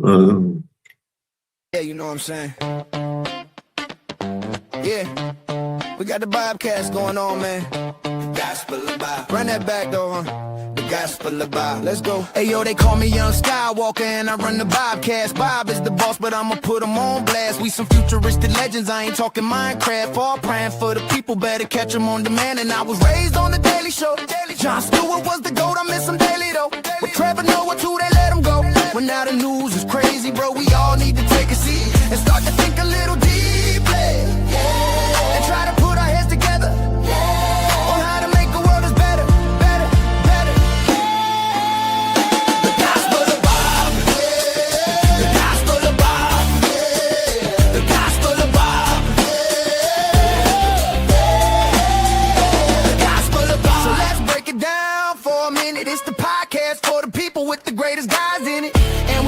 Yeah, you know what I'm saying? Yeah, we got the Bobcast going on, man. The gospel of Bob. Run that back, though, huh? The gospel of Bob. Let's go. Hey, yo, they call me Young Skywalker, and I run the Bobcast. Bob is the boss, but I'ma put him on blast. We some futuristic legends, I ain't talking Minecraft. All praying for the people, better catch them on demand. And I was raised on the Daily Show. Jon Stewart was the GOAT, I miss him daily, though. But Trevor Noah, too, they let him go. When now the news is crazy, bro, we all need to take a seat and start to think a little deeply, and try to put our heads together on how to make the world is better, better, better. The gospel of Bob, the gospel of Bob, the gospel of Bob, the gospel of Bob. So let's break it down for a minute. It's the podcast for the people with the greatest guys in it.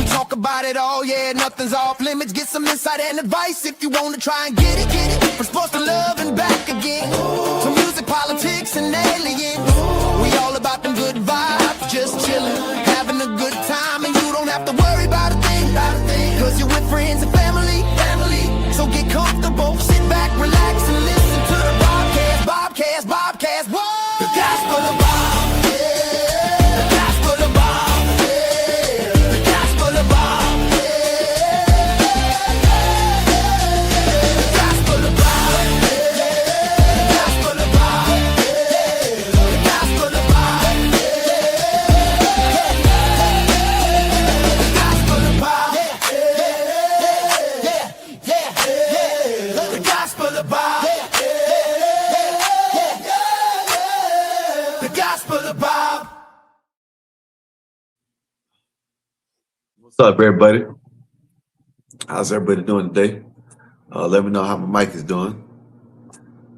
Talk about it all, yeah, nothing's off limits. Get some insight and advice if you want to try and get it, From sports to love and back again, to music, politics, and aliens. We all about them good vibes, just chilling, having a good time. And you don't have to worry about a thing, cause you're with friends and family. So get comfortable, sit back, relax, and listen to the Bobcast, whoa! The gospel of Bob. What's up, everybody? How's everybody doing today? Let me know how my mic is doing.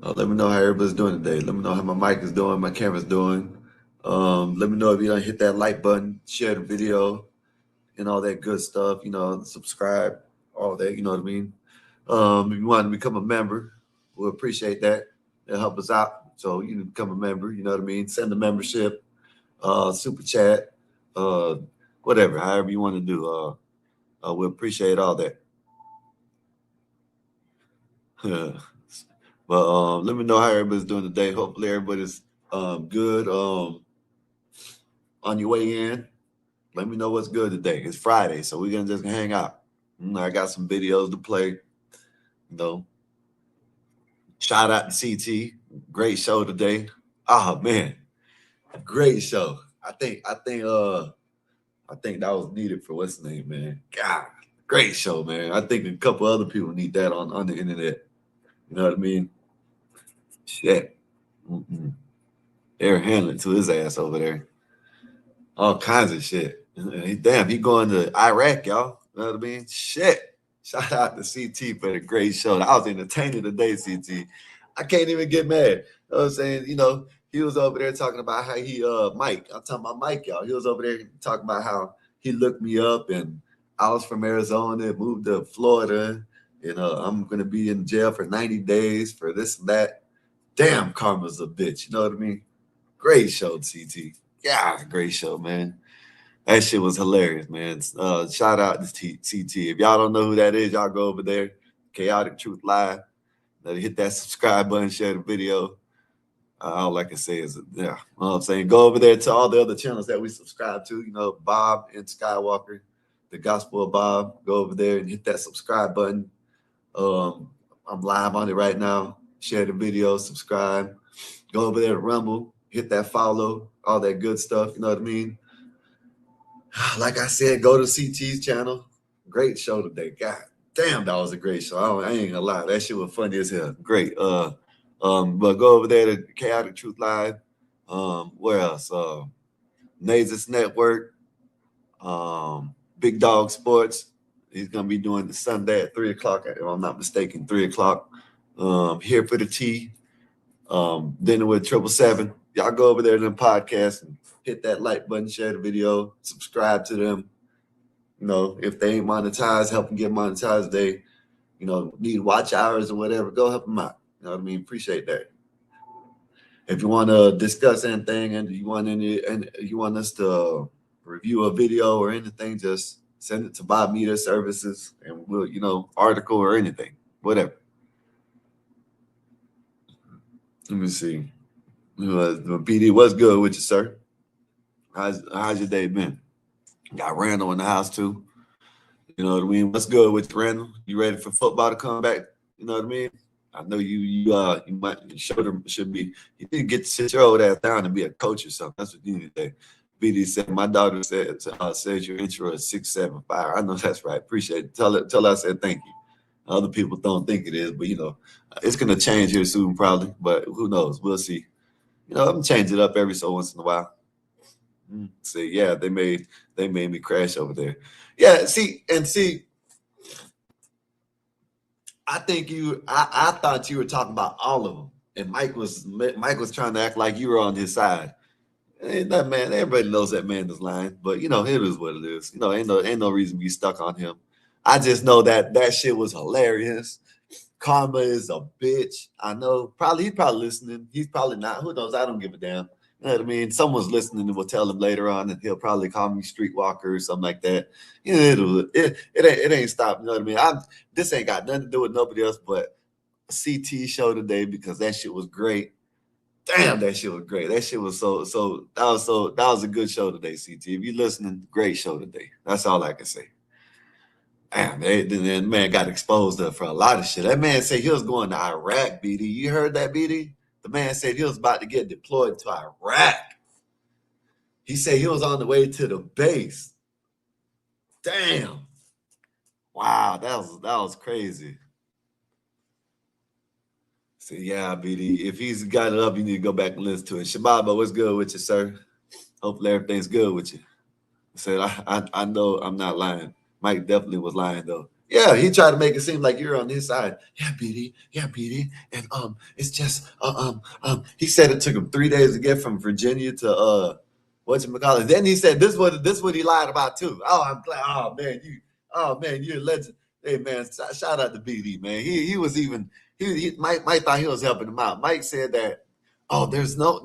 Let me know how everybody's doing today. Let me know how my mic is doing, my camera's doing. Let me know if you don't hit that like button, share the video, and all that good stuff. You know, subscribe, all that. You know what I mean? If you want to become a member, we'll appreciate that. It'll help us out. So you can become a member. You know what I mean? Send a membership, super chat, whatever, however you want to do. We appreciate all that. But let me know how everybody's doing today. Hopefully everybody's good. On your way in, let me know what's good today. It's Friday, so we're gonna just hang out. I got some videos to play. You know, shout out to CT. Great show today. Oh man, great show. I think that was needed for what's the name, man. God, great show, man. I think a couple other people need that on the internet. You know what I mean? Shit. They're handling to his ass over there. All kinds of shit. Damn, he going to Iraq, y'all. You know what I mean? Shit. Shout out to CT for the great show. I was entertaining today, CT. I can't even get mad. You know what I'm saying? You know, he was over there talking about how he, Mike, I'm talking about Mike, y'all. He was over there talking about how he looked me up and I was from Arizona, moved to Florida, and I'm going to be in jail for 90 days for this and that. Damn, karma's a bitch. You know what I mean? Great show, CT. Yeah, great show, man. That shit was hilarious, man. Shout out to CT. If y'all don't know who that is, y'all go over there, Chaotic Truth Live. Hit that subscribe button, share the video. All I can say is, yeah, you know what I'm saying? Go over there to all the other channels that we subscribe to, you know, Bob and Skywalker, the Gospel of Bob. Go over there and hit that subscribe button. I'm live on it right now. Share the video, subscribe. Go over there to Rumble, hit that follow, all that good stuff, you know what I mean? Like I said, go to CT's channel. Great show today. God damn, that was a great show. I ain't gonna lie. That shit was funny as hell. Great. But go over there to Chaotic Truth Live. Where else? Nasus Network. Big Dog Sports. He's gonna be doing the Sunday at 3 o'clock, if I'm not mistaken, 3 o'clock. Here for the tea. Dinner with 777. Y'all go over there to the podcast and hit that like button, share the video, subscribe to them. You know, if they ain't monetized, help them get monetized. They, you know, need watch hours or whatever, go help them out. You know what I mean? Appreciate that. If you want to discuss anything and you want us to review a video or anything, just Send it to Bob Media Services, and we'll, you know, article or anything, whatever. Let me see. PD, what's good with you, sir? How's your day been? Got Randall in the house too. You know what I mean? What's good with you, Randall? You ready for football to come back? You know what I mean? I know you might should be, you need to get to sit your old ass down and be a coach or something. That's what you need to do. BD said, my daughter says your intro is 675. I know that's right. Appreciate it. Tell her I said thank you. Other people don't think it is, but you know, it's gonna change here soon probably, but who knows? We'll see. You know, I'm change it up every so once in a while. See, yeah, they made me crash over there. Yeah, see, I think I thought you were talking about all of them, and Mike was trying to act like you were on his side. Ain't that man? Everybody knows that man is lying, but you know it is what it is. You know, ain't no reason to be stuck on him. I just know that shit was hilarious. Karma is a bitch. I know. He's probably listening. He's probably not. Who knows? I don't give a damn. You know what I mean? Someone's listening and will tell him later on, and he'll probably call me streetwalker or something like that. You know, it ain't stopped. You know what I mean? This ain't got nothing to do with nobody else but a CT show today because that shit was great. Damn, that shit was great. That shit was that was a good show today, CT. If you're listening, great show today. That's all I can say. Damn, the man got exposed for a lot of shit. That man said he was going to Iraq, BD. You heard that, BD? The man said he was about to get deployed to Iraq. He said he was on the way to the base. Damn. Wow, that was crazy. So yeah, BD, if he's got it up, you need to go back and listen to it. Shababa, what's good with you, sir? Hopefully everything's good with you. I said, I know I'm not lying. Mike definitely was lying though. Yeah, he tried to make it seem like you're on his side. Yeah, BD. Yeah, BD. And it's just he said it took him 3 days to get from Virginia to whatchamacallit. Then he said this what he lied about too. Oh, I'm glad. Oh man, you're a legend. Hey man, shout out to BD, man. He was even Mike thought he was helping him out. Mike said that, oh, there's no,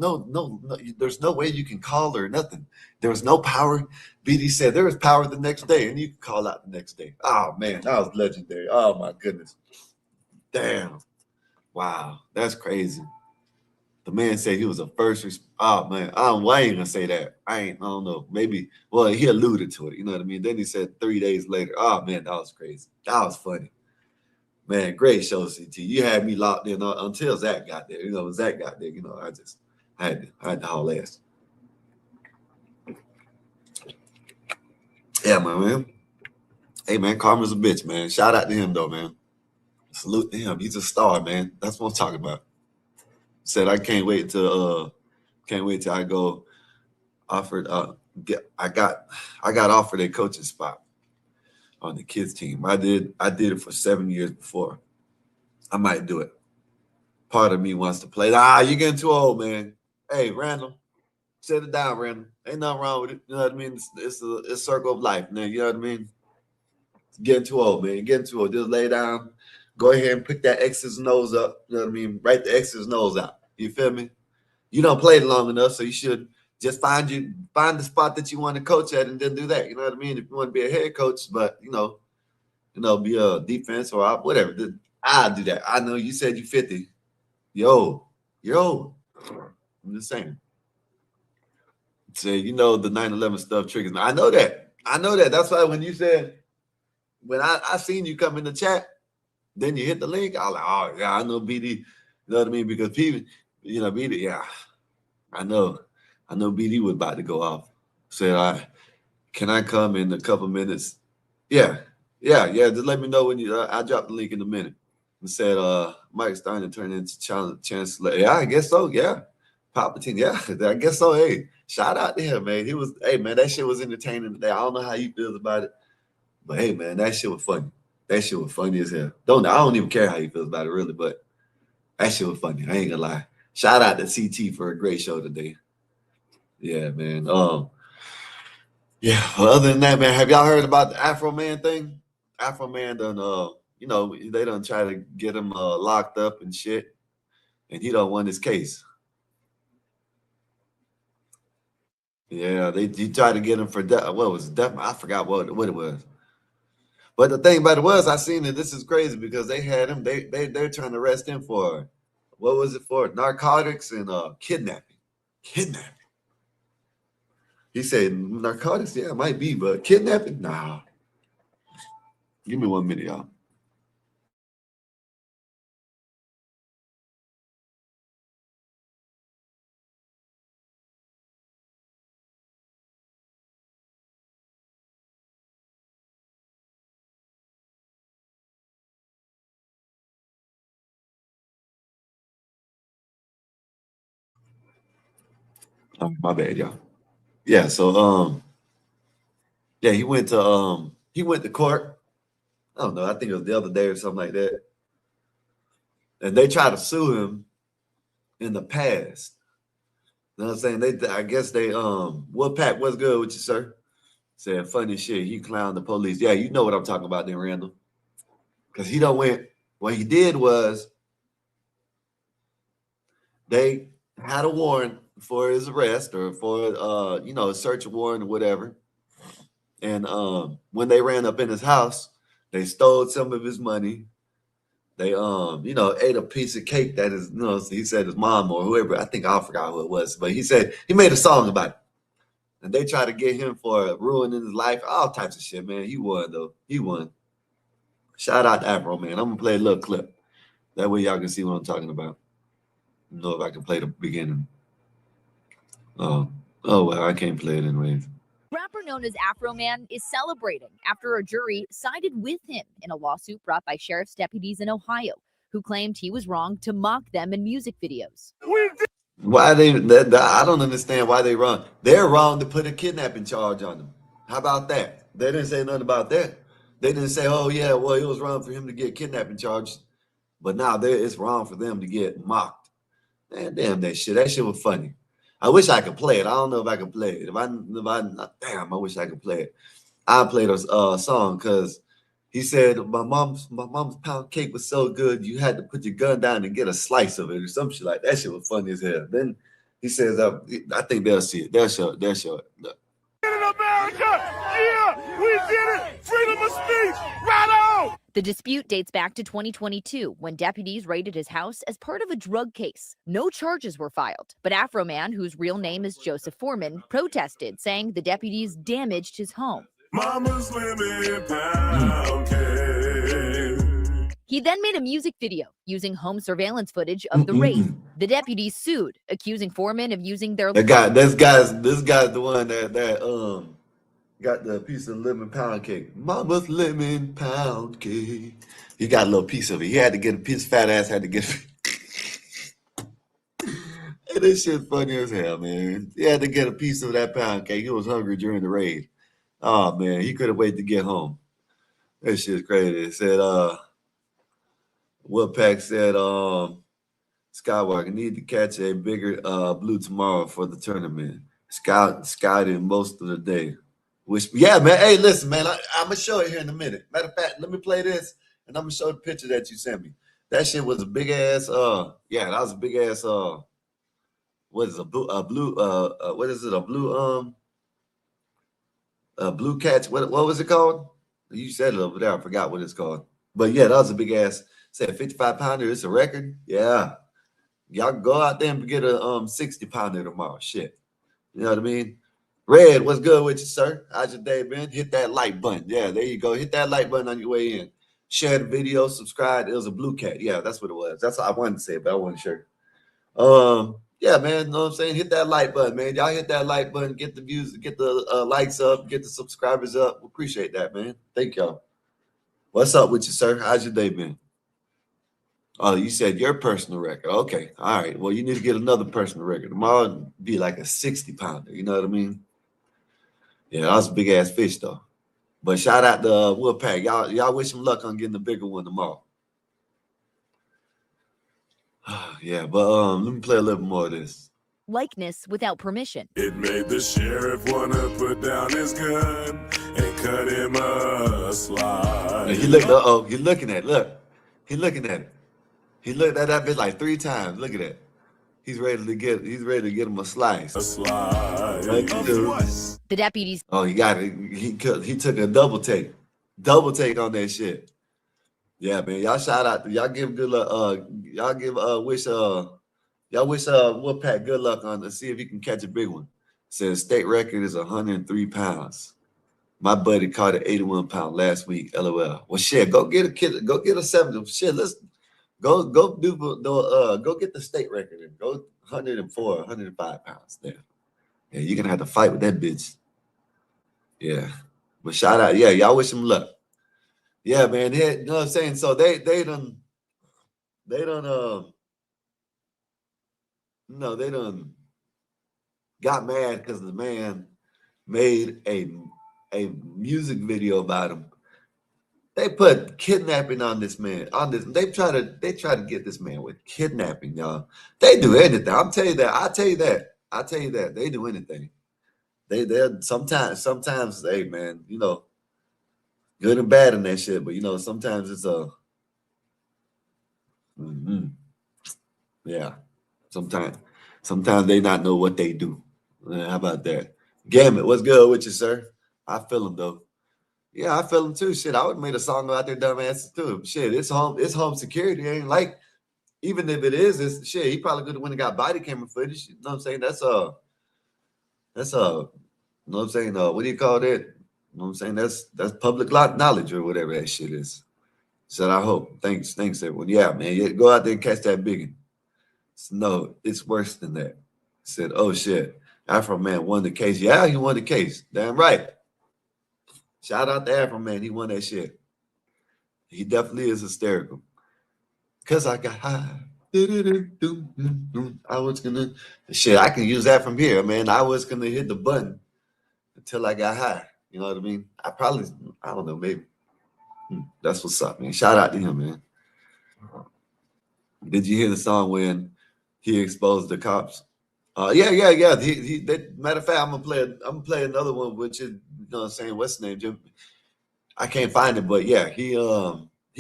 there's no way you can call or nothing. There was no power. BD said there was power the next day, and you could call out the next day. Oh man, that was legendary. Oh my goodness. Damn. Wow, that's crazy. The man said he was a first. Oh man, why ain't gonna say that? I don't know. Maybe. Well, he alluded to it. You know what I mean. Then he said 3 days later. Oh man, that was crazy. That was funny. Man, great show, CT. You had me locked in until Zach got there. You know, when Zach got there, you know, I had to haul ass. Yeah, man. Hey, man, Karma's a bitch, man. Shout out to him, though, man. Salute to him. He's a star, man. That's what I'm talking about. Said I can't wait till I go offered I got offered a coaching spot on the kids team. I did it for 7 years before. I might do it. Part of me wants to play. You're getting too old, man. Hey, Randall, set it down, Randall. Ain't nothing wrong with it. You know what I mean? It's a circle of life, man. You know what I mean? It's getting too old, man. Getting too old. Just lay down. Go ahead and pick that X's nose up. You know what I mean? Write the X's nose out. You feel me? You don't play it long enough, so you should just find the spot that you want to coach at and then do that. You know what I mean? If you want to be a head coach, but you know, be a defense or whatever, I'll do that. I know you said you're 50. Yo. I'm just saying. Say, you know, the 9/11 stuff triggers me. I know that. That's why when you said, when I seen you come in the chat, then you hit the link, I was like, oh yeah, I know BD. You know what I mean? Because people, you know, BD, yeah, I know BD was about to go off. Said, can I come in a couple minutes? Yeah. Just let me know when you. I'll drop the link in a minute. And said, Mike's starting to turn into chancellor. Yeah, I guess so. Yeah, Palpatine. Yeah, I guess so. Hey, shout out to him, man. Hey, man, that shit was entertaining today. I don't know how you feel about it, but hey, man, that shit was funny. That shit was funny as hell. I don't even care how you feel about it, really, but that shit was funny. I ain't gonna lie. Shout out to CT for a great show today. Yeah, man. Yeah. Well, other than that, man, have y'all heard about the Afro Man thing? Afro Man done, you know, they done try to get him locked up and shit, and he don't won his case. Yeah, he tried to get him for death. What was it? Death? I forgot what it was. But the thing about it was, I seen it. This is crazy because they had him. They're trying to arrest him for what was it for? Narcotics and kidnapping. Kidnapping. He said narcotics. Yeah, it might be, but kidnapping. Nah. Give me 1 minute, y'all. Oh, my bad, y'all. Yeah. So yeah, he went to court. I don't know. I think it was the other day or something like that. And they tried to sue him in the past. You know what I'm saying? I guess they Wolfpack, what's good with you, sir? Said funny shit. He clowned the police. Yeah, you know what I'm talking about then, Randall. Because he don't went. What he did was they had a warrant for his arrest or for a search warrant or whatever. And when they ran up in his house, they stole some of his money. They ate a piece of cake that is, he said his mom or whoever, I think I forgot who it was, but he said he made a song about it. And they tried to get him for ruining his life, all types of shit, man. He won though. He won. Shout out to Afro, man. I'm gonna play a little clip. That way y'all can see what I'm talking about. Know if I can play the beginning. Oh well, I can't play it anyways. Rapper known as Afro Man is celebrating after a jury sided with him in a lawsuit brought by sheriff's deputies in Ohio, who claimed he was wrong to mock them in music videos. Why I don't understand why they wrong. They're wrong to put a kidnapping charge on them. How about that? They didn't say nothing about that. They didn't say, oh yeah, well, it was wrong for him to get kidnapping charged. But now it's wrong for them to get mocked. Man, damn that shit. That shit was funny. I wish I could play it. I don't know if I can play it. Damn, I wish I could play it. I played a song because he said my mom's pound cake was so good you had to put your gun down and get a slice of it or some shit like that. That shit was funny as hell. Then he says, I think they'll see it. They'll show it. They'll show it. Look. In America, yeah, we did it. Freedom of speech, right on. The dispute dates back to 2022 when deputies raided his house as part of a drug case. No charges were filed, but Afro Man, whose real name is Joseph Foreman, protested, saying the deputies damaged his home. Mama's lemon pound cake. He then made a music video using home surveillance footage of the raid. The deputies sued, accusing Foreman of using their this guy's the one that got the piece of lemon pound cake. Mama's lemon pound cake. He got a little piece of it. He had to get a piece. Fat ass had to get. Hey, this shit funny as hell, man. He had to get a piece of that pound cake. He was hungry during the raid. Oh man, he could have waited to get home. That shit's crazy. It said, Wolfpack said, Skywalker need to catch a bigger blue tomorrow for the tournament. Scouted most of the day. Yeah, man. Hey, listen, man. I'm gonna show it here in a minute. Matter of fact, let me play this, and I'm gonna show the picture that you sent me. That shit was a big ass. Yeah, that was a big ass. What is a blue? What is it? A blue catch. What was it called? You said it over there. I forgot what it's called. But yeah, that was a big ass. Said 55 pounder. It's a record. Yeah, y'all go out there and get a 60 pounder tomorrow. Shit, you know what I mean? Red, what's good with you, sir? How's your day been? Hit that like button. Yeah, there you go. Hit that like button on your way in. Share the video, subscribe. It was a blue cat. Yeah, that's what it was. That's what I wanted to say, but I wasn't sure. Yeah, man, you know what I'm saying? Hit that like button, man. Y'all hit that like button, get the views, get the likes up, get the subscribers up. We appreciate that, man. Thank y'all. What's up with you, sir? How's your day been? Oh, you said your personal record. Okay. All right. Well, you need to get another personal record. Tomorrow be like a 60 pounder. You know what I mean? Yeah, that was a big ass fish though. But shout out to Wolfpack. Y'all wish him luck on getting the bigger one tomorrow. Yeah, but let me play a little more of this. Likeness without permission. It made the sheriff wanna put down his gun and cut him a slide. And he looked. He's looking at it. Look, he's looking at it. He looked at that bitch like 3 times. Look at that. he's ready to get him a slice. A slice. Right, The deputies oh, he got it. He took a double take on that shit. Yeah, man. Y'all shout out. Y'all give good luck. Y'all give wish Wolfpack good luck on to see if he can catch a big one. Says state record is 103 pounds. My buddy caught an 81 pound last week. LOL. Well, shit, go get a kid. Go get a 70. Shit, let's go get the state record and go 104, 105 pounds. There. Yeah, you're gonna have to fight with that bitch. Yeah, but shout out. Yeah, y'all wish him luck. Yeah, man. You know what I'm saying? So they done got mad because the man made a music video about him. They put kidnapping on this man. They try to get this man with kidnapping, y'all. They do anything. I'll tell you that. They do anything. They're sometimes, hey man, you know, good and bad in that shit, but you know, sometimes it's yeah. Sometimes they not know what they do. How about that? Gamut, what's good with you, sir? I feel him though. Yeah, I feel him too. Shit, I would have made a song about their dumbasses too. Shit, it's home security. Ain't like, even if it is, it's shit. He probably could have went and got body camera footage. You know what I'm saying? That's you know what I'm saying? What do you call that? You know what I'm saying? That's public knowledge or whatever that shit is. So I hope. Thanks, everyone. Yeah, man. Yeah, go out there and catch that biggin. No, it's worse than that. Said, oh shit, Afro Man won the case. Yeah, he won the case. Damn right. Shout out to Afro Man. He won that shit. He definitely is hysterical. Cause I got high. I was gonna shit. I can use that from here, man. I was gonna hit the button until I got high. You know what I mean? I don't know, maybe. That's what's up, man. Shout out to him, man. Did you hear the song when he exposed the cops? Yeah. Matter of fact, I'm gonna play another one, which is, you know what I'm saying, what's the name, Jim? I can't find it, but yeah, he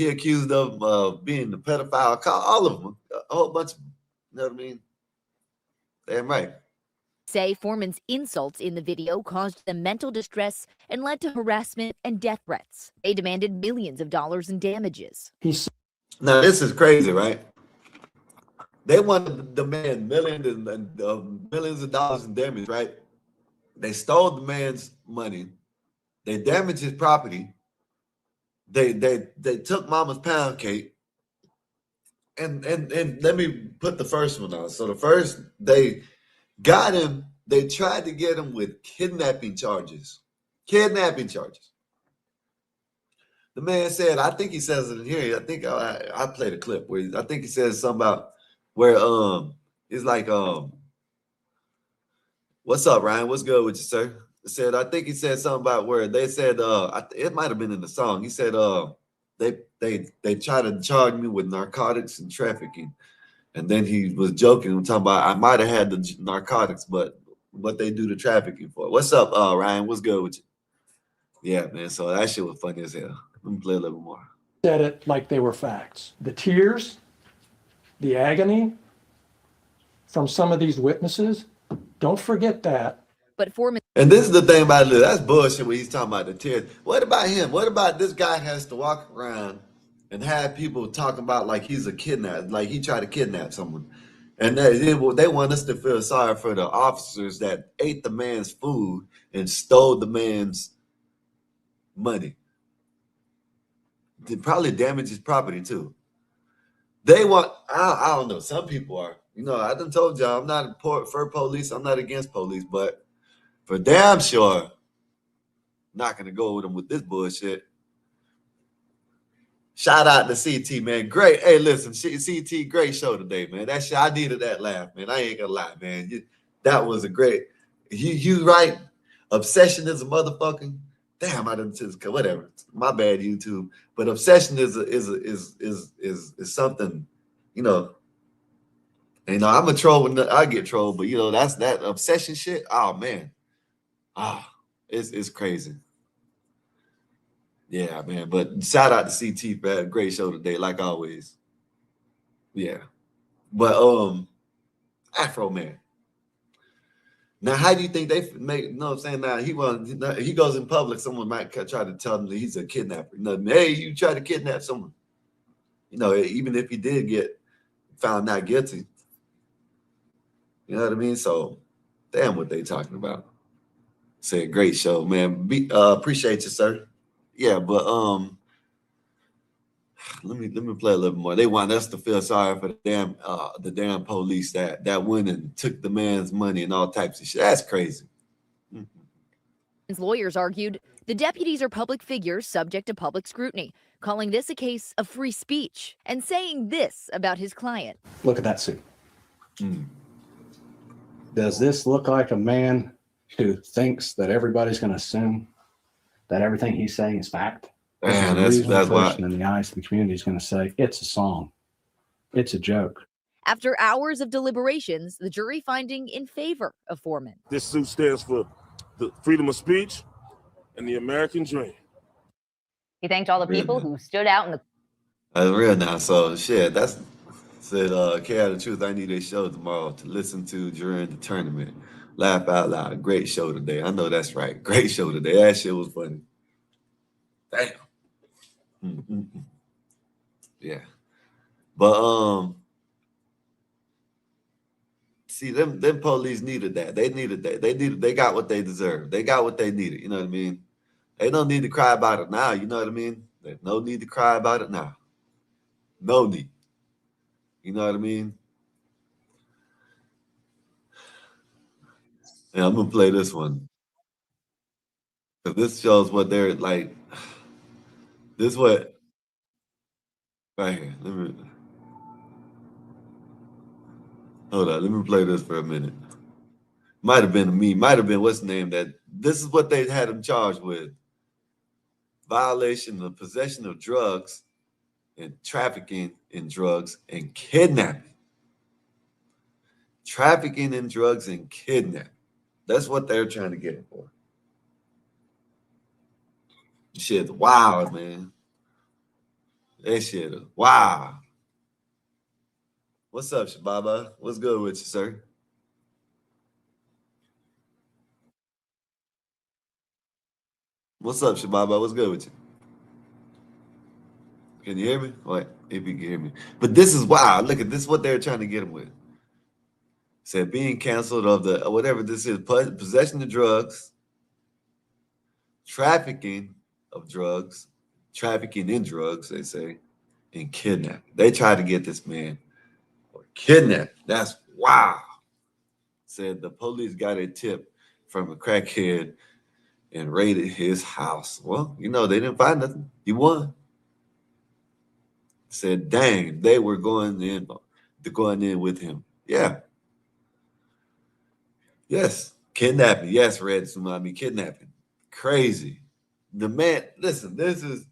accused of being the pedophile. All of them, a whole bunch of them. You know what I mean? Damn right. say Foreman's insults in the video caused them mental distress and led to harassment and death threats. They demanded millions of dollars in damages. Now this is crazy, right? They want to demand millions of dollars in damage, right? They stole the man's money. They damaged his property. They took mama's pound cake. And let me put the first one on. So the first, they got him. They tried to get him with kidnapping charges. Kidnapping charges. The man said, I think he says it in here. I think I played a clip where I think he says something about where it's like what's up, Ryan? What's good with you, sir? Said, I think he said something about where they said it might have been in the song. He said they try to charge me with narcotics and trafficking. And then he was joking, talking about I might have had the narcotics, but what they do the trafficking for. What's up, Ryan? What's good with you? Yeah, man. So that shit was funny as hell. Let me play a little more. Said it like they were facts. The tears, the agony from some of these witnesses, don't forget that. But Foreman. And this is the thing about it. That's bullshit when he's talking about the tears. What about him? What about this guy has to walk around and have people talking about like he's a kidnapper, like he tried to kidnap someone. And they want us to feel sorry for the officers that ate the man's food and stole the man's money. They probably damaged his property too. They want, I don't know, some people are. You know, I done told y'all I'm not for police, I'm not against police, but for damn sure, not gonna go with them with this bullshit. Shout out to CT, man. Great. Hey, listen, CT, great show today, man. That shit, I needed that laugh, man. I ain't gonna lie, man. That was a great. You right. Obsession is a motherfucking. Damn, I didn't just whatever. My bad, YouTube. But obsession is something, you know. And I'm a troll when I get trolled, but you know that's that obsession shit. Oh man, it's crazy. Yeah, man. But shout out to CT for a great show today, like always. Yeah, but Afro Man. Now, how do you think they make? You know what I'm saying? Now he goes in public. Someone might try to tell him that he's a kidnapper. You know, hey, you try to kidnap someone. You know, even if he did get found not guilty. You know what I mean? So, damn, what they talking about? Say, great show, man. Appreciate you, sir. Yeah, but let me play a little more. They want us to feel sorry for the damn police that went and took the man's money and all types of shit. That's crazy. His lawyers argued the deputies are public figures subject to public scrutiny, calling this a case of free speech and saying this about his client. Look at that suit. Does this look like a man who thinks that everybody's going to assume that everything he's saying is fact? Man, that's why. In the eyes of the community is going to say it's a song, it's a joke. After hours of deliberations, the jury finding in favor of Foreman. This suit stands for the freedom of speech and the American dream. He thanked all the people who stood out in the. That's real now. So shit, that's said. Care the truth. I need a show tomorrow to listen to during the tournament. Laugh out loud. Great show today. I know that's right. Great show today. That shit was funny. Damn. Yeah, but see them police needed that. They needed that. They got what they deserved. They got what they needed. You know what I mean? They don't need to cry about it now. You know what I mean? There's no need to cry about it now. No need. You know what I mean? Yeah, I'm gonna play this one. This shows what they're like. This what right here. Hold on. Let me play this for a minute. Might have been me. Might have been what's the name that. This is what they had him charged with: violation of possession of drugs and trafficking in drugs and kidnapping. Trafficking in drugs and kidnapping. That's what they're trying to get him for. Shit, wild, man. That shit is wild. What's up, Shababa? What's good with you, sir? What's up, Shababa? What's good with you? Can you hear me? What? If you can hear me. But this is wild. Look at this, what they're trying to get him with. Said being canceled of the, whatever this is, possession of drugs, trafficking of drugs, trafficking in drugs, they say, and kidnapping. They tried to get this man for kidnapping. That's wow. Said the police got a tip from a crackhead and raided his house. Well, you know, they didn't find nothing. He won. Said, dang, they were going in with him. Yeah. Yes. Kidnapping. Yes, Red Tsunami, kidnapping. Crazy. The man, listen, this is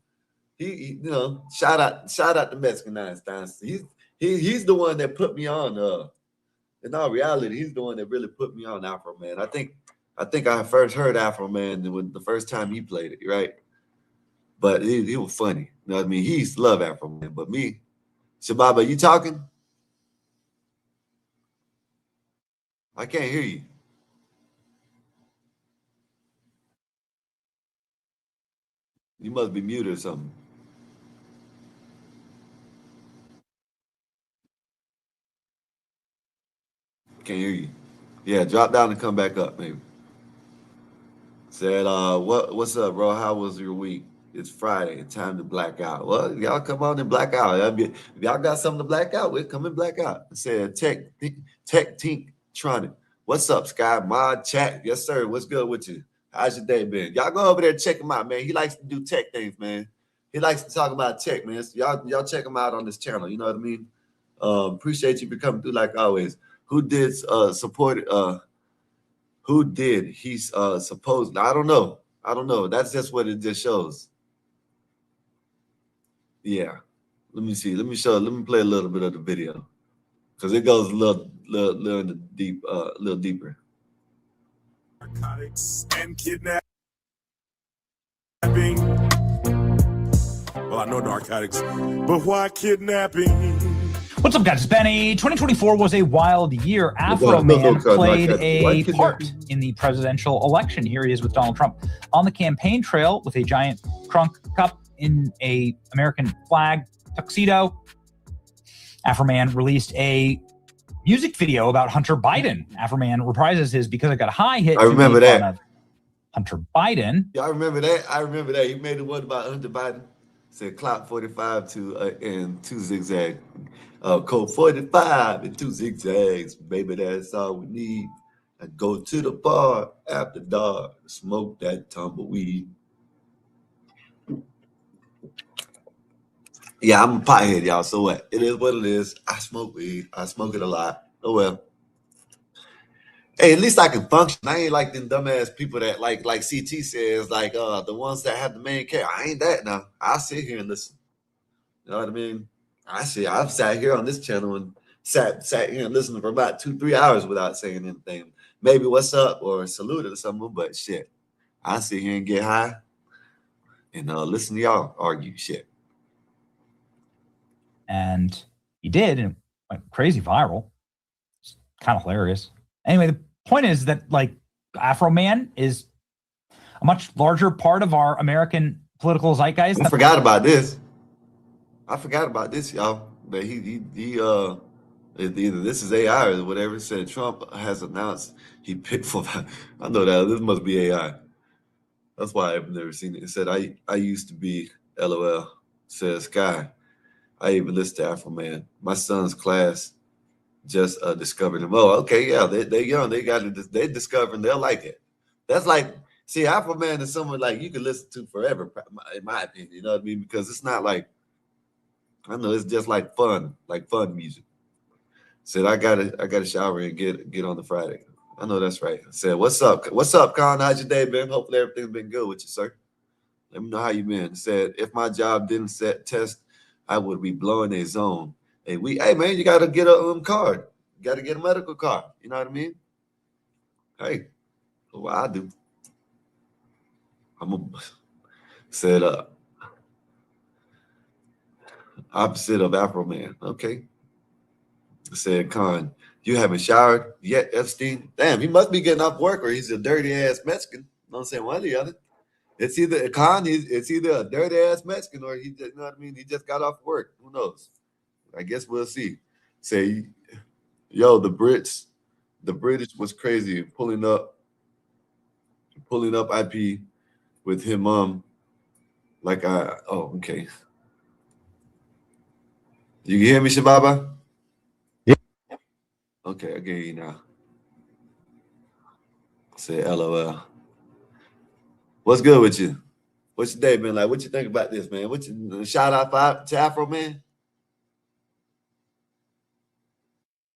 he you know, shout out to Mexican Einstein. He's the one that put me on in all reality, he's the one that really put me on Afro Man. I think I first heard Afro Man when the first time he played it, right? But he was funny. You know what I mean? He used to love Afro Man. But me, Shababa, you talking? I can't hear you. You must be muted or something. Can't hear you. Yeah, drop down and come back up, maybe. Said, what's up, bro? How was your week? It's Friday. It's time to black out. Well, y'all come on and black out. If y'all got something to black out with, come and black out. Said Tech Tink Tronic. What's up, Sky? Mod chat. Yes, sir. What's good with you? How's your day been? Y'all go over there and check him out, man. He likes to do tech things, man. He likes to talk about tech, man. So y'all check him out on this channel. You know what I mean? Appreciate you for coming through like always. Who did support? Who did? He's supposed. I don't know. That's just what it just shows. Yeah. Let me see. Let me play a little bit of the video because it goes a little deeper. Narcotics and kidnapping. Well, I know narcotics, but why kidnapping? What's up, guys? It's Benny. 2024 was a wild year. Afro Man played a part in the presidential election. Here he is with Donald Trump on the campaign trail with a giant crunk cup in a American flag tuxedo. Afro Man released a music video about Hunter Biden. Afro Man reprises his Because I Got High hit. I remember that. Hunter Biden. Yeah, I remember that. He made the one about Hunter Biden. Said clock 45 and 2 zigzags. Code 45 and 2 zigzags. Baby, that's all we need. I go to the bar after dark, smoke that tumbleweed. Yeah, I'm a pothead, y'all. So what? It is what it is. I smoke weed. I smoke it a lot. Oh well. Hey, at least I can function. I ain't like them dumbass people that like CT says, like the ones that have the main care. I ain't that now. I sit here and listen. You know what I mean? I've sat here on this channel and sat here and listened for about 2-3 hours without saying anything. Maybe what's up or saluted or something, but shit. I sit here and get high and listen to y'all argue shit. And he did, and it went crazy viral. It's kind of hilarious. Anyway, the point is that like Afro Man is a much larger part of our American political zeitgeist. I forgot about this, y'all. That he either this is AI or whatever. It said Trump has announced he picked for. I know that this must be AI. That's why I've never seen it. It said I used to be LOL. Says Sky. I even listened to Afro Man. My son's class just discovered him. Oh, okay, yeah, they're young. They got it. They discovered. They'll like it. That's like, see, Afro Man is someone like you can listen to forever, in my opinion. You know what I mean? Because it's not like, I know it's just like fun music. Said I gotta shower and get on the Friday. I know that's right. I said, what's up, Con? How's your day been? Hopefully everything's been good with you, sir. Let me know how you been. Said if my job didn't set test, I would be blowing a zone. Hey man, you gotta get a card. You gotta get a medical card. You know what I mean? Hey, well, I do. Said opposite of Afro Man. Okay. Said Con, you haven't showered yet, Epstein? Damn, he must be getting off work or he's a dirty ass Mexican. You know what I'm saying? One or the other. It's either Con, it's either a dirty ass Mexican or he just, you know what I mean? He just got off work. Who knows? I guess we'll see. Say, yo, the British was crazy pulling up IP with him. Okay. You can hear me, Shababa? Yeah. Okay, I can hear you now. Say LOL. What's good with you? What's your day been like? What you think about this, man? What you shout out to Afro Man?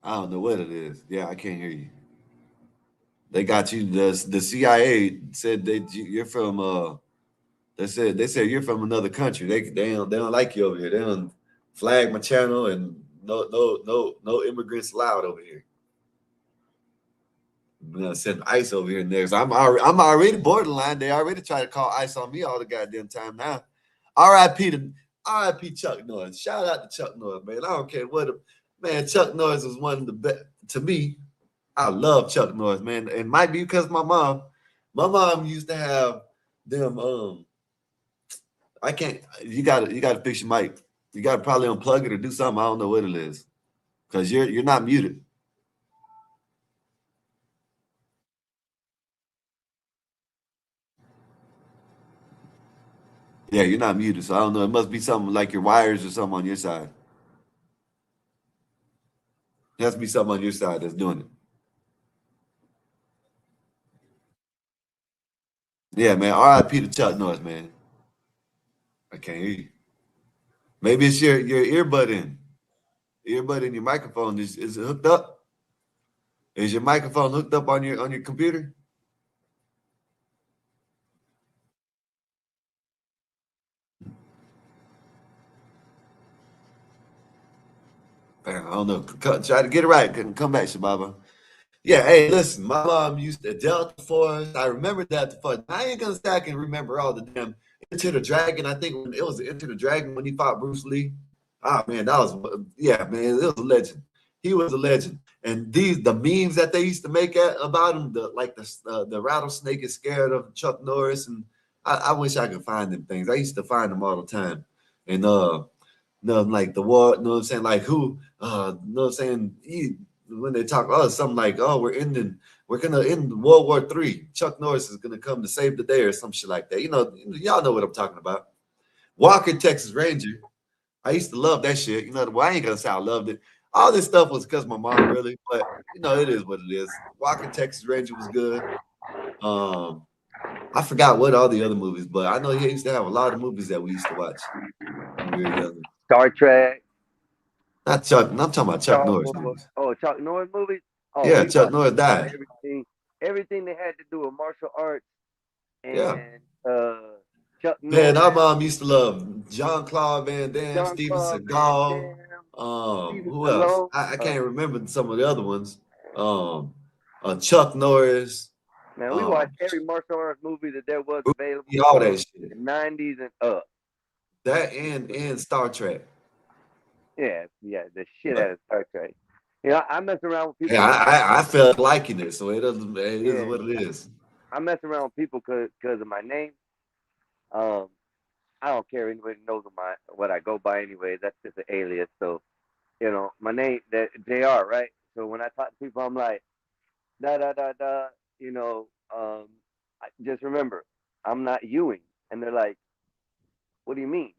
I don't know what it is. Yeah, I can't hear you. They got you. The CIA said you're from. They said you're from another country. They don't like you over here. They don't flag my channel and no immigrants allowed over here. I'm gonna send ICE over here next. I'm already borderline. They already try to call ICE on me all the goddamn time now. R.I.P. Chuck Norris. Shout out to Chuck Norris, man. I don't care what. Man, Chuck Norris is one of the best. To me, I love Chuck Norris, man. It might be because my mom used to have them. I can't. You gotta fix your mic. You gotta probably unplug it or do something. I don't know what it is, because you're not muted. Yeah, you're not muted, so I don't know. It must be something like your wires or something on your side. It has to be something on your side that's doing it. Yeah, man. R.I.P. to Chuck Norris, man. I can't hear you. Maybe it's your earbud in. Earbud in your microphone. Is it hooked up? Is your microphone hooked up on your computer? I don't know. Try to get it right. Come back, Shababa. Yeah, hey, listen, my mom used the Delta Force. I remember Delta Force. I ain't gonna say I can remember all the damn Enter the Dragon. I think when it was Enter the Dragon when he fought Bruce Lee. Ah man, that was man, it was a legend. He was a legend. And the memes that they used to make about him, the rattlesnake is scared of Chuck Norris, and I wish I could find them things. I used to find them all the time. And no, like the war, you know what I'm saying? Like who, you know what I'm saying? When they talk, something like, we're gonna end World War III. Chuck Norris is gonna come to save the day or some shit like that. You know, y'all know what I'm talking about. Walker, Texas Ranger. I used to love that shit. You know, well, I ain't gonna say I loved it. All this stuff was because my mom really, but you know, it is what it is. Walker, Texas Ranger was good. I forgot what all the other movies, but I know he used to have a lot of movies that we used to watch when we were younger. Star Trek. Not Chuck. I'm talking about Chuck Star Norris Wars. movies. Oh, Chuck Norris movies. Oh, Yeah, we Chuck watched Norris died. everything they had to do with martial arts Yeah. and Chuck Man, Norris, our mom used to love Jean-Claude Van Damme, John Steven Claude Van Seagal. Damme, Steven Who else? Stallone. I can't remember some of the other ones. Chuck Norris. Man, we watched every martial arts movie that there was available All from that shit. the 90s and up. That and Star Trek. Yeah, the shit out of Star Trek. You know, I mess around with people. Yeah, I felt liking it, so it is what it is. I mess around with people because of my name. I don't care anybody knows what I go by anyway. That's just an alias. So, you know, my name that JR, right? So when I talk to people, I'm like, da da da da. You know, just remember, I'm not Ewing, and they're like, what do you mean?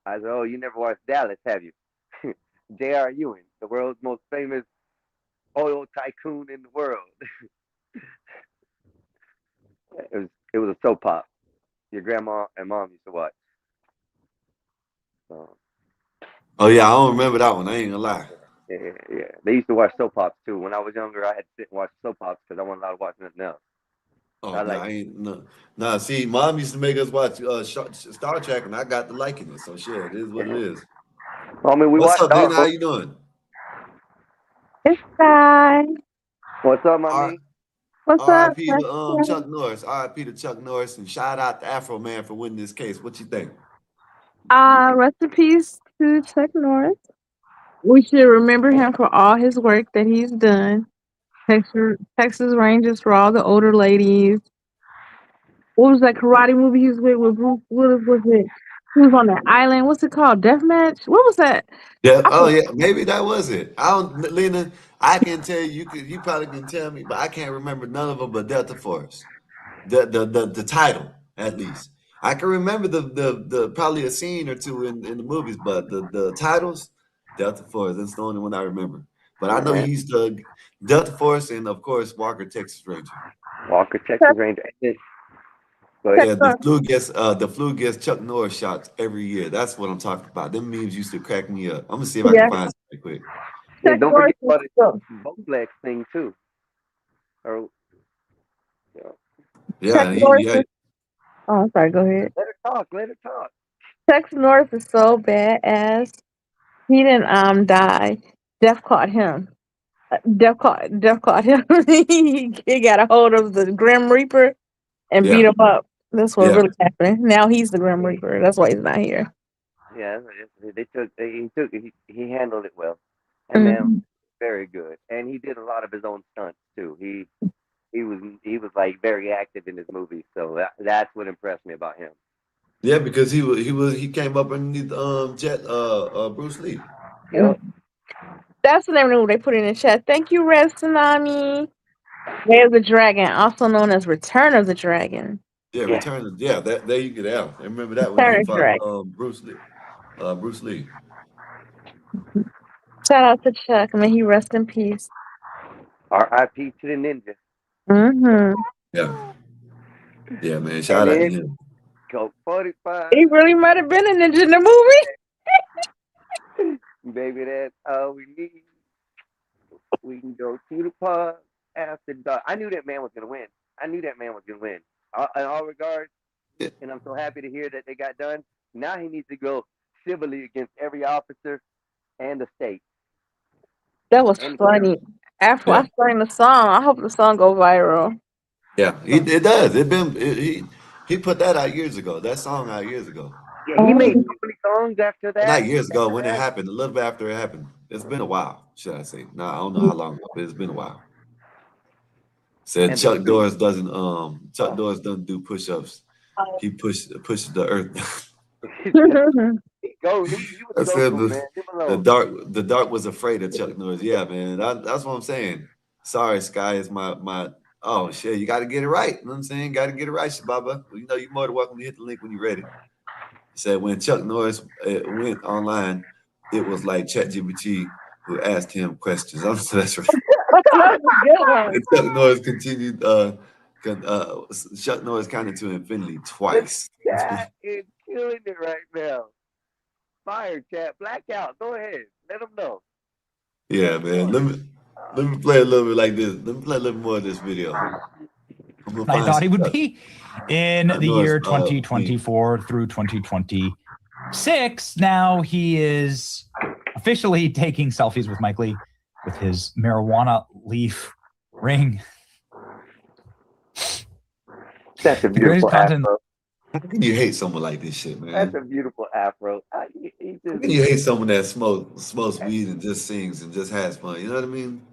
I said, oh, you never watched Dallas, have you? J.R. Ewing, the world's most famous oil tycoon in the world. It was a soap pop. Your grandma and mom used to watch. So, Oh yeah, I don't remember that one. I ain't gonna lie. yeah. They used to watch soap pops too. When I was younger, I had to sit and watch soap pops because I wasn't allowed to watch nothing else. Oh I no, like. I ain't no. Nah, see, mom used to make us watch Star Trek, and I got to liking it. So shit, it is what it is. I mean, we What's watched up, Dana? How you doing? It's fine. What's up, my man? What's up? R.I.P. to Chuck Norris. R.I.P. to Chuck Norris, and shout out to Afro Man for winning this case. What you think? Rest in peace to Chuck Norris. We should remember him for all his work that he's done. Texas Rangers for all the older ladies. What was that karate movie he was with Bruce Willis? Was it? He was on that island. What's it called? Deathmatch? What was that? Yeah. Oh yeah. Maybe that was it. I don't, Lena. I can tell you. You probably can tell me, but I can't remember none of them but Delta Force. The title at least. I can remember the probably a scene or two in the movies, but the titles, Delta Force. That's the only one I remember. But I know he used to Delta Force and of course Walker Texas Ranger. Walker Texas Ranger. Yeah, the flu gets Chuck Norris shots every year. That's what I'm talking about. Them memes used to crack me up. I'm gonna see if I can find something quick. Yeah, don't forget about the Bowflex thing too. Or yeah, Oh, I'm sorry. Go ahead. Let her talk. Texas Norris is so badass. He didn't die. Death caught him. Death caught him. He got a hold of the Grim Reaper and beat him up. That's what really happened. Now he's the Grim Reaper. That's why he's not here. Yeah, he handled it well, and man, very good. And he did a lot of his own stunts too. He was like very active in his movies, so that's what impressed me about him. Yeah, because he came up underneath Bruce Lee. Yep. That's the name of the movie they put in the chat. Thank you, Red Tsunami. Way of the Dragon, also known as Return of the Dragon. Yeah, Return of there you get out. I remember that when he fought Bruce Lee. Bruce Lee. Shout out to Chuck. May he rest in peace. R.I.P. to the ninja. Yeah. Yeah, man. Shout out to him. Go 45. He really might have been a ninja in the movie. Baby, that's all we need. We can go to the park after dark. I knew that man was going to win. In all regards, and I'm so happy to hear that they got done. Now he needs to go civilly against every officer and the state. That was funny. After I sang the song, I hope the song go viral. Yeah, it does. He put that out years ago. That song out years ago. Yeah, he made so many songs after that. Not years ago when it happened, a little bit after it happened. It's been a while, should I say. No, I don't know how long ago, but it's been a while. Said And Chuck Norris doesn't do push-ups. He pushes the earth. he was I so said cool, man. Leave him alone. the dark was afraid of Chuck Norris. Yeah, man. That's what I'm saying. Sorry, Sky. It's my oh shit, you gotta get it right. You know what I'm saying? Gotta get it right, Shababa. You know you're more than welcome to hit the link when you're ready. He said when Chuck Norris went online, it was like ChatGPT who asked him questions. I'm so that's right. And Chuck Norris continued Chuck Norris counted to infinity twice. Chat is killing it right now. Fire chat, blackout. Go ahead. Let them know. Yeah, man. Let me play a little bit like this. Let me play a little more of this video. I thought he would be in the year Norris, 2024 through 2026. Now he is officially taking selfies with Mike Lee with his marijuana leaf ring. That's a beautiful afro. How can you hate someone like this shit, man? That's a beautiful afro. How can you hate someone that smokes weed and just sings and just has fun? You know what I mean?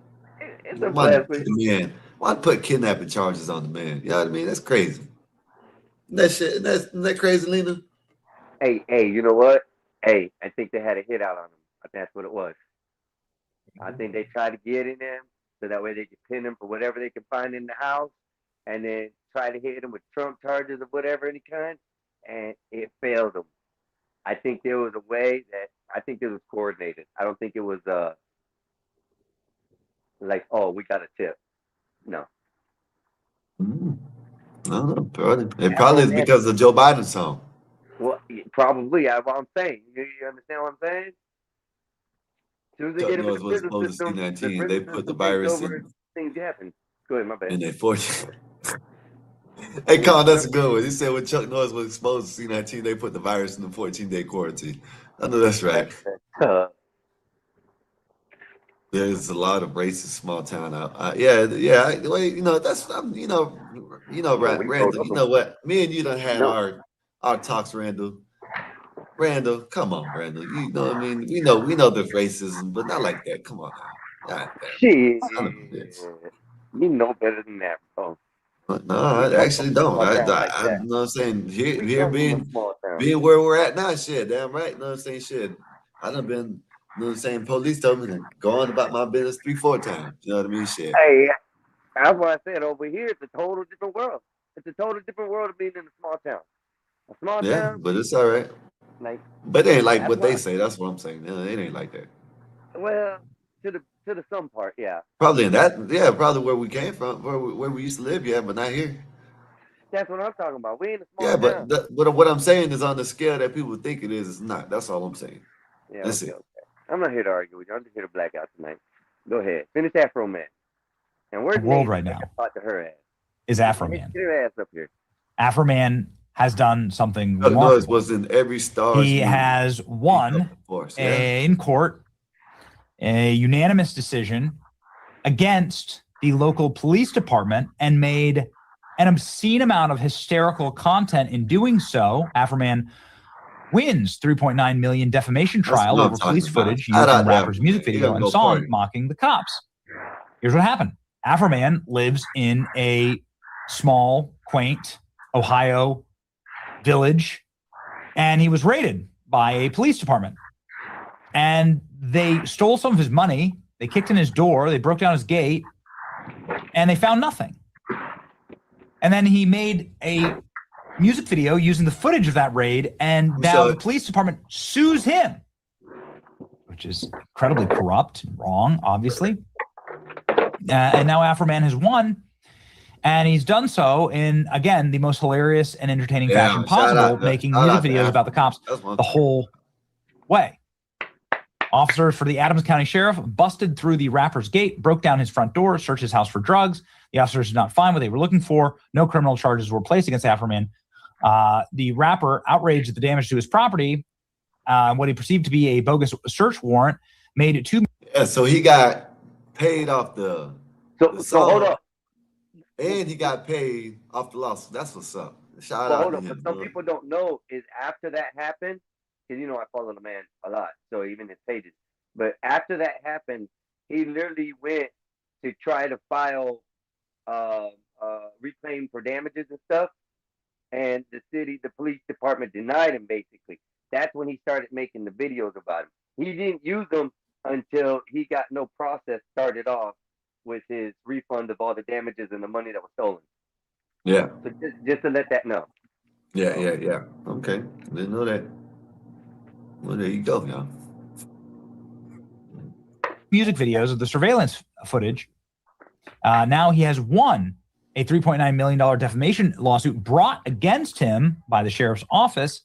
It's a blessing. Why put kidnapping charges on the man? You know what I mean? That's crazy. Isn't that crazy, Lena? Hey, you know what? Hey, I think they had a hit out on him. That's what it was. I think they tried to get in him so that way they could pin him for whatever they could find in the house, and then try to hit him with Trump charges of whatever any kind, and it failed them. I think there was a way that I think it was coordinated. I don't think it was like, oh, we got a tip. No. No, it probably is because of Joe Biden's song. Well, probably. That's what I'm saying. You understand what I'm saying? As soon as they get him in the prison system, C-19, they put the virus in. Things happen. Go ahead, my bad. And they forced. Hey, Colin, that's a good one. He said when Chuck Norris was exposed to C-19, they put the virus in the 14-day quarantine. I know that's right. There's a lot of racist small town out. Randall. You know what? Me and you done had our talks, Randall. Randall, come on, Randall. You know what I mean? We know there's racism, but not like that. Come on now. Shit. You know better than that, bro. No, I actually don't. I you know what I'm saying? Here being where we're at now, shit, damn right. You know what I'm saying? Shit. I done been, you know what I'm saying? Police told me to go on about my business 3-4 times. You know what I mean? Shit. Hey, that's what I said. Over here, it's a total different world. It's a total different world of being in a small town. A small town. But it's all right. But it ain't like what they say. That's what I'm saying. It ain't like that. Well, to the some part, yeah. Probably in that, probably where we came from, where we used to live, but not here. That's what I'm talking about. We in a small town. But what I'm saying is on the scale that people think it is, it's not. That's all I'm saying. Yeah, that's okay. I'm not here to argue with you. I'm just here to black out tonight. Go ahead. Finish Afro Man. And where's the world right now to her ass. Is Afro Man. Get her ass up here. Afro Man has done something remarkable. Was in every star. He has won in court a unanimous decision against the local police department and made an obscene amount of hysterical content in doing so. Afro Man wins $3.9 million defamation trial over police footage used in rapper's music video and song mocking the cops. Here's what happened. Afro Man lives in a small, quaint Ohio village, and he was raided by a police department. And they stole some of his money. They kicked in his door. They broke down his gate, and they found nothing. And then he made a music video using the footage of that raid, and now the police department sues him, which is incredibly corrupt and wrong, obviously. And now Afro Man has won, and he's done so in, again, the most hilarious and entertaining fashion possible, making music videos about the cops the whole way. Officers for the Adams County Sheriff busted through the rapper's gate, broke down his front door, searched his house for drugs. The officers did not find what they were looking for. No criminal charges were placed against Afro Man. The rapper, outraged at the damage to his property, what he perceived to be a bogus search warrant, made it so he got paid off the so hold up. And he got paid off the lawsuit. That's what's up. Shout Well, out hold to on. But him. some people don't know is after that happened, because I follow the man a lot, so even his pages. But after that happened, he literally went to try to file reclaim for damages and stuff, and the police department denied him. Basically, that's when he started making the videos about him. He didn't use them until he got no process started off with his refund of all the damages and the money that was stolen. Yeah. So just to let that know. Yeah. Okay. Didn't know that. Well, there you go, y'all. Music videos of the surveillance footage. Now he has won a $3.9 million defamation lawsuit brought against him by the sheriff's office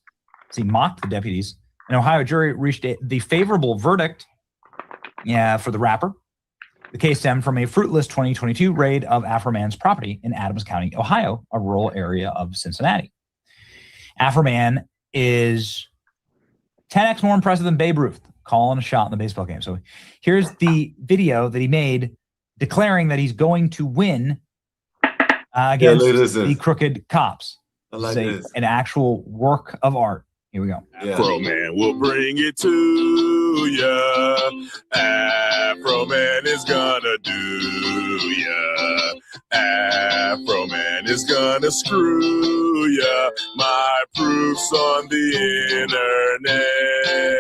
as he mocked the deputies. An Ohio jury reached the favorable verdict for the rapper. The case stemmed from a fruitless 2022 raid of Afroman's property in Adams County, Ohio, a rural area of Cincinnati. Afroman is 10x more impressive than Babe Ruth, calling a shot in the baseball game. So here's the video that he made declaring that he's going to win against the crooked cops. I like this. An actual work of art. Here we go. Afro Man will bring it to ya. Afro Man is gonna do ya. Afro Man is gonna screw ya. My proof's on the internet.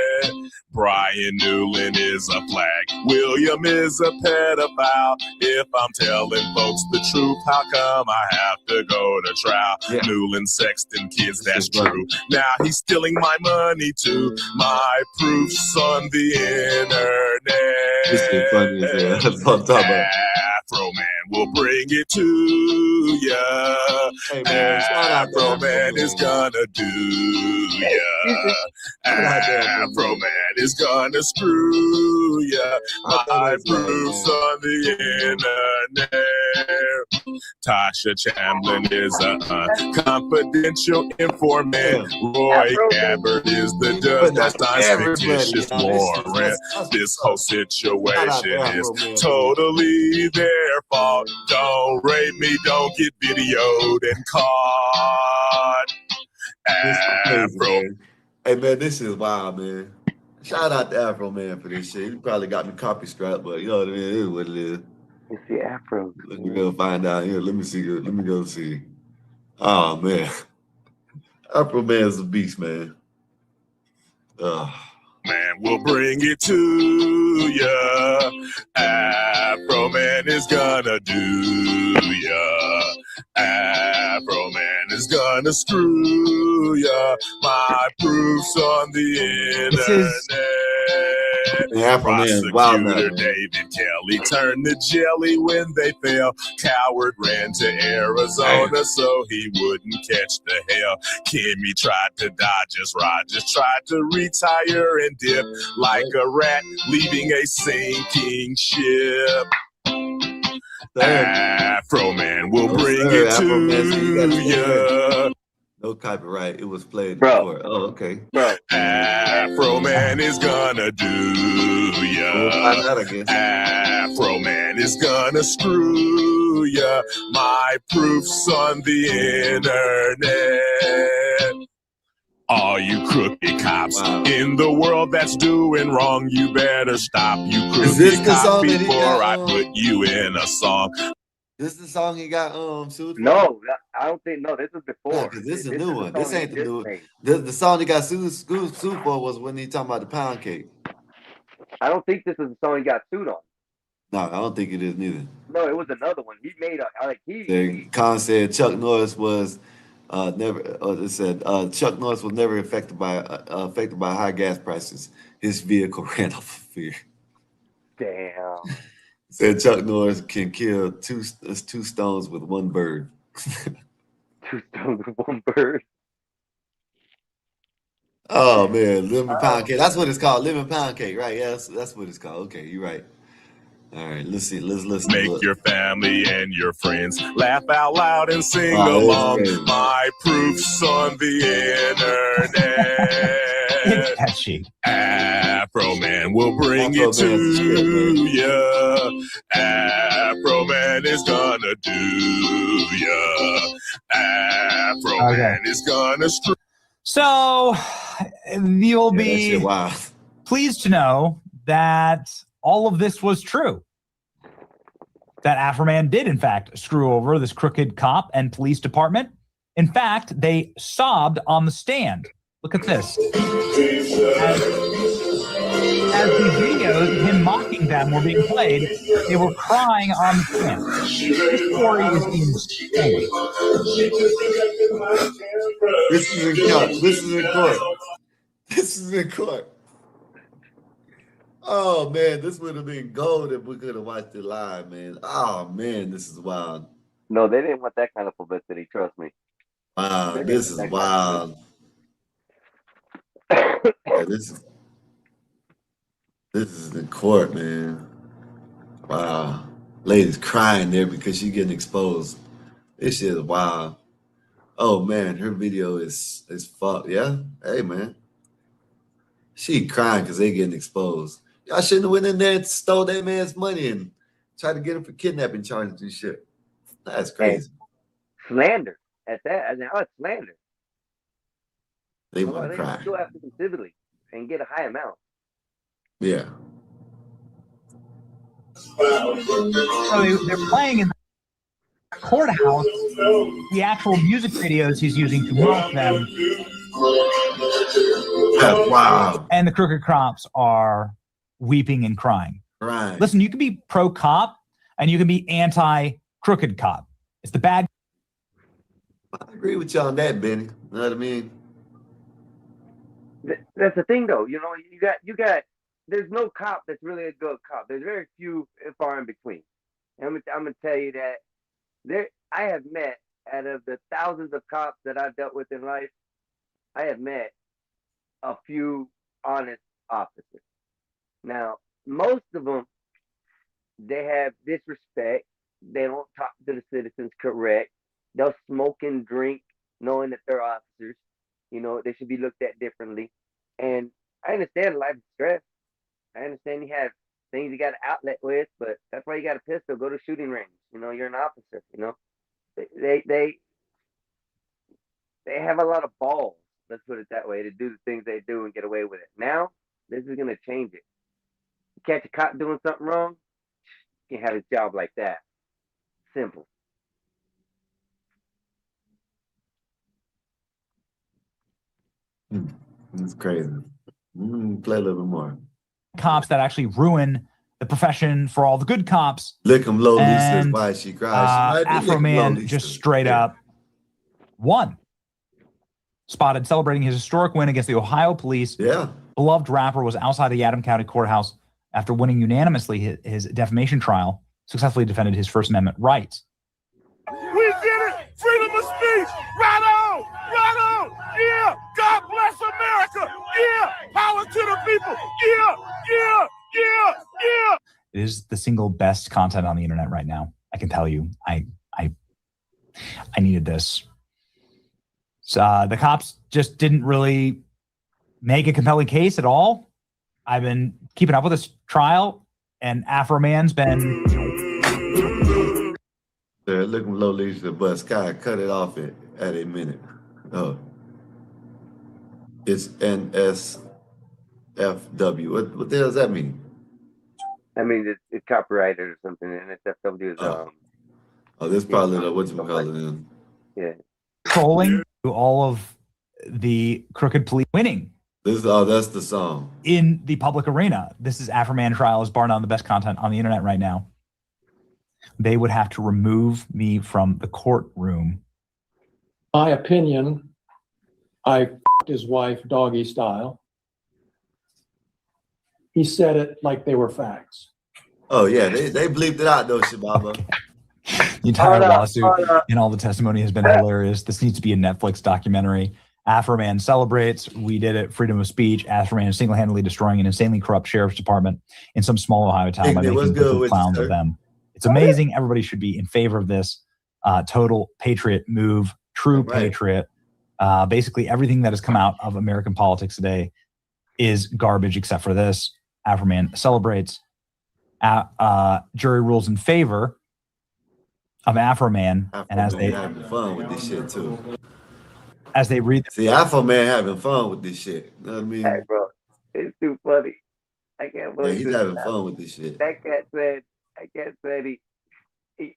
Brian Newland is a flag. William is a pedophile. If I'm telling folks the truth, how come I have to go to trial? Yeah. Newland sexting kids, that's true. Now he's stealing my money too. My proof's on the internet. This is funny as hell. That's what I'm talking about. Afro Man will bring it to ya. Hey, man, shout out to Afro Man is gonna do ya. Afro Man is gonna screw ya. My proof's on the internet. Tasha Chamblin is a confidential informant. Roy Gabbard is the judge. That's not fictitious warrant. This whole situation is totally their fault. Don't rape me, don't get videoed and caught. Afro. Hey man, this is wild, man. Shout out to Afro Man for this shit. He probably got me copy strapped, but you know what I mean? It is what it is. It's the Afro. Let me go find out here. Let me see. Let me go see. Oh man. Afro Man is a beast, man. Man, we'll bring it to ya. Afro Man is gonna do ya. Afro Man is gonna screw ya. My proof's on the internet. Afro Man, wild man. David Kelly turned to jelly when they fell. Coward ran to Arizona so he wouldn't catch the hell. Kimmy tried to dodge us. Rogers tried to retire and dip like a rat leaving a sinking ship. Afro Man will bring it to ya. No copyright. It was played before. Oh, okay. Bro. Afro Man is gonna do ya. Afro Man is gonna screw ya. My proof's on the internet. All you crooked cops in the world that's doing wrong, you better stop. You crooked cop before I put you in a song. This is the song he got sued for? No, I don't think. No, this was before. Because this is a new one. This ain't the new one. The song he got sued for was when he talking about the pound cake. I don't think this is the song he got sued on. No, I don't think it is neither. No, it was another one. He made Khan said Chuck Norris was never. It said Chuck Norris was never affected by high gas prices. His vehicle ran off of fear. Damn. Said Chuck Norris can kill two stones with one bird. 2 stones with 1 bird. Oh man, living pound cake. That's what it's called. Living pound cake, right? Yeah, that's what it's called. Okay, you're right. All right, let's see. Let's listen. Make your family and your friends laugh out loud and sing along. My proof's on the internet. Catchy. Afro Man will bring it to ya. Afro Man is gonna do ya. Afro Man is gonna screw. So you'll be pleased to know that all of this was true. That Afro Man did, in fact, screw over this crooked cop and police department. In fact, they sobbed on the stand. Look at this. As the videos of him mocking them were being played, they were crying on the stand. This story is insane. This is in court. This is in court. This is in court. Oh man, this would have been gold if we could have watched it live, man. Oh man, this is wild. No, they didn't want that kind of publicity. Trust me. Wow, this is wild. Yeah, this is in court, man. Wow, lady's crying there because she's getting exposed. This shit is wild. Oh man, her video is fucked. Yeah, hey man, she crying because they getting exposed. Y'all shouldn't have went in there and stole that man's money and tried to get him for kidnapping charges and shit. That's crazy. And slander at that. Now it's slander. They want to cry. Go after them civilly and get a high amount. Yeah. So they're playing in the courthouse the actual music videos he's using to mock them. That's wild. And the crooked cops are weeping and crying. Right. Listen, you can be pro-cop and you can be anti-crooked cop. It's the bad. I agree with you on that, Benny. You know what I mean? That's the thing, though. You know, you got. There's no cop that's really a good cop. There's very few, far in between. And I'm gonna tell you that I have met, out of the thousands of cops that I've dealt with in life, I have met a few honest officers. Now, most of them, they have disrespect. They don't talk to the citizens correct. They'll smoke and drink knowing that they're officers. You know, they should be looked at differently. And I understand life is stress. I understand you have things you got an outlet with, but that's why you got a pistol. Go to shooting range. You know, you're an officer. You know, they have a lot of balls. Let's put it that way, to do the things they do and get away with it. Now, this is gonna change it. You catch a cop doing something wrong, you can have his job like that. Simple. It's crazy. Play a little bit more. Cops that actually ruin the profession for all the good cops. Lick him low, Lisa, why she cries. Afro Man just straight up won. Spotted celebrating his historic win against the Ohio police. Yeah. Beloved rapper was outside the Adam County Courthouse after winning unanimously his defamation trial, successfully defended his First Amendment rights. We did it! Freedom of speech! Right on! Right on! Yeah! God bless America! Yeah! Power to the people! Yeah! Yeah! Yeah! Yeah! It is the single best content on the internet right now. I can tell you. I needed this. So the cops just didn't really make a compelling case at all. I've been keeping up with this trial, and Afro Man's been. They're looking low, Lisa, but Sky cut it off at a minute. Oh, it's NSFW. What the hell does that mean? I mean, it's copyrighted or something, and NSFW is Oh, this probably what you call it then. Yeah. Trolling all of the crooked police winning. That's the song. In the public arena. This is Afro Man trial is bar none the best content on the internet right now. They would have to remove me from the courtroom. My opinion, I f***ed his wife doggy style. He said it like they were facts. Oh yeah, they bleeped it out though, Shababa. The entire lawsuit and all the testimony has been hilarious. This needs to be a Netflix documentary. Afro Man celebrates. We did it. Freedom of speech. Afro Man is single-handedly destroying an insanely corrupt sheriff's department in some small Ohio town by making clowns of them. It's amazing. Everybody should be in favor of this. Total patriot move. True patriot. Basically, everything that has come out of American politics today is garbage except for this. Afro-Man celebrates. Jury rules in favor of Afro-Man. And as they having fun with this shit too. As they read, see, Afro-Man having fun with this shit. You know what I mean? Hey, bro, it's too funny. I can't believe he's having fun with this shit. That cat said he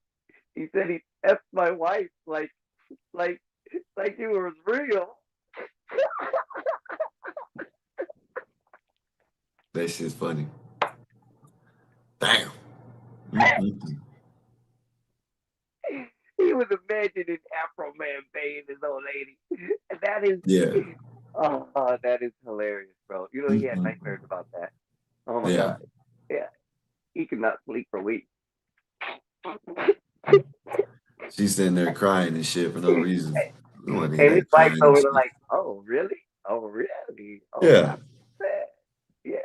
said he F'd my wife like it was real. That shit's funny. Damn. He was imagining Afro-Man paying his old lady. And that is that is hilarious, bro. You know, he had nightmares about that. Oh my God. Yeah. He could not sleep for weeks. She's sitting there crying and shit for no reason. And his wife's over there like, oh really? Oh really? Oh, yeah. Yeah.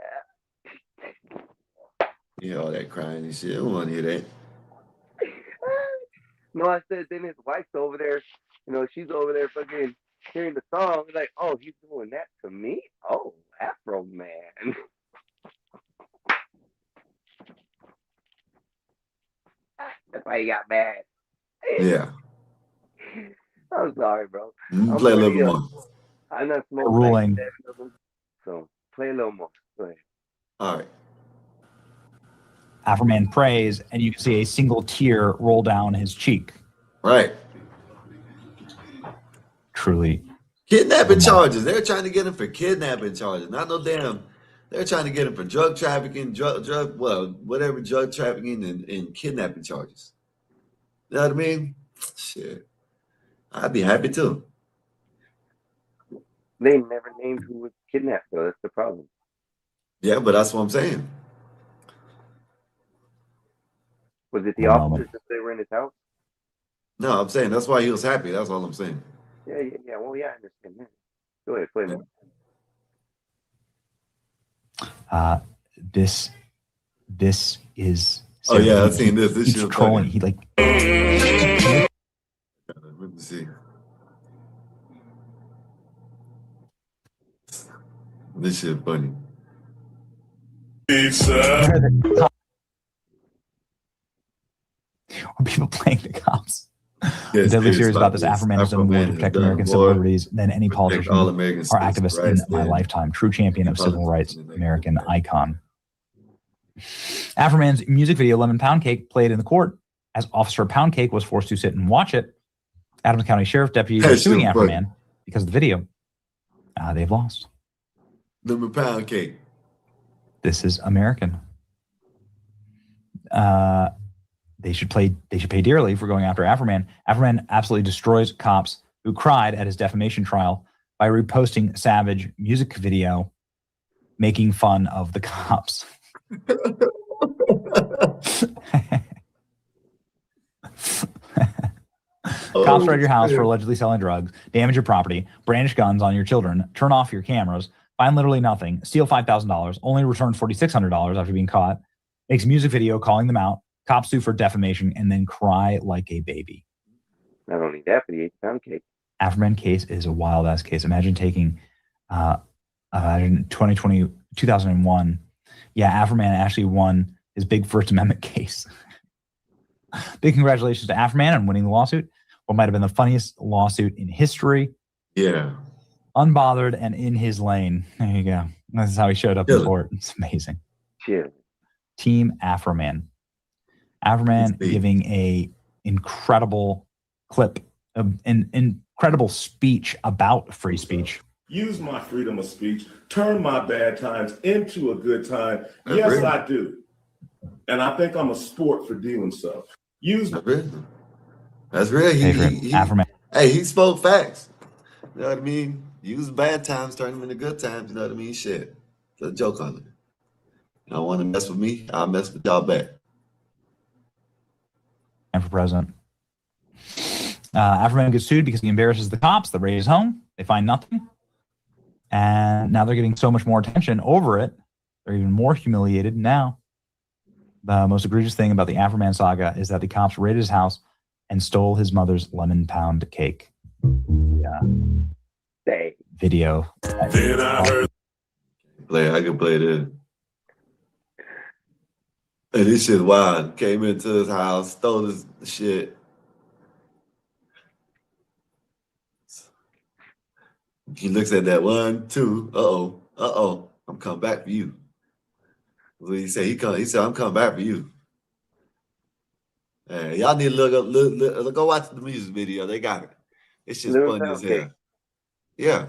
Yeah, all that crying and shit. I don't want to hear that. No, I said then his wife's over there, you know, she's over there fucking hearing the song, like, oh, he's doing that to me? Oh, Afro-Man. That's why he got mad. Yeah. I'm sorry, bro. Play a little bit more. I'm not smoking ruling. So play a little more. Go ahead. All right. Afro-Man prays, and you can see a single tear roll down his cheek. Right. Truly. Kidnapping charges. They're trying to get him for kidnapping charges. Not no damn. They're trying to get him for drug trafficking, whatever drug trafficking and kidnapping charges. You know what I mean? Shit. I'd be happy too. They never named who was kidnapped, though. That's the problem. Yeah, but that's what I'm saying. Was it the officers that they were in his house? No, I'm saying that's why he was happy. That's all I'm saying. Yeah. Well, yeah, I understand that. Go ahead, play more. This is. Oh yeah, I've seen this. This shit trolling. He like. Let me see. This shit funny. Or people playing the cops. The deadly serious about this. Afro-Man has done more to protect American civil liberties than any politician or activist in my lifetime. True champion of civil rights, American icon. Afro-Man's music video, Lemon Pound Cake, played in the court as Officer Pound Cake was forced to sit and watch it. Adams County Sheriff deputies are suing Afro-Man because of the video. They've lost. Lemon Pound Cake. This is American. They should pay dearly for going after Afro-Man. Afro-Man absolutely destroys cops who cried at his defamation trial by reposting Savage music video making fun of the cops. Cops raid your house for allegedly selling drugs, damage your property, brandish guns on your children, turn off your cameras, find literally nothing, steal $5,000, only return $4,600 after being caught, makes a music video calling them out, cops sue for defamation, and then cry like a baby. Not only that, but the Pound Cake. Afro-Man case is a wild ass case. Imagine taking, 2001. Yeah, Afro-Man actually won his big First Amendment case. Big congratulations to Afro-Man on winning the lawsuit. What might have been the funniest lawsuit in history. Yeah. Unbothered and in his lane. There you go. This is how he showed up in court. It's amazing. Chill. Team Afro-Man. Afro-Man giving a incredible clip, an incredible speech about free speech. Use my freedom of speech, turn my bad times into a good time. Yes, I do. And I think I'm a sport for doing so. That's real. Afro-Man. Hey, he spoke facts. You know what I mean? Use bad times, turn them into good times. You know what I mean? Shit. Put a joke on it. You don't want to mess with me, I'll mess with y'all back. And for president. Afro-Man gets sued because he embarrasses the cops. The raid his home. They find nothing. And now they're getting so much more attention over it. They're even more humiliated now. The most egregious thing about the Afro-Man saga is that the cops raided his house and stole his mother's lemon pound cake. I can play this. And this shit wild. Came into his house, stole his shit. He looks at that 1, 2. Uh-oh. I'm coming back for you. What he say? He said, I'm coming back for you. Y'all need to look, go watch the music video. They got it. It's just Little funny as Pound hell. Yeah.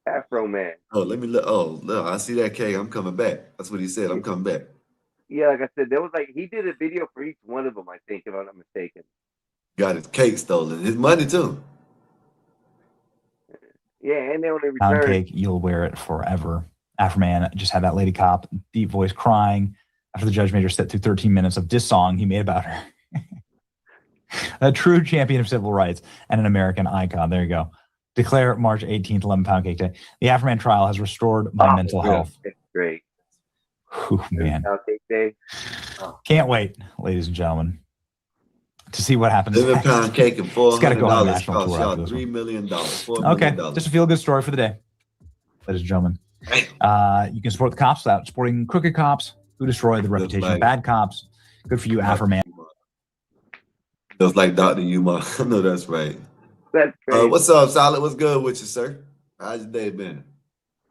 Afro Man. Oh, let me look. Oh, look, I see that cake. I'm coming back. That's what he said. I'm coming back. Yeah, like I said, there was like he did a video for each one of them. I think, if I'm not mistaken. Got his cake stolen. His money too. Yeah, and they only Pound returned. cake, you'll wear it forever. Afro Man just had that lady cop, deep voice crying after the judge made her sit through 13 minutes of diss song he made about her. A true champion of civil rights and an American icon. There you go. Declare March 18th, 11 Pound Cake Day. The Afro Man trial has restored my mental health. It's great. Whew, man. Pound Cake Day. Oh. Can't wait, ladies and gentlemen, to see what happens. 11 Pound Cake and $400 got to go on a cost national tour y'all after this $3 million. $4 Okay, million. just a feel-good story for the day, ladies and gentlemen. You can support the cops without supporting crooked cops who destroy the reputation of bad cops. Good for you, Afro Man. Just like Dr. Umar. I know that's right. That's crazy. What's up, Solid? What's good with you, sir? How's your day been?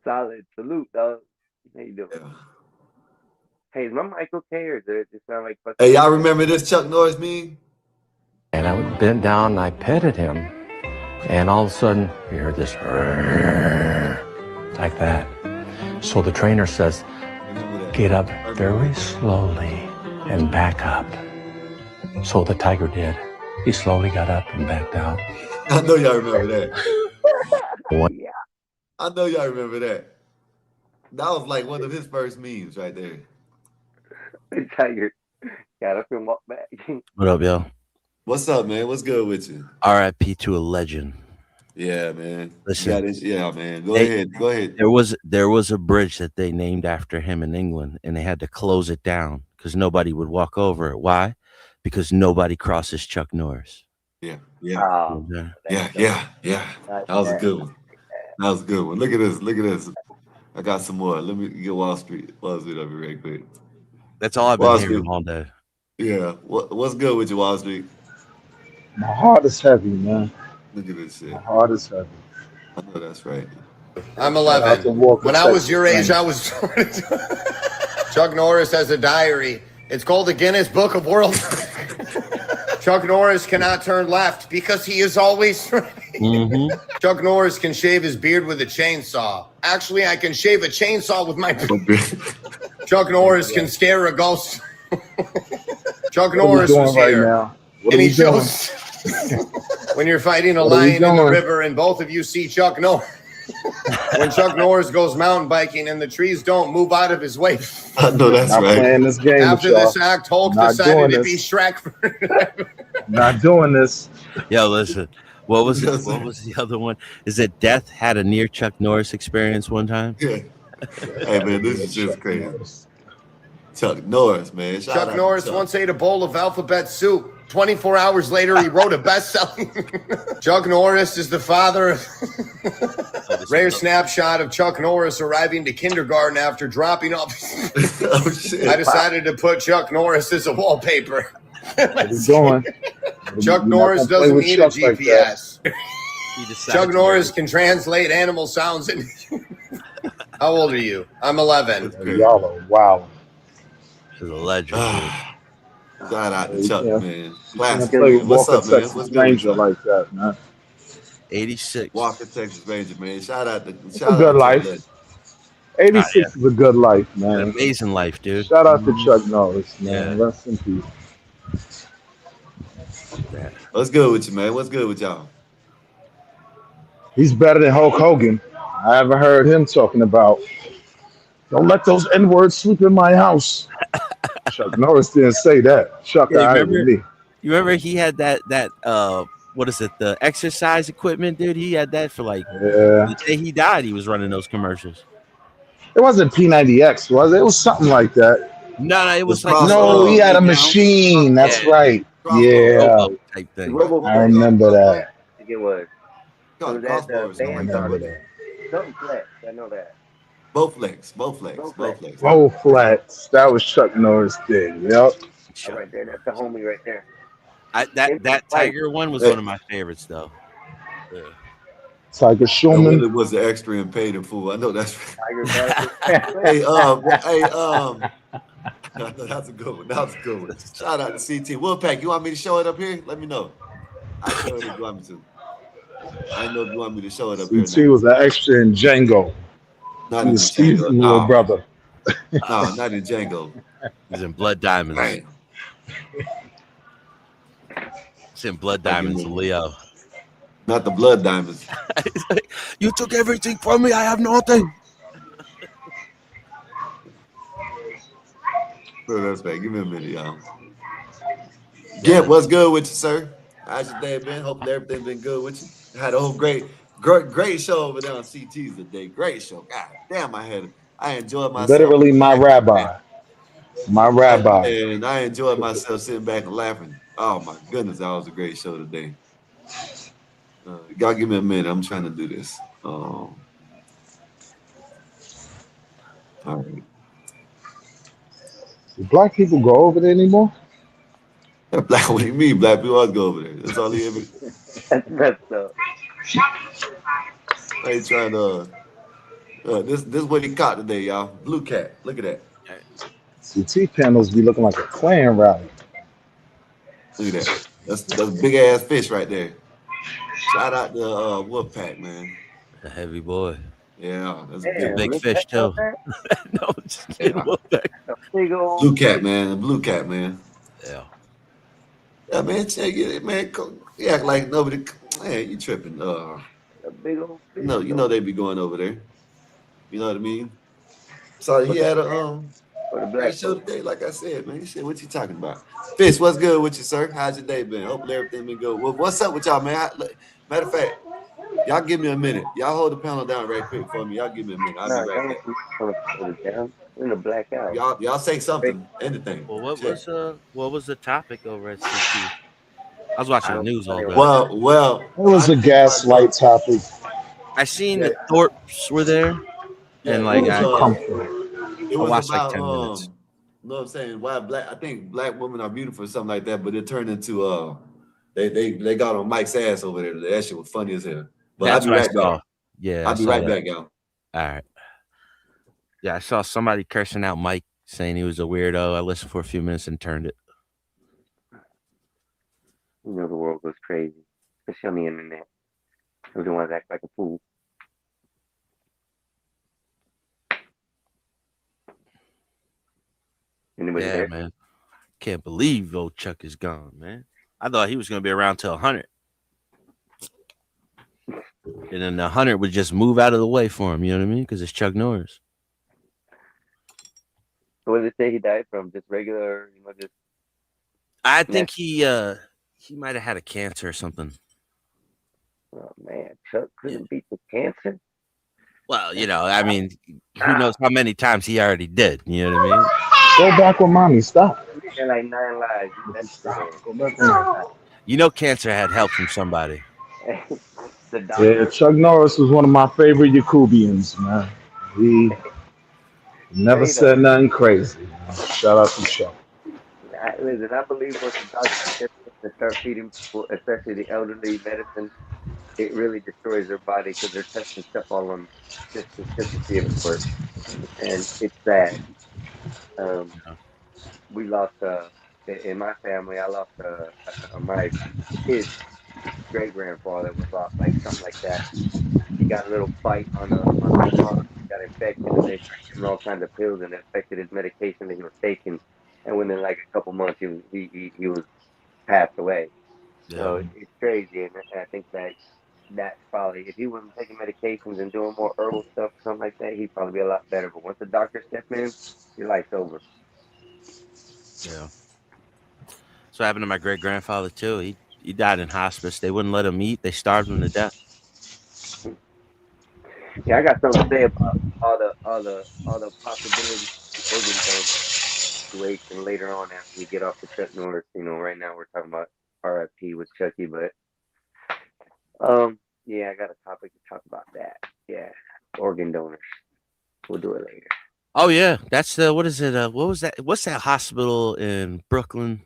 Solid. Salute, dog. How you doing? Yeah. Hey, is my mic okay, or does it sound like? Hey, y'all remember this Chuck Norris meme? And I bent down and I petted him, and all of a sudden you heard this like that. So the trainer says, "Get up very slowly and back up." So the tiger did. He slowly got up and backed out. I know y'all remember that. Yeah. I know y'all remember that. That was like one of his first memes right there. The tiger got up and walked back. What up, yo? What's up, man? What's good with you? R.I.P. to a legend. Yeah, man. Listen, yeah, man. Go ahead. There was a bridge that they named after him in England, and they had to close it down because nobody would walk over it. Why? Because nobody crosses Chuck Norris. Yeah. Oh, Yeah. That was a good one. Look at this. I got some more. Let me get Wall Street up here real quick. That's all I've been hearing all day. Yeah. What's good with you, Wall Street? My heart is heavy, man. Look at this shit. My heart is heavy. I know that's right. I'm 11. When I was your age, I was. Chuck Norris has a diary. It's called the Guinness Book of World. Chuck Norris cannot turn left because he is always right. Mm-hmm. Chuck Norris can shave his beard with a chainsaw. Actually, I can shave a chainsaw with my. Chuck Norris can scare a ghost. Chuck Norris was here. Now? And he shows when you're fighting a lion in the river and both of you see Chuck Norris. When Chuck Norris goes mountain biking and the trees don't move out of his way. I know that's not right. Playing this game After this act, Hulk decided to be Shrek. Not doing this. Yo, listen. What was the other one? Is it Death had a near Chuck Norris experience one time? Yeah. Hey man, this is just crazy. Chuck Norris, man. Chuck Norris once ate a bowl of alphabet soup. 24 hours later, he wrote a best-selling. Chuck Norris is the father of rare snapshot of Chuck Norris arriving to kindergarten after dropping off. Oh, shit. I decided to put Chuck Norris as a wallpaper. Where you going? Chuck Norris doesn't need a GPS. Chuck Norris can translate animal sounds. How old are you? I'm 11. Y'all are wow. He's a legend. Shout out to Chuck, man. What's What's up, man? Texas What's good Ranger with you? like that, man? 86. Walker, Texas Ranger, man. Shout out to It's a good life. 86 is a good life, man. An amazing life, dude. Shout out to Chuck Norris, man. Rest in peace. What's good with you, man? What's good with y'all? He's better than Hulk Hogan. I haven't heard him talking about, don't let those N-words sleep in my house. Chuck Norris didn't say that. Chuck, Yeah, I you remember he had that what is it, the exercise equipment, dude? He had that for the day he died, he was running those commercials. It wasn't P90X, was it? It was something like that. No, it was like he had a machine. That's right. Yeah, type thing. I remember that. It was. God, that I remember that. something flex. I know that. Both legs. Both legs. Both legs. Both legs. Both flats. That was Chuck Norris thing. Yep. All right there. That's the homie right there. That Fight. Tiger one was Hey, one of my favorites, though. Yeah. Tiger that Schumann. Willie was the extra and paid in full. I know that's Tiger Gallagher. hey, I know that's a good one. That's a good one. Shout out to CT. Wolfpack, you want me to show it up here? Let me know. I show it if you want me to. I didn't know if you want me to show it up here CT now. was an extra in Django. Not He in was the Steve's Django. little No. brother. No, not in Django. He's in Blood Diamonds. Damn. It's in Blood I give Diamonds, him Leo. not the blood diamonds. You took everything from me. I have nothing. No, that's right. Give me a minute, y'all. Gimp, what's good with you, sir? How's your day been? Hopefully everything been good with you. Had a whole great show over there on CT's today. Great show. God damn, I enjoyed myself. Literally my rabbi. My rabbi. I enjoyed myself sitting back and laughing. Oh my goodness, that was a great show today. Y'all give me a minute. I'm trying to do this. All right. Do black people go over there anymore? Black, what do you mean? Black people always go over there. That's all he ever. That's messed up. I ain't trying to. This what he caught today, y'all. Blue cat. Look at that. CT panels be looking like a Klan rally. Look at that. That's big ass fish right there. Shout out to Wolfpack, man. A heavy boy. Yeah, that's a It's a big big one. fish, too. No, just kidding. Yeah. Big old Blue cat, man. Blue cat, man. Yeah. Yeah, man. Check it, man. You act like nobody. Man, you tripping? a big old fish. You know they be going over there. You know what I mean? So he had a for the great black show folks. today, like I said, man. You said, what you talking about? Fish, what's good with you, sir? How's your day been? Hopefully everything been good. Well, what's up with y'all, man? Matter of fact, y'all give me a minute. Y'all hold the panel down right quick for me. Y'all give me a minute. I'll be No, right back. hold it down. We're in a blackout. Y'all say something, anything. Well, Check. what was the topic over at CT? I was watching the news all day. Well, It was a gaslight topic. I seen the Thorpes were there, and Yeah, It like was I uncomfortable. it was watched like about 10 minutes. you know what I'm saying? Why I think black women are beautiful or something like that, but it turned into they got on Mike's ass over there today. That shit was funny as hell. But I'll That's be what I right back. saw. Yeah, I I'll be saw right that. back, y'all. All right. Yeah, I saw somebody cursing out Mike, saying he was a weirdo. I listened for a few minutes and turned it. You know the world goes crazy, especially on the internet. Everyone act like a fool. Anybody Yeah, there? man. Can't believe old Chuck is gone, man. I thought he was going to be around till 100. And then the 100 would just move out of the way for him, you know what I mean? Because it's Chuck Norris. What did they say he died from? Just regular, just. I think he might have had a cancer or something. Oh man, Chuck couldn't beat the cancer. Well, I mean, who knows how many times he already did? You know what I mean? Go back with mommy. Stop. And like 9 lives. Stop. Go back with mommy. Cancer had help from somebody. The doctor. Yeah, Chuck Norris was one of my favorite Yakubians, man. He never said nothing crazy. Shout out to Chuck. Listen, I believe once the doctor steps in and start feeding people, especially the elderly, medicine, it really destroys their body because they're testing stuff all on just to see if it works, and it's sad. We lost in my family. I lost my kid's great grandfather was lost like something like that. He got a little bite on the arm, got infected, and they started giving him all kinds of pills, and it affected his medication that he was taking. And within like a couple months, he was passed away. Yeah. So it's crazy, and I think that's probably if he wasn't taking medications and doing more herbal stuff or something like that, he'd probably be a lot better. But once the doctor steps in, your life's over. Yeah. So happened to my great grandfather too. He died in hospice. They wouldn't let him eat. They starved him to death. Yeah, I got something to say about all the possibilities of the organ donor situation later on after we get off the Chuck Norris. Right now we're talking about RIP with Chucky, but yeah, I got a topic to talk about that. Yeah, organ donors. We'll do it later. Oh yeah, that's the what is it? What was that? What's that hospital in Brooklyn?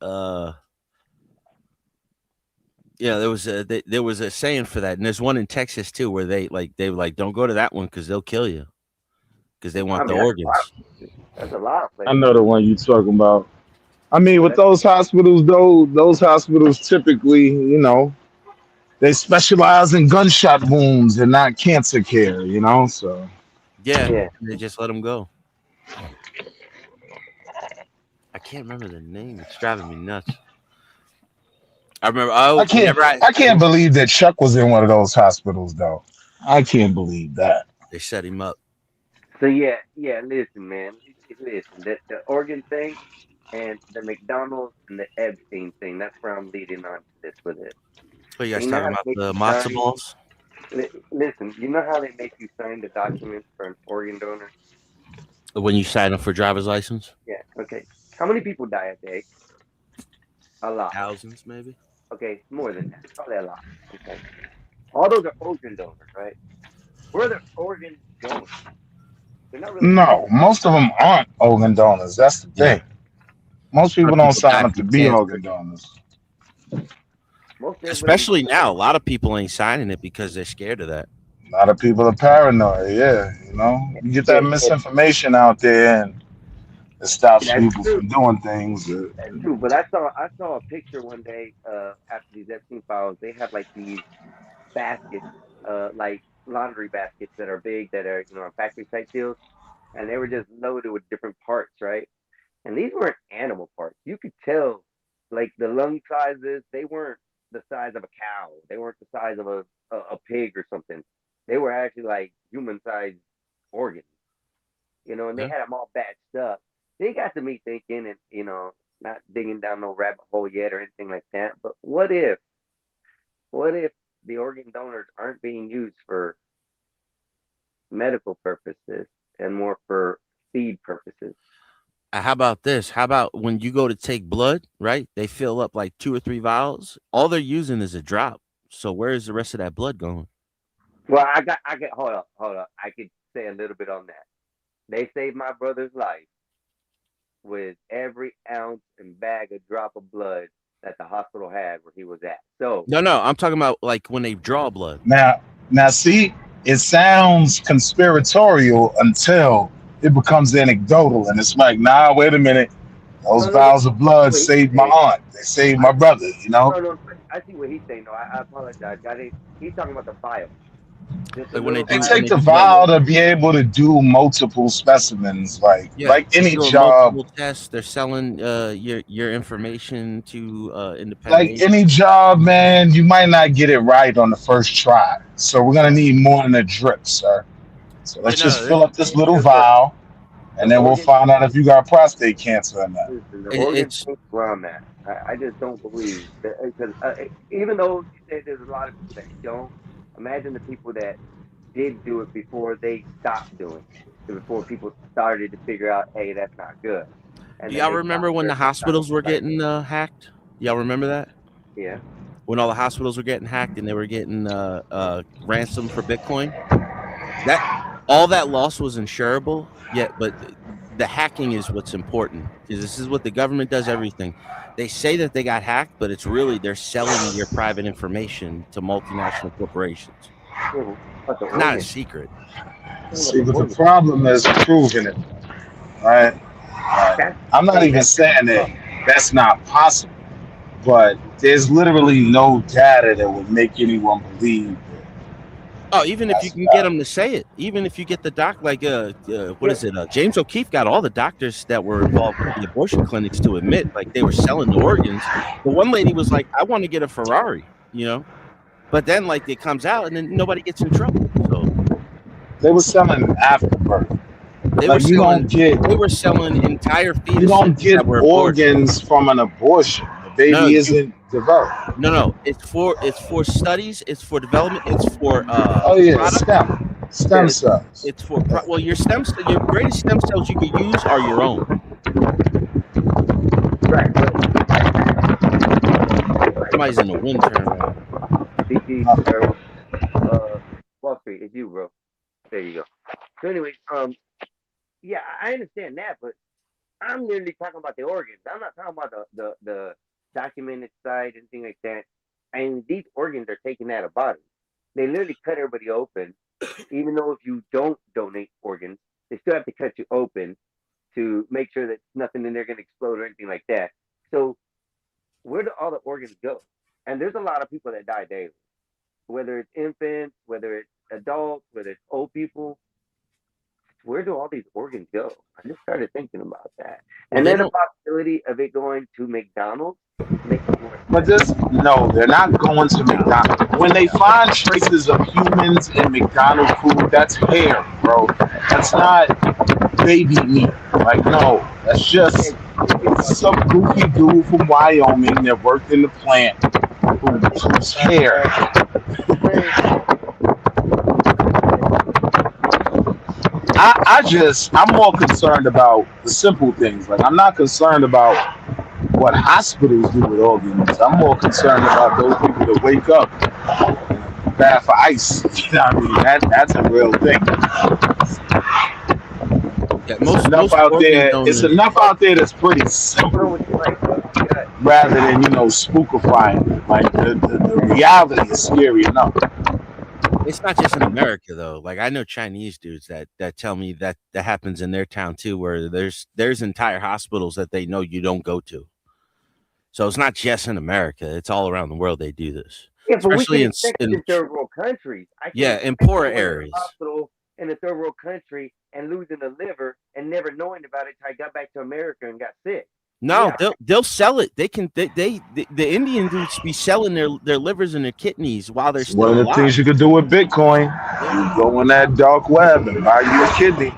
Yeah, there was a saying for that, and there's one in Texas too, where they were like, don't go to that one because they'll kill you because they want I the mean, organs. that's a lot of I places. know the one you talking about. I mean, with those hospitals, though, those hospitals typically, they specialize in gunshot wounds and not cancer care, so. Yeah, Yeah. they just let them go. I can't remember the name. It's driving me nuts. I remember. I Oh, can't I can't believe that Chuck was in one of those hospitals though. I can't believe that. they set him up. So yeah. Listen, man. Listen, the organ thing and the McDonald's and the Epstein thing. That's where I'm leading on to this with it. What you So guys you know talking how they about make the you matzo sign. balls? Listen, you know how they make you sign the documents for an organ donor? When you sign up for driver's license? Yeah. Okay. How many people die a day? A lot. Thousands, maybe. Okay, more than that. Probably a lot. Okay. All those are organ donors, right? Where are their organs going? They're not really going. No, most of them aren't organ donors. That's the Yeah. thing. Most A lot people of don't people sign die up to from be cancer. organ donors. Most everybody. Especially now, a lot of people ain't signing it because they're scared of that. A lot of people are paranoid. Yeah, you get that Yeah, misinformation out there, and it stops that's people true. from doing things. That's true. But I saw a picture one day after these Epstein files. They had like these baskets, like laundry baskets that are big, that are on factory type deals, and they were just loaded with different parts, right? And these weren't animal parts. You could tell, like the lung sizes, they weren't the size of a cow. They weren't the size of a pig or something. They were actually like human sized organs, and they Yeah. had them all batched up. They got to me thinking, and not digging down no rabbit hole yet or anything like that. But what if the organ donors aren't being used for medical purposes and more for feed purposes? How about this? How about when you go to take blood, right? They fill up like 2 or 3 vials. All they're using is a drop. So where is the rest of that blood going? Well, hold up. I could say a little bit on that. They saved my brother's life with every ounce and bag of drop of blood that the hospital had where he was at. So, No, I'm talking about like when they draw blood. Now, see, it sounds conspiratorial until it becomes anecdotal, and it's like, nah, wait a minute. Those no. vials of blood Wait, saved my aunt. They saved my brother. no. I see what he's saying. No, I apologize. He's talking about the vial. Just a Like when they little They do vial. when take they the do blood vial work. to be able to do multiple specimens, like Yeah, they're any doing job. multiple tests. They're selling your information to independent Like agents. any job, man, you might not get it right on the first try. So we're gonna need more than a drip, sir. So let's Right just now, fill up this little Just vial, the and then we'll organ. find out if you got prostate cancer or not. Listen, the organ it's thing where I'm at. I just don't believe that because even though you say there's a lot of people that don't, imagine the people that did do it before they stopped doing it, before people started to figure out, hey, that's not good, and do then y'all they remember stopped when the searching, stopped hospitals were like, getting hacked? Y'all remember that? yeah. When all the hospitals were getting hacked and they were getting ransom for Bitcoin? That all that loss was insurable, but the hacking is what's important because this is what the government does everything. They say that they got hacked, but it's really they're selling your private information to multinational corporations. But the It's not a organ, secret. See, but the problem is proving it, right? that's I'm not hey, even saying that that's not possible, but there's literally no data that would make anyone believe Oh, even if you that's can get that. them to say it, even if you get the doc, like what yeah. is it? James O'Keefe got all the doctors that were involved with the abortion clinics to admit, like they were selling the organs. The one lady was like, "I want to get a Ferrari," but then like it comes out and then nobody gets in trouble. So They were selling afterbirth. they were Like selling, entire you fetuses don't get that were aborted. organs from an abortion. The No, baby isn't developed. no. It's for studies. It's for development. It's for Oh yeah, product. stem It's, cells. it's for well, your your greatest stem cells you could use are your own. Right. Somebody's in the wind turnaround. DT, Wall Street, it's you, bro. There you go. So anyways, yeah, I understand that, but I'm literally talking about the organs. I'm not talking about the documented side and things like that. And these organs are taken out of bodies. They literally cut everybody open. Even though if you don't donate organs, they still have to cut you open to make sure that nothing in there can explode or anything like that. So where do all the organs go? And there's a lot of people that die daily, whether it's infants, whether it's adults, whether it's old people. Where do all these organs go? I just started thinking about that. Well, And they then the don't. possibility of it going to McDonald's makes it more. But this, no, they're not going to McDonald's. When they find traces of humans in McDonald's food, that's hair, bro. That's not baby meat. Like, no, that's just some goofy dude from Wyoming that worked in the plant whose hair. I'm more concerned about the simple things. Like, I'm not concerned about what hospitals do with organs. I'm more concerned about those people that wake up bad for ice. You know what I mean? That's a real thing. Yeah, It's enough out there that's pretty simple, rather than spookifying it. Like the reality is scary enough. It's not just in America though. Like I know Chinese dudes that tell me that happens in their town too, where there's entire hospitals that they know you don't go to. So it's not just in America; it's all around the world they do this. Yeah, but especially we can in third world countries. In poor areas. Hospital in a third world country and losing a liver and never knowing about it until I got back to America and got sick. No, they'll sell it. They the Indian dudes be selling their livers and their kidneys while they're still One of the alive. things you could do with Bitcoin, you go on that dark web and buy you a kidney.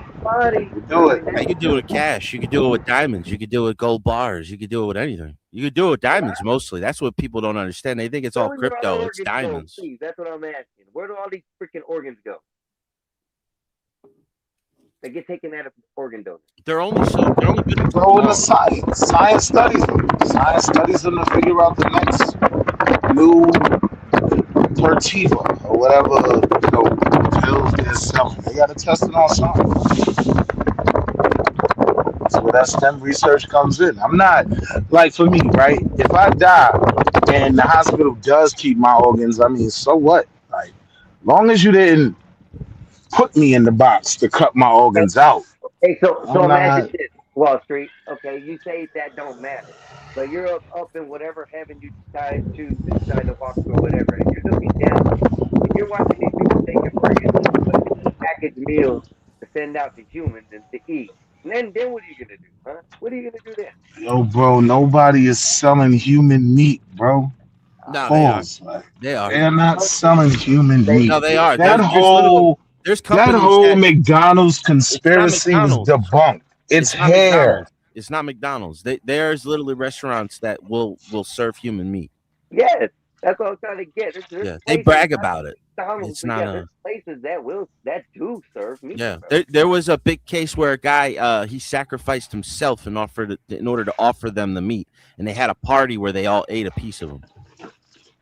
You do it. Yeah, you could do it with cash. You could do it with diamonds. You could do it with gold bars. You could do it with anything. You could do it with diamonds mostly. That's what people don't understand. They think it's all crypto. It's diamonds. Please, that's what I'm asking. Where do all these freaking organs go? They get taken out of organ donors. They're only good. Throw in the science. Science studies them. Science studies them to figure out the next new Pertiva or whatever pills they're selling. They got to test it on something. That's where that STEM research comes in. I'm not like, for me, right? If I die and the hospital does keep my organs, I mean, so what? Like, long as you didn't put me in the box to cut my organs out. Hey, so imagine this, Wall Street. Okay, you say that don't matter, but you're up in whatever heaven you decide to walk through or whatever, and you're looking down and you're watching these people taking organs, packaged meals to send out to humans and to eat. And then what are you gonna do, huh? What are you gonna do then? Yo, bro, nobody is selling human meat, bro. No, Pause. they are. They're not selling human meat. No, they are. That whole McDonald's conspiracy was debunked. It's hair. It's not McDonald's. There's literally restaurants that will serve human meat. Yes, that's what I'm trying to get. They brag about it. It's not there's places that do serve meat. Yeah, there was a big case where a guy he sacrificed himself in order to offer them the meat, and they had a party where they all ate a piece of him.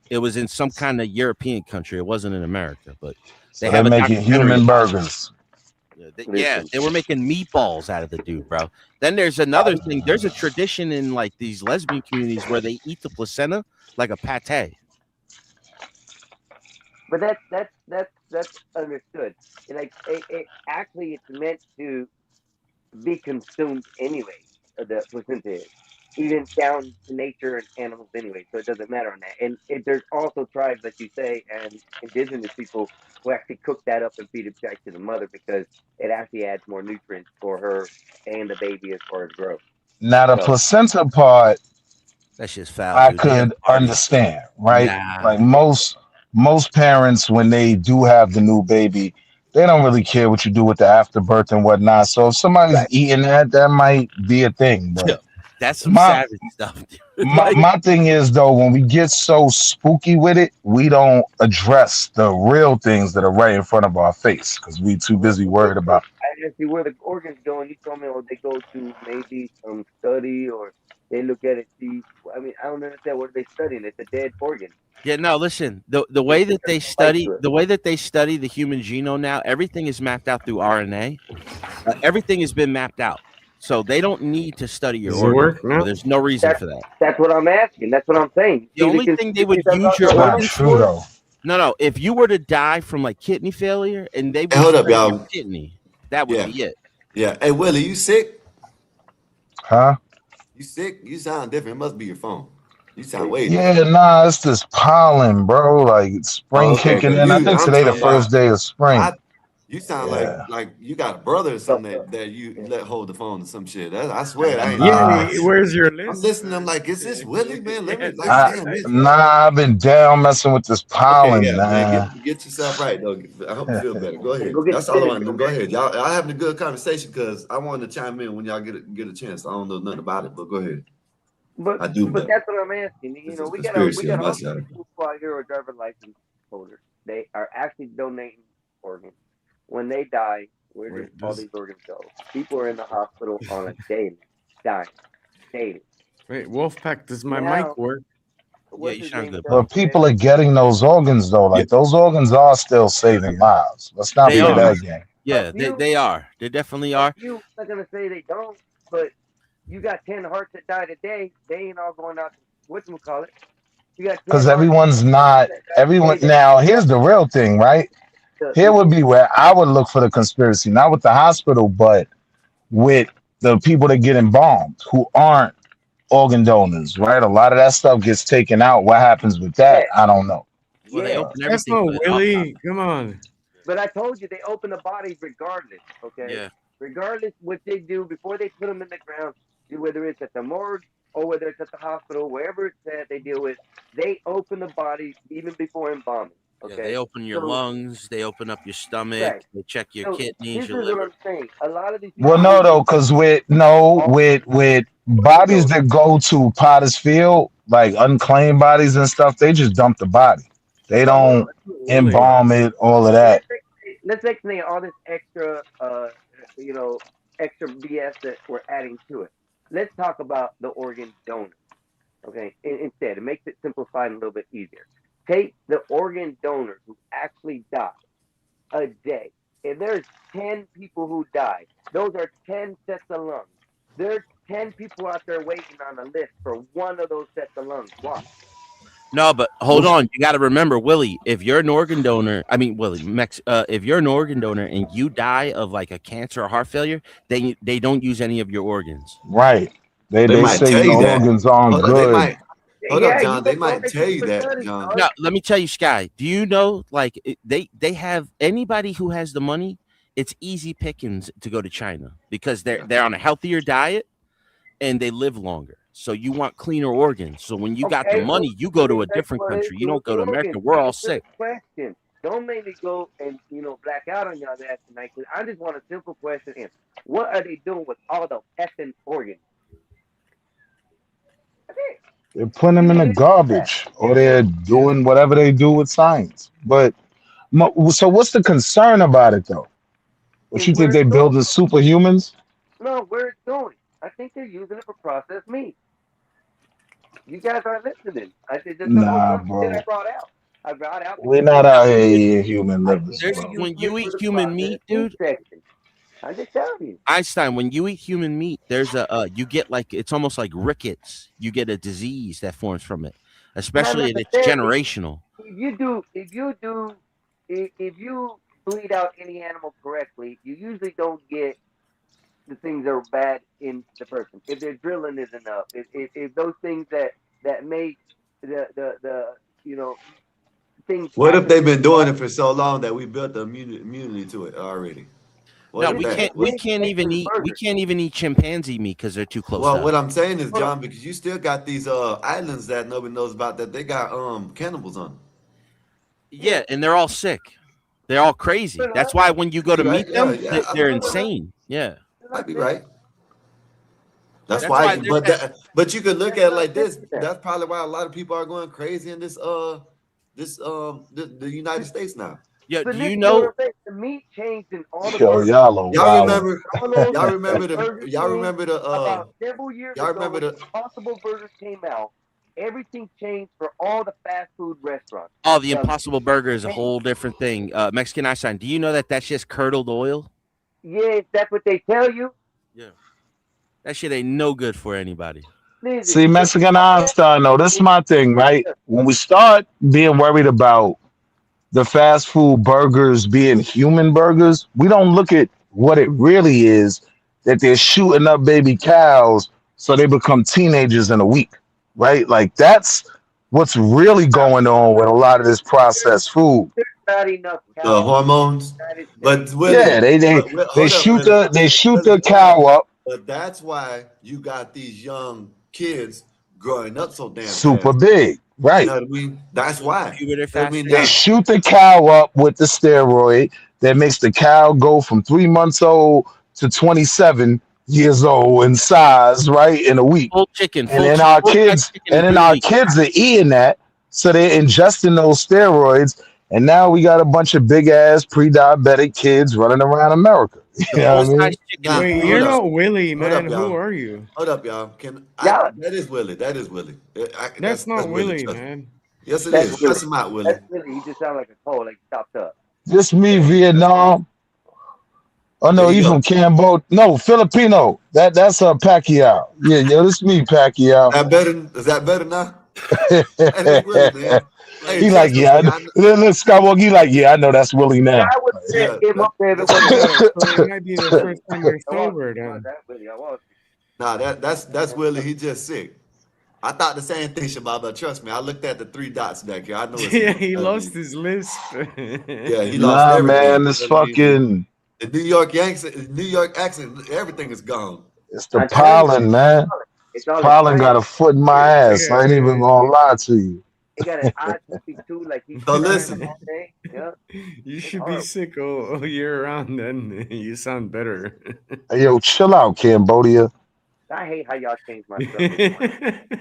It was in some kind of European country. It wasn't in America, but they're making human burgers. They were making meatballs out of the dude, bro. Then there's another thing. There's a tradition in like these lesbian communities where they eat the placenta like a pate. But that's understood. Like it actually, it's meant to be consumed anyway. The placenta is, even down to nature and animals anyway. So it doesn't matter on that. And there's also tribes, like you say, and indigenous people who actually cook that up and feed it back to the mother because it actually adds more nutrients for her and the baby as far as growth. Now the placenta part, that's just foul. I could understand, right? Like most parents, when they do have the new baby, they don't really care what you do with the afterbirth and whatnot. So if somebody's eating that might be a thing. But That's some My savage stuff. my thing is though, when we get so spooky with it, we don't address the real things that are right in front of our face because we too busy worried about. I asked you where the organs go, and you told me, oh, they go to maybe some study or they look at it. See, I mean, I don't understand what they studying. It's a dead organ. Yeah, no, listen. The They way put that their they life study to it. the way that they study the human genome now, everything is mapped out through RNA. Everything has been mapped out, so they don't need to study your Does it organs. work now? There's no reason for that. That's what I'm asking. That's what I'm saying. The See the only thing they would conspiracies use about your the It's not organs organs. true for, though. no. If you were to die from like kidney failure and they Hey, would hold up, study your y'all. kidney, that would Yeah, be it. yeah. Hey, Willie, you sick? Huh? You sick? You sound different. It must be your phone. You sound way Yeah, different. nah, it's this pollen, bro. Like it's spring Oh, okay. kicking Cause in. I you, think I'm today the talking first about. day of spring. I. You sound Yeah. like you got a brother or something that you let hold the phone or some shit. I swear, I ain't Yeah, lying. Nah. where's your I'm list, listening. I'm man? like, is this Willie, man? Let me Yeah, like, that's damn right. it. I've been down messing with this Okay, pollen, yeah, man. man. Get yourself right though. I hope you feel better. Go Hey, ahead. go get That's all I spinach, want to do. though, Go man. ahead. Y'all having a good conversation because I wanted to chime in when y'all get a chance. I don't know nothing about it, but go ahead. But I do but know. that's what I'm asking. You This know, is we got conspiracy on my all these side. people who out here are driver license holders. They are actually donating organs. When they die, where do Wait, all does these organs go? People are in the hospital on a daily, dying daily. wait, Wolfpack, does my mic Now, work? Yeah, what's you his sound name good, said, bro. But people are getting those organs though. Yeah, Like those organs are still saving lives. Let's not They play are. that game. Yeah, they are. They definitely a are. few. I'm not gonna say they don't, but you got 10 hearts that die today. They ain't all going out to whatchamacallit. You got 10 Because hearts everyone's not that die everyone today that now got here's the real thing, right? Here would be where I would look for the conspiracy, not with the hospital, but with the people that get embalmed who aren't organ donors, right? A lot of that stuff gets taken out. What happens with that? yeah, I don't know. Well, they yeah. open That's everything not for the autopsy. Willie. Come on. But I told you they open the bodies regardless, okay? Yeah. Regardless what they do before they put them in the ground, whether it's at the morgue or whether it's at the hospital, wherever it's at, they deal with. They open the body even before embalming, Yeah, they okay? open your So lungs, they open up your stomach, right. they check your So this kidneys, is your what I'm liver. saying. A lot of these Well, people no, who though, do because with no, all with organ bodies donors, that go to Potter's Field, like unclaimed bodies and stuff, they just dump the body. They but hold on, don't Willie. embalm it, all of that. let's say all this extra you know extra BS that we're adding to it. Let's talk about the organ donor. Okay, instead, it makes it simplified and a little bit easier. Take the organ donors who actually die a day. If there's 10 people who die, those are 10 sets of lungs. There's 10 people out there waiting on a list for one of those sets of lungs. Why? No, but hold on. You got to remember, Willie, if you're an organ donor, I mean, Willie, if you're an organ donor and you die of like a cancer or heart failure, they don't use any of your organs. Right. they They might say tell you your that. organs aren't Hold up, they good. might. Hold up, Yeah, John. you They got to go might there tell you for that, studies, John. dog. Now, let me tell you, Sky. Do you know like they have anybody who has the money? It's easy pickings to go to China because they're on a healthier diet and they live longer. So you want cleaner organs. So when you got the Okay, money, you so go to then a tell you different what they country. You do with don't the go to organs. America. We're all Answer the sick. question. Don't make me go and black out on y'all ass tonight. Cause I just want a simple question answer. What are they doing with all the effing organs? That's it. They're putting You them in need the to do that. garbage or they're doing whatever they do with science. But so what's the concern about it though? What Is you think where they it's going. building superhumans? No, where it's going. I think they're using it for processed meat. You guys aren't listening. I think that's the whole Nah, subject that I bro. brought out. I brought out We're because not they're out using here it. eating human I livers, think There's they're bro. when using it you for eat the human meat, processed meat dude. section. I'm just telling you. Einstein, when you eat human meat, there's a you get like it's almost like rickets. You get a disease that forms from it, Not especially if it's necessarily. generational. If you bleed out any animal correctly, you usually don't get the things that are bad in the person. If their drilling is enough, if those things that make the things What if happen they've in been the doing it body, for so long that we built the immunity to it already? What No, if then that? we it can't makes even us eat burgers. chimpanzee meat because they're too close Well, to what us. I'm saying is, Hold on. John, because you still got these islands that nobody knows about that they got cannibals on. Yeah, Yeah, and they're all sick. They're all crazy. they're That's not. why when you go You to right? meet Yeah, them, yeah. I they're mean, They're not. insane. Yeah. They're might not be sick. right. That's That's why, why they're but you could look That's at it what I'm like this. saying. That's probably why a lot of people are going crazy in the United States now. Yeah, But do you listen to what know? I'm saying. The meat changed in all the Yo, burgers. y'all are Y'all wildin'. remember? McDonald's Y'all remember the? Burger Y'all King, remember the? about several years Y'all ago remember when the? the Impossible Burger came out, everything changed for all the fast food restaurants. Oh, the Impossible Burger is a whole different thing. Mexican Einstein. Do you know that that's just curdled oil? Yes, that's what they tell you. Yeah. That shit ain't no good for anybody. Listen, See, Mexican Einstein, though, this is my thing, right? When we start being worried about the fast food burgers being human burgers, we don't look at what it really is, that they're shooting up baby cows so they become teenagers in a week, right? Like that's what's really going on with a lot of this processed food. there's not enough cows hormones. in the United But States. Yeah, Willie, they hold up, shoot Willie. the Willie, hold up. cow up But that's why you got these young kids growing up so damn super fast. big, You right? know what I mean? That's why. Puberty I mean, faster. They now, shoot the cow up with the steroid that makes the cow go from 3 months old to 27 years old in size, right? In a week. Full chicken, And full then chicken, our full size kids, chicken in and then 3 our weeks. kids are eating that. So they're ingesting those steroids. And now we got a bunch of big ass pre-diabetic kids running around America. The You know full what I size mean? chicken in Wait, 3 you're hold weeks. up. not Willie, Hold man. up, Who y'all. are you? Hold up, y'all. Yeah, That is Willie. That is Willie. That's That's not Willie. Willie, Trust me. man. Yes, it that's is. Willie. Cuss him out, Willie. That's Willie. He just sounds like a cold, like chopped up. Just me, Vietnam. Oh There no, you he from go. Cambodia. No, Filipino. That's Pacquiao. Yeah, yo, this me, Pacquiao. Is that better now? That is Willie, man. Hey, He like, trust me, yeah. man. Look, Skywalker, he like, yeah, I know that's Willie Yeah, now. I would set Yeah, him up there if it that's wasn't Willie. for Oh, so it might be the first time you're I was sober about then. that Willie. I was. Nah, that's Willie. He just sick. I thought the same thing, Shabab, but trust me, I looked at the 3 dots back here. I know it's Yeah, him. he You know what I lost mean? his lisp. Yeah, he lost Nah, everything. man, You this know what I mean? fucking, The New York Yanks, New York accent, everything is gone. it's the I tell you, pollen, man. it's This all pollen got excited. a foot in my ass. I ain't even gonna lie to you. He got an eye too, like he's So traveling listen, all day. Yeah, You it's should be horrible. sick all year round then. You sound better. Hey, yo, chill out, Cambodia. I hate how y'all change my stuff this morning.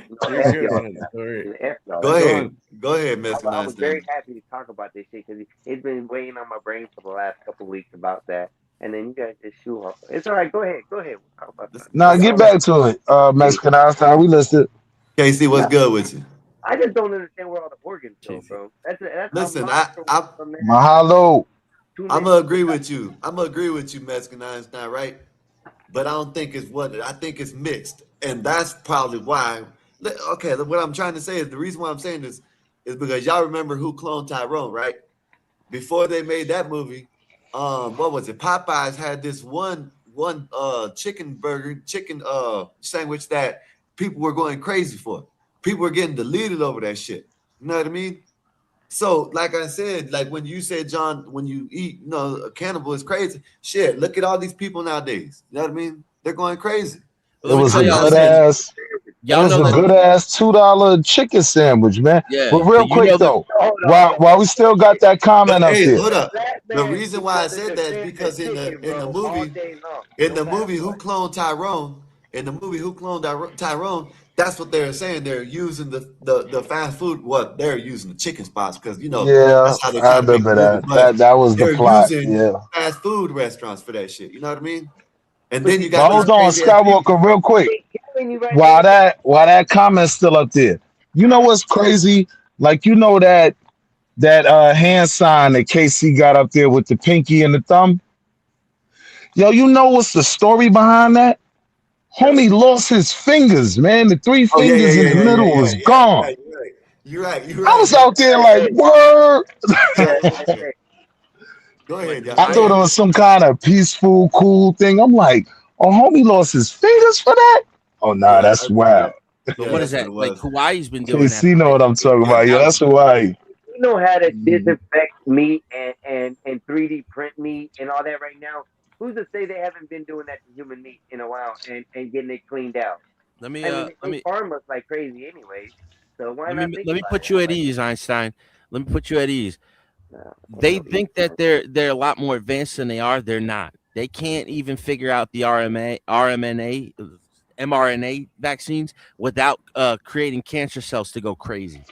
No, You're F good, y'all. man. Sorry. F y'all. go That's Go all. ahead. on. Go ahead, Mr. I was very Einstein. happy to talk about this shit because it's been weighing on my brain for the last couple of weeks about that. And then you guys just shoe up. It's all right. Go ahead. Go ahead. We'll talk about something. Nah, get Listen, back to it. Mexican Einstein, we listed. Casey, what's No, good with you? I just don't understand where all the organs go, Casey. bro. That's I'm Listen, lost for what's from there. Mahalo. Too I'm many gonna people agree got. with you. I'm gonna agree with you, Mexican Einstein, right? But I don't think it's what I think it's mixed, and that's probably why. Okay, what I'm trying to say is the reason why I'm saying this is because y'all remember who cloned Tyrone, right? Before they made that movie, what was it? Popeyes had this one chicken sandwich that people were going crazy for. People were getting deleted over that shit. You know what I mean? So, like I said, like when you said, John, when you eat, a cannibal is crazy. Shit, look at all these people nowadays. You know what I mean? They're going crazy. But It let me was tell a And y'all good that's something. ass, and Y'all it's know a that. good ass $2 chicken sandwich, man. Yeah, But real but you quick know that. though, Hold on. while we still got that but comment up hey, there, hold up. Black The man reason is why I gonna said that is defend the because in the chicken, in the bro, all movie, day long, in no the matter movie Who what. Cloned Tyrone, in the movie Who Cloned Tyrone, that's what they're saying. They're using the fast food. What they're using the chicken spots because yeah, that's how they I try to make the remember movie. that. But That was the they're plot. using Yeah. fast food restaurants for that shit. You know what I mean? And But then see, you But got these hold on, crazy ass people. Skywalker, real quick. they killing you right there. While that comment's still up there, you know what's crazy? Like that hand sign that KC got up there with the pinky and the thumb. Yo, you know what's the story behind that? No. Homie lost his fingers, man. The three Oh yeah, yeah, fingers in yeah, the yeah, yeah, middle yeah, was yeah. You're gone. right. You're right. You're right. You're I right, was man. out there like, Hey, word. yeah, Yeah. hey, Go But ahead, y'all. I Go thought it ahead. was some kind of peaceful, cool thing. I'm like, oh, homie lost his fingers for that? Oh, nah, Yeah, that's wild. but yeah, what is that's what that? it Like was. Hawaii's been doing that KC for know what I'm decades. talking Yeah. about. Yeah, that's Hawaii. you know how to Mhm. disinfect meat and 3D print meat and all that right now? Who's to say they haven't been doing that to human meat in a while and getting it cleaned out? Let me I mean, let they me farm us like crazy anyways. So why let not me think let me about put it you that at way? ease, Einstein. Let me put you at ease. No, ain't They no easy. think that they're a lot more advanced than they are. They're not. They can't even figure out the RMNA mRNA vaccines without creating cancer cells to go crazy.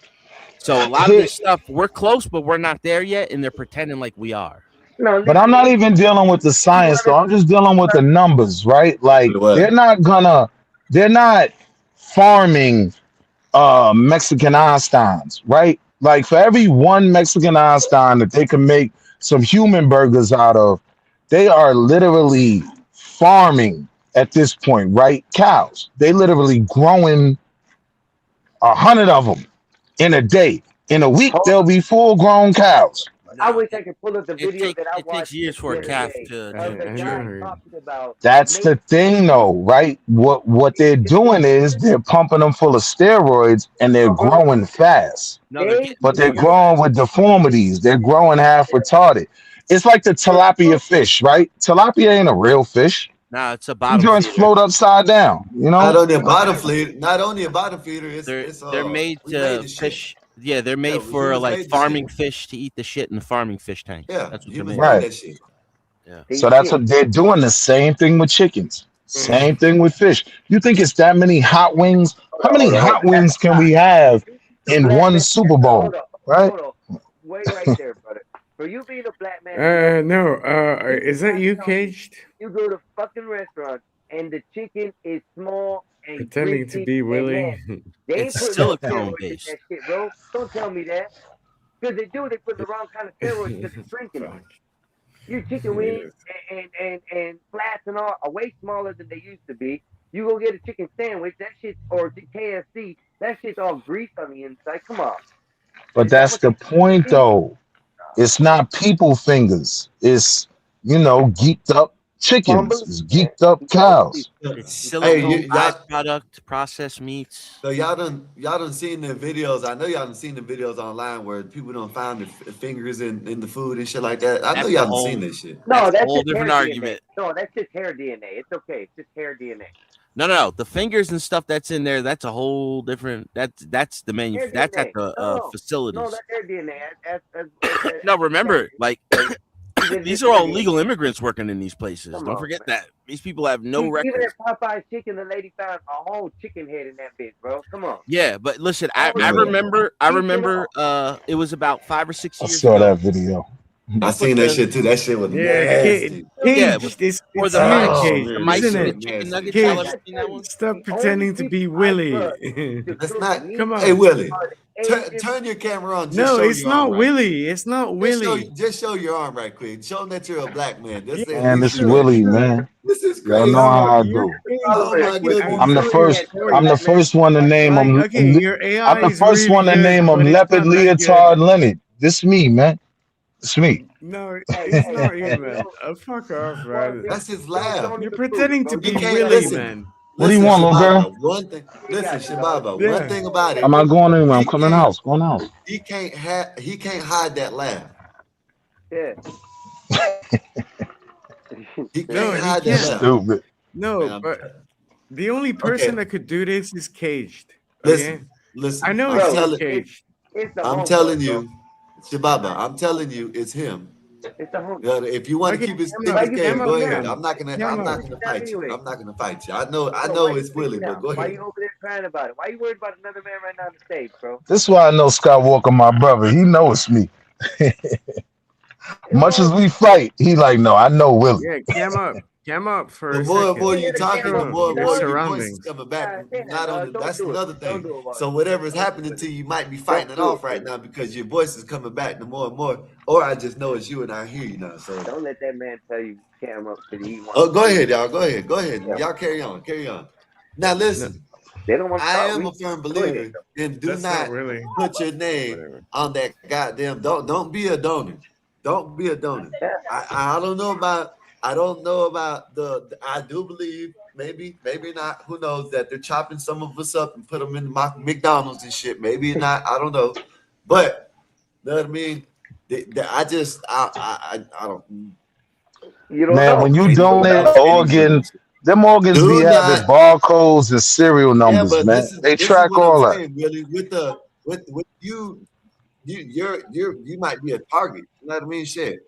So a lot of this stuff, we're close, but we're not there yet, and they're pretending like we are. No, But I'm not even dealing with the science though. I'm just dealing with the numbers, right? Like they're not farming Mexican Einsteins, right? Like for every one Mexican Einstein that they can make some human burgers out of, they are literally farming at this point, right? Cows. They literally growing 100 of them in a day. In a week, they'll be full-grown cows. I wish I could pull up the video that I It watched takes years for a the other calf day to. of the guy talking about That's the thing, though, right? What they're doing is they're pumping them full of steroids and they're growing fast. No, they're getting But they're bigger growing fast. with deformities. They're growing half retarded. It's like the tilapia fish, right? Tilapia ain't a real fish. Nah, it's a Them bottom joints feeder. float upside down, you know? Not only a bottom feeder, They're made we made to the shit. fish. Yeah, they're made for humans like made the farming shit. fish to eat the shit in the farming fish tanks. Yeah, That's what they're humans made. made Right. that shit. Yeah. So that's what they're doing. The same thing with chickens. Same thing with fish. You think it's that many hot wings? How many hot wings can we have in one Super Bowl? Right? Hold on. Wait right there, brother. For you being a black man, No. Is that you, Caged? you go to fucking restaurant and the chicken is small and Pretending to greasy be and Willie. nasty. They ain't It's putting no silicone steroids in based. that shit, bro. Don't tell me that. Because they do, they put the wrong kind of steroids because they're drinking them. Your chicken wings and flats and all are way smaller than they used to be. You go get a chicken sandwich, that shit's, or KFC, that shit's all grease on the inside. Come on. But Is that that's what the point, though. It's not people fingers. It's, geeked up chickens. It's geeked up cows. It's silicone y'all, byproduct, processed meats. so y'all done seen the videos. I know y'all done seen the videos online where people don't find the fingers in the food and shit like that. I know y'all done seen this shit. No, That's a that's whole just different hair argument. DNA. No, that's just hair DNA. It's okay. It's just hair DNA. No. The fingers and stuff that's in there, that's a whole different. That's the Hair That's at DNA. the facilities. No, that's hair DNA. No, remember, like these are all legal immigrants working in these places. Come Don't on, forget that. These people have no Even records. at Popeye's chicken, the lady found a whole chicken head in that bitch, bro. Come on. Yeah, but listen, I Yeah. remember it was about 5 or 6 I years saw ago. that video. I seen that shit too. That shit was nasty. Yeah, Caged. It's or you, the mice, Caged, the mice isn't in the it? chicken nuggets. Y'all ever seen that one? Stop pretending to be Willie. That's not. Come on. Hey Willie, turn your camera on. Just No, show it's your not arm right Willie. It's not Willie. Just show your arm right quick. Show them that you're a black man. That's it. Man, this Willie, man. This is Y'all crazy. know how I you're do. Oh my goodness. I'm the first one to name him. Like, okay, your AI I'm the is first really one to good, name him but it's Leopard not that Leotard good. Leonard. This me, man. It's me. No, it's not you, man. Fuck off, man. That's his laugh. You're pretending to You be can't Willie, listen. man. What do you want, little girl? One thing. Listen, Shababa. Yeah. One thing about it. I'm not going anywhere. I'm coming in the house. Going in the house. He can't hide that laugh. Yeah. He can't No, he hide that can't. laugh. Stupid. No, but the only person that could do this is Caged. Okay? Listen. I know I'm it's telling- not Caged. I'm telling you, Shababa. I'm telling you, it's him. It's the home. If you want to keep his cave, go ahead. I'm not gonna fight you. I'm not gonna fight you. I know it's Willie, but go Why ahead. you over there crying about it? Why you worried about another man right now on the stage, bro? This is why I know Scott Walker, my brother. He knows me. Much as we fight, he like, no, I know Willie. Yeah, cam up for The a more second. and more you talking, the more and Your more your voice is surroundings. coming back. That's another thing. So whatever's happening to you, you might be fighting it off right now because your voice is coming back the more and more. Or I just know it's you and I hear you now. So don't let that man tell you cam up to the oh, go ahead, y'all. Go ahead. Y'all carry on. Now listen. They don't want to I am a firm believer in do not put your name on that goddamn. Don't be a donor. Don't be a donor. I don't know about. I don't know about I do believe maybe not. Who knows that they're chopping some of us up and put them in McDonald's and shit. Maybe not. I don't know. But you know what I mean. I don't. You don't Man, know. when you donate organs, them organs Do be having not- barcodes and serial numbers, but man. They this track is what all I'm that. saying, really. With you might be a target. You know what I mean? Shit.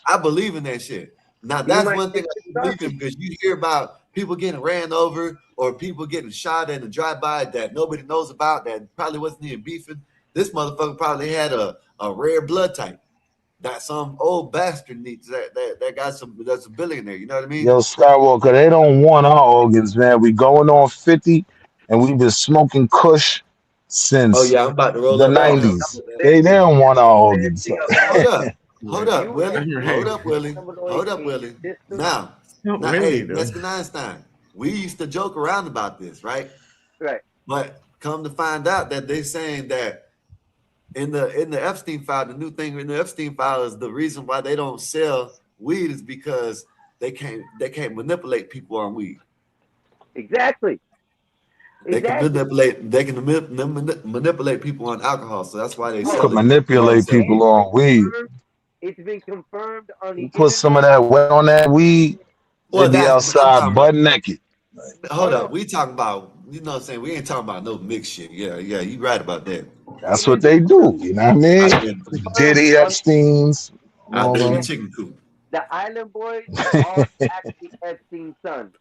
I believe in that shit. Now You that's might one thing think I it's do believe in, because you hear about people getting ran over or people getting shot in a drive-by that nobody knows about that probably wasn't even beefing. This motherfucker probably had a rare blood type that some old bastard needs that got some, that's a billionaire. You know what I mean? Yo, Skywalker, they don't want our organs, man. We going on 50 and we've been smoking Kush Oh since yeah, I'm about to roll the up right bro. now. 90s. They don't want our The best organs. thing about Hold it, up. Hold Right. up, you Willie. Right. Hold up, Willie. cannabinoid Hold up, in your Willie. system. Now, It's not now, Willie hey, though. Mexican Einstein, we used to joke around about this, right? Right. But come to find out that they're saying that in the Epstein file, the new thing in the Epstein file is the reason why they don't sell weed is because they can't manipulate people on weed. Exactly. They can Exactly. manipulate people on alcohol, so that's why they You Bro, could sell it. They don't manipulate sell people weed. on weed. it's been confirmed on the You put some of internet. that weight on that weed, they Well, be that's what I'm outside talking about. butt naked. Hold Hold on. up, we talking about, you know what I'm saying? We ain't talking about no mixed shit. Yeah, you right about that. That's It what is they do. You know what I mean? I've been confirmed Diddy, on Epstein's, and out all there in the them. chicken coop. the Island Boys are actually Epstein's son.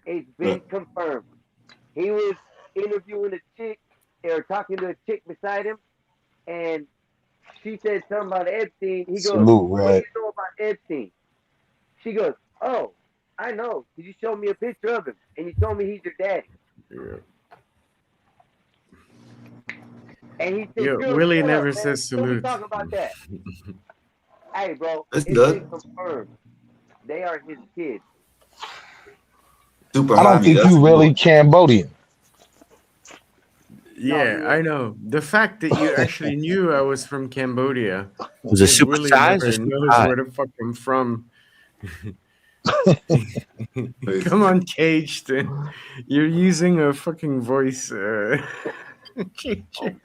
It's been Look, confirmed. He was interviewing a chick or talking to a chick beside him, and she said something about Epstein. He goes, Salute, "What do right? you know about Epstein?" She goes, "Oh, I know. You showed me a picture of him, and you told me he's your daddy." Yeah. And he said, Yo, "Girl, Willie shut up, never man. says Don't be salute. talking about that." Hey, bro, it's it's been good. confirmed. They are his kids. Super I don't high me. think That's you really annoying. Cambodian. No, Yeah, he I ain't. know. The fact that you actually knew I was from Cambodia Was it is super Willie size or never super knows high? where the fuck I'm from. Crazy. Come on, Caged. You're using a fucking voice. Oh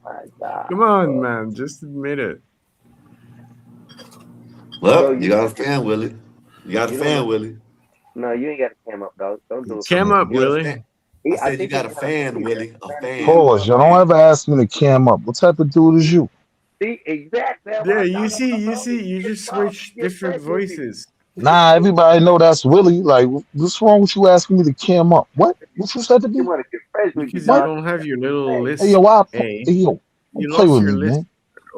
my god, Come on, bro. man. Just admit it. Bro, Well, you you got a fan, Willie. You got a you don't know. fan, Willie. No, you ain't got to cam up, dog. Don't do it, bro. Cam up, You got a fan. Willie. I I said you think he's got a trying to fan, fool you. Willie. A He's trying to fool fan. you, Pause. bro. You don't ever ask me to cam up. What type of dude is you? See, exactly. That's what Yeah, I'm talking about, bro. you Get just soft. switched Get different fresh with me. voices. Nah, everybody know that's Willie. Like, what's wrong with you asking me to cam up? What? What you said to You me? want to get fresh with me, Because you What? dog. don't have your little Hey, Hey, lisp, yo, eh? hey, yo, don't You play lost with your me, lisp man.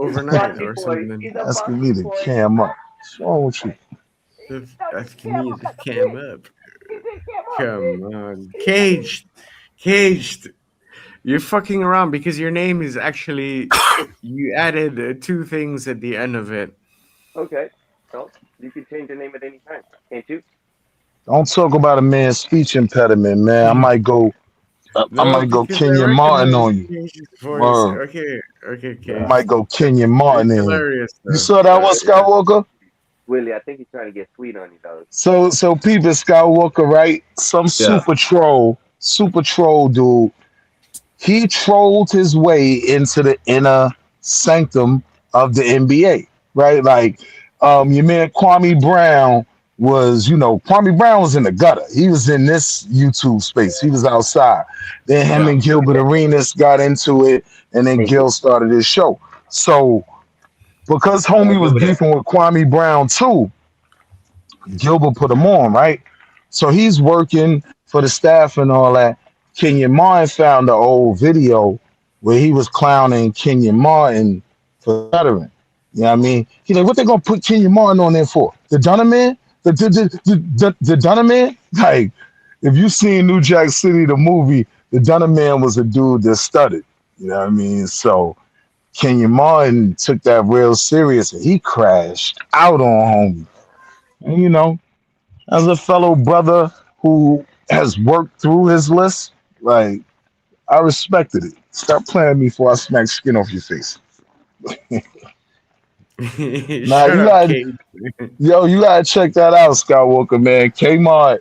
he's a overnight Foxy or boy. something. He's a Asking me Foxy to boy. cam up. What's wrong with you? Asking you to cam up. He said, "Cam up, Come bitch." on. Caged. You're fucking around because your name is actually. You added two things at the end of it. Okay. So you can change your name at any time, can't you? Don't talk about a man's speech impediment, man. I No, might go because I Kenyon Martin recognize on you. Cage's voice. Word. Okay, I Cage. might go Kenyon Martin It's in here. hilarious You though. saw that one, Yeah. Skywalker? Willie, I think he's trying to get sweet on you, dog. So people Skywalker, right? Some Yeah. super troll dude. He trolled his way into the inner sanctum of the NBA, right? Like, your man Kwame Brown Kwame Brown was in the gutter. He was in this YouTube space. He was outside. Then him Yeah. and Gilbert Arenas got into it, and then Thank you. Gil started his show. So because I homie was remember that. beefing with Kwame Brown too, Gilbert put him on, right? So he's working for the staff and all that. Kenyon Martin found the old video where he was clowning Kenyon Martin for veteran. You know what I mean? He's like, what they gonna put Kenyon Martin on there for? The Dunner Man? The Dunner Man? Like, if you seen New Jack City, the movie, the Dunner Man was a dude that stuttered. You know what I mean? So Kenyon Martin took that real serious and he crashed out on homie. And as a fellow brother who has worked through his list, like I respected it. Stop playing me before I smack skin off your face. Nah, Shut up, Cage. you gotta check that out, Skywalker, man. Kmart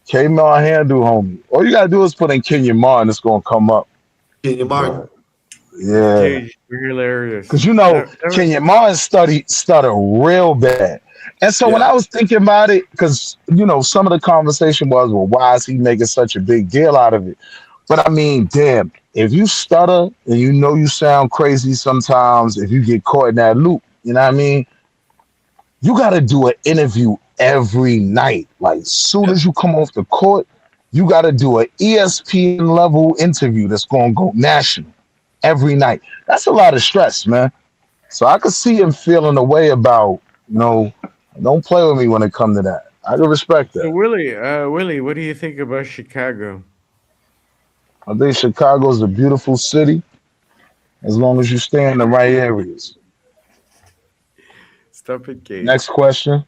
handle, homie. All you gotta do is put in Kenyon Martin, it's gonna come up. Kenyon Martin. But yeah, Cage, you're hilarious. because That Kenyon Martin stutter real bad. And so when Yeah. I was thinking about it, because some of the conversation was, well, why is he making such a big deal out of it? But I mean, damn, if you stutter and you sound crazy sometimes, if you get caught in that loop, you know what I mean? You got to do an interview every night. Like, soon as you come off the court, you got to do an ESPN level interview that's going to go national every night. That's a lot of stress, man. So I could see him feeling a way about, don't play with me when it comes to that. I can respect So that. Willie, what do you think about Chicago? I think Chicago's a beautiful city as long as you stay in the right areas. Stop it, Cage. Next question.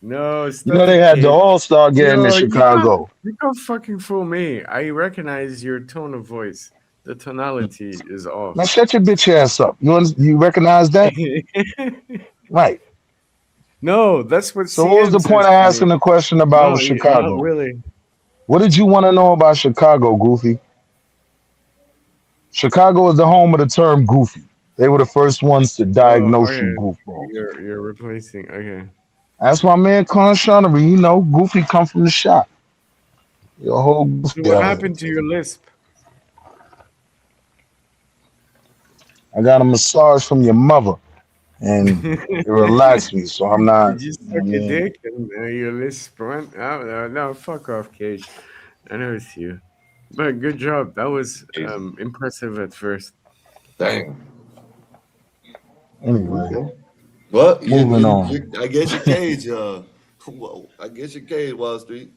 No, You stop know they it, had the Cage. All-Star game in No, Chicago. you can't fucking fool me. I recognize your tone of voice. The tonality is off. Now shut your bitch ass up. You recognize that? Right. No, that's what So what was CN the point says of to me. asking the question No, about not Chicago? really. What did you want to know about Chicago, Goofy? Chicago is the home of the term goofy. They were the first ones to Oh, diagnose you okay. goofball. You're replacing. Okay. That's my man Conshonnery. Goofy come from the shop. Your whole So goofy what out here. happened to your lisp? I got a massage from your mother, and it relaxed me, so I'm not. Did you You know suck what I a mean? dick and your lisp went? Oh, no, fuck off, Cage. I know it's you. But good job. That was impressive at first. Damn. Anyway, Okay. Well, moving on. I guess your cage. Well, I guess your cage, Wall Street.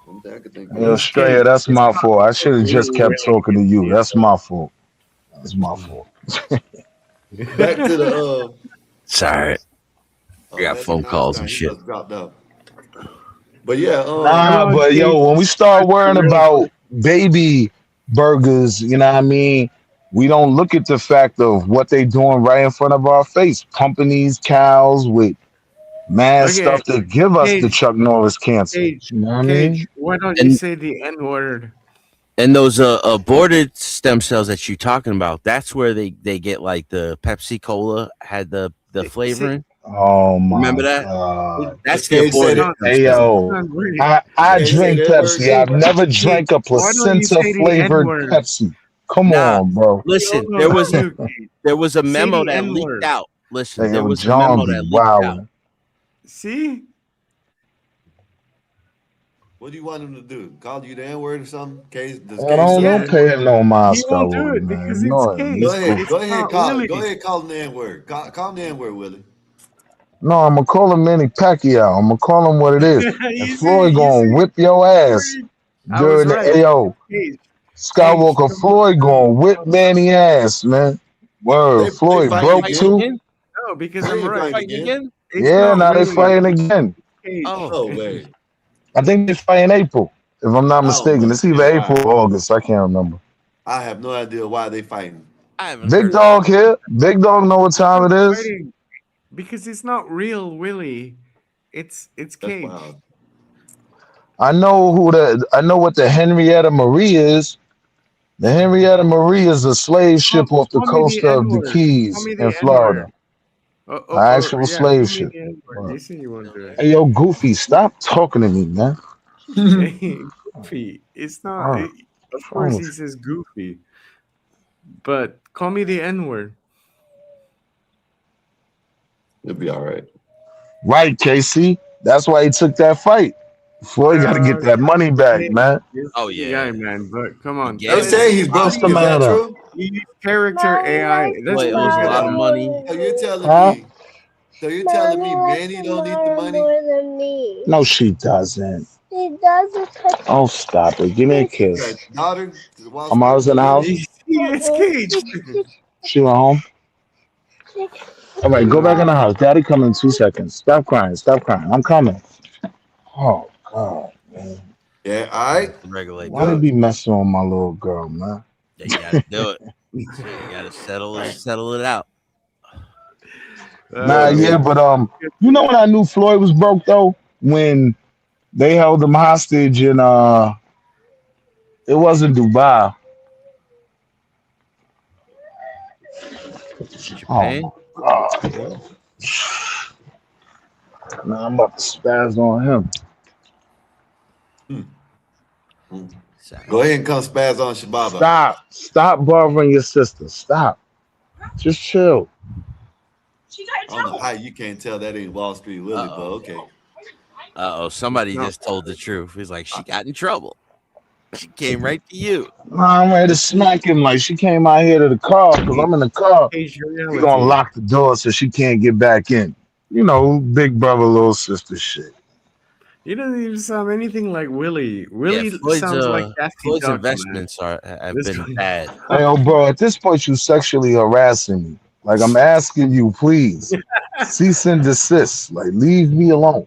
One thing I could think Yo, of. It's Cage. Straya, that's It's my not fault. I should have just really, kept really talking to you. guilty. That's my fault. That's my fault. Back to the Sorry, I got Magic phone calls and Einstein. He shit. must have dropped out. But yeah, Come Nah, on, but Cage. yo, when we start That's the worrying real about baby burgers, you know what I mean? We don't look at the fact of what they doing right in front of our face, pumping these cows with mad Okay, stuff that give us the Cage, Chuck Norris cancer. Cage, You know what I Cage. mean? Why don't you And say the N word? and those aborted stem cells that you're talking about, that's where they get like the Pepsi Cola had the See, flavoring. Oh Remember my that? god. That's the Cage said aborted it. not, stem Hey cells. yo, not really. I Cage said drink that word. Pepsi. I've Cage, never Cage. drank a Why don't you placenta say the N flavored word? Pepsi. Come Nah, on, bro. listen, No, not you, Cage. there was a Say memo the that N leaked word. out. Listen, Hey there yo, was a John memo be that leaked out. wildin'. See? What do you want him to do? Call you the N word or something? Cage, does I Cage say don't Yeah. the N pay word? him no He won't do Moscow, it man. because it's No, Cage. Go this ahead. goofy. It's Go ahead. not Call it. Willie. Go ahead. Call him the N word. Call him the N word, Willie. No, I'm gonna call him Manny Pacquiao. I'm gonna call him what it is. And Floyd You gonna see, whip your ass Cage. I was during the right. AO. Cage, Cage, Skywalker come Floyd on. gonna whip Manny ass, man. Word, They Floyd fighting broke Fighting again? too. again? No, because They I'm ain't They right. fighting fighting again. again? It's Yeah, not now they Willie. fighting again. Cage. Oh, No way. I think they fight in April, if I'm not I don't mistaken. It's either understand why. April or August. I can't remember. I have no idea why they fighting. I haven't Big heard of that. dog here. Big dog know what They're time not it is. fighting because it's not real Willie. It's That's Cage. wild. I know what the Henrietta Marie is. The Henrietta Marie is a slave ship off the Call me coast the N of the word. Call Keys me in the N Florida. word. An actual Yeah. slave Call me ship. the N word. You see, you won't do it. Hey, yo, Goofy, stop talking to me, man. Hey, Goofy. It's not. What's Of wrong course, with he you? says Goofy, but call me the N word. It'll be all right. Right, Casey. That's why he took that fight. Floyd got to get that money back, man. You're a Oh funny yeah, guy, man. But come he on, They gambled. say he's What's broke. the Is that matter? true? you use character AI. That's Boy owes a bullshit. lot of money. So you're telling Huh? me. So you're telling me Manny don't need the money? No, she doesn't. Oh, stop it. Give me a You got kiss. a daughter, Wall Street, Amara's in the house. You see, it's Cage. She went home. All right, go back in the house. Daddy coming in 2 seconds. Stop crying. Stop crying. I'm coming. Oh, God, man. Yeah, all right. Regulate Why they Good. those. be messing with my little girl, man? Yeah, you got to do it. Shit, you got to settle it out. Nah, Good, yeah, good. but you know when I knew Floyd was broke though? When they held him hostage in it wasn't Dubai. Oh Japan. my god. Nah, I'm about to spaz on him. Go ahead and come spaz on Shababa. Stop bothering your sister. Stop. Just chill. I don't know how you can't tell that ain't Wall Street Willie, but okay. Somebody just told the truth. He's like, she got in trouble. She came right to you. I'm ready to smack him like she came out here to the car because I'm in the car. He gonna lock the door so she can't get back in. You know, big brother, little sister shit. He doesn't even sound anything like Willie. Willie Floyd's, sounds like Daffy Floyd's Duck, investments have been bad. Hey, yo, bro, at this point, you sexually harassing me. Like, I'm asking you, please, cease and desist. Like, leave me alone.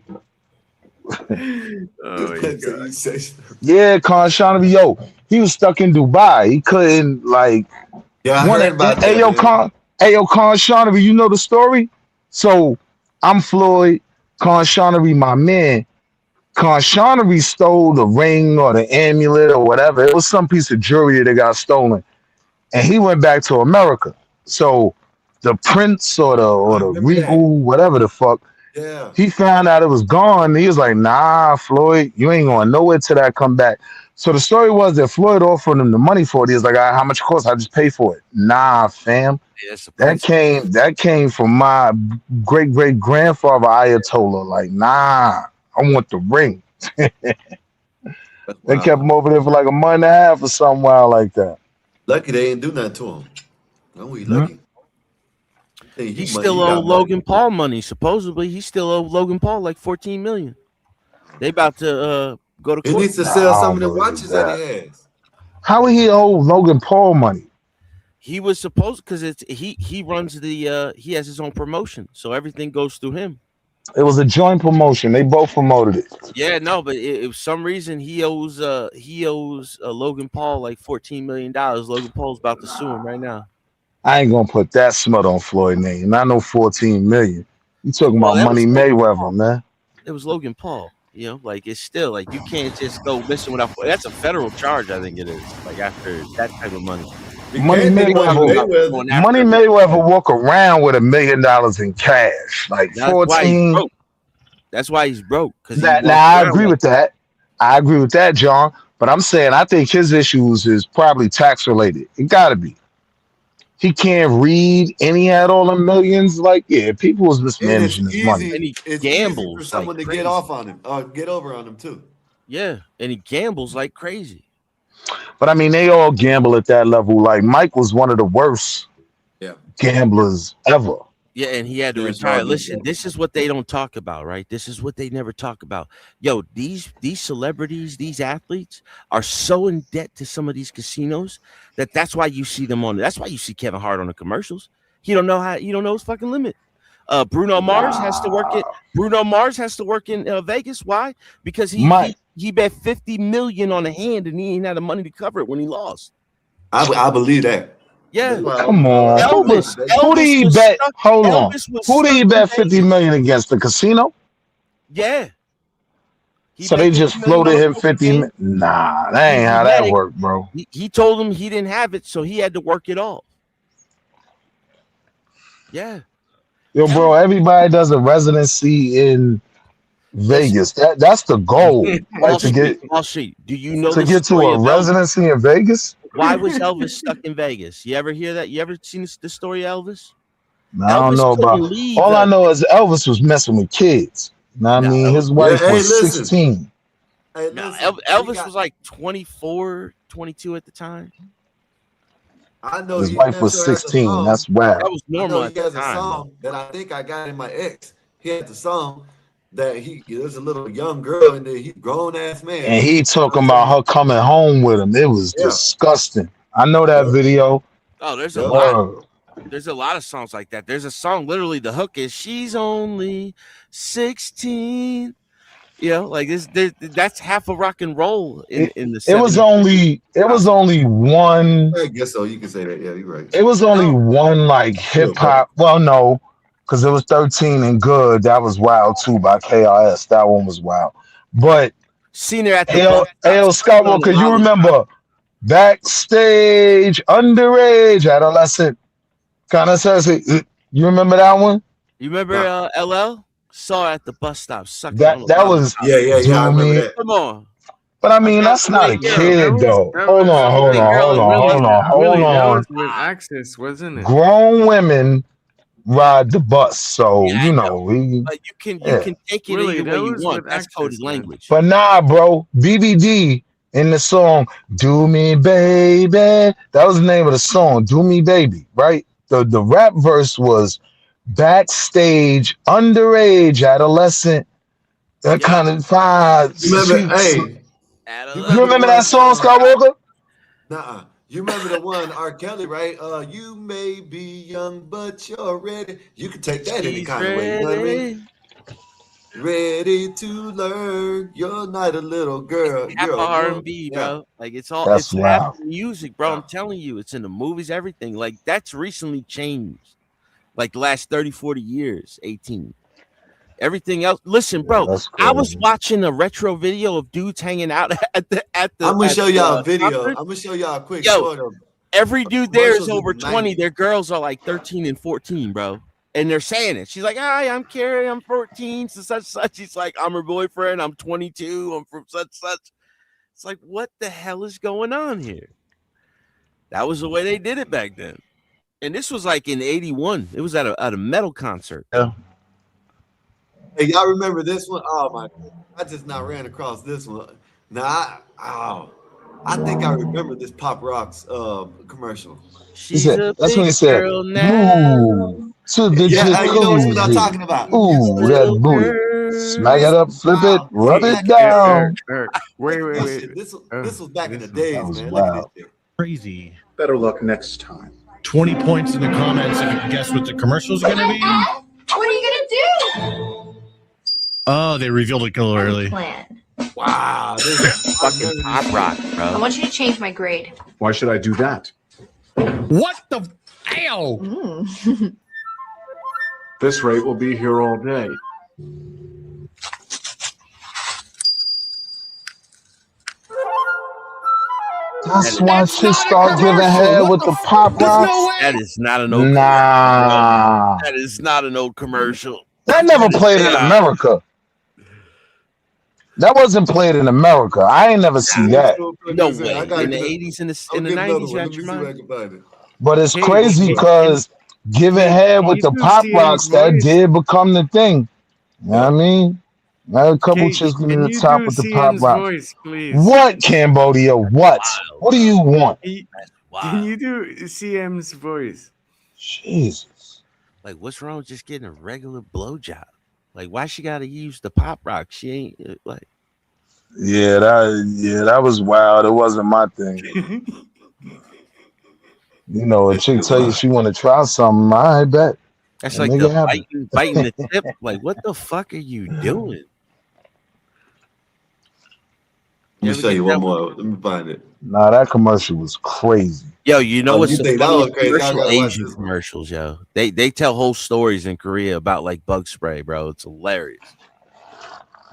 Yeah, Khan Shanabi, yo, he was stuck in Dubai. He couldn't, like, I heard about that. Hey, yo, Khan Shanabi, you know the story? So, I'm Floyd, Khan Shanabi, my man. Khan Shanabi stole the ring or the amulet or whatever. It was some piece of jewelry that got stolen. And he went back to America. So the prince or the regal, whatever the fuck, he found out it was gone. He was like, nah, Floyd, you ain't going nowhere till that come back. So the story was that Floyd offered him the money for it. He was like, how much it costs? I just pay for it. Nah, fam. That came from my great grandfather Ayatollah. Like, nah, I want the ring. They kept him over there for like a month and a half or something wild like that. Lucky they ain't do nothing to him. No, we lucky. He still owe Logan Paul money. Supposedly, he still owe Logan Paul like $14 million. They about to go to court. He needs to sell some of the watches that he has. How would he owe Logan Paul money? He was supposed because he runs the he has his own promotion, so everything goes through him. It was a joint promotion. They both promoted it. Yeah, no, but for some reason he owes Logan Paul like $14 million. Logan Paul's about to sue him right now. I ain't gonna put that smut on Floyd name. Not no 14 million. You talking about Money Mayweather, man? It was Logan Paul. You know, like it's still like you can't just go missing without. That's a federal charge, I think it is. Like after that type of money. Money Mayweather walk around with $1 million in cash, like 14. That's why he's broke. I agree with that. I agree with that, John. But I'm saying I think his issues is probably tax related. It got to be. He can't read, and he had all the millions. Like, yeah, people was mismanaging his money. And he it's gambles easy for someone like to crazy. get off on him, get over on him too. Yeah, and he gambles like crazy. But I mean, they all gamble at that level. Like Mike was one of the worst gamblers ever. Yeah, and he had to retire. Listen, this is what they don't talk about, right? This is what they never talk about. Yo, these celebrities, these athletes are so in debt to some of these casinos that's why you see them on. That's why you see Kevin Hart on the commercials. He don't know his fucking limit. Bruno Mars has to work in Vegas. Why? Because he bet $50 million on a hand and he ain't had the money to cover it when he lost. I believe that. Yeah, come on. Who did he bet? Hold on. Who did he bet 50 million against? The casino? Yeah. So they just floated him 50 million? Nah, that ain't how that worked, bro. He told him he didn't have it, so he had to work it off. Yeah. Yo, bro, everybody does a residency in Vegas. That's the goal. Like to get Do you know to get to a residency in Vegas? Why was Elvis stuck in Vegas? You ever hear that? You ever seen the story of Elvis? No, I don't know about. All I know is Elvis was messing with kids. I mean, his wife was 16. Elvis was like 24, 22 at the time. I know his wife was 16. That's wild. That was normal. He has a song that I think I got in my ex. He had the song that there's a little young girl and he's grown ass man. And he talking about her coming home with him. It was disgusting. I know that video. Oh, there's a lot. There's a lot of songs like that. There's a song, literally, the hook is "She's only 16." You know, like this. That's half of rock and roll in the 70s. It was only one. I guess so. You can say that. Yeah, you're right. It was only one like hip hop. Well, no. Because it was 13 and Good. That was wild too by KRS. That one was wild. But seen her at the AL Skywalker, you remember Backstage, Underage, Adolescent kind of says it. You remember that one? You remember LL? Saw her at the bus stop. That was I remember that. Come on. But I mean, that's not a kid though. Hold on. With Access, wasn't it? Grown women ride the bus. So Yeah, you I know. know, he, But you can yeah. take it Willie, any way that you was want. with That's coded access, man. language. But nah, bro, BBD in the song "Do Me Baby," that was the name of the song, "Do Me Baby," right? The rap verse was backstage, underage, adolescent, that Yep. kind of vibe. You remember? Hey, you You remember the remember one? that song, Skywalker? Nuh-uh. You remember the one R. Kelly, right? You may be young, but you're ready. You can take that any She's kind of way. You know what I mean? ready. Ready to learn. You're not a little girl. Half You're a grown. R&B, Yeah. bro. Like it's That's half wild. music, bro. I'm telling you, it's in the movies, everything. Like that's recently changed. Like the last 30, 40 years, 18. Everything else. Listen, Yeah, bro. that's I was crazy. watching a retro video of dudes hanging out at I'm gonna show y'all a the video. concert. I'm gonna show y'all a quick Yo, short of every dude there is commercials in over the 20. 90s. Their girls are like 13 and 14, bro. And they're saying it. She's like, "Hi, I'm Carrie. I'm 14, so such." He's like, "I'm her boyfriend. I'm 22. I'm from such." It's like, what the hell is going on here? That was the way they did it back then. And this was like in 81. It was at a metal concert. Yeah. Hey, y'all remember this one? Oh my! I just now ran across this one. Now, I think I remember this Pop Rocks commercial. She's a That's when big he said, girl now. "Move to the Yeah, you know what I'm jacuzzi. talking about. Ooh, that Little booty. Smack it girl. up, flip it, Wow. rub See, it check this out. down." Wait, Look wait, at this wait. shit. This was back in the This days, That was man. Look at this wild. shit. Crazy. Better luck next time. 20 points in the comments if you can guess what the commercial's going to be. What are you gonna do? Oh, they revealed it a little early. Plan. Wow, this is Fucking Pop Rock, bro. I want you to change my grade. Why should I do that? What the? Ow! Mm. This rate will be here all day. That's why shit start giving head with the Pop Rocks. That is not an old Nah. commercial. That is not an old commercial. That never played in America. That wasn't played in America. I ain't never see that. No way. In the 80s and in the 90s, you had your mind. But it's Hey, crazy hey, because giving head with you the do Pop CM's Rocks, that voice? did become the thing. You know what I mean? Now a couple Cage, chicks get to can the you top do with the Pop CM's Rocks. voice, please? What, Cambodia? What? What do you want? Can you do CM's voice? Jesus. Like, what's wrong with just getting a regular blowjob? Like, why she got to use the Pop Rock? She ain't like. Yeah, that was wild. It wasn't my thing. You know, a chick tell you she want to try something, I bet. That's And like make the it happen. biting the tip. Like, what the fuck are you doing? Let me show you one more. Let me find it. Nah, that commercial was crazy. Yo, you know what's you the think that was funniest crazy? I commercial? gotta watch Asian this one. commercials, yo. They tell whole stories in Korea about like bug spray, bro. It's hilarious.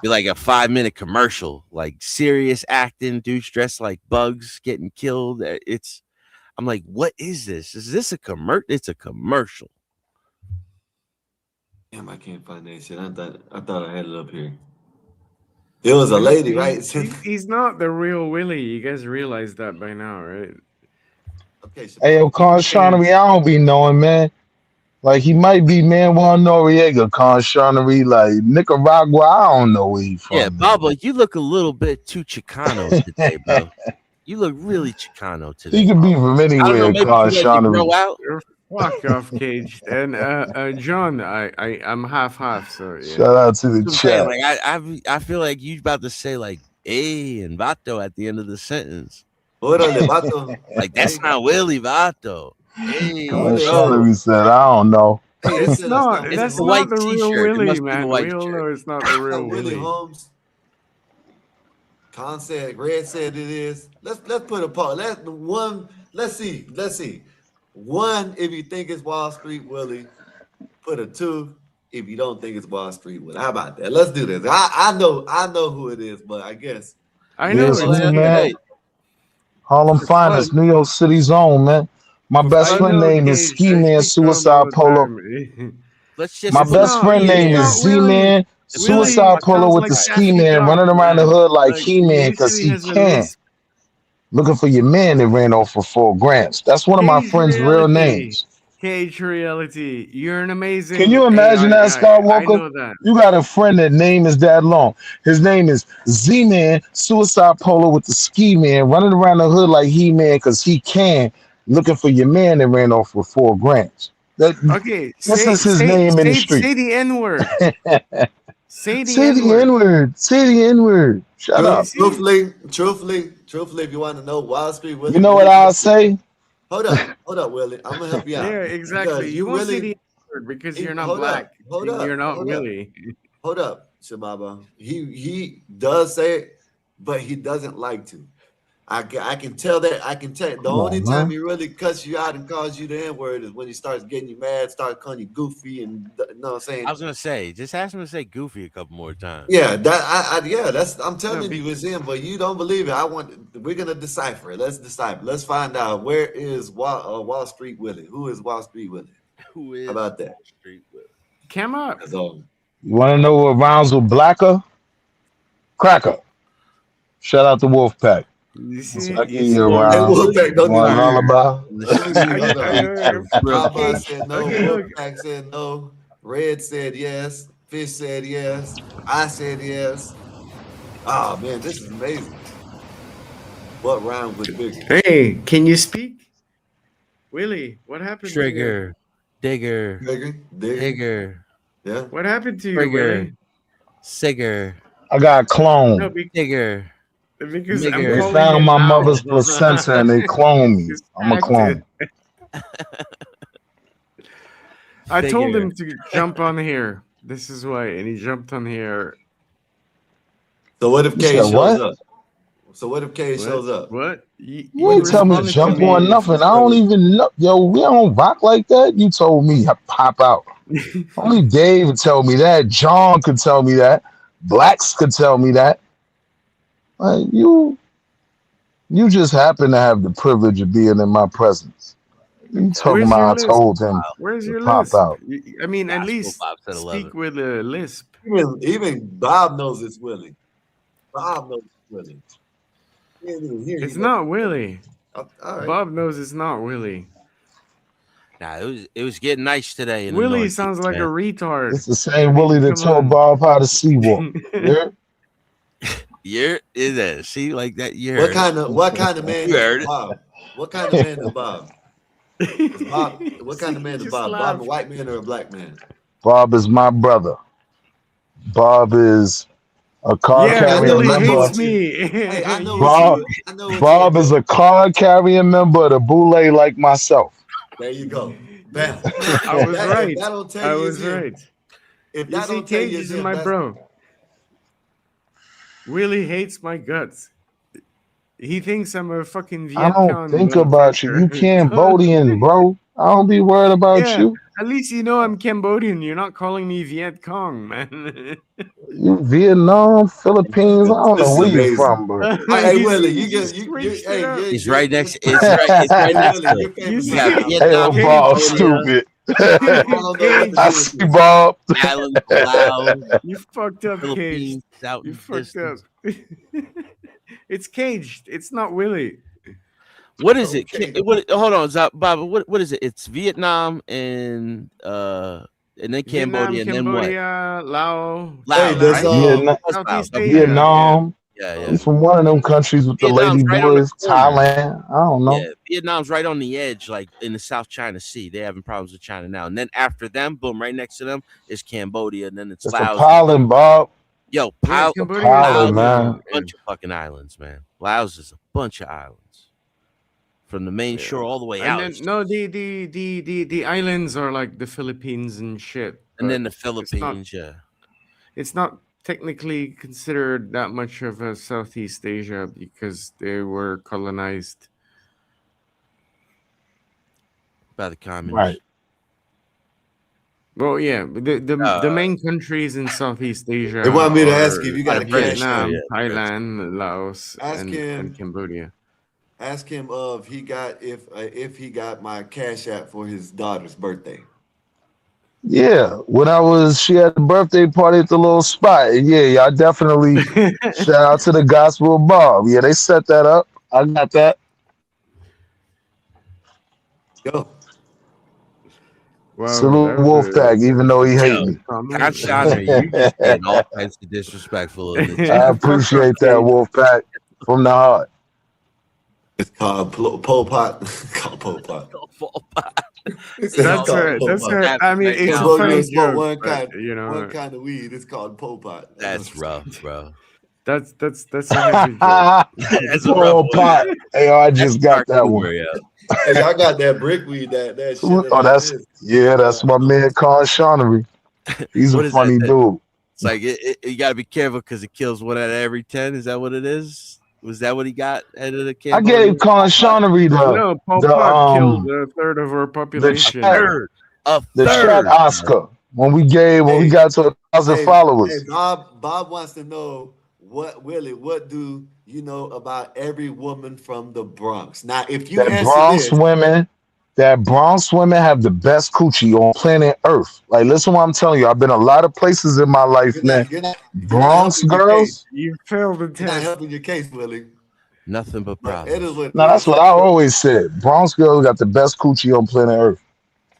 Be like a 5-minute commercial, like serious acting, dudes dressed like bugs getting killed. I'm like, what is this? Is this a commercial? It's a commercial. Damn, I can't find that shit. I thought I had it up here. It was a lady, right? He's not the real Willie. You guys realize that by now, right? Okay. Hey, yo, Conchanery, I don't be knowing, man. Like, he might be Manuel Noriega, Conchanery, like Nicaragua. I don't know where he from. Yeah, Baba, you look a little bit too Chicano today, bro. You look really Chicano today. He could be from I don't know, anywhere, maybe you let you Conchanery. grow out. Fuck off, Cage. And John, I'm half, so yeah. Shout out to the I'm saying, chat. like I feel like you about to say like "eh" and "vato" at the end of the sentence. Like that's not Willie Vato. Hey, Conchanery said, I don't know. It's not. It's That's the white not the real t-shirt. It Willie, must be the man. white We all shirt. know it's not the real Willie Willie. Holmes. Con said, Red said it is. Let's put a pause. Let's see. 1, if you think it's Wall Street Willie. Put a 2 if you don't think it's Wall Street Willie. How about that? Let's do this. I know who it is, but I guess I know It's it's me, him. man. Harlem Finest, New York City's own, man. My best I friend know, name is Cage. Ski I Man speak to him all Suicide the Polo. time. Let's just My It's best not- friend name it's is not Z Willie. Man Suicide Polo sounds with like the Ski Daffy Man Duck, running around the man. hood like Like, He Man because usually he has a can. lisp. Looking for your man that ran off for 4 grams. That's one of my Cage friend's real reality. names. Cage reality. You're an amazing. Can you imagine AI that, guy. I Skywalker? know that. You got a friend that name is that long. His name is Z-Man, Suicide Polo with the ski man, running around the hood like He-Man because he can, looking for your man that ran off with 4 grams. Okay, This say is his name in the street. say the N word. Say the Say N the word. N-word. Say the N-word. Shut up. Truthfully, if you want to know, Wall Street Willie. You know what I'll say? Hold up, Willie. I'm gonna help you out. Yeah, exactly. You won't say the N word because you're not black. You're not Willie. Hold up, Shababa. He does say it, but he doesn't like to. I can tell that. I can tell. The Come only on, time man. he really cuts you out and calls you the N word is when he starts getting you mad, starts calling you goofy, and you know what I'm saying. I was gonna say, just ask him to say goofy a couple more times. Yeah, that's I'm telling you it's him, but you don't believe it. We're gonna decipher it. Let's decipher. Let's find out where is Wall Street Willie. Who is Wall Street Willie? Who is How about that? Wall Street Willie? Come up. You want to know what rhymes with blacker? Cracker. Shout out to Wolfpack. You see, I give you a Hey, rhyme. Wolfpack, don't Want a do that. lullaby? Brahma said no. Okay, look. Wolfpack said no. Red said yes. Fish said yes. I said yes. Oh man, this is amazing. What rhymes with bigger? Hey, can you speak? Willie, what happened to Trigger, digger, digger. Yeah. you? What happened to you, Trigger, Willie? Sigger, I got a clone. No, digger. because I'm Nigger. They calling found him my now. mother's placenta and they cloned me. I'm a clone. I told Figure. him to jump on here. This is why, and he jumped on here. So what if You K said shows what? up? So what if K shows up? What? You ain't tell me to jump on if nothing. you I don't even know. Yo, we don't rock like that. You told me I pop out. Only Dave would tell me that. John could tell me that. Blacks could tell me that. Like, you just happen to have the privilege of being in my presence. You talking Where's your about I lisp? told him Where's to your pop lisp? out. I mean, at Gospel least Bob said speak 11. with a lisp. Even Bob knows it's Willie. Bob knows it's Willie. He ain't even here. It's not Willie. All right. Bob knows it's not Willie. Nah, it was getting nice today. In the Willie Northeast, sounds like a man. retard. It's the same Willie that told Bob how to sea walk. Yeah? You're in there. See, like that. You What heard kind of man You heard is it. Bob? What kind of man is Bob? What kind of man is just Bob? Bob laughed. a white man or a black man? Bob is my brother. Bob is a card Yeah, carrying Willie member. hates me. Hey, I know Bob, what you. I know what Bob you. is a card carrying member of the Boule like myself. There you go. Bam. I was right. If that don't tell I you was it's him, right. If You that see, don't tell Cage you it's is him, my that's bro. Willie hates my guts. He thinks I'm a fucking I Viet don't Cong think about you. You motherfucker. Cambodian, bro. I don't be worried about Yeah, you. at least you know I'm Cambodian. You're not calling me Viet Cong, man. You Vietnam, Philippines. I don't this know is where you amazing. from, bro. Hey You Willie, see, you he get just you switched hey it up. It's right next. It's right next Willie, to your it. You favorite You got see, black. Hell, Vietnam, Bob, Cage, Cambodia, stupid. I don't know what Cage, to I do with see this. Bob. islands, Laos, you fucked up, Cage. Philippines, out You in the fucked up. distance. It's Caged. It's not Willie. What is it? Okay. Hold on, Bob. What is it? It's Vietnam and then Vietnam, Cambodia and then what? Cambodia, Laos, Hey, Laos, does right? Thailand, Vietnam, That's Laos. Southeast Okay. Asia. Vietnam. Yeah. He's from one of them countries with the lady Vietnam's right on the boys. corner. Thailand. I don't know. Yeah, Vietnam's right on the edge, like in the South China Sea. They're having problems with China now. And then after them, boom, right next to them is Cambodia, and then it's It's a Laos. pilot, Bob. Yo, Yeah, A Cambodia is pilot, Laos is man. a bunch of fucking islands, man. Laos is a bunch of islands. From the main shore all the way And out. then no, the islands are like the Philippines and shit. And then but the Philippines, it's not technically considered that much of a Southeast Asia because they were colonized by the communists. Right. Well, yeah, but the main countries in Southeast Asia. They want me to ask are you if you got a cash Vietnam, app. Thailand, Laos, Ask him. and Cambodia. Ask him if he got my cash app for his daughter's birthday. Yeah, she had a birthday party at the little spot. Yeah, I definitely shout out to the Gospel of Bob. Yeah, they set that up. I got that. Go. Salute Wolfpack, even though he hate me. Connor, you just getting all kinds of disrespectful in the I chat. appreciate that, Wolfpack, from the heart. It's called Pol Pot. Called Pol Pot. That's right. I mean, it's a funny joke, one but, one kind of weed. It's called Pol Pot. That's rough, bro. That's a heavy joke. That's a Pol rough Pot. Hey, I just got that one. Hey, y'all got that brick weed, that shit. Oh, that's my man, Carl Shonery. He's a funny dude. It's like you got to be careful because it kills 1 out of every 10. Is that what it is? Was that what he got out of the I Cambodia? gave Carl Shonery No, Pol Pot killed a third of our population. The chat Oscar when we got to 1,000 followers. Hey, Bob wants to know what do you know about every woman from the Bronx? Now, if you That Bronx women have the best coochie on planet Earth. Like, listen what I'm telling you. I've been a lot of places in my life, man. Bronx girls. You failed the test. You're not helping your case, Willie. Nothing but problems. No, that's what I always said. Bronx girls got the best coochie on planet Earth.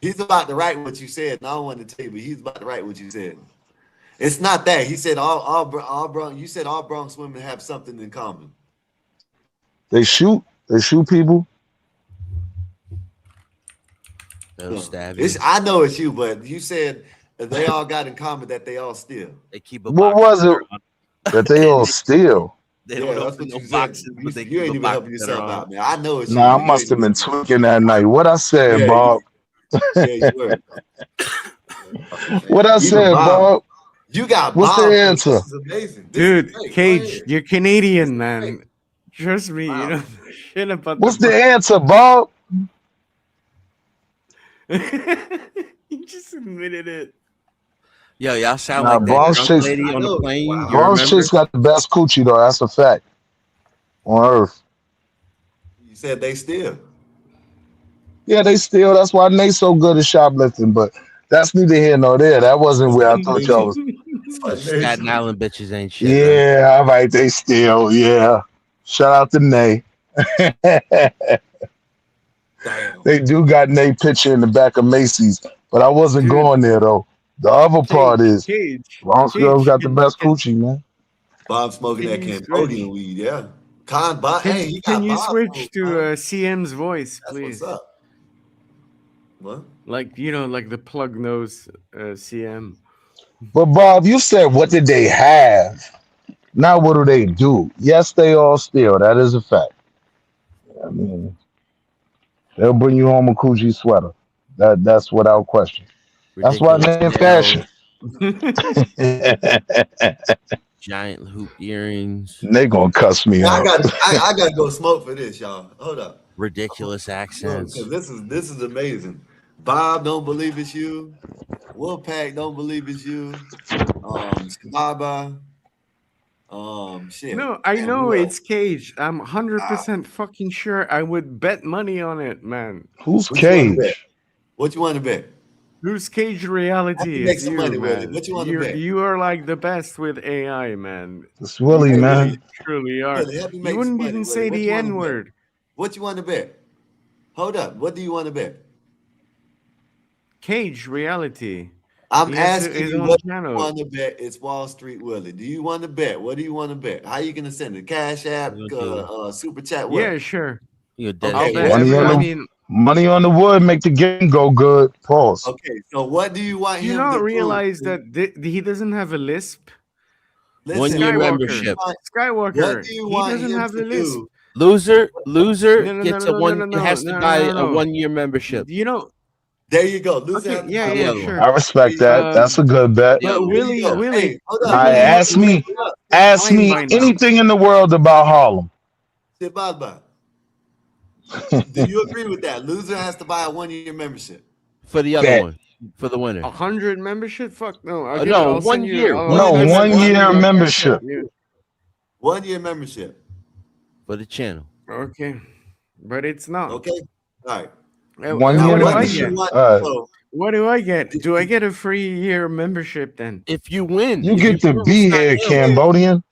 He's about to write what you said, and I don't want to tell you, but he's about to write what you said. It's not that. He said all Bronx. You said all Bronx women have something in common. They shoot people. They'll stab you. I know it's you, but you said they all got in common that they all steal. They keep a What was it that they all steal? They don't open no boxes, but they You ain't even helping yourself out, man. I know it's you. Nah, I must have been tweaking that night. What I said, Bob? You were. What I said, Bob? You got What's Bob. the answer? This is amazing. Dude, Cage, you're Canadian, man. Trust me, you know shit about What's the answer, Bob? You just admitted it. Yo, y'all sound Nah, like that Bronx drunk chicks, lady on the plane. You Bronx remember? chicks got the best coochie, though. That's a fact. On Earth. You said they steal. Yeah, they steal. That's why they so good at shoplifting. But that's neither here nor there. That wasn't where I thought y'all was. Staten Island bitches ain't shit. Yeah, all right. They steal. Yeah. Shout out to Nay. They do got Nay picture in the back of Macy's, but I wasn't going there though. The other part is Bronx girls got the best coochie, man. Bob smoking that Cambodian weed, yeah. Can you switch to CM's voice, please? What's up? What? Like the plug nose CM. But Bob, you said what did they have? Now what do they do? Yes, they all steal. That is a fact. I mean, they'll bring you home a coochie sweater. That's without question. That's why they're in fashion. Giant hoop earrings. They gonna cuss me out. I gotta go smoke for this, y'all. Hold up. Ridiculous accents. This is amazing. Bob don't believe it's you. Wolfpack don't believe it's you. Baba. Shit. No, I know it's Cage. I'm 100% fucking sure. I would bet money on it, man. Who's Cage? What you want to bet? Who's Cage reality make is some you, money with man. it. What you want to bet? You are like the best with AI, man. It's Willie, You man. really, truly are. Willie, help me make You wouldn't some money even with say it. What the you wanna N word. bet? What you want to bet? Hold up. What do you want to bet? Cage reality. I'm He has asking his you own what you channel. want to bet. It's Wall Street Willie. Do you want to bet? What do you want to bet? How you gonna send it? Cash App, Super Chat? What? Yeah, sure. You're I'll dead. bet Money on the wood make the game go good. Pause. Okay, so what do you want Do you him not to realize prove? that he doesn't have a lisp? Listen, 1 year Skywalker. membership. Skywalker. What do you He want doesn't him have to the lisp. do? Loser No, gets a one. Has to buy a 1 year membership. You know. There you go. Loser Okay, has to yeah, buy yeah, one. sure. I respect that. That's a good bet. But Willie, Hey, hold up. I ask me anything in the world about Harlem. Say bye. Do you agree with that? Loser has to buy a 1 year membership. For the other Bet. one. For the winner. 100 membership? Fuck no. No, I'll 1 send you- year. I'll No, send you 1 my year money. membership. Yeah. 1 year membership. For the channel. Okay. But it's not. Okay. All right. 1 Now, year what do membership. you want? All right. So, What do I get? Do I get a free year membership then? If you win. You if get to prove be it's not here, him, Cambodian.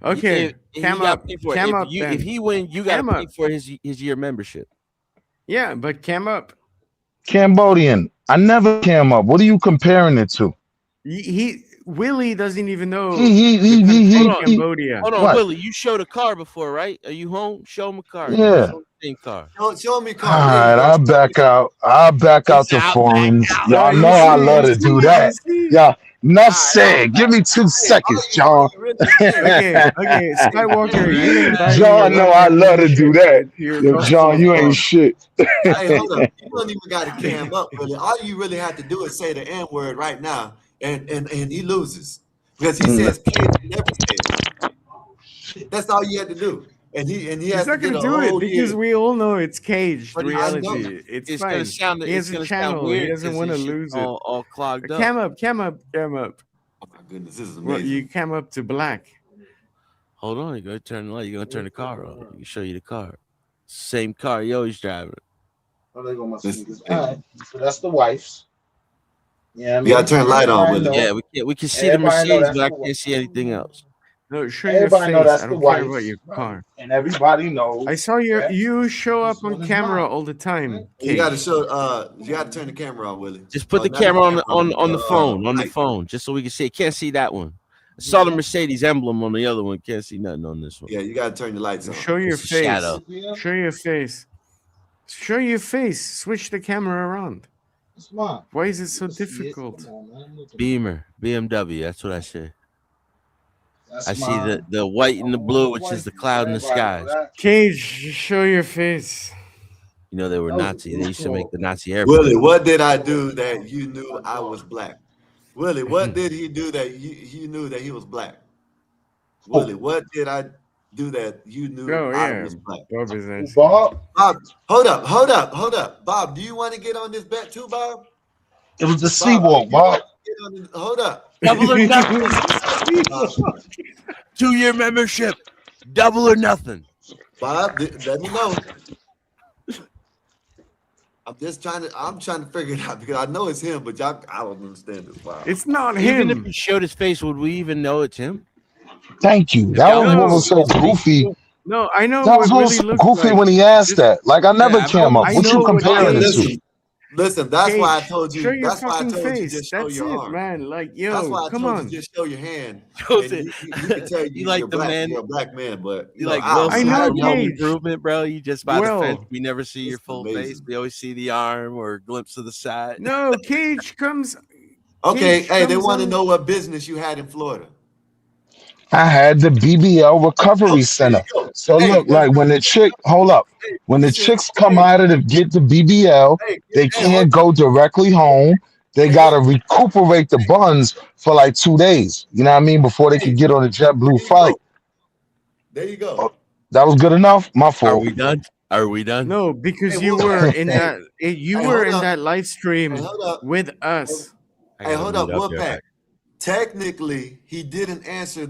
Okay. If he Cam got up. paid for it. Cam up If then. he win, you got Cam to pay up. for his year membership. Yeah, but cam up. Cambodian. I never came up. What are you comparing it to? Willie doesn't even know He, the country Hold on. Cambodia. Hold on, What? Willie. You showed a car before, right? Are you home? Show him a car again. Yeah. Show him the same car. Show me All car. There you right, go. I'll back out. I'll back out to foreigns. Y'all know I love to do that. Yeah, enough said. Give me 2 seconds, John. Okay, Skywalker, you didn't buy me a John know I one-year love to do membership that. to your Yo, Gospel John, of you ain't Bob. shit. Hey, hold up. You don't even got to cam up, really. All you really have to do is say the N word right now, and he loses. Because he says Cage never said it. That's all you had to do. And he He's has to not get gonna a do it whole because year. we all know it's caged But I know. reality. It's it's fine. gonna sound. He It's has a gonna sound channel. He weird doesn't because want to his shit's lose it. all clogged up. Cam up. Oh my goodness, this is Well, amazing. you cam up to black. Hold on, you're gonna turn the light. You're gonna turn the car on. You can show you the car. Same car you always driving. Oh, there go my speakers. All right, so that's the wife's. Yeah, You gotta turn light on, Willie. Yeah, we can see the Everybody know Mercedes, that's but I the can't see anything else. No, show your everybody know face. that's I the don't care about wife's, your car. and everybody knows. I saw you show this up on one is camera mine. all the time. You gotta Cage. show you gotta turn the camera on, Willie. Just put the Not camera on camera, the phone, light. just so we can see. Can't see that one. I saw the Mercedes emblem on the other one. Can't see nothing on this one. Yeah, you gotta turn the lights on. Show your It's a face. shadow. Show your face. Show your face. Switch the camera around. It's mine. Why is it so difficult? Beamer, BMW. That's what I said. That's I see mine. the white and the blue, which is the cloud in the skies. Cage, show your face. You know they were Nazi. They used to make the Nazi airplane. Willie, what did I do that you knew I was black? Willie, what did he do that you knew that he was black? Willie, what did I do that you knew I was black? Bob is nice. Bob, Hold up. Bob, do you want to get on this bet too, Bob? it was the Seawalk, Bob. Hold up. Double or nothing. 2-year membership. Double or nothing. Bob, let me know. I'm trying to figure it out because I know it's him, but I don't understand this, Bob. It's not Even him. if he showed his face, would we even know it's him? Thank you. That was what was so goofy. No, I know That what was what was Willie so looks goofy like. when he asked that. Like I never came up. I What know you what comparing it Willie- to? Listen, that's why I told Show you. your That's why I fucking told you face. just show That's your it, arm. man. Like, That's why yo, I come told on. you just show your hand. Joseph, And he can tell you like you're the black. man. You're a black man, but You know, like I Wilson know, from Home Cage. Improvement, bro. You just by the fence. Well, We never see your full face. We always see the arm or a glimpse of the side. No, Cage comes. Okay, Cage hey, they comes want to on- know what business you had in Florida. I had the BBL Recovery Center. So look, like when the chick, hold up, when the chicks come out of get the BBL, they can't go directly home. They gotta recuperate the buns for like 2 days. You know what I mean? Before they can get on a JetBlue flight. There you go. Oh, that was good enough. My Are fault. we done? Are we done? No, because Hey, you Wolfpack, were in hey, that. You hey, were hold in up. that live stream Hey, hold up. with us. Hey, hold up, Wolfpack. Technically, he didn't answer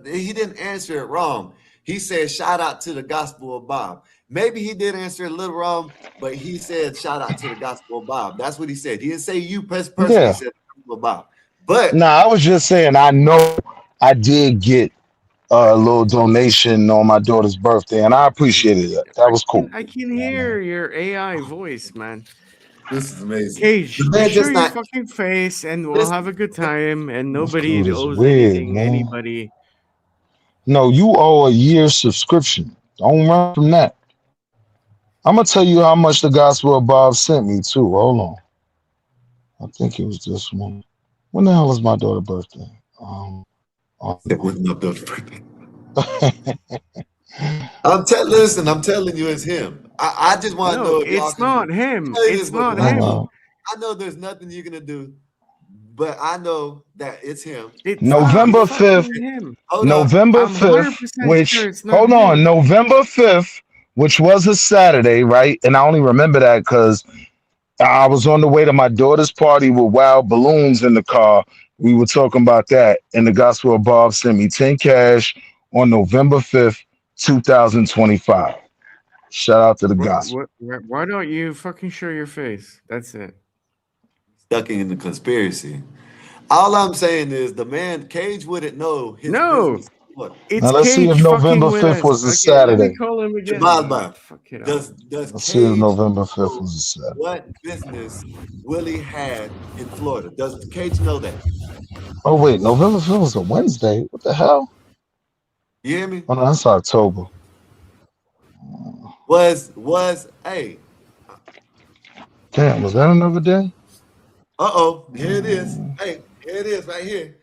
he didn't answer it wrong. He said shout out to the Gospel of Bob. Maybe he did answer it a little wrong, but he said shout out to the Gospel of Bob. That's what he said. He didn't say you personally. Yeah. He said the Gospel of Bob. But Nah, I was just saying I know I did get a little donation on my daughter's birthday, and I appreciated that. That was cool. I can hear your AI voice, man. this is amazing. Cage, The man just show just your not fucking face, and we'll have a good time. And nobody dude is owes weird, anything, man. anybody. No, you owe a year's subscription. Don't run from that. I'm gonna tell you how much the Gospel of Bob sent me too. Hold on. I think it was this one. When the hell is my daughter's birthday? That wasn't my daughter's birthday. Listen, I'm telling you, it's him. I just want to know No, if y'all it's not him. Tell you It's this much, not I him. know there's nothing you're gonna do, but I know that it's him. It's November not 5th. fucking him. Hold up. November I'm 5th, 100% which sure it's not hold on, him. November 5th, which was a Saturday, right? And I only remember that because I was on the way to my daughter's party with wild balloons in the car. We were talking about that, and the Gospel of Bob sent me 10 cash on November 5th, 2025. Shout out to the gospel. Why don't you fucking show your face? That's it. Stuck in the conspiracy. All I'm saying is the man Cage wouldn't know his No, business. It's let's see if Cage fucking November with 5th us. was a Okay, let me Saturday. call him again. Shabazz, Fuck it up. does Let's see if Cage November 5th know was a Saturday. what business Willie had in Florida? Does Cage know that? Oh wait, November 5th was a Wednesday. What the hell? You hear me? Oh no, that's October. Was hey, Damn, was that another day? here it is. Hey, here it is right here.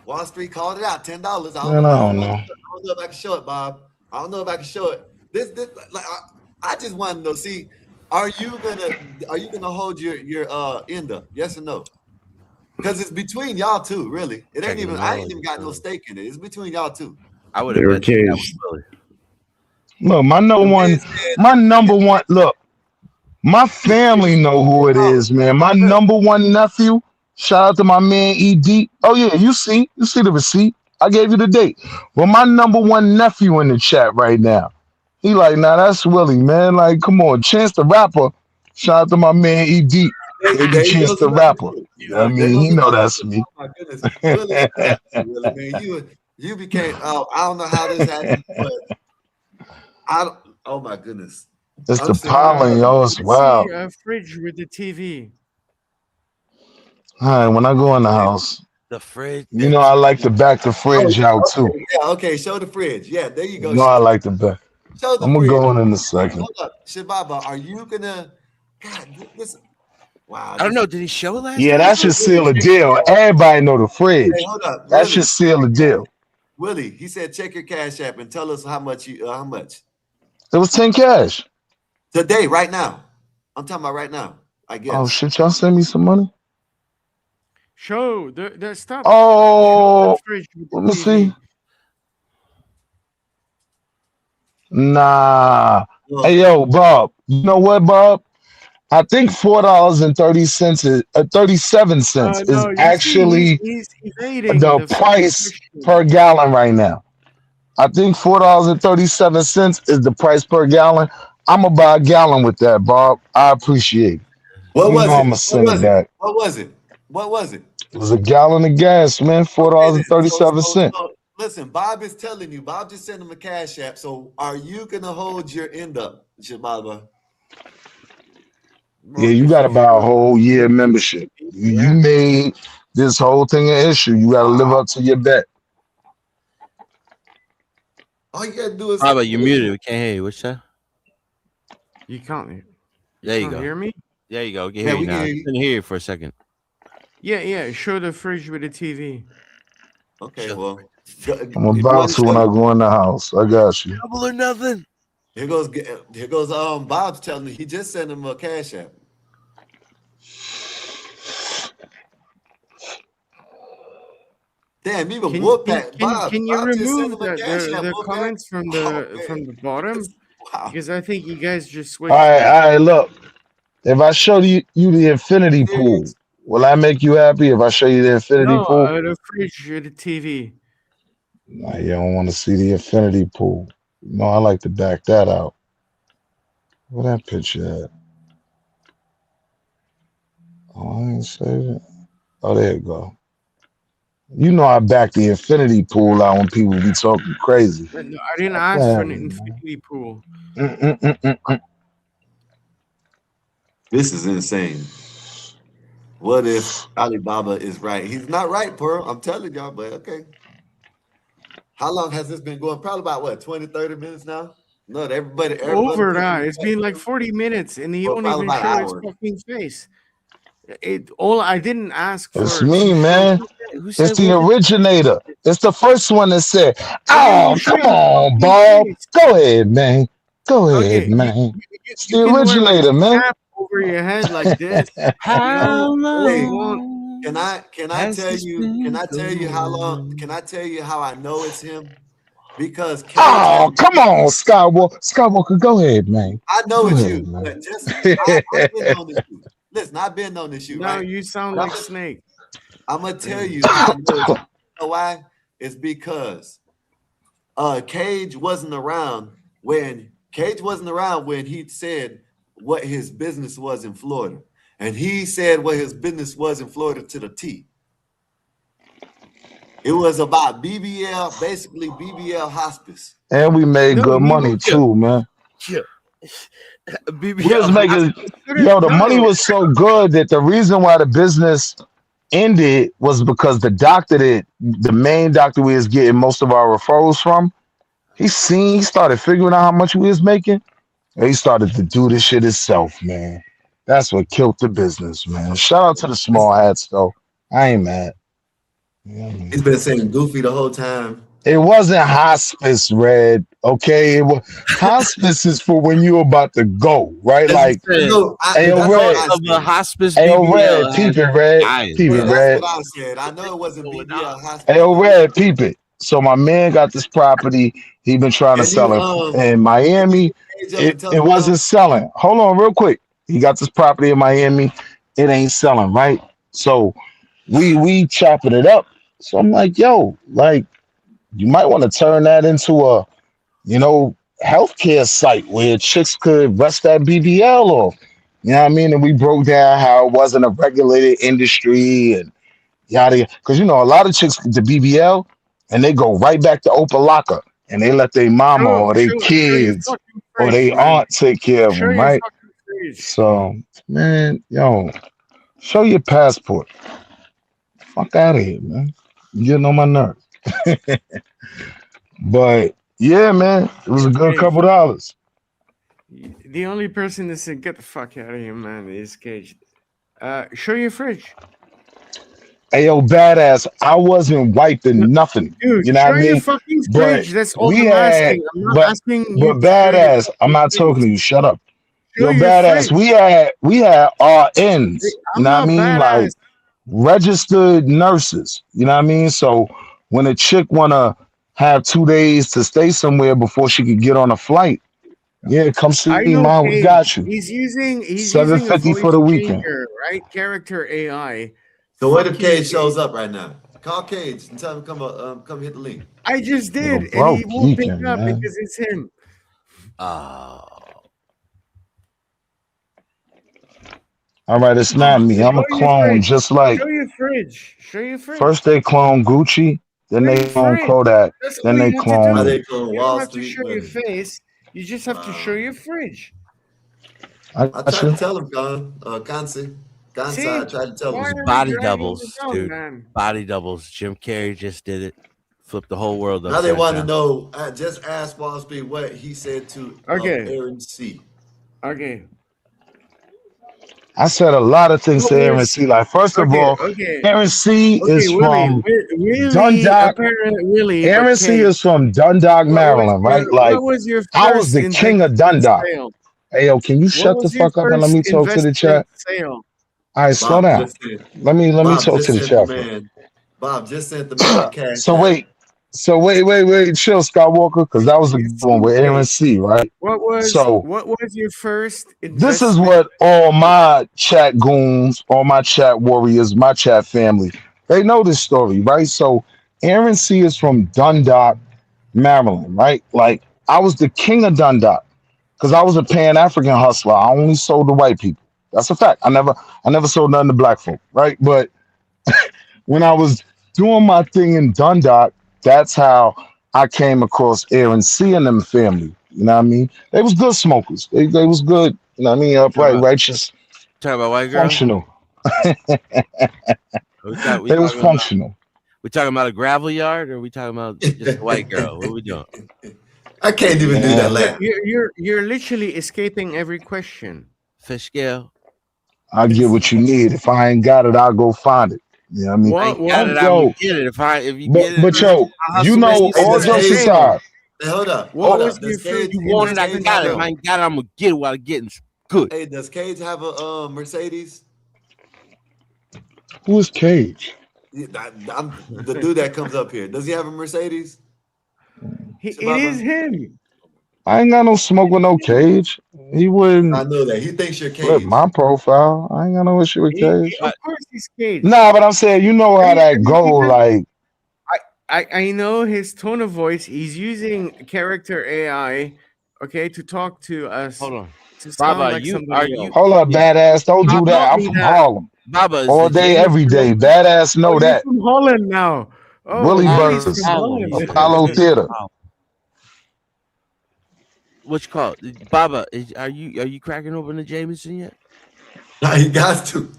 Wall Street called it out, $10. Man, I don't know. I don't know if I can show it, Bob. I don't know if I can show it. This like I just want to know. See, are you gonna hold your end up? Yes or no? Because it's between y'all two, really. It ain't even. I ain't even got no stake in it. It's between y'all two. I would They have were bet you that caged. was Willie. Look, my number one. Look, my family know who it is, man. My number one nephew. Shout out to my man ED. Oh yeah, you see the receipt. I gave you the date. Well, my number one nephew in the chat right now. He like, nah, that's Willie, man. Like, come on, Chance the Rapper. Shout out to my man ED. Baby There you Chance go, the somebody Rapper. too. Yeah, I There mean, goes he know somebody that's too. me. Oh my goodness, Willie, Willie, man, you became. I don't know how this happened, but I don't. Oh my goodness, It's I'm the sitting pollen, here. yo. It's I see wild. a fridge with the TV. All right, when I go in the house, The fridge. you know I like to back the Oh, fridge out too. okay, yeah, okay. Show the fridge. Yeah, there you You go. know I like to back. Show the I'm gonna fridge. go in a second. Hold up, Shababa, are you gonna? God, this. Wow, I don't this. know. Did he show it last Yeah, time? that should seal a deal. Everybody know the Hey, fridge. hold up, That Willie. should seal a deal. Willie, he said, check your cash app and tell us how much how much It was 10 cash. today, right now. I'm talking about right now. I Oh guess. shit, y'all send me some money? Show the stop. Show the Oh, fridge with the let me see. TV. Nah. Well, Hey yo, Bob. You know what, Bob? I think $4.30 is 37 cents is No, you see, actually he's evading the the fucking price question. per gallon right now. I think $4.37 is the price per gallon. I'm gonna buy a gallon with that, Bob. I appreciate it. what You know was I'm it? gonna What send it was it? back. What was it? What was it? It was a gallon of gas, man. Four Okay, dollars and then. thirty seven cents. So listen, Bob is telling you. Bob just sent him a cash app. So are you gonna hold your end up, Shababa? Yeah, Well, you got to buy a whole year membership. You yeah. made this whole thing an issue. You got to live up to your bet. All you gotta do is How about you muted? We can't hear you. What's that? You can't. There you Can't go. hear me? There you go. We can Yeah, hear you we can now. hear I you. couldn't hear you for a second. Yeah. Show the fridge with the TV. Okay, well, I'm if you about want to to when show, I go in the house. I got you. Double or nothing. here goes Bob's telling me he just sent him a cash app. Damn, even Wolfpack. Can you Bob just sent remove him a cash app, the Wolfpack. comments from Oh the man. bottom? Wow. Because I think you guys just All switched right, it. all right. Look, if I show you the infinity pool, will I make you happy? If I show you the infinity No, pool, the fridge with the TV. nah, you don't want to see the infinity pool. No, I like to back that out. Where that picture at? Oh, I ain't saved it. Oh, there you go. You know I back the infinity pool out when people be talking crazy. No, I didn't Stop ask for playing an with me, man. infinity pool. This is insane. What if Alibaba is right? He's not right, Pearl. I'm telling y'all, but okay. How long has this been going? Probably about what, 20, 30 minutes now? No, everybody Over thinking that. It's been like 40 minutes and he well, won't probably even about an show his hour. fucking face. I didn't ask It's for to me, show. man. Who It's said the what? originator. It's the first one that said, Why don't you "Oh, show come your on, fucking Bob. face? Go ahead, man. Go ahead, Okay, man." It's you the can wear like originator, man. cap over your head like this. You How know, all you Hey, want. long can I has tell this you? Can been I tell you how long? going? Can I tell you how I know it's him? Because Cage has. Oh, come on, Skywalker. Skywalker, go ahead, man. I know Go it's ahead, you, man. but I've been on this shoot. Listen, I've been on this shoot, Now right? you sound But like Snake. I'm gonna tell you how I know it's you. You know why? It's because Cage wasn't around when he said what his business was in Florida. And he said what his business was in Florida to the T. It was about BBL, basically BBL hospice. And we made good money too, man. We was making, yo, the money was so good that the reason why the business ended was because the main doctor we was getting most of our referrals from, he started figuring out how much we was making, and he started to do this shit himself, man. That's what killed the business, man. Shout out to the small hats, though. I ain't mad. Yeah, man. He's been saying goofy the whole time. It wasn't hospice, Red. Okay, hospice is for when you're about to go, right? Like, Red. Of a hospice BBL. Red, peep it, Red, peep it, Red. That's what I said. I know it wasn't BBL hospice. Hey, Red, peep it. So my man got this property. He been trying to sell it in Miami. It wasn't selling. Hold on, real quick. He got this property in Miami. It ain't selling, right? So we chopping it up. So I'm like, yo, like, you might want to turn that into a, healthcare site where chicks could rest that BBL off. You know what I mean? And we broke down how it wasn't a regulated industry and yada. Because, a lot of chicks get the BBL and they go right back to Opalaka and they let their mama or their kids or their aunt take care of them, right? So, man, show your passport. Fuck out of here, man. You're getting on my nerves. But yeah, man, it was a good couple dollars. The only person that said get the fuck out of here, man, is Cage. Show your fridge. Hey, yo, badass, I wasn't wiping nothing. Dude, you know what I mean? Your fucking fridge. That's all I'm asking. I'm not asking you. But badass, I'm not talking to you. Shut up. Yo, badass, we had RNs. You know what I mean? Badass. Like registered nurses. You know what I mean? So when a chick wanna have 2 days to stay somewhere before she could get on a flight, yeah, come see me, mom. We got you. He's using $750 for the weekend, right? Character AI. So what if Cage shows up right now? Call Cage and tell him come hit the link. I just did, and he won't pick up because it's him. All right, it's not me. I'm a clone, just like. Show your fridge. Show your fridge. First they clone Gucci, then they clone Kodak, then they clone. You don't have to show your face. You just have to show your fridge. I tried to tell him, Kansi. I tried to tell him. Body doubles, dude. Man. Body doubles. Jim Carrey just did it. Flipped the whole world up. Now they want to know. Just ask Wall Street what he said to Aaron C. Okay. I said a lot of things to Aaron C. Like, first of all, Aaron C. is from Dundalk. Aaron C. is from Dundalk, Maryland, right? Like, I was the king of Dundalk. Hey, yo, can you shut the fuck up and let me talk to the chat? All right, slow down. Let me talk to the chat. Bob just sent the man cash. So wait, chill, Skywalker, because that was the one with Aaron C, right? What was your first investment? This is what all my chat goons, all my chat warriors, my chat family, they know this story, right? So Aaron C is from Dundalk, Maryland, right? Like, I was the king of Dundalk because I was a Pan-African hustler. I only sold to white people. That's a fact. I never sold nothing to black folk, right? But when I was doing my thing in Dundalk, that's how I came across Aaron C and them family. You know what I mean? They was good smokers. They was good. You know what I mean? Upright, righteous. Talking about white girl? Functional. They was functional. We talking about a gravel yard, or are we talking about just a white girl? What are we doing? I can't even do that laugh. You're literally escaping every question. Fish scale. I'll get what you need. If I ain't got it, I'll go find it. You know what I mean? I'll get it. If you get it, but yo, you know, all jokes aside. Hey, hold up. You want it, I got it. If I ain't got it, I'm gonna get it while I'm getting good. Hey, does Cage have a Mercedes? Who is Cage? I'm the dude that comes up here. Does he have a Mercedes? It is him. I ain't got no smoke with no Cage. He wouldn't. I know that. He thinks you're Cage. My profile. I ain't got no issue with Cage. Of course he's Cage. Nah, but I'm saying, you know how that go. Like, I know his tone of voice. He's using character AI, okay, to talk to us. Hold on. Baba, like hold up, badass. Don't do that. I'm from Harlem. Baba, all day, every day. Badass know that. From Holland now. Oh, Willie Willie's Burgers, from Apollo Theater. What's called Baba? Are you cracking open the Jameson yet? He got to.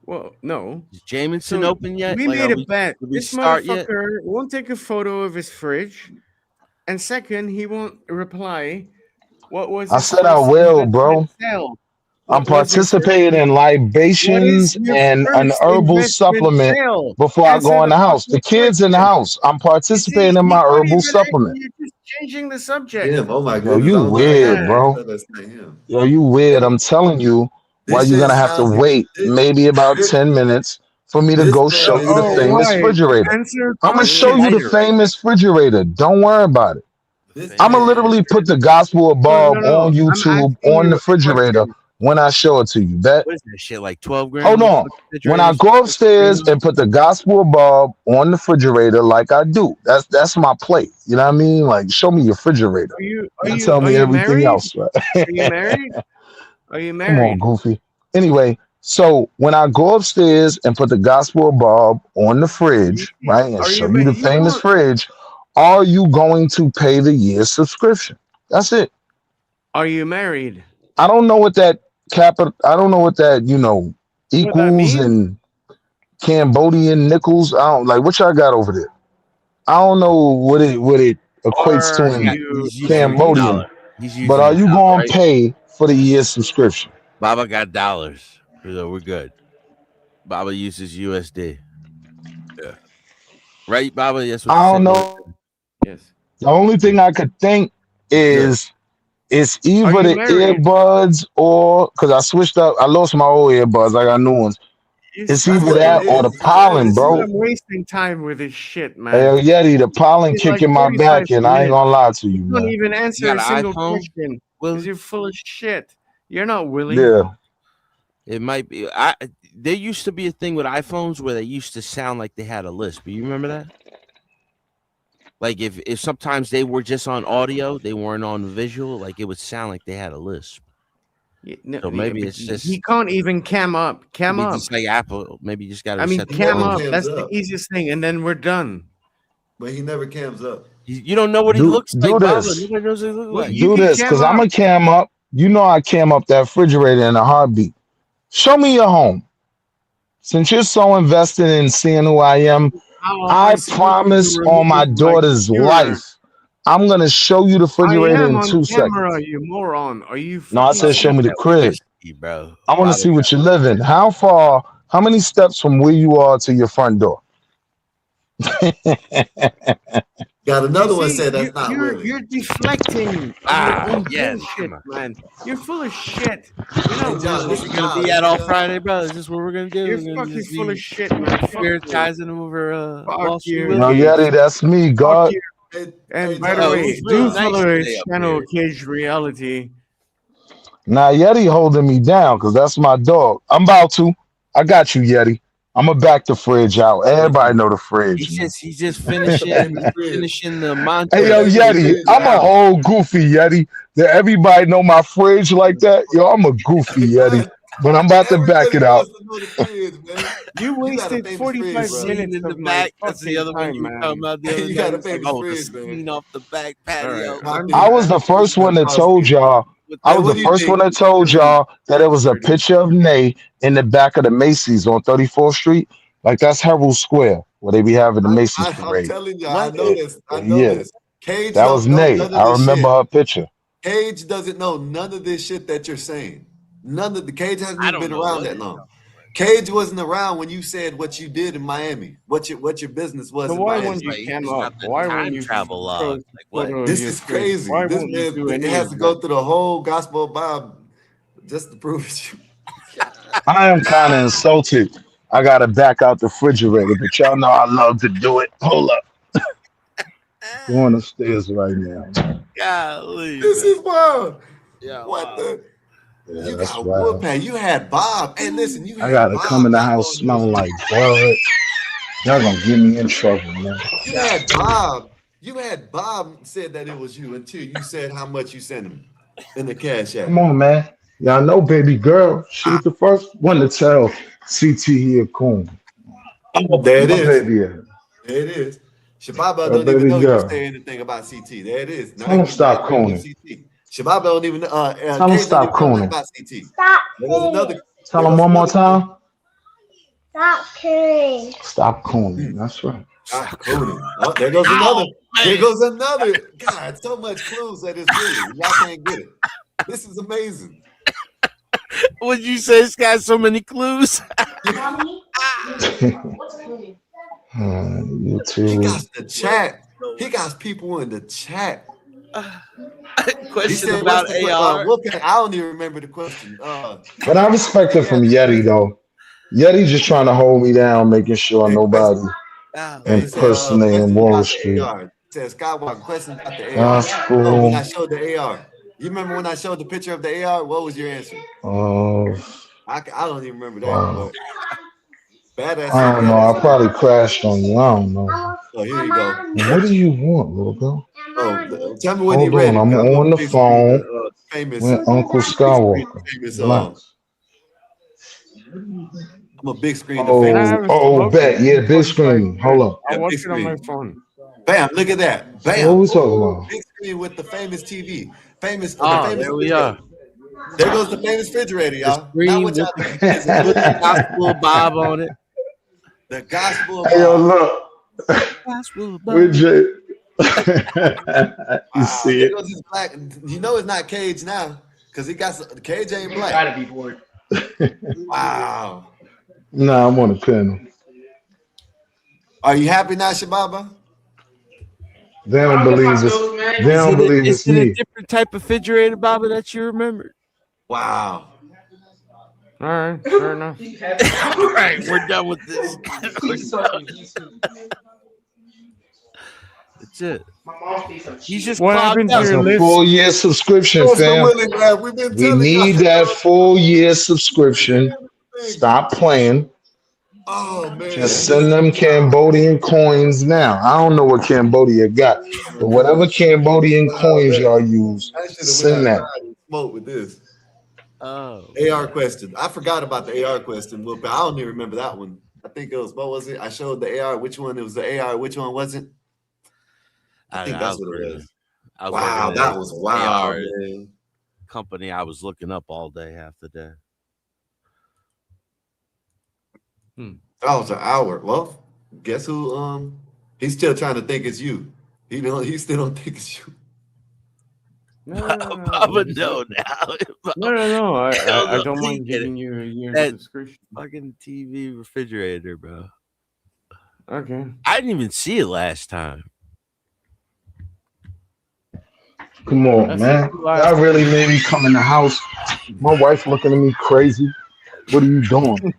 Well, no. Is Jameson So open yet? we Like, made a bet. did we This start yet? motherfucker won't take a photo of his fridge, and second, he won't reply. What was I his said I first will, investment bro. sale? I'm What was your first? participating in What is libations your and an first herbal investment supplement sale? before I Answer go in the the house. The fucking kids in the question. house. I'm You participating see, in he my can't herbal even. supplement. You're just changing the subject. Him. Oh my Yo, goodness. you I don't know how weird, y'all bro. know that's not him. Yo, you weird. Hey, I'm telling you why this you're shit gonna have to sounds wait maybe about this, 10 minutes for me to this go man show is you the Oh, saying famous why? refrigerator. Answer I'm gonna You're in show a you question. the lighter right famous refrigerator. Don't worry about it. this I'm gonna man. literally put the Gospel of No, no, Bob no. on I'm YouTube asking on the you a refrigerator question. when I show it to you. Bet. What is that shit? Like 12 Hold grams of on. When I refrigerators? go upstairs and put the Gospel of Bob on the refrigerator, like I do, that's my plate. You know what I mean? Like, show me your refrigerator. Then tell Are me you everything married? else, right? Are you married? Are you Come on, married? Goofy. Anyway, so when I go upstairs and put the Gospel of Bob on the fridge, right, and Are you show you the you famous don't fridge, are you going to pay the year's subscription? That's it. are you married? I don't know what that I don't know what that, What that equals means? in Cambodian nickels. I don't like what y'all got over there. I don't know what it equates to Or in He's using the Cambodian. dollar. He's But using are the you dollar, going to right? pay for the year's subscription? Baba got dollars. So we're good. Baba uses USD. Yeah. Right, Baba? That's what you I don't said. know. Yes. The only thing I could think Yeah. is it's Are either you the married? earbuds or because I switched up. I lost my old earbuds. I got new ones. It's That's either what it that or is. the He's married pollen, to bro. you. I'm wasting time with this shit, Hell, man. Yeti, the pollen It's like kicking my 45 back, and I ain't minutes. gonna lie to You you, don't man. even You answer got a an single iPhone? question because Willie? you're full of shit. You're not Willie. Yeah. It might be. There used to be a thing with iPhones where they used to sound like they had a lisp. You remember that? Like if sometimes they were just on audio, they weren't on visual. Like it would sound like they had a lisp. No, So maybe but it's he just can't even cam up. Cam maybe up. just like Apple. Maybe you just got to I mean, reset the He cam never phone. up. cams That's the up. easiest thing, and then we're done. But he never cams up. You don't know what he Do looks do like, Baba. this. Nobody knows what he looks Well, like. you Do can this, cam because I'm up. a cam up. You know I cam up that refrigerator in a heartbeat. Show me your home. Since you're so invested in seeing who I am, How am I I supposed to promise on my remove my daughter's computer? life, I'm gonna show you the I refrigerator am in on 2 seconds. camera, you moron. Are you No, I fucking said show Baba me the got stupid? crib. whiskey, bro. I want to Baba see what got you live in. How many steps from where you are to your front door? Got You another one see, said that's not Willie. you're deflecting of your own yes. bullshit, Come on. man. You're full of shit. You're Hey not John, What this Willie. is we gonna Miles. be This at is all John. Friday, bro? Is this what we're gonna do? You're We're gonna fucking just full of be shit, man. Fuck you. spiritualizing over Fuck Wall Street you, Yo, Willie. Cage. Yeti, that's me, Fuck God. you. Hey, And hey by the John, It way, was what's real do Miles? nice follow his today up channel, here. Cage Reality. Now Yeti holding me down because that's my dog. I'm about to. I got you, Yeti. I'm gonna back the fridge out. Everybody know the fridge, man. He's just Back the finishing fridge. the Hey mantra yo, to Back the close Yeti, fridge the I'm a out. house. whole goofy Yeti. That everybody know my fridge like that. Yo, I'm a goofy Hey Yeti. man, But I'm about to back everybody it out. wants to know the fridge, man. You You got a wasted famous fridge, 45 bro. Scene minutes in the of my back. That's the fucking other one time, you were talking man. about the other You day. got a It's like, famous oh, the fridge, man. scene off the back All right. patio. My I thing, was man. the I'm telling first you, one that Miles, told y'all. I hey, was what the do you first one think? that told y'all that it was a 30. picture of Nay in the back of the Macy's on 34th Street. Like that's Herald Square where they be having the Macy's I'm parade. telling you, I What? know this. I know Yeah, this. Cage that was don't know Nay. none of I this remember shit. her picture. Cage doesn't know none of this shit that you're saying. None of the Cage hasn't I even don't been know around what that it is. long. Cage wasn't around when you said what you did in Miami. What your business was So in why It's Miami. won't just you like he cam just up? got the Why won't time you travel log. post Like a what? photo of This your is fridge? crazy. Why This won't you man do it any has of to that? go through the whole Gospel of Bob just to prove it. I am kind of insulted. I gotta back out the refrigerator, but y'all know I love to do it. Hold up, going upstairs right now. Golly, This man. is wild. Yeah, What wow. the? Yeah, You that's got wild. whooped. You had Bob. Hey, listen, you I had gotta come Bob in the not house knowing it was smelling you. like bud. Y'all gonna get me in trouble, man. You had Bob. You had Bob said that it was you until you said how much you sent him in the cash app. Come on, man. Y'all know, baby girl. She was the first one to tell CT here, coon. Oh, there it My is. baby at? There it is. Shababa Where don't even baby know you go? say anything about CT. There it is. Now Tell him you stop agree with cooning. CT. Shababa don't even Tell him Cage don't stop even know nothing cooning. about CT. There goes another. Tell him one more time. Stop cooning. Stop cooning. That's right. Stop cooning. Oh, there goes another. There goes another. God, so much clues that it's really y'all can't get it. This is amazing. What'd you say? This got so many clues. Mommy, what's cooning? He YouTube. got the chat. He got people in the chat. He Question said, about "What's the AR. Wolfgang, I don't even remember the question. But I respect it from Yeti though. Yeti just trying to hold me down, making sure nobody He said, impersonating questions Wall about the Street. AR. It says Skywalker, questions about the AR. Gospel. Oh, when I showed the AR. You remember when I showed the picture of the AR? What was your answer? I don't even remember that. But badass. I don't know. I probably crashed on you. I don't know. Oh, here you go. What do you want, little girl? Oh, tell me when you're Hold ready. on. I'm I'm on the big screen phone famous. with Uncle Skywalker. Famous, Relax. I'm a big screen. Famous. Bet. Yeah, big screen. Hold up. I Yeah, watch big it on my screen. phone. Bam! Look at that. So Bam! what we talking about? Big screen with the famous TV. Famous. The Oh, famous there we refrigerator. are. There goes the famous refrigerator, The y'all. Now screen what y'all with think? Is it with the good? Gospel of Bob on it. The Gospel of Hey, yo, Bob. look. Gospel of We're Bob. You see There it? goes his black. You know it's not Cage now because he got Cage ain't black. Gotta be bored. Wow. Nah, I'm on the panel. Are you happy now, Shababa? They don't believe it's. They don't believe Is it's it a me. different type of refrigerator, Bobby, that you remember? Wow. All right, fair enough. All right, we're done with this. That's it. He's just What clogged happened to up. That's your a list? full year subscription, What's the fam. Willie grab? We've been We telling need y'all. that full year subscription. Stop playing. Oh man. Just send them Cambodian coins now. I don't know what Cambodia got, but whatever Cambodian coins y'all use, I should have went send that. outside and smoked with this. Oh. AR question. I forgot about the AR question, Whoop. I don't even remember that one. I think it was, what was it? I showed the AR. Which one? It was the AR. Which one wasn't? I think that's what it was. Wow, that was wild, AR man. company I was looking up all day, half the day. That was an hour. Well, guess who? He's still trying to think it's you. He still don't think it's you. Baba, no, now. No. I don't Please mind get it. giving you a year That subscription. fucking TV refrigerator, bro. Okay. I didn't even see it last time. Come on, man. Y'all really made me come in the house. My wife looking at me crazy. What are you doing?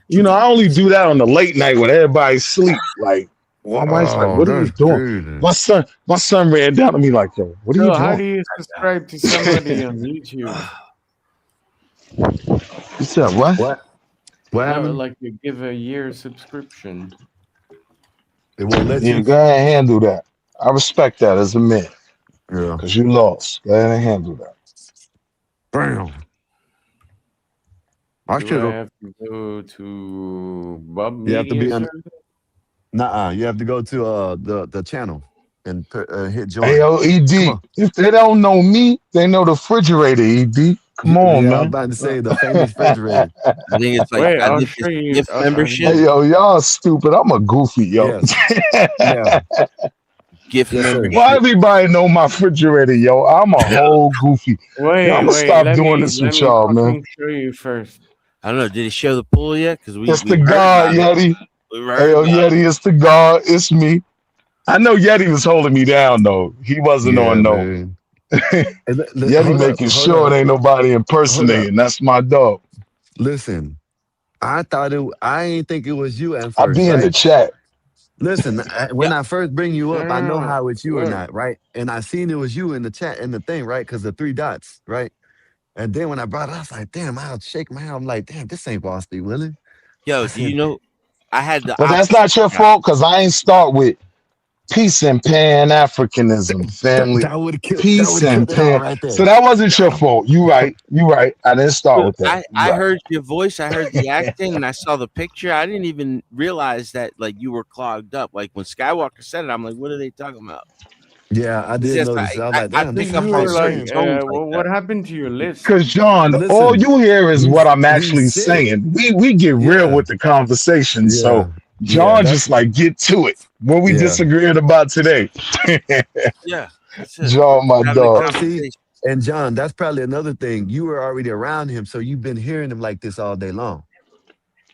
You know, I only do that on the late night when everybody's asleep. Like, my wife's like, "What are you doing?" My son ran down to me like, "Yo, what are you So how do doing?" you subscribe to somebody on YouTube? You said what? What No, happened? like you give a year subscription. It won't let Yeah, you. go ahead and handle that. I respect that as a man. Yeah. Because you lost. Go ahead and handle that. Bam. I Do should I have. have to go to Bob You have to be Media on. Service? Nuh-uh. You have to go to the channel and hit join. Hey, yo, Come ED. on. If they don't know me, they know the refrigerator, ED. Come on, Yeah, I was man. about to say the famous refrigerator. I think it's like Wait, I I'll think show it's you. gift membership. Hey, yo, y'all stupid. I'm a goofy, yo. Yes. Yeah. Gift Yes, sir. membership. Why everybody know my refrigerator, yo? I'm a whole goofy. Yo, I'm gonna stop Let doing me this with y'all, man. fucking show you first. I don't know. Did he show the pool yet? Because we It's the heard God, about it. Yeti. We Hey, heard yo, about it. Yeti, it's the God. It's me. I know Yeti was holding me down, though. He wasn't Yeah, on no. man. Yeti Hold making up. sure it ain't nobody Hold up. impersonating. That's my dog. Listen, I ain't think it was you at I first, be in the right? chat. Listen, when I first bring you up, I know No. how it's you or Look. not, right? And I seen it was you in the chat in the thing, right? Because the 3 dots, right? And then when I brought it, I was like, damn, I'll shake my head. I'm like, damn, this ain't Boss B Willie. Yo, I do you said, know? I had the But that's opposite. not your fault, because I ain't start with Peace and Pan-Africanism, family. That would have killed. That Peace would have and killed it all Pan. right there. So that wasn't your fault. You right. You right. I didn't start with that. I Right. heard your voice, I heard the accent, and I saw the picture. I didn't even realize that like you were clogged up. Like when Skywalker said it, I'm like, what are they talking about? Yeah, I It's did just notice. I was like, I damn, pick this You up is on were right like, certain there. tones like what that. happened to your list? Because John, all Listen, you hear is what I'm actually he's sick. saying. We get real Yeah, with the conversation. So yeah, John just like get to it. What we yeah. disagreeing about today. Yeah, that's it. We're John, my having a dog. Oh, see, conversation. and John, that's probably another thing. You were already around him, so you've been hearing him like this all day long.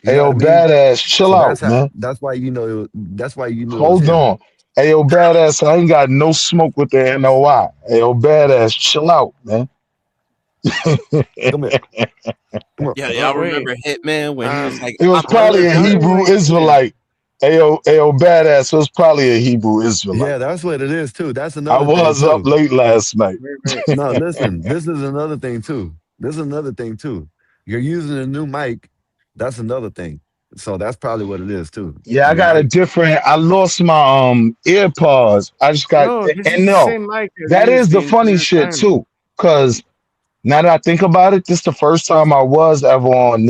You know what Ayo, I mean? badass, chill So out, man. that's why you know. That's why you knew it was Hold him. on. Ayo, badass, I ain't got no smoke with the NOI. Ayo, badass, chill out, man. Come here. Come on. Yeah, Oh y'all wait, remember Hitman when he was like, It was I'm I probably was a allergic? wondering Hebrew where you've been. Israelite. Ayo, badass. It was probably a Hebrew Israelite. Yeah, that's what it is too. That's I another thing was up too. late last night. Wait. No, listen, this is another thing too. This is another thing too. You're using a new mic. That's another thing. So that's probably what it is too. Yeah, I Your got a mic. different. I lost my earpods. I just got No, this and is the no, same mic I that is used the the funny entire shit time. too. Cause now that I think about it, this is the first time I was ever on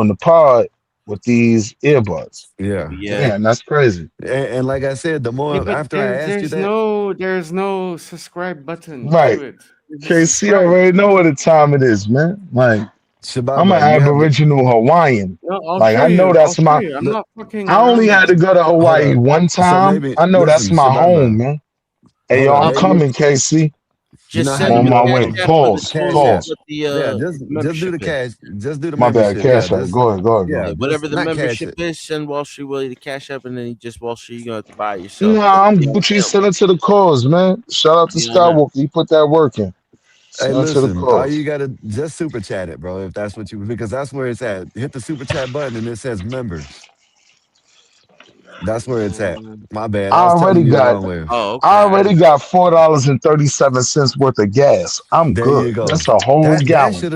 the pod with these earbuds. Yeah. Yeah. Damn, that's crazy. And like I said, the Yeah, more but after I asked you that, there's no subscribe button Right. to it. You just KC subscribe. already know what the time it is, man. Like I'm an Shababa, you have the Aboriginal Hawaiian. No, I'll Like show I know you. I'll that's show my. you. I'm look, not fucking I only around had to now. go to hold Hawaii up. one So time. maybe I know that's listen, my home, Shababa, man. Hey, hold yo, up. I'm Maybe coming, KC. you Just know how I'm send you him on a my know cash way. app with Pause. cash app. Pause. Yeah, the just do membership the is. cash. Just do the My bad. membership. Yeah, Cash out. just Go ahead. Go ahead. Go yeah, Yeah, ahead. just whatever the not cash membership it. is, send Wall Street Willie the cash app, and then he just Wall Street. You're gonna have to buy it yourself. Nah, But I'm give it to Gucci. him. Send it to the cause, man. Shout out to You know, Skywalker. He put that work in. Hey, Send it to the listen, all cause. you gotta just super chat it, bro. If that's what you because that's where it's at. Hit the super chat button and it says members. That's where it's at. My bad. I I was telling already you the got. wrong way. oh, okay. I I already didn't know. got $4.37 worth of gas. I'm There you good. go. That's a whole gallon.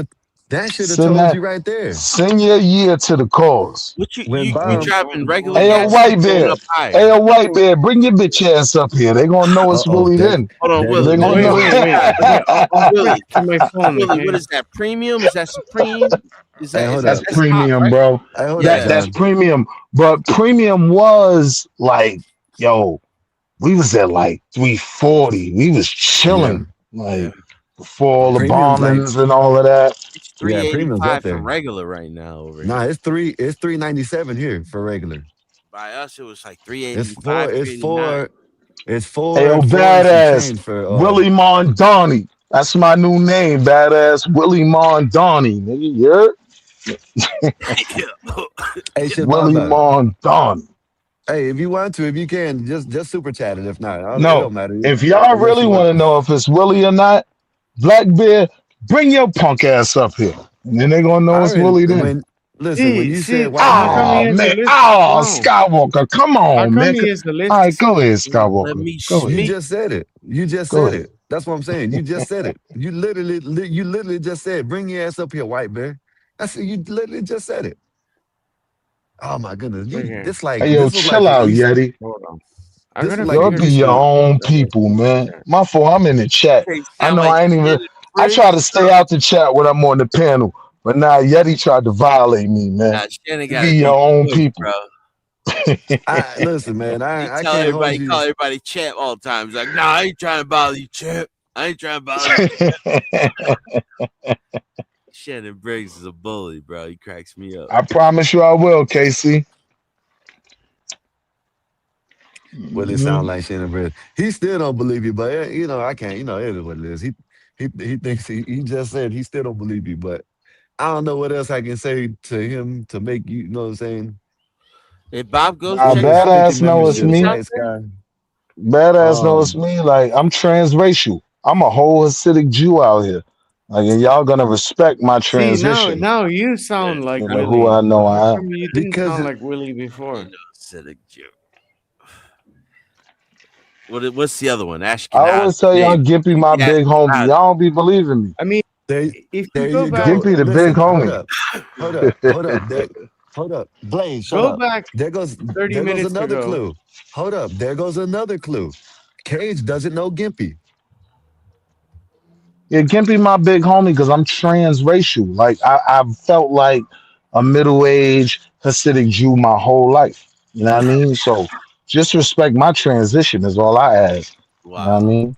That should have Send told you that. right there. Send your year to the cause. What When you Bob driving regular Hey, yo, gas? Or you white going bear. up higher? Hey, yo, white bear. Bring your bitch ass up here. They gonna know it's uh-oh, Willie then. Hold on, there Willie. you They there gonna you know. What go. you got? Okay, I'll switch Willie. to my phone. Willie, what Okay. is that? Premium? Is that Supreme? Hey, hold That's up. That's top, premium, right? bro. Hey, hold up, Yeah. That's John. premium. But premium was like, yo, we was at like 340. We was Yeah. chilling, Yeah. like before all the Premium's like bombings and all of that. It's yeah, premium's up 385 for there. regular right now over Nah, here. it's 397 here for regular. By us, it was like It's 385, four, it's 389. four, it's Hey, four yo, and four and some badass change for Willie Mondani. That's my new name, badass Willie Mondani, nigga. Yeah. hey Willie Shababa. Mondani. Hey, if you want to, if you can, just super chat it. If not, it No, don't matter. if y'all Unless really you want want. to know if it's Willie or not, Black Bear, bring your punk ass up here. And then they gonna I know it's already Willie then. when listen when you said white How come he Oh bear. has a man. list Oh, now? Skywalker. Come How on, come man. he has a All list? right, go ahead, Let Skywalker. me Go ahead. You speak. just said it. You just Go said ahead. it. That's what I'm saying. You just said it. You literally just said, "Bring your ass up here, white bear." That's you literally just said it. Oh my goodness, you Okay, this like Hey yo, this was like chill an out, East. Yeti. hold on. I This was gotta like Y'all an figure be this your Easter. out. own Okay. people, man. My fault, I'm in the chat. Okay, I sound know like I ain't even Shannon I try to Briggs. stay out the chat when I'm on the panel, but now Yeti tried to violate me, man. Nah, Shannon You got be a your deep own voice, people. bro. I listen, man. He I can't hold you. call everybody champ all the time. He's like, nah, I ain't trying to bother you, champ. I ain't trying to bother you. Shannon Briggs is a bully, bro. He cracks me up. I promise you I will, Casey. Well, it sound like Shannon Briggs. He still don't believe you, but you know I can't. You know it is what it is. He thinks he just said he still don't believe you, but I don't know what else I can say to him to make you know what I'm saying. If Bob goes Nah, check His out 50 badass know it's Hades memberships, me. out White there, Sky. Badass know it's me. Like I'm transracial. I'm a whole Hasidic Jew out here. Like and y'all gonna respect my See, transition. now you sound like Like who Willie. I know How I am. come you didn't Because sound like Willie before? Acidic Jew. What's the other one? I Ashkenaz. always tell y'all Name. Gimpy my Yeah, big homie. Ashkenaz. Y'all don't be believing me. I mean, there, if you there go you back, go. Gimpy the big Listen, homie. hold up. There, Hold up, Blaze, shut Go up. back There goes 30 there goes minutes another ago. clue. Hold up, there goes another clue. Cage doesn't know Gimpy. Yeah, Gimpy my big homie because I'm transracial. Like I felt like a middle-aged Hasidic Jew my whole life. You know what I mean? So just respect my transition is all I ask. You know what I Wow. mean?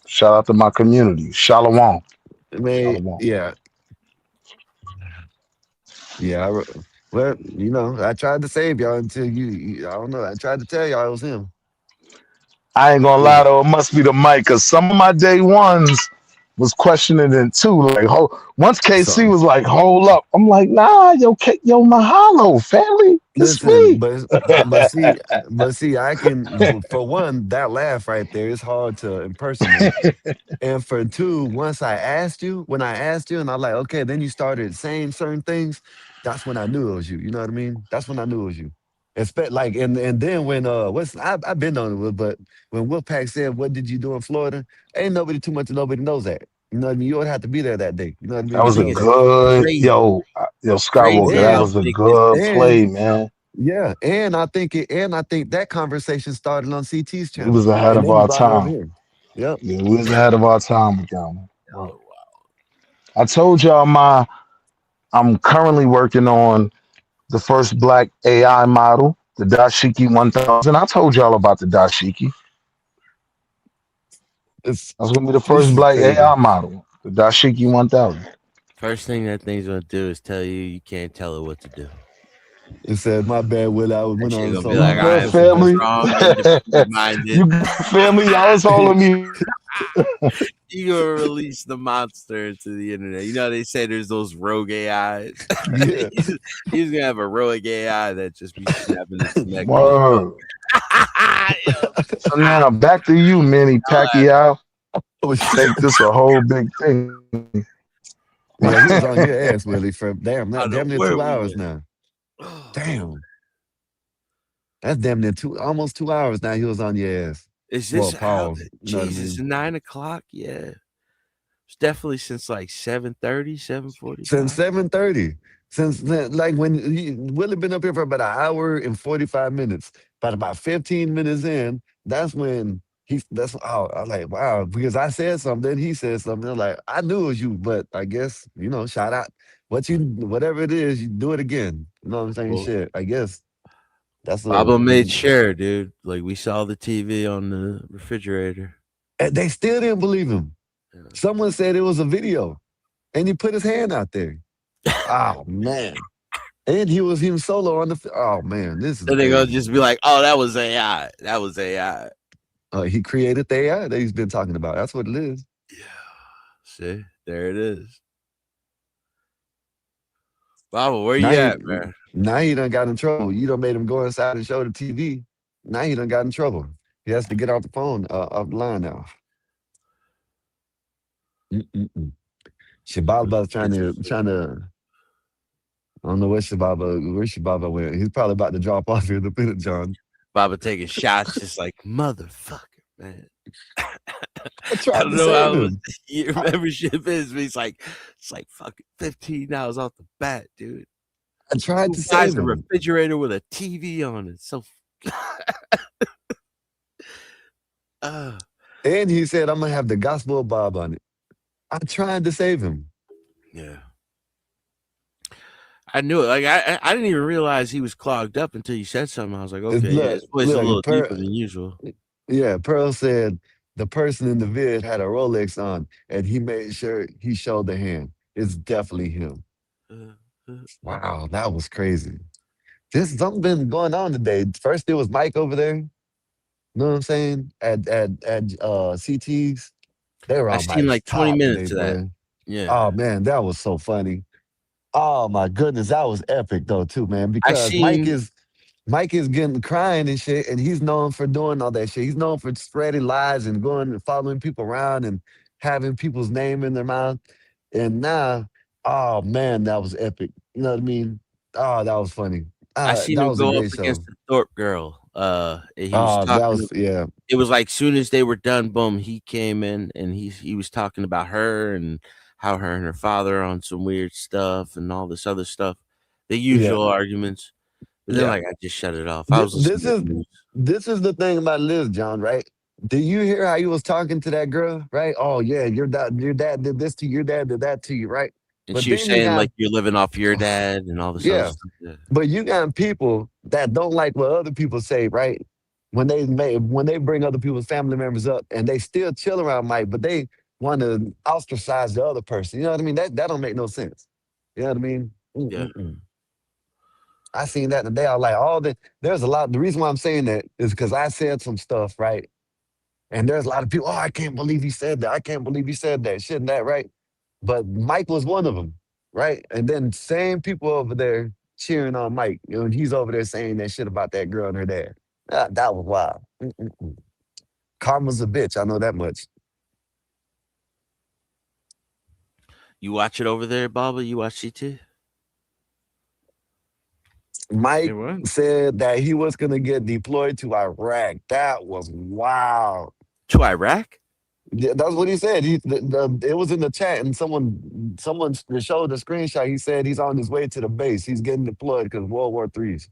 Shout out to my community. Shalom. I mean, Shalom. yeah, yeah. Well, I tried to save y'all until I don't know. I tried to tell y'all it was him. I ain't gonna lie though, it must be the mic because some of my day ones was questioning it too. Like, once KC So was like, "Hold up," I'm like, "Nah, yo, Mahalo, family, it's listen, me." but see, I can for one that laugh right there is hard to impersonate. And for two, when I asked you, and I like, okay, then you started saying certain things. That's when I knew it was you. You know what I mean? That's when I knew it was you. Like, and then when I've been on it, but when Wolfpack said, "What did you do in Florida?" Ain't nobody too much. Nobody knows that. You know what I mean? You would have to be there that day. You know what I That mean? was a So good Crazy, crazy Skywalker. That how and was a big this good and play, man. yeah, and I think that conversation started on CT's We channel, was ahead and of then he our brought it over time. here. Yep. Yeah, we was ahead of our time with that one. Word. hell. I told y'all I'm currently working on the first black AI model, the Dashiki 1000. I told y'all about the Dashiki. It's That's gonna be the this first is black crazy. AI model, the Dashiki 1000. First thing that thing's gonna do is tell you can't tell it what to do. It said, "My bad, Will. I That went shit on a gonna be solo like, You all rant good, right, yesterday." family? strong, independent minded. You good, family? Y'all was holding me. You gonna release the monster into the internet. You know they say there's those rogue AIs. Yeah. he's gonna have a rogue AI that just be snapping its neck when you talk. Word. Yo, So now back to you, Manny I'll Pacquiao. Oh shit. Make this a whole big thing. Yeah, he was on your ass, Willie, for I don't know damn near where 2 hours we now. went. Damn. That's damn near almost 2 hours now he was on your ass. Is this Well, how? pause. You know what I Jesus, mean? 9 o'clock? Yeah, it's definitely since like 7:30, Since 7:45. 7:30. Since then, like when Willie been up here for about an hour and 45 minutes. About 15 minutes in, that's when I was like, wow, because I said something, he said something. I'm like, I knew it was you, but I guess, shout out. Whatever it is, you do it again. You know what I'm saying? Well, Shit. I guess that's Baba made sure, dude. Like we saw the TV on the refrigerator. and they still didn't believe him. Yeah. Someone said it was a video, and he put his hand out there. Oh man. And he was him solo on the. Oh man, this is And they gonna crazy. just be like, "Oh, that was AI. That was AI." He created the AI that he's been talking about. That's what it is. Yeah. See, there it is. Baba, where Now you he, at, man? now he done got in trouble. You done made him go inside and show the TV. Now he done got in trouble. He has to get off the phone, off the line now. Mm-mm-mm. Shababa's Kids are trying to. I don't know where Shababa went. He's probably about to drop off here in a minute, John. Baba taking shots, just like motherfucker, man. I I tried don't to know save how much him. your membership is, but it's like fucking $15 off the bat, dude. I tried Who to buys save a him. refrigerator with a TV on it? So, And he said, I'm going to have the gospel of Bob on it. I tried to save him. yeah. I knew it. Like I didn't even realize he was clogged up until you said something. I was like, It's, okay, yeah, look, his voice is a little look, deeper than usual. yeah, Pearl said the person in the vid had a Rolex on, and he made sure he showed the hand. It's definitely him. Wow, that was crazy. This something been going on today. First, it was Mike over there. You know what I'm saying? At CT's, they were I on seen Mike's like 20 top today, minutes of that. boy. Yeah. Oh man, that was so funny. Oh my goodness, that was epic though too, man. I Because seen Mike is getting crying and shit, and he's known for doing all that shit. He's known for spreading lies and going and following people around and having people's name in their mouth. And now, oh man, that was epic. You know what I mean? Oh, that was funny. I seen That him was a go up great against show. the Thorpe girl. And he was Oh, that talking. was yeah. It was like soon as they were done, boom, he came in and he was talking about her and how her and her father are on some weird stuff and all this other stuff. The usual arguments. But then, like, I just shut it off. I was listening to the news. This is the thing about Liz, John, right? Did you hear how he was talking to that girl, right? Oh yeah, your dad did this to you, your dad did that to you, right? And But she was then you saying, got like, you're living off your dad and all this other yeah, stuff. Yeah. but you got people that don't like what other people say, right? When they bring other people's family members up and they still chill around Mike, but they want to ostracize the other person. You know what I mean? That don't make no sense. You know what I mean? Yeah. I seen that today. I was like, there's a lot. The reason why I'm saying that is because I said some stuff, right? And there's a lot of people, I can't believe he said that. I can't believe he said that. Shouldn't that, right? But Mike was one of them, right? And then same people over there cheering on Mike. You know, and he's over there saying that shit about that girl and her dad. That was wild. Karma's a bitch. I know that much. You watch it over there, Baba? You watch CT? Mike said that he was going to get deployed to Iraq. That was wild. To Iraq? Yeah, that's what he said. It was in the chat, and someone showed the screenshot. He said he's on his way to the base. He's getting deployed because World War III's.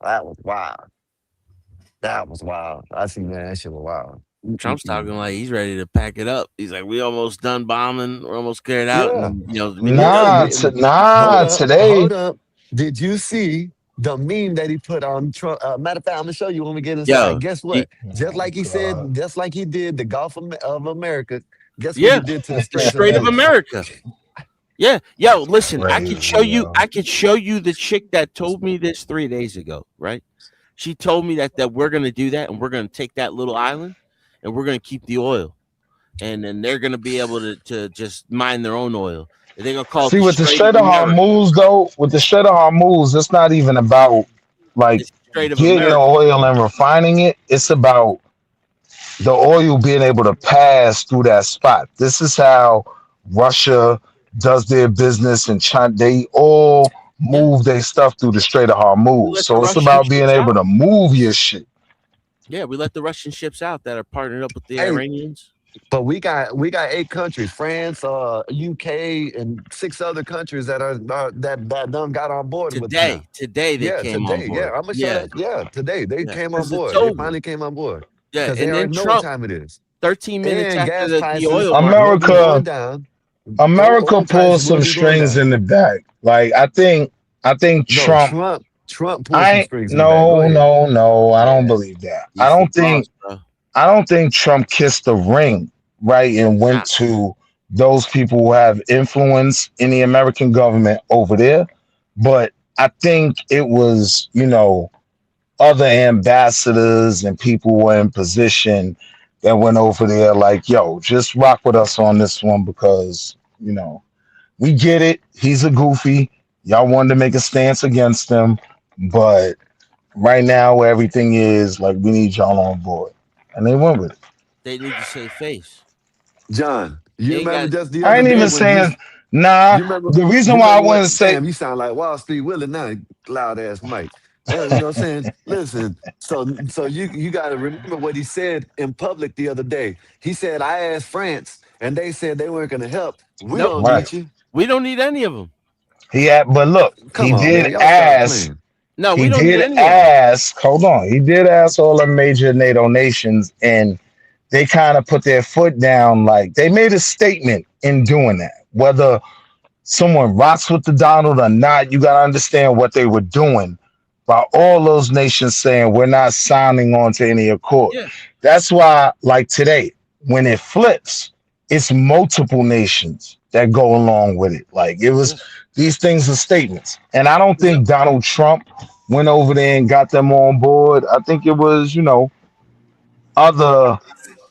That was wild. That was wild. I seen that. That shit was wild. Trump's talking like he's ready to pack it up. He's like, we almost done bombing. We're almost cleared out. Yeah. And, you know, today. Hold up. Did you see the meme that he put on Trump? Matter of fact, I'm gonna show you when we get inside. Guess what? Just like he said, just like he did the Gulf of America. Guess what he did to the Strait of America. Yeah. Yo, listen, I could show you the chick that told me this 3 days ago, right? She told me that we're gonna do that and we're gonna take that little island and we're gonna keep the oil. And then they're gonna be able to just mine their own oil. They're gonna call See, it with the Strait of Hormuz, though, it's not even about like getting the oil and refining it. It's about the oil being able to pass through that spot. This is how Russia does their business, and China. They all move their stuff through the Strait of Hormuz. So it's about being able to move your shit. Yeah, we let the Russian ships out that are partnered up with the Iranians. But we got 8 countries: France, UK, and 6 other countries that done got on board with us now. Today they came on board. Yeah, I'm gonna show that. Yeah, today they came on board. They finally came on board. Yeah, because they already know what time it is. 13 minutes and after gas the oil America pulls some strings in the back. Like I think Trump pulled some strings in the back. No, I don't believe that. I don't think Trump kissed the ring, right, and went to those people who have influence in the American government over there. But I think it was, other ambassadors and people who were in position that went over there like, yo, just rock with us on this one because, we get it. He's a goofy. Y'all wanted to make a stance against him. But right now, where everything is, like, we need y'all on board. And they went with it. They need to save face. John, you remember just the I other ain't day even saying, the reason why I wouldn't say. Damn, you sound like Wall Street Willie now, loud ass Mike. You know what I'm saying? Listen, so you got to remember what he said in public the other day. He said, I asked France, and they said they weren't going to help. We don't need you. We don't need any of them. But look, he did ask. No, we don't need any of them. Hold on. He did ask all the major NATO nations, and they kind of put their foot down. Like, they made a statement in doing that. Whether someone rocks with the Donald or not, you got to understand what they were doing by all those nations saying we're not signing on to any accord. Yeah. That's why, like today, when it flips, it's multiple nations that go along with it. Like, it was, these things are statements. And I don't think Donald Trump went over there and got them on board. I think it was, other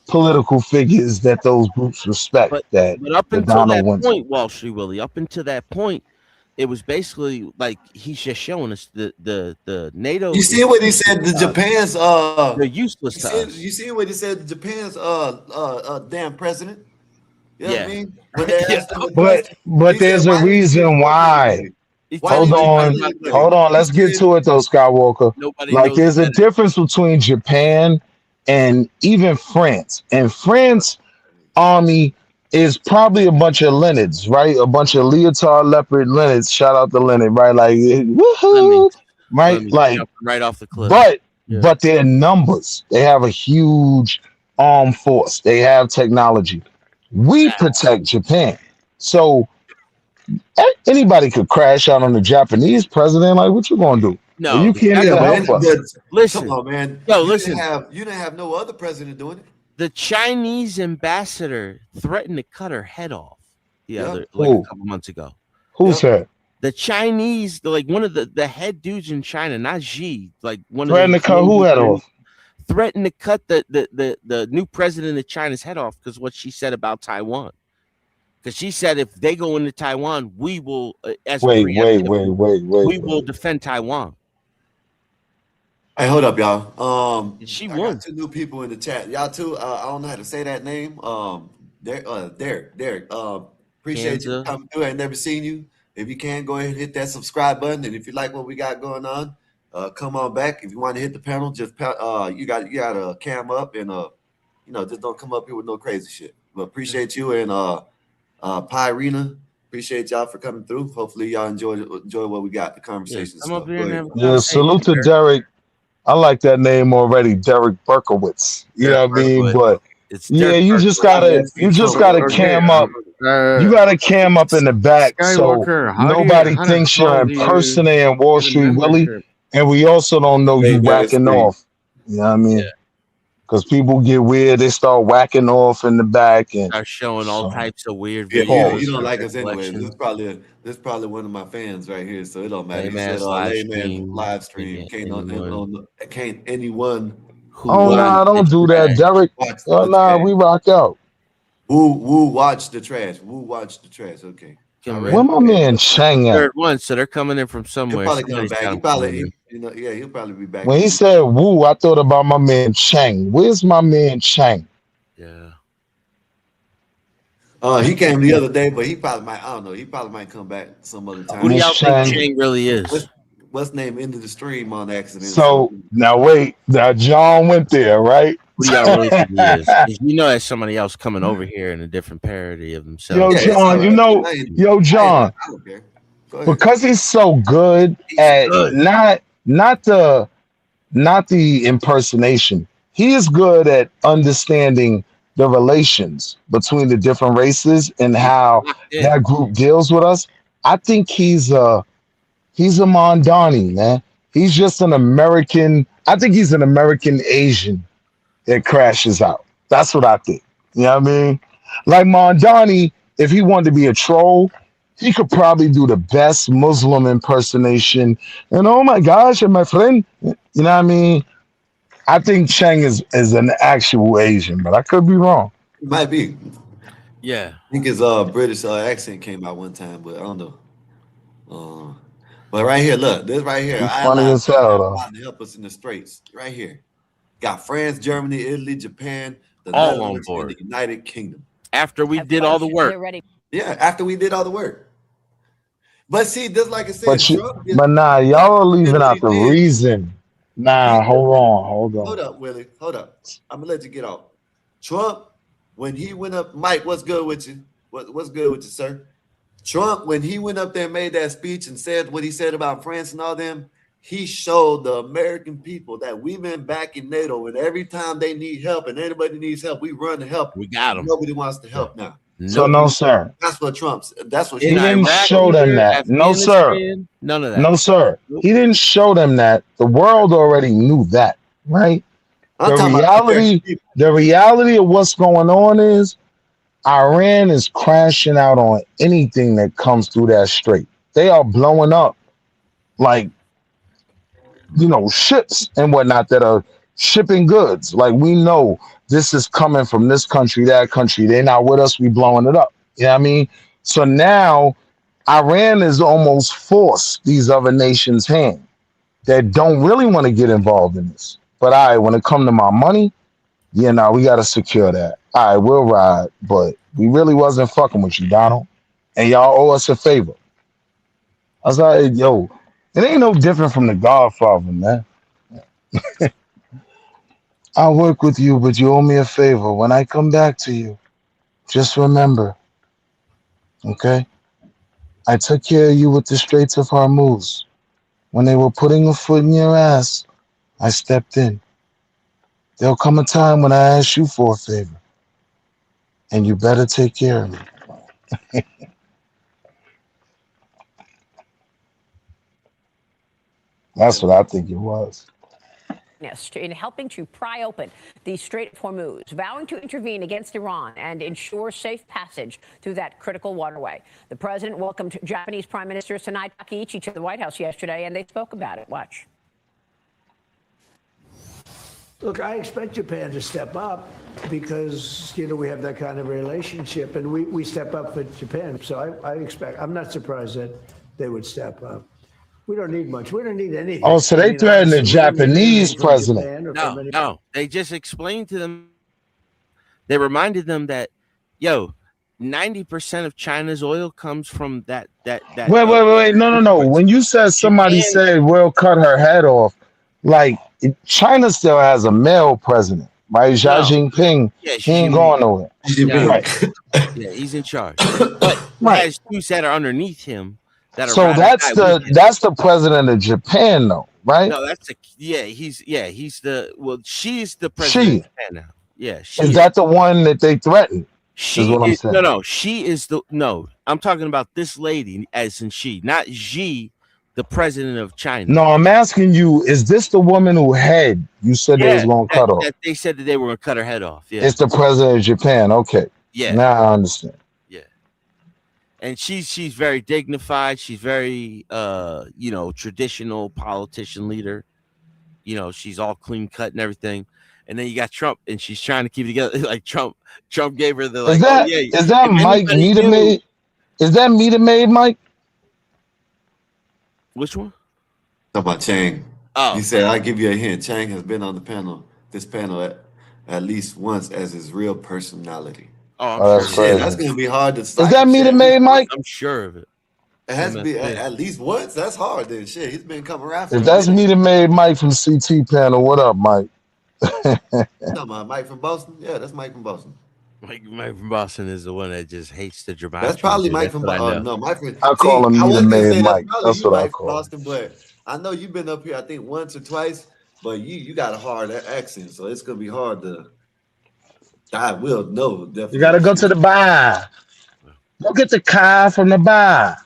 political figures that those groups respect. But up until that point, Wall Street Willie, up until that point, it was basically like he's just showing us the NATO. You see what he said? The Japan's they're useless to us. You see what he said? The Japan's damn president. You know what I mean? But there's a reason why. Hold on. Let's get to it though, Skywalker. Like, there's a difference between Japan and even France. And France army is probably a bunch of Leonards, right? A bunch of leotard leopard Leonards. Shout out to Leonard, right? Like woohoo, right? Like, jumping right off the cliff. but Yeah. their numbers, they have a huge armed force. They have technology. We protect Japan, so anybody could crash out on the Japanese president. Like, what you gonna do? No, You can't Yeah, even man. help us. But listen, come on, man. yo, You listen. didn't have no other president doing it. The Chinese ambassador threatened to cut her head off a Who? couple months ago. Who said? The Chinese, like one of the head dudes in China, not Xi, like one Threatened of to cut who head off? threatened to cut the new president of China's head off because what she said about Taiwan. Because she said if they go into Taiwan, we will Wait. we will defend Taiwan. Hey, hold up, y'all. She I won. got 2 new people in the chat. Y'all too. I don't know how to say that name. Derek. Appreciate you Kanza. coming through. I ain't never seen you. If you can, go ahead and hit that subscribe button. And if you like what we got going on, come on back. If you want to hit the panel, just you got a cam up and just don't come up here with no crazy shit. But appreciate you and Pyrena. Appreciate y'all for coming through. Hopefully y'all enjoy what we got, the conversation. Come up here and have a Yeah, salute to Derek. I like that name already, Derek Berkowitz. You know what I mean? But yeah, you just gotta cam up. You gotta cam up in the back Skywalker, so nobody thinks you're impersonating Wall Street Willie, and we also don't know you whacking off. You know what I mean? Because people get weird, they start whacking off in the back and Start showing all types of weird Yeah, videos. you don't like us collection. anyway. This is probably one of my fans right here, so it don't matter. He Lame-ass said, live stream. Can't anyone Oh nah, don't do that, Derek. Oh nah, we rock out. Woo watch the trash. Woo watch the trash. Okay. Where my man Chang at? Third one, so they're coming in from He'll somewhere. probably come Somebody's back. got He him probably coming in. he'll probably be back. When he said woo, I thought about my man Chang. Where's my man Chang? Yeah. He came the other day, but he probably might. I don't know. He probably might come back some other time. Who do y'all think Chang really is? What's name into the stream on accident? So now wait, now John went there, right? Who do y'all really think he is? 'Cause you know, there's somebody else coming over here in a different parody of themselves. Yo, John, John, I don't care. Go ahead. because he's so good at not the impersonation. He is good at understanding the relations between the different races and how that group deals with us. I think he's a Mondani, man. He's just an American. I think he's an American Asian that crashes out. That's what I think. You know what I mean? Like Mondani, if he wanted to be a troll, he could probably do the best Muslim impersonation. And oh my gosh, and my friend, you know what I mean? I think Chang is an actual Asian, but I could be wrong. It might be. Yeah. I think his British accent came out one time, but I don't know. But right here, look, this right here. He's funny as hell, though. To help us in the straits. Right here. Got France, Germany, Italy, Japan, the All on Netherlands, board. and the United Kingdom. After we did all the work. Yeah, after we did all the work. But see, just like I said, But nah, y'all are leaving out the reason. Nah, hold on. Hold up, Willie. Hold up. I'm gonna let you get off. Trump, when he went up, Mike, what's good with you? What's good with you, sir? Trump, when he went up there and made that speech and said what he said about France and all them, he showed the American people that we've been back in NATO, and every time they need help and anybody needs help, we run to help. We got them. Nobody wants to help now. So no, sir. That's what Trump's. That's what He didn't show them that. No, sir. None of that. No, sir. He didn't show them that. The world already knew that, right? The reality of what's going on is Iran is crashing out on anything that comes through that strait. They are blowing up like ships and whatnot that are shipping goods. Like, we know this is coming from this country, that country. They're not with us. We blowing it up. You know what I mean? So now Iran is almost forced these other nations' hand that don't really want to get involved in this. But when it come to my money, we got to secure that. All right, we'll ride. But we really wasn't fucking with you, Donald. And y'all owe us a favor. I was like, yo, it ain't no different from the Godfather, man. I'll work with you, but you owe me a favor when I come back to you. just remember, okay? I took care of you with the Straits of Hormuz. When they were putting a foot in your ass, I stepped in. There'll come a time when I ask you for a favor, and you better take care of me. That's what I think it was. In helping to pry open the Strait of Hormuz, vowing to intervene against Iran and ensure safe passage through that critical waterway. The president welcomed Japanese Prime Minister Sanae Takaichi to the White House yesterday, and they spoke about it. Watch. Look, I expect Japan to step up because, we have that kind of relationship, and we step up for Japan. So I expect, I'm not surprised that they would step up. We don't need much. We don't need anything. Oh, so they threatened the Japanese president. No. They just explained to them. They reminded them that, 90% of China's oil comes from that. Wait. No. When you said somebody said we'll cut her head off, like China still has a male president, right? Xi Jinping. Yeah, he ain't going nowhere. Right. Yeah, he's in charge. But he has two that are underneath him. So that's the president of Japan, though, right? No, she's the president of Japan now. Yeah, is that the one that they threatened? No, I'm talking about this lady as in she, not Xi, the president of China. No, I'm asking you, is this the woman who you said they was going to cut off? They said that they were going to cut her head off. Yeah, it's the president of Japan. Okay. Yeah. Now I understand. And she's very dignified. She's very traditional politician leader. She's all clean cut and everything. And then you got Trump, and she's trying to keep it together. Like Trump gave her the is that Mike Meter Maid? Is that Meter Maid, Mike? Which one? Talk about Chang. Oh, he said, "I'll give you a hint. Chang has been on this panel at least once as his real personality." Oh, that's crazy. That's gonna be hard to. Is that Meter Maid, Mike? I'm sure of it. It has to be at least once. That's hard. Then shit, he's been coming around. If that's Meter Maid, Mike from CT panel, what up, Mike? No, Mike from Boston. Yeah, that's Mike from Boston. Mike from Boston is the one that just hates the dramatic. That's probably Mike from Boston. No, Mike from. I call him Meter Maid Mike. That's what I call Boston, but I know you've been up here. I think once or twice, but you got a hard accent, so it's gonna be hard to. I will know. Definitely. You gotta go to the bar. Go get the car from the bar.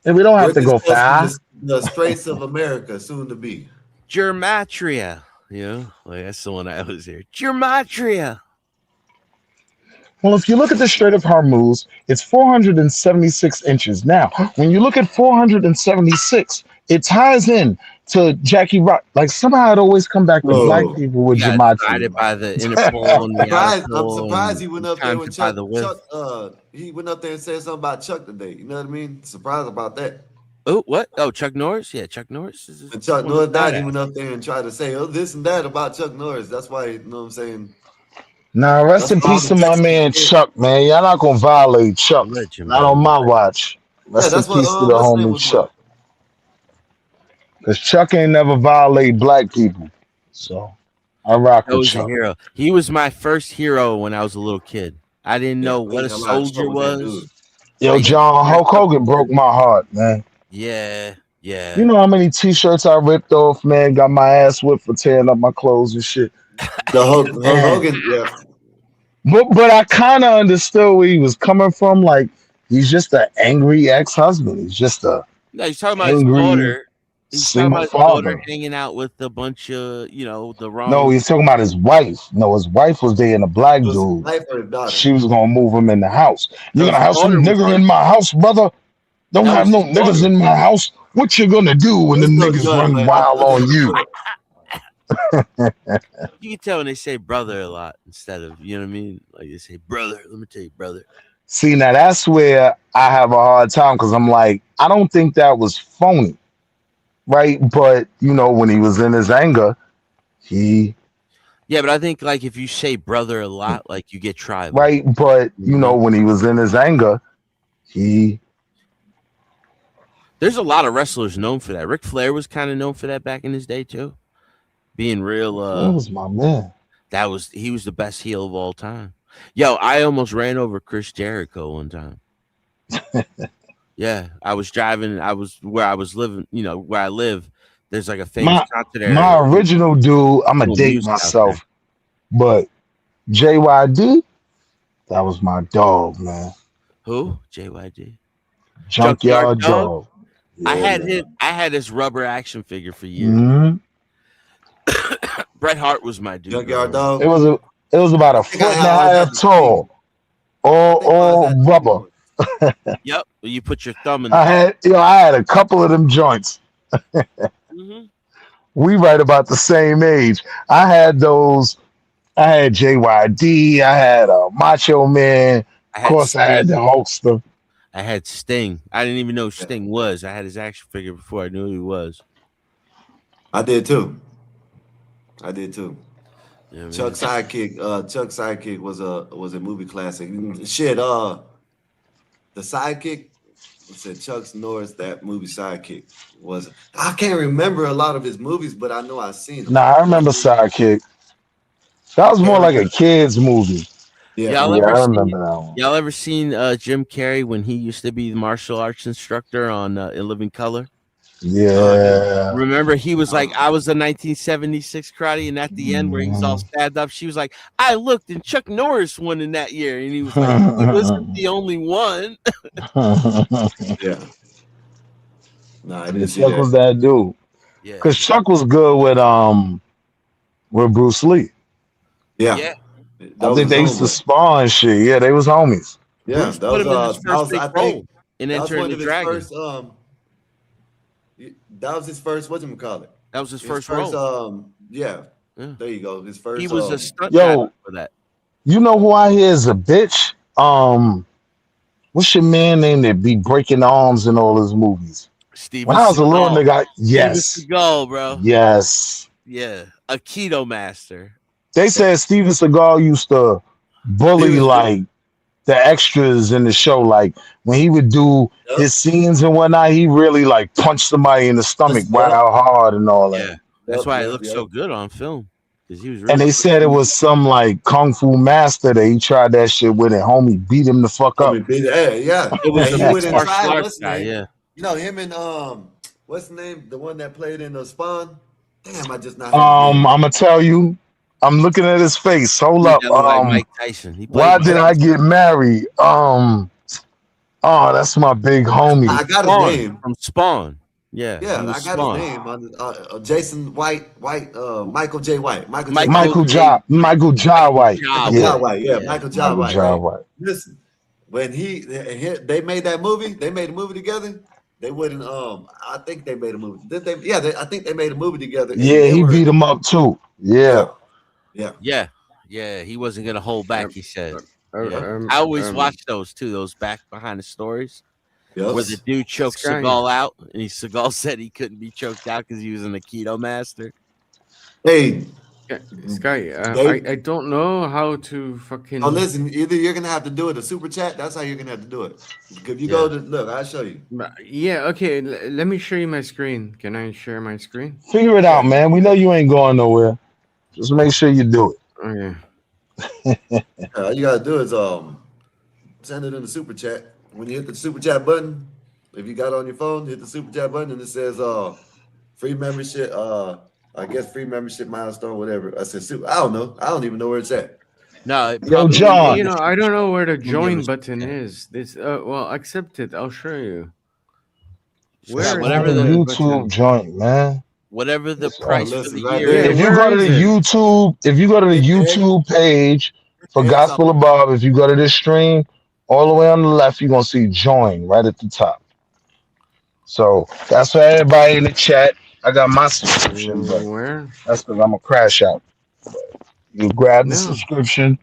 And we don't have to go far. The Straits of America, soon to be. Gematria. That's the one I was here. Gematria. Well, if you look at the Strait of Hormuz, it's 476 inches. Now, when you look at 476, it ties in to Jackie Rock. Like somehow it always come back to black people with gematria. By the Interpol and the I'm surprised he went up there with Chuck. He went up there and said something about Chuck today. You know what I mean? Surprised about that. Oh, what? Oh, Chuck Norris? Yeah, Chuck Norris. When Chuck Norris died, he went up there and tried to say, this and that about Chuck Norris. That's why, you know what I'm saying? Nah, rest in peace to my man Chuck, man. Y'all not gonna violate Chuck. Not on my watch. Rest in peace to the homie Chuck. Because Chuck ain't never violate black people. So I rock with Chuck. A hero. He was my first hero when I was a little kid. I didn't know what a soldier was. Yo, John, Hulk Hogan broke my heart, man. Yeah. You know how many t-shirts I ripped off, man? Got my ass whipped for tearing up my clothes and shit. The Hulk Hogan, yeah. But I kind of understood where he was coming from. Like, he's just an angry ex-husband. He's just a he's talking about his daughter. He's talking about his daughter hanging out with a bunch of, the wrong. No, he's talking about his wife. No, his wife was dating a black dude. She was gonna move him in the house. You're gonna have some nigger in my house, brother? Don't have no niggas in my house. What you gonna do when the niggas run wild on you? You can tell when they say brother a lot instead of, you know what I mean? Like they say brother. Let me tell you, brother. See, now that's where I have a hard time because I'm like, I don't think that was phony. Right, but when he was in his anger, Yeah, but I think like if you say brother a lot, like you get tribal. Right, but when he was in his anger, there's a lot of wrestlers known for that. Ric Flair was kind of known for that back in his day too, being real. That was my man. He was the best heel of all time. Yo, I almost ran over Chris Jericho one time. Yeah, I was driving. I was where I was living. You know where I live. There's like a famous concert area. My original dude, I'm going to date myself, but JYD, that was my dog, man. Who? JYD. Junkyard Dog. I had man. him. I had this rubber action figure for years. Mm-hmm. Bret Hart was my dude. Junkyard Dog. It was about a foot and a half tall, all rubber. Yep. You put your thumb in. I had a couple of them joints. Mm-hmm. We right about the same age. I had those. I had JYD. I had Macho Man. Of course, I had the Hulkster. I had Sting. I didn't even know who Sting was. I had his action figure before I knew who he was. I did too. Yeah, Chuck man. Sidekick was a movie classic. Shit, the Sidekick. Said Chuck Norris, that movie Sidekick was. I can't remember a lot of his movies, but I know I've seen them. Nah, I remember Sidekick. That was more like a kids movie. Yeah, I remember that one. Y'all ever seen Jim Carrey when he used to be the martial arts instructor on In Living Color? Yeah. Remember, he was like, I was a 1976 karate, and at the end where he's all stabbed up, she was like, I looked, and Chuck Norris won in that year, and he was like, he wasn't the only one. Yeah. No, I didn't see Chuck that. was that dude. Yeah. Because Chuck was good with Bruce Lee. Yeah. I think they used to spar and shit. Yeah, they was homies. Yeah, Bruce put him in his first big role in that was Enter one the of his Dragon. first. That was his first. What do you call it? That was his first role. Yeah. There you go. His first. He was a stunt guy for that. You know who I hear is a bitch? What's your man name that be breaking arms in all his movies? Steven When I was a little Seagal. nigga, yes. Steven Seagal, bro. Yes. Yeah. A keto master. They said Steven Seagal used to bully like the extras in the show. Like when he would do his scenes and whatnot, he really like punched somebody in the stomach wild hard and all that. Yeah. That's why it looked so good on film. Because he was really And they said it was some like kung fu master that he tried that shit with, and homie beat him the fuck up. Yeah. It was And the he went martial inside. arts What's his guy, name? yeah. You know him and what's the name? The one that played in the Spawn. Damn, I just not. I'm gonna tell you. I'm looking at his face. Hold up. Like Mike Tyson. He played Why Mike did I get married? Oh, that's my big homie. I got Spawn, his name from Spawn. Yeah, Yeah, he was I got Spawn. his name on Jason Michael J. White. Michael Jai White. Jai White. Yeah, Michael Jai Michael White. Jai Right? White. Listen, when they made that movie, they made a movie together. They wouldn't. I think they made a movie. Did they? Yeah, I think they made a movie together. and Yeah, they he were- beat him up too. Yeah. Yeah. He wasn't gonna hold back. He said. um, I always um, watch those too. Those back behind the stories. Yes. Where the dude choked Sky. Seagal out, and Seagal said he couldn't be choked out because he was an Aikido master. Hey, Sky, They- I don't know how to fucking. oh, listen. Either you're gonna have to do it a super chat. That's how you're gonna have to do it. If you go to look, I'll show you. Yeah, okay. Let me show you my screen. Can I share my screen? Figure it out, man. We know you ain't going nowhere. Just make sure you do it. Okay. All you gotta do is send it in the super chat. When you hit the super chat button, if you got it on your phone, hit the super chat button and it says free membership. I guess free membership milestone, whatever. I said super. I don't know. I don't even know where it's at. No, it Yo, probably- John. You know, I don't know where the join Yeah. button is. This well, accept it. I'll show you. Yeah, Where is whatever the the YouTube button? joint, man. whatever the price for listen, the right year there. is. If you where go to is the it? YouTube, if you go to the YouTube page for It's Gospel of Bob, if you go to this stream, all the way on the left, you're gonna see join right at the top. So that's for everybody in the chat. I got my subscription, but Where? that's because I'm a crash out. You grab the No. subscription,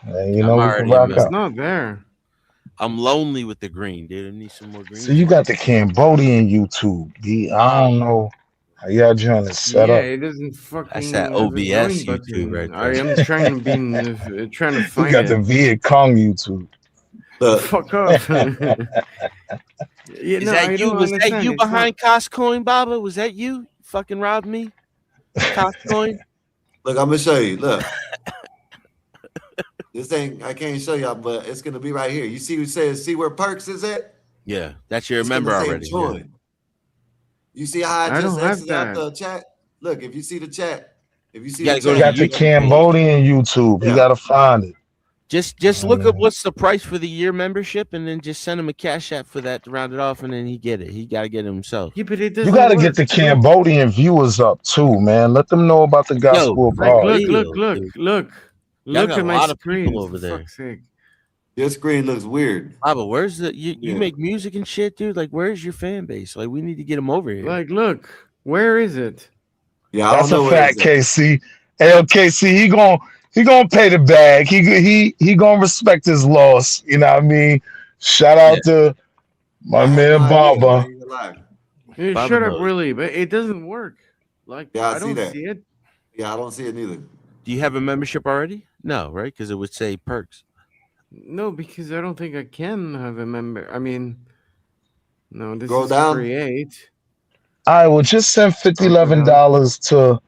and you I'm know we already can rock missed. out. Not there. I'm lonely with the green, dude. I need some more green. So you got the Cambodian YouTube, B. I don't know how y'all join is set Yeah, up. it doesn't fucking. That's that have a OBS join YouTube button. right I there. am trying to trying to We find got the it. Viet Cong YouTube. Look, Fuck off. Yeah, Is no, that I you? don't Was that understand. you It's not- behind Costcoin, Baba? Was that you? You fucking robbed me? Costcoin? look, I'm gonna show you. Look, This ain't. I can't show y'all, but it's gonna be right here. You see who says see where Perks is at? Yeah, that's your It's member gonna say already. join. Yeah. You see how I I just don't have exited out that. the chat? Look, if you see the chat, if you see You the gotta go You to chat, the got the you YouTube page. Cambodian YouTube. You yeah. got to find it. Just look up what's the price for the year membership, and then just send him a cash app for that to round it off, and then he get it. He got to get it himself. Yeah, but it You doesn't got to work. get the Cambodian viewers up too, man. Let them know about the Yo, gospel of Like, God. Y'all look got at a my lot of people screen, over for there. fuck's sake. Your screen looks weird. But where's the you Yeah. make music and shit, dude? Like, where's your fan base? Like, we need to get them over here. Like, look, where is it? Yeah, I That's don't a know where fact, it's at. KC. LKC, he gonna pay the bag. He gonna respect his loss. You know what I mean? Shout out to my I have no man idea. I Baba. ain't gonna lie. Yeah, Baba shut up, knows. really, but it doesn't work. Like, Yeah, I see don't that. see it. Yeah, I don't see it neither. Do you have a membership already? No, right? Because it would say perks. No, because I don't think I can have a member. I mean, no, this Go is down. create. I will just send $11 to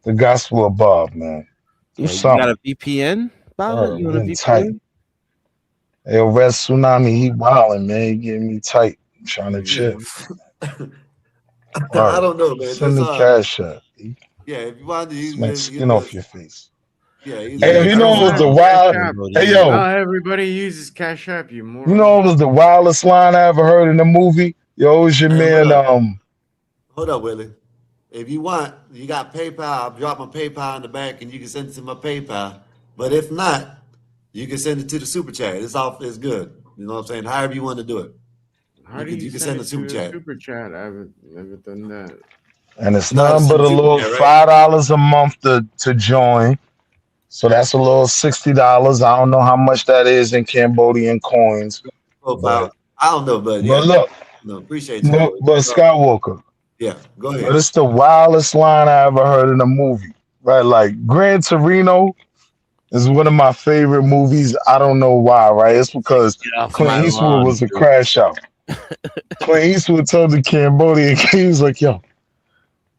the gospel above, man. Do Yeah, you got something. a VPN, Baba? Word, You I'm on a getting tight. VPN? Hey, Red Tsunami, he wildin', man. He getting me tight. I'm trying to chill. I don't know, man. Send Just the cash up. yeah, if you want to use Smack this, skin off your face. yeah, use Hey, the you I know don't what was have the Cash wild? App. Hey, yo, Not everybody uses Cash App, you moron. you know what was the wildest line I ever heard in the movie? Yo, it was your man. Hold up, Willie. If you want, you got PayPal. I'll drop my PayPal in the back, and you can send it to my PayPal. But if not, you can send it to the super chat. It's good. You know what I'm saying? However you want to do it. How do you can send the it super to a chat. super chat? I haven't never done that. And it's You know how to nothing send but the a super little chat, right? $5 a month to join. So that's a little $60. I don't know how much that is in Cambodian coins. Profile. I don't know, but yeah. Look, No, appreciate you, though. but Skywalker. Yeah, go But ahead. it's the wildest line I ever heard in a movie. Right? Like Gran Torino is one of my favorite movies. I don't know why, right? It's because Get off Clint my Eastwood lawn, was a dude. crash out. Clint Eastwood told the Cambodian, he was like, yo,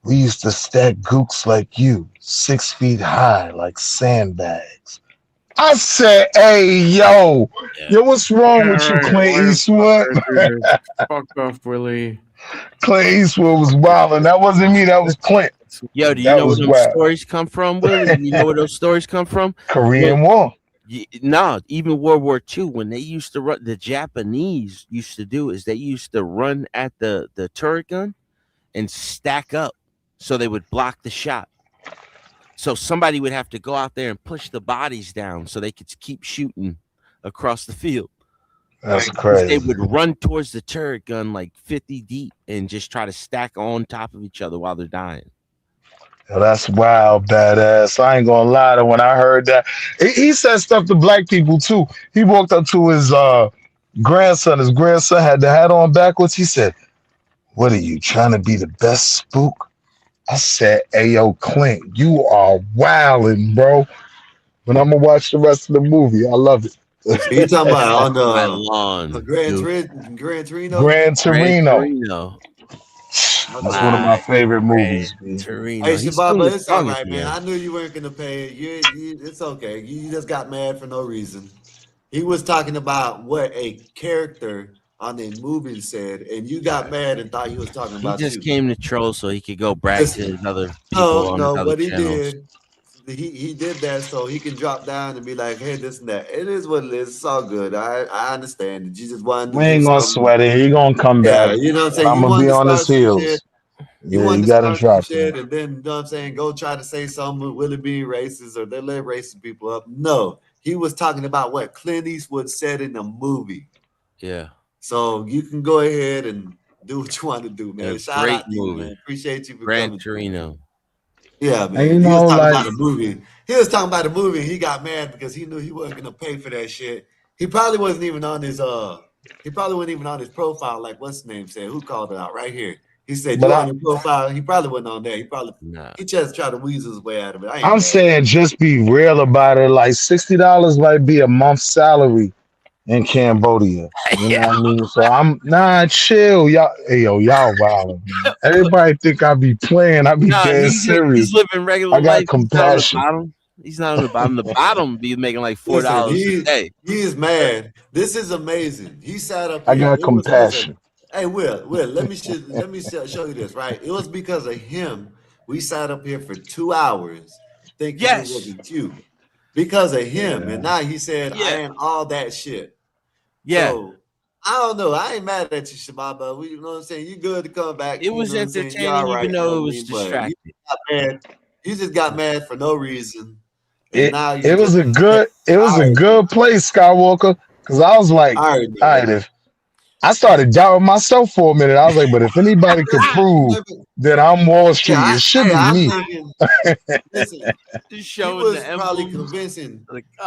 we used to stack gooks like you, 6 feet high, like sandbags. I said, hey, yo, what's wrong with you, Alright, Clint Eastwood? Fuck off, Willie. Clint Eastwood was wild, and that wasn't me, that was Clint. Yo, do you That know where was them wild. stories come from, Willie? You know where those stories come from? Korean War. No, even World War II, when they used to run, the Japanese used to do is they used to run at the turret gun and stack up so they would block the shot. So somebody would have to go out there and push the bodies down so they could keep shooting across the field. That's Because crazy. they would run towards the turret gun like 50 deep and just try to stack on top of each other while they're dying. Yo, that's wild, badass. I ain't gonna lie to when I heard that. He said stuff to black people too. He walked up to his grandson. His grandson had the hat on backwards. He said, what are you, trying to be the best spook? I said, hey, yo, Clint, you are wildin', bro. But I'm gonna watch the rest of the movie. I love it. You talking about my on lawn, Gran dude. Torino? Gran Torino. That's one of my favorite movies, man. Torino. Hey, He's Shababa, doing the it's all song right, man. again. I knew you weren't gonna pay it. It's okay. You just got mad for no reason. He was talking about what a character on a movie said, and you got mad and thought he was talking He about just you. came to troll so he could go brag to his other people on his No. other What he channels. did, he did that so he can drop down and be like, hey, this and that. It is what it is. It's all good. I understand that you just wanted to We do ain't gonna something. sweat it. He gonna come Yeah, back. you know what I'm And saying? I'm You gonna be wanted to on his start some shit. heels. You Yeah, wanted you to gotta start some drop shit that. and then, you know what I'm saying, go try to say something, will it be racist or they let racist people up? No, he was talking about what Clint Eastwood said in the movie. Yeah. So you can go ahead and do what you want to do, man. A Shout great out to you, movie. man. Appreciate you for Gran coming. Torino. Yeah, And man. you He was know, talking like, about the movie. He was talking about the movie and he got mad because he knew he wasn't gonna pay for that shit. He probably wasn't even on his profile, like what's his name said. Who called it out right here? He said but you on your profile. He probably wasn't on there. He just tried to weasel his way out of it. I ain't I'm mad. saying just be real about it. Like $60 might be a month's salary in Cambodia. You know what I mean? So I'm chill. Y'all, hey yo, y'all wild, man. Everybody think I be playing. I be Nah, dead he's serious. living regular I got life. He's down on the compassion. bottom. He's not on the bottom. The bottom be making like $4 a day. He is mad. This is amazing. He sat up I here. got It was because of. compassion. Hey, Will, let me show you this. Right, it was because of him. We sat up here for 2 hours thinking it wasn't you, because of him. And now he said I ain't all that shit. Yeah. So I don't know. I ain't mad at you, Shababa. You know what I'm saying? You good to come back. It was entertaining, even though it was distracting. You just got mad for no reason. And It now you it was just a good place, Skywalker. Because I was like, all right, if I started doubting myself for a minute, I was like, but if anybody could prove that I'm Wall Street, it should be me. Thinking, listen, he was probably convincing.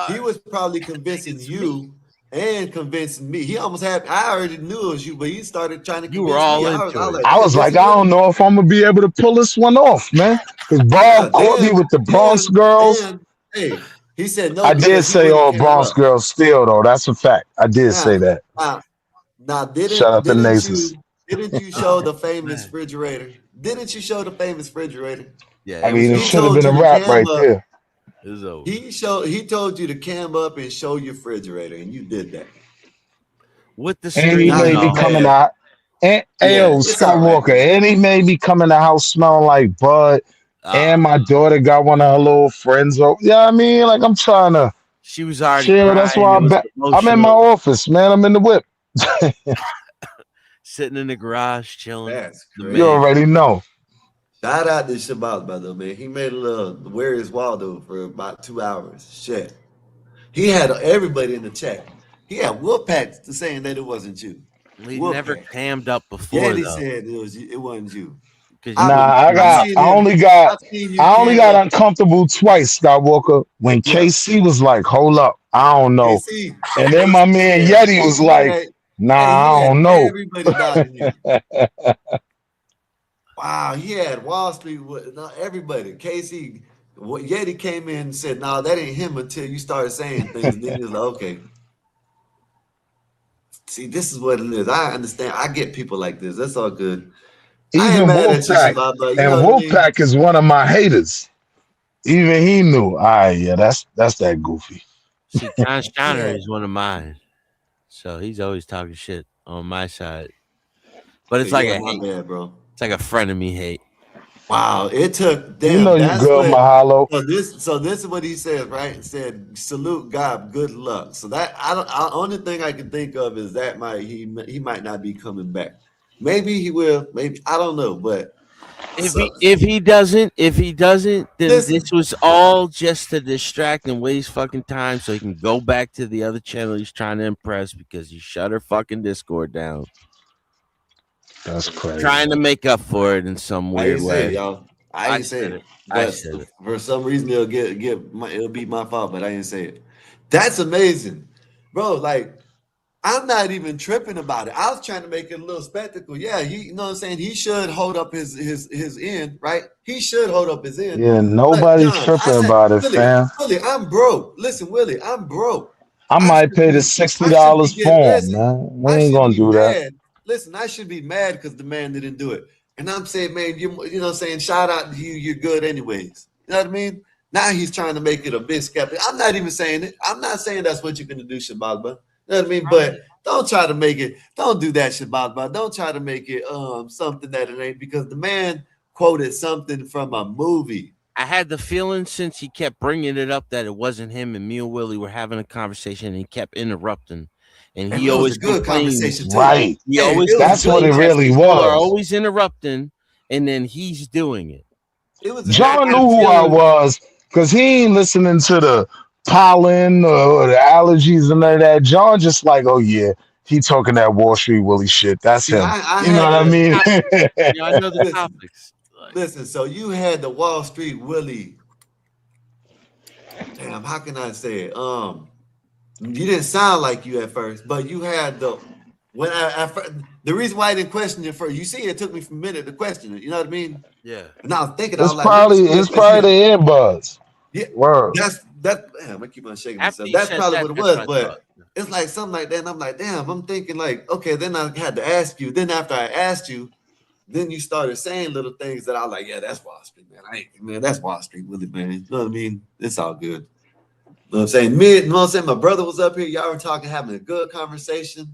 He was probably convincing you and convincing me. He almost had. I already knew it was you, but he started trying to convince me. I was like, I don't know if I'm gonna be able to pull this one off, man. Because Bob caught me with the Bronx girls. Hey, he said no. I did say all Bronx girls steal, though. That's a fact. I did say that. Now, Shout out to Nasus. didn't you show the famous refrigerator? Didn't you show the famous refrigerator? Yeah, I mean, it should have been a wrap right there. He told you to cam up and show your refrigerator, and you did that. With the And he made me come in out. And Skywalker, and he made me come in the house smelling like bud. And my daughter got one of her little friends over. Yeah, I mean, like I'm trying to. She was already chill. That's why I'm in my office, man. I'm in the whip. Sitting in the garage, chilling. You already know. Shout out to Shabbat, brother, man. He made a little Where is Waldo for about 2 hours. Shit. He had everybody in the chat. He had Wolfpack saying that it wasn't you. He never cammed up before. Yeah, he though. said it wasn't you. I only got uncomfortable twice, Skywalker, when KC was like, hold up, I don't know. And then my man Yeti was like, nah, I don't know. Everybody doubted you. Wow, he had Wall Street with everybody. Casey, Yeti came in and said, "No, that ain't him." Until you started saying things, and then he was like, "Okay." See, this is what it is. I understand. I get people like this. That's all good. Even Wolfpack, and Wolfpack is one of my haters. Even he knew. That's that goofy. See, John Steiner is one of mine, so he's always talking shit on my side. But it's like a hate, bad, bro. It's like a friend of me hate. Wow, it took. Damn, you know you good, Mahalo. So this is what he says, right? He said, "Salute God, good luck." So that only thing I can think of is that he might not be coming back. Maybe he will. Maybe I don't know, but if he doesn't, then this was all just to distract and waste fucking time, so he can go back to the other channel he's trying to impress because he shut her fucking Discord down. That's crazy. Trying to make up for it in some weird way. I ain't say it. I said it. For some reason, it'll be my fault, but I didn't say it. That's amazing, bro. Like, I'm not even tripping about it. I was trying to make it a little spectacle. Yeah, you know what I'm saying? He should hold up his end, right? He should hold up his end. Yeah, nobody's tripping about it, fam. Willie, I'm broke. Listen, Willie, I'm broke. I might pay the $60 for him, man. We ain't gonna do that. Listen, I should be mad because the man didn't do it. And I'm saying, man, you know what I'm saying? Shout out to you. You're good anyways. You know what I mean? Now he's trying to make it a big skeptic. I'm not even saying it. I'm not saying that's what you're going to do, Shabbat. You know what I mean? But don't try to make it. Don't do that, Shabbat. Don't try to make it something that it ain't, because the man quoted something from a movie. I had the feeling, since he kept bringing it up, that it wasn't him, and me and Willie were having a conversation and he kept interrupting. And he always good conversation too. Right. That's what it really was. People are always interrupting, and then he's doing it. John knew who I was because he ain't listening to the pollen or the allergies and none of that. John just like, oh yeah, he talking that Wall Street Willie shit. That's him. You know what I mean? I know the topics. Listen, so you had the Wall Street Willie. Damn, how can I say it? You didn't sound like you at first, but you had the reason why I didn't question you first. You see, it took me a minute to question it. You know what I mean? Yeah. And I was thinking, it's probably the earbuds. Yeah, word. Damn, I keep on shaking myself. That's probably what it was, but it's like something like that. And I'm like, damn. I'm thinking like, okay. Then I had to ask you. Then after I asked you, then you started saying little things that I was like, yeah, that's Wall Street, man. That's Wall Street, Willie, man. You know what I mean? It's all good. You know what I'm saying? You know what I'm saying? My brother was up here. Y'all were talking, having a good conversation.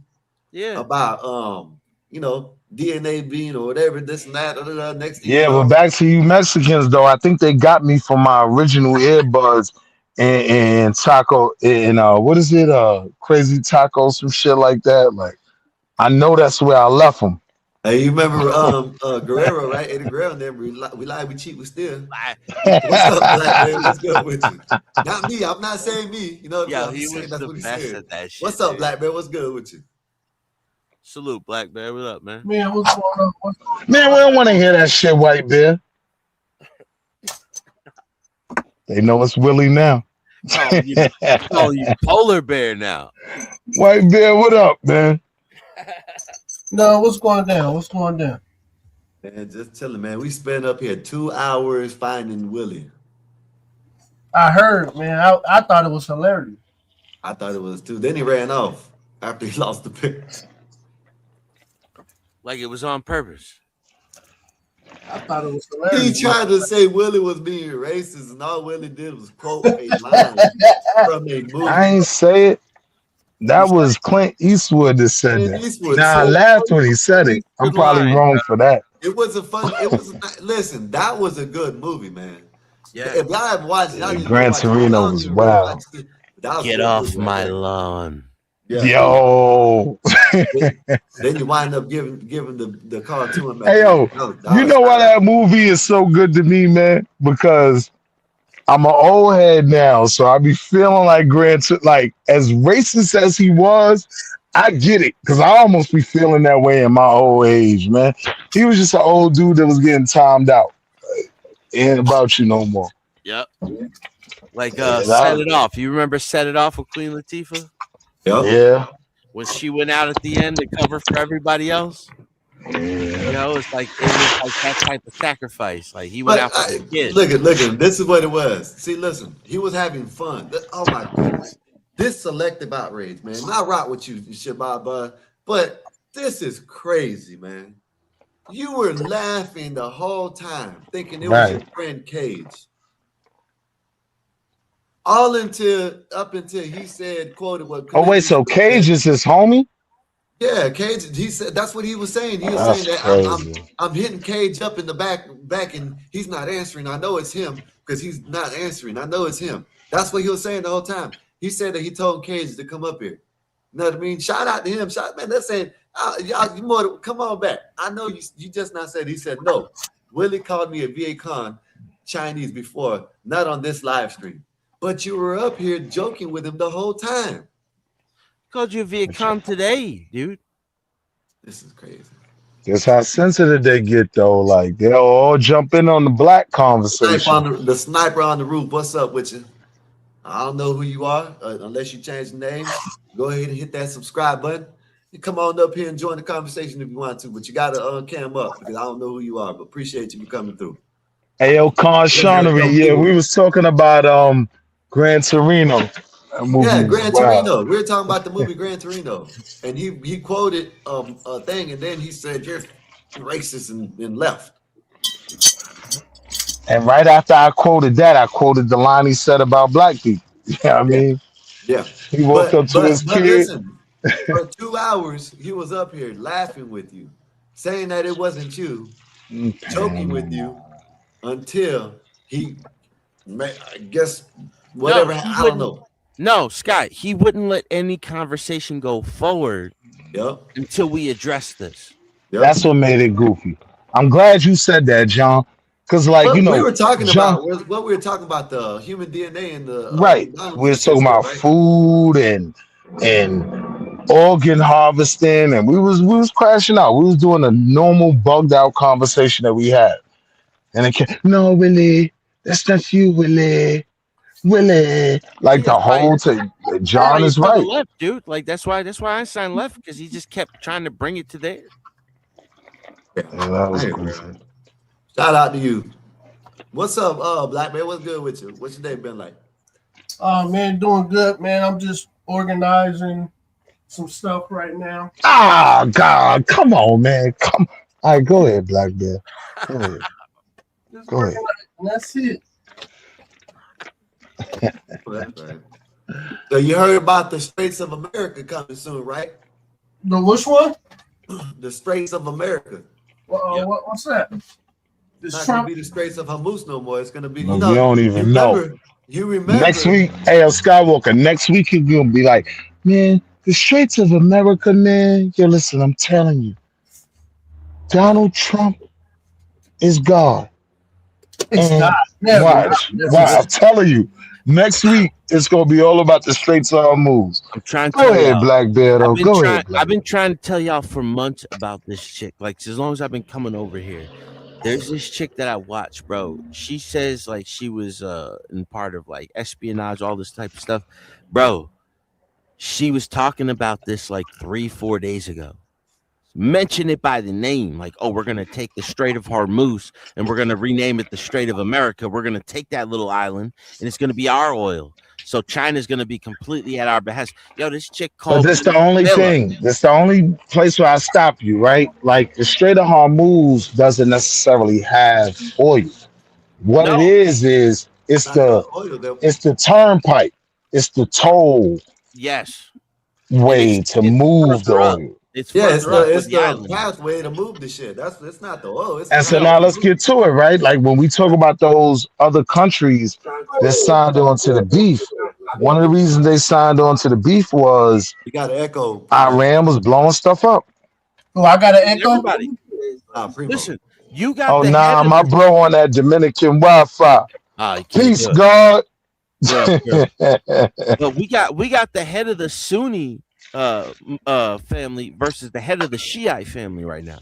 Yeah. About you know, DNA being or whatever, this and that. Next thing you Yeah, but know, back to you Mexicans though. I think they got me for my original earbuds and taco and what is it? Crazy taco, some shit like that. Like I know that's where I left them. hey, you remember Guerrero, right? Eddie Guerrero, and them, we lie, we cheat, we steal. What's up, Black man? What's good with you? Not me. I'm not saying me. You know what I mean? Yeah, I'm he just saying was that's the what he best said. at that shit. What's up, dude. Black man? What's good with you? Salute, Black Bear. What up, man? Man, what's going on? Man, we don't want to hear that shit, White Bear. They know it's Willie now. Calling you Polar Bear now. White Bear, what up, man? No, what's going down? What's going down? Man, just telling, man. We spent up here 2 hours finding Willie. I heard, man. I thought it was hilarious. I thought it was too. Then he ran off after he lost the pick. Like it was on purpose. I thought it was hilarious. He tried to say Willie was being racist, and all Willie did was quote a line from a movie. I ain't say it. That was Clint Eastwood that said Clint that. Eastwood Nah, I said laughed when he said it. I'm Good probably line, wrong bro. for that. It was a fun. It was listen. That was a good movie, man. Yeah. If y'all haven't watched it, y'all need to go Gran watch it. Torino Y'all was need to really wild. watch it. That was a Get good off movie right my there. lawn. Yeah. Yo. Then you wind up giving the car to him. Hey, yo, you know why that movie is so good to me, man? Because I'm an old head now, so I be feeling like like as racist as he was, I get it. Because I almost be feeling that way in my old age, man. He was just an old dude that was getting timed out. Ain't about you no more. Yep. Like Yeah, Set It Off. You remember Set It Off with Queen Latifah? Yeah. When she went out at the end to cover for everybody else? You know, it was like that type of sacrifice. Like he went out for the kid. Look at this is what it was. See, listen, he was having fun. Oh my goodness, this selective outrage, man. Not rock with you, Shabba, but this is crazy, man. You were laughing the whole time, thinking it was your friend Cage. Up until he said, quoted what. Oh wait, so Cage is his homie? Yeah, Cage. He said that's what he was saying. He was That's saying that crazy. I'm hitting Cage up in the back, and he's not answering. I know it's him because he's not answering. I know it's him. That's what he was saying the whole time. He said that he told Cage to come up here. You know what I mean? Shout out to him. Man, they're saying, y'all, come on back. I know you just not said. He said no. Willie called me a Viet Con Chinese before, not on this live stream. But you were up here joking with him the whole time. Called you a Viet Cong today, dude. This is crazy. That's how sensitive they get, though. Like they'll all jump in on the black conversation. The sniper on the roof. What's up with you? I don't know who you are unless you change the name. Go ahead and hit that subscribe button. You come on up here and join the conversation if you want to, but you got to cam up because I don't know who you are. But appreciate you for coming through. Hey, yo, Conshonery. Yeah, we was talking about Gran Torino. Yeah, Gran Torino. We were talking about the movie Gran Torino, and he quoted a thing, and then he said, "You're racist," and left. And right after I quoted that, I quoted the line he said about black people. You know what I mean? Yeah. He woke up to his but kid. Listen, for 2 hours, he was up here laughing with you, saying that it wasn't you, joking with you, until he, I guess, whatever. No, I don't know. No, Scott, he wouldn't let any conversation go forward until we address this. That's what made it goofy. I'm glad you said that, John. Because, like, you know, we were talking John, about what we were talking about, the human DNA and the right. We were talking about food and organ harvesting, and we was crashing out. We was doing a normal bugged out conversation that we had. And it came, no, Willie, that's not you, Willie. Like the whole thing. John is right. Left, dude. Like that's why Einstein left, because he just kept trying to bring it to there. Yeah, that was cool. Shout out to you. What's up, Black Man? What's good with you? What's your day been like? Oh man, doing good, man. I'm just organizing some stuff right now. Ah, God, come on, man. All right, go ahead, Black Bear. Go ahead. Go ahead. That's it. That's right. So you heard about the Straits of America coming soon, right? The which one? The Straits of America. What's that? It's not going to be the Straits of Hormuz no more. It's going to be, No, you don't even know. You remember. Next week, A.L. Skywalker, next week you're going to be like, man, the Straits of America, man. Yo, listen, I'm telling you, Donald Trump is God. It's And not. watch. I'm telling you, next week it's going to be all about the Straits of Hormuz. I'm trying to Go ahead, Black Bear, though. Go ahead, Black I've been trying to tell y'all for months about this chick. Like, as long as I've been coming over here, there's this chick that I watch, bro. She says like she was in part of like espionage, all this type of stuff, bro. She was talking about this like 3-4 days ago. Mention it by the name, like, oh, we're gonna take the Strait of Hormuz and we're gonna rename it the Strait of America. We're gonna take that little island and it's gonna be our oil. So China's gonna be completely at our behest. Yo, this chick called. But this the only thing. This the only place where I stop you, right? Like the Strait of Hormuz doesn't necessarily have oil. What it is it's the turnpike. It's the toll Yes. way to move the oil. It's the pathway to move the shit. It's not the oil. And so now let's get to it, right? Like when we talk about those other countries that signed on to the beef, one of the reasons they signed on to the beef was you got an echo. Iran was blowing stuff up. Oh, I got an echo. Everybody, listen, you got. Oh the nah, head of my the- bro on that Dominican Wi-Fi. Peace, do it. God. But we got the head of the Sunni family versus the head of the Shiite family right now.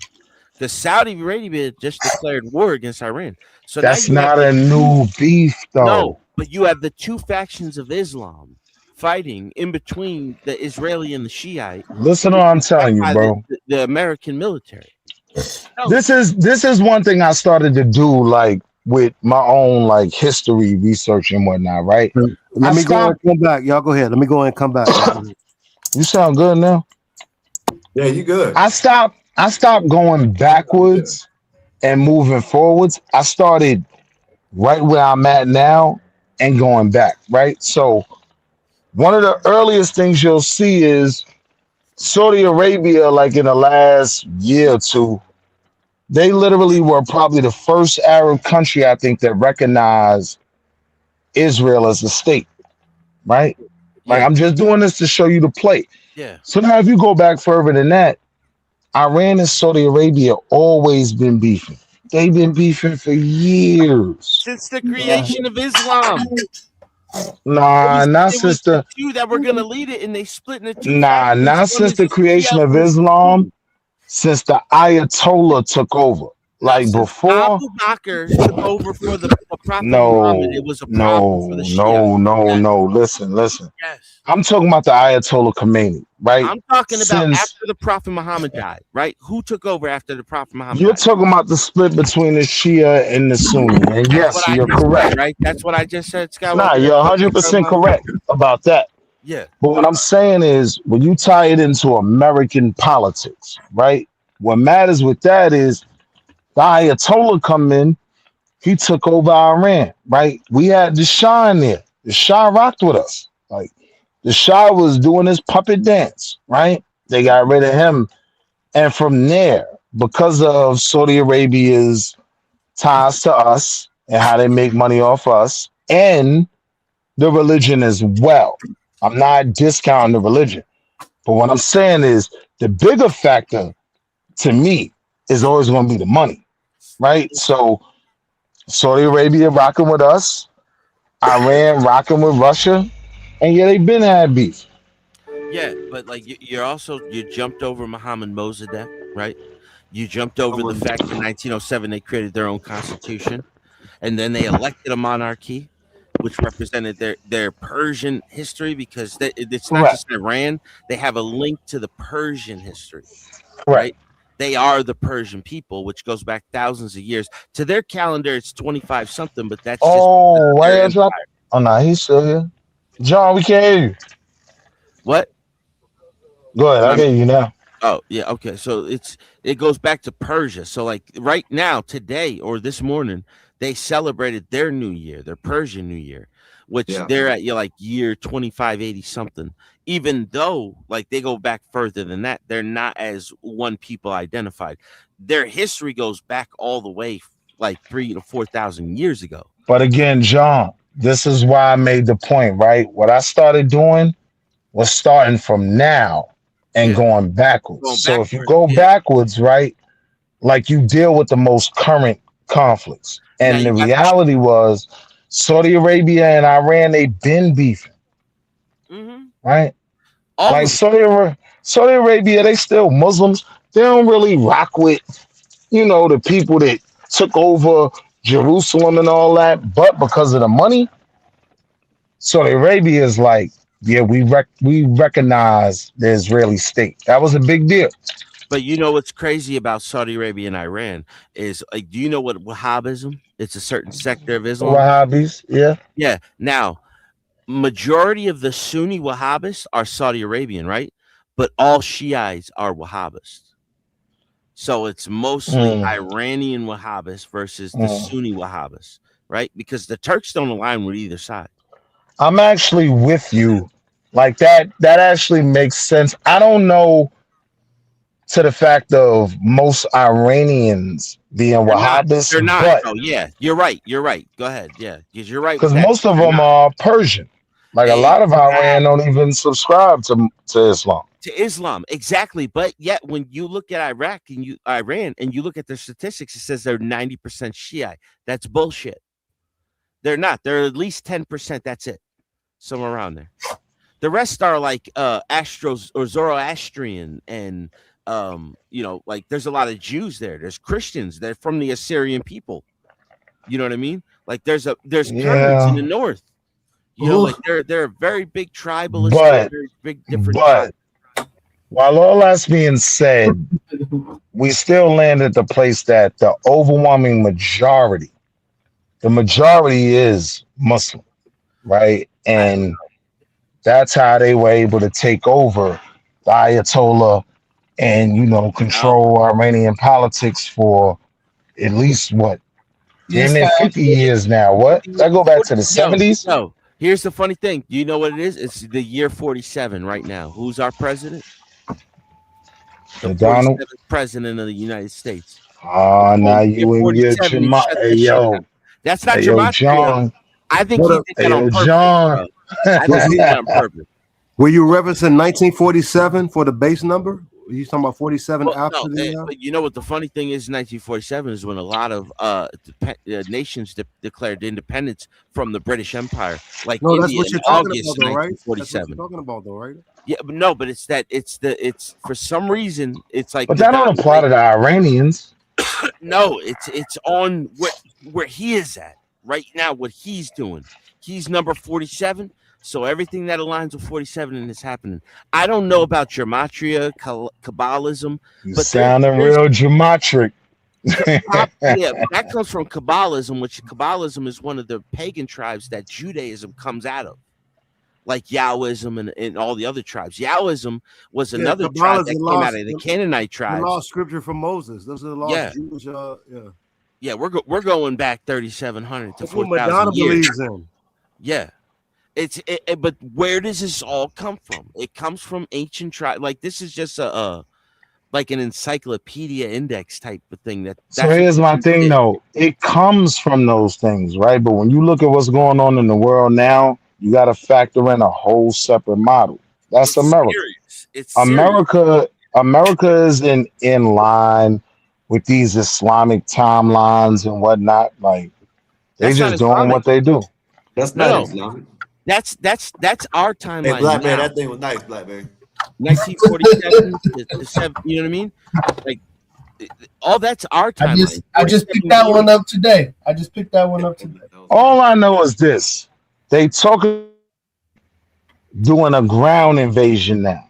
The Saudi Arabia just declared war against Iran. So That's now not a new beef, though. No, but you have the two factions of Islam fighting in between the Israeli and the Shiite. Listen to what I'm telling you, by bro. The American military. This is one thing I started to do, like with my own like history research and whatnot, right? Let me go and come back. Y'all go ahead. Let me go and come back. You sound good now. Yeah, you good. I stopped going backwards and moving forwards. I started right where I'm at now and going back, right? So one of the earliest things you'll see is Saudi Arabia, like in the last year or two, they literally were probably the first Arab country, I think, that recognized Israel as a state, right? Like, I'm just doing this to show you the play. Yeah. So now if you go back further than that, Iran and Saudi Arabia always been beefing. They've been beefing for years. Since the creation of Islam. Nah, not since the two that were gonna lead it, and they split into two. Nah, not since the creation of Islam, since the Ayatollah took over. Like before, Abu Bakr took over for the Prophet Muhammad. It was a problem for the Shia. no. Listen. Yes. I'm talking about the Ayatollah Khomeini, right? I'm talking about Since- after the Prophet Muhammad died, right? Who took over after the Prophet Muhammad You're died? talking about the split between the Shia and the Sunni, and yes, That's what I you're just correct. said, right? That's what I just said, Skywalker. Nah, you're 100% correct about that. Yeah. But what I'm saying is, when you tie it into American politics, right? What matters with that is the Ayatollah come in, he took over Iran, right? We had the Shah in there. The Shah rocked with us. Like, the Shah was doing his puppet dance, right? They got rid of him. And from there, because of Saudi Arabia's ties to us and how they make money off us and the religion as well. I'm not discounting the religion. But what I'm saying is the bigger factor to me is always going to be the money, right? So Saudi Arabia rocking with us, Iran rocking with Russia, and yeah, they've been had beef. Yeah, but like you jumped over Muhammad Mossadegh, right? You jumped over the fact that in 1907 they created their own constitution, and then they elected a monarchy, which represented their Persian history because it's not just Iran; they have a link to the Persian history, right? They are the Persian people, which goes back thousands of years. To their calendar, it's 25 something, but that's why I dropped? Oh no, he's still here. John, we can't hear you. What? Go ahead, I hear you now. Oh, yeah, okay. So it goes back to Persia. So like right now, today or this morning, they celebrated their new year, their Persian New Year, which they're at like year 2580 something. Even though like they go back further than that, they're not as one people identified. Their history goes back all the way like 3,000 to 4,000 years ago. But again, John, this is why I made the point, right? What I started doing was starting from now and going backwards. So if you go backwards, right, like you deal with the most current conflicts. And the reality was Saudi Arabia and Iran, they've been beefing, right? Like Saudi Arabia, they still Muslims. They don't really rock with, the people that took over Jerusalem and all that. But because of the money, Saudi Arabia is like, yeah, we recognize the Israeli state. That was a big deal. But you know what's crazy about Saudi Arabia and Iran is like, do you know what Wahhabism? It's a certain sector of Islam. Wahhabis, yeah. Yeah. Now, majority of the Sunni Wahhabists are Saudi Arabian, right? But all Shiites are Wahhabists. So it's mostly Iranian Wahhabists versus the Sunni Wahhabists, right? Because the Turks don't align with either side. I'm actually with you. Like that actually makes sense. I don't know to the fact of most Iranians being Wahhabis. They're not. But, oh, yeah, you're right. You're right. Go ahead. Yeah, because you're right. Because most of them are Persian. Like a lot of Iran don't even subscribe to Islam. To Islam, exactly. But yet, when you look at Iran, and you look at their statistics, it says they're 90% Shiite. That's bullshit. They're not. They're at least 10%. That's it. Somewhere around there. The rest are like Astros or Zoroastrian, and like there's a lot of Jews there. There's Christians. They're from the Assyrian people. You know what I mean? Like there's Kurds in the north. Like they're a very big tribalist, very big different tribes. While all that's being said, we still land at the place that the overwhelming majority is Muslim, right? And that's how they were able to take over the Ayatollah and, control Iranian politics for at least what? Damn near 50 years now. What? I go back to the 70s? No. Here's the funny thing. Do you know what it is? It's the year 47 right now. Who's our president? The 47th president of the United States. Now you and your Gematria. That's not Gematria. I think he did that on purpose. John. I think he did that on purpose. Were you referencing 1947 for the base number? Are you talking about 47 after but you know what the funny thing is? 1947 is when a lot of nations declared independence from the British Empire. Like no, India that's what you're talking about, though, right? That's what you're talking about, though, right? Yeah, but no, but it's for some reason it's like. But that don't apply to the Iranians. No, it's on where he is at right now. What he's doing, he's number 47. So everything that aligns with 47 is happening. I don't know about gematria, Kabbalism. But sounding real geometric. Yeah, that comes from Kabbalism, which Kabbalism is one of the pagan tribes that Judaism comes out of. Like Yahwism and all the other tribes. Yahwism was another tribe that came out of the Canaanite tribes. The lost scripture from Moses. Those are the lost Jewish. Yeah, we're going back 3,700 to 4,000 Madonna years. believes in. Yeah. But where does this all come from? It comes from ancient tribes. Like this is just like an encyclopedia index type of thing. So here's my thing, though. It comes from those things, right? But when you look at what's going on in the world now, you got to factor in a whole separate model. That's America. It's America is in line with these Islamic timelines and whatnot. Like they just doing what they do. That's not Islamic. That's our timeline. Hey, Blackberry, that thing was nice, Blackberry. 1947, you know what I mean? Like all that's our timeline. I just picked that one up today. All I know is this: they doing a ground invasion now.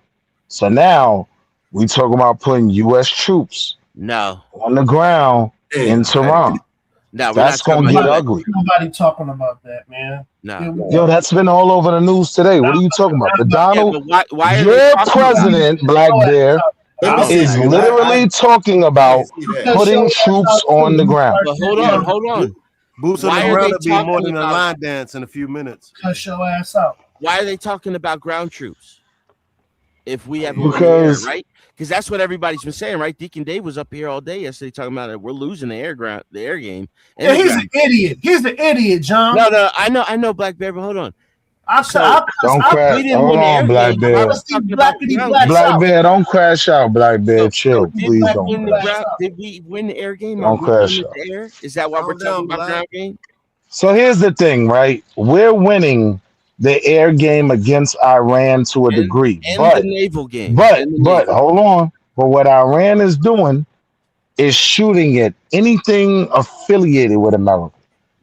So now we talk about putting U.S. troops on the ground in Tehran. No, that's gonna get ugly. Nobody talking about that, man. No. Yo, that's been all over the news today. What are you talking about? The Donald, why your president, Black Bear, is literally talking about putting troops on the ground. But hold on. Boots on Why the are ground they will be more talking than a about- line dance in a few minutes. Cuss your ass out. Why are they talking about ground troops? If we have Because- air, right? Because that's what everybody's been saying, right? Deacon Dave was up here all day yesterday talking about it. We're losing the air game. Yeah, he's an idiot. He's an idiot, John. No, I know, Black Bear, but hold on. Don't crash. Hold on, Black Bear. Black Bear, don't crash out, Black Bear. Chill, please don't crash out. Did we win the air game? Don't crash out. The air? Is that why we're talking about ground game? So here's the thing, right? We're winning the air game against Iran to a degree, And the naval game. But hold on. But what Iran is doing is shooting at anything affiliated with America.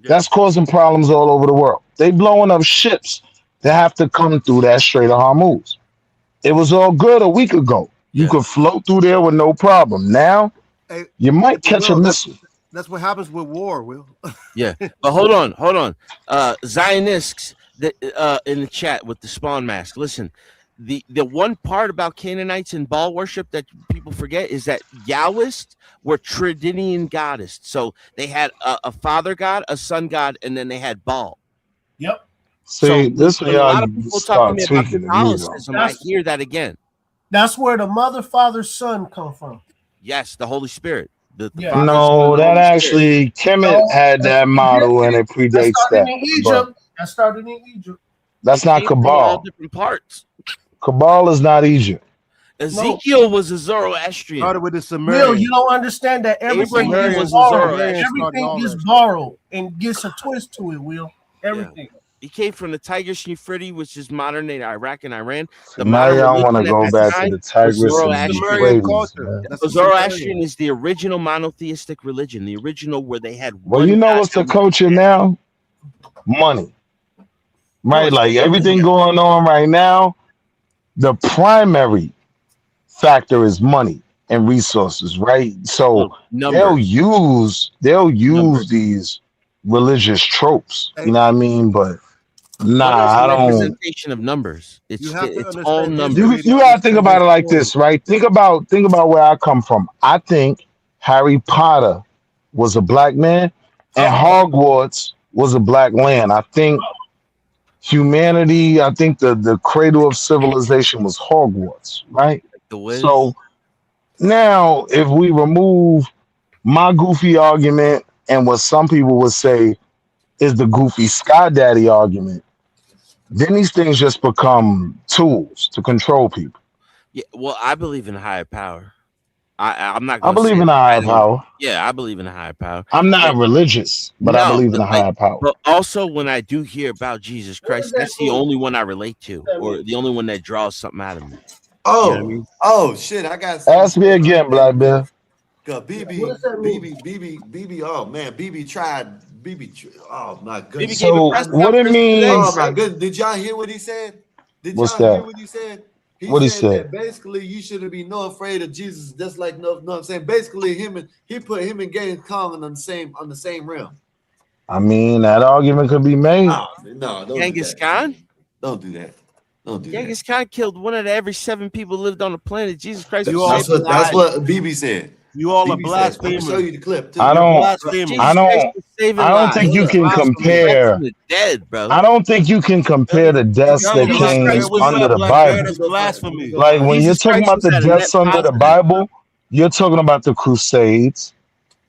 That's causing problems all over the world. They blowing up ships that have to come through that Strait of Hormuz. It was all good a week ago. You could float through there with no problem. Now, you might catch a missile. That's what happens with war, Will. Yeah, but hold on. Zionists in the chat with the spawn mask. Listen, the one part about Canaanites and Baal worship that people forget is that Yahwists were Tridinian goddess. So they had a father god, a son god, and then they had Baal. Yep. See, this a way lot y'all of people start talking about tweaking the music. Catholicism. I hear that again. That's where the mother, father, son come from. Yes, the Holy Spirit. The Yeah. Father, No, Son, and that Holy actually, Kemet had that model and it predates that. In But Egypt. That started in Egypt. that's not came from all Cabal. different parts. Cabal is not Egypt. Ezekiel was a Zoroastrian. Started with the Will, Sumerians. you don't understand that everything Abraham gets was a borrowed. Zoroastrian. Everything gets borrowed and gets a twist to it, Will. Everything. He came from the Tigris Euphrates, which is modern day Iraq and Iran. The Now modern y'all want to religion go at that back to time the was Tigris and the Zoroastrian. Euphrates, man. The Zoroastrian is the original monotheistic religion, the original where they had Well, one you know God. what's the culture now? Money. Right? Like everything going on right now, the primary factor is money and resources, right? So they'll use these religious tropes. You know what I mean? But I don't. Representation of numbers. It's all numbers. You gotta think about it like this, right? Think about where I come from. I think Harry Potter was a black man and Hogwarts was a black land. I think humanity, I think the cradle of civilization was Hogwarts, right? So now if we remove my goofy argument and what some people would say is the goofy Sky Daddy argument, then these things just become tools to control people. Yeah, well, I believe in a higher power. I'm not. I believe in a higher power. Yeah, I believe in a higher power. I'm not religious, but I believe in a higher power. But also, when I do hear about Jesus Christ, that's the only one I relate to, or the only one that draws something out of me. Oh, You know what I mean? oh shit! I got. Ask me again, Black Bear. BB, oh man, BB tried. Oh my goodness. So what it means? Oh my goodness! Did y'all hear what he said? Did What's y'all that? hear what he said? What he said? said? That basically, you shouldn't be no afraid of Jesus. Just like no, I'm saying. Basically, he put him and Genghis Khan on the same realm. I mean, that argument could be made. No, don't Genghis do that. Khan? Don't do that. Don't do Genghis Khan killed one out of every 7 people who lived on the planet. Jesus Christ. that. That's what BB said. You all are BB said. blasphemers. I'm gonna show you the clip. Too. I don't lives. think you can From compare. the dead, bro. I don't think you can compare the deaths that came under the Bible. That's blasphemy. Like when you're talking about the deaths under the Bible, you're talking about the Crusades.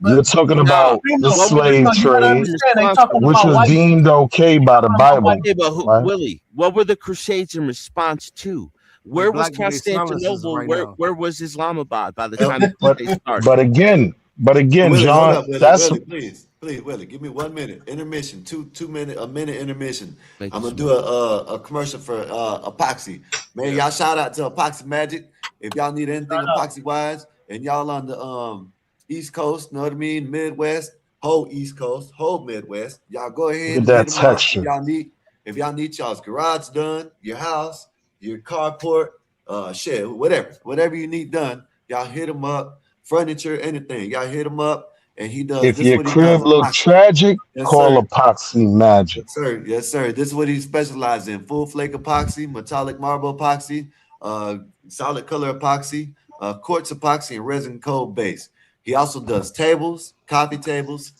You're talking about the slave trade, which was deemed okay by the Bible. Yeah, but right? Willie, what were the Crusades in response to? Where was Black Constantinople? right Where was Islamabad by the time the Crusades started? But again, Willie, John, hold up, that's Willie, please, Willie, give me 1 minute intermission, a minute intermission. I'm gonna do a commercial for epoxy. Man, y'all shout out to Epoxy Magic if y'all need anything epoxy wise, and y'all on the East Coast, know what I mean, Midwest, whole East Coast, whole Midwest. Y'all go ahead and that hit 'em up texture. if y'all need y'all's garage done, your house, your carport, shit, whatever you need done, y'all hit him up. Furniture, anything, y'all hit him up, and he does. if This your what he crib does, look epoxy. tragic, Yes, call sir. Epoxy Magic. Yes, sir. This is what he specializes in: full flake epoxy, metallic marble epoxy, solid color epoxy, quartz epoxy and resin cold base. He also does tables, coffee tables.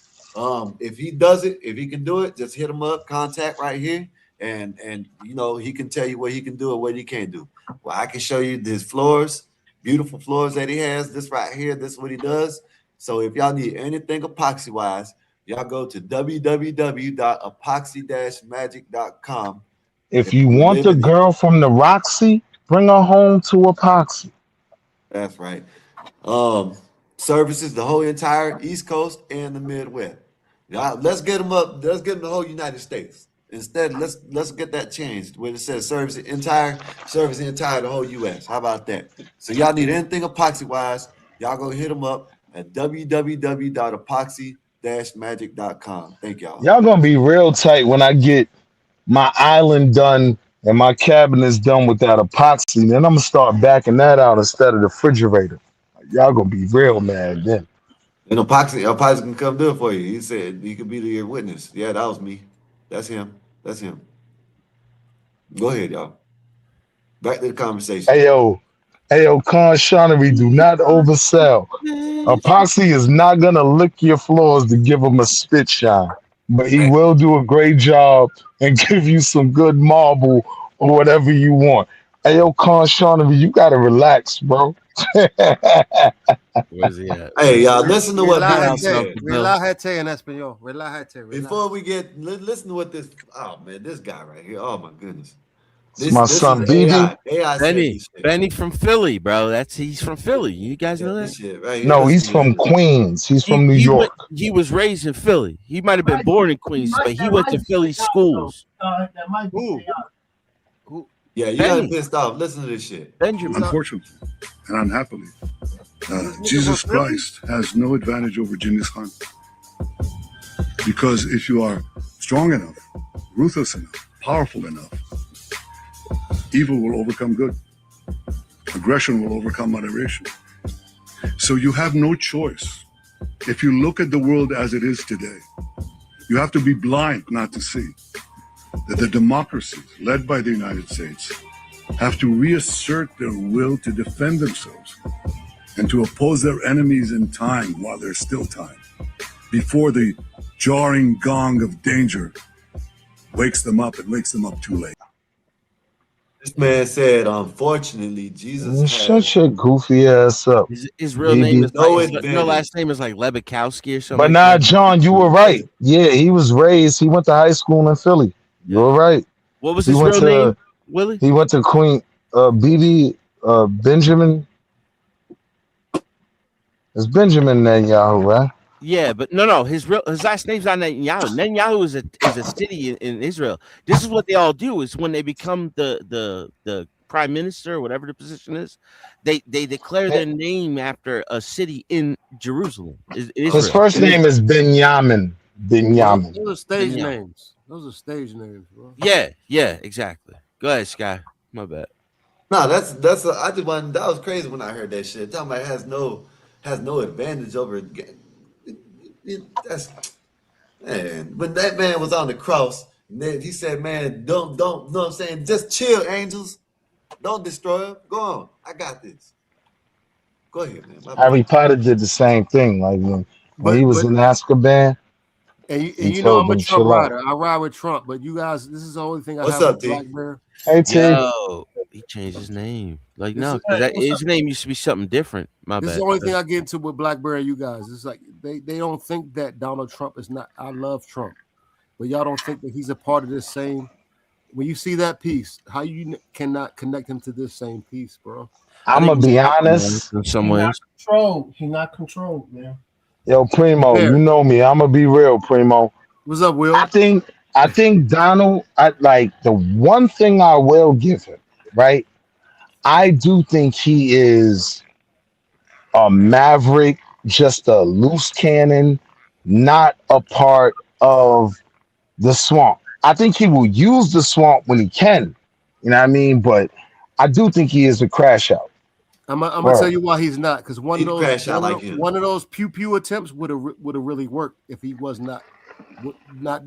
If he does it, if he can do it, just hit him up, contact right here, and you know, he can tell you what he can do and what he can't do. Well, I can show you his floors, beautiful floors that he has. This right here, this is what he does. So if y'all need anything epoxy wise, y'all go to www.epoxy-magic.com. If you want a girl from the Roxy, bring her home to Epoxy. That's right. Services the whole entire East Coast and the Midwest. Now, let's get them up. Let's get them the whole United States. Instead, let's get that changed where it says service the entire the whole U.S. How about that? So y'all need anything epoxy wise, y'all go hit them up at www.epoxy-magic.com. Thank y'all. Y'all gonna be real tight when I get my island done and my cabinets done with that epoxy. Then I'm gonna start backing that out instead of the refrigerator. Y'all gonna be real mad then. And epoxy can come do it for you. He said he could be your witness. Yeah, that was me. That's him. That's him. Go ahead, y'all. Back to the conversation. Hey yo, Conshonery, do not oversell. Epoxy is not gonna lick your floors to give them a spit shine, but he will do a great job and give you some good marble or whatever you want. Hey yo, Conshonery, you gotta relax, bro. Where's he at? Hey, y'all, listen to what Billy said. Relájate en español. Relájate. Before we get, listen to what this. Oh man, this guy right here. Oh my goodness. It's my son, is BB. AI Benny from Philly, bro. He's from Philly. You guys know that? Shit right here. No, he's from Queens. He's from New York. He was raised in Philly. He might have been born in Queens, but he went to Philly schools. That might be Yeah, you got pissed off. Listen to this shit. Benjamin. Unfortunately and unhappily, Jesus Christ has no advantage over Genghis Khan. Because if you are strong enough, ruthless enough, powerful enough, evil will overcome good. Aggression will overcome moderation. So you have no choice. If you look at the world as it is today, you have to be blind not to see that the democracies led by the United States have to reassert their will to defend themselves and to oppose their enemies in time while there's still time, before the jarring gong of danger wakes them up and wakes them up too late. This man said, unfortunately, Jesus Shut your goofy ass up. His real name is last name is like Lebekowski or something. But nah, John, you were right. Yeah, he was raised. He went to high school in Philly. You were right. What was his real name, Willie? He went to Queen BB Benjamin. It's Benjamin Netanyahu, right? Yeah, but no. His last name's not Netanyahu. Netanyahu is a city in Israel. This is what they all do: is when they become the prime minister or whatever the position is, they declare their name after a city in Jerusalem. His first name is Benjamin. Benjamin. Those are stage names. Those are stage names, bro. Yeah, exactly. Go ahead, Sky. My bad. No, I just wanted, that was crazy when I heard that shit. Talking about it has no advantage over. That's man. When that man was on the cross, he said, "Man, don't know what I'm saying? Just chill, angels. Don't destroy him. Go on. I got this. Go ahead, man." Harry Potter did the same thing. Like when he was in Azkaban. And you know I'm a Trump rider. I ride with Trump, but you guys, this is the only thing I have with BlackBerry. Hey, T. Yo, he changed his name. Like, no, because his name used to be something different. My bad. This is the only thing I get into with BlackBerry. You guys, it's like they don't think that Donald Trump is not. I love Trump, but y'all don't think that he's a part of this same. When you see that piece, how you cannot connect him to this same piece, bro? I'm gonna be honest. In some ways, He's not controlled, man. Yo, Primo, you know me. I'm gonna be real, Primo. What's up, Will? I think Donald. The one thing I will give him, right? I do think he is a maverick, just a loose cannon, not a part of the swamp. I think he will use the swamp when he can. You know what I mean? But I do think he is a crash out. I'm gonna tell you why he's not, because one of those pew pew attempts would have really worked if he was not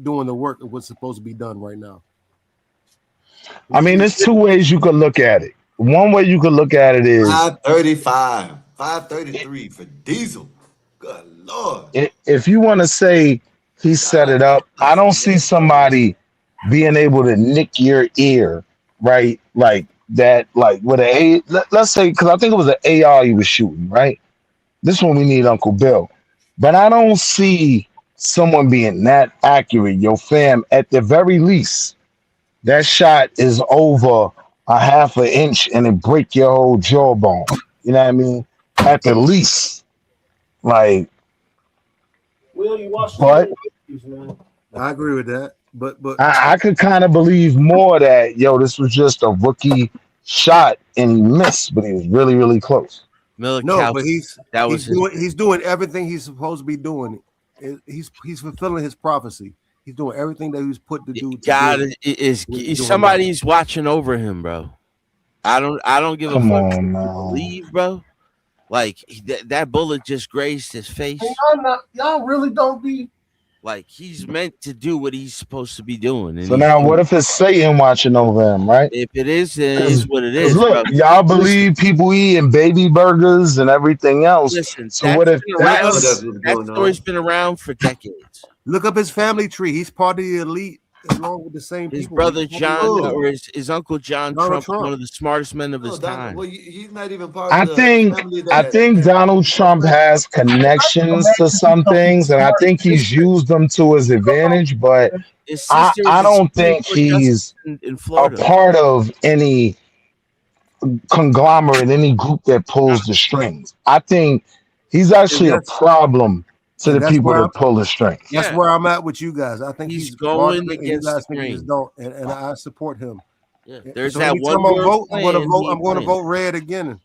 doing the work of what's supposed to be done right now. I mean, there's two ways you could look at it. one way you could look at it is 535, 533 for Diesel. Good Lord. If you want to say he set it up, I don't see somebody being able to nick your ear, right? Like that, like with let's say, because I think it was an AR he was shooting, right? This one we need Uncle Bill. But I don't see someone being that accurate. Yo, fam, at the very least, that shot is over a half an inch and it break your whole jawbone. You know what I mean? At the least. Like, Will, you watch but man. I agree with that. But I could kind of believe more that this was just a rookie shot and he missed, but he was really, really close. no, but he's doing everything he's supposed to be doing. He's fulfilling his prophecy. He's doing everything that he was put to do. God is somebody's watching over him, bro. I don't give Come a fuck on, if you man. believe, bro. Like that bullet just grazed his face. Y'all really don't be. Like he's meant to do what he's supposed to be doing. And So now, what if it's Satan watching over him, right? If it is, it is what it is. Look, bro. y'all believe people eating baby burgers and everything else. Listen, so what if that story's been around for decades? Look up his family tree. He's part of the elite, along with the same His people. brother John, or his uncle John Donald Trump, one of the smartest men of his time. Well, he's not even part I of the think family I that. think Donald Trump has connections to some things, and I think he's used them to his advantage. But I don't think he's in a Florida. part of any conglomerate, any group that pulls the strings. I think he's actually a problem to the people that pull the strings. That's where I'm at with you guys. I think he's going part of it, and against you guys the think he just grain. don't, and I support him. Yeah, there's so that anytime one I vote, I'm going to plan, vote. he I'm going to ain't vote red again.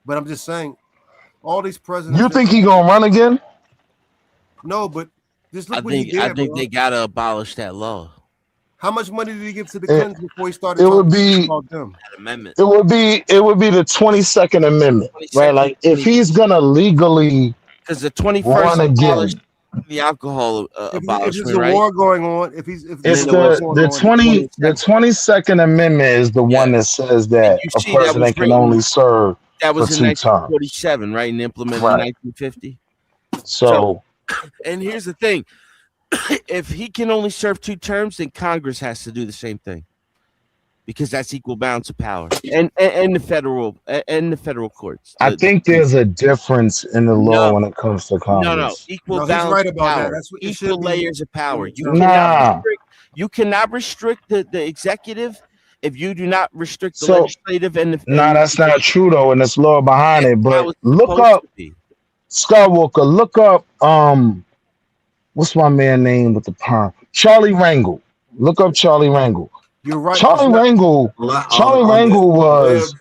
But I'm just saying, all these presidents. You think he gonna run again? No, but just look I what he think did. I think bro. they gotta abolish that law. How much money did he give to the It- Clintons before he started it would talking be- about them? That amendment. It would be the 22nd Amendment, right? Like if he's gonna legally Because the run 21st again, abolished the alcohol If there's abolishment, a right? war going on, if he's it's then it the was the 22nd Amendment is the one that says that you a see that was president can written- only serve that was for in 2 terms. 1947, right? And implemented Right. in 1950. So And here's the thing: if he can only serve 2 terms, then Congress has to do the same thing, because that's equal balance of power, and the federal courts. I think there's a difference in the law when it comes to No, Congress. equal No, he's balance right of about that. power. That's what it should Equal be. layers of power. Nah. You cannot restrict the executive if you do not restrict the So- legislative and the. Nah, that's not true though, and there's law behind it. how But it's look supposed up to be. Skywalker. Look up what's my man name with the perm? Charlie Rangel. Look up Charlie Rangel. You're right. Charlie Rangel. Charlie Rangel was.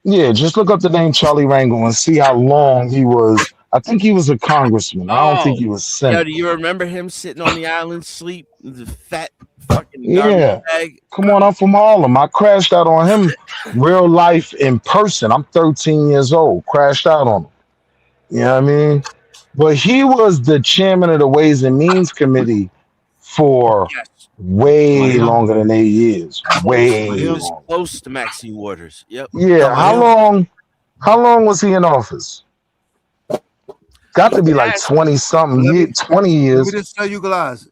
Yeah, just look up the name Charlie Rangel and see how long he was. I think he was a congressman. I don't think he was Yo, senator. do you remember him sitting on the island sleep? The fat fucking Yeah. garbage bag. Come on, I'm from Harlem. I crashed out on him real life in person. I'm 13 years old. Crashed out on him. You know what I mean? But he was the chairman of the Ways and Means Committee for way longer than 8 years. Way He was longer. close to Maxine Waters. Yep. Yeah. How long was he in office? Got to be like 20 something years, 20 Let years. me just tell you guys,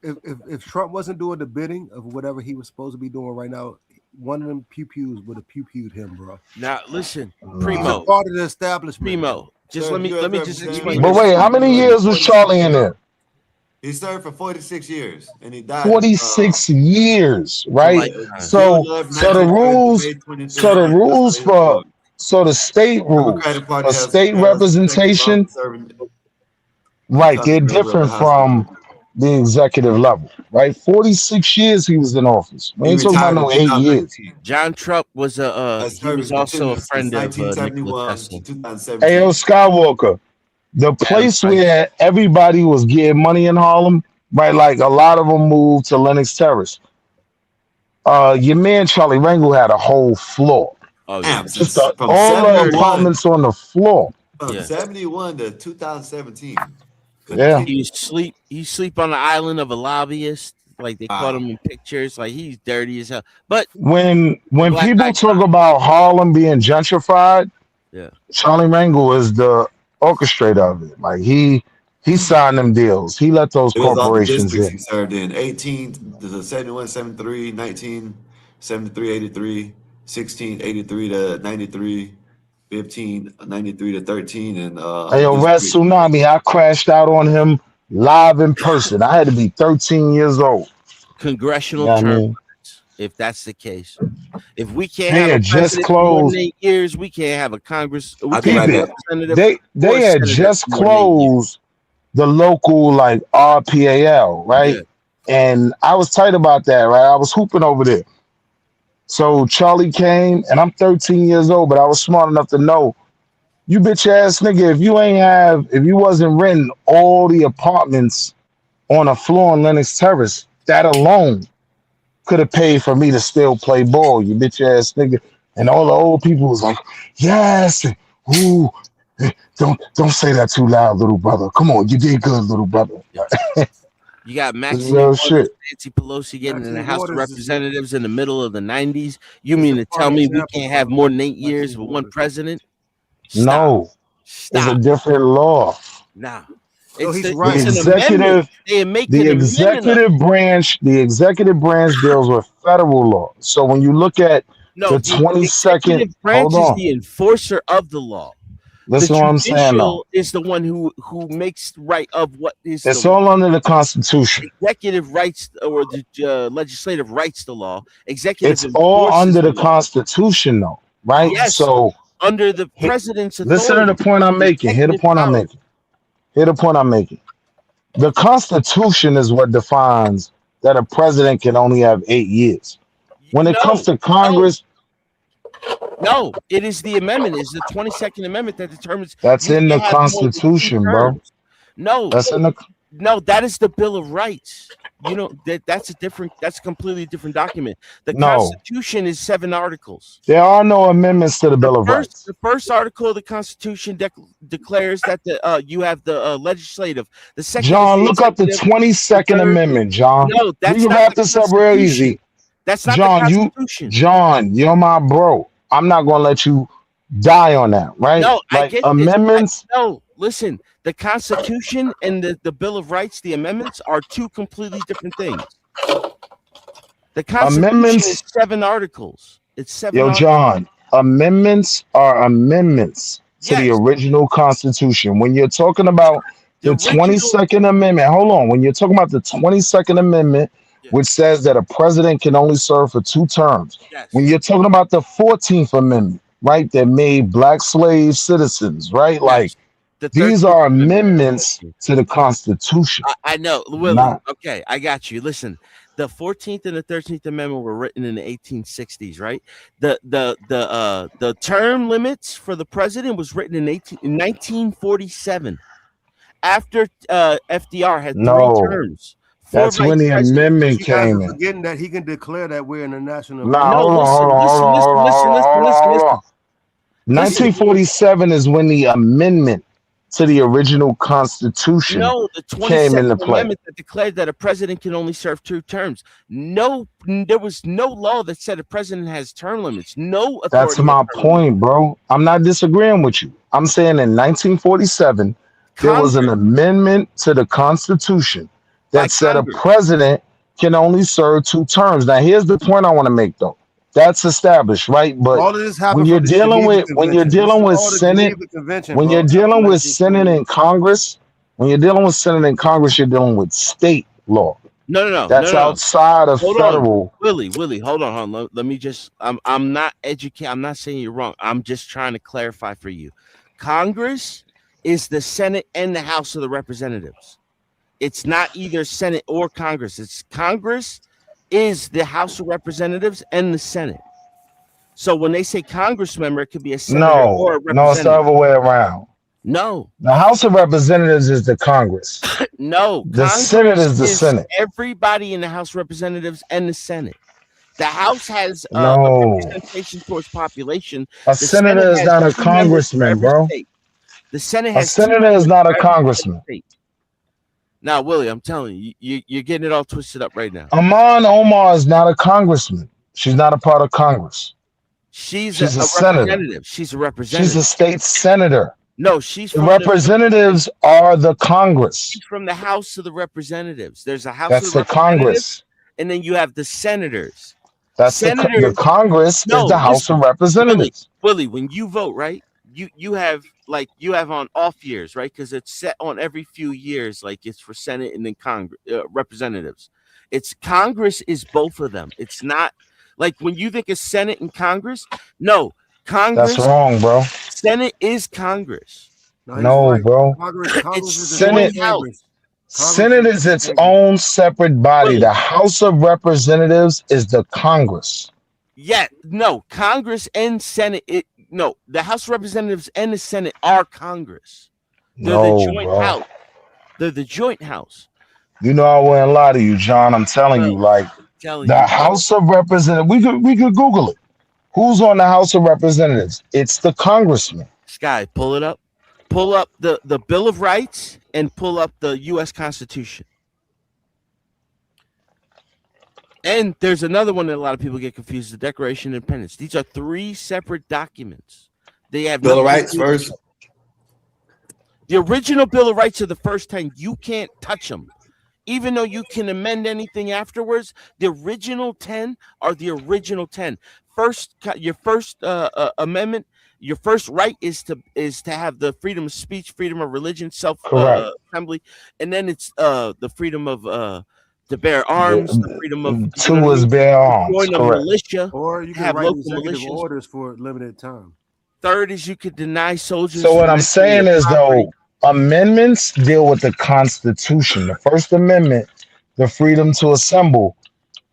if Trump wasn't doing the bidding of whatever he was supposed to be doing right now, one of them pew-pews would have pew-pewed him, bro. Now listen, He's a Primo. part of the establishment. Primo. Just let me just explain. But wait, how many years was Charlie in there? He served for 46 years and he died. 46 years, right? So June 11, the 1930, rules, May 23rd, so the rules for the state rules Democratic Party for has state representation, right? They're different from the executive level, right? 46 years he was in office. We ain't talking about no 8 years. John Trump was he was also a friend of Nikola Tesla. Ayo, Skywalker, the place where everybody was getting money in Harlem, right? Like a lot of them moved to Lenox Terrace. Your man Charlie Rangel had a whole floor. Oh yeah, Just From all the 71. apartments on the floor. From Yeah. 71 to 2017. Yeah. He sleep on the island of a lobbyist. Like they caught him in pictures. Like he's dirty as hell. But when black people guy talk died. about Harlem being gentrified, Yeah. Charlie Rangel is the orchestrator of it. Like he signed them deals. He let those It was all the corporations districts he in. served in. 18, the 71, 73, 19, 73, 83, 16, 83 to 93, 15, 93 to 13, and Hey, yo, Red District. Tsunami, I crashed out on him live in person. I had to be 13 years old. Congressional You know what I term mean? limits, if that's the case. If we can't They have a had just president for more than closed. 8 years, we can't have a Congress. We I'll be can't right have a back. representative or They a had senator just for more than 8 years. closed the local like RPAL, right? Yeah. And I was tight about that, right? I was hooping over there. So Charlie came, and I'm 13 years old, but I was smart enough to know, you bitch ass nigga, if you wasn't renting all the apartments on a floor on Lenox Terrace, that alone could have paid for me to still play ball, you bitch ass nigga. And all the old people was like, yes, ooh, don't say that too loud, little brother. Come on, you did good, little brother. You got It's Maxine real Waters, shit. Nancy Pelosi getting in the Maxine House of Waters is a, Representatives in the middle of the 90s. You is mean a to tell prime me we example can't have of more than 8 years Maxine with one Waters. president? Stop. No, it's a Stop. different law. Nah. So It's he's The right. it's an amendment. executive, They make the an amendment of it. the executive branch deals with federal law. So when you look at No, the the 22nd, executive branch hold is on, the enforcer of the law. The listen to what I'm saying though. judicial is the one who makes right of what is the It's law. all under the Constitution. Executive rights or the legislative writes the law. Executive It's all enforces under the the law. Constitution though, right? Yes, So under the he- president's listen to the authority, point I'm the making. Hear the executive point I'm power. making. Hear the point I'm making. The Constitution is what defines that a president can only have 8 years. When it comes to Congress, No, it is the amendment. It's the 22nd Amendment that determines that's you in the can't have more than 2 Constitution, bro. terms. No, That's in the no, that is the Bill of Rights. You know that's a completely different document. The no. Constitution is 7 articles. There are no amendments to the Bill of Rights. The first article of the Constitution declares that you have the legislative. The second John, is look the up the executive. 22nd third, Amendment, John. no, We that's can not wrap the this up real Constitution. easy. That's not John, the Constitution. John, you're my bro. I'm not gonna let you die on that, right? No, I Like get amendments. no, listen. The Constitution and the Bill of Rights, the amendments, are 2 completely different things. The Constitution Amendments- is 7 articles. It's 7 Yo, articles. John, amendments are amendments to the Yes. original Constitution. When you're talking about the original- 22nd Amendment, hold on. When you're talking about the 22nd Amendment, which says that a president can only serve for 2 terms. Yes. When you're talking about the 14th Amendment, right, that made black slave citizens, right? Like The these 13th are amendments to the Constitution. I know, Willie. Not- Okay, I got you. Listen, the 14th and the 13th Amendment were written in the 1860s, right? The term limits for the president was written in 1947, after FDR had 3 No. terms. That's when the amendment You guys came are in. forgetting that he can declare that we're in a national. Nah, hold on. Listen. 1947 is when the amendment to the original Constitution No, the came 22nd into play. Amendment that declared that a president can only serve 2 terms. No, there was no law that said a president has term limits. No authority. That's my of term point, bro. I'm not disagreeing with you. I'm saying in 1947, there was an amendment to the Constitution that said a president can only serve 2 terms. Now, here's the point I want to make, though. That's established, right? But All of this happened when you're from the dealing Geneva with Convention. This is all the Senate, Geneva Convention, when bro. you're dealing with Senate and Congress, you're dealing with state law. No. That's outside of Hold federal. on. Willie, hold on. Let me just. I'm not educated. I'm not saying you're wrong. I'm just trying to clarify for you. Congress is the Senate and the House of the Representatives. It's not either Senate or Congress. It's Congress is the House of Representatives and the Senate. So when they say Congress member, it could be a senator or a representative. No, it's the other way around. No. The House of Representatives is the Congress. No. The Senate is the Senate. Everybody in the House of Representatives and the Senate. The House has No. representation towards population. A senator is not a congressman, bro. The Senate A has senator is not a congressman. Now, Willie, I'm telling you, you're getting it all twisted up right now. Amon Omar is not a congressman. She's not a part of Congress. She's a senator. representative. She's a representative. She's a state senator. No, she's The from representatives are the Congress. She's from the House of the Representatives. There's a House That's of the the Congress. and then you have the senators. That's the Congress is the House of Representatives. Willie, when you vote, right? You have on off years, right? Because it's set on every few years, like it's for Senate and then Congress representatives. It's Congress is both of them. It's not like when you think of Senate and Congress. No, Congress. That's wrong, bro. Senate is Congress. No, bro. Congress is the Senate. Congress. Senate is its own separate body. The House of Representatives is the Congress. Yeah, no, Congress and Senate. The House of Representatives and the Senate are Congress. They're the joint house. They're the joint house. You know I wouldn't lie to you, John. I'm telling you, like the House of Representatives. We could Google it. Who's on the House of Representatives? It's the congressman. Sky, pull it up. Pull up the Bill of Rights and pull up the U.S. Constitution. And there's another one that a lot of people get confused: the Declaration of Independence. These are three separate documents. They have Bill of Rights first. The original Bill of Rights are the first 10. You can't touch them. Even though you can amend anything afterwards, the original 10 are the original 10. Your first amendment, your first right is to have the freedom of speech, freedom of religion, self assembly, and then it's the freedom of to bear arms, the freedom of two is bear arms, join a militia, or you can have write local executive militias. orders for a limited time. Third is you could deny soldiers. So what I'm saying is, though, amendments deal with the Constitution. The First Amendment, the freedom to assemble,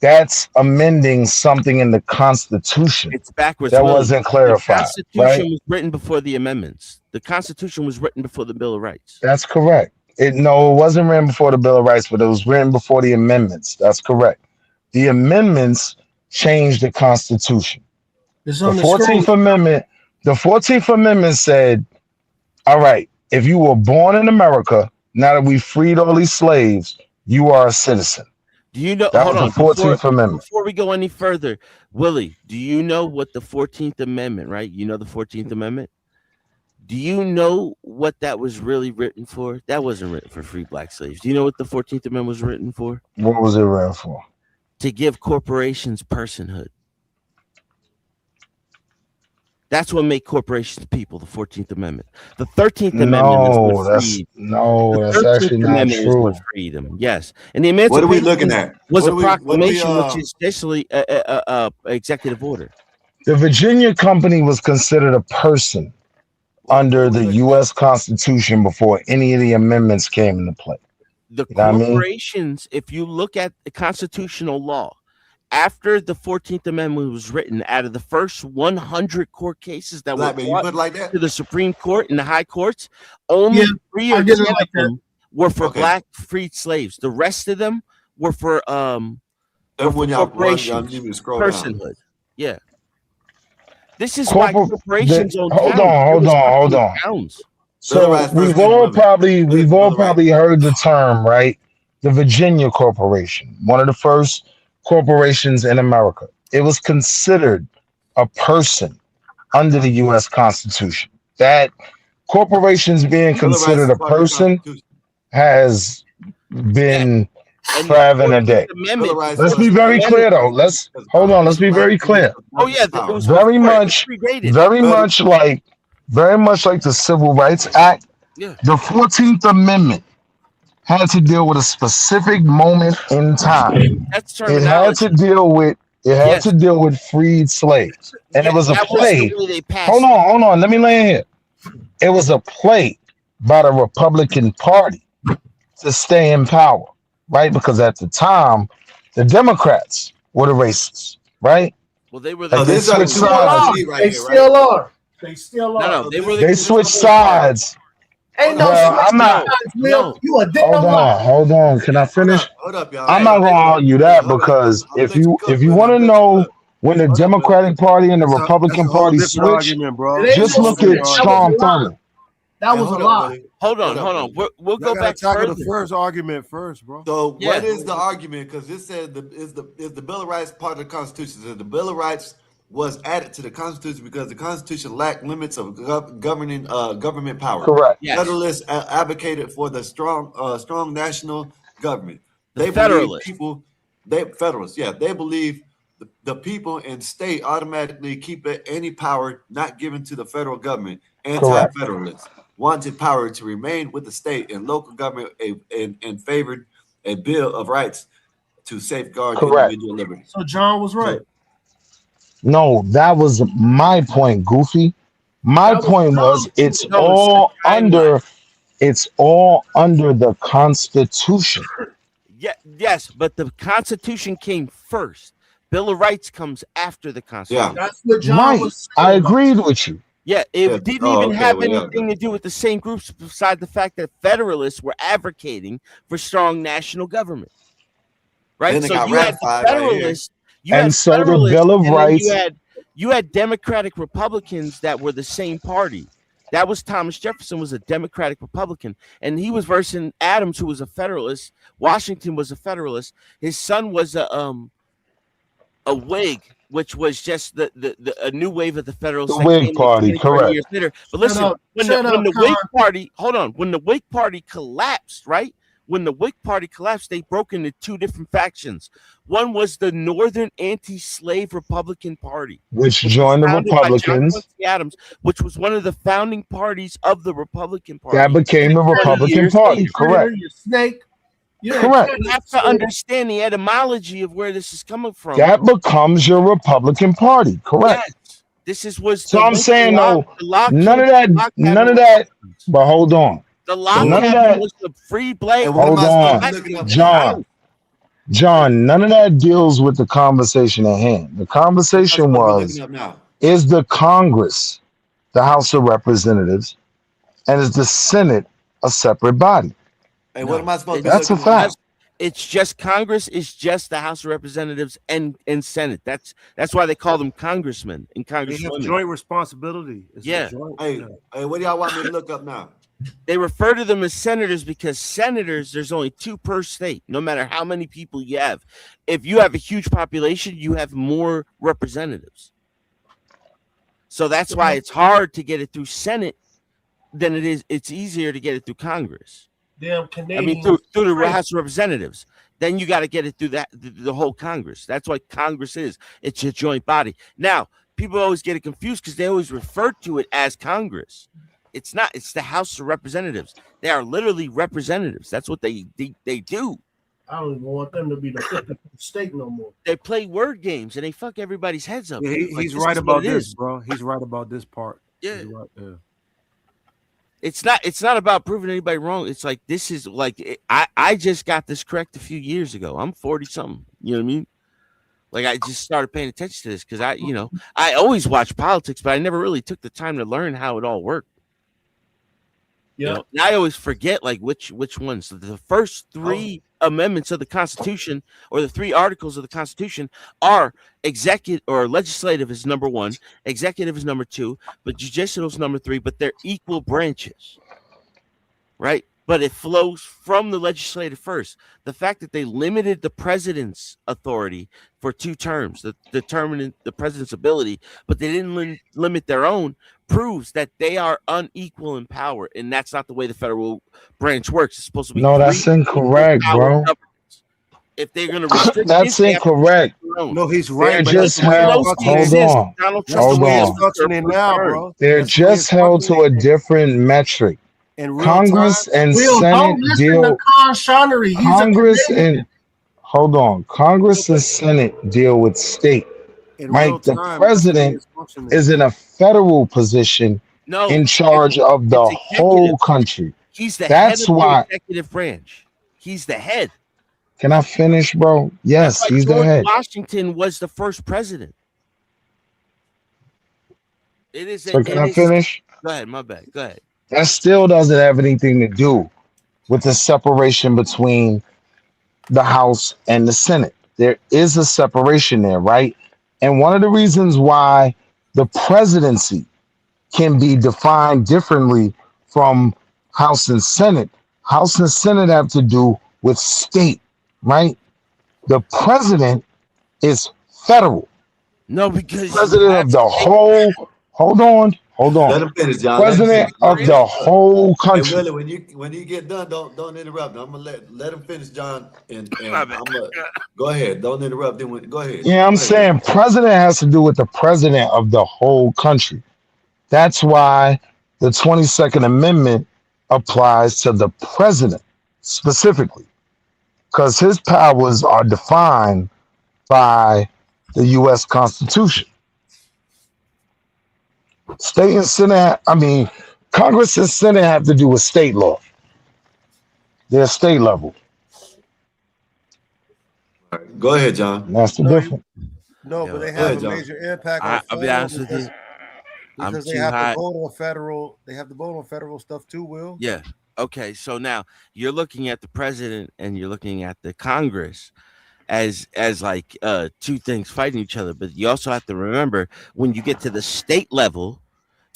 that's amending something in the Constitution. It's backwards. That wasn't clarified. The Constitution right? was written before the amendments. The Constitution was written before the Bill of Rights. That's correct. It wasn't written before the Bill of Rights, but it was written before the amendments. That's correct. The amendments changed the Constitution. The 14th Amendment. The 14th Amendment said, all right, if you were born in America, now that we freed all these slaves, you are a citizen. Do you know? That Hold was on. the 14th Amendment. Before we go any further, Willie, do you know what the 14th Amendment, right? You know the 14th Amendment? Do you know what that was really written for? That wasn't written for free black slaves. Do you know what the 14th Amendment was written for? What was it written for? To give corporations personhood. That's what made corporations people, the 14th Amendment. The 13th Amendment is what freed. That's actually not true. Was freedom, yes. And the Emancipation What are we looking at? Was a proclamation, which is essentially a executive order. The Virginia Company was considered a person under the U.S. Constitution before any of the amendments came into play. The corporations, if you look at the constitutional law, after the 14th Amendment was written, out of the first 100 court cases that were brought to the Supreme Court and the high courts, only 3 or 10 of them were for black freed slaves. The rest of them were for corporations, personhood. Yeah. This is why corporations own Hold on. So we've all probably heard the term, right? The Virginia Corporation, one of the first corporations in America. It was considered a person under the U.S. Constitution. That corporations being considered a person has been forever and a day. Let's be very clear, though. Let's be very clear. Oh yeah, it was very much like the Civil Rights Act. Yeah. The 14th Amendment had to deal with a specific moment in time. It had to deal with freed slaves. And it was a play. Hold on. Let me lay in here. It was a play by the Republican Party to stay in power, right? Because at the time, the Democrats were the racists, right? Well, they were they switched sides. They still are. No, they switched sides. Ain't no I'm not. You a damn Hold on. Can I finish? Hold up, y'all. I'm not gonna argue that because if you want to know when the Democratic Party and the Republican Party switched, just look at Strom Thurmond. That was a lie. Hold on. We'll go back tackle further. the first argument first, bro. So what is the argument? Because it said is the Bill of Rights part of the Constitution? So the Bill of Rights was added to the Constitution because the Constitution lacked limits of governing government power. Correct. Yes. Federalists advocated for the strong national government. The Federalists. Federalists, yeah, they believe the people and state automatically keep any power not given to the federal government. Anti-federalists wanted power to remain with the state and local government and favored a Bill of Rights to safeguard individual liberty. So John was right. No, that was my point, Goofy. My point was it's all under the Constitution. Yeah, yes, but the Constitution came first. Bill of Rights comes after the Constitution. Yeah, that's what John was saying. I agreed with you. Yeah, it didn't even have anything to do with the same groups besides the fact that Federalists were advocating for strong national government. Right? So you had the Federalists. The Bill of Rights. You had Democratic Republicans that were the same party. That was Thomas Jefferson was a Democratic Republican, and he was versing Adams, who was a Federalist. Washington was a Federalist. His son was a Whig, which was just a new wave of the Federalists. The Whig Party, correct. Years later. But listen, when the Whig Party, hold on, when the Whig Party collapsed, right? When the Whig Party collapsed, they broke into two different factions. One was the Northern Anti-Slave Republican Party, which joined the Republicans. Adams, which was one of the founding parties of the Republican Party. That became the Republican Party, correct. Snake. Correct. You have to understand the etymology of where this is coming from. That becomes your Republican Party, correct. Yes. This was so I'm saying though, none of that. But hold on. The lock was the free black. Hold on, John. None of that deals with the conversation at hand. The conversation was: is the Congress, the House of Representatives, and is the Senate a separate body? Hey, what am I supposed to? That's a fact. It's just Congress is just the House of Representatives and Senate. That's why they call them congressmen and congresswomen. They have joint responsibility. Yeah. Hey, what do y'all want me to look up now? They refer to them as senators because senators, there's only two per state, no matter how many people you have. If you have a huge population, you have more representatives. So that's why it's hard to get it through Senate than it is. It's easier to get it through Congress. Damn Canadian. I mean, through the House of Representatives. Then you got to get it through the whole Congress. That's what Congress is. It's a joint body. Now, people always get it confused because they always refer to it as Congress. It's not. It's the House of Representatives. They are literally representatives. That's what they do. I don't even want them to be the 50th state no more. They play word games and they fuck everybody's heads up. Yeah, he's right about this, bro. He's right about this part. Yeah. Right, yeah. It's not about proving anybody wrong. It's like this is like I just got this correct a few years ago. I'm 40 something. You know what I mean? Like I just started paying attention to this because I always watch politics, but I never really took the time to learn how it all worked. Yeah, I always forget like which ones. So the first three amendments of the Constitution or the three articles of the Constitution are executive or legislative is number one, executive is number two, but judicial is number three. But they're equal branches, right? But it flows from the legislative first. The fact that they limited the president's authority for 2 terms, determining the president's ability, but they didn't limit their own, proves that they are unequal in power, and that's not the way the federal branch works. It's supposed to be that's incorrect, bro. If they're going to restrict that's incorrect. No, he's right. They're just held. Hold on. Now, bro. They're just held to a different metric. Congress and Senate deal. Congress and Congress and Senate deal with state. Right, the president is in a federal position in charge of the whole country. He's the That's head of why. the executive branch. He's the head. Can I finish, bro? Yes, he's the head. Washington was the first president. It is. So can I finish? Go ahead, my bad. Go ahead. That still doesn't have anything to do with the separation between the House and the Senate. There is a separation there, right? And one of the reasons why the presidency can be defined differently from House and Senate. House and Senate have to do with state, right? The president is federal. No, because President of the whole. Hold on. Let him finish, John. Let him President finish. of the whole Hey, country. Willie, when you get done, don't interrupt. I'm gonna let him finish, John, and I'm gonna go ahead. Don't interrupt. Then go ahead. Yeah, I'm saying president has to do with the president of the whole country. That's why the 22nd Amendment applies to the president specifically, because his powers are defined by the U.S. Constitution. State and Senate, Congress and Senate have to do with state law. They're state level. All right, go ahead, John. And that's the difference. No, but they Go ahead, have a John. major impact on I'll be federal honest with you. because they too have hot. to vote on federal. They have to vote on federal stuff too. Will. Yeah. Okay. So now you're looking at the president and you're looking at the Congress as like two things fighting each other. But you also have to remember when you get to the state level,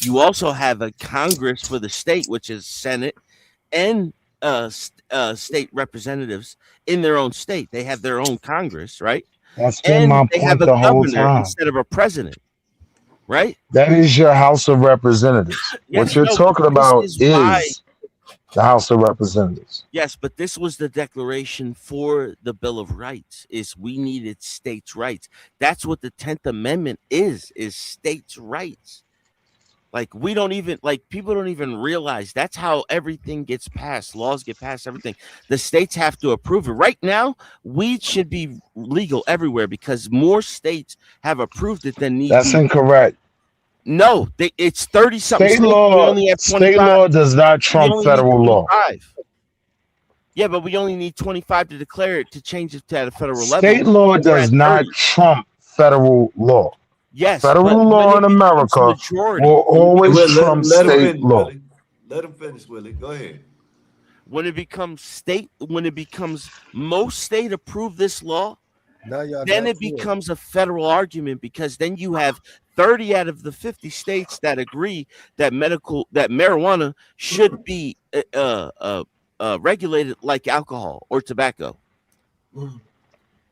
you also have a Congress for the state, which is Senate and state representatives in their own state. They have their own Congress, right? That's been my They have point a the whole governor time. instead of a president, right? That is your House of Representatives. Yes, What you're no, talking but this about is why- is the House of Representatives. Yes, but this was the declaration for the Bill of Rights, is we needed states' rights. That's what the 10th Amendment is states' rights. Like we don't even people don't even realize that's how everything gets passed. Laws get passed, everything. The states have to approve it. Right now, weed should be legal everywhere because more states have approved it than need That's be. incorrect. No, it's 30 something. State states. We law, only have state 25. law does not We trump only need federal law. 25. Yeah, but we only need 25 to declare it to change it to at a federal level. State law does not trump federal law. Yes, Federal but law when in it becomes America majority, will always trump Let him state finish, law. Willie. Let him finish, Willie. Go ahead. when it becomes most state approve this law, Now y'all then got it to it. becomes a federal argument because then you have 30 out of the 50 states that agree that marijuana should be regulated like alcohol or tobacco.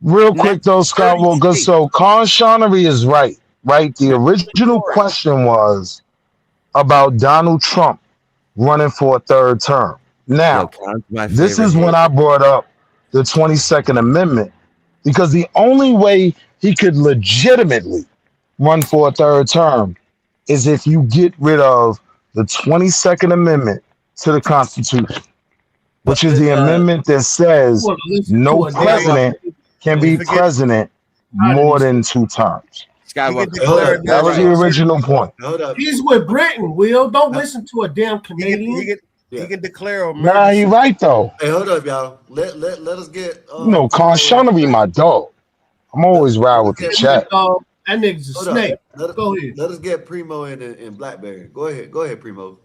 Real quick though, Scott Walker. So Con Shonery is right. The original question was about Donald Trump running for a third term. Now, this is when I brought up the 22nd Amendment, because the only way he could legitimately run for a third term is if you get rid of the 22nd Amendment to the Constitution, which is the amendment that says no president can be president more than 2 terms. Skywalker. That was the original point. He's with Britain, Will. Don't listen to a damn Canadian. He can declare emergency. Nah, he right though. Hey, hold up, y'all. Let us get. Con Shonery, my dog. I'm always ride with the chat. That nigga's a Hold snake. up. Go ahead. Let us get Primo in Blackberry. Go ahead, Primo.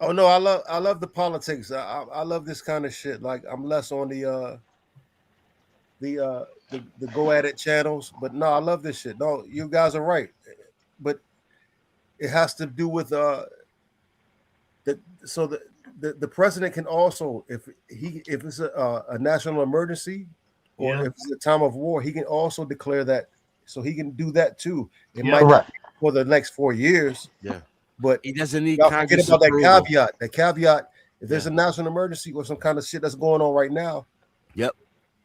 Oh no, I love the politics. I love this kind of shit. Like I'm less on the go at it channels, but no, I love this shit. No, you guys are right, but it has to do with the president can also, if it's a national emergency or if it's a time of war, he can also declare that. So he can do that too. It might not be for the next 4 years. Yeah. But he doesn't need y'all Congress forget about approval. that caveat. If there's a national emergency or some kind of shit that's going on right now,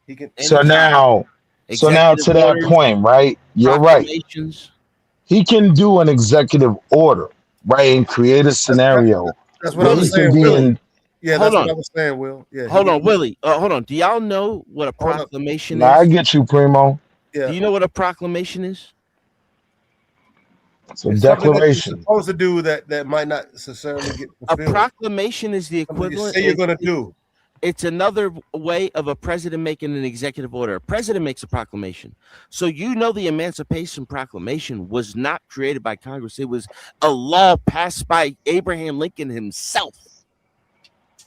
he can. So now to that point, right? You're right. He can do an executive order, right, and create a scenario. That's what I was saying, Will. Yeah, that's what I was saying, Will. Yeah. Hold on, Willie. Hold on. Do y'all know what a proclamation is? I get you, Primo. Yeah. Do you know what a proclamation is? It's a declaration. You're supposed to do that might not necessarily get fulfilled. A proclamation is the equivalent. You say you're going to do. It's another way of a president making an executive order. A president makes a proclamation. So the Emancipation Proclamation was not created by Congress. It was a law passed by Abraham Lincoln himself.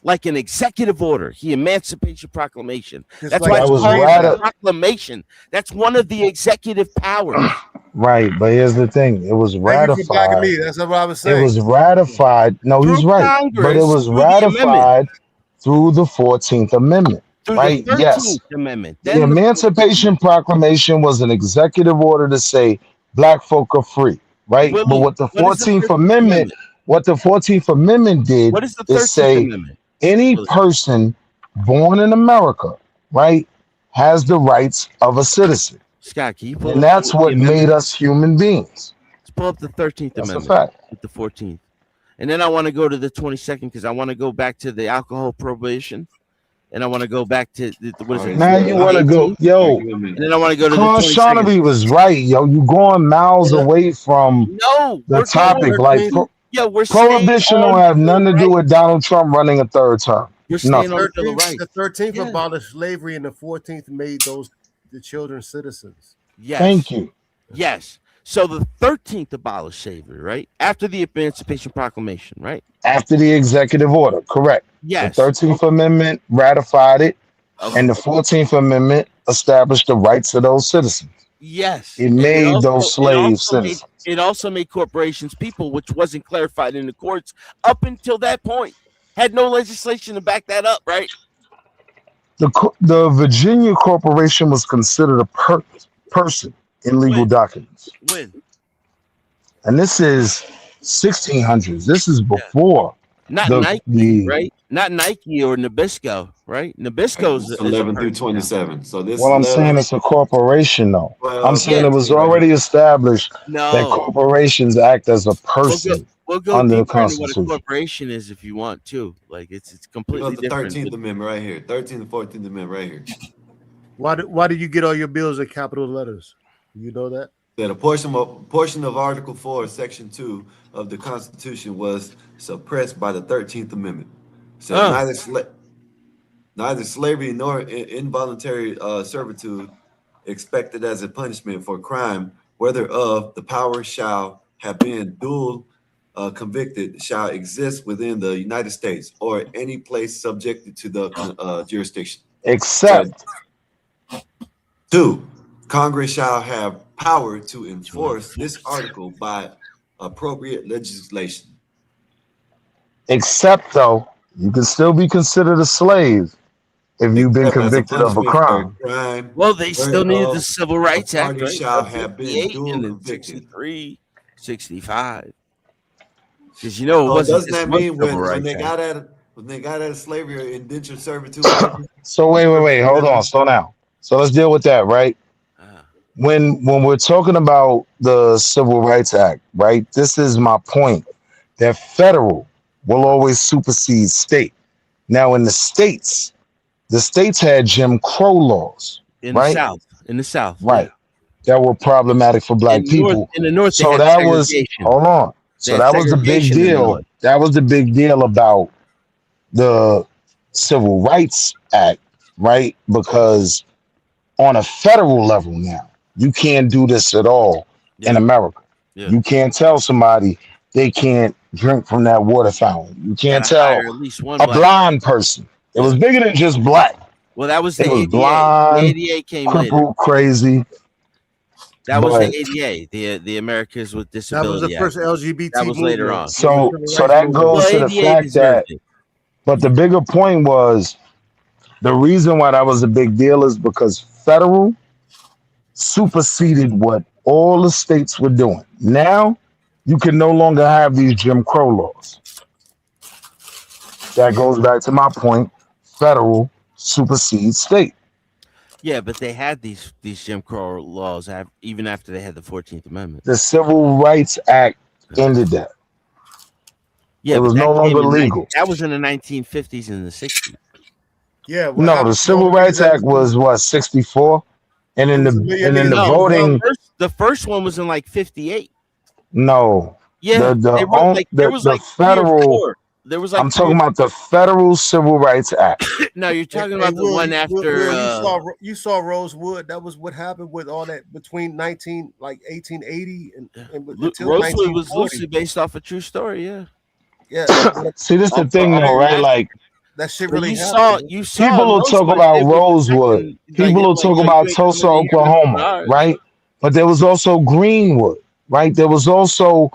like an executive order, the Emancipation Proclamation. That's like why it's that was called a proclamation. That's one of the executive powers. Right, but here's the thing: it was Thank you for backing ratified. me. That's what I was It saying. was ratified. No, Through he's right, but it Congress, was through the amendment, ratified through the 14th Amendment. through the Right? Yes. 13th Amendment. The Then the 14th Emancipation Amendment. Proclamation was an executive order to say black folk are free, right? But Willie, what is the 13th Amendment? What the 14th Amendment did What is the is 13th say Amendment? any Willie? person born in America, right, has the rights of a citizen. Scott, can you pull And up that's the what made amendment? us human beings. Let's pull up the 13th That's a Amendment fact. with the 14th. And then I want to go to the 22nd because I want to go back to the alcohol prohibition. And I want to go back to what is it? Now you want to the go, 18th? yo, And then I want to go to the Carl 22nd. Shaughnessy was right, yo. You going miles away from No, the we're topic. going. Like Yeah, we're staying prohibition on don't have Bill of nothing to do Rights. with Donald Trump running a third term. We're staying Nothing. on the Bill of 13th, Rights. the 13th Yeah. abolished slavery, and the 14th made the children citizens. Yes. Thank you. Yes. So the 13th abolished slavery, right? After the Emancipation Proclamation, right? After the executive order, correct. Yes. The 13th Amendment ratified it, Okay. and the 14th Amendment established the rights of those citizens. Yes. It And made those slave citizens. it also made corporations people, which wasn't clarified in the courts up until that point. Had no legislation to back that up, right? The Virginia Corporation was considered a person in legal documents. When? And this is 1600s. This is before Not Nike, right? Not Nike or Nabisco, right? Nabisco's It's 11 through 27. So this Well, I'm 11, saying it's a corporation, though. Well, I'm saying yeah. it was already established that No. corporations act as a person We'll go under the deeper into what a Constitution. corporation is if you want to. Like it's we completely got the different. 13th Amendment right here. 13th and 14th Amendment right here. Why do you get all your bills in capital letters? You know that? That a portion of Article 4, Section 2 of the Constitution was suppressed by the 13th Amendment. So neither slavery nor involuntary servitude expected as a punishment for crime, whether of the power shall have been dual convicted, shall exist within the United States or any place subjected to the jurisdiction. Except 2, Congress shall have power to enforce this article by appropriate legislation. Except, though, you can still be considered a slave if you've been Except as a convicted of a punishment for crime. crime, Well, they still needed the whereof Civil Rights a Act, party right? shall Of have been 58 dual and then convicted. 63, 65. Because you know it So wasn't doesn't just that one mean Civil when Rights they Act. got out of slavery or indentured servitude? So wait, hold on, slow down. So let's deal with that, right? When we're talking about the Civil Rights Act, right? This is my point that federal will always supersede state. Now, in the states had Jim Crow laws, In right? the South, Right. That were problematic for black people. In the North, they So had that was segregation. hold on. They So had that was the big segregation in the deal. North. That was the big deal about the Civil Rights Act, right? Because on a federal level now, you can't do this at all in America. Yeah. You can't tell somebody they can't drink from that water fountain. You can't Gotta tell hire at least one a black. blind person. It was bigger than just black. Well, that was the It was ADA. blind, The ADA came later. crippled, crazy. That was But- the ADA, the Americans with That was Disability the first Act. LGBT That was later movement. on. So that goes to the ADA fact that, deserved it. but the bigger point was the reason why that was a big deal is because federal superseded what all the states were doing. Now you can no longer have these Jim Crow laws. That goes back to my point. Federal supersedes state. Yeah, but they had these Jim Crow laws even after they had the 14th Amendment. The Civil Rights Act ended that. Yeah, it was but that no came longer in legal. That was in the 1950s and the 60s. Yeah. No, the Civil Rights Act was what 64, and then the voting. The first one was in like 58. No. Yeah, they wrote there was like federal. 3 or 4. There was like I'm talking about the Federal Civil Rights Act. No, you're talking about the one after. You saw Rosewood. That was what happened with all that between 1880 and until Rosewood was 1940. loosely based off a true story. Yeah. Yeah. See, this is the thing, though, right? Like that shit But really you happened. saw People will talk Rosewood, about they were Rosewood. protecting, People will talk you about ain't Tulsa, coming in here messing with Oklahoma, ours. right? But there was also Greenwood, right? There was also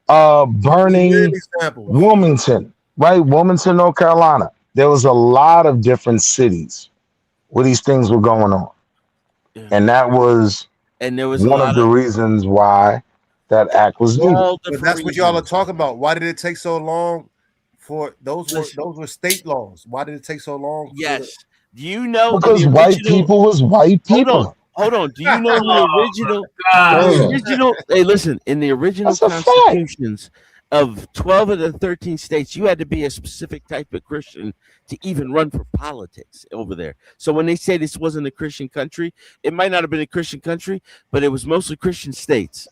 burning examples. Wilmington, right? Wilmington, North Carolina. There was a lot of different cities where these things were going on. And that was And there was a one of lot the of reasons why that act was needed. all But different that's what y'all are reasons. talking about. Why did it take so long for those were state laws? Why did it take so long for the Yes. Do you know in Because the white original? people was white people. Hold on. Do you know in the original? God. Hey, listen. In the original That's a fact. constitutions of 12 of the 13 states, you had to be a specific type of Christian to even run for politics over there. So when they say this wasn't a Christian country, it might not have been a Christian country, but it was mostly Christian states.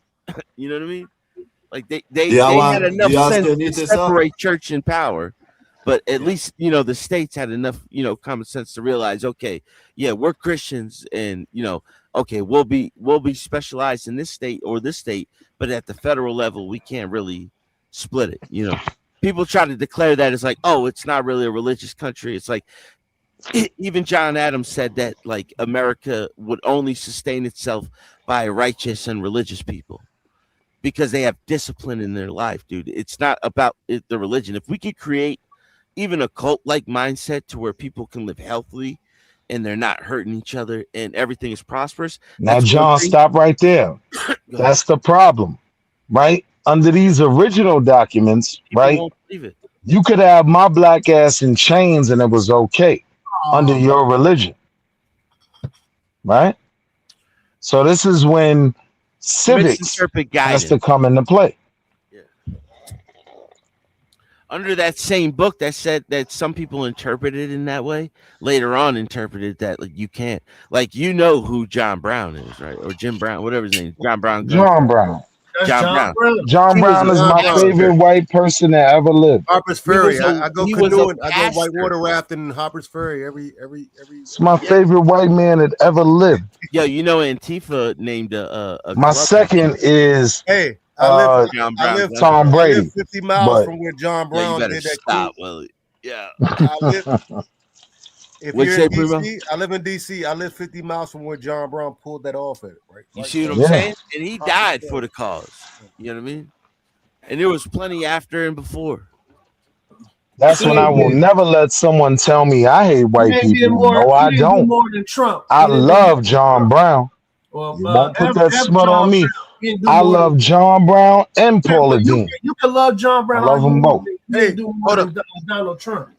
You know what I mean? Like they had Do enough y'all sense still to need this up? separate church and power. But at least, the states had enough, common sense to realize, okay, yeah, we're Christians and, okay, we'll be specialized in this state or this state, but at the federal level, we can't really split it. People try to declare that as like, oh, it's not really a religious country. It's like even John Adams said that like America would only sustain itself by righteous and religious people because they have discipline in their life, dude. It's not about the religion. If we could create even a cult like mindset to where people can live healthily and they're not hurting each other and everything is prosperous. Now, That's one John, thing. stop right there. That's the problem, right? Under these original documents, People right? won't believe it. You could have my black ass in chains and it was okay under your religion, right? So this is when civics Misinterpret has to guidance. come into play. Under that same book that said that some people interpreted in that way, later on interpreted that like you can't. Like who John Brown is, right? Or Jim Brown, whatever his name is. John Brown. John Brown. John Brown. John He was Brown a is my pastor. favorite white person that ever lived. Harper's He was Ferry. a- I go he was a canoeing. I go pastor. whitewater rafting in Harper's Ferry every. It's my favorite white man that ever lived. Yo, Antifa named a My club. second is Hey, I live Tom Brady. I live 50 miles but from where John Yeah, you Brown better did that stop, coup. Willie. Yeah. If What'd you're you in say, Primo? DC, I live in DC. I live 50 miles from where John Brown pulled that off at. Right. You see what I'm saying? And he died for the cause. You know what I mean? And there was plenty after and before. That's when I will never let someone tell me I hate white people. No, I don't. more than Trump. I love John Brown. Well, You won't put that F smut John on me. Brown. He didn't do I more love than- John Brown and Paula Dean. You can love John Brown. I love all you them want. both. He didn't do more than Donald Trump.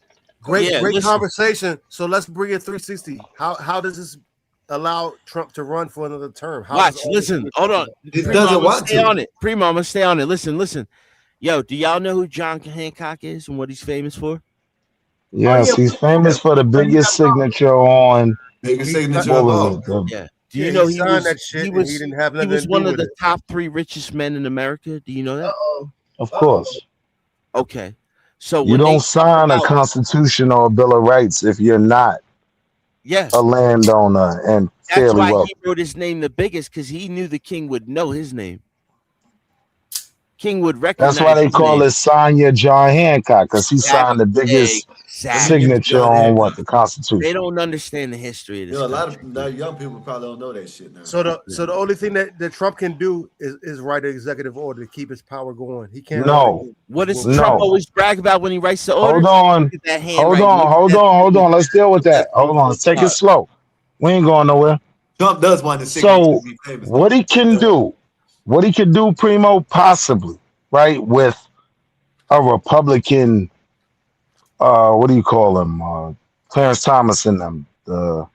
Great listen. conversation. So let's bring it 360. How does this allow Trump to run for another term? How Watch, does all listen, this- hold on. It Primo, doesn't I'ma want stay to. on it. Primo, I'm gonna stay on it. Listen. Yo, do y'all know who John Hancock is and what he's famous for? Yes, he's famous for the biggest signature on. Biggest signature What of was all. it? The- Yeah. Do Yeah, you know he he signed was that shit he and was he didn't have he nothing was to one do of with the it. top 3 richest men in America? Do you know that? Of course. Okay. So You when they don't talk sign a about- constitution or a bill of rights if you're not Yes. a landowner and That's fairly why wealthy. he wrote his name the biggest, because he knew the king would know his name. King would recognize That's why they his call name. it sign your John Hancock, because he signed the biggest Exactly. signature on what the Constitution. They don't understand the history of this. You know, a lot country. of young people probably don't know that shit now. So the only thing that Trump can do is write an executive order to keep his power going. He can't. No. What does No. Trump always brag about when he writes the order? Hold on. Look at that Hold handwriting. on. Look at Hold that- on. Hold on. Let's deal with that. Hold on. Let's take it slow. We ain't going nowhere. Trump does want his signature So to be famous. what he can do, Primo, possibly, right, with a Republican, what do you call them? Clarence Thomas and them, the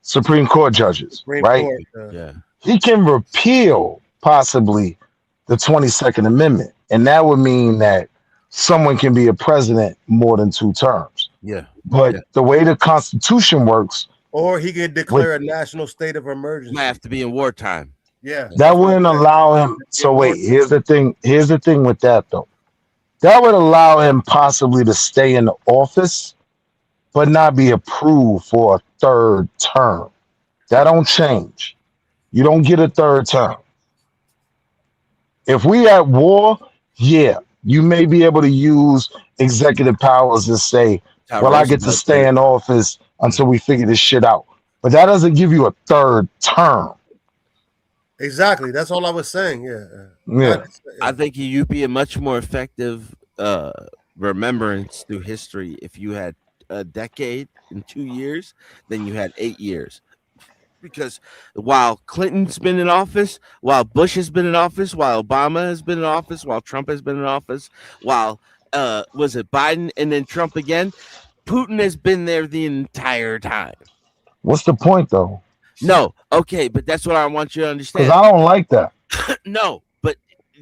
Supreme Court judges, Supreme right? Court, Yeah. He can repeal possibly the 22nd Amendment, and that would mean that someone can be a president more than 2 terms. Yeah. But the way the Constitution works, Or he could declare a national state of emergency. Might have to be in wartime. Yeah. that wouldn't allow him. So wait, here's the thing. Here's the thing with that though. That would allow him possibly to stay in the office, but not be approved for a 3rd term. That don't change. You don't get a 3rd term. If we at war, yeah, you may be able to use executive powers and say How well, I get to Roosevelt did stay it. in office until we figure this shit out. But that doesn't give you a third term. Exactly. That's all I was saying. Yeah. Yeah. I think you'd be a much more effective remembrance through history if you had a decade in 2 years than you had 8 years. Because while Clinton's been in office, while Bush has been in office, while Obama has been in office, while Trump has been in office, while was it Biden and then Trump again, Putin has been there the entire time. What's the point though? No, okay, but that's what I want you to Because understand. I don't like that. No, but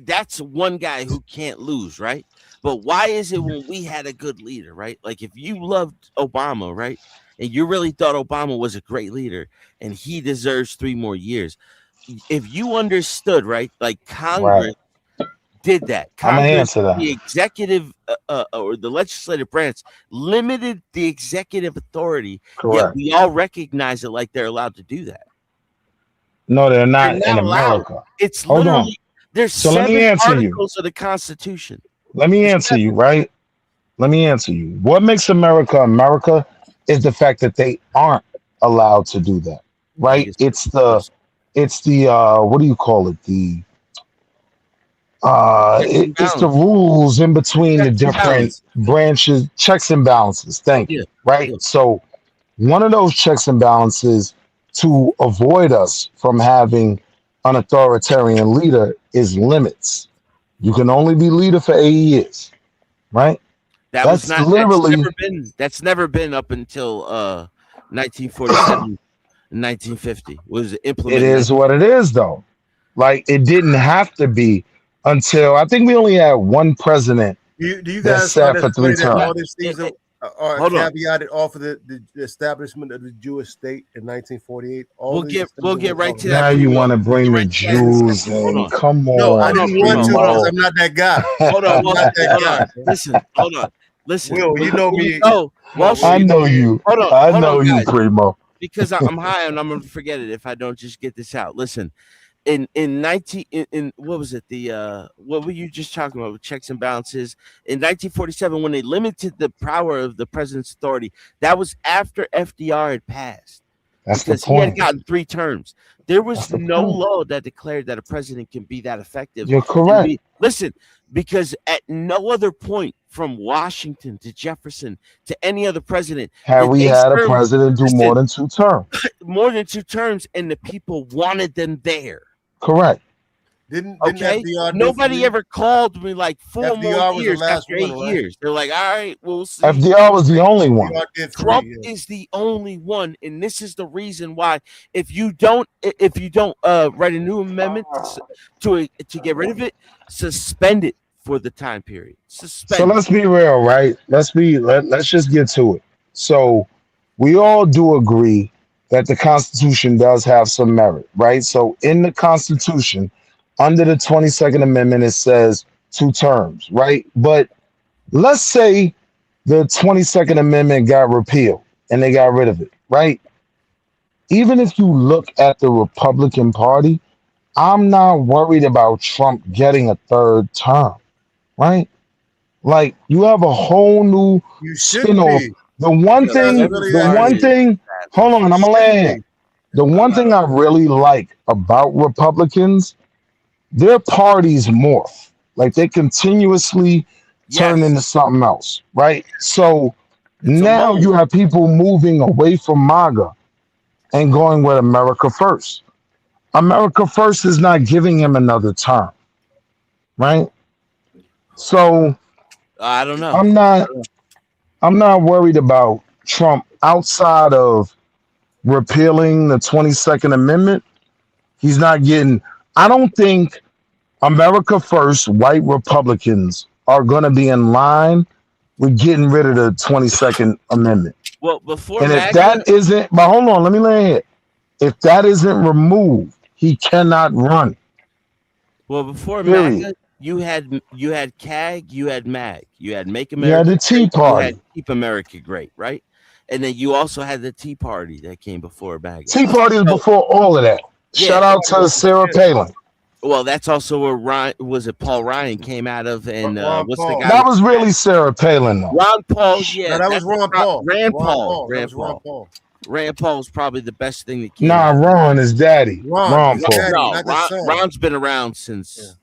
that's one guy who can't lose, right? But why is it when we had a good leader, right? Like if you loved Obama, right? And you really thought Obama was a great leader and he deserves 3 more years. If you understood, right? Like Congress did that. I'm gonna Congress, answer that. the executive or the legislative branch limited the executive authority, yet Correct. we all recognize it like they're allowed to do that. No, they're They're not in not allowed. America. It's Hold on. literally there's So let 7 me answer you. articles of the Constitution. Let me answer you, right? Let me answer you. What makes America America is the fact that they aren't allowed to do that, right? It's the what do you call it? It's the rules in between the different branches, checks and balances. Thank you. Right? So one of those checks and balances to avoid us from having an authoritarian leader is limits. You can only be leader for 8 years, right? That's never been up until 1947 and 1950. Was implemented. It is what it is, though. Like it didn't have to be until I think we only had one president Do you that guys sat find for it 3 funny that all terms. these things are Hold on. caveated off of the establishment of the Jewish state in 1948? We'll get right to that. Now you want to bring the Hold Jews on. in? Come No, on, I didn't want to Primo. because I'm not that guy. Hold on, I'm not that hold guy. on. Listen, hold on. Listen. Will, you know me. Oh, Wall Street. I know you. Hold on. I hold know on, you, guys. Primo. Because I'm high and I'm gonna forget it if I don't just get this out. Listen, in what was it? The what were you just talking about with checks and balances? In 1947, when they limited the power of the president's authority, that was after FDR had passed. That's the Because he had point. gotten 3 terms. There was That's the no point. law that declared that a president can be that effective. You're correct. Listen, because at no other point from Washington to Jefferson to any other president Have did we they had a serve president do more than 2 terms? more than 2 terms, and the people wanted them there. Correct. Didn't Okay, FDR do nobody 3? ever called me like 4 FDR more was the years last after 8 one, right? years. They're like, all right, we'll see. FDR was the only one. FDR did 3, Trump yeah. is the only one, and this is the reason why. If you don't write a new amendment to get rid of it, suspend it for the time period. So Suspend. let's be real, right? Let's just get to it. So we all do agree that the Constitution does have some merit, right? So in the Constitution, under the 22nd Amendment, it says 2 terms, right? But let's say the 22nd Amendment got repealed and they got rid of it, right? Even if you look at the Republican Party, I'm not worried about Trump getting a 3rd term, right? Like you have a whole new You should spin-off. be. The one thing, hold on, I'm gonna land. The one thing I really like about Republicans, their parties morph. Like they continuously turn into something else, right? So now you have people moving away from MAGA and going with America First. America First is not giving him another term, right? So I don't know. I'm not worried about Trump outside of repealing the 22nd Amendment. He's not getting. I don't think America First white Republicans are going to be in line with getting rid of the 22nd Amendment. Well, before And if MAGA, that isn't, but hold on, let me lay it. If that isn't removed, he cannot run. before Period. MAGA, you had CAG, you had MAG, you had Make You America had the Tea Great, you Party. had Keep America Great, right? And then you also had the Tea Party that came before MAGA. Tea Party is before all of that. Yeah, Shout out to Sarah Palin. Well, that's also where Ryan was. It Paul Ryan came out of, and Ron what's Paul. the guy? That was really Sarah Palin, though. Ron Paul. Yeah, No, that was Ron Paul. Rand Ron Paul. Paul. That Rand was Ron Paul. Paul. Rand Paul was probably the best thing that came Nah, out. Ron is daddy. Ron his Paul. daddy, No, not his son. Ron's been around since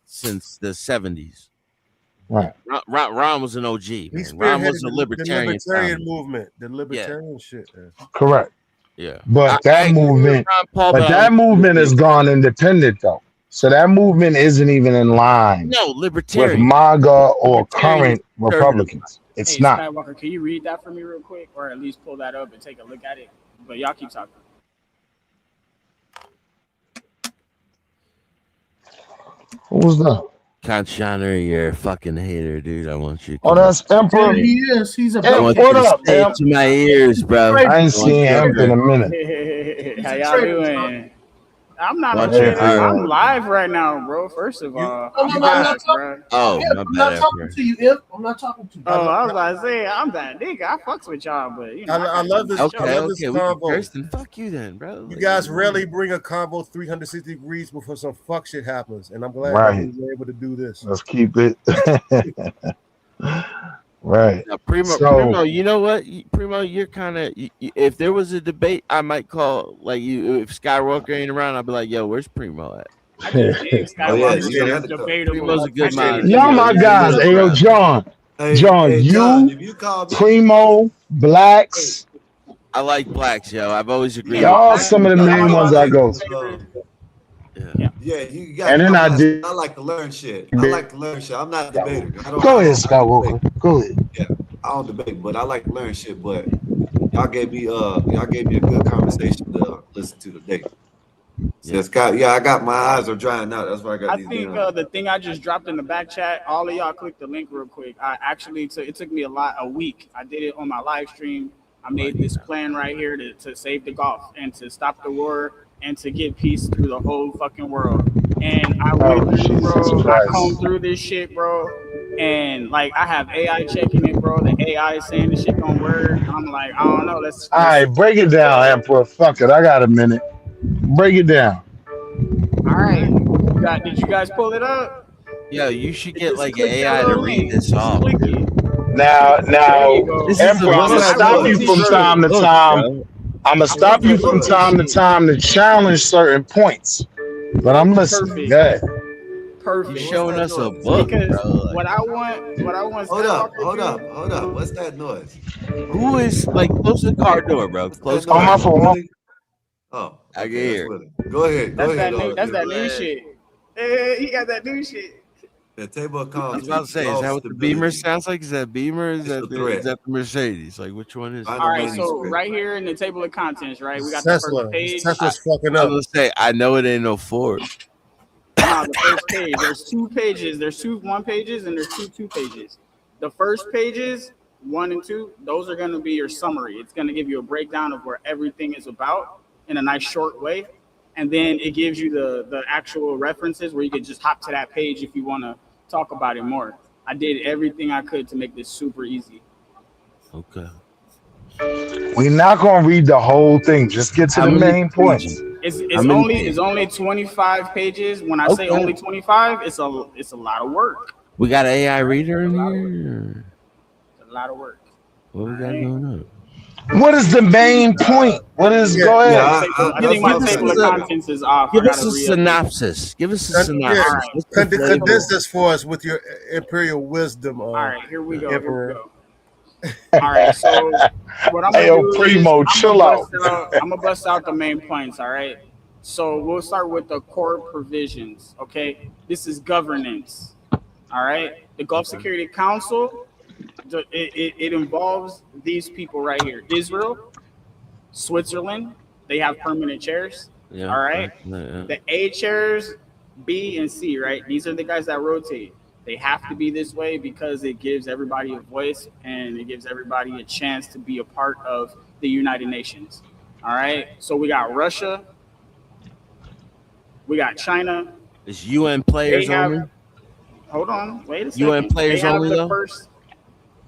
the 70s. Right. Ron was an OG. He Man. Ron was a spearheaded libertarian. the libertarian movement, the libertarian shit. Man. Correct. Yeah. But that movement, that movement has gone independent, though. So that movement isn't even in line No, with libertarian. MAGA or Libertarian current Republicans. It's Hey, not. Skywalker, can you read that for me real quick, or at least pull that up and take a look at it? But y'all keep talking. What was that? Conchana, you're a fucking hater, dude. I want you to Oh, that's Emperor. Yeah, he is. He's a I want what you to up, say Em? it to my ears, bro. I ain't seen Emp in a minute. How y'all doing? I'm not a Watch your traitor. I'm ears. live right now, bro. First of all, I'm not talking. bro. Oh, Imp, my I'm bad, not talking Emperor. to you, Imp. I'm not talking to you. Oh, I was about to say, I'm that nigga. I fucks with y'all, but you know, I love this. I love this we can convo. curse, then fuck you then, bro. You guys rarely bring a convo 360 degrees before some fuck shit happens, and I'm glad that Right. we were able to do this. Let's keep it. Right. Now, Primo, So, you know what? Primo, you're kind of. If there was a debate, I might call like you. If Skywalker ain't around, I'll be like, "Yo, where's Primo at?" Skywalker is debatable. Primo's a good man. y'all my guys. Hey, yo, John. John, you, Primo, Blacks, I like Blacks, yo. I've always agreed. y'all with some of the main ones I go to. Yeah, you got. And then I did. I like to learn shit. I like to learn shit. I'm not a debater. Go ahead, Skywalker. Go ahead. Yeah, I don't debate, but I like to learn shit. But y'all gave me a good conversation to listen to today. Yeah, Scott. Yeah, I got my eyes are drying out. That's why I got I these. think the thing I just dropped in the back chat, all of y'all click the link real quick. I actually it took me a week. I did it on my live stream. I made this plan right here to save the Gulf and to stop the war and to get peace through the whole fucking world. And I went through, bro. I combed through this shit, bro. And like I have AI checking it, bro. The AI is saying this shit don't work. I'm like, I don't know. Let's All right, break it down, Emperor. Fuck it. I got a minute. Break it down. All right. Did you guys pull it up? Yo, you should get like an AI to read this off. Now, Emperor, I'm gonna stop you from time to time. I'm gonna stop you from time to time to challenge certain points. But I'm listening. Good. Perfect. You're showing us a book, because bro. what I want. Hold up. What's that noise? Who is like close to the car door, bro? Close. On my phone. Oh, I can hear. Go ahead. That's that new shit. Hey, he got that new shit. The table of I was about to say, is that what the Beamer sounds like? Is that Beamer? Is that the Mercedes? Like, which one is it? All right, so right here in the table of contents, right, we got the Tesla. first page. Tesla's fucking up. I was gonna say, I know it ain't no Ford. Nah, the first page. There's 2 pages. There's 2 1 pages and there's 2 pages. The first pages, 1 and 2, those are going to be your summary. It's going to give you a breakdown of where everything is about in a nice short way, and then it gives you the actual references where you could just hop to that page if you want to talk about it more. I did everything I could to make this super easy. Okay. We're not gonna read the whole thing. Just get to the main points. It's only 25 pages. When I say only 25, it's a lot of work. We got an AI reader in here. It's a lot of work. What we got going on? What is the main point? What is go ahead? I think my table of contents is off. Give us a synopsis. Give us a synopsis. Condense this for us with your imperial wisdom. All right, here we go. Emperor. All right, so what I'm Hey, gonna yo, do Primo, is chill out. I'm gonna bust out the main points. All right, so we'll start with the core provisions. Okay, this is governance. All right, the Gulf Security Council. It involves these people right here: Israel, Switzerland. They have permanent chairs. Yeah. All right. Yeah. The A chairs, B and C. Right. These are the guys that rotate. They have to be this way because it gives everybody a voice and it gives everybody a chance to be a part of the United Nations. All right. So we got Russia. We got China. Is UN players only? Hold on. Wait a second. UN players they have only the though? first.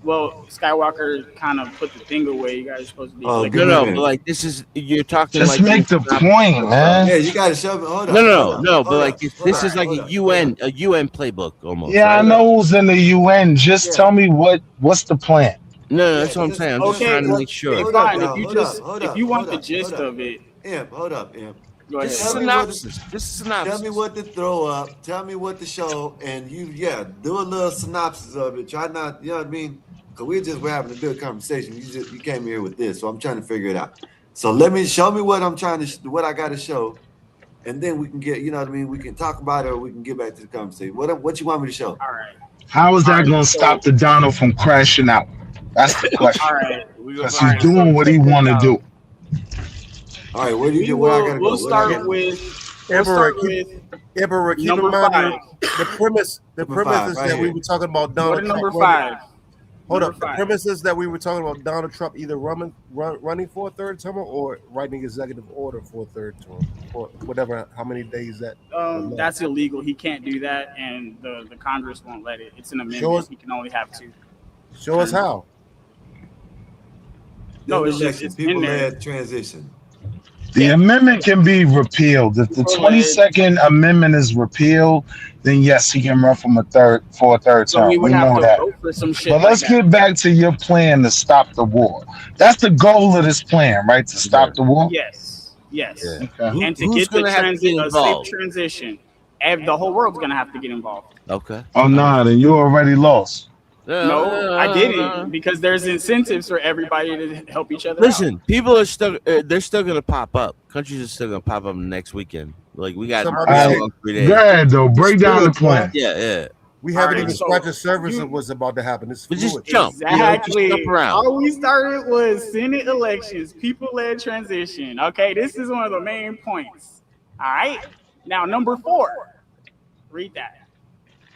Well, Skywalker kind of put the thing away. You guys are supposed to be. Oh, Like, give me a No, minute. but like this is you're talking Just like make the point, man. Yeah, you gotta show me. Hold up. No, but like hold this up, is like hold a up, UN playbook almost. Yeah, I Right? know who's in the UN. Just Yeah. tell me what's the plan. No, that's what I'm saying. I'm just trying to make sure. Hold up, fine. y'all. If you want the gist of it, Imp, hold up, Imp. go ahead. Just synopsis. Just synopsis. Tell me what to throw up. Tell me what to show, and do a little synopsis of it. Try not, you know what I mean? Because we're having a good conversation. You came here with this, so I'm trying to figure it out. So show me what I'm trying to, what I got to show, and then we can get, you know what I mean? We can talk about it, or we can get back to the conversation. What you want me to show? All right. How is that going to stop the Donald from crashing out? That's the question. All right. Because he's doing what he want to do. All right, where I gotta go? We'll start with Emperor, keep in number mind 5. the premise is right that we here. were talking about Go Donald to Trump. number 5. Hold Number up. The 5. premise is that we were talking about Donald Trump either running for a third term or writing executive order for a third term, or whatever, how many days that. That's illegal. He can't do that, and the Congress won't let it. It's an amendment. Show us- He can only have 2. Show us how. No, it's election, just in there. people-led transition. The amendment can be repealed. If the 22nd Amendment is repealed, then yes, he can run for a third So term. we We would have know to that. vote for some shit. But let's get back to your plan to stop the war. That's the goal of this plan, right? To stop the war? Yes. Yes. Okay. And to Who's get the gonna have to get a safe involved? transition, the whole world's gonna have to get involved. Okay. Oh, no, then you already lost. No, I didn't, because there's incentives for everybody to help each other Listen, people are still they're still gonna pop up. Countries are still gonna pop up next weekend. Like we got Somebody All right, long 3 days. go ahead, though. Break down the plan. Yeah. We haven't Alright, even so scratched the surface of what's about to happen. It's We just fluid. jump. Exactly. Just jump around. All we started was Senate elections, people-led transition. Okay, this is one of the main points. All right. Now, number 4. Read that.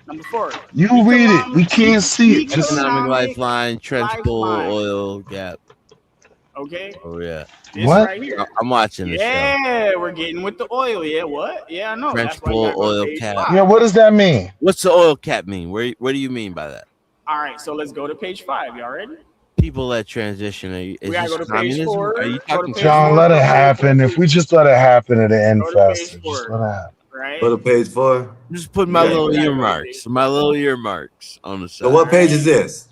Number 4. You read it. We can't see it. Just Economic lifeline, trench bull, lifeline. oil gap. Okay. Oh yeah. This What? right here. I'm watching this show. Yeah, we're getting with the oil. Yeah, what? Yeah, I know. Trench That's why you bull, gotta go to oil page cap. 5. Yeah, what does that mean? What's the oil cap mean? What do you mean by that? All right, so let's go to page 5. Y'all ready? People that transition. Is We gotta this go to page communism? 4. Are you Go to talking page John, 4. let it happen. If we just let it happen at the end Go to page fest, 4. just let it happen. Right? Go to page 4. Just put my Yeah, little we gotta go to earmarks. page- My little earmarks on the side. So what page is this?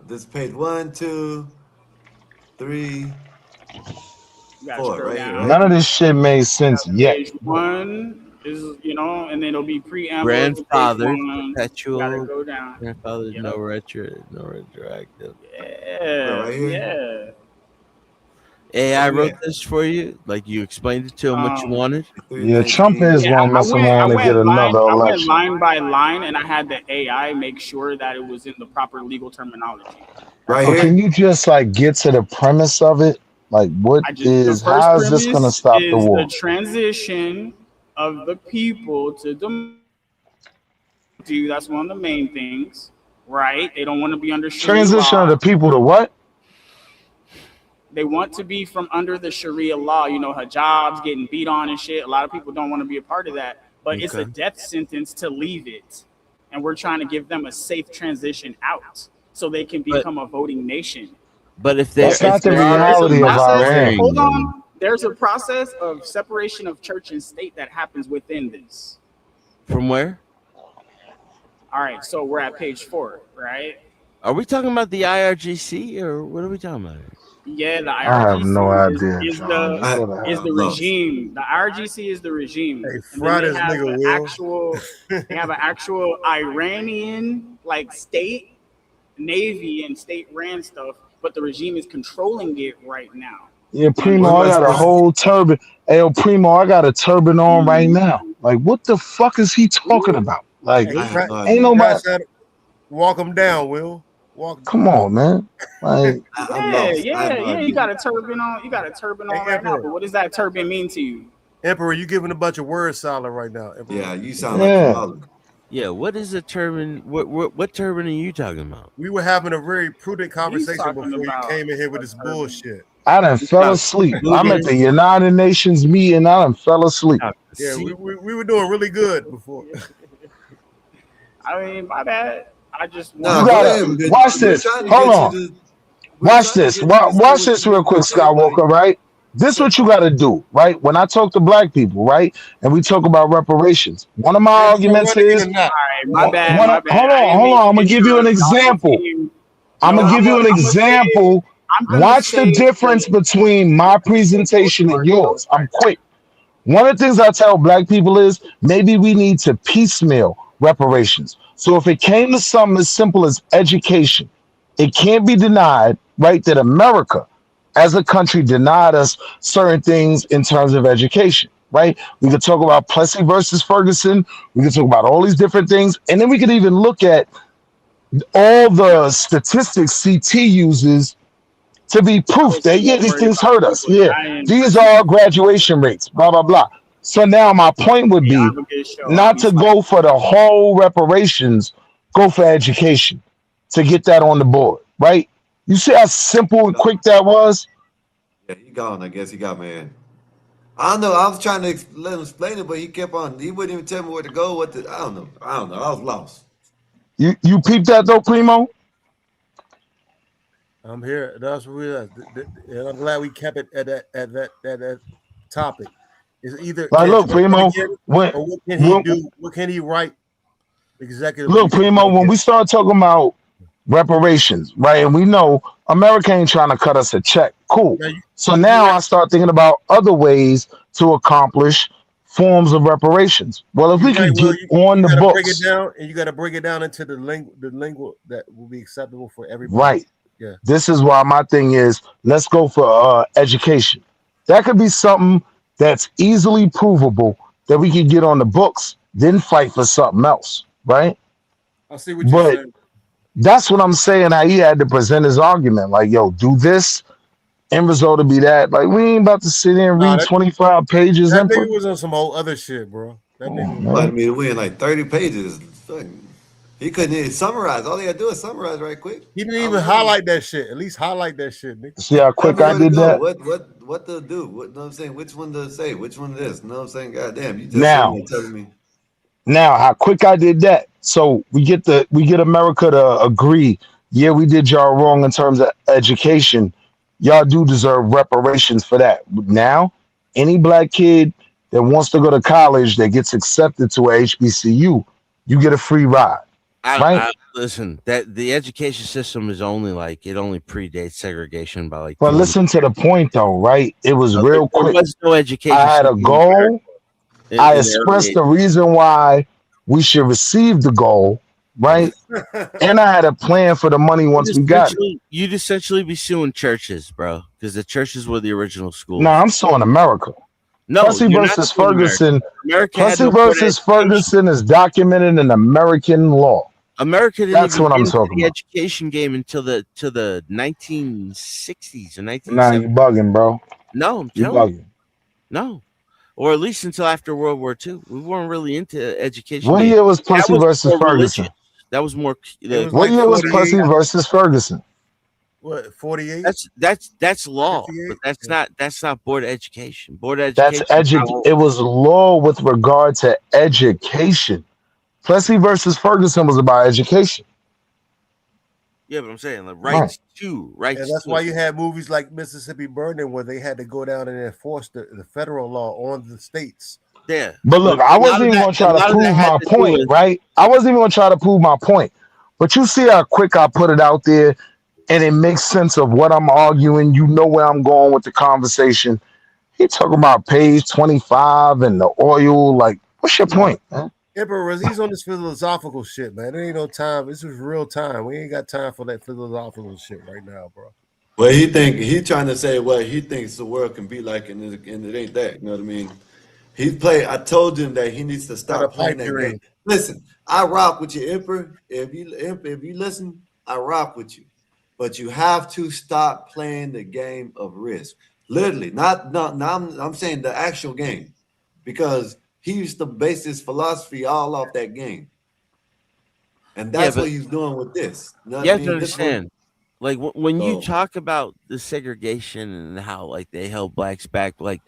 This page 1, 2, 3, You gotta 4, scroll right down. here. None of this shit made sense yet. Page 1 is, and then it'll be preamble. Grandfather, Page 1. perpetual. Gotta go down. Grandfather, Yep. no retroactive. Yeah, right here? yeah. AI Oh, wrote yeah. this for you. Like you explained it to him what you wanted. Yeah, Trump is Yeah, gonna mess around and get another I went election. line by line, and I had the AI make sure that it was in the proper legal terminology. Right So here. can you just like get to the premise of it? Like, what is? How is this gonna stop the war? The transition of the people to that's one of the main things, right? They don't want to be under Sharia Transition law. of the people to what? They want to be from under the Sharia law, hijabs, getting beat on and shit. A lot of people don't want to be a part of that, but it's a Okay. death sentence to leave it. And we're trying to give them a safe transition out so they can become a voting nation. But if they're That's not the reality of Iran. Hold on. There's a process of separation of church and state that happens within this. From where? All right, so we're at page 4, right? Are we talking about the IRGC or what are we talking about? Yeah, the I have no IRGC idea, is John. the Just let it is the happen. regime. The IRGC is the regime. Hey, And then fry they this have nigga, an Will. they have an actual Iranian state navy and state ran stuff, but the regime is controlling it right now. Yeah, Primo, I got a whole turban. Hey, yo, Primo, I got a turban on right now. Like, what the fuck is he talking about? Like, ain't nobody. Walk him down, Will. Walk. Come on, man. Like, Yeah. You got a turban on. You got a turban on right now. But what does that turban mean to you? Emperor, you giving a bunch of word salad right now. Emperor. Yeah, you sound Yeah. like Kamala. Yeah, what is a turban? What turban are you talking about? We were having a very prudent conversation talking before you about came in here with this bullshit. I done fell asleep. I'm at the United Nations meeting. I done fell asleep. Yeah, we were doing really good before. I mean, my bad. I just You No, want go to. gotta ahead. watch We're this. trying to Hold get you on. to. We're Watch trying to this. get you to say Watch what this you real need quick, to say, buddy. Skywalker, right? This what you gotta do, right? When I talk to black people, right? And we talk about reparations. One of my Is he arguments running in or is not? My bad, one my of, bad. I didn't hold mean on. to I'm gonna give you an interrupt. Y'all example. continue. I'm No, gonna give you an I'm gonna say it. example. I'm gonna Watch the say it difference between my presentation and yours. I'm quick. One of the things I tell black people is maybe we need to piecemeal reparations. So if it came to something as simple as education, it can't be denied, right, that America as a country denied us certain things in terms of education, right? We could talk about Plessy versus Ferguson. We could talk about all these different things. And then we could even look at all the statistics CT uses to be I proof was that, yeah, more these worried things about hurt us. people Yeah, dying these are our versus. graduation rates, blah, blah, blah. So now my point would Yeah, I be have a good show. I'll not be to slacking. go for the whole reparations, go for education to get that on the board, right? You see how simple and quick that was? Yeah, he gone. I guess he got mad. I don't know. I was trying to let him explain it, but he kept on. He wouldn't even tell me where to go. What to? I don't know. I don't know. I was lost. You peeped that though, Primo? I'm here. That's what we are. And I'm glad we kept it at that topic. It's either Like, can look, Trump run Primo, again, when, or what can he when do? What can he write look, executively to Primo, run when again? we start talking about reparations, right? And we know America ain't trying to cut us a check. Cool. Now So you now ready? I start thinking about other ways to accomplish forms of reparations. Well, if we You're right. could Well, get on you the got to break it books, down, and you got to break it down into the lingual that will be acceptable for everybody. right? Yeah. This is why my thing is let's go for education. That could be something that's easily provable that we could get on the books, then fight for something else, right? I see what you're But saying. that's what I'm saying. How he had to present his argument, like, "Yo, do this." End result to be that. Like, we ain't about to sit there and Nah, read 25 pages, that Emperor. nigga was on some whole other shit, bro. That nigga was But on. I mean, we in like 30 pages. He couldn't even summarize. All he had to do is summarize right quick. He didn't I even was wondering. highlight that shit. At least highlight that shit, nigga. See how Tell quick me I where to did go. that? What to do? What know what I'm saying? Which one to say? Which one this? Know what I'm saying? God damn, you just sitting Now, there telling me. now, how quick I did that. So we get America to agree. Yeah, we did y'all wrong in terms of education. Y'all do deserve reparations for that. Now, any black kid that wants to go to college that gets accepted to a HBCU, you get a free ride, right? I listen. That the education system is only like it only predates segregation by like But 20. listen to the point though, right? It was There real quick. was no education I had a system in America goal. I in the early expressed 80s. the reason why we should receive the goal, right? And I had a plan for the money once we got it. You'd essentially be suing churches, bro, because the churches were the original Now schools. I'm suing America. No, Plessy you're not versus suing America. Ferguson. America had Plessy no board of versus education. Ferguson is documented in American law. America didn't That's even what get I'm into talking the about. education game until the 1960s or Nah, you 1970s. bugging, bro. No, I'm You telling you, bugging. no, or at least until after World War II, we weren't really into education What game. year was That Plessy was versus more religious. Ferguson? That was more. It was What like year was 48. Plessy versus Ferguson? What 48? That's law, 58? but that's not board of education. Board of That's education. It was law with regard to education. Plessy versus Ferguson was about education. Yeah, but I'm saying the Right. And that's why you had movies like Mississippi Burning where they had to go down and enforce the federal law on the states. Yeah. But look, I wasn't even going to try to prove my to do point, with right? I wasn't even going to try to prove my point. But you see how quick I put it out there, and it makes sense of what I'm arguing. You know where I'm going with the conversation. He talking about page 25 and the oil. Like, what's your point, man? Emperor, he's on this philosophical shit, man. There ain't no time. This is real time. We ain't got time for that philosophical shit right now, bro. Well, he trying to say what he thinks the world can be like, and it ain't that. You know what I mean? I told him that he needs to Got a stop playing pipe that dream. game. Listen, I rock with you, Emperor. If you listen, I rock with you. But you have to stop playing the game of risk. Literally, not I'm saying the actual game. Because he used to base his philosophy all off that game. And that's what he's doing with this. You know what you I have to mean? This one, understand, like when you so talk about the segregation and how like they held blacks back, like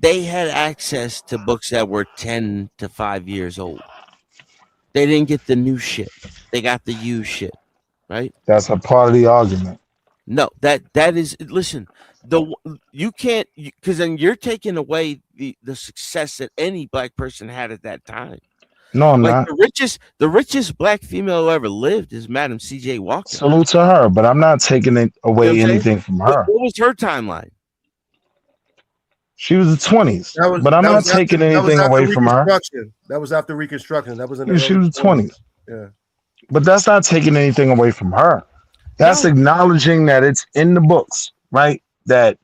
they had access to books that were 10 to 5 years old. They didn't get the new shit. They got the used shit, right? That's a part of the argument. No, that is. Listen, you can't, because then you're taking away the success that any black person had at that time. No, I'm Like not. the richest black female who ever lived is Madam C.J. Walker. Salute to her, but I'm not taking it away You know what I'm anything saying? from her. What was her timeline? She was the 20s, but I'm not taking anything away from her. That was after Reconstruction. That was in the Yeah, she early was the 20s. Yeah. But that's not taking anything away from her. That's acknowledging that it's in the books, right? That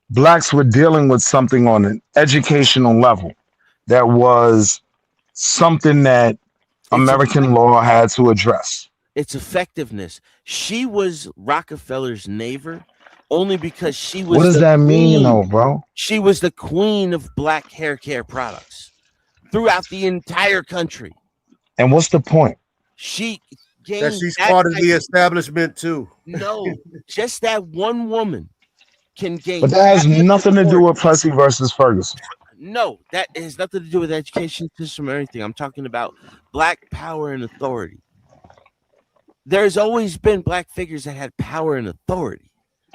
blacks were dealing with something on an educational level that was something that American law had to address. Its effectiveness. She was Rockefeller's neighbor only because she was. What does that mean, though, bro? She was the queen of black hair care products throughout the entire country. And what's the point? She That gained she's part of the establishment too. No, just that one woman can gain. But that has nothing to do with Plessy versus Ferguson. No, that has nothing to do with education system or anything. I'm talking about black power and authority. There's always been black figures that had power and authority.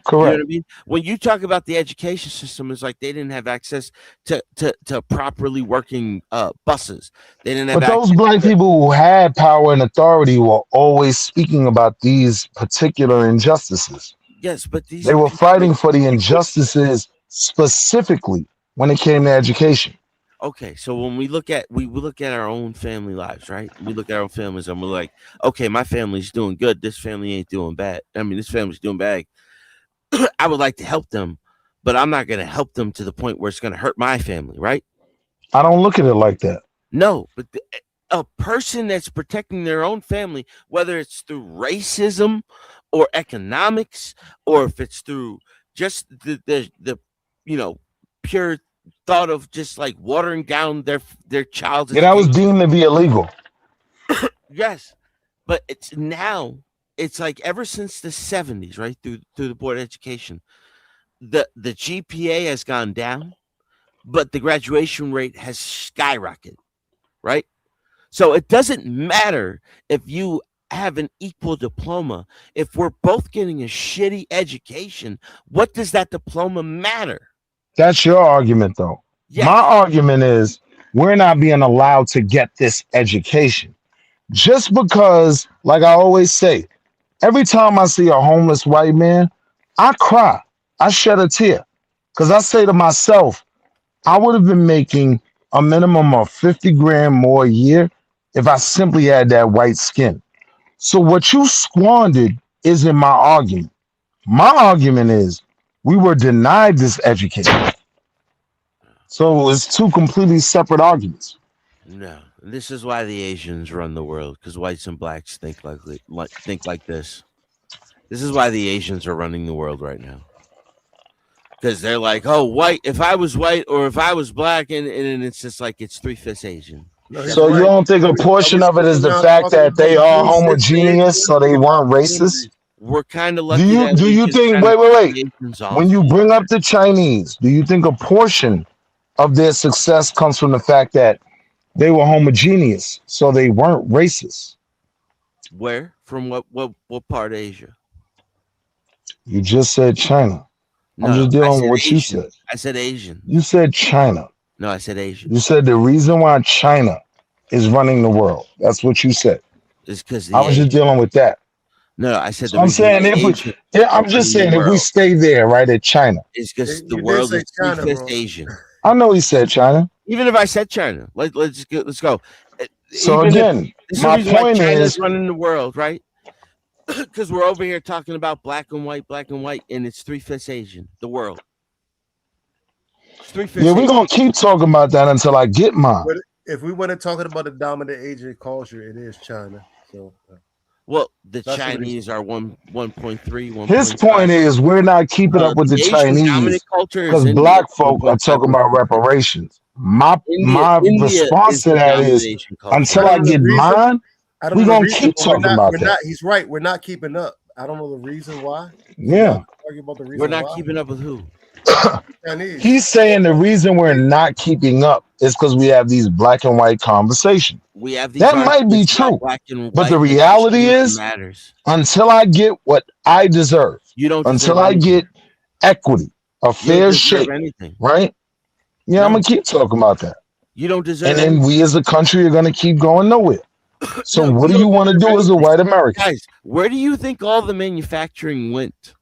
Correct. You know what I mean? When you talk about the education system, it's like they didn't have access to properly working buses. They didn't have. But those black people who had power and authority were always speaking about these particular injustices. Yes, but they were fighting for the injustices specifically when it came to education. Okay, so when we look at our own family lives, right? We look at our own families and we're like, okay, my family's doing good. This family ain't doing bad. I mean, this family's doing bad. I would like to help them, but I'm not going to help them to the point where it's going to hurt my family, right? I don't look at it like that. No, but a person that's protecting their own family, whether it's through racism or economics, or if it's through just the pure thought of just like watering down their child's Yeah, that was deemed to be illegal. Yes, but it's like ever since the 70s, right, through the Board of Education, the GPA has gone down, but the graduation rate has skyrocketed, right? So it doesn't matter if you have an equal diploma. If we're both getting a shitty education, what does that diploma matter? That's your argument, though. Yes. My argument is we're not being allowed to get this education. Just because, like I always say, every time I see a homeless white man, I cry. I shed a tear. Because I say to myself, I would have been making a minimum of 50 grand more a year if I simply had that white skin. So what you squandered isn't my argument. My argument is we were denied this education. So it's two completely separate arguments. No, this is why the Asians run the world, because whites and blacks think like this. This is why the Asians are running the world right now. Because they're like, oh, white. If I was white or if I was black, and it's just like it's 3/5 Asian. So you don't think a portion of it is the fact that they are homogeneous, so they weren't racist? We're kind of lucky. Do you think? Wait. When you bring up the Chinese, do you think a portion of their success comes from the fact that they were homogeneous, so they weren't racist? Where? From what part of Asia? You just said China. No, I'm just dealing with what Asian. you said. I said Asian. You said China. No, I said Asian. You said the reason why China is running the world. That's what you said. Is because I was just dealing with that. No, I said. So I'm saying I'm just saying if we stay there, right, at China. It's because the world is 3/5 Asian. I know he said China. Even if I said China, let's go. So Even again, my point is running the world, right? Because we're over here talking about black and white, and it's 3/5 Asian. The world. It's 3/5. Yeah, we're gonna keep talking about that until I get mine. But if we want to talking about the dominant Asian culture, it is China. So, well, the that's what it Chinese are 1.3. His point is we're not keeping up with the Asian dominant Chinese culture is because India, black folk are 1.5. talking about reparations. My India response is to the that dominant is Asian culture. until I get mine, I don't we're know the gonna reason, keep but we're talking not- about we're that. not- He's right. We're not keeping up. I don't know the reason why. Yeah. Argue about the reason We're not why. keeping up with who? Chinese. He's saying the reason we're not keeping up is because we have these black and white conversations. We have these That might be arguments about true. black and But the white. reality It is, matters. until I get what I deserve, You don't until deserve I anything. get equity, a You don't fair deserve shake, anything. right? Yeah, I'm No. gonna keep talking about that. You don't deserve And then anything. we as a country are gonna keep going nowhere. So No, what you do you don't want to deserve do as a anything. white American? Guys, where do you think all the manufacturing went?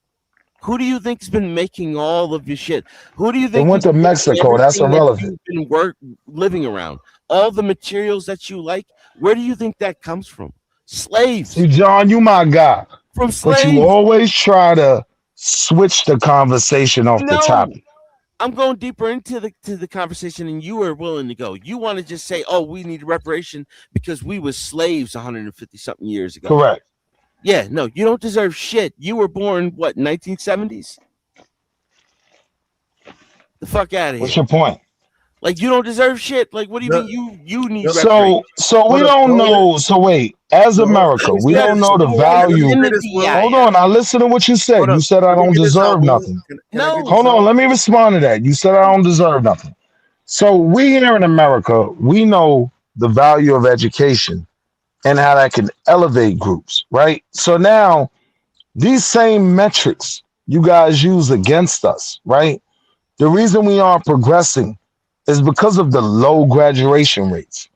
Who do you think's been making all of your shit? Who do you It think went is to making Mexico. That's everything that irrelevant. you've been living around? All the materials that you like, where do you think that comes from? Slaves. See, John, you my guy. From But you slaves. always try to switch the conversation off the No. topic. I'm going deeper into the conversation than you are willing to go. You want to just say, "Oh, we need reparation because we were slaves 150 something years ago." Correct. Yeah, no, you don't deserve shit. You were born what, 1970s? The fuck out of What's here. your point? Like, you don't deserve shit. Like, what do you mean you need reparation? So we don't know. So wait, as America, we don't know the value. Hold on, I listen to what you said. You said I don't deserve nothing. Hold on, let me respond to that. You said I don't deserve nothing. So we here in America, we know the value of education and how that can elevate groups, right? So now these same metrics you guys use against us, right? The reason we aren't progressing is because of the low graduation rates.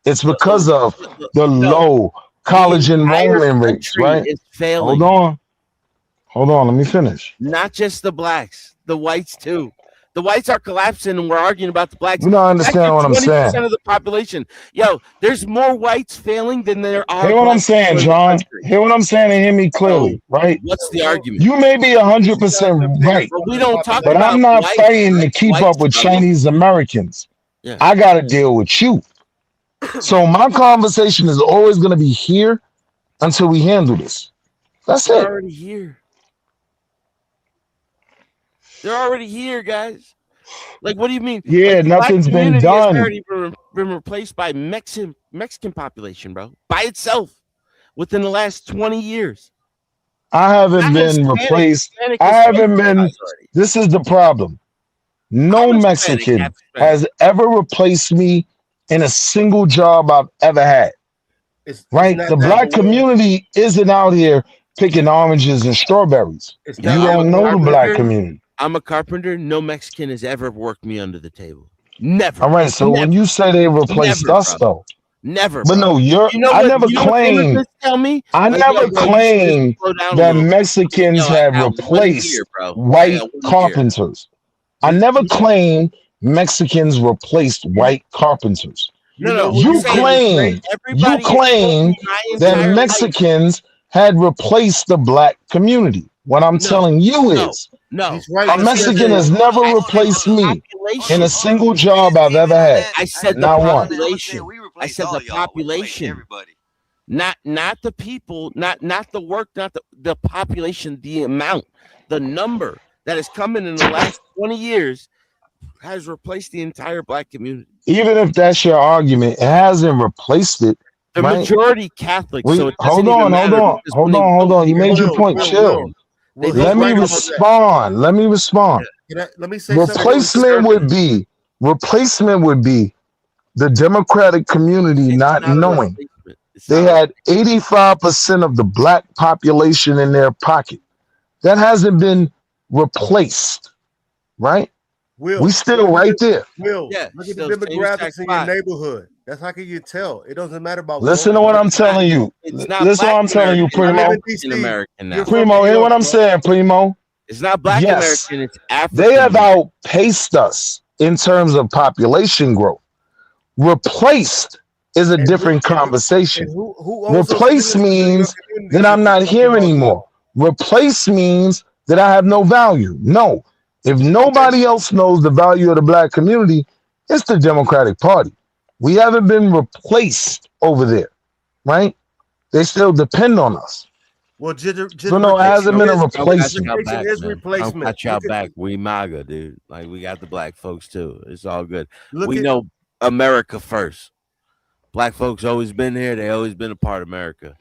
It's because of the low college enrollment rates, right? Is failing. Hold on, let me finish. Not just the blacks, the whites too. The whites are collapsing, and we're arguing about the blacks. You don't understand what I'm saying. 20% of the population. Yo, there's more whites failing than there are. Hear what I'm blacks saying, in the John. country. Hear what I'm saying and hear me clearly, right? What's the argument? You may be 100% right, But we don't talk but about I'm not whites, fighting to keep up with bro. Chinese Americans. Yeah. I got to deal with you. So my conversation is always going to be here until we handle this. That's They're it. already here. They're already here, guys. Like, what do you mean? Yeah, Like, the black nothing's been community has done. already been replaced by Mexican population, bro, by itself within the last 20 years. I haven't been replaced. I haven't been. This is the problem. No Mexican has ever replaced me in a single job I've ever had. Right? The black community isn't out here picking oranges and strawberries. You don't know the black community. I'm a carpenter. No Mexican has ever worked me under the table. Never. All right. So when you say they replaced us, though, never. but no, I never claimed. Tell me. I never claimed that Mexicans had replaced white carpenters. I never claimed Mexicans replaced white carpenters. You claim that Mexicans had replaced the black community. What I'm telling you is, a Mexican has never replaced me in a single job I've ever had. I said the not one. population. I said the population. Not the people, not the work, not the population, the amount, the number that has come in the last 20 years has replaced the entire black community. Even if that's your argument, it hasn't replaced it. The right? majority Catholic. So it hold on. You made your point. Chill. Let me respond. Let me respond. Let me say Replacement would be the Democratic community not knowing they had 85% of the black population in their pocket. That hasn't been replaced, right? We still right there. Look at the demographics in your neighborhood. That's how can you tell? It doesn't matter about. Listen to what I'm telling you. Listen to what I'm telling you, Primo. Primo, hear what I'm saying, Primo. It's not black American, it's African. They have outpaced us in terms of population growth. Replaced is a different conversation. Replace means that I'm not here anymore. Replace means that I have no value. No. If nobody else knows the value of the black community, it's the Democratic Party. We haven't been replaced over there, right? They still depend on us. Well, so no, it hasn't been a replacement. I'm got y'all back. We MAGA, dude. Like, we got the black folks too. It's all good. We know America first. Black folks always been here. They always been a part of America.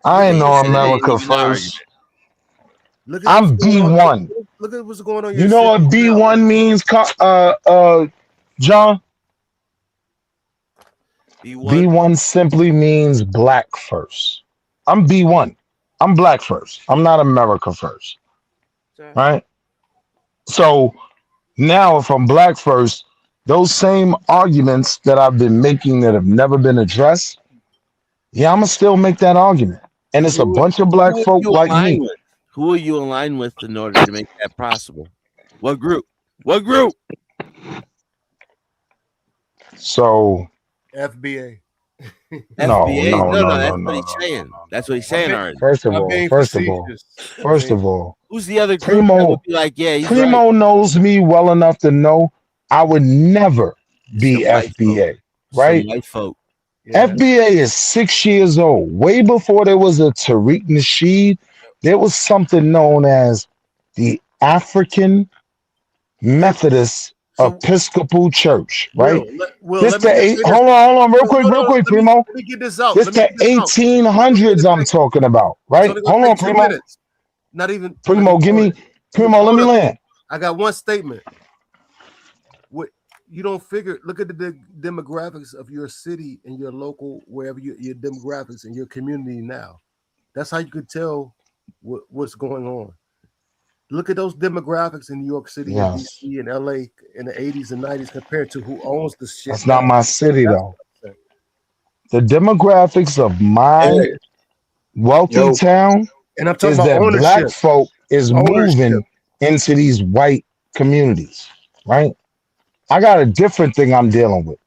I ain't know America first. I'm B1. Look at what's going on. You know what B1 means, John? B1 simply means black first. I'm B1. I'm black first. I'm not America first. Right? So now if I'm black first, those same arguments that I've been making that have never been addressed, yeah, I'm gonna still make that argument. And it's a bunch of black folk like me. Who are you aligned with in order to make that possible? What group? What group? So FBA. No, that's what he's saying. That's what he's saying already. First of all, who's the other group that would be like, yeah, he's Primo right. knows me well enough to know I would never be FBA, right? Some white folk. FBA is 6 years old. Way before there was a Tariq Nasheed, there was something known as the African Methodist Episcopal Church, right? Hold on, real quick, Primo. Let me get this out. This the 1800s I'm talking about, right? Hold on, Primo. Not even Primo, let me land. I got one statement. What you don't figure? Look at the demographics of your city and your local, wherever your demographics and your community now. That's how you could tell what's going on. Look at those demographics in New York City and DC and LA in the 80s and 90s compared to who owns the shit. That's not my city though. The demographics of my wealthy town and I'm talking is about that ownership. black folk is moving into these white communities, right? I got a different thing I'm dealing with.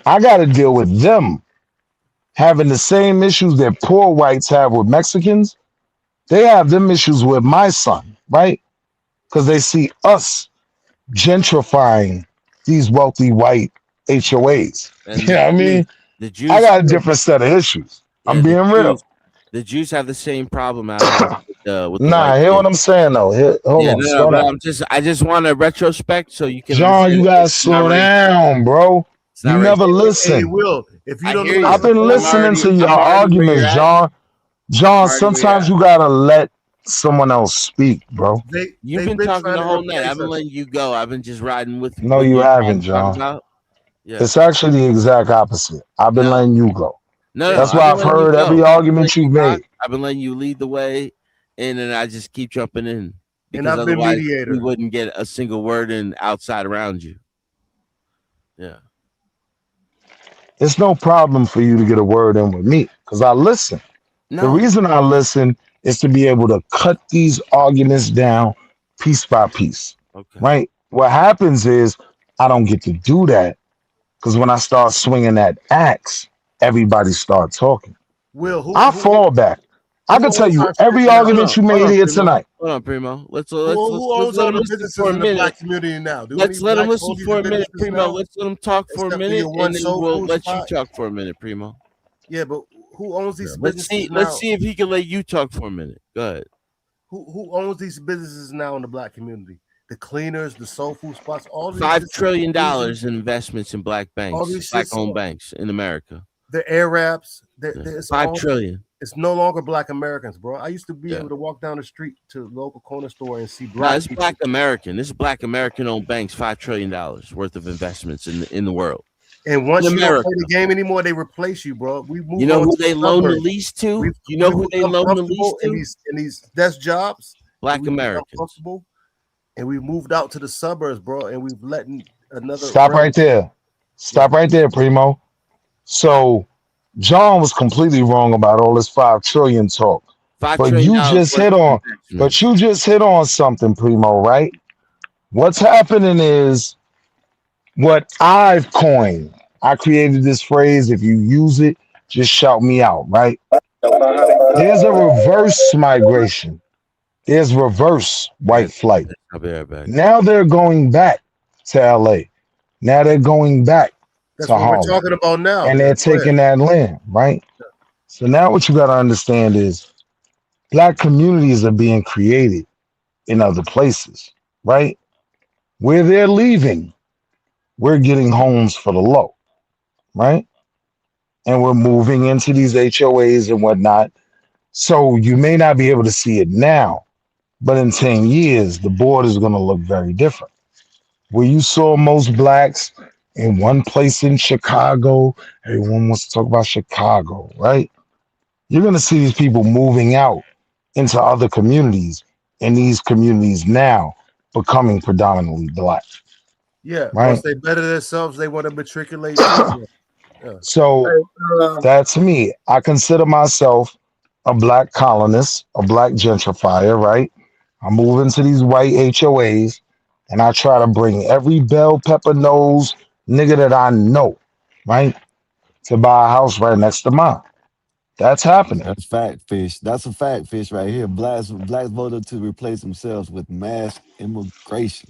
I got to deal with them having the same issues that poor whites have with Mexicans. They have them issues with my son, right? Because they see us gentrifying these wealthy white HOAs. And you know what I mean? The Jews, I got a different set of issues. I'm being real. The Jews have the same problem out here with Nah, hear what I'm saying though. Hold on, slow down. I just want a retrospect so you can. John, you gotta slow down, bro. You never listen. Hey, Will, if you don't know, I've been listening to your arguments, John. John, sometimes you gotta let someone else speak, bro. You've been talking the whole night. I've been letting you go. I've been just riding with you. No, you haven't, John. It's actually the exact opposite. I've been letting you go. That's why I've heard every argument you've made. I've been letting you lead the way, and then I just keep jumping in. And I've been mediator. We wouldn't get a single word in outside around you. Yeah. It's no problem for you to get a word in with me because I listen. The reason I listen is to be able to cut these arguments down piece by piece. Right? What happens is I don't get to do that because when I start swinging that axe, everybody start talking. Will, I fall back. I can tell you every argument you made here tonight. Hold on, Primo. Let's who owns all the businesses in the black community now? Let's let him listen for a minute, Primo. Let's let him talk for a minute, and then we'll let you talk for a minute, Primo. Yeah, but who owns these Let's businesses now? Let's see if he can let you talk for a minute. Go ahead. Who owns these businesses now in the black community? The cleaners, the soul food spots, all these $5 trillion in investments in black banks, black-owned banks in America. The Arabs, $5 trillion. It's no longer black Americans, bro. I used to be able to walk down the street to the local corner store and see black. It's black American. This is black American-owned banks, $5 trillion worth of investments in the world. And once you don't play the game anymore, they replace you, bro. We move. You know who they loan the lease to? You know who they loan the lease to? In these desk jobs, black Americans. And we moved out to the suburbs, bro. And we've let another. Stop right there. Stop right there, Primo. So John was completely wrong about all this 5 trillion talk. But you just hit on something, Primo, right? What's happening is what I've coined. I created this phrase. If you use it, just shout me out, right? There's a reverse migration. There's reverse white flight. I'll be right back. Now they're going back to LA. Now they're going back That's to what Harlem. we're talking about now. And they're taking that land, right? So now what you got to understand is black communities are being created in other places, right? Where they're leaving, we're getting homes for the low, right? And we're moving into these HOAs and whatnot. So you may not be able to see it now, but in 10 years, the board is going to look very different. Where you saw most blacks in one place in Chicago. Everyone wants to talk about Chicago, right? You're going to see these people moving out into other communities, and these communities now becoming predominantly black, Yeah. Once right? they better themselves, they want to matriculate too. Yeah. So that's me. I consider myself a black colonist, a black gentrifier, right? I move into these white HOAs and I try to bring every bell pepper nose nigga that I know, right? To buy a house right next to mine. That's happening. That's fact, fish. That's a fact, fish, right here. Blacks voted to replace themselves with mass immigration.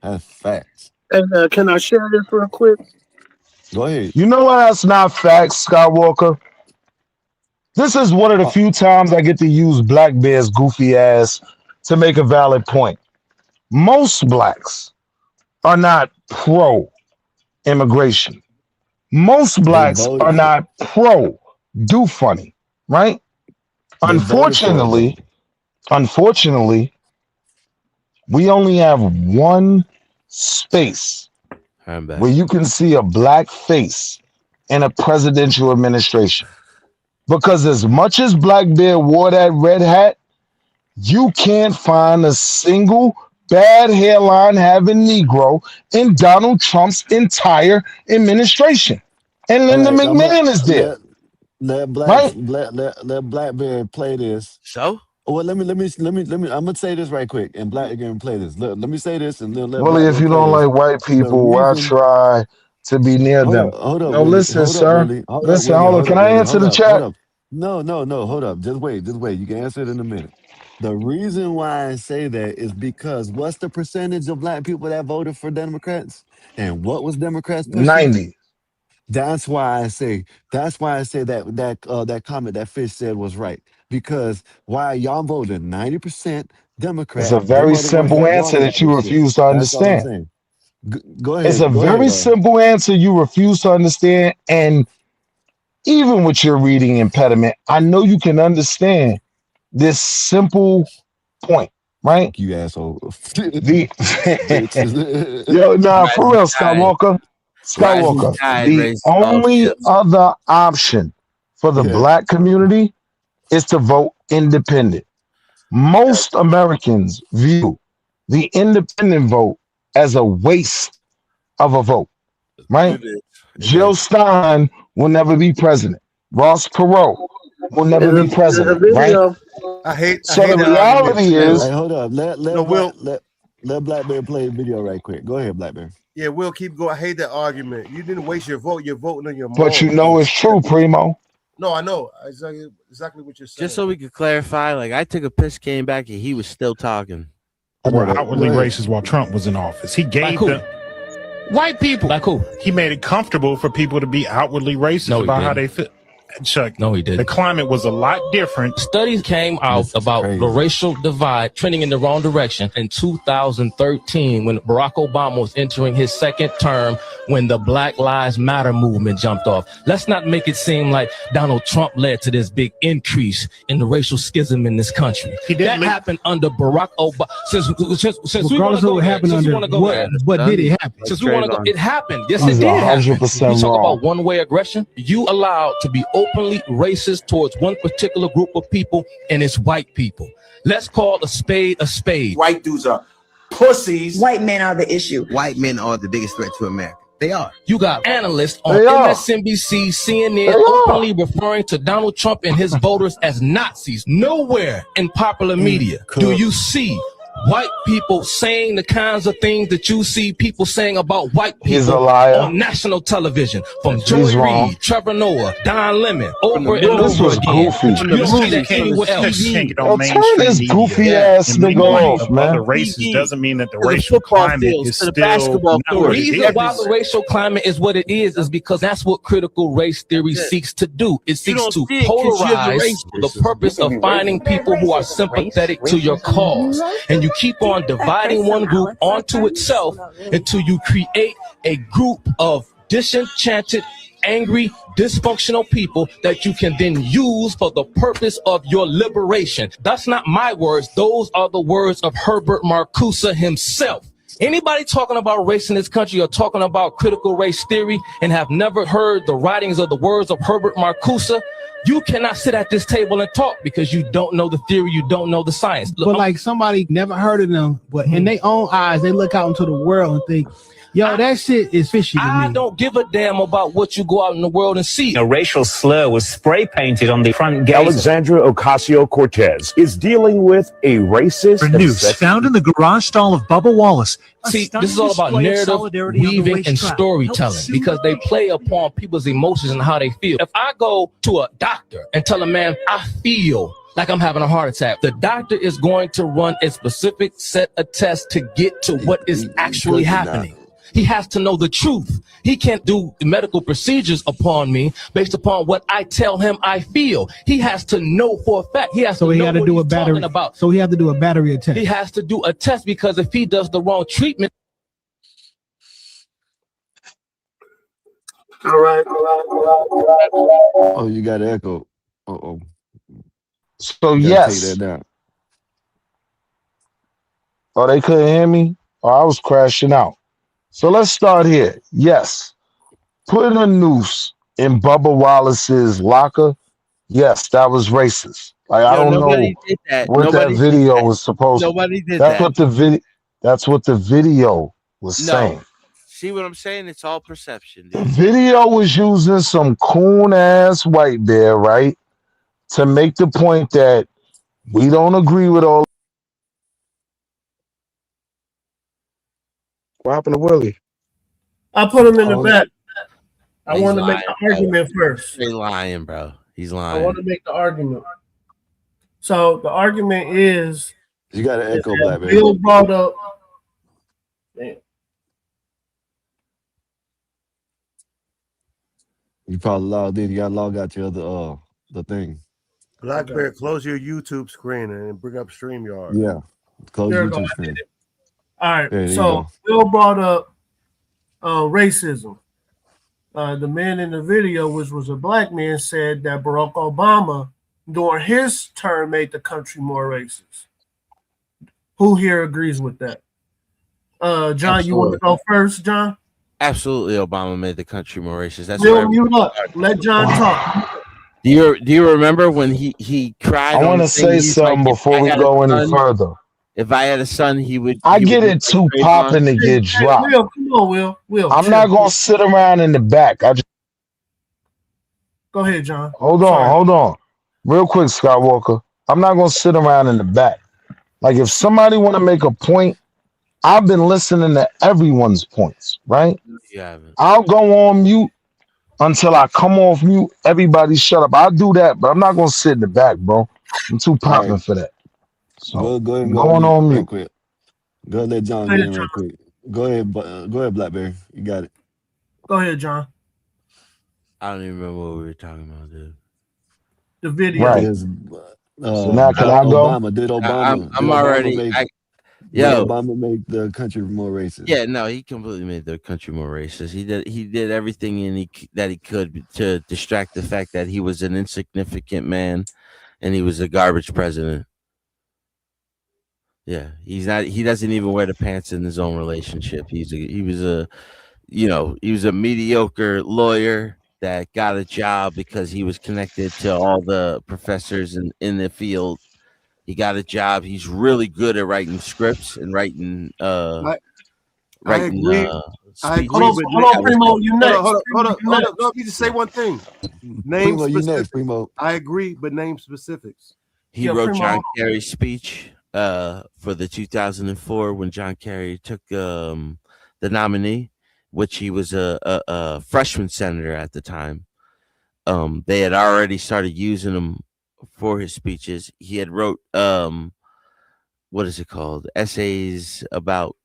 That's facts. And can I share this real quick? Go ahead. You know why that's not facts, Skywalker? This is one of the few times I get to use Black Bear's goofy ass to make a valid point. Most blacks are not pro immigration. Most blacks voted are for not pro do funny, right? They voted for it, though. Unfortunately, we only have one space I'm back. where you can see a black face in a presidential administration. Because as much as Black Bear wore that red hat, you can't find a single bad hairline having Negro in Donald Trump's entire administration. And All Linda right, McMahon is there, let right? Blackberry play this. So? Well, let me. I'm gonna say this right quick, and Black again play this. Let me say this, and then let Willie, if Blackberry you play don't this. like white The people, why reason. try to be near them? Hold up, No, Willie. listen, sir. Hold Listen, up, hold on. Willie. Can I answer the Hold chat? up. No, hold up. Just wait. You can answer it in a minute. The reason why I say that is because what's the percentage of black people that voted for Democrats, and what was Democrats pushing? 90. That's why I say that comment that Fish said was right. Because why y'all voted 90% It's Democrat, a them very are the ones simple that answer wanted that you this shit. refuse to That's all I'm understand. saying. Go It's ahead. a very simple answer you refuse to understand. And even with your reading impediment, I know you can understand this simple point, right? You asshole. The Bitch. Yo, nah, for Rising real, tide. Rising Skywalker. tide The raises all only ships. other option for the Yeah. black community is to vote independent. Most Americans view the independent vote as a waste of a vote, right? It is. Jill Stein will never be president. Ross Perot will never be There's a president, right? video. I hate So the that argument reality too. is, Hey, hold up. No, Will. Let Blackberry play the video right quick. Go ahead, Blackberry. Yeah, Will, keep going. I hate that argument. You didn't waste your vote. You're voting on your but you morals. know it's true, Primo. No, I know exactly what you're saying. Just so we could clarify, like I took a piss, came back, and he was still talking. Were outwardly racist while Trump was in office. He gave them white people. Like who? He made it comfortable for people to be outwardly racist about how they feel. Chuck, no, he didn't. The climate was a lot different. Studies came out about the racial divide trending in the wrong direction in 2013 when Barack Obama was entering his second term, when the Black Lives Matter movement jumped off. Let's not make it seem like Donald Trump led to this big increase in the racial schism in this country. That happened under Barack Obama. Since we want to go there, what did it happen? Since we want to go, it happened. Yes, He's it did happen. 100% You talk wrong. about one-way aggression. You allowed to be openly racist towards one particular group of people, and it's white people. Let's call a spade a spade. White dudes are pussies. White men are the issue. White men are the biggest threat to America. They are. You got analysts on They are. MSNBC, CNN openly referring to Donald Trump and his voters as Nazis. Nowhere in popular media do you see white people saying the kinds of things that you see people saying about white He's a people liar. on national television, from He's Joy wrong. Reid, Trevor Noah, Don Lemon, over and This over was again. goofy. You don't see that anywhere else. Yo, turn this goofy ass nigga off, man. Other races doesn't mean that the To the racial football climate fields, is to the still basketball not court. what The it reason why is. the racial climate is what it is because that's what critical race theory seeks to do. It seeks don't to see it 'cause you're the polarize racist. for the purpose of finding people who are sympathetic to your cause. And you keep on dividing one group onto itself until you create a group of disenchanted, angry, dysfunctional people that you can then use for the purpose of your liberation. That's not my words. Those are the words of Herbert Marcuse himself. Anybody talking about race in this country or talking about critical race theory and have never heard the writings or the words of Herbert Marcuse, you cannot sit at this table and talk because you don't know the theory, you don't know the science. Look, But like somebody never heard of them, but in their own eyes, they look out into the world and think, yo, that shit is fishy to me. I don't give a damn about what you go out in the world and see. A racial slur was spray painted on the front gate. Alexandra Ocasio-Cortez is dealing with a racist News found in the garage stall of Bubba Wallace. See, this is all about narrative weaving and storytelling because they play upon people's emotions and how they feel. If I go to a doctor and tell a man, I feel like I'm having a heart attack, the doctor is going to run a specific set of tests to get to what is actually happening. He has to know the truth. He can't do medical procedures upon me based upon what I tell him I feel. He has to know for a fact. He has to know what he's talking about. So he had to do a battery test. He has to do a test because if he does the wrong treatment. All right. Oh, you got an echo. Uh-oh. So You gotta take that down. Oh, they couldn't hear me? Oh, I was crashing out. So let's start here. Yes. Putting a noose in Bubba Wallace's locker. Yes, that was racist. Like, I don't know what that video was supposed to. Nobody did that. That's what the video was saying. See what I'm saying? It's all perception, The dude. video was using some coon ass white bear, right? To make the point that we don't agree with all. What happened to Willie? I put him in the Oh, back. I He's want to make lying, the argument first. He's lying, bro. He's I lying. want to make the argument. So the argument is You got an echo, that Black man. Bill brought up. Damn. You probably logged in. You got to log out your other the thing. Black Bear, close your YouTube screen and bring up StreamYard. Yeah. Close There we go. YouTube I screen. did it. All right. There you So go. Bill brought up racism. The man in the video, which was a black man, said that Barack Obama, during his term, made the country more racist. Who here agrees with that? John, you want to go first, John? Absolutely, Obama made the country more racist. That's Bill, where mute up. Let John talk. Do you remember when he cried? I on want the to thing? say He's something like, if before I we had go a any son- further. If I had a son, he would. I he get would it too be popping to Trayvon. get dropped. Will, come on, Will. I'm chill. not gonna sit around in the back. I just Go ahead, John. hold on. Real quick, Skywalker. I'm not gonna sit around in the back. Like if somebody want to make a point, I've been listening to everyone's points, right? You haven't. I'll go on mute until I come off mute. Everybody shut up. I'll do that, but I'm not gonna sit in the back, bro. I'm too popping for that. So Go ahead and going on real mute. quick. Go ahead, let John Go get ahead, in real John. quick. Go ahead, Blackberry. You got it. Go ahead, John. I don't even remember what we were talking about, dude. The video. Right. Yes, So now can I go? Did Obama? I'm already. Did Yo, Obama make the country more racist? yeah, no, he completely made the country more racist. He did everything that he could to distract the fact that he was an insignificant man, and he was a garbage president. Yeah, he's not. He doesn't even wear the pants in his own relationship. He was a mediocre lawyer that got a job because he was connected to all the professors in the field. He got a job. He's really good at writing scripts and writing I writing agree. I agree. Hold on, Primo, you next. Hold on. Let me just say one thing. Name Primo, you specifics. next, Primo. I agree, but name specifics. He wrote John Kerry's speech for the 2004 when John Kerry took the nominee, which he was a freshman senator at the time. They had already started using him for his speeches. He had wrote what is it called? Essays about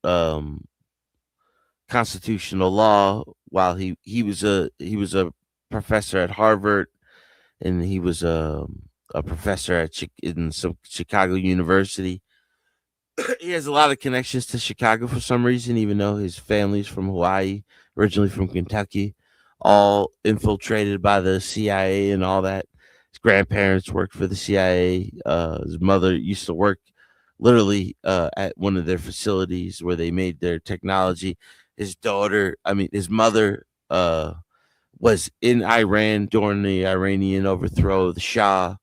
constitutional law while he was a professor at Harvard, and he was a professor in some Chicago University. He has a lot of connections to Chicago for some reason, even though his family's from Hawaii, originally from Kentucky, all infiltrated by the CIA and all that. His grandparents worked for the CIA. His mother used to work literally at one of their facilities where they made their technology. His mother was in Iran during the Iranian overthrow of the Shah.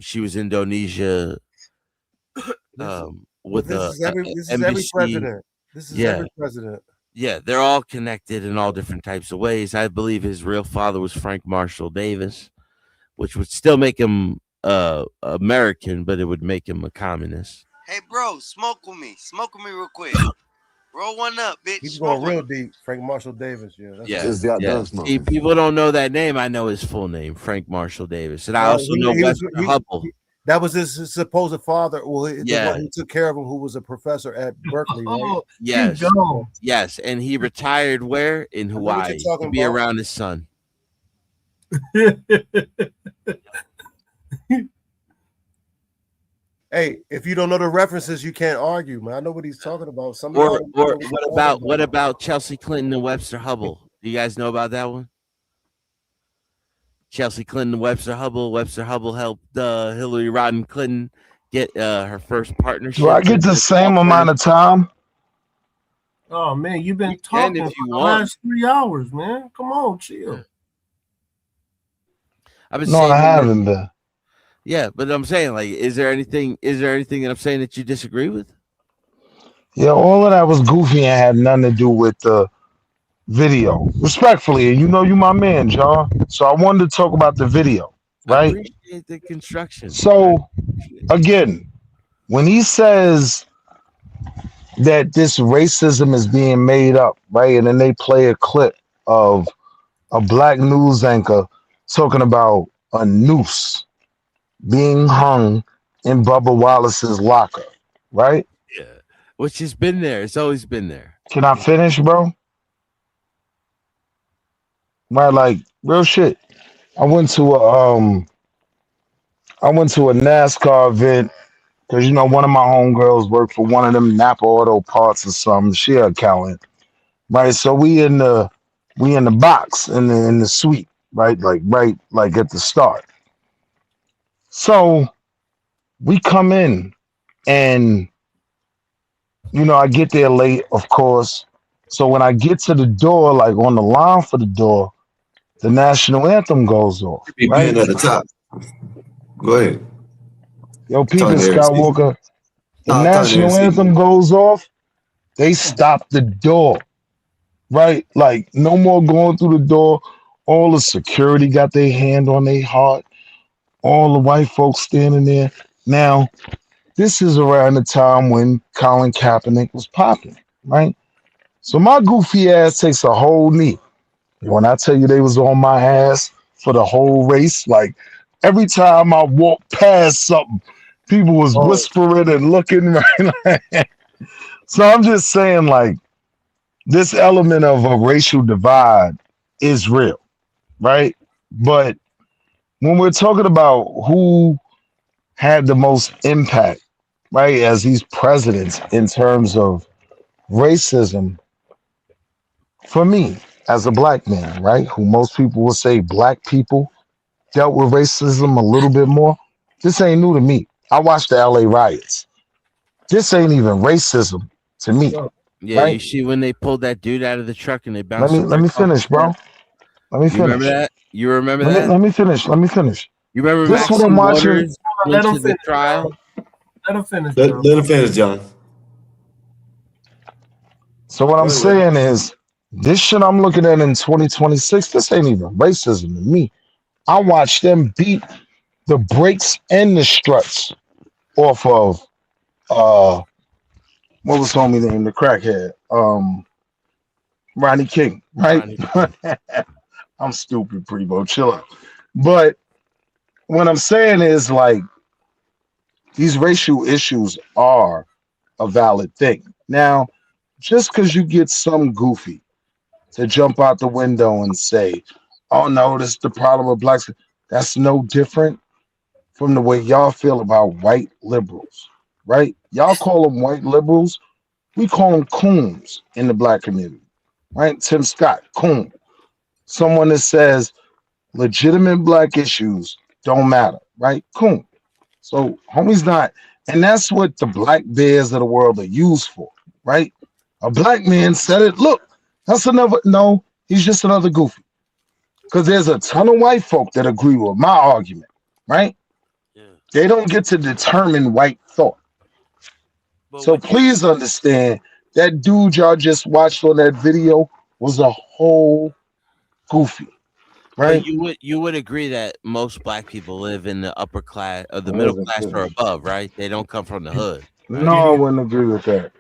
She was in Indonesia with this is every embassy. president. This is every president. Yeah, they're all connected in all different types of ways. I believe his real father was Frank Marshall Davis, which would still make him American, but it would make him a communist. Hey, bro, smoke with me. Smoke with me real quick. Roll one up, bitch. He's going real deep. Frank Marshall Davis. Yeah. Yeah. See, people don't know that name. I know his full name, Frank Marshall Davis, and I also know Webster Hubble. That was his supposed father. Well, the Yeah. one who took care of him, who was a professor at Berkeley, right? Yes, yes, and he retired where in Hawaii to be around his son. Hey, if you don't know the references, you can't argue, man. I know what he's talking about. Or what about Chelsea Clinton and Webster Hubble? Do you guys know about that one? Chelsea Clinton and Webster Hubble. Webster Hubble helped Hillary Rodham Clinton get her first partnership. Do I get the same amount of time? Oh man, you've been talking for the last 3 hours, man. Come on, chill. I've been No, saying I haven't been. Yeah, but I'm saying, like, is there anything that I'm saying that you disagree with? Yeah, all of that was goofy and had nothing to do with the video. Respectfully, and you know you my man, John. So I wanted to talk about the video, I right? appreciate the construction. So again, when he says that this racism is being made up, right? And then they play a clip of a black news anchor talking about a noose being hung in Bubba Wallace's locker, right? Yeah, which has been there. It's always been there. Can I finish, bro? Right, like real shit. I went to a NASCAR event because one of my homegirls worked for one of them Napa Auto Parts or something. She an accountant, right? So we in the box in the suite, right? Like at the start. So we come in and I get there late, of course. So when I get to the door, like on the line for the door, the national anthem goes off. Right? Being at the top. Go ahead. Yo, Peter Talking to Eric Skywalker, the talking to national Eric anthem goes off. They stop the door. Right? Like no more going through the door. All the security got their hand on their heart. All the white folks standing there. Now, this is around the time when Colin Kaepernick was popping, right? So my goofy ass takes a whole knee. When I tell you they was on my ass for the whole race, like every time I walked past something, people was whispering and looking right. So I'm just saying, like, this element of a racial divide is real, right? But when we're talking about who had the most impact, right, as these presidents in terms of racism, for me, as a black man, right, who most people will say black people dealt with racism a little bit more, this ain't new to me. I watched the LA riots. This ain't even racism to me. Yeah, right? you see when they pulled that dude out of the truck and they Let bounced. me finish, bro. Let me You finish. remember that? You remember Let that? me finish. Let me finish. You remember This what I'm Maxine watching. Waters went to the trial? Let him finish. Let him finish, John. So what I'm saying is, this shit I'm looking at in 2026, this ain't even racism to me. I watched them beat the brakes and the struts off of what was homie name, the crackhead, Ronnie King, right? I'm stupid, Primo, chill out. But what I'm saying is, like, these racial issues are a valid thing. Now, just because you get some goofy to jump out the window and say, oh no, this is the problem with blacks, that's no different from the way y'all feel about white liberals, right? Y'all call them white liberals. We call them coons in the black community, right? Tim Scott, coon. Someone that says legitimate black issues don't matter, right? Coon. So homie's not And that's what the black bears of the world are used for, right? A black man said it. Look, that's another. No, he's just another goofy. Because there's a ton of white folk that agree with my argument, right? They don't get to determine white thought. So please understand that dude y'all just watched on that video was a whole goofy, right? But you would agree that most black people live in the upper class or the middle class or above, right? They don't come from the hood. Right? No, I wouldn't agree with that.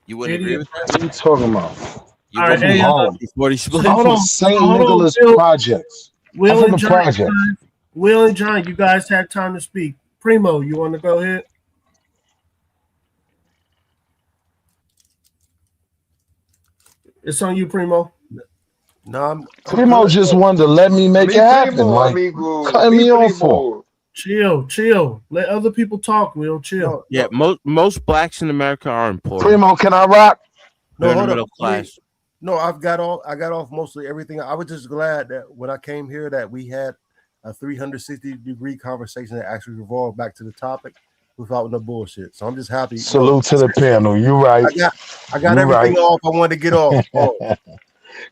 You wouldn't agree with that? What are you talking about? You All right, from hey, home. 40 split? I'm from St. Nicholas Projects. I'm Will from and the John, projects. Will and John, you guys had time to speak. Primo, you want to go ahead? It's on you, Primo. No, I'm Primo just wanted to let me make it happen. Like, cutting me off for. Chill. Let other people talk, Will. Chill. Yeah, most blacks in America are important. Primo, can I rock? No, They're in the hold middle up. class. No, I got off mostly everything. I was just glad that when I came here that we had a 360-degree conversation that actually revolved back to the topic without no bullshit. So I'm just happy. Salute to the panel. You right. I got everything off I wanted to get off.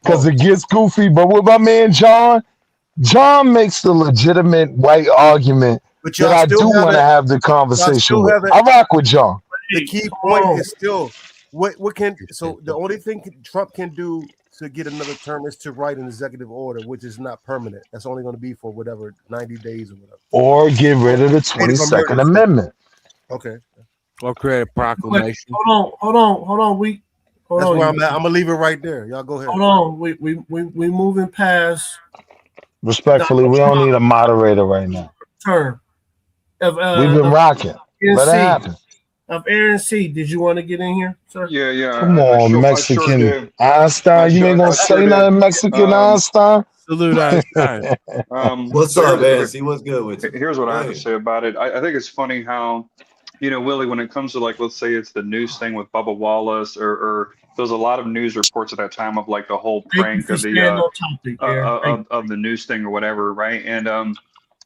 Because it gets goofy. But with my man John makes the legitimate white argument But that I do want to have the conversation with. I rock with John. The key point is still what can the only thing Trump can do to get another term is to write an executive order, which is not permanent. That's only going to be for whatever 90 days or whatever. Or get rid of the 22nd Amendment. Okay. Or create a proclamation. Hold on. That's where I'm at. I'm gonna leave it right there. Y'all go ahead. Hold on. We moving past Respectfully, we don't need a moderator right now. term. We've been rocking. Let it happen. Of Aaron C. Did you want to get in here, sir? Yeah. Come on, Mexican Einstein. You ain't gonna say nothing, Mexican Einstein. Salute Einstein. What's up, Nancy? What's good with you? Here's what I have to say about it. I think it's funny how, Willie, when it comes to like, let's say it's the news thing with Bubba Wallace, or there's a lot of news reports at that time of like the whole prank of the of the news thing or whatever, right? And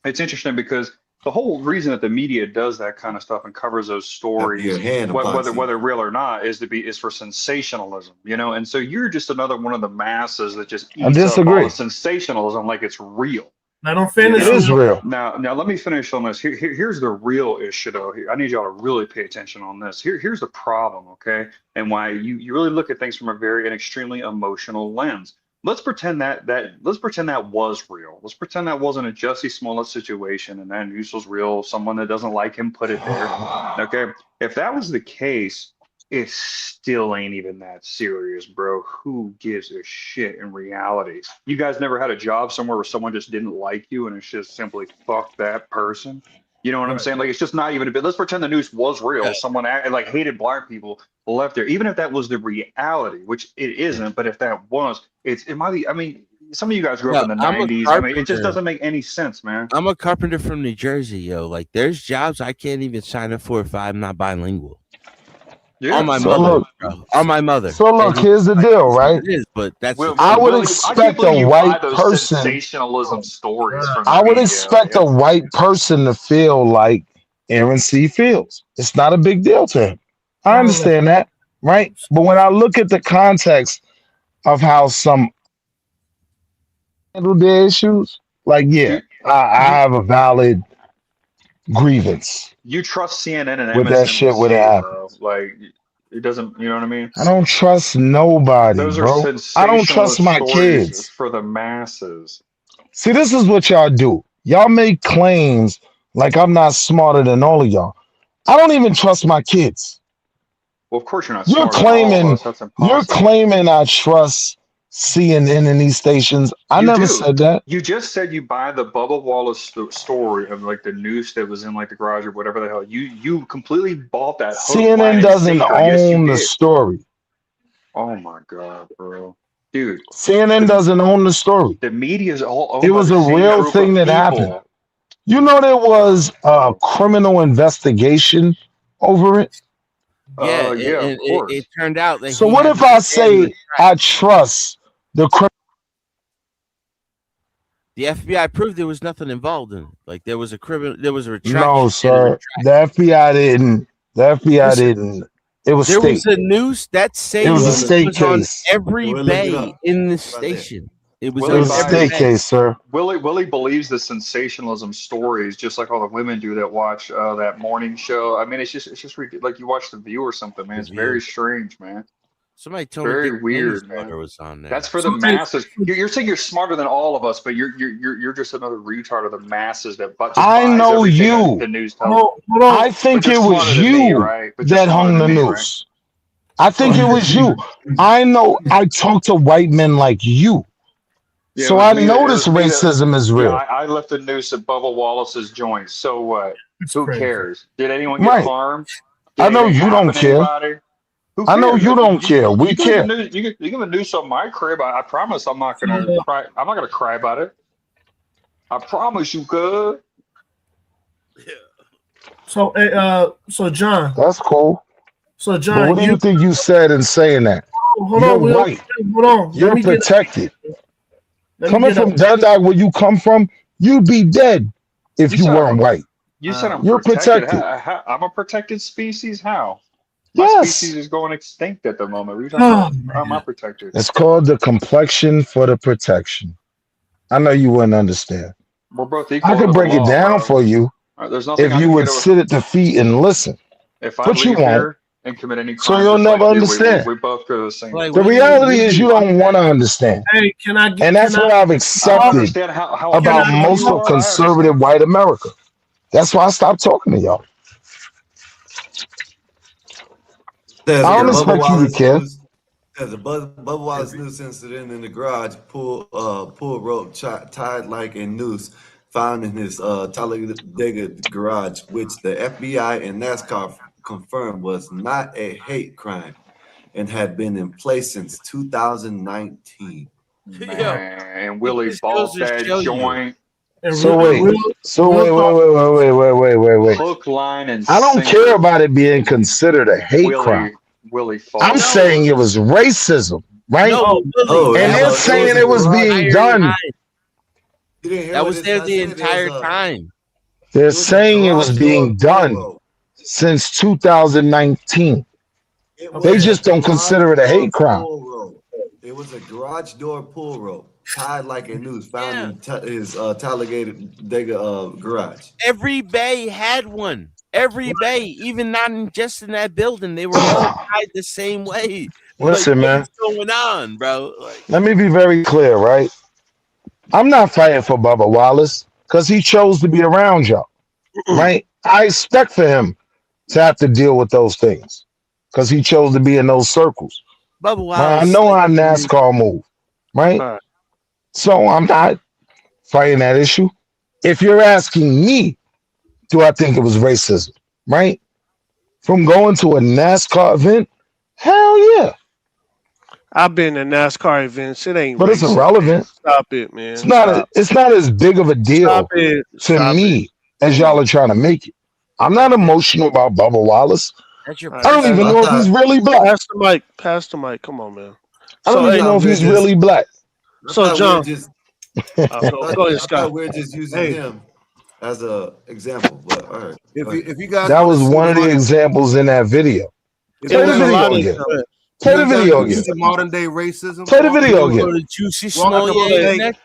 it's interesting because the whole reason that the media does that kind of stuff and covers those stories, whether real or not, is for sensationalism, And so you're just another one of the masses that just eats up all the sensationalism like it's real. I don't finish. It is real. Now let me finish on this. Here's the real issue, though. I need y'all to really pay attention on this. Here's the problem, okay? And why you really look at things from a very and extremely emotional lens. Let's pretend that was real. Let's pretend that wasn't a Jussie Smollett situation and that news was real. Someone that doesn't like him put it there. Okay, if that was the case, it still ain't even that serious, bro. Who gives a shit in reality? You guys never had a job somewhere where someone just didn't like you and it's just simply fuck that person? You know what I'm saying? Like, it's just not even a bit. Let's pretend the news was real. Yeah. Someone like hated black people left there. Even if that was the reality, which it isn't, but if that was, it might be. I mean, some of you guys grew up in the 90s. I mean, it just doesn't make any sense, man. I'm a carpenter from New Jersey, yo. Like, there's jobs I can't even sign up for if I'm not bilingual. Yeah. On my mother, bro. On my mother. So look, here's the deal, right? It is, but that's. I would expect a white person. Sensationalism stories. I would expect a white person to feel like Aaron C. feels. It's not a big deal to him. I understand that, right? But when I look at the context of how some handle their issues, like, yeah, I have a valid grievance. You trust CNN and with that shit would happen. Like, it doesn't, you know what I mean? I don't trust nobody, Those bro. are I don't trust my kids. For the masses. See, this is what y'all do. Y'all make claims like I'm not smarter than all of y'all. I don't even trust my kids. Well, of course you're not. You're claiming I trust CNN and these stations. I never said that. You just said you buy the Bubba Wallace story of like the news that was in like the garage or whatever the hell. You completely bought that. CNN doesn't own the story. Oh my god, bro, dude. CNN doesn't own the story. The media's all owned. It was a real thing that happened. You know, there was a criminal investigation over it. Yeah, it turned out that. So what if I say I trust the criminal? The FBI proved there was nothing involved in it. Like there was a criminal, there was a retraction. No, sir. The FBI didn't. The FBI didn't. It was There state. was a noose that same It was a noose state was on case. every We'll look it bay up. in the Right station. It was It was a on every state bay. case, sir. Willie believes the sensationalism stories, just like all the women do that watch that morning show. I mean, it's just like you watch The View or something, man. It's very strange, man. Somebody told me Very Dick weird, Cheney's man. daughter was on there. That's for the masses. You're saying you're smarter than all of us, but you're just another retard of the masses that just I buys know everything you. the news tells them. Hold on. I think But it you're was smarter than me, you right? But you're that smarter hung the than me, right? noose. I think it was you. I know. I talk to white men like you, Yeah, so I know this racism is Yeah, real. I left the noose at Bubba Wallace's joint. So what? Who crazy. cares? Did anyone get Right. harmed? Did I know anything you happen don't to care. anybody? Who I know cares? you don't care. We You can leave care. a noose. You can leave a noose on my crib. I promise I'm not gonna cry. I'm not gonna cry about it. I promise you, good. So John. That's cool. So But John, what do you think you said in saying that? hold You're on, Will. white. Hold on. You're protected. Let me Coming get from up. Dundalk, where you come from, you'd be dead if You you said weren't white. You said I'm You're protected. protected. I'm a protected species. How? My Yes. species is going extinct at the moment. What are you talking about? How am I protected? It's called the complexion for the protection. I know you wouldn't understand. We're both equal I under could the break it law, down bro. for you There's nothing if I you can would get away. sit at the feet and listen. If I But you leave won't. here and commit any So crime, you'll just never like you, understand. we both go to the same. Like, The what do you reality is do? you don't want to understand. Hey, can I get? And that's can what I, I've I don't accepted understand how about horrible most you of are. I conservative understand. white America. That's why I stopped talking to y'all. There's I the don't Bubba expect you to Wallace care. news. There's a Bubba Wallace news incident in the garage. Pull rope tied like a noose found in his Talladega garage, which the FBI and NASCAR confirmed was not a hate crime and had been in place since 2019. Man, and It Willie just goes bought to that show you. joint. So wait. Wait. Hook, line, and I don't sinker. care about it being considered a hate crime. Willie I'm Falls. saying it was racism, right? No, Willie, And they're saying it was being done. That was there the entire time. They're saying it was being done since 2019. They just don't consider it a hate crime. It was a garage door pull rope tied like a noose found in his Talladega garage. Every bay had one. Every bay, even not just in that building, they were all tied the same way. Listen, man. What's going on, bro? Like, Let me be very clear, right? I'm not fighting for Bubba Wallace because he chose to be around y'all, right? I expect for him to have to deal with those things because he chose to be in those circles. Bubba Right? I Wallace, know how NASCAR move, right? So I'm not fighting that issue. If you're asking me, do I think it was racism, right? From going to a NASCAR event, hell yeah. I've been to NASCAR events. It ain't. But it's racist. irrelevant. Stop it, man. It's not. It's not as big of a deal Stop it. to Stop me as y'all are trying to make it. I'm not emotional about Bubba Wallace. That's your I don't even know if he's really black. Pass the mic. Pass the mic. Come on, man. I don't even know if he's really black. So, John. Go ahead, I Scott. thought we're just using him as an example. But all right. If you guys That wanna was see one of the examples in that video. If Play you the guys video wanna- again. you Play the guys video wanna again. see modern day racism. Play the Walk video into- again. Juicy walk into a Smollett bank-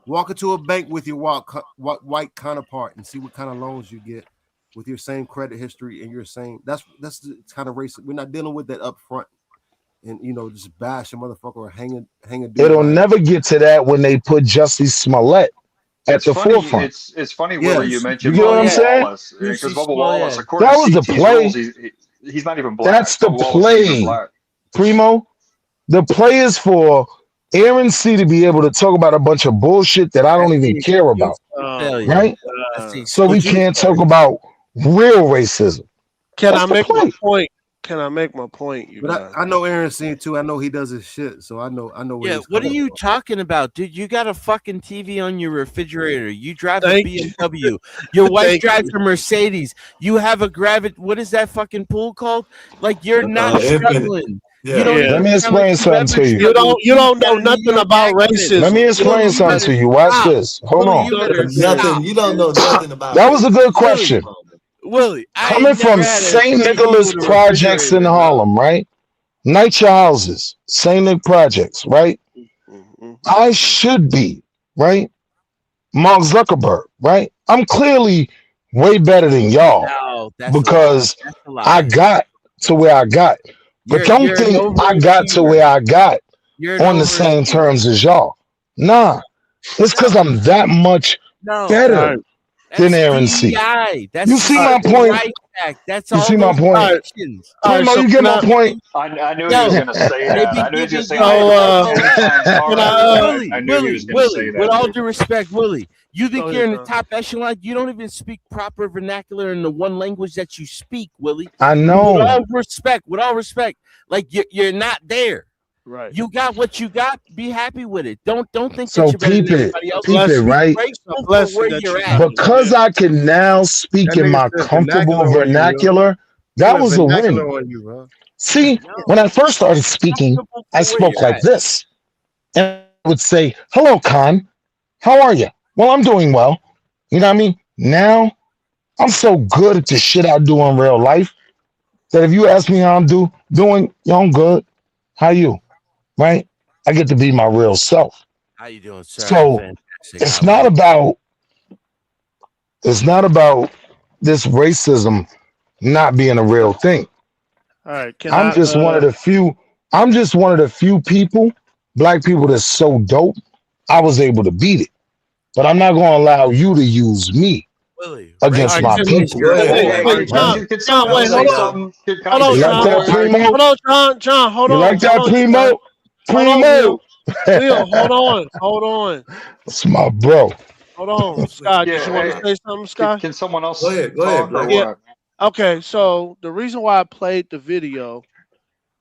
Walk into a bank with your white counterpart and see what kind of loans you get with your same credit history and your same. That's the kind of racist. We're not dealing with that up front, and just bash a motherfucker or hang a dude. It'll by- never get to that when they put Justice Smollett at It's the funny. forefront. It's funny, Yes. Willie. You mentioned You get what I'm Bubba saying? Wallace because Bubba Wallace, according That to was the CT's play. rules, he's not even black. That's the Bubba Wallace ain't even play, black. Primo. The play is for Aaron C to be able to talk about a bunch of bullshit that I don't even care about, right? So we can't talk about real racism. Can That's I the make my play. point? Can I make my point? You guys? But I know Aaron seen too. I know he does his shit, so I know. Where Yeah, he's what are coming you from. talking about, dude? You got a fucking TV on your refrigerator. You drive a Thank you. BMW. Your wife Thank drives a Mercedes. You have a What is that fucking pool called? Like you're not Infinite. struggling. You don't Let even me sound like explain you've something ever to you. struggled. You don't know got a New nothing York about accent. Let racism. me explain Willie, you something better to you. Watch stop. this. Hold Willie, on. you better Nothing. stop. You don't know nothing about That was a good Willie, question. Willie, I Coming ain't never from had a St. TV Nicholas with a Projects in refrigerator, bro. Harlem, right? NYCHA houses, St. Nick Projects, right? I should be, right? Mark Zuckerberg, right? I'm clearly way better than y'all No, that's a lie. because That's a I lie. got to where I got. But don't You're an think I got to overachiever. where I got You're an on the same overachiever. terms as y'all. Nah, it's because I'm that much No, better than that's Aaron C. DEI. That's You the see my Civil point? Rights Act. That's You all see my those point? protections. Primo, you get my point? I knew he was Yo, going to say they've that. been I knew he was going giving to say you I had to work the 10 times can I, harder. I knew he was going to say Willie, with that all too. due respect, Willie, you think Go you're ahead, in the John. top echelon? You don't even speak proper vernacular in the one language that you speak, Willie. I With know. all respect, like you're not there. Right. You got what you got. Be happy with it. Don't think So that you're better than peep it, everybody else. peep it, Be right? grateful for where you're at. Because I can now speak That in nigga my said comfortable vernacular on you, yo. vernacular, He that went was a win. vernacular on you, bro. See, when I first started speaking, I where spoke you're like at. this. And I would say, hello, Khan. How are you? Well, I'm doing well. You know what I mean? Now, I'm so good at the shit I do in real life that if you ask me how I'm doing, yo, I'm good. How you? Right? I get to be my real self. How you doing, sir? So Fantastic. it's How not about about this racism not being a real thing. All right. Can I'm I? just one of the few. I'm just one of the few people, black people, that's so dope. I was able to beat it, but I'm not going to allow you to use me Willie? against my Racism is people. your Wait, sport. Can John, someone else wait, say hold on. something? Can I Hold on, You say like one John. that, word? Primo? Hold on, John. Hold You on. like that, Hold on, John. Primo? Hold on, Will. Primo. Hold on. Hold on. That's my bro. Hold on. Scott, did Yeah. you want to Hey, say something, Scott? can someone else Go ahead, talk or Black. Yeah. what? Okay, so the reason why I played the video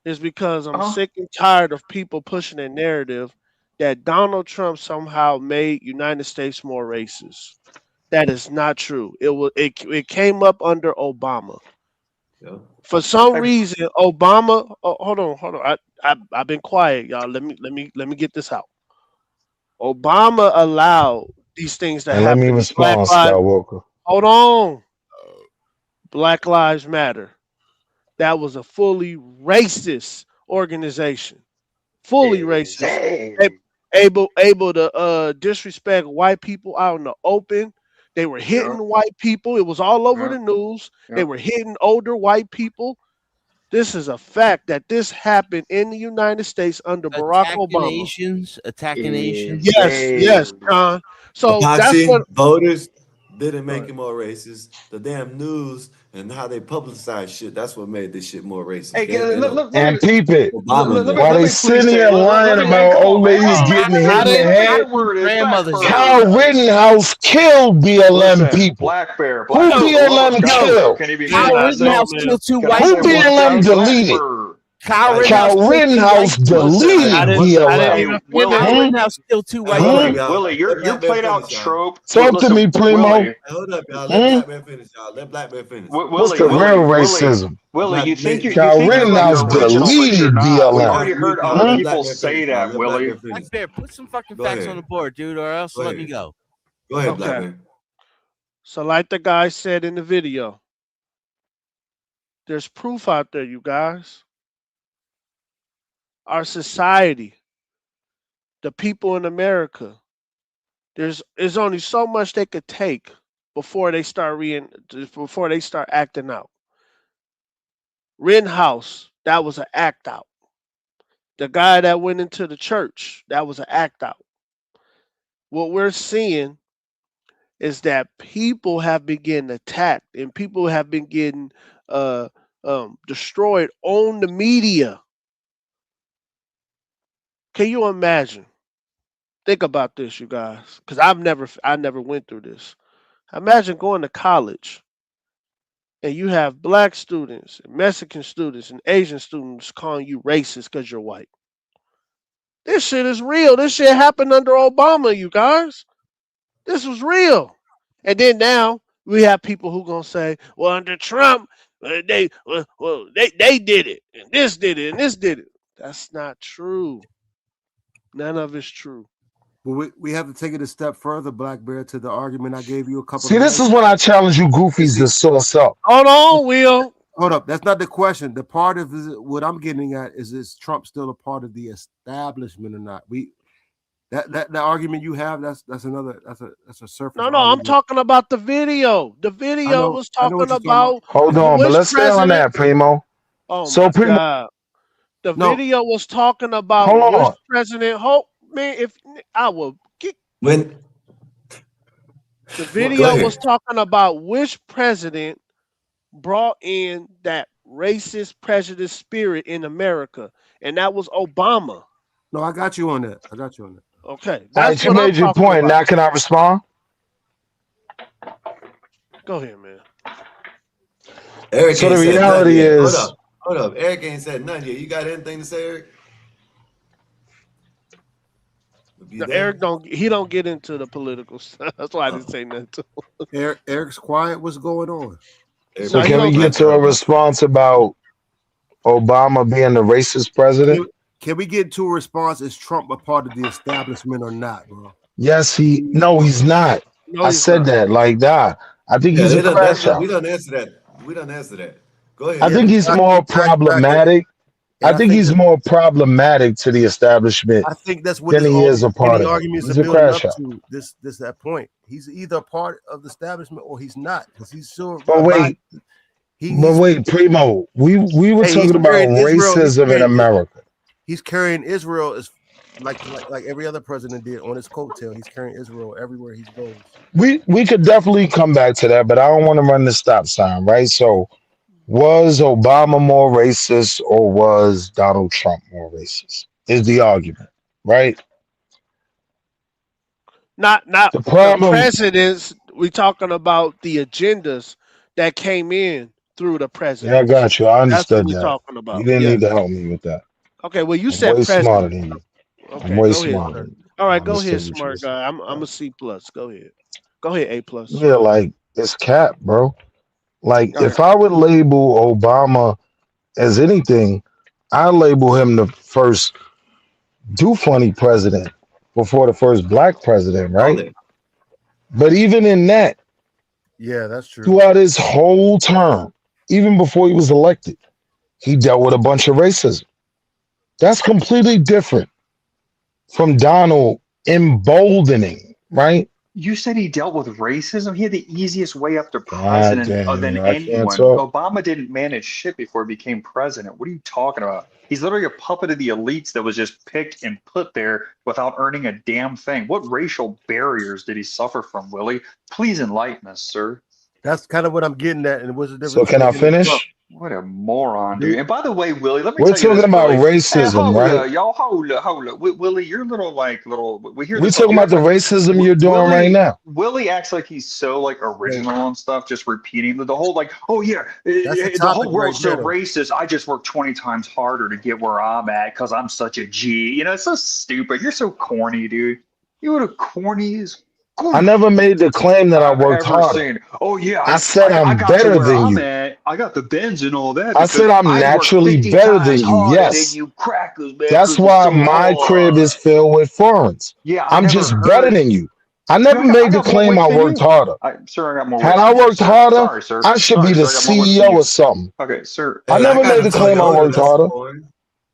is because I'm sick and tired of people pushing a narrative that Donald Trump somehow made United States more racist. That is not true. It came up under Obama. Yeah. For some reason, Obama. Oh, hold on. I've been quiet, y'all. Let me get this out. Obama allowed these things to And let me happen. Black respond, Lives. Skywalker. Hold on. Black Lives Matter. That was a fully racist organization. Fully racist. Able to disrespect white people out in the open. They were hitting white people. It was all over the news. They were hitting older white people. This is a fact that this happened in the United States under Barack Obama. Attacking Asians. Yes, John. So that's Epoxy what. voters didn't make it more racist. The damn news and how they publicize shit, that's what made this shit more racist. Hey, Okay? And peep it. Obama did. While they sitting here lying hey, about come old on, man. ladies Hey, getting let hit in me the let me head, hear where it is. Kyle Rittenhouse killed BLM Listen, people. Black Bear, Who BLM Skywalker, killed? can he be Kyle more Rittenhouse nice? killed two Can I white Who say people. one BLM thing? Black deleted? Bear. Kyle Rittenhouse Kyle killed two white Rittenhouse people. deleted I didn't BLM. even Willie, Kyle finish. Rittenhouse killed two white Hold up, people. y'all. Willie, Let you're Black Man played out finish, y'all. trope. Talk to me, Listen, Primo. Willie, Hey, hold up, y'all. Let Black Man finish, y'all. Let Black Man finish. What's Willie, the real Willie, Willie, racism? Willie, Black you think Man. you Kyle think you're like Rittenhouse original, but you're deleted not. We've BLM. already heard Y'all other let Hmm? Black people Man finish, say y'all. that, Let Black Willie. Man finish. Black Bear, put some fucking Go facts on ahead. the board, dude, or else Go let me ahead. go. Go ahead, Black Okay. Man. So, like the guy said in the video, there's proof out there, you guys. Our society, the people in America, there's only so much they could take before they start acting out. Rittenhouse, that was an act out. The guy that went into the church, that was an act out. What we're seeing is that people have been getting attacked and people have been getting uh, destroyed on the media. Can you imagine? Think about this, you guys, because I never went through this. Imagine going to college and you have black students, and Mexican students, and Asian students calling you racist because you're white. This shit is real. This shit happened under Obama, you guys. This was real. And then now we have people who gonna say, "Well, under Trump, they did it, and this did it, and this did it." That's not true. None of it's true. Well, we have to take it a step further, Black Bear, to the argument I gave you a couple See, of this minutes. is when I challenge you goofies to source up. Hold on, Will. Hold up. That's not the question. The part of what I'm getting at is Trump still a part of the establishment or not? That argument you have, that's a surface. No, I'm argument. talking about the video. The video was I know what talking you're talking about. Hold on, but which let's stay on president. that, Primo. Oh So, my Primo, God. The No. video was talking about hold which on. president. Hope man, if I will kick. When The Go video ahead. was talking about which president brought in that racist prejudice spirit in America, and that was Obama. No, I got you on that. Okay, All that's right, you what I'm made your talking point. about. Now, can I respond? Go ahead, man. Eric So ain't the said nothing reality yet. is, Hold up. Eric ain't said nothing yet. You got anything to say, Eric? No, Eric don't get into the political stuff. That's why I didn't say nothing to him. Eric's quiet. What's going on? so No, he can we don't get get to a response about Obama being the racist president? Can we get to a response? Is Trump a part of the establishment or not, bro? Yes, no, he's not. No, I he's said not. that like that. I think Yeah, he's a crash we out. don't answer that. We don't answer that. Go ahead. I think he's more problematic. I think he's more problematic to the establishment I think that's what than he is a part many of it. arguments He's are a building up crash out. to. That point. He's either a part of the establishment or he's not, because he's still. But wait, Primo, we were Hey, he's talking about carrying Israel. racism in America. He's carrying Israel as like every other president did on his coattail. He's carrying Israel everywhere he goes. We could definitely come back to that, but I don't want to run the stop sign, right? So, was Obama more racist or was Donald Trump more racist? Is the argument, right? Not The the problem. presidents. We talking about the agendas that came in through the Yeah, I presidents. got you. I That's understood what we that. talking You about. didn't Yeah. need to help me with that. Okay. Well, you I'm said way smarter president. than you. I'm Okay. way Go ahead, smarter sir. than you. All I right. Go ahead, understood what you were smart guy. I'm a C plus. Go ahead. Go ahead, A plus. saying. Yeah, like it's cap, bro. Like All right. if I would label Obama as anything, I label him the first do funny president before the first black president, right? But even in that, Yeah, that's true. throughout his whole term, even before he was elected, he dealt with a bunch of racism. That's completely different from Donald emboldening, right? You said he dealt with racism. He had the easiest way up to God president damn than it, I can't anyone. talk. Obama didn't manage shit before he became president. What are you talking about? He's literally a puppet of the elites that was just picked and put there without earning a damn thing. What racial barriers did he suffer from, Willie? Please enlighten us, sir. That's kind of what I'm getting at. And what's the difference? So can I between him and Trump? finish? What a moron, dude. And by the way, Willie, let me We're tell you talking this, about Willie. racism, Hold right? up, y'all. Hold up. Willie, you're we hear We're this. talking You about act the like racism you're doing right now. Willie acts like he's so like original and stuff, just repeating the whole like, oh yeah, That's the the topic whole world's right so there, though. racist. I just work 20 times harder to get where I'm at because I'm such a G. You know, it's so stupid. You're so corny, dude. You know what a corny is? I never made the claim that I I've worked ever harder. seen. Oh yeah, I said I I'm got to better where than I'm you. at. I got the Benz and all that I because said I'm I work naturally 50 better times than you. harder than Yes. you crackers, man. That's Because it's why so my crib hard. is filled with foreigns. Yeah, I I'm never just better heard. than you. I Dude, never I made the got more claim wits I than worked you. harder. Sir, I got more Had wits I than you, worked sir. harder, Sorry, sir. I should be Sorry, the sir. I got more wits than CEO you. or something. Okay, sir. I Hey, never I got made a the claim I Toyota. worked That's harder. fine.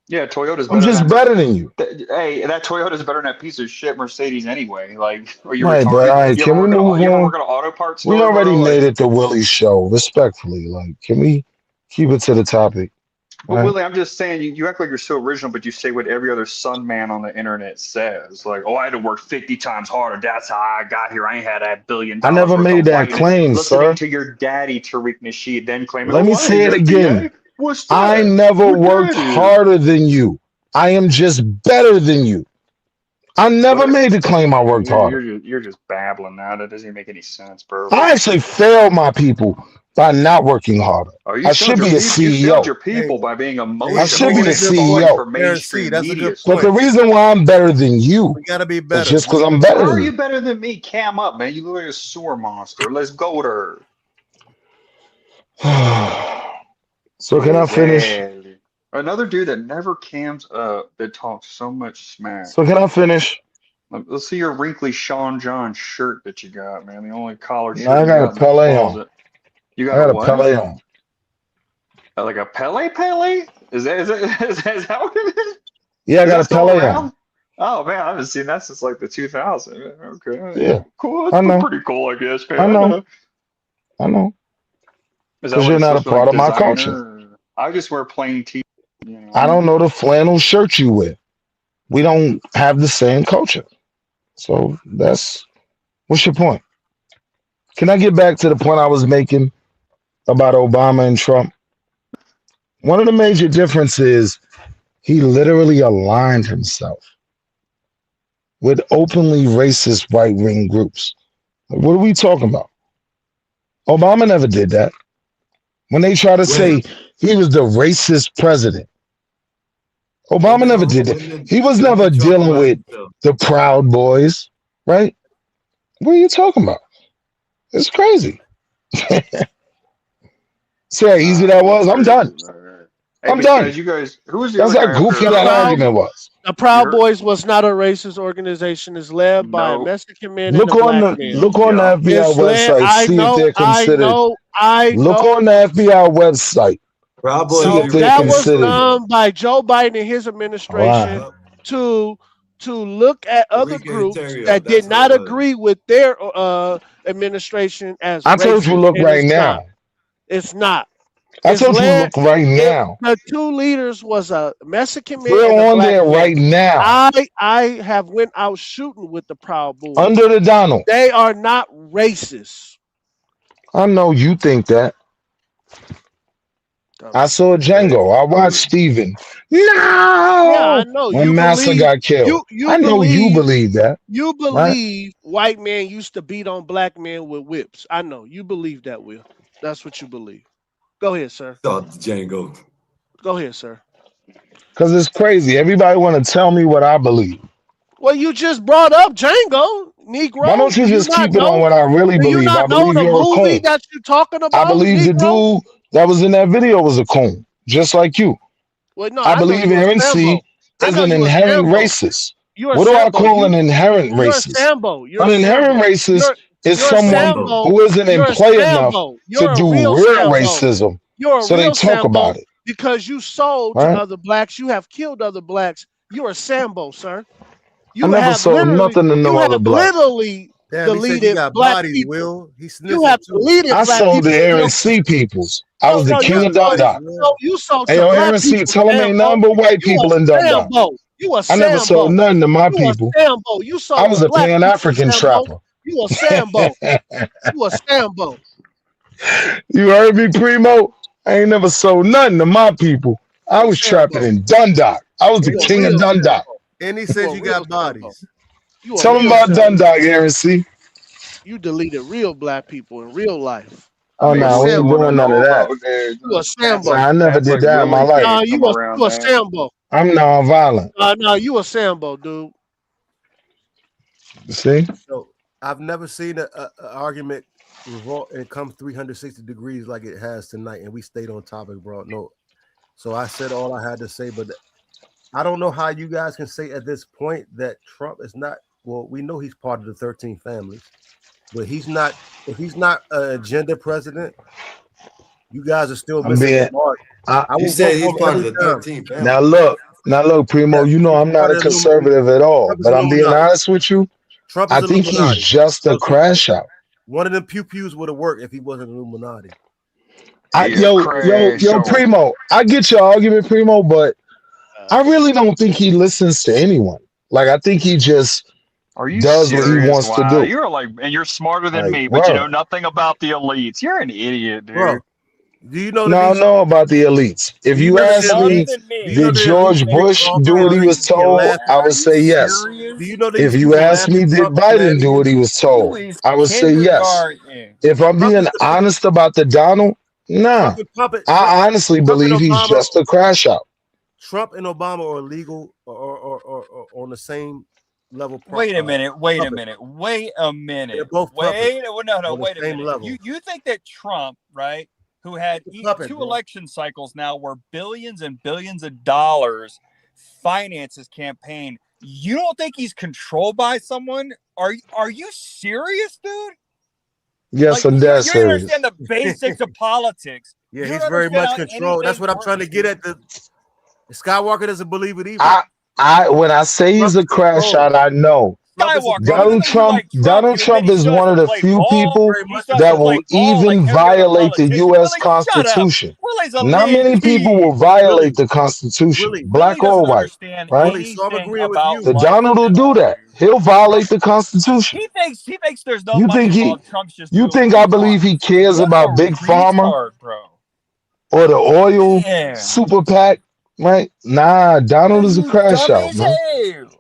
Yeah, Toyota's I'm better just than better than you. Hey, that Toyota's better than that piece of shit Mercedes anyway. Like, are you Right, but retarded? all right, can we move You ever on? work at an auto parts We store, already bro? made Like, it the Willie show, respectfully. Like, can we keep it to the topic? but Right? Willie, I'm just saying, you act like you're so original, but you say what every other sun man on the internet says. Like, oh, I had to work 50 times harder. That's how I got here. I ain't had that $1 billion I never worth made of that whiteness. claim, Listening sir. to your daddy, Tariq Nasheed, then claiming, Let oh, me I say ain't it again. FDA. What's I that? never What worked that is? harder than you. I am just better than you. I never What? made the claim I worked harder. You're just babbling now. That doesn't even make any sense, bro. I actually failed my people by not working harder. Oh, you I failed should your be a people. You failed CEO. your people by being I emotional should be and a exploiting for CEO. mainstream That's a media good But stuff. the point. reason why I'm better than you We gotta be is better. just because I'm better How than are you. you better than me? Cam up, man. You look like a sewer monster. Let's go there. So can I finish? Exactly. Another dude that never cams up that talks so much smack. So can I finish? Let's see your wrinkly Sean John shirt that you got, man. The only collared No, shirt I you got got a in the Pele on. closet. You I got a got a what? Pele on. Like a Pele? Is that what it is? Yeah, I Is got that a still Pele around? on. Oh man, I haven't seen that since like the 2000s. Okay, Yeah, cool. I That's know. pretty cool, I guess, man. I I know. know. I know. Is that Because like you're not a supposed to be part like of my culture. designer? I just wear plain tee. You know. I don't know the flannel shirt you wear. We don't have the same culture. So what's your point? Can I get back to the point I was making about Obama and Trump? One of the major differences, he literally aligned himself with openly racist right wing groups. What are we talking about? Obama never did that. When they try to say he was the racist president, Obama never did that. He was never dealing with the Proud Boys, right? What are you talking about? It's crazy. See how easy that That's was? I'm crazy, done. man. Hey, I'm but done. guys, you guys, who was the That's other how guy up there? goofy that argument was. The Proud You're- Boys was not a racist organization. It's led by a No. Mexican man and a Look on black the man. look on the Yeah. FBI It's led. website. See if they're considered. I Look know. on the FBI website. Proud Boys See No, if they're that was considered. done by Joe Biden and his All administration right. to look at other Enrique groups Tarrio, that did that's what it not was. agree with their administration as I told you racist, look and right it's not. now. It's not. I It's told you led. look right now. The two leaders was a Mexican man and a They're on black there man. right now. I have went out shooting with the Proud Boys. Under the Donald. They are not racist. I know you think that. I saw Django. I watched Steven. Yeah, I No! know. When Massa got killed. You I know you believe that. You Right? believe white men used to beat on black men with whips. I know. You believe that, Will. That's what you believe. Go ahead, sir. Thought Django. Go ahead, sir. Because it's crazy. Everybody want to tell me what I believe. Well, you just brought up Django, Negro. Why don't you Do you just not keep it on know? what I really Do you believe? I not know believe the you're a movie coon. that you're talking I about, believe the Negro? dude that was in that video was a coon, just like you. Well, no, I I know believe you a Aaron Sambo. C I is know an you a inherent Sambo. racist. You're a What do I Sambo. call an inherent You're a racist? Sambo. You're An a inherent Sambo. racist is You're a someone Sambo. who isn't in You're a play enough Sambo. to You're a do real real Sambo. racism. You're a So they real talk about Sambo it. because you sold to Right? other blacks. You have killed other blacks. You're a Sambo, sir. I never sold nothing to no other black. Damn, he said you deleted got black bodies, people. Will. He You sniffed have it too. deleted I black sold people to from Aaron your C peoples. I was the no, king got of bodies, Dundalk. Will. you sold Hey, to yo, black Aaron C, people, tell them ain't nothing Sambo. but white You people a in Dundalk. Sambo. You a I never sold Sambo. nothing to my You a people. Sambo. You I sold was to a black people, Pan-African Sambo. trapper. You a Sambo. You a Sambo. You heard me, Primo? I ain't never sold nothing to my people. I You a was trapping Sambo. in Dundalk. I was the You a king of real Dundalk. Sambo. And he You said a you real got Sambo. bodies. You a Tell them real about Sambo. Dundalk, Aaron C. You deleted real black people in real life. Oh, You a no, we ain't Sambo. doing none of that. You a Nah, Sambo. I never did that in my Willie life. can't You come a around that. Sambo. I'm non-violent. No, you a Sambo, dude. See? So I've never seen a argument revolt and come 360 degrees like it has tonight, and we stayed on topic, bro. No, so I said all I had to say, but I don't know how you guys can say at this point that Trump is not. Well, we know he's part of the 13 families, but he's not. If he's not an agenda president, you guys are still I'm missing the being... mark. I You will vote said he's for him part of every the time. 13 family. Now look, Primo, Yes, you know he's I'm not part a of the Illuminati. conservative at all, Trump is but I'm being Illuminati. honest with you. Trump I is think he's Illuminati. just a crash out. One of them pew-pews would have worked if he wasn't Illuminati. Yo, Primo, I get your argument, Primo, but I really don't think he listens to anyone. Like, I think he just Are you does what he serious? wants to Wow, do. you're like, and you're smarter than Like, me, but you know word. nothing about the elites. You're an idiot, dude. Bro, do you know No, I know about the elites. If Do you you know that ask the me, elites? Do you know did the elites George make Bush off do what he was Hillary and told? laugh? I would say yes. Do you know they If used to you use to ask laugh me, at did Trump Biden do shenanigans? what he was told? I would say yes. If I'm Trump being is honest about the Donald, nah. Trump and puppet. I honestly Trump and believe he's Obama. just a crash out. Trump and Obama are legal or on the same level. Wait a minute. Wait a puppet. minute. Wait a minute. They're both puppets Wait. No. on the Wait a same minute. level. You think that Trump, right, who had puppet, two bro. election cycles now where billions and billions of dollars finance his campaign. You don't think he's controlled by someone? Are you serious, dude? Yes, Like, I'm you dead don't serious. understand the basics of politics. Yeah, You he's don't very understand much how controlled. That's anything what I'm works. trying to get at. The Skywalker doesn't believe it either. When I say he's a crash out, I know. Skywalker, even though you like Trump, Donald you admit Trump he is still has one to of the play few ball. people He still has that to will play ball like even every other violate the politician. U.S. Willie, shut up. Constitution. Willie's a Not lean many people will pea. violate the Constitution, Willie black or doesn't white, understand right? Willie, so I'm anything agreeing with about you. So life Donald will at do all. that. He'll violate the Constitution. He thinks there's no You money think involved. Trump's just you doing think what I he believe he wants. cares What about a Big Pharma retard, bro. or the oil Man. super PAC, right? Nah, Donald is a You crash dumb out, as man. hell.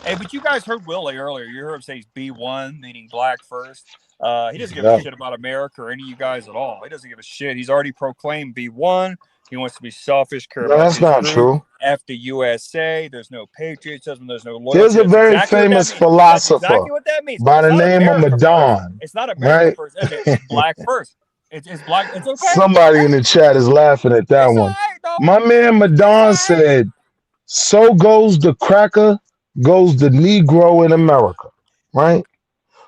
Hey, but you guys heard Willie earlier. You heard him say he's B1, meaning black first. He doesn't give a Yeah. shit about America or any of you guys at all. He doesn't give a shit. He's already proclaimed B1. He wants to be selfish, care No, about that's his not group. true. F the USA. There's no patriotism. There's no loyalty. There's a That's very exactly what that famous means. That's philosopher exactly what that means. by It's the not name of America first. Madon, It's not America right? first. It's black first. It's black. It's okay. Somebody in the chat is laughing at that It's all one. right, though. My man Madon said, "So goes the cracker, goes the Negro in America," right?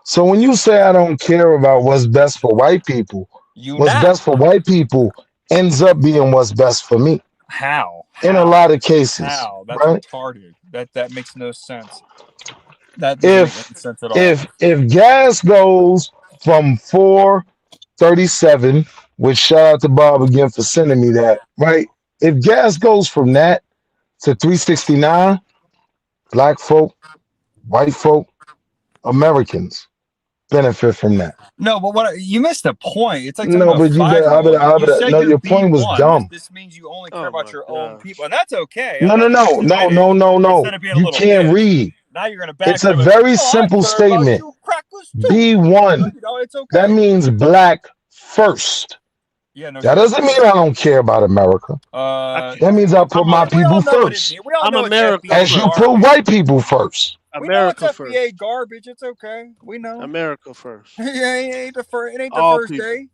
So when you say I don't care about what's best for white people, what's best for white people ends up being what's best for me. How? In a lot of cases, How? That's right? retarded. That makes no sense. That doesn't make any sense at all. If gas goes from 437, which shout out to Bob again for sending me that, right? If gas goes from that to 369, black folk, white folk, Americans benefit from that. No, but what you missed the point. It's like No, but you said no, you're your point was B1. dumb. This means you only care about your own people, and that's okay. No. Instead of being a You little can't bitch. read. Now you're gonna back It's a up and, very I simple care about statement. you crackers too. B1. You know, it's okay. That means black first. Yeah, no That shit. doesn't mean I don't care about America. That means I put my people first. We all know America As you put white people first. America it's FBA garbage. It's okay. We know. America first. Yeah, it ain't the All first people. day.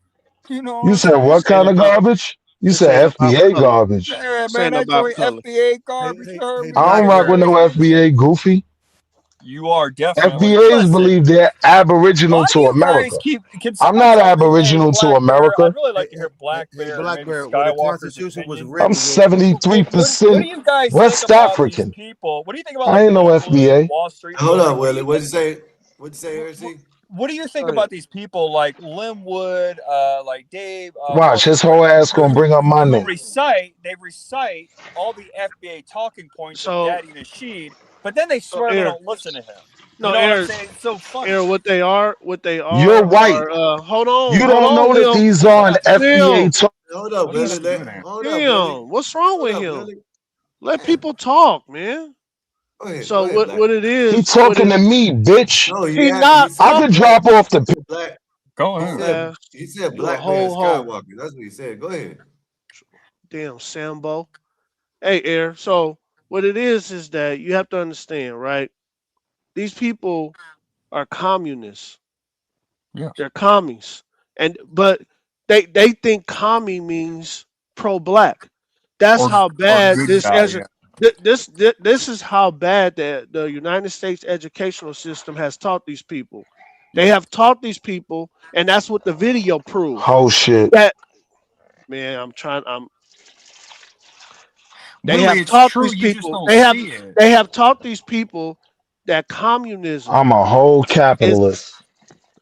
You know. You said what kind of garbage? You said FBA garbage. Yeah, man, that joint FBA garbage. You heard me? I don't rock with no FBA, goofy. You are definitely. FBAs believe they're aboriginal Why to do you America. guys can I'm someone not tell me, aboriginal to Black Bear? America. I'd really like to hear Black Bear. Black Bear, when when the Constitution was written, I'm 73% What do you guys West think about African. these people? What do you think about I like ain't no FBA. Wall Street? Hold up, Willie. What'd you say? What'd you say, Hersey? What do you think about these people like Linwood, like Dave? Watch, his whole ass gonna bring up my They name. recite all the FBA talking points of Daddy Nasheed, but then they swear they Eric, don't listen to him. No, you know what I'm Eric, saying? It's so funny. Eric, what they are. You're white. Hold on. You hold don't on, know that Will. these aren't FBA talk. Hold up, Willie. Hold up, Willie. Damn, what's wrong with Hold up, him? Willie. Let people talk, man. Go ahead, So go ahead, what it is? He talking to me, bitch. No, He not I could drop off the. Black. Go ahead. He said You Black a Bear whole Skywalker. That's what he said. Go ahead. Damn, Sambo. Hey, Air. So what it is that you have to understand, right? These people are communists. Yeah. They're commies. But they think commie means pro-black. That's how bad good this guy, this is how bad the United States educational system has taught these people. They have taught these people, and that's what the video proves. Oh shit. That man, they Willie, have it's taught true, these you just people. don't They see it. have taught these people that communism. I'm a whole capitalist.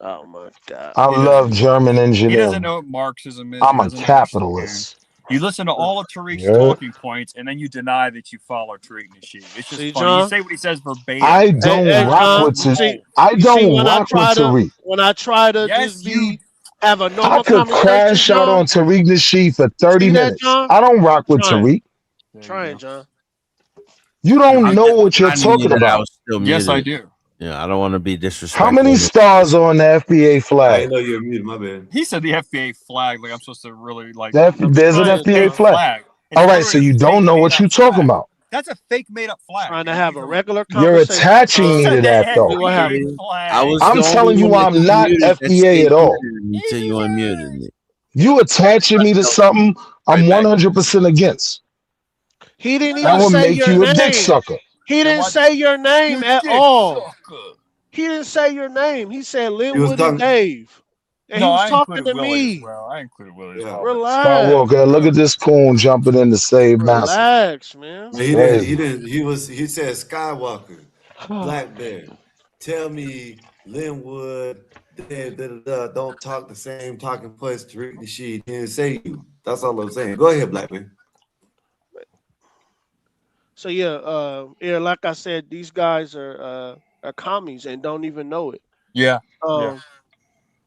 Oh my God. I love German He engineering. doesn't know what Marxism is. I'm He a doesn't capitalist. You listen to all of Tariq's Yeah. talking points, and then you deny that you follow Tariq Nasheed. It's just See, funny. John? You say what he says verbatim. I don't rock with Tariq. I don't rock with Tariq. When I try to Yes, just have a normal I could conversation, crash out John, on Tariq Nasheed for 30 see that, minutes. John? I don't rock with Try it. Tariq. Try it, John. You don't know what you're talking I about. was still Yes, I muted. do. Yeah, I don't want to be disrespectful. How many stars are on the FBA I flag? didn't know you were muted. My bad. He said the FBA flag. Like I'm supposed to really like. There's an trying, FBA John. flag. It's All right, literally so you a don't fake know what made-up you're talking flag. about. That's a fake made up flag. Trying to have a regular You're conversation. attaching He me said to the that though. See what happens. FBA flag. I was I'm the telling only you one I'm that not muted that FBA stayed at all. muted until you unmuted me. You attaching me to something I'm 100% against. He didn't That even would say make your you a dick name. sucker. He didn't say your name at dick all. sucker. He didn't say your name. He said He was Linwood and talking. Dave. And he No, was I talking included to Willie as me. well. I included Willie as Yeah. well. Relax. Skywalker, look at this coon jumping in to save Master. Relax, man. He didn't. He didn't. He said Skywalker, Black Bear. Tell me, Linwood, Dave, don't talk the same talking points to Rick the Sheet. He didn't say you. That's all I'm saying. Go ahead, Black Bear. So yeah, like I said, these guys are commies and don't even know it. Yeah.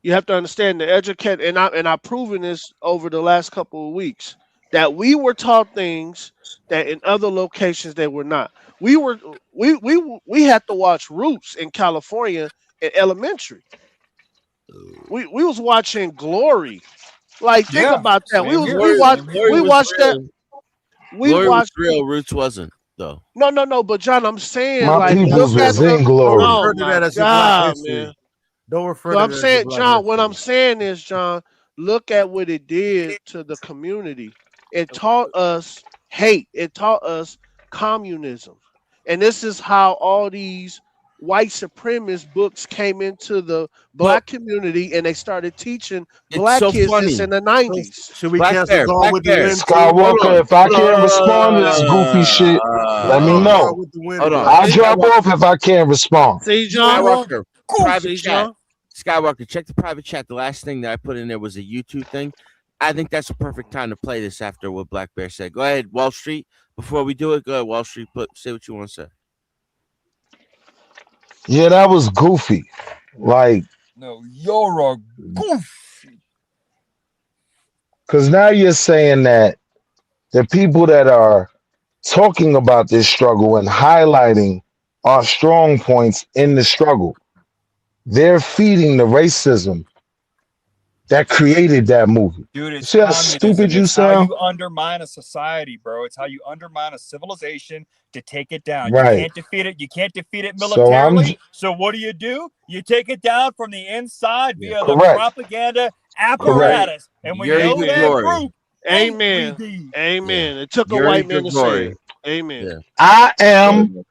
You have to understand the educate, and I've proven this over the last couple of weeks that we were taught things that in other locations they were not. We had to watch Roots in California in elementary. We was watching Glory. Like think Yeah. about that. Same here. We watched that. We Glory was watched real. Roots wasn't though. no. But John, I'm saying My like peoples look at was in the. glory. Oh Refer to that my as your black God, history. man. Don't refer So to I'm that as saying, your black John, what history. I'm saying is, John, look at what it did to the community. It taught us hate. It taught us communism. And this is how all these white supremacist books came into the black community and they started teaching It's black so kids funny. this in the 90s. Should we Black cancel Bear, Gone Black with the Bear. Wind too? Skywalker, if I can't respond to this goofy shit, let me Gone know. with the Wind, Hold on. Black. I'll drop off if I can't respond. See, John? Skywalker, private See, chat. John? Skywalker, check the private chat. The last thing that I put in there was a YouTube thing. I think that's a perfect time to play this after what Black Bear said. Go ahead, Wall Street. Before we do it, go ahead, Wall Street. Say what you want to say. Yeah, that was goofy. Like, No, you're a goof. because now you're saying that the people that are talking about this struggle and highlighting our strong points in the struggle, they're feeding the racism that created that movie. Dude, it's See how communism. stupid you It's how sound? you undermine a society, bro. It's how you undermine a civilization to take it down. Right. You can't defeat it. You can't defeat it So I'm militarily. So what do? You take it down from the inside via the correct. propaganda apparatus. And when Yuri you know that Gregori. group, Amen. Amen. It took a Yuri white man to say Gregori. it. Amen. Yeah. I am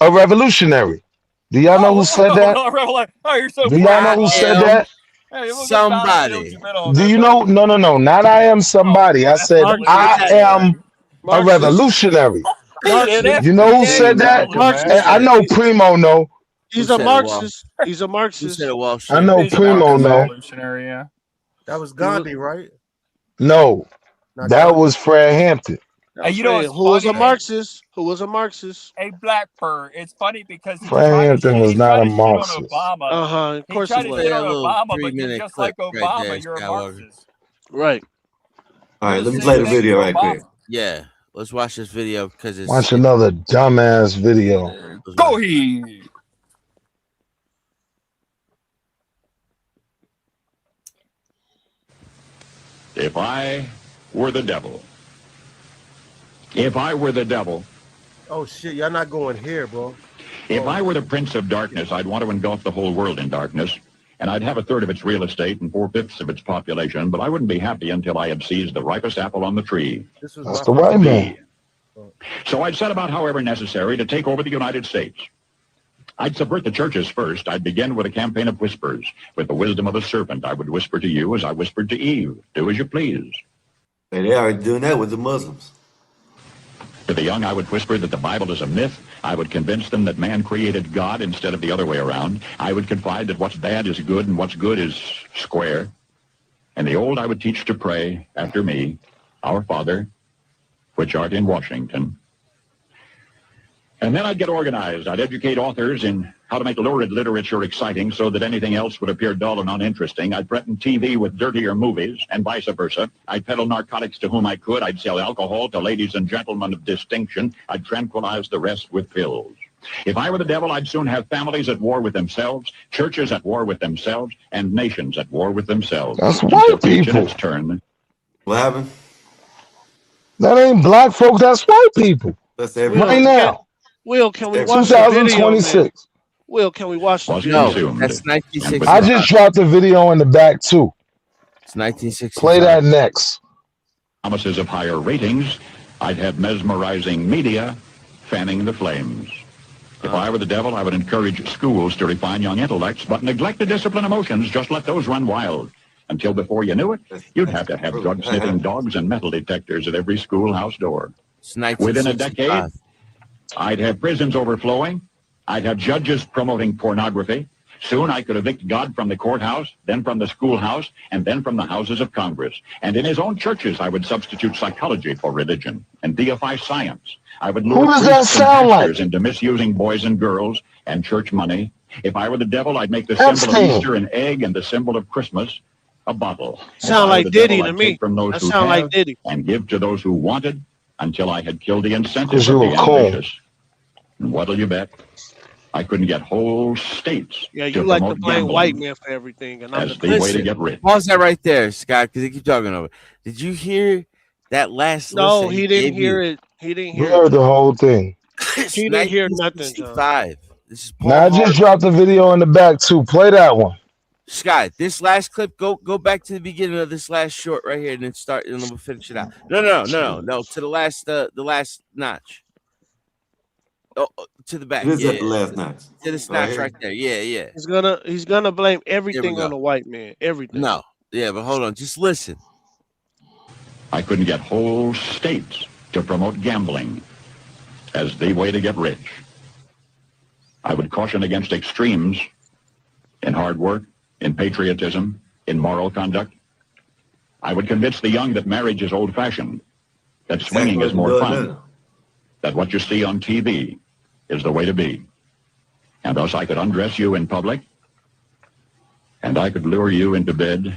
a revolutionary. Do y'all know who said that? Oh, you're so Do y'all know who said that? Hey, we'll get somebody. Do you know? No, not I am somebody. I said I am a revolutionary. You know who said that? And I know Primo know. He's a Marxist. He's a Marxist. I know Primo know. Revolutionary, yeah. That was Gandhi, right? No, that was Fred Hampton. Hey, you know what's who was a funny? Marxist? Who was a Marxist? Hey, Blackbird. It's funny because he Fred tried Hampton to was shit, not a he tried to shit Marxist. on Obama. Of course he tried he to was. shit on Play a little Obama, but you're 3-minute just like clip Obama. right there, You're a Skywalker. Marxist. Right. All right, You're let me the play same the thing video to right Obama. quick. Yeah, let's watch this video because it's Watch another dumbass video. Go ahead. If I were the devil. If I were the devil. Oh shit, y'all not going here, bro. If I were the prince of darkness, I'd want to engulf the whole world in darkness, and I'd have a third of its real estate and 4/5 of its population, but I wouldn't be happy until I had seized the ripest apple on the tree. This was That's the white man. So I'd set about, however necessary, to take over the United States. I'd subvert the churches first. I'd begin with a campaign of whispers. With the wisdom of a serpent, I would whisper to you as I whispered to Eve. Do as you please. Hey, they already doing that with the Muslims. To the young, I would whisper that the Bible is a myth. I would convince them that man created God instead of the other way around. I would confide that what's bad is good and what's good is square. And the old I would teach to pray after me, Our Father, which art in Washington. And then I'd get organized. I'd educate authors in how to make lurid literature exciting so that anything else would appear dull and uninteresting. I'd threaten TV with dirtier movies and vice versa. I'd peddle narcotics to whom I could. I'd sell alcohol to ladies and gentlemen of distinction. I'd tranquilize the rest with pills. If I were the devil, I'd soon have families at war with themselves, churches at war with themselves, and nations at war with themselves. That's white people. Its turn. What happened? That ain't black folk. That's white people. That's right now. Will, can we watch the video, man? 2026. Will, can we watch the No, video? that's 1960. I just dropped the video in the back too. It's 1965. Play that next. Promises of higher ratings, I'd have mesmerizing media fanning the flames. If I were the devil, I would encourage schools to refine young intellects, but neglect to discipline emotions, just let those run wild. Until before you knew it, you'd have to have drug-sniffing dogs and metal detectors at every schoolhouse door. Within a decade, I'd have prisons overflowing. I'd have judges promoting pornography. Soon I could evict God from the courthouse, then from the schoolhouse, and then from the houses of Congress. And in his own churches, I would substitute psychology for religion and deify science. I would lure priests and pastors into misusing boys and girls and church money. If I were the devil, I'd make the symbol of Easter an egg and the symbol of Christmas a bottle. Sound like Diddy to me. From those That who sound have like Diddy. and give to those who wanted until I had killed the incentive you of the a coon. ambitious. And what'll you bet? I couldn't get whole states Yeah, to you like to promote blame gambling white men for everything, and I'm as the the way to get rich. Pause that right there, Scott, because they keep talking over. Did you hear that last No, list? he didn't hear it. He didn't We hear heard it. the whole thing. He didn't hear nothing, John. 1965. This is Paul Now I just Harvey. dropped the video in the back too. Play that one. Scott, this last clip, go back to the beginning of this last short right here, and then start, and then we'll finish it out. No, to the last notch. Oh, to the back. It is Yeah, at the last notch. to this notch right there. Yeah. He's gonna blame There we everything go. on the white man. Everything. No, yeah, but hold on, just listen. I couldn't get whole states to promote gambling as the way to get rich. I would caution against extremes in hard work, in patriotism, in moral conduct. I would convince the young that marriage is old-fashioned, that swinging is more fun, that what you see on TV is the way to be. And thus I could undress you in public, and I could lure you into bed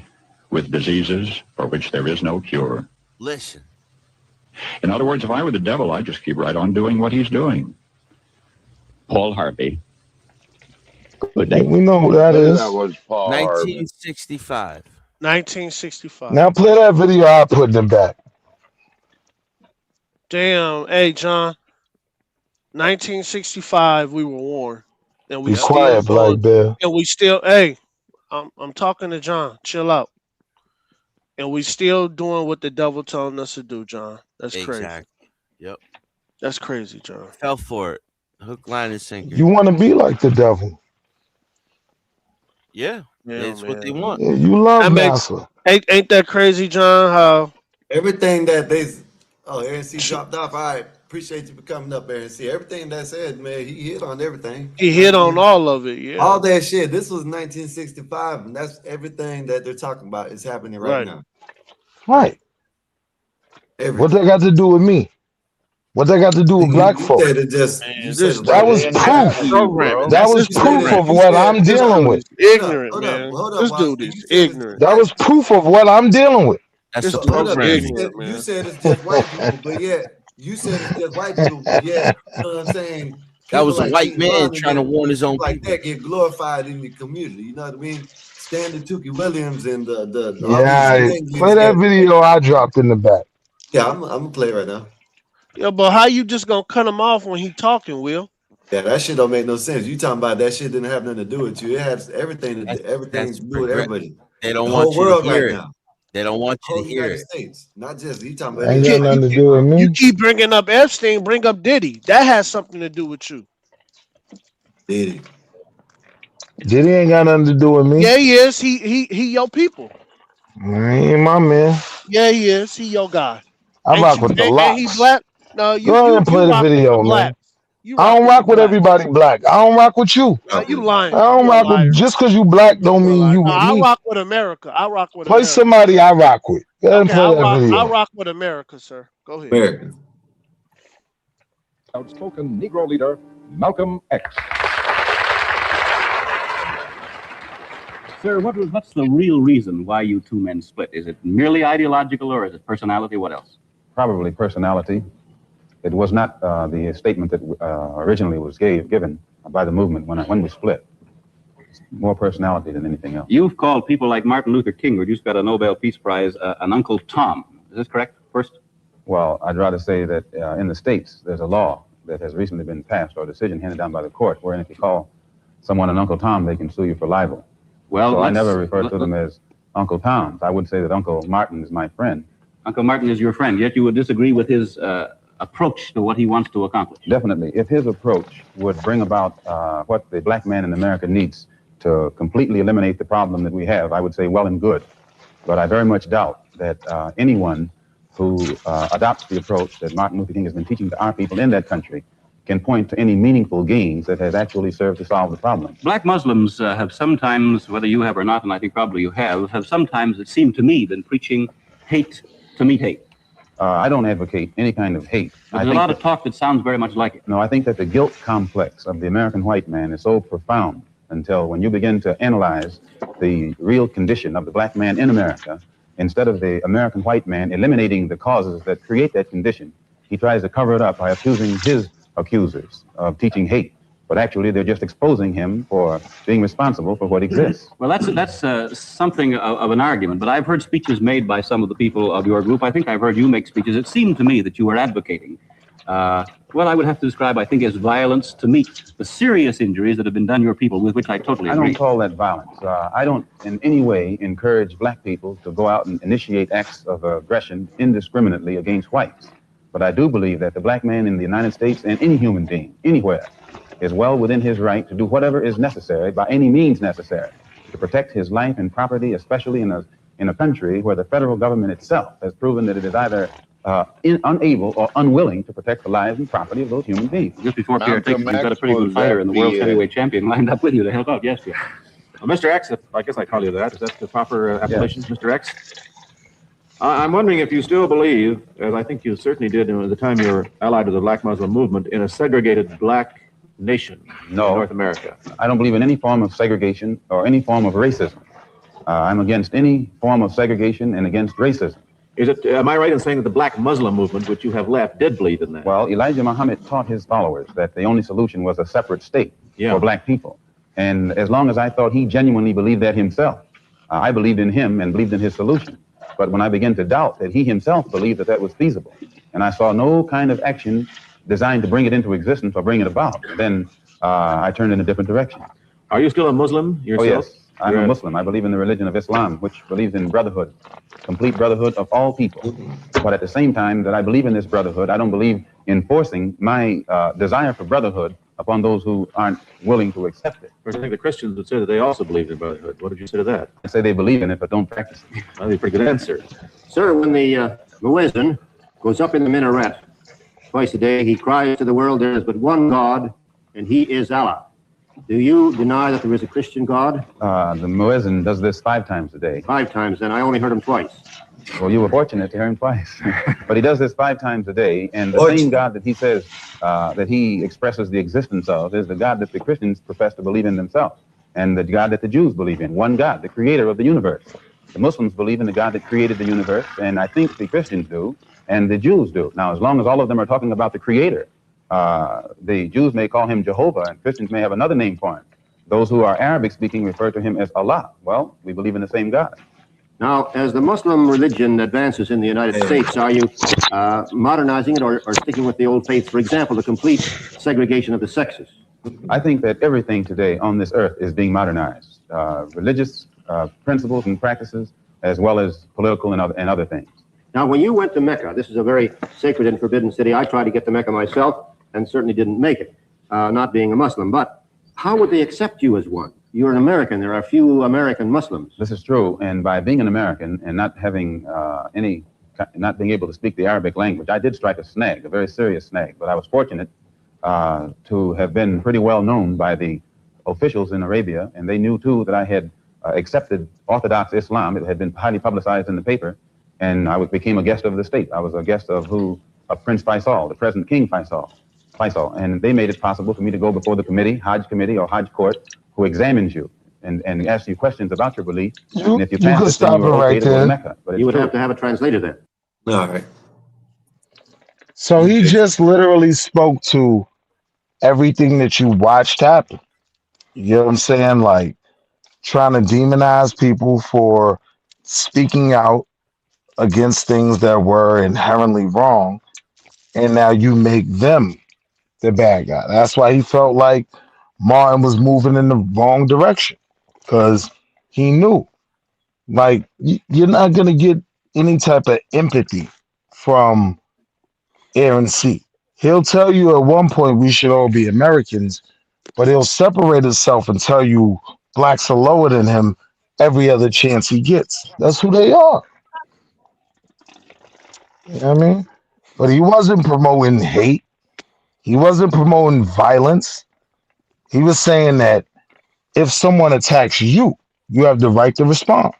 with diseases for which there is no cure. Listen. In other words, if I were the devil, I'd just keep right on doing what he's doing. Paul Harvey. Good day. We know who that is. That was Paul 1965. 1965. Now play that video I put in the back. Damn. Hey, John. 1965, we were warned, and we Be still quiet, Black Bear. and we still. Hey, I'm talking to John. Chill out. And we still doing what the devil telling us to do, John. That's crazy. Exactly. Yep. That's crazy, John. Fell for it. Hook, line, and sinker. You want to be like the devil. Yeah, it's what they want. Yeah, you love That makes- NASA. Ain't that crazy, John? How Everything that they Aaron C dropped off. I appreciate you for coming up, Aaron C. Everything that said, man, he hit on everything. he hit on all of it, yeah. All that shit. This was 1965, and that's everything that they're talking about is happening right now. Right. What that got to do with me? What that got to do with black You folk? said it just. You said it That was right. proof. That was proof of what I'm dealing with. Ignorant, Hold up, man. hold up, This Watson. dude is You said it's- ignorant. That was proof of what I'm dealing with. That's the Hold up, program. you said it's just white people, but yet you said it's just white people, but yet you know what I'm saying. That was a People white King man Von trying to and warn his own like people. that get glorified in the community. You know what I mean? Stanley Tookie Williams and the Yeah, all these play that video I dropped in the back. Yeah, I'm gonna play it right now. Yeah, but how you just gonna cut him off when he talking, Will? Yeah, that shit don't make no sense. You talking about that shit didn't have nothing to do with you. It has everything to everything to do with everybody. They don't the want whole you to world hear right it. now. They don't want you Whole to hear United it. States, not just you talking about. Ain't got nothing to do with me. You keep bringing up Epstein, bring up Diddy. That has something to do with you. Diddy. Diddy ain't got nothing to do with me. Yeah, he is. He your people. He ain't my man. Yeah, he is. He your guy. I Ain't rock you- with the ain't- ain't he locks. black? No, you Go ahead you, and play you the rock with video, the man. black. You I don't rock with the black. everybody black. I don't rock with you. Nah, you lying. I don't You a rock liar. with just because you black don't mean you No, with I me. rock with America. I rock with Play America. somebody I rock with. Go ahead and Okay, play I that video. rock with America, sir. Go ahead. America. Outspoken Negro leader Malcolm X. Sir, what's the real reason why you two men split? Is it merely ideological or is it personality? What else? Probably personality. It was not the statement that originally was given by the movement when we split. It's more personality than anything else. You've called people like Martin Luther King, who just got a Nobel Peace Prize, an Uncle Tom. Is this correct? First? Well, I'd rather say that in the States, there's a law that has recently been passed or a decision handed down by the court wherein if you call someone an Uncle Tom, they can sue you for libel. Well, so I let's- never refer to them as Uncle Tom's. I would say that Uncle Martin is my friend. Uncle Martin is your friend, yet you would disagree with his approach to what he wants to accomplish. Definitely. If his approach would bring about what the black man in America needs to completely eliminate the problem that we have, I would say well and good. But I very much doubt that anyone who adopts the approach that Martin Luther King has been teaching to our people in that country can point to any meaningful gains that has actually served to solve the problem. Black Muslims have sometimes, whether you have or not, and I think probably you have sometimes, it seemed to me, been preaching hate to meet hate. I don't advocate any kind of hate. There's a lot of talk that sounds very much like it. No, I think that the guilt complex of the American white man is so profound until when you begin to analyze the real condition of the black man in America, instead of the American white man eliminating the causes that create that condition, he tries to cover it up by accusing his accusers of teaching hate. But actually, they're just exposing him for being responsible for what exists. Well, that's something of an argument, but I've heard speeches made by some of the people of your group. I think I've heard you make speeches. It seemed to me that you were advocating, well, I would have to describe, I think, as violence to meet the serious injuries that have been done your people, with which I totally agree. I don't call that violence. I don't in any way encourage black people to go out and initiate acts of aggression indiscriminately against whites. But I do believe that the black man in the United States and any human being, anywhere, is well within his right to do whatever is necessary, by any means necessary, to protect his life and property, especially in a country where the federal government itself has proven that it is either unable or unwilling to protect the lives and property of those human beings. Just before Pierre takes, you've got a pretty good fighter in the world heavyweight champion lined up with you to help out. Yes, Pierre. Well, Mr. X, I guess I call you that. Is that the proper appellation, yes. Mr. X? I'm wondering if you still believe, as I think you certainly did at the time you were allied to the Black Muslim movement, in a segregated black nation in North America. I don't believe in any form of segregation or any form of racism. I'm against any form of segregation and against racism. Am I right in saying that the Black Muslim movement, which you have left, did believe in that? Well, Elijah Muhammad taught his followers that the only solution was a separate state for black people. And as long as I thought he genuinely believed that himself, I believed in him and believed in his solution. But when I began to doubt that he himself believed that that was feasible, and I saw no kind of action designed to bring it into existence or bring it about, then I turned in a different direction. Are you still a Muslim yourself? Oh, yes. I'm a Muslim. I believe in the religion of Islam, which believes in brotherhood, complete brotherhood of all people. But at the same time that I believe in this brotherhood, I don't believe in forcing my desire for brotherhood upon those who aren't willing to accept it. I think the Christians would say that they also believe in brotherhood. What did you say to that? I say they believe in it, but don't practice it. That'd be a pretty good answer. Sir, when the muezzin goes up in the minaret twice a day, he cries to the world, there is but one God, and he is Allah. Do you deny that there is a Christian God? The muezzin does this 5 times a day. 5 times, then. I only heard him twice. Well, you were fortunate to hear him twice. But he does this 5 times a day, and the same God that he says that he expresses the existence of is the God that the Christians profess to believe in themselves, and the God that the Jews believe in. One God, the creator of the universe. The Muslims believe in the God that created the universe, and I think the Christians do, and the Jews do. Now, as long as all of them are talking about the creator, the Jews may call him Jehovah, and Christians may have another name for him. Those who are Arabic speaking refer to him as Allah. Well, we believe in the same God. Now, as the Muslim religion advances in the United States, are you modernizing it or sticking with the old faith? For example, the complete segregation of the sexes. I think that everything today on this earth is being modernized. Religious principles and practices, as well as political and other things. Now, when you went to Mecca, this is a very sacred and forbidden city. I tried to get to Mecca myself and certainly didn't make it, not being a Muslim. But how would they accept you as one? You're an American. There are few American Muslims. This is true. And by being an American and not having not being able to speak the Arabic language, I did strike a snag, a very serious snag. But I was fortunate to have been pretty well known by the officials in Arabia. And they knew, too, that I had accepted Orthodox Islam. It had been highly publicized in the paper. And I became a guest of the state. I was a guest of Prince Faisal, the present King Faisal. And they made it possible for me to go before the Hajj committee or Hajj court, who examines you and asks you questions about your belief. And if you pass it, then you're okay to go to Mecca. But you would have to have a translator then. All right. So he just literally spoke to everything that you watched happen. You get what I'm saying? Like trying to demonize people for speaking out against things that were inherently wrong, and now you make them the bad guy. That's why he felt like Martin was moving in the wrong direction, because he knew Like you're not gonna get any type of empathy from Aaron C. He'll tell you at one point we should all be Americans, but he'll separate himself and tell you blacks are lower than him every other chance he gets. That's who they are. You know what I mean? But he wasn't promoting hate. He wasn't promoting violence. He was saying that if someone attacks you, you have the right to respond.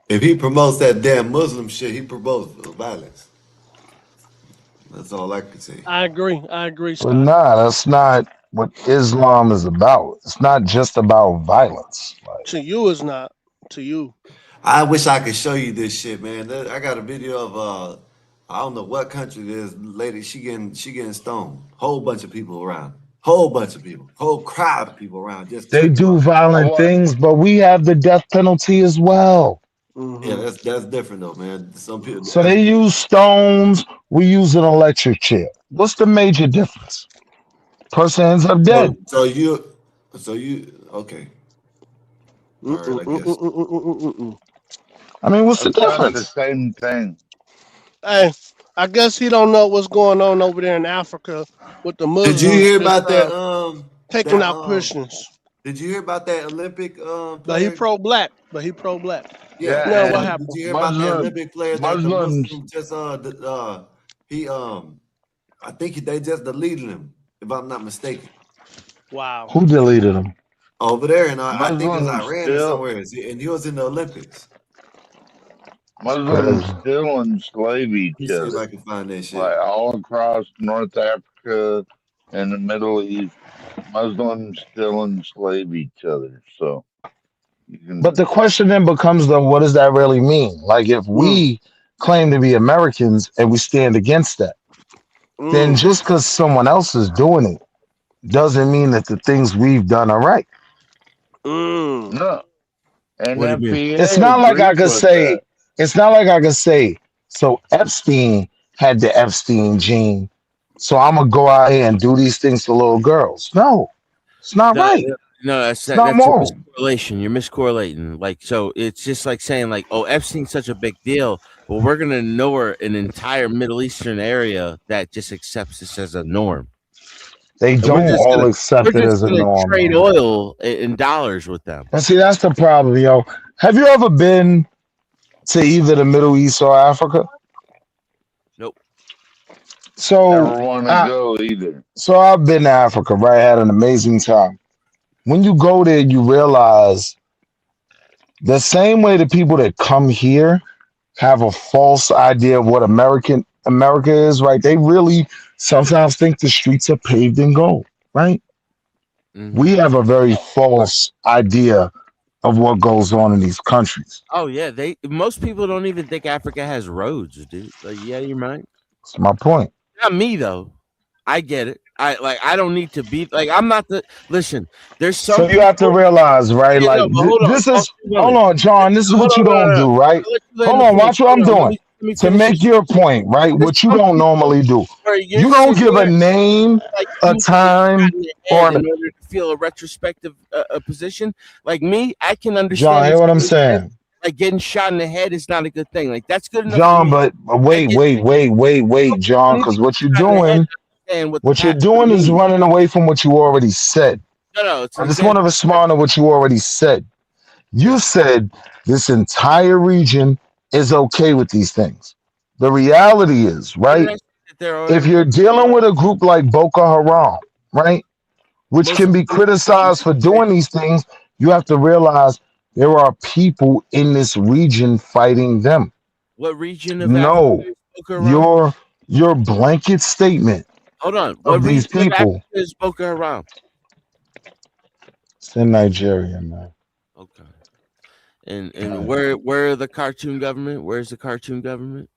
If he promotes that damn Muslim shit, he promotes violence. That's all I can say. I agree. I agree, But Scott. nah, that's not what Islam is about. It's not just about violence. To you is not. To you. I wish I could show you this shit, man. I got a video of I don't know what country it is. Lady, she getting stoned. Whole bunch of people around. Whole bunch of people. Whole crowd of people around. Just They do violent things, but we have the death penalty as well. Yeah, that's different though, man. Some people. So they use stones, we use an electric chair. What's the major difference? Person ends up dead. So you okay? All right, I guess. I mean, what's the That's not the difference? same thing. Hey, I guess he don't know what's going on over there in Africa with the Muslims. Did you hear just, about that? taking out Christians. Did you hear about that Olympic But he player? pro-black. But he pro-black. Yeah. No, and what happened? Did you hear about that Olympic player that the Muslims. Muslims just he I think they just deleted him if I'm not mistaken. Wow. Who deleted him? Over there, and I think it's Muslims Iran or still- somewhere, and he was in the Olympics. Muslims still enslave each Let me see if other. I can find that shit. Like all across North Africa and the Middle East, Muslims still enslave each other. So you can But the question then becomes, though, what does that really mean? Like, if we claim to be Americans and we stand against that, then just because someone else is doing it doesn't mean that the things we've done are right. no. And What do you mean? NPA It's not like I agrees could with say, that. it's not like I could say, so Epstein had the Epstein gene, so I'm going to go out here and do these things to little girls. No, it's not right. No, that's not that's a moral. miscorrelation. You're miscorrelating. Like, so it's just like saying, like, oh, Epstein's such a big deal, but we're gonna ignore an entire Middle Eastern area that just accepts this as a norm. They And don't all accept it as a norm. Trade though. oil in dollars with them. And see, that's the problem, yo. Have you ever been to either the Middle East or Africa? Nope. So, Never want to go either. so I've been to Africa, right? Had an amazing time. When you go there, you realize the same way the people that come here have a false idea of what America is, right? They really sometimes think the streets are paved in gold, right? We have a very false idea of what goes on in these countries. Oh yeah, most people don't even think Africa has roads, dude. Like, yeah, you're right. That's my point. Not me though. I get it. I don't need to be like I'm not the listen. There's some. So you have to realize, right? Yeah, like no, but hold on. this is. Hold Hold on, John. This is Hold what you on, don't no. do, right? Let Hold me on. finish. Watch what I'm Hold on, doing let me to finish make this. your point, right? What you don't normally do. Where you're You don't sitting give a there name, like a you need to time, get in your or head an. in order to feel a retrospective position. Like me, I can understand. John, hear what I'm this situation. saying, Like getting shot in the head is not a good thing. Like that's good enough. John? for me. But wait, John, because what you're doing, what you're doing is running away from what you already said. No, it's I just want to respond to what you already said. You said this entire region is okay with these things. The reality is, right? If you're dealing with a group like Boko Haram, right, which can be criticized for doing these things, you have to realize there are people in this region fighting them. What region of No, Africa is Boko Haram? your blanket statement Hold on. What of these region of people. Africa is Boko Haram? It's in Nigeria, man. Okay. And where are the cartoon government? Where's the cartoon government?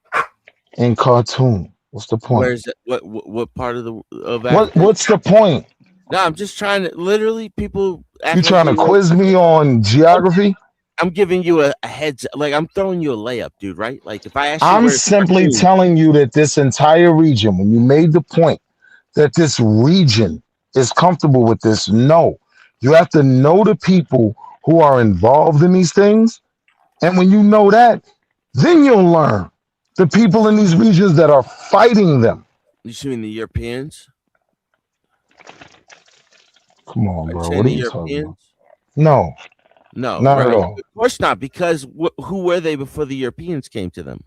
In Khartoum. What's the point? Where's it? What part of Africa? What's the point? No, I'm just trying to. Literally, people. Act You like trying they to know- quiz me on geography? I'm giving you a heads. Like I'm throwing you a layup, dude. Right? Like if I ask you, I'm where's simply cartoon, telling you that this entire region, when you made the point that this region is comfortable with this, no. You have to know the people who are involved in these things And when you know that, then you'll learn the people in these regions that are fighting them. You mean the Europeans? Come on, Are you bro. saying What are the you talking about? Europeans? No, No, not at right. all. Of course not, because who were they before the Europeans came to them?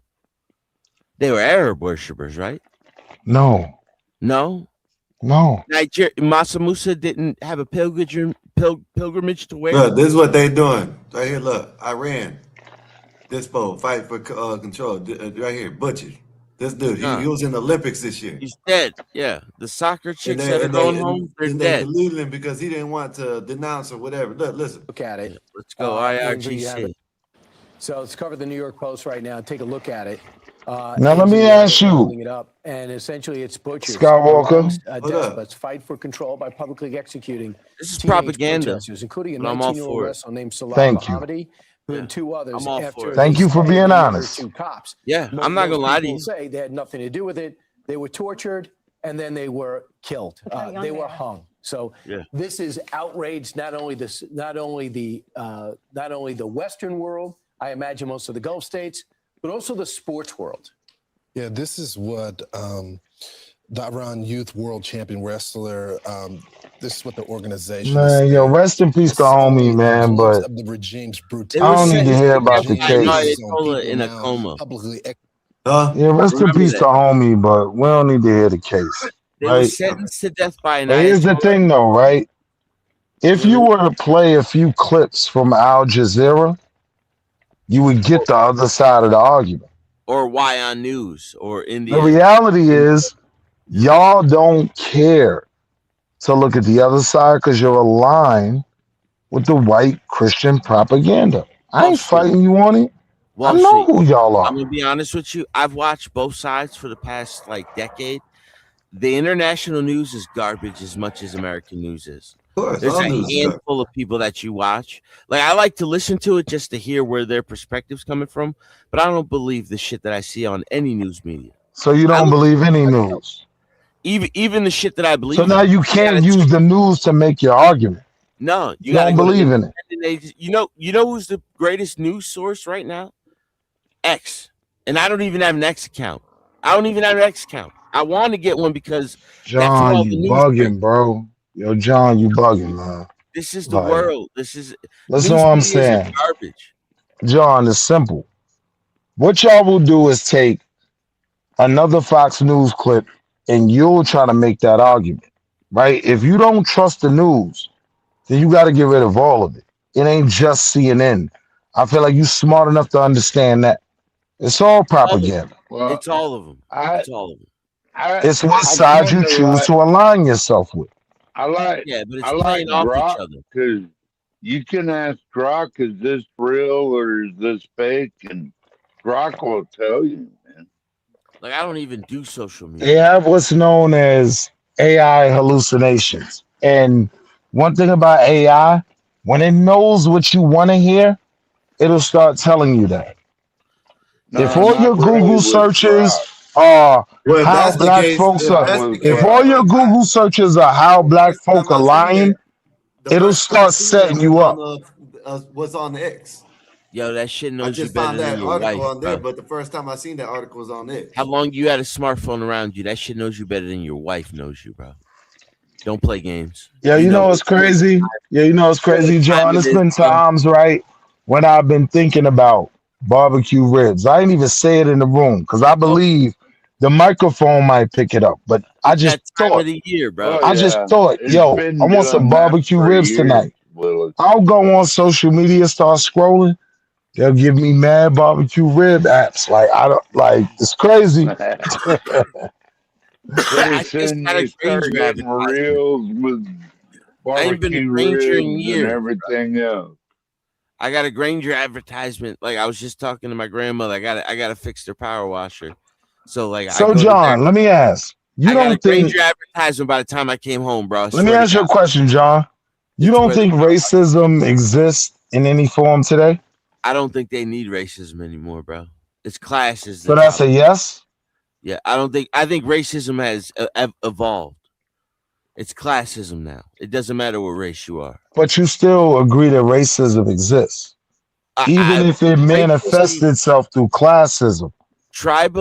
They were Arab worshippers, right? No, No. Masa Musa didn't have a pilgrimage to where? Look, this is what they doing. Right here, look. Iran. Dispo, fight for control. Right here, butchered. This dude, he was in the Olympics this year. He's dead. Yeah. The soccer chicks And that are going home, they're they dead. deluded him because he didn't want to denounce or whatever. Look, listen. Look at it. Let's go, IRGC. So let's cover the New York Post right now. Take a look at it. Now let me ask you, holding it up, and essentially it's butchers. Skywalker. Despots fight for control by publicly executing. This is propaganda, protesters, including a but I'm all 19-year-old for it. wrestler named Salah Thank you. Mohammadi, and two others. I'm all After for it. Thank you for they being murdered honest. two cops. Yeah, I'm not gonna lie to you. People say they had nothing to do with it. They were tortured, and then they were killed. They were hung. So this is outrage. Not only the Western world. I imagine most of the Gulf states, but also the sports world. Yeah, this is what the Iran Youth World Champion Wrestler, this is what the organization Man, yo, rest in peace to homie, man. But of the regime's I brutality. don't need to hear about the case. In a coma. Yeah, rest in peace to homie, but we don't need to hear the case. They were Right? sentenced to death by an But here's the thing, though, right? If you were to play a few clips from Al Jazeera, you would get the other side of the argument. or Why on News or India. The reality is, y'all don't care to look at the other side because you're aligned with the white Christian propaganda. I ain't fighting you on it. I know who y'all are. I'm gonna be honest with you. I've watched both sides for the past decade. The international news is garbage as much as American news is. There's a handful of people that you watch. I like to listen to it just to hear where their perspective's coming from, but I don't believe the shit that I see on any news media. So you don't believe any news. Even the shit that I believe. So now you can't use the news to make your argument. No, You don't believe in it. You know who's the greatest news source right now? X. And I don't even have an X account. I want to get one because John, you bugging, bro. Yo, John, you bugging, man. This is the world. This is listen to what I'm saying. Garbage. John, it's simple. What y'all will do is take another Fox News clip and you'll try to make that argument, right? If you don't trust the news, then you got to get rid of all of it. It ain't just CNN. I feel like you smart enough to understand that. It's all propaganda. It's all of them. It's all of them. It's what side you choose to align yourself with. I like, but it's I like playing off each Grok other. because you can ask Grok, is this real or is this fake? And Grok will tell you, man. I don't even do social media. They have what's known as AI hallucinations. And one thing about AI, when it knows what you want to hear, it'll start telling you that. If all your Google searches are how black folks are, if all your Google searches are how black folk are lying, it'll start setting you up. What's on the X? Yo, that shit knows I you just better found than that your article wife, on there, bro. but the first time I seen that article was on X. How long you had a smartphone around you? That shit knows you better than your wife knows you, bro. Don't play games. Yeah, you know what's crazy? Yeah, you know what's crazy, John? It's been times, right, when I've been thinking about barbecue ribs. I didn't even say it in the room because I believe the microphone might pick it up. But I just thought, of the year, bro. I just thought, yo, I want some barbecue ribs tonight. I'll go on social media, start scrolling. They'll give me mad barbecue rib apps. I don't it's crazy. Pretty soon you start getting reels with I ain't been a barbecue Granger in ribs years, and everything else. I got a Granger advertisement. I was just talking to my grandmother. I got to fix their power washer. So So John, let me ask. You got a don't think Granger advertisement by the time I came home, bro. Let me ask you a question, John. You don't think racism exists in any form today? I don't think they need racism anymore, bro. It's classes. So that's a yes? Yeah, I think racism has evolved. It's classism now. It doesn't matter what race you are. But you still agree that racism exists. Even if it manifests racism, itself through classism.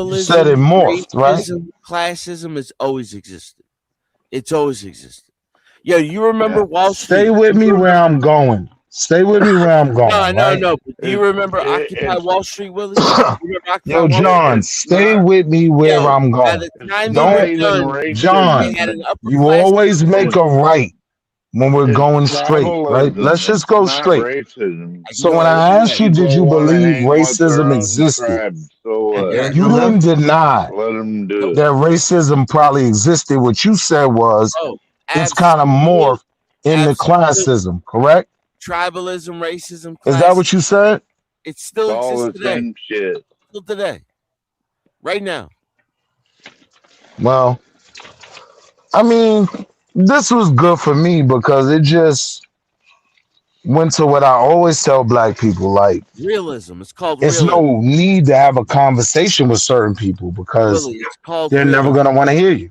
You said it tribalism, morphed, right? racism, classism has always existed. It's always existed. Yo, you remember Wall Stay Street? with me where I'm going. Stay with me where I'm going, No. right? But do you remember Occupy Wall Street, Willie? You remember Occupy Yo, Wall Street? John, stay with me where Yo, I'm by going. the time you were Don't, done, John, they had an upper you class. always make a right when we're It's going straight, right? tribalism. Let's just It's go not straight. racism. So when I asked you, did you People want to believe hang with their racism own existed? tribe, so You didn't deny let them do that it. racism probably existed. What you said was Oh, it's kind of morphed into classism, correct? Tribalism, racism, Is that what you said? it still It's all exists the today. same shit. Still today. Right now. Well, I mean, this was good for me because it just went to what I always tell black people, like, Realism. It's called it's realism. no need to have a conversation with certain people because Willie, it's called they're never realism. going to want to hear you.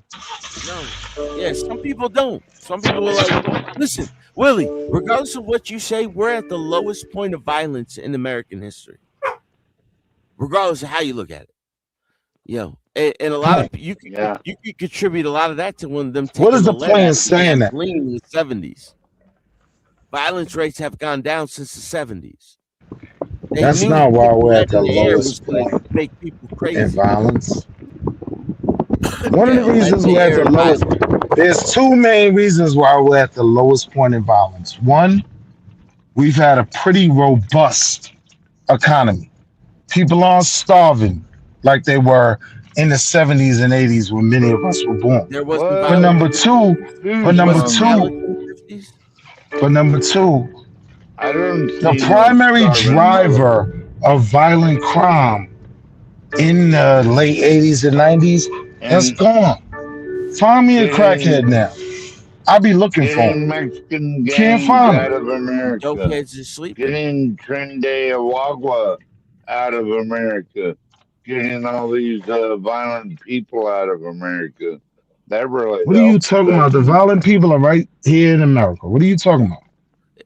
No. Yeah, some people don't. Some people are like, listen, Willie, regardless of what you say, we're at the lowest point of violence in American history. Regardless of how you look at it. Yo, and a lot of you can contribute a lot of that to one of them taking What is the lead point out in of saying that? gasoline in the 70s. Violence rates have gone down since the 70s. They That's knew not why putting we're lead at the in the air was lowest going to point make people in crazy. violence. One of the Lead reasons in the we're at air the is lowest, there's two main reasons why we're at the lowest point in violence. One, we've had a pretty robust economy. People aren't starving like they were in the 70s and 80s when many of us were born. There wasn't But violence. number two, Who's I don't the see no primary starving driver of violent crime in the late 80s and 90s, that's And gone. Find me a getting crackhead now. I'll be looking for getting him. Mexican Can't gangs find out him. of America. Dope heads are sleeping. Getting Trinidad out of America. Getting all these violent people out of America. That really What are you helps. talking about? The violent people are right here in America. What are you talking about?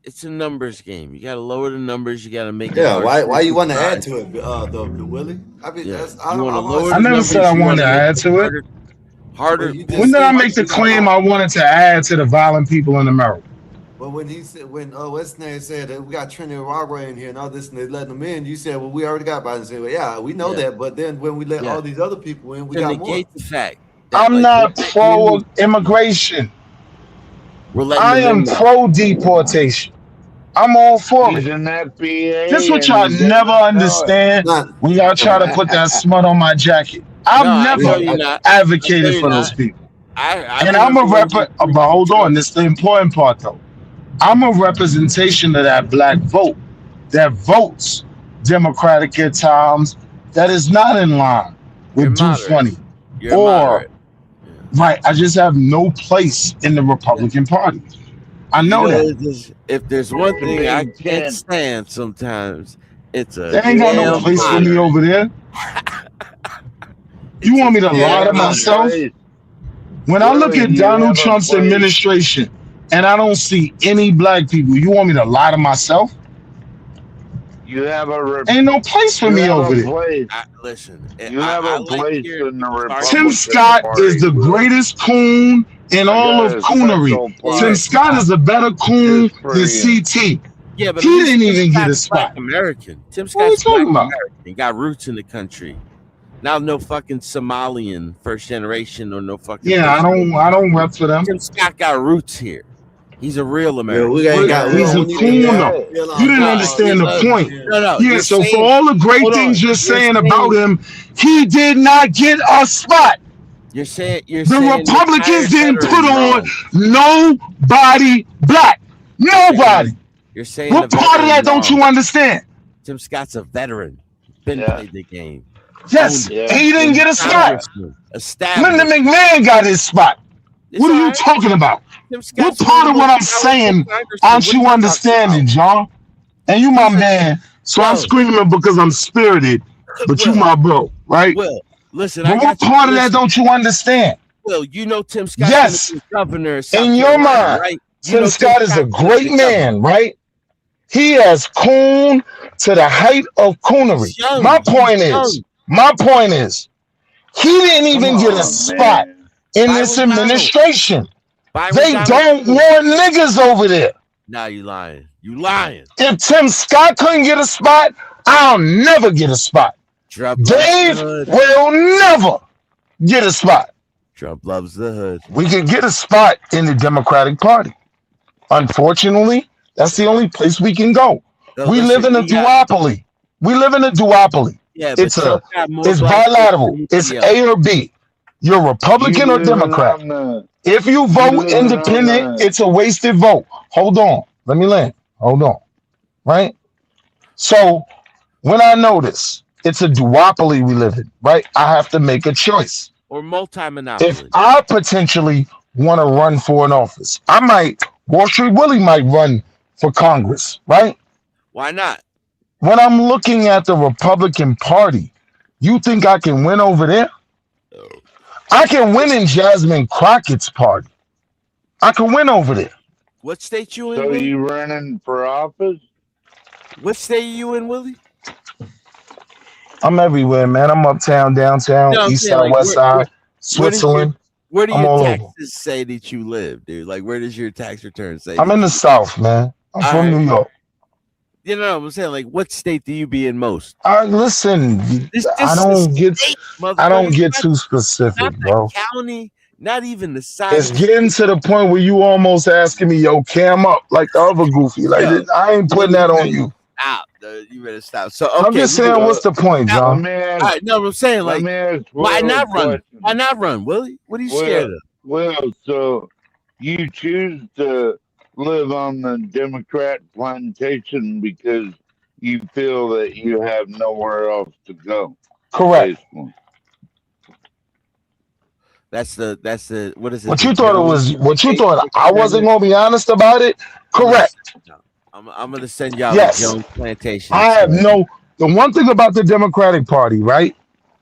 It's a numbers game. You got to lower the numbers. You got to make it Yeah, hard. why you want to add to it, the Willie? I mean, Yeah. that's You want to lower I the never numbers. said I You wanted want to make add to it. harder. When did I make the claim I wanted to add to the violent people in America? But when he said, what's his name said that we got Trinity Rockaway in here and all this, and they letting them in, you said, well, we already got Biden. Said, well, yeah, we know that, but then when we let all these other people in, we got more. Negate the fact. I'm not pro immigration. I am pro deportation. I'm all for He's it. an FBA. This what and y'all he never doesn't know it. understand when y'all try to put that smut on my jacket. I've No, I know never you're not. advocated I know for you're those not. people. I And I'm a remember when but hold on, this is the important part though. I'm a representation of that black vote that votes Democratic at times that is not in line with Do Funny. You're Or moderate. right, I just have no place in the Republican Party. I know that. If there's one It's a thing I big can't tent. stand sometimes, it's a They ain't got no damn place for me moderate. over there. You want me to lie to myself? When I look at Donald Trump's administration and I don't see any black people, you want me to lie to myself? You have Ain't no place for me over there. Listen, You have a place in the Republican Tim Scott is the greatest coon in all of coonery. Tim Scott is a better coon than CT. Yeah, but he at least didn't Tim even get a Scott's spot. Black American. Tim What are you Scott's Black talking about? American. Got roots in the country. Now no fucking Somalian first generation or no fucking. Yeah, I don't rep for them. Tim Scott got roots here. He's a real American. He's a coon though. You didn't understand the point. No. Yeah, so for all the great things you're saying about him, he did not get a spot. You're saying The Republicans didn't put on nobody black. Nobody. You're saying What part of that don't you understand? Tim Scott's a veteran. Been played the game. Yes, he didn't get a spot. Established. Linda McMahon got his spot. What are you talking about? What part of what I'm saying aren't you understanding, John? And you my man, so I'm screaming because I'm spirited, but you my bro, right? Will, listen, But what part of that don't you understand? Will, you know Tim Scott Yes, governor of South in your Carolina, mind, right? Tim Scott is a great man, right? He has coon to the height of coonery. My point is, he didn't even get a spot in this administration. They don't want niggas over there. Now you lying. You lying. If Tim Scott couldn't get a spot, I'll never get a spot. Dave will never get a spot. Trump loves the hood. We could get a spot in the Democratic Party. Unfortunately, that's the only place we can go. We live in a duopoly. Yeah, It's bilateral. It's A or B. You're Republican or Democrat. If you vote independent, it's a wasted vote. Hold on. Let me land. Hold on. Right? So when I notice it's a duopoly we live in, right? I have to make a choice. Or multi-monopoly. If I potentially want to run for an office, Wall Street Willie might run for Congress, right? Why not? When I'm looking at the Republican Party, you think I can win over there? I can win in Jasmine Crockett's party. I can win over there. What state you in? So Willie? you running for office? What state you in, Willie? I'm everywhere, man. I'm uptown, downtown, east side, west side, Switzerland. Where do I'm your all taxes over. say that you live, dude? Like, where does your tax return say? I'm in the South, man. I'm from New York. You know, I'm saying, like, what state do you be in most? Listen, I don't get too specific, not bro. the county, not even the size. It's getting to the point where you almost asking me, yo, cam up like the other goofy. Like, I ain't putting that on you. Stop, dude. You better stop. So okay, I'm just saying, what's the point, John? All right, no, I'm saying, like, why not run? Why not run, Willie? What are you scared of? Well, so you choose to live on the Democrat plantation because you feel that you have nowhere else to go. Correct. Basically. That's the what is it? What you thought I wasn't gonna be honest about it? Correct. I'm gonna send y'all Yes. to Jones Plantation. I have the one thing about the Democratic Party, right?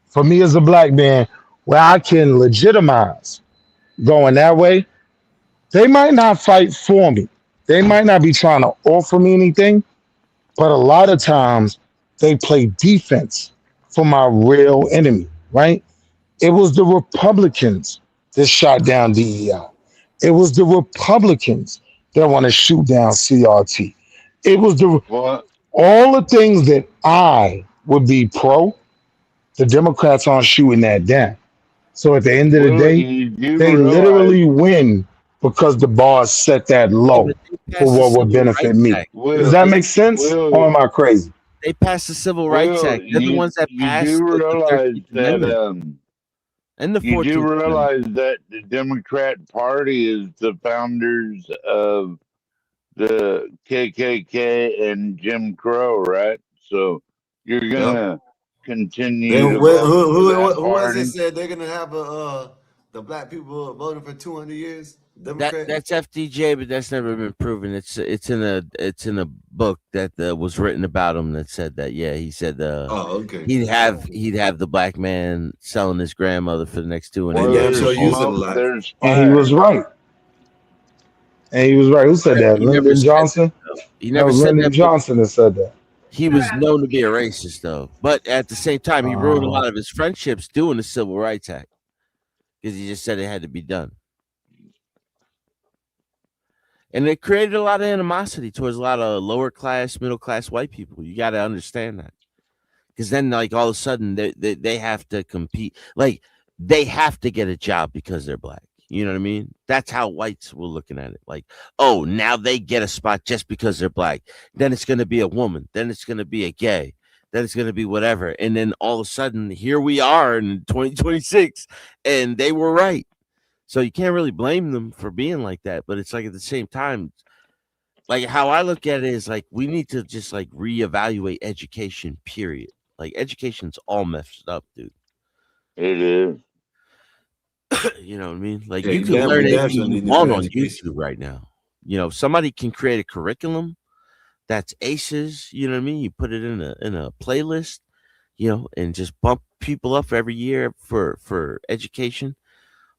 For me as a black man, where I can legitimize going that way, they might not fight for me. They might not be trying to offer me anything, but a lot of times they play defense for my real enemy, right? It was the Republicans that shot down DEI. It was the Republicans that want to shoot down CRT. It was all the things that I would be pro, the Democrats aren't shooting that down. So at the end of the day, they literally win because the bar set that low for what would benefit me. Does that make sense? Or am I crazy? They passed the Civil Rights Act. They're the ones that passed You do the realize 13th that Amendment. And the 14th you do Amendment. realize that the Democrat Party is the founders of the KKK and Jim Crow, right? So you're gonna continue to vote for that Who was party. it said they're gonna have the black people voting for 200 years? Democrat? That's FDJ, but that's never been proven. It's in a book that was written about him that said that. Yeah, he said okay. he'd have the black man selling his grandmother for the next 200 years. And he was right. Who said that? Lyndon Johnson? He never said Lyndon that. Johnson that said that. He was known to be a racist, though. But at the same time, he ruined a lot of his friendships doing the Civil Rights Act because he just said it had to be done. And it created a lot of animosity towards a lot of lower class, middle class white people. You got to understand that. Because then, like, all of a sudden, they have to compete. Like, they have to get a job because they're black. You know what I mean? That's how whites were looking at it. Like, oh, now they get a spot just because they're black. Then it's going to be a woman. Then it's going to be a gay. Then it's going to be whatever. And then all of a sudden, here we are in 2026, and they were right. So you can't really blame them for being like that. But it's like at the same time, like how I look at it is like we need to just like reevaluate education, period. Like education's all messed up, dude. It is. You know what I mean? Like Yeah, you you can damn learn right anything need you to want do on education. YouTube right now. You know, somebody can create a curriculum that's aces. You know what I mean? You put it in a playlist, you know, and just bump people up every year for education.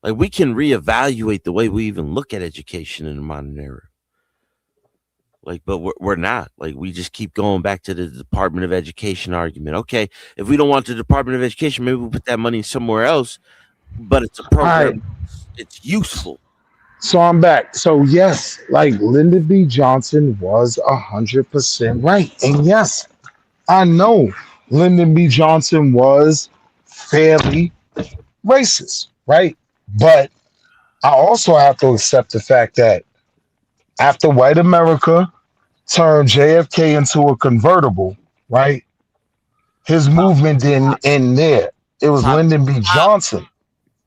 Like we can reevaluate the way we even look at education in the modern era. Like, but we're not. Like, we just keep going back to the Department of Education argument. Okay, if we don't want the Department of Education, maybe we'll put that money somewhere else. But it's a program. Right. It's useful. So I'm back. So yes, like Lyndon B. Johnson was 100% right, and yes, I know Lyndon B. Johnson was fairly racist, right? But I also have to accept the fact that after white America turned JFK into a convertible, right? His movement didn't end there. It was Lyndon B. Johnson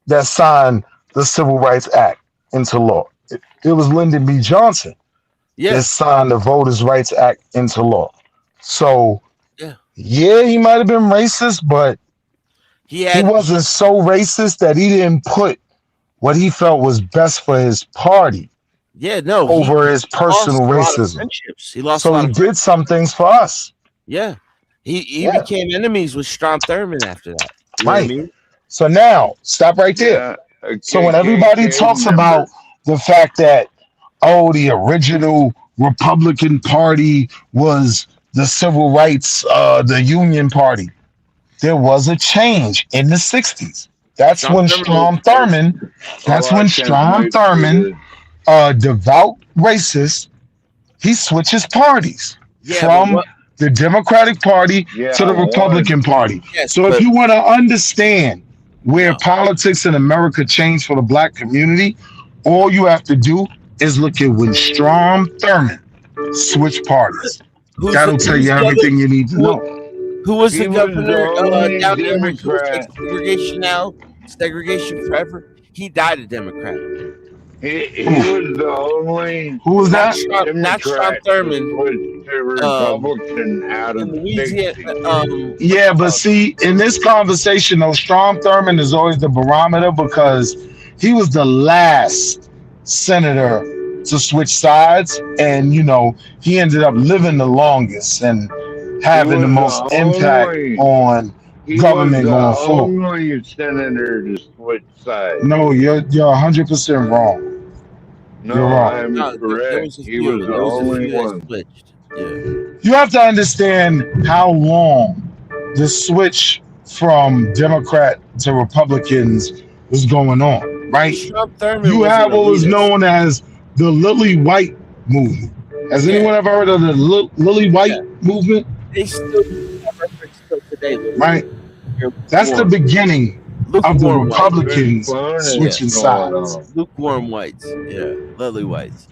that signed the Civil Rights Act into law. It was Lyndon B. Johnson that signed the Voters' Rights Act into law. So, yeah, he might have been racist, but he wasn't so racist that he didn't put what he felt was best for his party over his personal racism. He lost so he did some things for us. Yeah. He became enemies with Strom Thurmond after that. You know Right. what I mean? So now, stop right there. So when everybody talks about the fact that, oh, the original Republican Party was the civil rights, the Union Party, there was a change in the 60s. That's when Strom Thurmond, devout racist, he switches parties from the Democratic Party to the Republican Party. So if you want to understand where politics in America changed for the black community, all you have to do is look at when Strom Thurmond switched parties. That'll tell you everything you need to know. Who was the governor only down there who Democrat. segregation now? Segregation forever? He died a Democrat. He was the only. Who was that? Not Strom Thurmond. Switched to Republican out of Louisiana. Yeah, but see, in this conversation, though, Strom Thurmond is always the barometer because he was the last senator to switch sides, and he ended up living the longest and having the most impact on government going forward. Only senator to switch sides. No, you're 100% wrong. No, you're wrong. I'm correct. He was the only one. You have to understand how long the switch from Democrat to Republicans was going on, right? You have what was known as the Lily White movement. Has anyone ever heard of the Lily White movement? They still today, right? That's the beginning of the Republicans switching sides. Lukewarm whites, lily whites.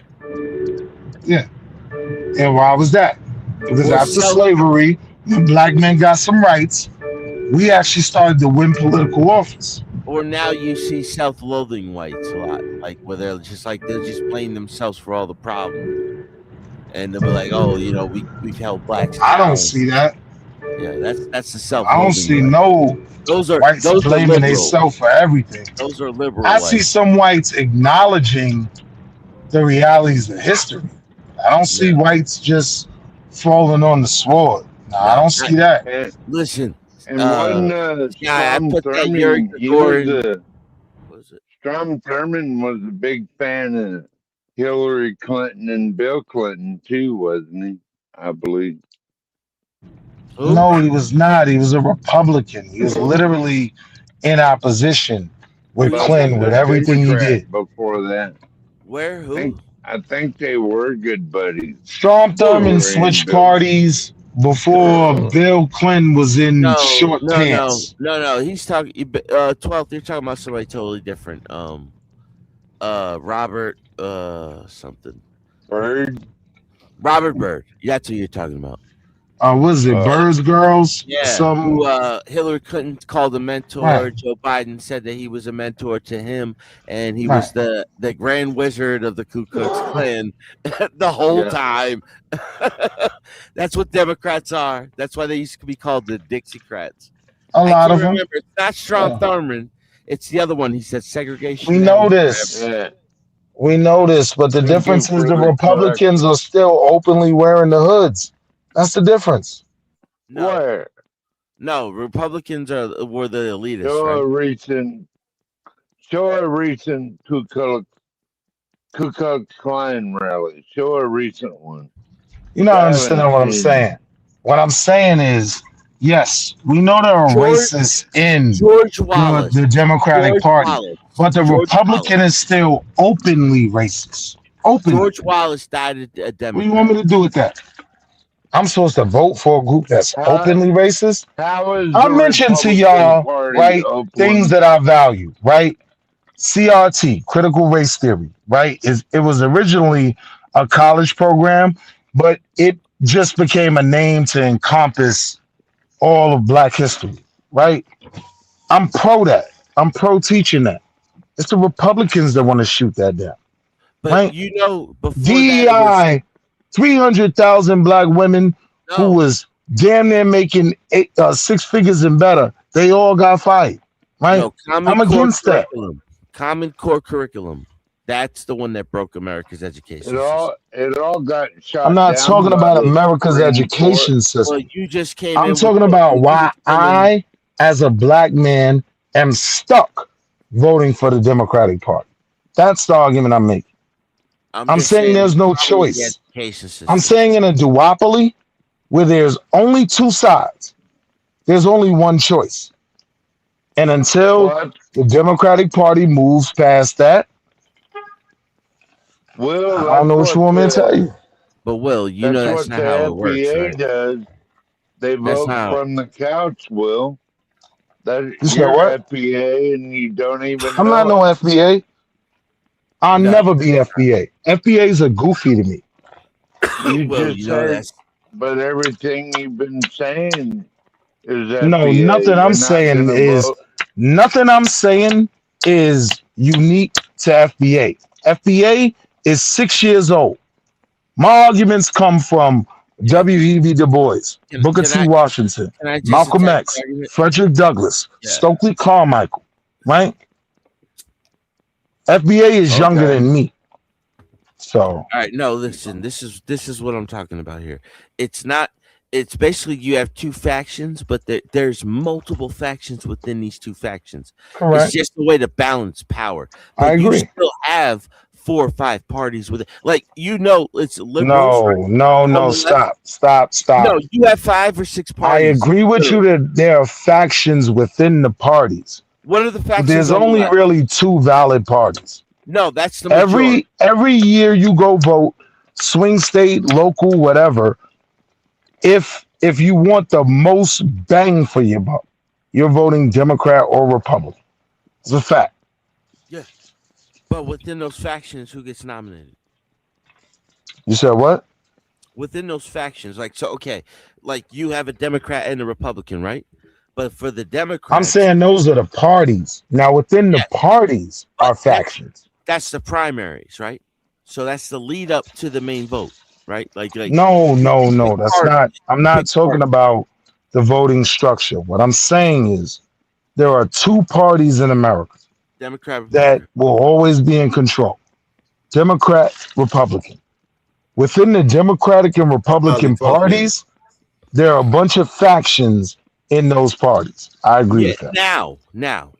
Yeah. And why was that? Because after slavery, when black men got some rights, we actually started to win political office. Or now you see self-loathing whites a lot, like where they're just blaming themselves for all the problems, and they'll be like, "Oh, we've held blacks." I don't see that. Yeah, that's the self. I don't see those whites blaming themselves for everything. Those are liberal. I see some whites acknowledging the realities of history. I don't see whites just falling on the sword. No, I don't see that. Listen, and Strom Thurmond was a big fan of Hillary Clinton and Bill Clinton too, wasn't he? I believe. No, he was not. He was a Republican. He was literally in opposition with Clinton with everything he did. Before that. Where? Who? I think they were good buddies. Strom Thurmond switched parties before Bill Clinton was in short pants. No. He's talking 12th. You're talking about somebody totally different. Robert something. Byrd. Robert Byrd. That's who you're talking about. Was it Bird's Girls? Yeah. Who Hillary Clinton called a mentor. Right. Joe Biden said that he was a mentor to him, and he was the grand wizard of the Ku Klux Klan the whole time. That's what Democrats are. That's why they used to be called the Dixiecrats. A lot of them. Remember, it's not Strom Thurmond. It's the other one. He said segregation. We know this. We know this, but the difference is the Republicans are still openly wearing the hoods. That's the difference. No, Republicans were the elitists. Show a recent Ku Klux Klan rally. Show a recent one. You're not understanding what I'm saying. What I'm saying is, yes, we know there are racists in George Wallace, the Democratic Party, but the George Republican Wallace. is still openly racist. Openly. George Wallace died a Democrat. What do you want me to do with that? I'm supposed to vote for a group that's openly racist? How is I the mentioned to Republican y'all, Party right, things open? that I value, right? CRT, critical race theory, right? It was originally a college program, but it just became a name to encompass all of Black history, right? I'm pro that. I'm pro teaching that. It's the Republicans that want to shoot that down, But right? you know, before that, it was DEI, 300,000 Black women who was damn near making six figures and better. They all got fired, right? no Common I'm Core against that. curriculum. Common Core curriculum. That's the one that broke America's education It all got I'm shot not down talking by about the America's Supreme Court. education Well, system. you just came I'm in with talking the, about you why just came in, I, as a Black man, am stuck voting for the Democratic Party. That's the argument I'm making. I'm just saying there's no probably the choice. education system. I'm saying in a duopoly where there's only two sides, there's only one choice. And until the Democratic Party moves past that, Well, I don't that's know what you what want me to tell you. But Will, you know that's what not the how it works, FBA right? does. They That's vote how. from the couch, Will. That You said you're what? FBA and you don't even I'm not know no it. FBA. I'll No. never be FBA. FBA's are goofy to me. You Well, just you know said, that's but everything you've been saying is No, FBA. nothing I'm You're not saying gonna is vote. unique to FBA. FBA is 6 years old. My arguments come from W.E.B. Du Bois, Booker can T. I Washington, can I just Malcolm attack X, the argument? Frederick Douglass, Yeah. Stokely Carmichael, right? FBA is younger than me. So All right, no, listen. This is what I'm talking about here. It's not. It's basically you have two factions, but there's multiple factions within these two factions. correct. It's just a way to balance power. I But you agree. still have 4 or 5 parties with it. Like it's liberals. Right? No, On the left. stop. No, you have 5 or 6 I parties. agree with you that there are factions within the parties. What are the But factions there's on the only left? really 2 valid parties. No, that's the majority. Every year you go vote, swing state, local, whatever. If you want the most bang for your buck, you're voting Democrat or Republican. It's a fact. Yeah, but within those factions, who gets nominated? You said what? Within those factions, okay, like you have a Democrat and a Republican, right? But for the Democrats, I'm saying those are the parties. Now within the parties are factions. that's the primaries, right? So that's the lead up to the main vote, right? No. That's party. not. I'm not Pick talking party. about the voting structure. What I'm saying is there are 2 parties in America Democrat, that Republican. will always be in control. Democrat, Republican. Within the Democratic and Republican parties, there are a bunch of factions in those parties. I agree with that. Now,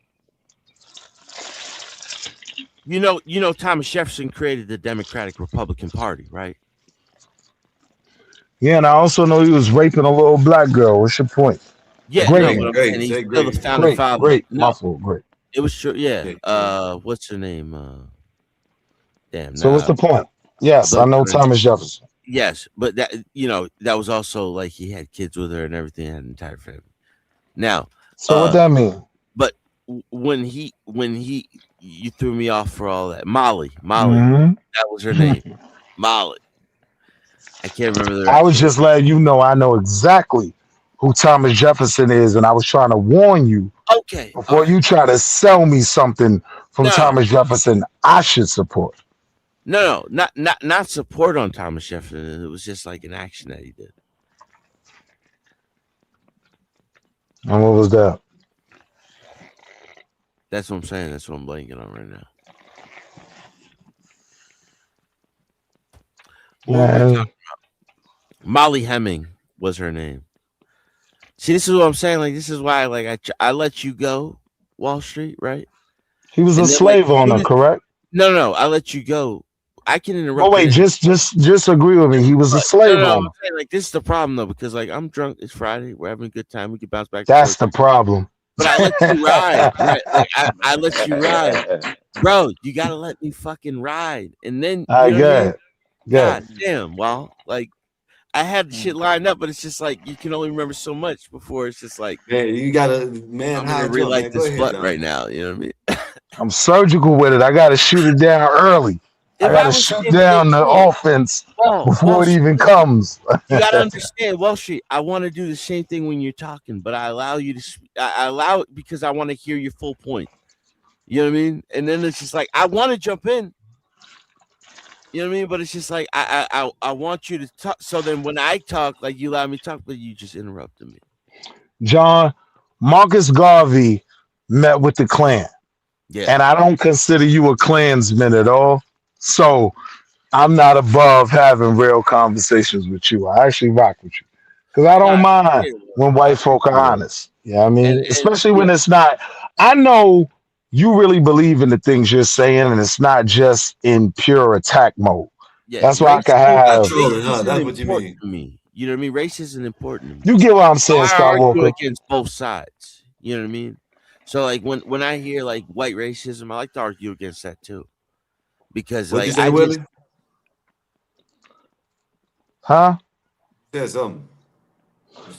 you know, Thomas Jefferson created the Democratic Republican Party, right? Yeah, and I also know he was raping a little Black girl. What's your point? Yeah, great. no, but I'm saying he's still the founding father. Great. No, My fault. Great. it was true. Yeah. What's her name? Damn. So what's the point? Yes, I know Thomas Jefferson. Yes, but that that was also like he had kids with her and everything, had an entire family. Now, so what that mean? But when you threw me off for all that. Molly, Mhm. that was her name. Molly. I can't remember the I was just letting you know I know exactly who Thomas Jefferson is, and I was trying to warn you before you try to sell me something from Thomas Jefferson I should support. No, not support on Thomas Jefferson. It was just like an action that he did. And what was that? That's what I'm saying. That's what I'm blanking on right now. What were we talking about? Molly Hemming was her name. See, this is what I'm saying. Like, this is why, I let you go, Wall Street, right? He was a slave owner, correct? No. I let you go I can But interrupt. wait, just agree with me. He was a slave I'm owner. saying, like, this is the problem though, because like I'm drunk. It's Friday. We're having a good time. We can bounce back. That's the problem. But I let you ride, right? Like I let you ride, bro. You gotta let me fucking ride, and then I you know what I mean. get. God damn. Well, like I had shit lined up, but it's just like you can only remember so much before it's just like, man, you gotta, man, I'm high gonna jump, relight man. Go this ahead, blunt Don. right now. You know what I mean? I'm surgical with it. I got to shoot it down early. I got to shoot down the offense before it even comes. You gotta understand, Wall Street. I want to do the same thing when you're talking, but I allow you to. I allow it because I want to hear your full point. You know what I mean? And then it's just like I want to jump in. You know what I mean? But it's just like I want you to talk. So then when I talk, like you allow me to talk, but you just interrupted me. John, Marcus Garvey met with the Klan. Yeah. And I don't consider you a Klansman at all. So I'm not above having real conversations with you. I actually rock with you. Because I don't mind when white folk are honest. You know what I mean? Especially when it's not. I know you really believe in the things you're saying, and it's not just in pure attack mode. Yeah, That's why I can have. That's what you mean. To me. You know what I mean? Race isn't important to me. You get what I'm saying, I argue Skywalker. against both sides. You know what I mean? So like when I hear like white racism, I like to argue against that too. Because What'd like you say, Willie? Huh? Said something.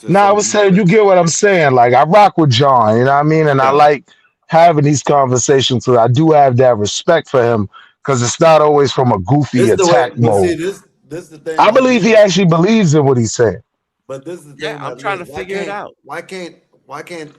No, I was saying you get what I'm saying. Like I rock with John, you know what I mean? And I like having these conversations because I do have that respect for him because it's not always from a goofy This is the way, attack but see, mode. this is the thing. I about believe this. he actually believes in what he's saying. But this is the thing. I'm trying to figure it out. Why can't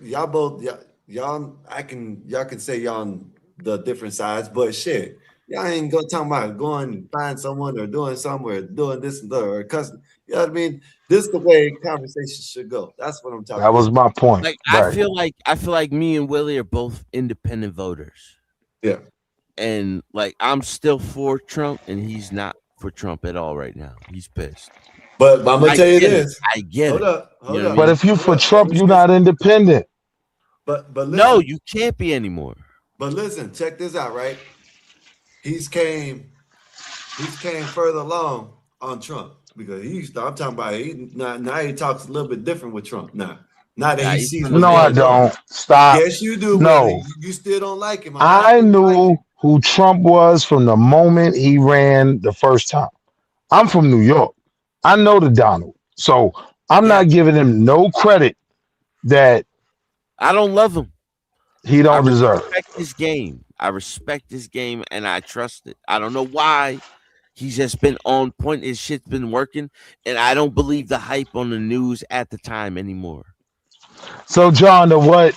y'all both y'all can say y'all on the different sides, but shit, y'all ain't gonna talk about going find someone or doing somewhere, doing this and that, or cussing. You know what I mean? This is the way conversation should go. That's what I'm talking That about. was my point. Like right. I feel like me and Willie are both independent voters. Yeah. And like I'm still for Trump and he's not for Trump at all right now. He's pissed. But I'm gonna tell you this. I get Hold it. up. But if you for Trump, you're not independent. But listen, no, you can't be anymore. But listen, check this out, right? He's came further along on Trump because I'm talking about now he talks a little bit different with Trump now. Now that he sees what's No, I going on. don't. Stop. Yes, you do. No. Willie. You still don't like him. I knew who Trump was from the moment he ran the first time. I'm from New York. I know the Donald. So I'm not giving him no credit that I don't love him. He don't deserve. I respect his game. I respect his game and I trust it. I don't know why. He's just been on point. His shit's been working, and I don't believe the hype on the news at the time anymore. So, John, to what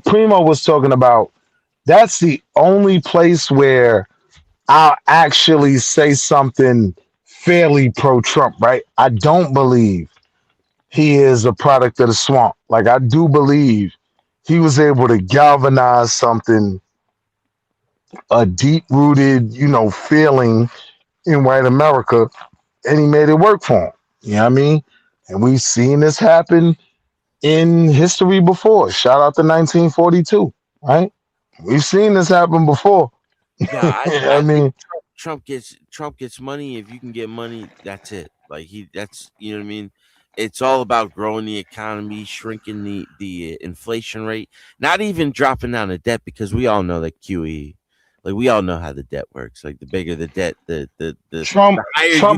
Primo was talking about, that's the only place where I'll actually say something fairly pro-Trump, right? I don't believe he is a product of the swamp. Like, I do believe he was able to galvanize something, a deep-rooted, feeling in white America, and he made it work for him. You know what I mean? And we've seen this happen in history before. Shout out to 1942, right? We've seen this happen before. Yeah, I mean, Trump gets money. If you can get money, that's it. Like that's you know what I mean. It's all about growing the economy, shrinking the inflation rate, not even dropping down the debt because we all know that QE. Like we all know how the debt works. Like the bigger the debt, the Trump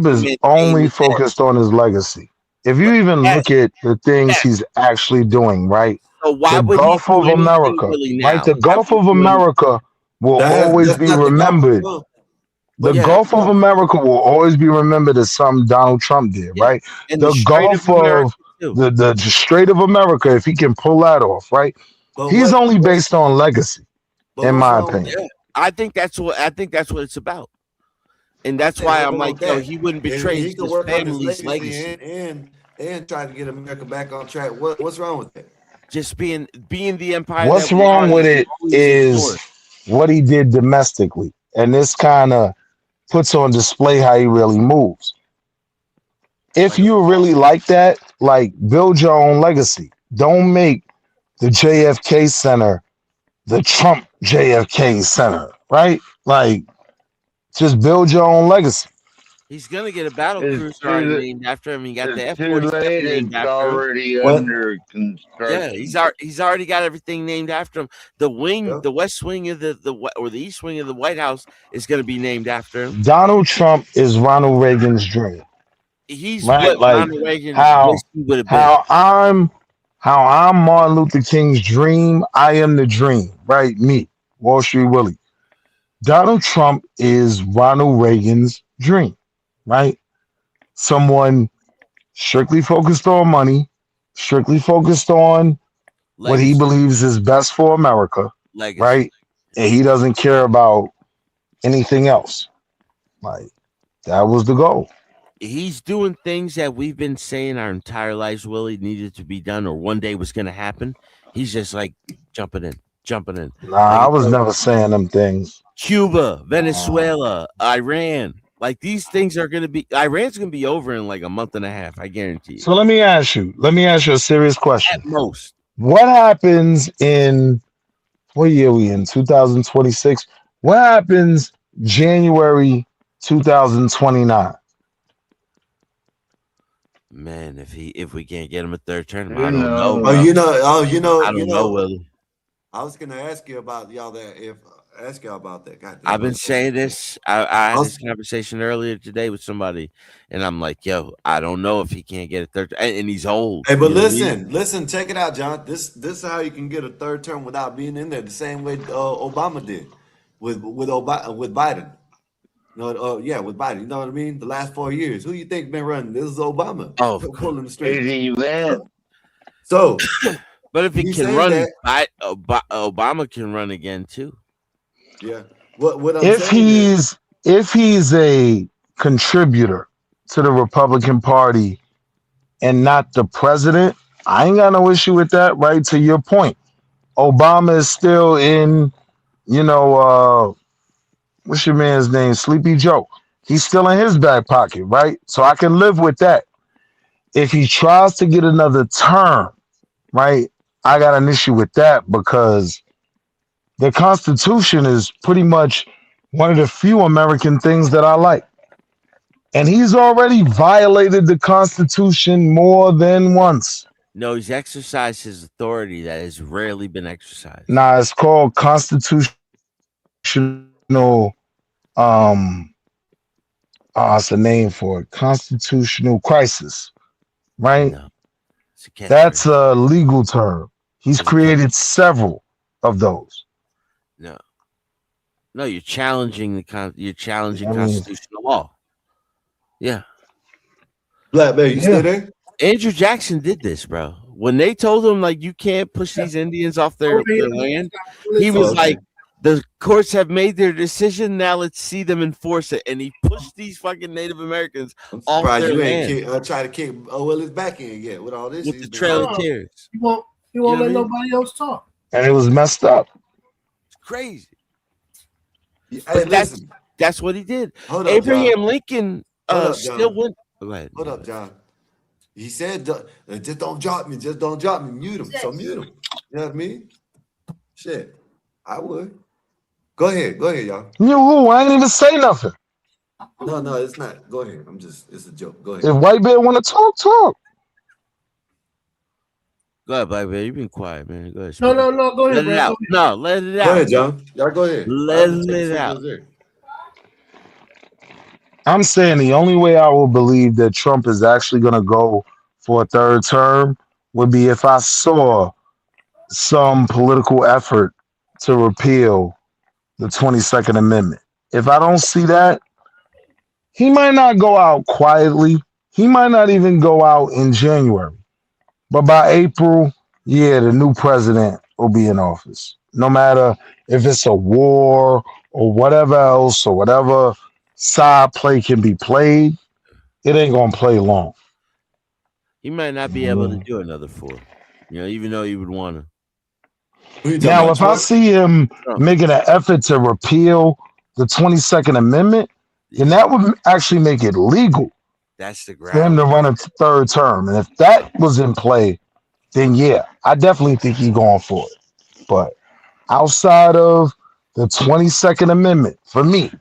is only focused on his legacy. If you even look at the things he's actually doing, right? So why the would Gulf he do of anything America, really right? now? The Gulf of America will always be remembered. The Gulf of America will always be remembered as something Donald Trump did, right? And the the Strait Gulf of America, of the Strait of America, if he can pull that off, right? He's only based on legacy, in my opinion. Yeah, I think that's what it's about, and that's why I'm like, yo, he wouldn't betray he could his work on his family's legacy legacy. and try to get America back on track. What's wrong with that? Just being the empire. What's that we wrong are, with it is ignored. what he did domestically, and this kind of puts on display how he really moves. If you really like that, like build your own legacy. Don't make the JFK Center the Trump JFK Center, right? Like Just build your own legacy. He's gonna get a battle It's cruiser too already la- named after him. He got the it's too F-47 late. named It's after him. already What? under Yeah, construction. he's already got everything named after him. The wing, the west wing of or the east wing of the White House is going to be named after him. Donald Trump is Ronald Reagan's dream. He's Right? what Like Ronald Reagan how wished he would have been. how I'm Martin Luther King's dream. I am the dream. Right? Me, Wall Street Willie. Donald Trump is Ronald Reagan's dream. Right? Someone strictly focused on money, strictly focused on what he Legacy. believes is best for America. Legacy. Right? And he doesn't care about anything else. Like that was the goal. He's doing things that we've been saying our entire lives, Willie, needed to be done or one day was going to happen. He's just like jumping in. Nah, Like I was never saying them things. Cuba, Venezuela, Iran. Like these things are going to be, Iran's going to be over in like a month and a half. I guarantee you. So let me ask you a serious question. At most. What happens in what year we in? 2026. What happens January 2029? Man, if we can't get him a third term, Who I don't know. knows? Bro. I don't know, Willie. I was gonna ask you about y'all ask y'all about that. God damn, I've been saying this. I had this conversation earlier today with somebody, and I'm like, yo, I don't know if he can't get a third, and he's old. Hey, but you know what I mean? listen, check it out, John. This is how you can get a third term without being in there, the same way Obama did with Biden. No, with Biden. You know what I mean? The last 4 years, who you think been running? This is Obama. Oh, pulling the strings. Easy man. So, but if he you can saying run, that- Obama can run again too. Yeah. What I'm If saying he's a contributor to the Republican Party and not the president, I ain't got no issue with that. Right to your point, Obama is still in. What's your man's name? Sleepy Joe. He's still in his back pocket, right? So I can live with that. If he tries to get another term, right, I got an issue with that because the Constitution is pretty much one of the few American things that I like. And he's already violated the Constitution more than once. No, he's exercised his authority that has rarely been exercised. Nah, it's called constitutional it's a name for it. Constitutional crisis. Right? No, that's a legal term. He's created several of those. No, you're challenging constitutional law. Yeah. Black man, you still there? Andrew Jackson did this, bro. When they told him like you can't push these Indians off their land, he was like, the courts have made their decision. Now let's see them enforce it. And he pushed these fucking Native Americans off their you land. ain't try to kick Willis back in yet with all this. With the Trail of Tears. He won't let nobody else talk. And it was messed up. It's crazy. Hey, but that's what he did. Hold up, Abraham John. Lincoln still went. Go ahead. Hold up, John. He said, just don't drop me. Just don't drop me. Mute him. So mute him. You know what I mean? Shit. I would. Go ahead, y'all. You who? I ain't even say nothing. No, it's not. Go ahead. It's a joke. Go ahead. If white man want to talk. Go ahead, Black Man. You've been quiet, man. Go ahead. No. Go ahead, Let it out. No, let it out. Go ahead, John. Y'all go ahead. Let it out. I'm saying the only way I will believe that Trump is actually going to go for a third term would be if I saw some political effort to repeal the 22nd Amendment. If I don't see that, he might not go out quietly. He might not even go out in January. But by April, the new president will be in office. No matter if it's a war or whatever else or whatever side play can be played, it ain't going to play long. He might not be able to do another 4. Even though he would want to. Now, if I see him making an effort to repeal the 22nd Amendment, then that would actually make it legal That's the for him ground. to run a third term. And if that was in play, then I definitely think he's going for it. But outside of the 22nd Amendment, for me,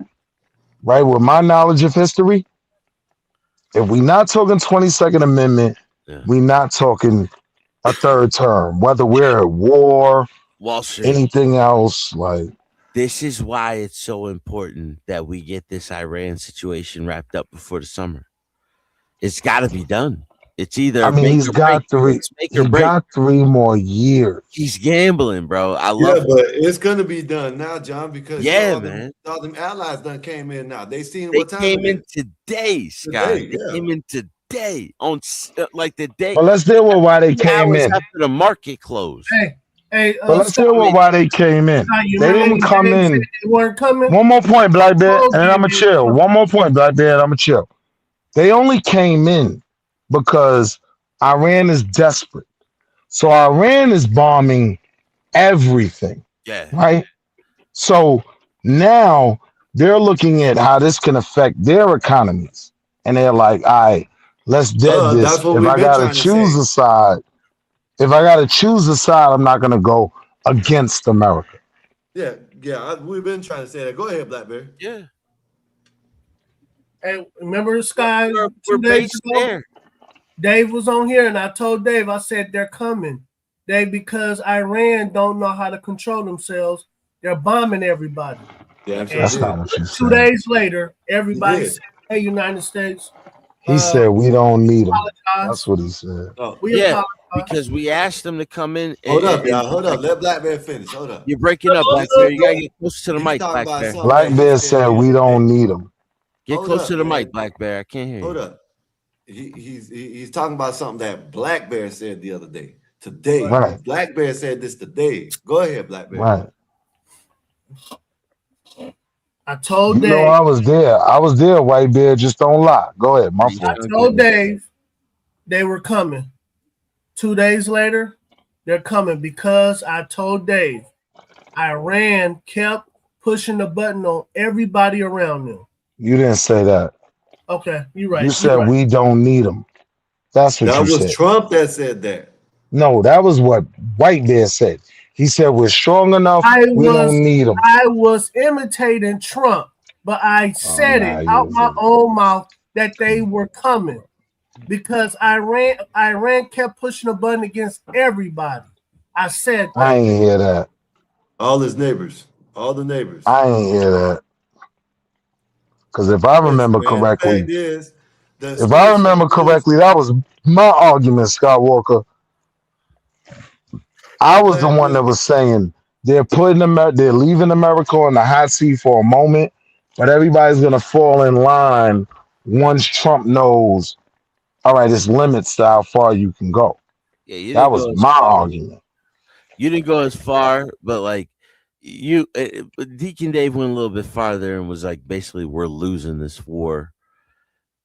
right? With my knowledge of history, if we're not talking 22nd Amendment, we're not talking a third term, whether we're at war, Wall Street. anything else. Like, this is why it's so important that we get this Iran situation wrapped up before the summer. It's got to be done. It's either I mean, make he's or got break. three. It's make He or break. got 3 more years. He's gambling, bro. I Yeah, love it. but it's gonna be done now, John, because Yeah, all man. all them allies done came in now. They seen They what time came it in is. today, Scott. Today, They yeah. came in today on like the day. But let's deal with why they 2 came hours in. after the market closed. Hey, But let's deal with why they came in. you They remember didn't when come Dave said in. they weren't coming? One more point, Black Bear, told and then you I'm gonna they chill. were One more point, Black Bear, and I'm gonna chill. They only came in because Iran is desperate. So Iran is bombing everything, Yeah. right? So now they're looking at how this can affect their economies. And they're like, all right, let's dead this. That's what If we've I been gotta trying to choose say. a side, I'm not gonna go against America. Yeah, we've been trying to say that. Go ahead, Blackberry. Yeah. Hey, remember Sky We're 2 days based ago? there. Dave was on here, and I told Dave, I said they're coming. Dave, because Iran don't know how to control themselves, they're bombing everybody. Yeah, That's not what you 2 said. days later, everybody did. said, "Hey, United States." He said we don't need them. apologize. That's what he said. We Yeah, apologize. because we asked them to come in. Hold up, y'all. Hold up. Let Blackberry finish. Hold up. You're breaking up, Black Bear. You gotta get close to the He's mic, talking Black about Bear. something Black that he Bear said said the we other don't day. need them. Get Hold close up, to the man. mic, Black Bear. I can't hear Hold you. up. He's talking about something that Black Bear said the other day. Today, Right. Black Bear said this today. Go ahead, Black Bear. Right. I told You Dave. know I was there. I was there, White Bear. Just don't lie. Go ahead. My fault. I told Dave they were coming. 2 days later, they're coming because I told Dave Iran kept pushing the button on everybody around them. You didn't say that. Okay, you're right. You said we don't need them. That's what That you was said. Trump that said that. No, that was what White Bear said. He said we're strong enough. We don't need them. I was imitating Trump, but I said nah, it you out was my own mouth that they were coming because Iran kept pushing the button against everybody. I said that. I ain't hear that. All his neighbors. All the neighbors. I ain't hear that. Because if I remember Man, correctly, fact is, if I remember correctly, that was my argument, Scott Walker. I was the one that was saying they're they're leaving America on the hot seat for a moment, but everybody's gonna fall in line once Trump knows, all right, it's limits to how far you can go. Yeah, you That didn't was go as my far. argument. You didn't go as far, but like Deacon Dave went a little bit farther and was like, basically, we're losing this war.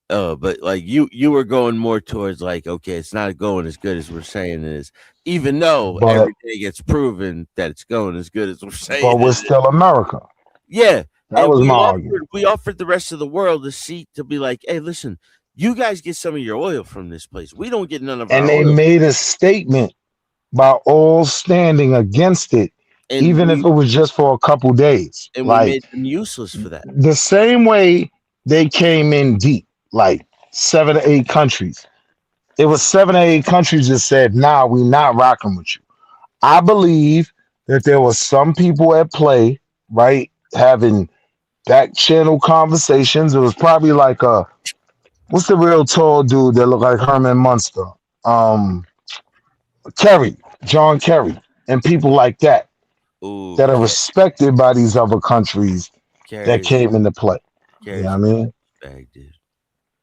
But like you were going more towards like, okay, it's not going as good as we're saying it is, even though But- every day gets proven that it's going as good as we're saying. But we're it is. still America. Yeah, That and was my argument. we offered the rest of the world a seat to be like, hey, listen, you guys get some of your oil from this place. We don't get none of And our they oil. made a statement by all standing against it, And even if it was just for a couple days. And like, we made them useless for that. the same way they came in deep, like 7 to 8 countries. It was 7 to 8 countries that said, nah, we not rocking with you. I believe that there was some people at play, right, having back channel conversations. It was probably like what's the real tall dude that looked like Herman Munster? Kerry, John Kerry, and people like that. Ooh, that are respected by these other countries that came into play. You know what I mean? Bag, dude.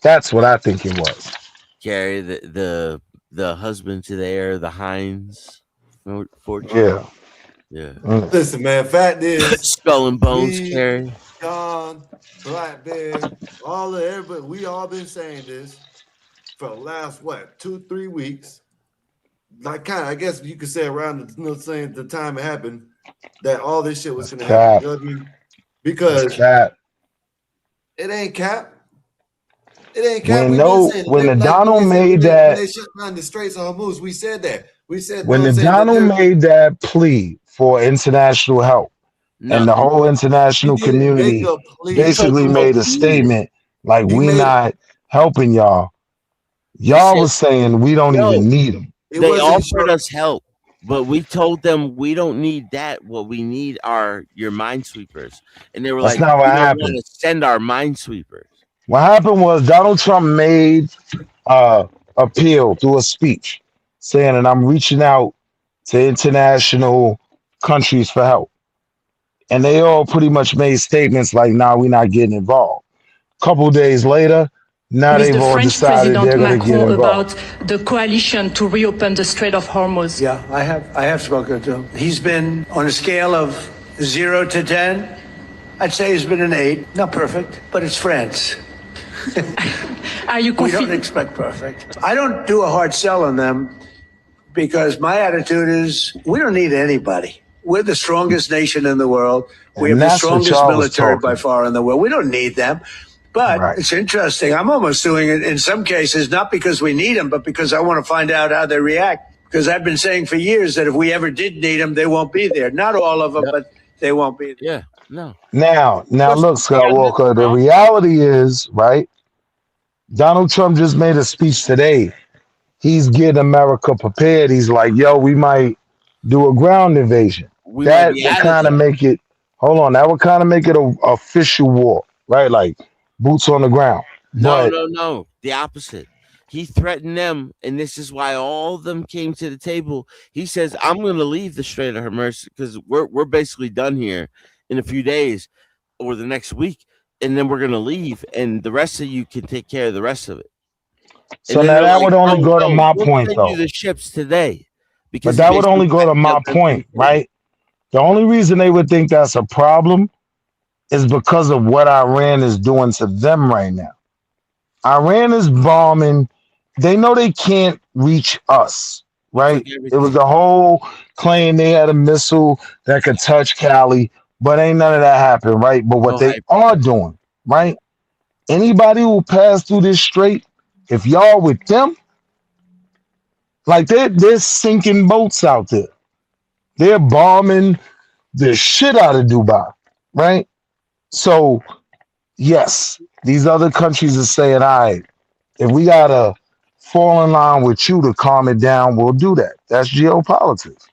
That's what I think it was. Gary, the husband to the heir, the Hines fortune. Yeah. Yeah. Listen, man, fact is Skull and Bones, me, Gary. John, Black Bear, everybody, we all been saying this for the last 2-3 weeks. Like I guess you could say around the time it happened that all this shit was gonna happen. You know what I mean? Because it ain't cap. It ain't cap. When the Donald made when that, they shut down the Straits of Hormuz, we said that. We said when the Donald made that plea for international help, and the whole international community basically made a statement like we not helping y'all. Y'all was saying we don't even need them. They offered us help, but we told them we don't need that. What we need are your minesweepers, and they were That's like, not what "We don't happened. want to send our minesweepers." What happened was Donald Trump made appeal through a speech saying that I'm reaching out to international countries for help. And they all pretty much made statements like, nah, we're not getting involved. Couple days later, now with they've the all French decided President they're going to get Macron involved. about the coalition to reopen the Strait of Hormuz. Yeah, I have spoken to him. He's been on a scale of 0 to 10. I'd say he's been an 8. Not perfect, but it's France. Are you We don't expect perfect. I don't do a hard sell on them because my attitude is we don't need anybody. We're the strongest nation in the world. We And have the that's what strongest y'all was military by talking. far in the world. We don't need them. But it's interesting. I'm almost doing it in some cases, not because we need them, but because I want to find out how they react. Because I've been saying for years that if we ever did need them, they won't be there. Not all of them, but they won't be there. Yeah, no. Now look, Scott Walker, the reality is, right? Donald Trump just made a speech today. He's getting America prepared. He's like, yo, we might do a ground invasion. We might That be would out of kind of there. make it, hold on, that would kind of make it a official war, right? Like boots on the ground. But No. The opposite. He threatened them, and this is why all of them came to the table. He says, "I'm going to leave the Strait of Hormuz because we're basically done here in a few days or the next week, and then we're going to leave, and the rest of you can take care of the rest of it." so And then now they're that like, would only go to my we'll point, send you though. the ships today, because But he that would only basically go to my threatened them to point, the table. right? The only reason they would think that's a problem is because of what Iran is doing to them right now. Iran is bombing. They know they can't reach us, right? It was the whole claim they had a missile that could touch Cali, but ain't none of that happened, right? But what they are doing, right? Anybody who pass through this strait, if y'all with them, like they're sinking boats out there. They're bombing the shit out of Dubai, right? So yes, these other countries are saying, all right, if we gotta fall in line with you to calm it down, we'll do that. That's geopolitics.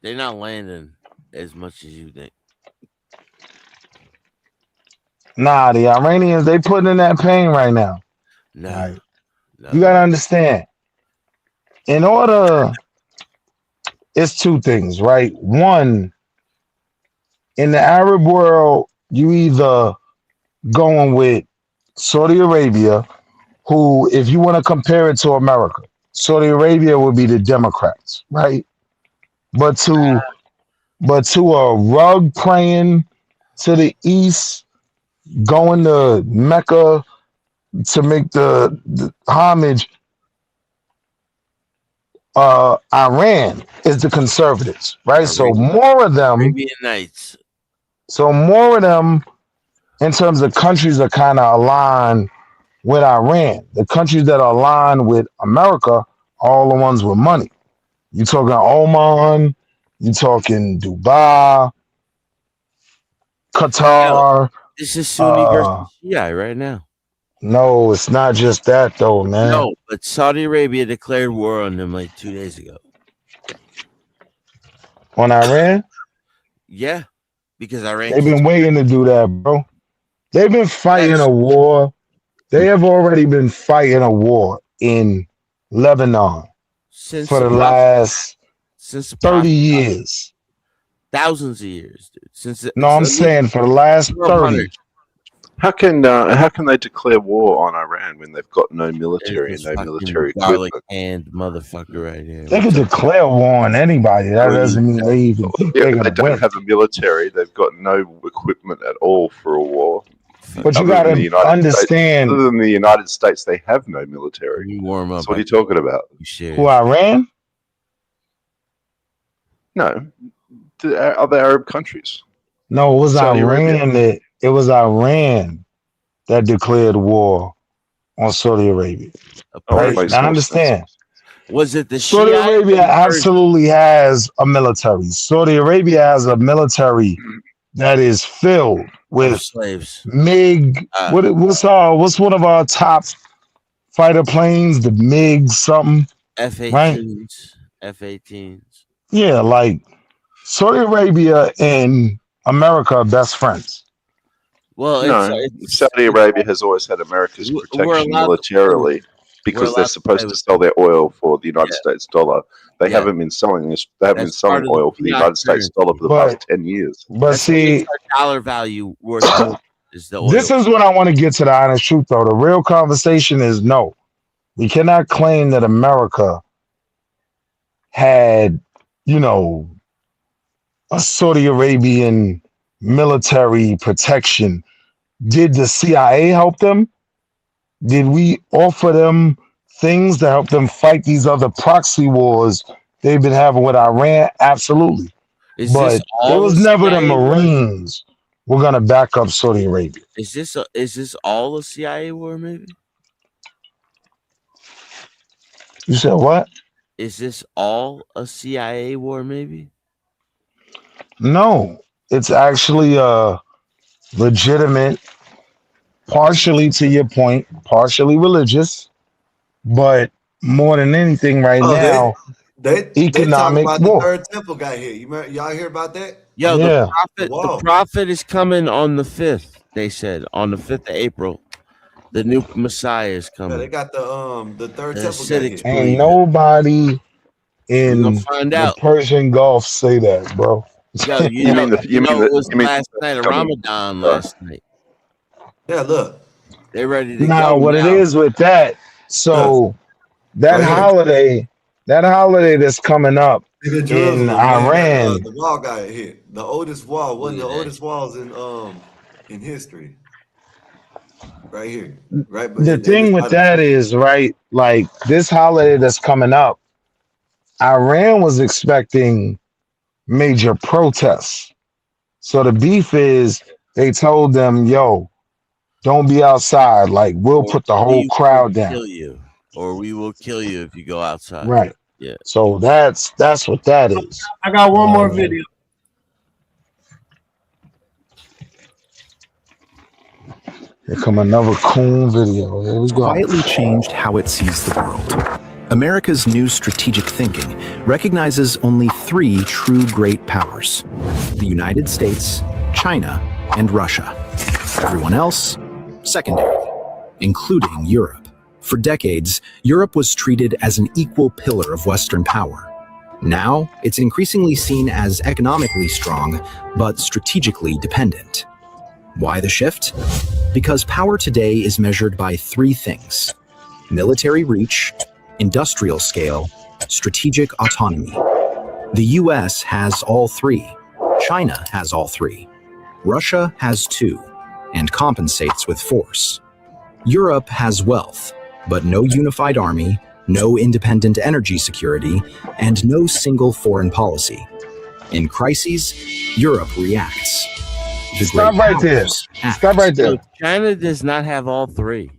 They're not landing as much as you think. Nah, the Iranians, they putting in that pain right now. No, Like, you gotta understand. In order, it's two things, right? One, in the Arab world, you either going with Saudi Arabia, who, if you want to compare it to America, Saudi Arabia would be the Democrats, right? But to a rug praying to the east, going to Mecca to make the homage, Iran is the conservatives, right? So more of them, Arabian Nights. so more of them in terms of countries are kind of aligned with Iran. The countries that are aligned with America are all the ones with money. You talking Oman, you talking Dubai, Qatar. This is Sunni versus Shia right now. No, it's not just that though, man. No, but Saudi Arabia declared war on them like 2 days ago. On Iran? Yeah, because Iran. They've been waiting to do that, bro. They've been fighting a war. They have already been fighting a war in Lebanon for the last 30 years. Thousands of years, dude. Since No, I'm saying for the last 30. How can they declare war on Iran when they've got no military and no military garlic equipment? and motherfucker right here. They can declare war on anybody. That doesn't mean they even think Yeah, they're they gonna don't win. have a military. They've got no equipment at all for a war. But you gotta understand other than the United States, they have no military. You warm up. So what are you talking about? who Iran? No, the other Arab countries. No, it was Saudi Arabia. Iran that declared war on Saudi Arabia. Oh, Right? it makes Now more understand. Was it the Saudi Shiite Arabia absolutely has a military. Saudi Arabia has a military that is filled with slaves? MiG. What's one of our top fighter planes? The MiG something. F-18s. Right? F-18s. Yeah, like Saudi Arabia and America are best friends. Well, No, Saudi Arabia has always had America's protection militarily because they're supposed to sell their oil for the United States dollar. They haven't been selling this. They haven't been selling oil for the United States dollar for the past 10 years. But see, dollar value worth more is the oil. this is what I want to get to the honest truth, though. The real conversation is no. We cannot claim that America had, a Saudi Arabian military protection. Did the CIA help them? Did we offer them things to help them fight these other proxy wars they've been having with Iran? Absolutely. But it was never the Marines were going to back up Saudi Arabia. Is this all a CIA war, maybe? You said what? Is this all a CIA war, maybe? No, it's actually a legitimate, partially to your point, partially religious, but more than anything right now, They economic talking about war. the third temple got hit. Y'all hear about that? Yo, Yeah. the prophet is coming on the 5th. They said on the 5th of April, the new Messiah is coming. Yeah, they got the third The temple got Hasidics hit. believe Ain't it. nobody in gonna find the out. Persian Gulf say that, bro. Yo, it was last night of Ramadan last night. Yeah, look. They're ready to Now, go. what it is with that, so that right here. holiday that's coming up Look at in Jerusalem, man. Iran, The wall got hit. The oldest wall, one of the oldest walls in history. Right here. Right, but the thing with that is, right, like this holiday that's coming up, Iran was expecting major protests. So the beef is they told them, yo, don't be outside. Like, we'll put the whole crowd down. Kill you, or we will kill you if you go outside. Right. Yeah. So that's what that is. I got one more video. Here come another cool video. Here we go. Quietly changed how it sees the world. America's new strategic thinking recognizes only 3 true great powers: the United States, China, and Russia. Everyone else, secondary, including Europe. For decades, Europe was treated as an equal pillar of Western power. Now, it's increasingly seen as economically strong, but strategically dependent. Why the shift? Because power today is measured by 3 things: military reach, industrial scale, strategic autonomy. The US has all 3. China has all 3. Russia has 2, and compensates with force. Europe has wealth, but no unified army, no independent energy security, and no single foreign policy. In crises, Europe reacts. The Stop great right there. powers act. Stop right there. China does not have all 3.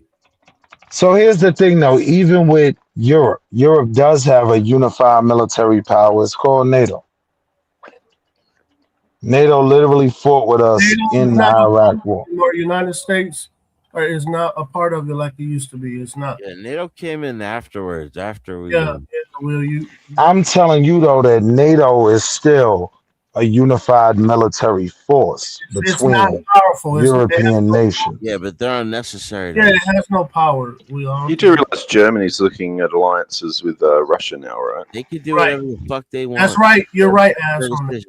So here's the thing, though. Even with Europe does have a unified military power. It's called NATO. NATO literally fought with us in the Iraq War. Or United States is not a part of it like it used to be. It's not. Yeah, NATO came in afterwards. After we. Yeah. Will you? I'm telling you though that NATO is still a unified military force It's not between powerful. European nations. Yeah, but they're unnecessary. Yeah, it has no power. You do realize Germany's looking at alliances with Russia now, right? They can do whatever the fuck they want. That's right. You're right, asshole.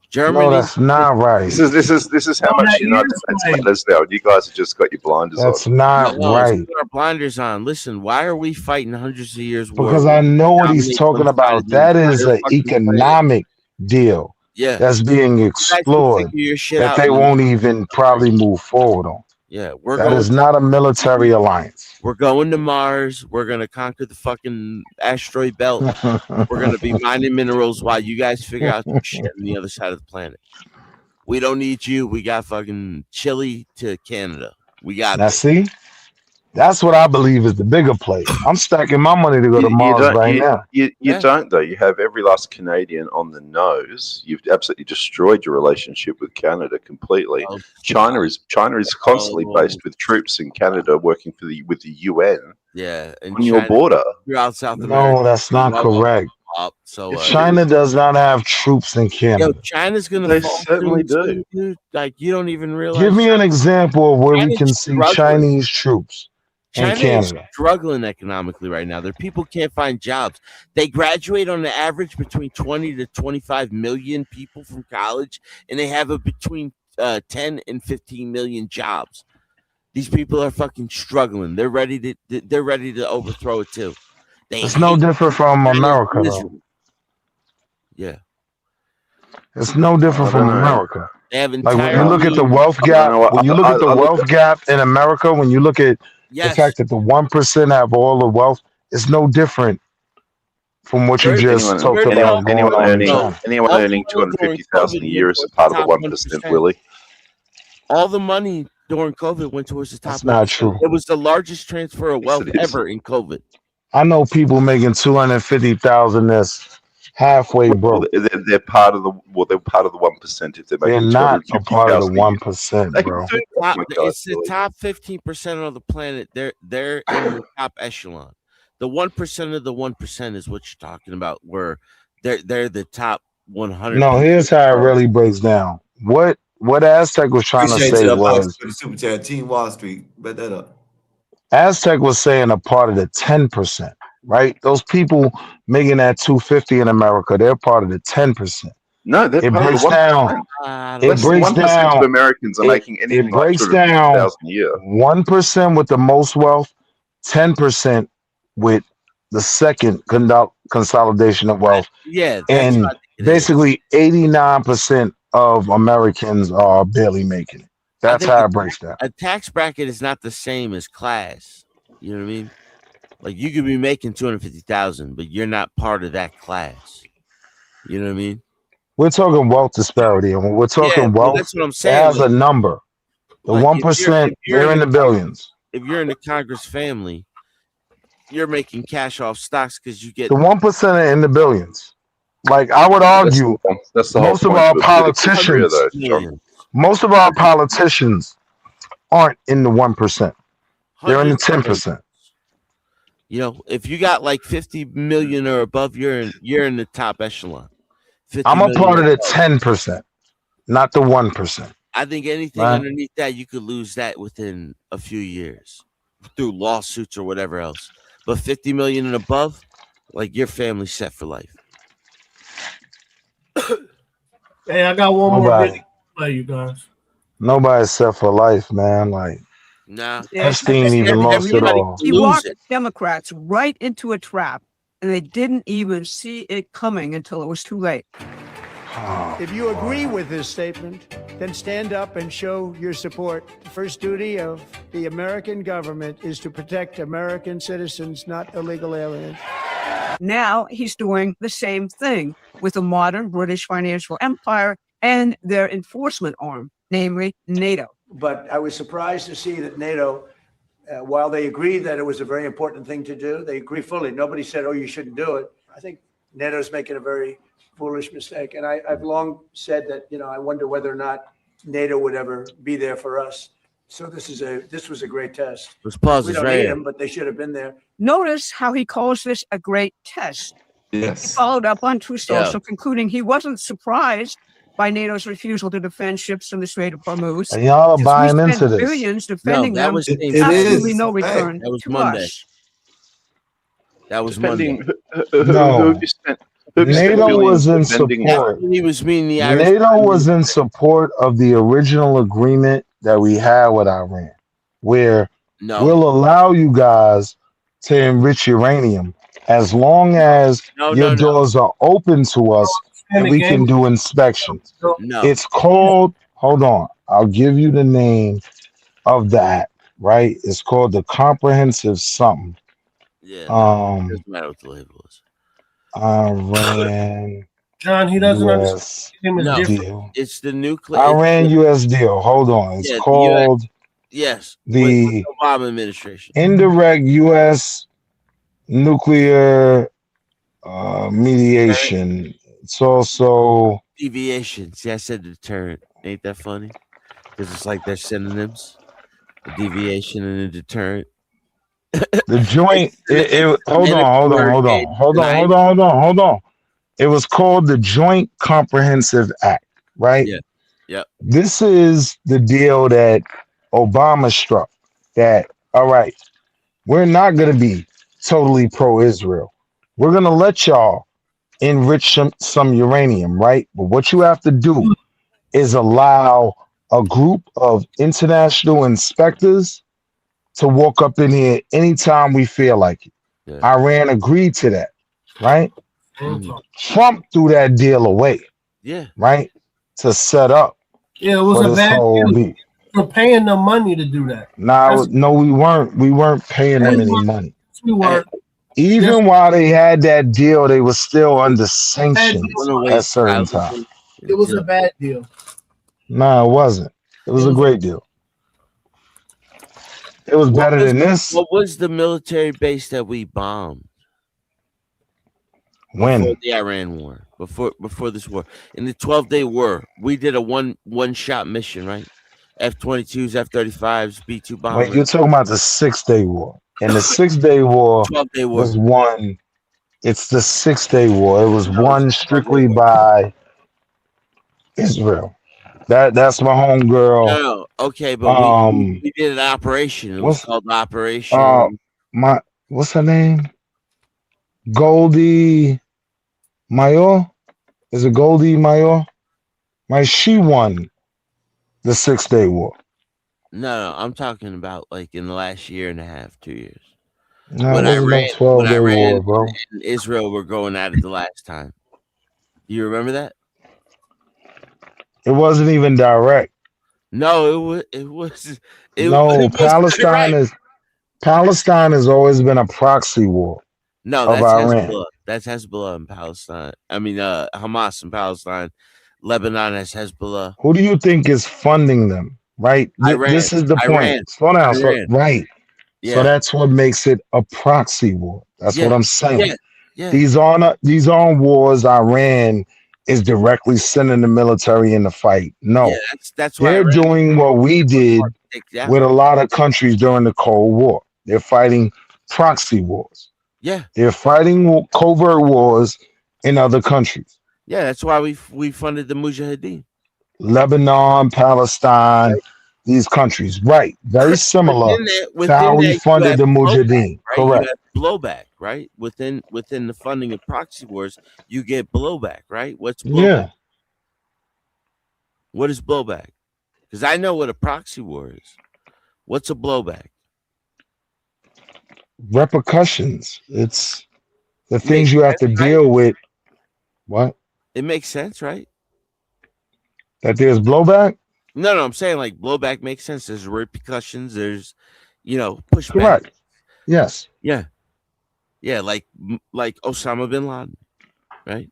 Germany. No, that's not right. This is how much United States matters now. You guys have just got your blinders on. That's not right. Put our blinders on. Listen, why are we fighting hundreds of years? Because I know what he's talking about. That is an economic deal. Yeah, that's being explored that they won't even probably move forward on. Yeah, that is not a military alliance. We're going to Mars. We're gonna conquer the fucking asteroid belt. We're gonna be mining minerals while you guys figure out some shit on the other side of the planet. We don't need you. We got fucking Chile to Canada. We got. Now see, That's what I believe is the bigger play. I'm stacking my money to go to Mars right now. You don't though. You have every last Canadian on the nose. You've absolutely destroyed your relationship with Canada completely. China is constantly based with troops in Canada working with the UN. Yeah, and on your border. Throughout South America. No, that's not correct. So China does not have troops in Canada. Yo, China's gonna They fall certainly soon, do. dude. Like you don't even realize. Give me an example of where we China's can see struggling. Chinese troops in China is Canada. struggling economically right now. Their people can't find jobs. They graduate on the average between 20 to 25 million people from college, and they have between 10 and 15 million jobs. These people are fucking struggling. They're ready to overthrow it too. It's no different from America, though. Yeah. It's no different from America. They have Like when you look at the wealth gap, when you look at the wealth gap in America, when you look at the fact that the 1% have all the wealth, it's no different from what you just talked about going on in China. Anyone earning 250,000 a year is a part of the 1%, Willie. All the money during COVID went towards the top. That's not true. It was the largest transfer of wealth ever in COVID. I know people making 250,000 that's halfway broke. They're part of the 1%. If they're making They're not a part of the 1%, 1%, bro. It's the top 15% of the planet. They're in the top echelon. The 1% of the 1% is what you're talking about. Where they're the top 100. No, here's how it really breaks down. What Aztec was trying to say was Super Chat, Team Wall Street. Bet that up. Aztec was saying a part of the 10%, right? Those people making that 250 in America, they're part of the 10%. No, they're part of the 1%. It breaks 1% down. of Americans are making anything It breaks like down 250,000 a year. 1% with the most wealth, 10% with the second consolidation of wealth. Yeah, and basically 89% of Americans are barely making it. That's how it breaks down. A tax bracket is not the same as class. You know what I mean? Like you could be making 250,000, but you're not part of that class. You know what I mean? We're talking wealth disparity, and when we're talking wealth, that's what I'm it saying. has a number. The 1%, they're in the billions. If you're in the Congress family, you're making cash off stocks because you get The 1% are in the billions. Like I would argue, that's the whole most of point our of a political career, politicians, though, John. most of our politicians aren't in the 1%. They're in the 10%. You know, if you got like 50 million or above, you're in the top echelon. I'm a part of the 10%, not the 1%. I think anything Right. underneath that, you could lose that within a few years through lawsuits or whatever else. But 50 million and above, like your family's set for life. Hey, I got one more Nobody. video to play, you guys. Nobody's set for life, man. Like nah. Epstein even lost it all. He walked Democrats right into a trap, and they didn't even see it coming until it was too late. If you agree with this statement, then stand up and show your support. The first duty of the American government is to protect American citizens, not illegal aliens. Now he's doing the same thing with the modern British financial empire and their enforcement arm, namely NATO. But I was surprised to see that NATO, while they agreed that it was a very important thing to do, they agree fully. Nobody said, oh, you shouldn't do it. I think NATO's making a very foolish mistake. And I've long said that, I wonder whether or not NATO would ever be there for us. So this was a great test. Let's pause We this don't right need here. them, but they should have been there. Notice how he calls this a great test. Yes. He followed up on True Social, Yeah. concluding he wasn't surprised by NATO's refusal to defend ships in the Strait of Hormuz. And y'all are Since we buying spent into this. billions defending No, that them, was absolutely no return That was to Monday. us. That was Depending Monday. No. who spent NATO billions was in defending- support. He was meaning the Irish. NATO was in support of the original agreement that we had with Iran, where No. we'll allow you guys to enrich uranium as long as your doors are open to us and we can do inspections. No. It's called, hold on, I'll give you the name of that, right? It's called the Comprehensive something. Yeah. Doesn't matter what the label is. Iran. John, he doesn't US understand him as different. deal. It's the nuclear. Iran US deal. Hold on. It's Yeah, the called Yes, the Obama administration. indirect U.S. nuclear mediation. It's also Deviation. See, I said deterrent. Ain't that funny? Because it's like they're synonyms. A deviation and a deterrent. the joint. Hold and if on, you hold on, were hold engaged on, hold in on, hold on, hold on, hold on. It was called the Joint Comprehensive Act, right? Yeah. Yep. This is the deal that Obama struck. That all right, we're not going to be totally pro-Israel. We're going to let y'all enrich some uranium, right? But what you have to do is allow a group of international inspectors to walk up in here anytime we feel like it. Yeah. Iran agreed to that, right? Trump threw that deal away, Yeah. right? To set up Yeah, it was for a this bad whole deal. beat. We're paying them money to do that. No, we weren't. We weren't paying them any money. We were. Even while they had that deal, they were still under sanctions at certain times. It was a bad deal. No, it wasn't. It was a great deal. It was better than this. What was the military base that we bombed? When? Before the Iran war, before this war, in the 12-day war, we did a one shot mission, right? F-22s, F-35s, B-2 bombers. Wait, you're talking about the 6-day war, and the 6-day war 12-day war was won. It's the 6-day war. It was won strictly by Israel. That's my homegirl. No, okay, but we did an operation. It was called Operation. What's her name? Goldie Mayor? Is it Goldie Mayor? Right, she won the 6-day war. No, I'm talking about like in the last year and a half, 2 years. No, it wasn't no 12-day war, bro. And Israel were going at it the last time. Do you remember that? It wasn't even direct. No, it was. No, Palestine has always been a proxy war. No, of that's Iran. Hezbollah. That's Hezbollah in Palestine. I mean, Hamas in Palestine. Lebanon has Hezbollah. Who do you think is funding them? Right. This is the point. Slow down. Right. Yeah. So that's what makes it a proxy war. That's what I'm saying. Yeah. These aren't wars Iran is directly sending the military in the fight. No. Yeah, that's why they're doing what we did with a lot of countries during the Cold War. They're fighting proxy wars. Yeah. They're fighting covert wars in other countries. Yeah, that's why we funded the Mujahideen. Lebanon, Palestine, these countries. Right. Very similar to how we funded the Mujahideen. Right? Correct. You have blowback, right? Within the funding of proxy wars, you get blowback, right? What's blowback? Yeah. What is blowback? Because I know what a proxy war is. What's a blowback? Repercussions. It's the things you have to deal with. What? It makes sense, right? That there's blowback? No, I'm saying like blowback makes sense. There's repercussions. There's, pushback. Correct. Yes. Yeah. Yeah, like Osama bin Laden, right?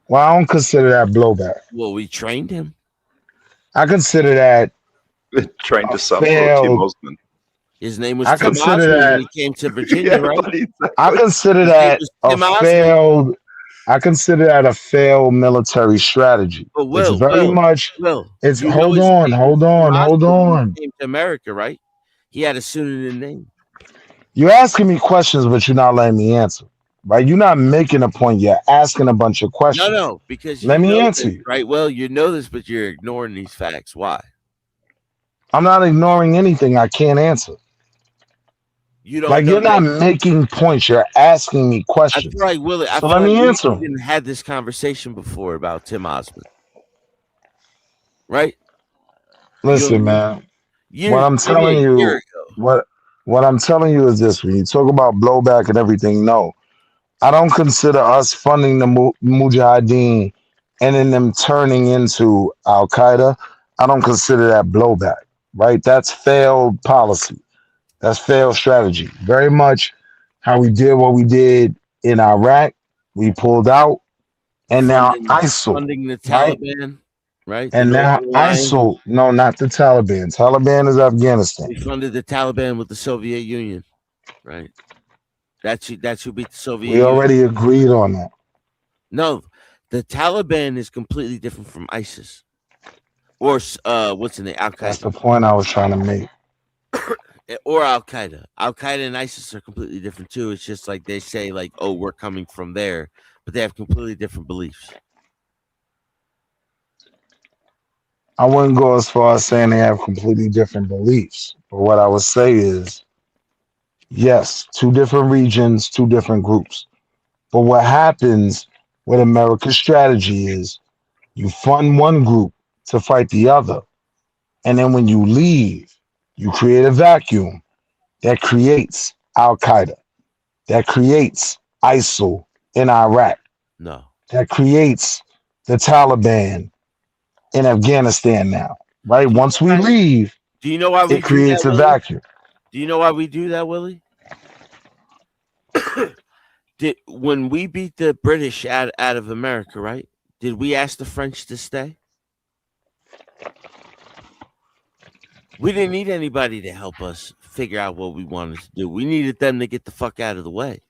Well, I don't consider that blowback. Well, we trained him. I consider that trained to suffer Tim Osman. His name was I Tim consider Osman that when he came to Virginia, right? I consider that Tim a Osman. failed. I consider that a failed military strategy. But It's very much. It's you know hold his on, name hold was on, Tim hold Osman when on. he came to America, right? He had a pseudonym name. You're asking me questions, but you're not letting me answer. Right? You're not making a point. You're asking a bunch of questions. No, because let you me know answer this, you. right? Well, you know this, but you're ignoring these facts. Why? I'm not ignoring anything I can't answer. You don't Like know you're not that. making points. You're asking me I questions. feel like Willie. I So feel let like me we answer 'em. didn't had this conversation before about Tim Osman, right? Listen, man. What I'm maybe telling a year you, ago. what I'm telling you is this: when you talk about blowback and everything, no, I don't consider us funding the Mujahideen and then them turning into Al Qaeda. I don't consider that blowback, right? That's failed policy. That's failed strategy. Very much how we did what we did in Iraq. We pulled out, and now ISIL, funding the right? Taliban. right? And now ISIL, no, not the Taliban. Taliban is Afghanistan. We funded the Taliban with the Soviet Union, right? That's who beat the Soviet We Union. already agreed on that. No, the Taliban is completely different from ISIS. Or what's in the Al Qaeda? That's the point I was trying to make. Or Al Qaeda. Al Qaeda and ISIS are completely different too. It's just like they say, like, oh, we're coming from there, but they have completely different beliefs. I wouldn't go as far as saying they have completely different beliefs. But what I would say is, yes, two different regions, two different groups. But what happens with America's strategy is you fund one group to fight the other. And then when you leave, you create a vacuum that creates Al Qaeda, that creates ISIL in Iraq, No, that creates the Taliban in Afghanistan now, right? Once we leave, do you know why we it creates do that, a vacuum. Do you know why we do that, Willie? When we beat the British out of America, right? Did we ask the French to stay? We didn't need anybody to help us figure out what we wanted to do. We needed them to get the fuck out of the way.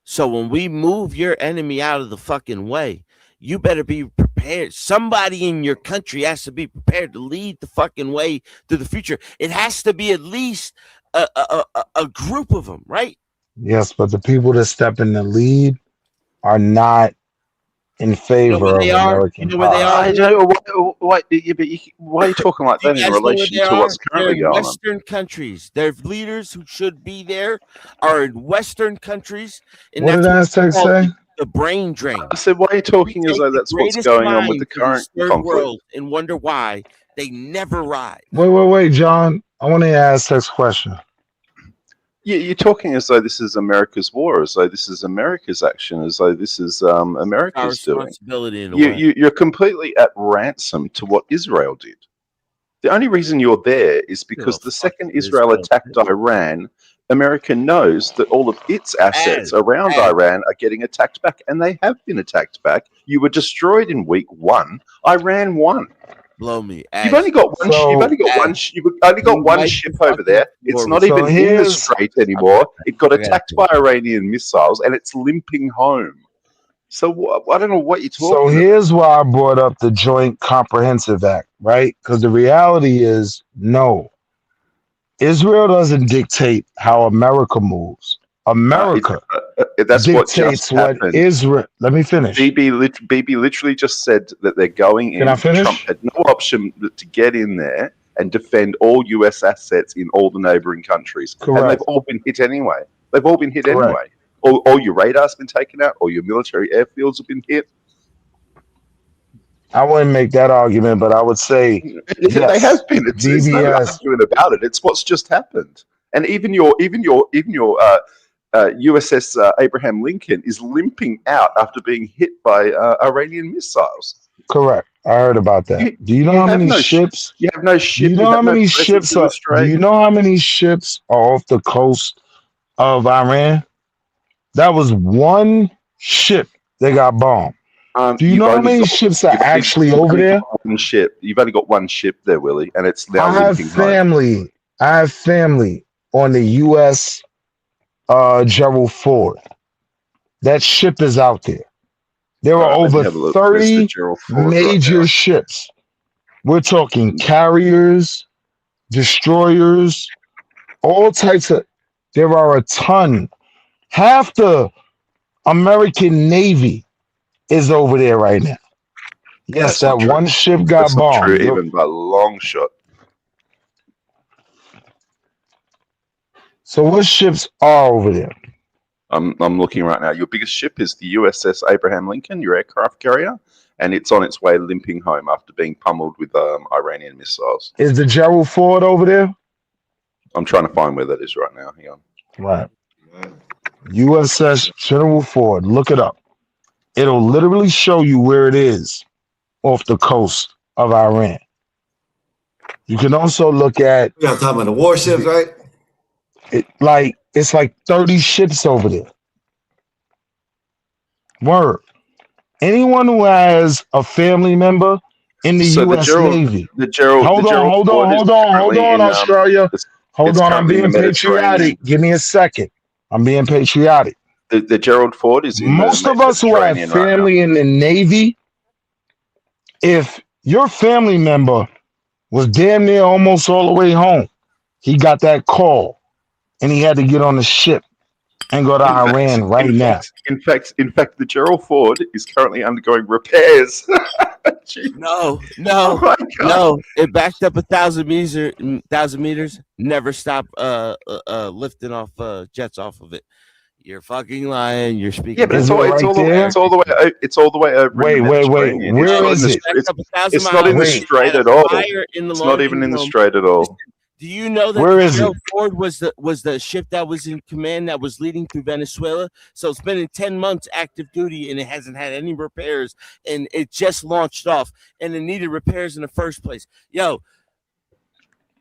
So when we move your enemy out of the fucking way, you better be prepared. Somebody in your country has to be prepared to lead the fucking way to the future. It has to be at least a group of them, right? Yes, but the people that step in the lead are not in favor of American power. I don't know why are you talking like that in relation to what's currently They're in going on? Western countries. Their leaders who should be there are in Western countries. And What did Aztec say? The brain drain. I said, why are you talking as though that's what's going on with the current third conflict? world and wonder why they never rise. Wait, John. I want to ask Aztec's question. You're talking as though this is America's war, as though this is America's action, as though this is America's doing. You're completely at ransom to what Israel did. The only reason you're there is because the second Israel attacked Iran, America knows that all of its assets around Iran are getting attacked back, and they have been attacked back. You were destroyed in week 1. Iran won. Blow me. You've only got one. You've only got one ship over there. It's not even in the strait anymore. It got attacked by Iranian missiles, and it's limping home. So I don't know what you're talking about. So here's why I brought up the Joint Comprehensive Act, right? Because the reality is, no, Israel doesn't dictate how America moves. America that's what just dictates what happened. Israel. Let me finish. BB literally just said that they're going in. Can I finish? Trump had no option to get in there and defend all U.S. assets in all the neighboring countries. Correct. And they've all been hit anyway. Correct. Anyway. All your radar's been taken out. All your military airfields have been hit. I wouldn't make that argument, but I would say yes, they have been. It's no DBS. argument about it. It's what's just happened. And even your USS Abraham Lincoln is limping out after being hit by Iranian missiles. Correct. I heard about that. Do you know how many ships? You have no ship. Do you know how many ships are? Do you know how many ships are off the coast of Iran? That was one ship that got bombed. Do you know how many ships are actually over there? One ship. You've only got one ship there, Willie, and it's now. I have family on the U.S. Gerald Ford. That ship is out there. There are over 30 major ships. We're talking carriers, destroyers, all types of. There are a ton. Half the American Navy is over there right now. Yes, that one ship got That's not bombed. true, even by a long shot. So what ships are over there? I'm looking right now. Your biggest ship is the USS Abraham Lincoln, your aircraft carrier, and it's on its way limping home after being pummeled with Iranian missiles. Is the Gerald Ford over there? I'm trying to find where that is right now. Hang on. Right. USS Gerald Ford. Look it up. It'll literally show you where it is off the coast of Iran. You can also look at. You're talking about the warships, right? It's like 30 ships over there. Word. Anyone who has a family member in the U.S. Navy. Hold on, Australia. Hold on, I'm being patriotic. Give me a second. I'm being patriotic. The Gerald Ford is in most of us who have family in the Navy. If your family member was damn near almost all the way home, he got that call, and he had to get on the ship and go to Iran right now. In fact, the Gerald Ford is currently undergoing repairs. No. Oh No. It backed up 1,000 meters. Never stopped lifting off jets off of it. You're fucking lying. You're speaking. Yeah, but it's all the way over. Wait. Where is it? It's not in the strait at all. It's not even in the strait at all. Do you know that Where the is Gerald Ford was the ship that was in command that was leading through Venezuela? So it's been in 10 months active duty and it hasn't had any repairs, and it just launched off and it needed repairs in the first place. Yo,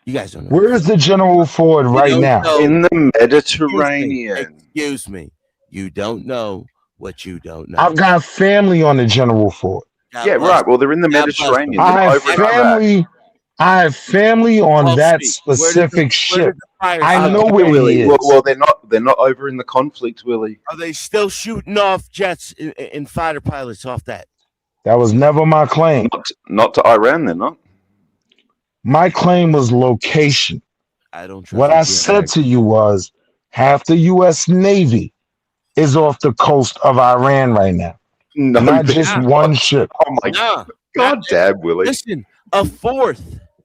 you guys don't know. Where is the General Ford right now? In the Mediterranean. Excuse me. You don't know what you don't know. I've got family on the General Ford. Yeah, right. Well, they're in the Mediterranean. I have family on that specific ship. I know where Willie. he is. Well, they're not over in the conflict, Willie. Are they still shooting off jets and fighter pilots off that? That was never my claim. Not to Iran, they're not. My claim was location. I don't trust what I said to you was half the U.S. Navy is off the coast of Iran right now. No, not just one ship. Oh my God, damn, Willie. Listen, a fourth.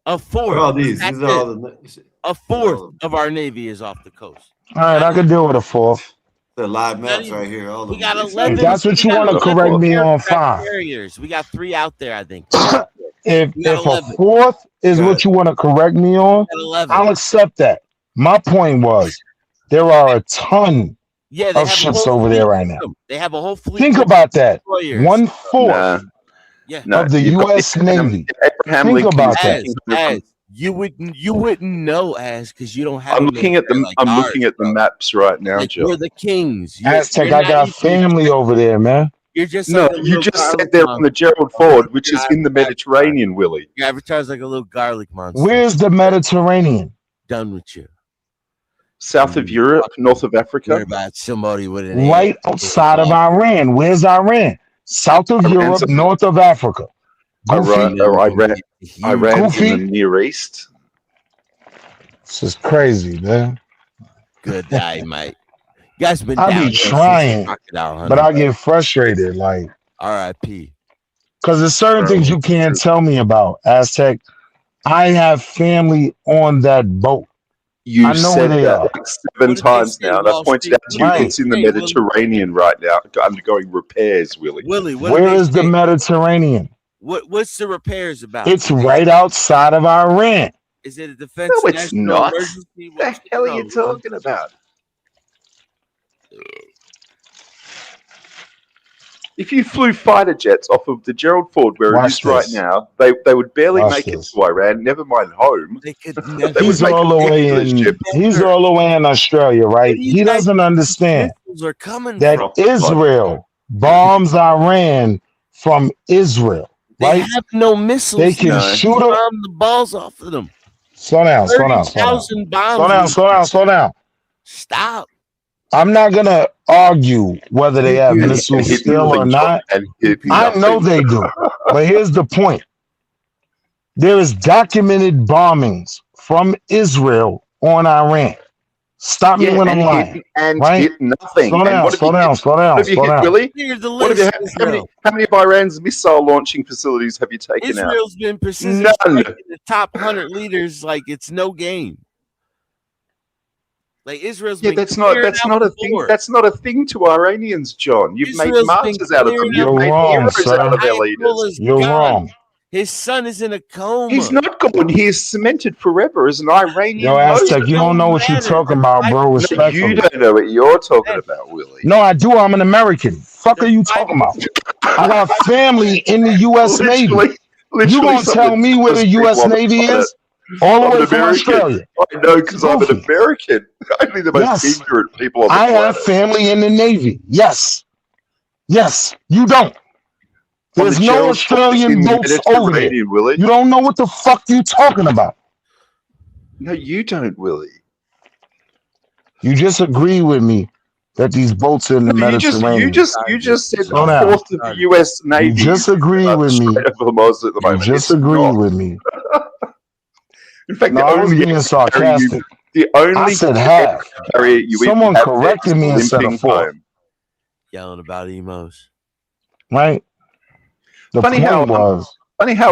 All these are all a fourth of our Navy is off the coast. All right, I could deal with a fourth. The live maps right here. All we got 11. If that's what you want to correct me on, fine. Carriers. We got 3 out there, I think. If a fourth is what you want to correct me on, I'll accept that. My point was there are a ton of ships over there right now. They have a whole fleet. Think about that. 1/4 of the U.S. Navy. Think about that. You wouldn't know because you don't have. I'm looking at them. I'm looking at the maps right now, Joe. You're the kings. Aztec, I got family over there, man. You're just you just said they're on the Gerald Ford, which is in the Mediterranean, Willie. You advertise like a little garlic monster. Where's the Mediterranean? Done with you. South of Europe, north of Africa. What about somebody with an right outside of Iran? Where's Iran? South of Europe, north of Africa. Iran's in the Near East. This is crazy, man. Good day, mate. You guys been I down be trying, but I get frustrated. Like R.I.P. Because there's certain things you can't tell me about, Aztec. I have family on that boat. I know where they are. 7 times now, and I pointed out to you it's in the Mediterranean right now, undergoing repairs, Willie. Where is the Mediterranean? What's the repairs about? It's right outside of Iran. Is it a defense? No, it's not. What the hell are you talking about? If you flew fighter jets off of the Gerald Ford where it is right now, they would barely make it to Iran. Never mind home. He's all the way in. He's all the way in Australia, right? He doesn't understand that Israel bombs Iran from Israel. They right? have no missiles. They can shoot them. Bomb the balls off of them. Slow down. 30,000 bombs. Slow down. Stop. I'm not gonna argue whether they have missiles still or not. I know they do, but here's the point: there is documented bombings from Israel on Iran. Stop me when I'm lying. Right? Hit nothing. Slow down. What have you hit, Willie? How many of Iran's missile launching facilities have you taken out? Israel's been precision None. the top 100 leaders like it's no game. Like Israel's been that's not a thing. That's not a thing to Iranians, John. You've made martyrs out of them. You've made heroes out of their leaders. You're wrong. His son is in a coma. He's not gone. He is cemented forever as an Iranian. Yo, Aztec, you don't know what you're talking about, bro. Respectfully. You don't know what you're talking about, Willie. No, I do. I'm an American. Fuck are you talking about? I got family in the U.S. Navy. You gonna tell me where the U.S. Navy is? All the way from Australia. I know because I'm an American. Only the most ignorant people on the planet. I have family in the Navy. Yes. You don't. There's no Australian boats over there. Willie. You don't know what the fuck you talking about. No, you don't, Willie. You just agree with me that these boats are in the Mediterranean. You just said Slow a down. fourth of the U.S. Navy. You just agree with me. Strait of Hormuz at the moment. You just It's agree not. with me. In fact, No, the I was only being sarcastic. the only I said half. carrier you Someone have corrected me and said a limping fourth. home. Yelling about emos. Right? The Funny point how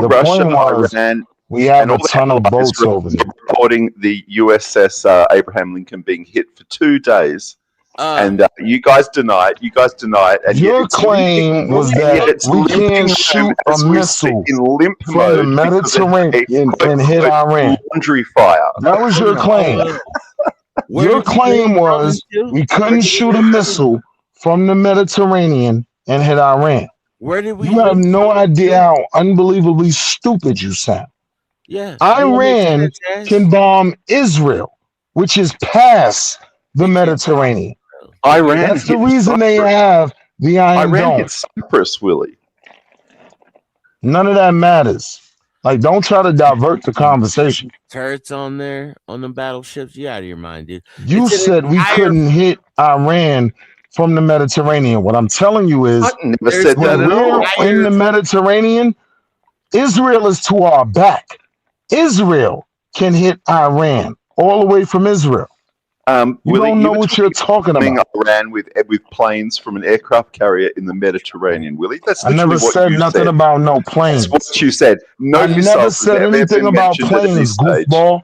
the Russia, point was Iran, we have and a all the ton of allies boats over there. reporting the USS Abraham Lincoln being hit for 2 days. And you guys deny it. And Your claim was that we can't shoot a missile in limp from mode the Mediterranean and hit Iran. Laundry fire. That was your claim. Your claim was we couldn't shoot a missile from the Mediterranean and hit Iran. Where did we? You have no idea how unbelievably stupid you sound. Yeah. Iran can bomb Israel, which is past the Mediterranean. Iran. That's the reason they have the Iron Iran Dome. hit Cyprus, Willie. None of that matters. Like, don't try to divert the conversation. Turrets on there on the battleships. You out of your mind, dude. You said we couldn't hit Iran from the Mediterranean. What I'm telling you is, never said that when at all. we're in the Mediterranean, Israel is to our back. Israel can hit Iran all the way from Israel. You Willie, don't know what you're talking about. Iran with planes from an aircraft carrier in the Mediterranean, Willie. That's I literally never what said you nothing said. about no planes. That's what you said. No I never missiles said have ever anything been about mentioned at any planes, stage. goofball.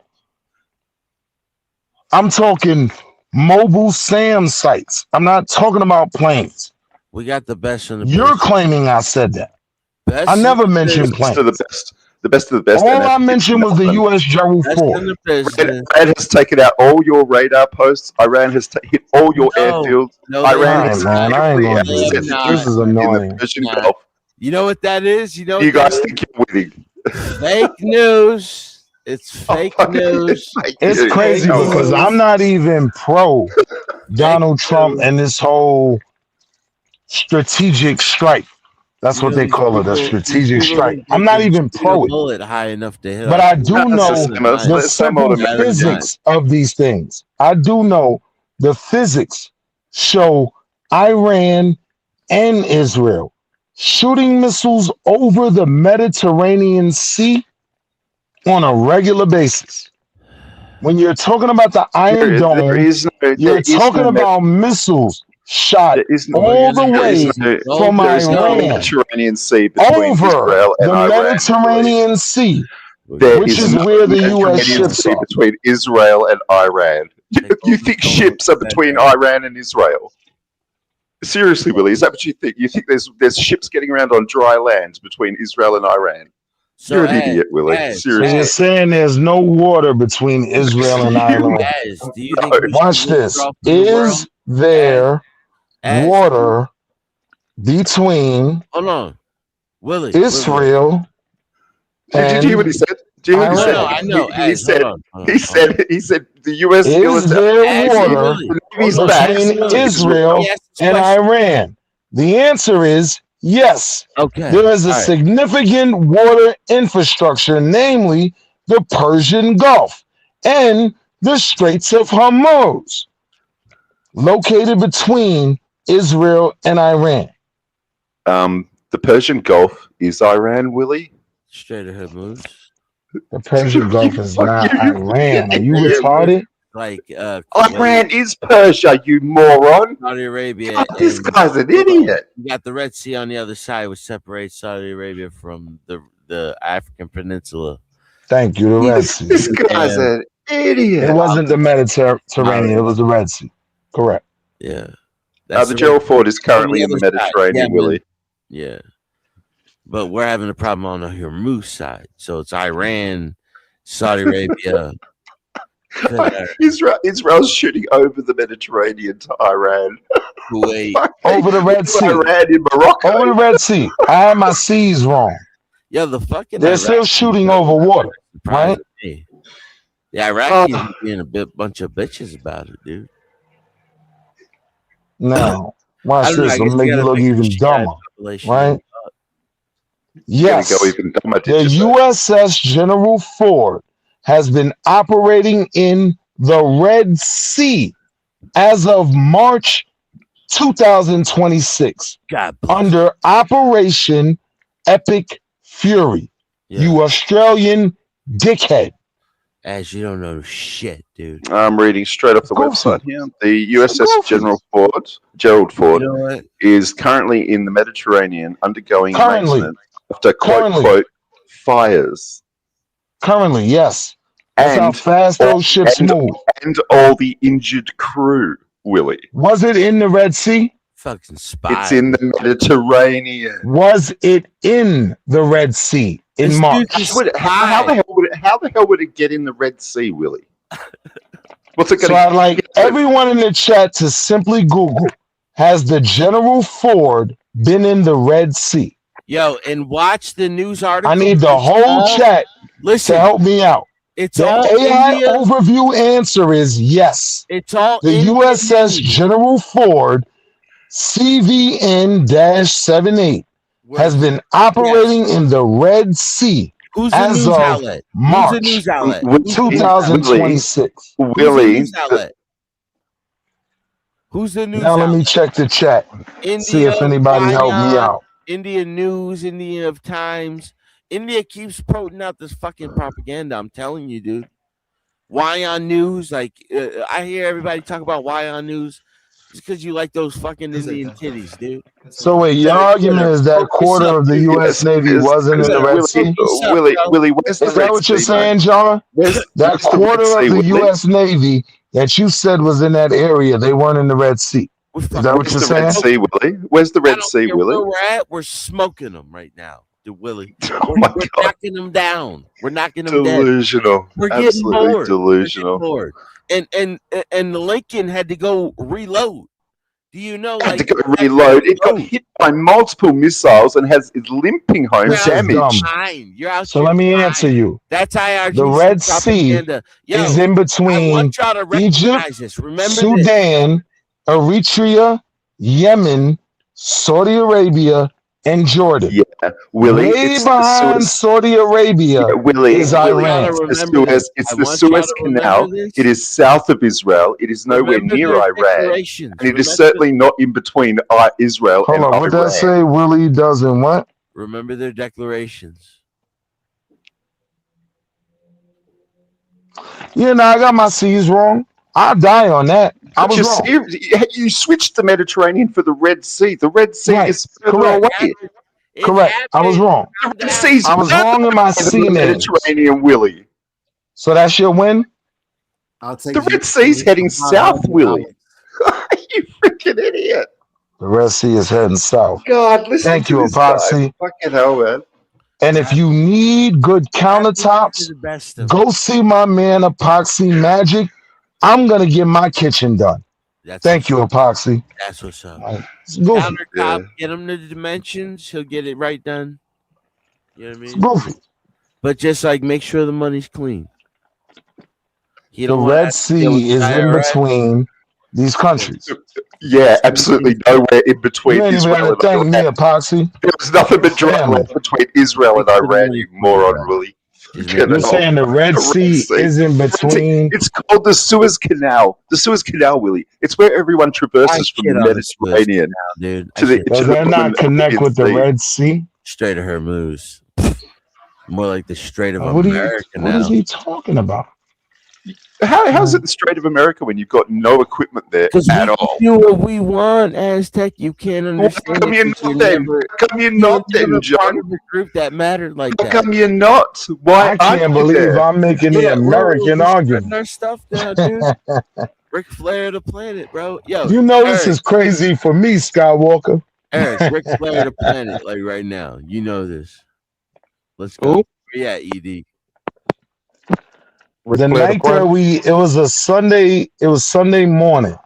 I'm talking mobile SAM sites. I'm not talking about planes. We got the best in the You're claiming I said that. best. I never mentioned planes. The best of the best. All I mentioned was the U.S. Gerald Ford. Iran has taken out all your radar posts. Iran has hit all your airfields. Iran has man, I ain't gonna do this. This is annoying. in the Persian Gulf. You know what that is? You know what You guys that think you're winning? is? Fake news. It's fake news. It's crazy because I'm not even pro Donald Trump and this whole strategic strike. That's what they call it, a strategic strike. I'm not even pro it. Bullet high enough to hit. But I do know the simple physics of these things. I do know the physics show Iran and Israel shooting missiles over the Mediterranean Sea on a regular basis. When you're talking about the Iron Dome, you're talking about missiles shot all the way from Iran Mediterranean Sea between over Israel and the Iran. Mediterranean Sea, There which is no where the U.S. Mediterranean ships Sea are. between Israel and Iran. You think ships are between Iran and Israel? Seriously, Willie, is that what you think? You think there's ships getting around on dry land between Israel and Iran? You're an idiot, Willie. So Seriously. you're saying there's no water between Israel and Iran. Do you think Watch this. Is there water between Hold on, Willie. Israel Did you hear what he said? Do you hear what he said? I know. He said the U.S. Is there water between Israel and Iran? The answer is yes. Okay. There is a significant water infrastructure, namely the Persian Gulf and the Straits of Hormuz, located between Israel and Iran. The Persian Gulf is Iran, Willie. Straight ahead moves. The Persian Gulf is not Iran. Are you retarded? Like Iran is Persia, you moron. Saudi Arabia. This guy's an idiot. You got the Red Sea on the other side, which separates Saudi Arabia from the African Peninsula. Thank you. The Red Sea. This guy's an idiot. It wasn't the Mediterranean. It was the Red Sea. Correct. Yeah. The Gerald Ford is currently in the Mediterranean, Willie. Yeah. But we're having a problem on the Hormuz side. So it's Iran, Saudi Arabia. Israel's shooting over the Mediterranean to Iran. Kuwait. Over the Red Sea. Iran in Morocco. Over the Red Sea. I had my seas wrong. Yeah, the fucking They're still shooting over water, right? The Iraqis being a bunch of bitches about it, dude. No. Watch this. I'm gonna make you look even dumber. Right? Yes, Go even dumber, the did you say? USS General Ford has been operating in the Red Sea as of March 2026 under Operation Epic Fury. You Australian dickhead. As you don't know shit, dude. I'm reading straight off the website here. The USS Gerald Ford, You know what? is currently in the Mediterranean undergoing Currently. maintenance after Currently. quote fires. Currently, yes. That's how And fast those ships move. And all the injured crew, Willie. Was it in the Red Sea? Fucking spy. It's in the Mediterranean. Was it in the Red Sea in March? How the hell would it get in the Red Sea, Willie? What's it So going I'd like everyone in the chat to simply Google, has the General Ford been in the Red Sea? Yo, and watch the news article. I need the whole chat to help me out. It's the all AI India. overview answer is yes. It's all the India USS news. General Ford CVN-78 has been operating in the Red Sea Who's the as news of outlet? March Who's the news outlet? 2026. Who's the news outlet? Who's the news Now let outlet? me check the chat. See if anybody helped me out. India News, India of Times. India keeps putting out this fucking propaganda. I'm telling you, dude. Why on News? Like, I hear everybody talk about why on News. Just because you like those fucking Indian titties, dude. So wait, your argument is that quarter of the U.S. Navy wasn't in the Red Sea? Willie, where's the Is Red that what you're Sea, saying, mate? John? Where's That the Red quarter Sea, of the Willie? U.S. Navy that you said was in that area, they weren't in the Red Sea. Is that what Where's you're the saying? Red Sea, Willie? Where's the Red Sea, Willie? Where we're at, we're smoking them right now, dude, Willie. Oh We're knocking them down. We're knocking them Delusional. dead. We're getting Absolutely bored. delusional. We're getting bored. And the Lincoln had to go reload. Do you know? Had to go reload. It got hit by multiple missiles and is limping home, This is dumb. Fine. You're out. So let me answer you. That's IRGC The Red Sea propaganda. Yo, is in I between want y'all to Egypt, recognize this. Remember this. Sudan, Eritrea, Yemen, Saudi Arabia, and Jordan. Yeah, Willie. Way It's behind the Suez. Saudi Arabia is Iran. It's the Suez Canal. It is south of Israel. It is nowhere near Iran, and it is certainly not in between Israel Hold and on, what Iran. that say? Willie doesn't what? Remember their declarations. Yeah, no, I got my C's wrong. I'll die on that. I was wrong. You switched the Mediterranean for the Red Sea. The Red Sea Right. is further Correct. away. Correct. I was wrong. The Red Sea's I was wrong in my C the names. Mediterranean, Willie. So that's your win? The Red Sea's heading south, Willie. You freaking idiot. The Red Sea is heading south. God, listen Thank to you, this guy. Epoxy. Fucking hell, man. And if you need good countertops, go see my man Epoxy Magic. I'm gonna get my kitchen done. Thank you, Epoxy. That's what's up. It's goofy. Countertop, get him the dimensions. He'll get it right done. You know what I mean? It's goofy. But just like make sure the money's clean. The Red Sea is in between these countries. Yeah, absolutely nowhere in between You ain't even Israel gotta and thank Iran. me, Epoxy. There's nothing but dry land between Israel and Iran, you moron, Willie. You're saying the Red Sea is in between. It's called the Suez Canal. The Suez Canal, Willie. It's where everyone traverses from the Mediterranean dude. to the. Does that not connect with the Red Sea? Strait of Hormuz. More like the Strait of What America What now. is he talking about? How's it the Strait of America when you've got no equipment there at all? Do what we want, Aztec. You can't understand. How come you're not then? How come you're not then, John? Part of the group that mattered like How that. come you're not? Why I can't aren't you believe there? I'm making the American argument. Our stuff down, dude. Ric Flair of the planet, bro. Yo, You know Eric, this is crazy for me, Skywalker. Eric, Ric Flair of the planet, like right now. You know this. Let's go. Yeah, ED. The night that it was Sunday morning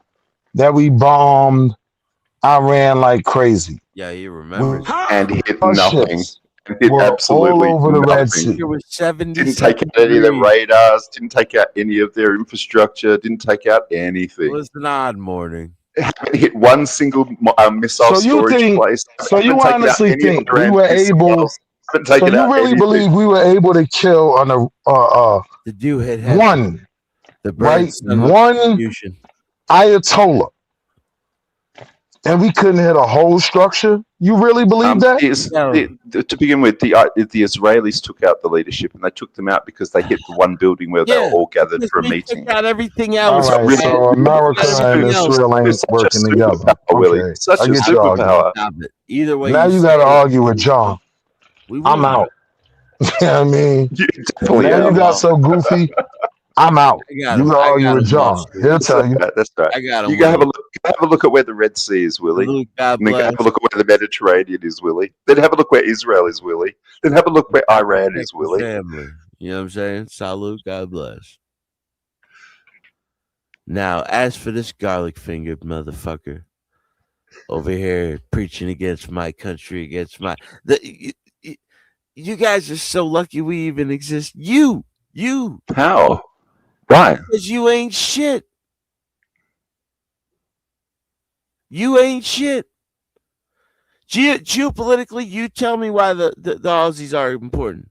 that we bombed Iran like crazy. Yeah, you remember. And hit Our nothing. ships Hit were absolutely all over the Red nothing. Sea. There was 70. Didn't take out any of their radars. Didn't take out any of their infrastructure. Didn't take out anything. It was an odd morning. Haven't hit one single missile So you storage think? place. So you Haven't taken out honestly any of think their we were able missiles. So you really believe we were able to kill on the dude had one, the right? One Ayatollah, and we couldn't hit a whole structure? You really believe that? To begin with, the Israelis took out the leadership, and they took them out because they hit the one building where they were all gathered for a meeting. Took out everything All else. right, so America and Israel ain't working together. Okay, Such I a get your superpower. argument. Either way, Now you got to argue with John. I'm out. You know what I mean? Now you got so goofy. I'm out. You got to argue with John. He'll tell you. That's right. I got him. You go have a look at where the Red Sea is, Willie. God and then have a look at where the Mediterranean is, Willie. Then have a look where Israel is, Willie. Then have a look where Iran is, Willie. Family. You know what I'm saying? Salute. God bless. Now, as for this garlic fingered motherfucker over here preaching against my country, against my you guys are so lucky we even exist. You. How? Why? Because you ain't shit. You ain't shit. Geopolitically, you tell me why the Aussies are important.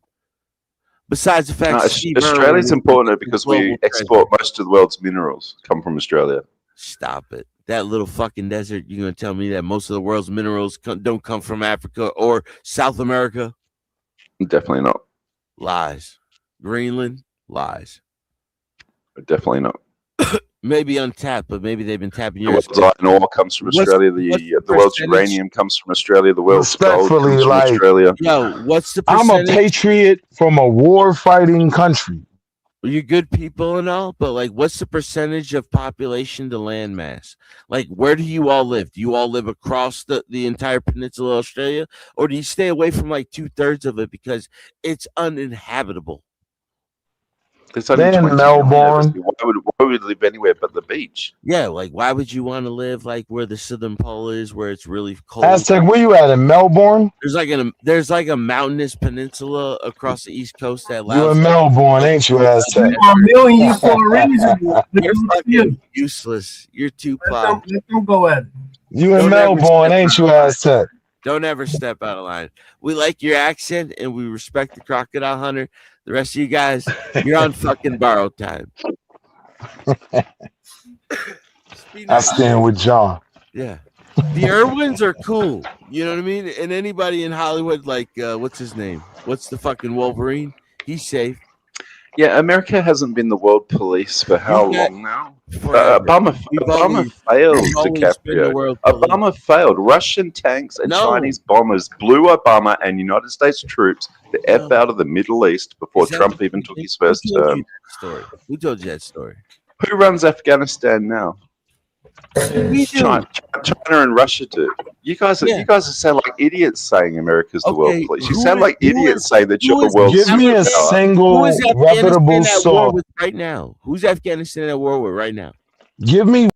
Besides the fact that Australia's important because we export most of the world's minerals come from Australia. Stop it. That little fucking desert, you're going to tell me that most of the world's minerals don't come from Africa or South America? Definitely not. Lies. Greenland? Lies. Definitely not. Maybe untapped, but maybe they've been tapping the world's iron ore comes from Australia. The world's uranium comes from Australia. The world's gold comes from Australia. Yo, what's the I'm percentage? a patriot from a war-fighting country. You're good people and all, but like, what's the percentage of population to land mass? Like, where do you all live? Do you all live across the entire peninsula of Australia, or do you stay away from like 2/3 of it because it's uninhabitable? There's only 20 Melbourne. Why would we live anywhere but the beach? Yeah, like why would you want to live like where the southern pole is, where it's really cold? Aztec, where you at in Melbourne? There's like a mountainous peninsula across the east coast that allows you in Melbourne, ain't you, Aztec? I'm million you for a reason. You're fucking useless. You're too plied. Let them go at it. You in Melbourne, ain't you, Aztec? Don't ever step out of line. We like your accent and we respect the crocodile hunter. The rest of you guys, you're on fucking borrowed time. I stand with John. Yeah. The Irwins are cool. You know what I mean? And anybody in Hollywood, like, what's his name? What's the fucking Wolverine? He's safe. Yeah, America hasn't been the world police for how long now? Obama failed DiCaprio. Obama failed. Russian tanks and Chinese bombers blew Obama and United States troops the F out of the Middle East before Trump even took his first term. Who told you that story? Who runs Afghanistan now? China and Russia do. You guys sound like idiots saying America's the world police. You sound like idiots saying that you're the world's Give me a single reputable source right now. Who's Afghanistan at war with right now? Give me.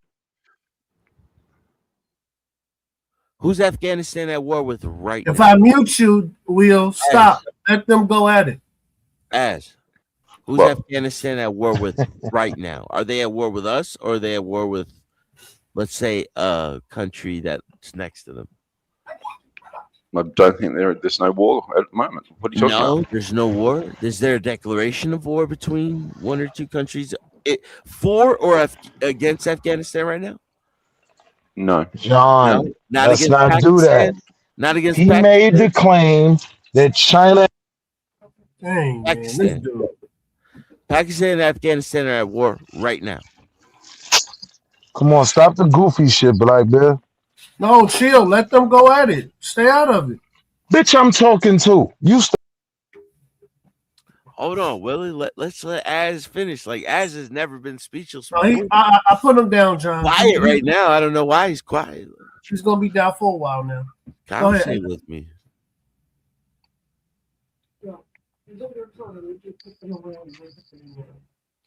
Who's Afghanistan at war with right now? If I mute you, we'll stop. Let them go at it. Who's Afghanistan at war with right now? Are they at war with us, or are they at war with, let's say, a country that's next to them? I don't think there's no war at the moment. What are you talking about? No, there's no war. Is there a declaration of war between one or two countries for or against Afghanistan right now? No. John, not let's against not Pakistan, do that. Not against He Pakistan. made the claim that China. Dang, Pakistan. man, Pakistan and Afghanistan are at war right now. Come on, stop the goofy shit, Black Bear. No, chill. Let them go at it. Stay out of it. Bitch, I'm talking to. You Hold on, Willie. Let's let Az finish. Like, Az has never been speechless. No, I put him down, John. Quiet right now. I don't know why he's quiet. He's going to be down for a while now. Conversate with me.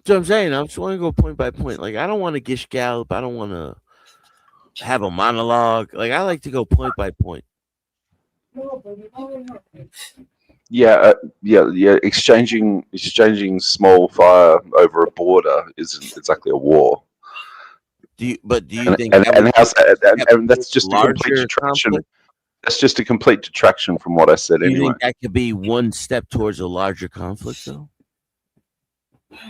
So I'm saying, I just want to go point by point. Like, I don't want to gish gallop. I don't want to have a monologue. Like, I like to go point by point. Yeah. Exchanging small fire over a border isn't exactly a war. Do you think and that's just a complete detraction? That's just a complete detraction from what I said Do you anyway. think that could be one step towards a larger conflict, though?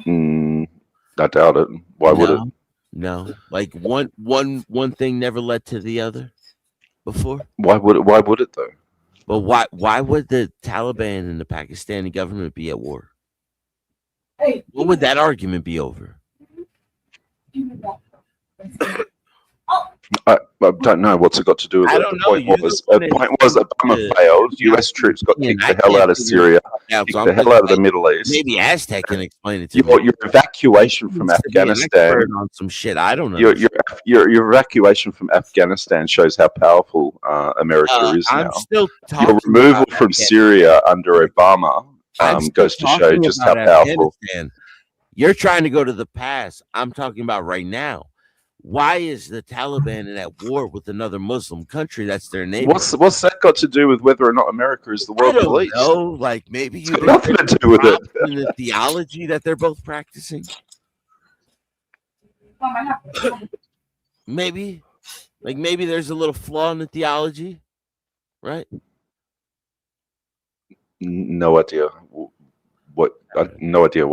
I doubt it. Why would it? No. Like one thing never led to the other before. Why would it though? But why would the Taliban and the Pakistani government be at war? What would that argument be over? I don't know what's it got to do with it. The point was Obama failed. U.S. troops got kicked the hell out of Syria, kicked the hell out of the Middle East. Maybe Aztec can explain it to me. Your evacuation from Afghanistan on some shit I don't know. Your evacuation from Afghanistan shows how powerful America is now. I'm still your removal from Syria under Obama goes to show just how powerful. You're trying to go to the past. I'm talking about right now. Why is the Taliban at war with another Muslim country that's their neighbor? What's that got to do with whether or not America is the world police? No, like maybe it's got nothing to do with it. In the theology that they're both practicing. Maybe there's a little flaw in the theology, right? No idea what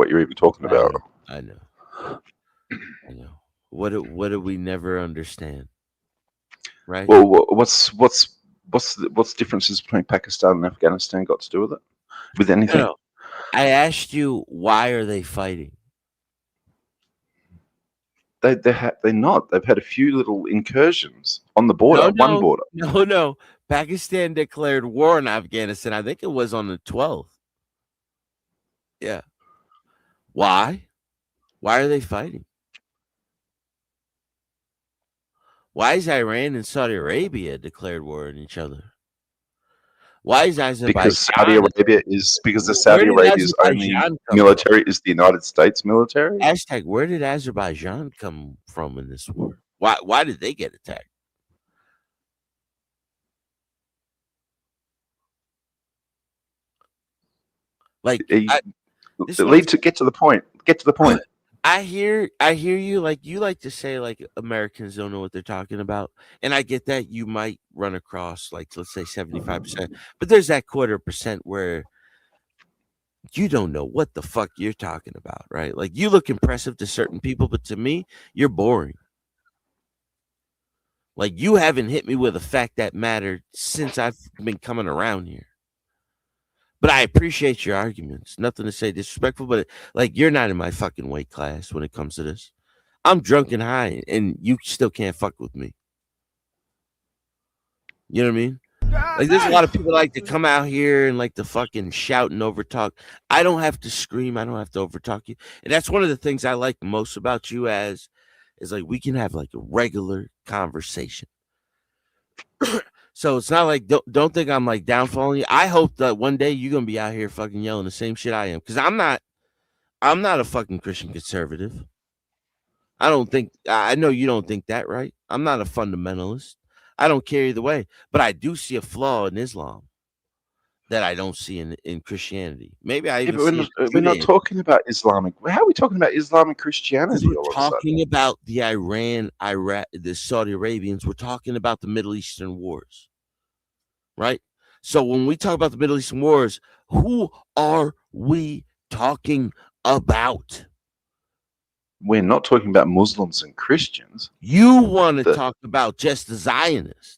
you're even talking about. I know. What do we never understand? Right. Well, what's differences between Pakistan and Afghanistan got to do with it? With anything? No. I asked you, why are they fighting? They're not. They've had a few little incursions on the border, one border. No. Pakistan declared war on Afghanistan. I think it was on the 12th. Yeah. Why? Why are they fighting? Why is Iran and Saudi Arabia declared war on each other? Why is Azerbaijan? Because Saudi Arabia's only military is the United States military. Hashtag, where did Azerbaijan come from in this war? Why did they get attacked? Like, get to the point. Get to the point. I hear you. Like, you like to say like Americans don't know what they're talking about, and I get that. You might run across like, let's say 75%, but there's that 0.25% where you don't know what the fuck you're talking about, right? Like, you look impressive to certain people, but to me, you're boring. Like, you haven't hit me with a fact that mattered since I've been coming around here. But I appreciate your arguments. Nothing to say disrespectful, but like, you're not in my fucking weight class when it comes to this. I'm drunk and high, and you still can't fuck with me. You know what I mean? Like, there's a lot of people like to come out here and like to fucking shout and overtalk. I don't have to scream. I don't have to overtalk you. And that's one of the things I like most about you is like, we can have like a regular conversation. So it's not like, don't think I'm like downfalling you. I hope that one day you're gonna be out here fucking yelling the same shit I am, because I'm not a fucking Christian conservative. I know you don't think that, right? I'm not a fundamentalist. I don't care either way, but I do see a flaw in Islam that I don't see in Christianity. Maybe I even we're not talking about Islamic. How are we talking about Islamic Christianity? We're talking about the Iran, Iraq, the Saudi Arabians. We're talking about the Middle Eastern wars, right? So when we talk about the Middle Eastern wars, who are we talking about? We're not talking about Muslims and Christians. You want to talk about just the Zionists.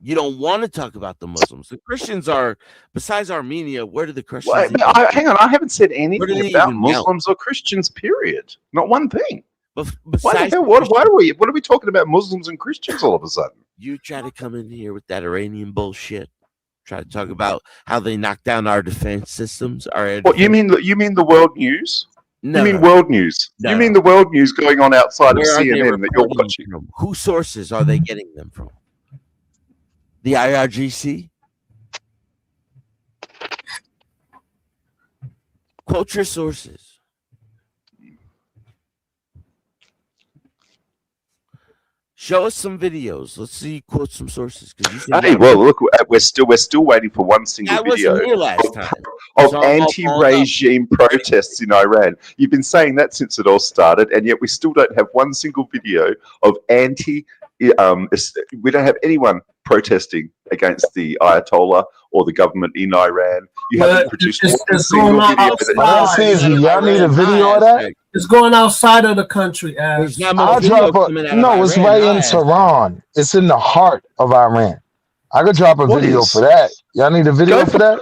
You don't want to talk about the Muslims. The Christians are, besides Armenia, where do the Christians? Hang on, I haven't said anything about Muslims or Christians. Period. Not one thing. Why the hell? What are we talking about Muslims and Christians all of a sudden? You try to come in here with that Iranian bullshit. Try to talk about how they knock down our defense systems. What you mean? You mean the world news? No, you mean world news? No. You mean the world news going on outside of CNN that you're watching? Whose sources are they getting them from? The IRGC? Quote your sources. Show us some videos. Let's see you quote some sources. Hey, well, look, we're still waiting for one single video of anti-regime protests in Iran. You've been saying that since it all started, and yet we still don't have one single video of we don't have anyone protesting against the Ayatollah or the government in Iran. You haven't produced one single video Y'all need a video of that? It's going outside of the country, Ash. I'll drop no, it's right in Tehran. It's in the heart of Iran. I could drop a video for that. Y'all need a video for that?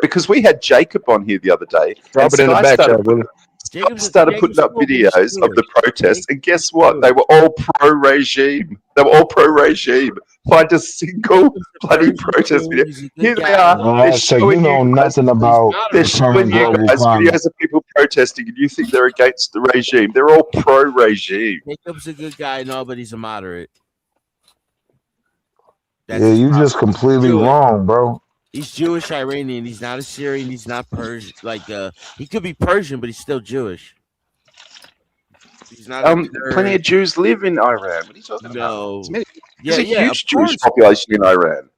Because we had Jacob on here the other day. Drop it in the back chat, Willie. Started putting up videos of the protests, and guess what? They were all pro-regime. They were all pro-regime. Find a single bloody protest video. Here they are. They're showing you know nothing about they're showing you guys videos of people protesting, and you think they're against the regime. They're all pro-regime. Jacob's a good guy, no, but he's a moderate. Yeah, you just completely wrong, bro. He's Jewish Iranian. He's not Assyrian. He's not Persian. Like he could be Persian, but he's still Jewish. He's not. Plenty of Jews live in Iran. What are you talking about? There's a huge Jewish population in Iran.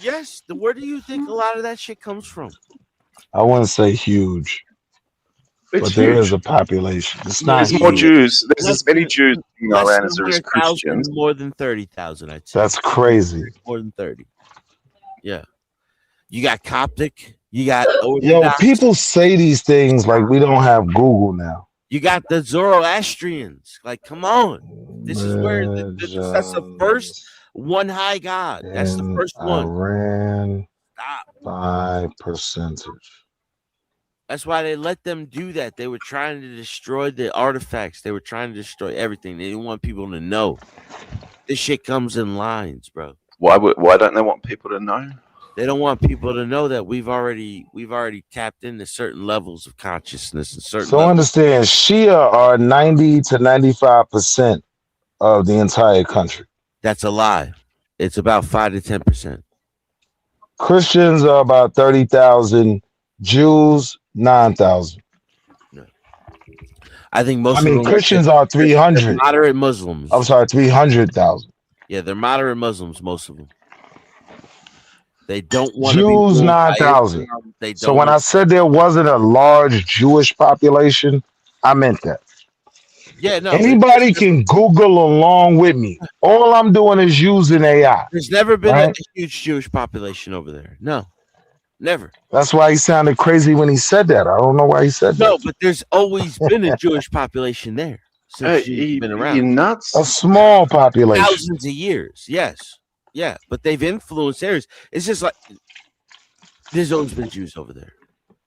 Yes. Where do you think a lot of that shit comes from? I wouldn't say huge, but there is a population. It's not. There's more Jews. There's as many Jews in Iran as there is Christians. More than 30,000, I'd say. That's crazy. More than 30. Yeah. You got Coptic. You got Yo, people say these things like we don't have Google now. You got the Zoroastrians. Like, come on. This is where that's the first one high God. That's the first one. Iran by percentage. That's why they let them do that. They were trying to destroy the artifacts. They were trying to destroy everything. They didn't want people to know. This shit comes in lines, bro. Why don't they want people to know? They don't want people to know that we've already tapped into certain levels of consciousness and certain. So understand, Shia are 90 to 95% of the entire country. That's a lie. It's about 5 to 10%. Christians are about 30,000. Jews 9,000. I think most. Christians are 300. Moderate Muslims. I'm sorry, 300,000. Yeah, they're moderate Muslims. Most of them. They don't want Jews 9,000. So when I said there wasn't a large Jewish population, I meant that. Yeah, no. Anybody can Google along with me. All I'm doing is using AI. There's never been a huge Jewish population over there. No, never. That's why he sounded crazy when he said that. I don't know why he said that. No, but there's always been a Jewish population there since you've been around. You're nuts. A small population. Thousands of years. Yes. Yeah, but they've influenced areas. It's just like there's always been Jews over there.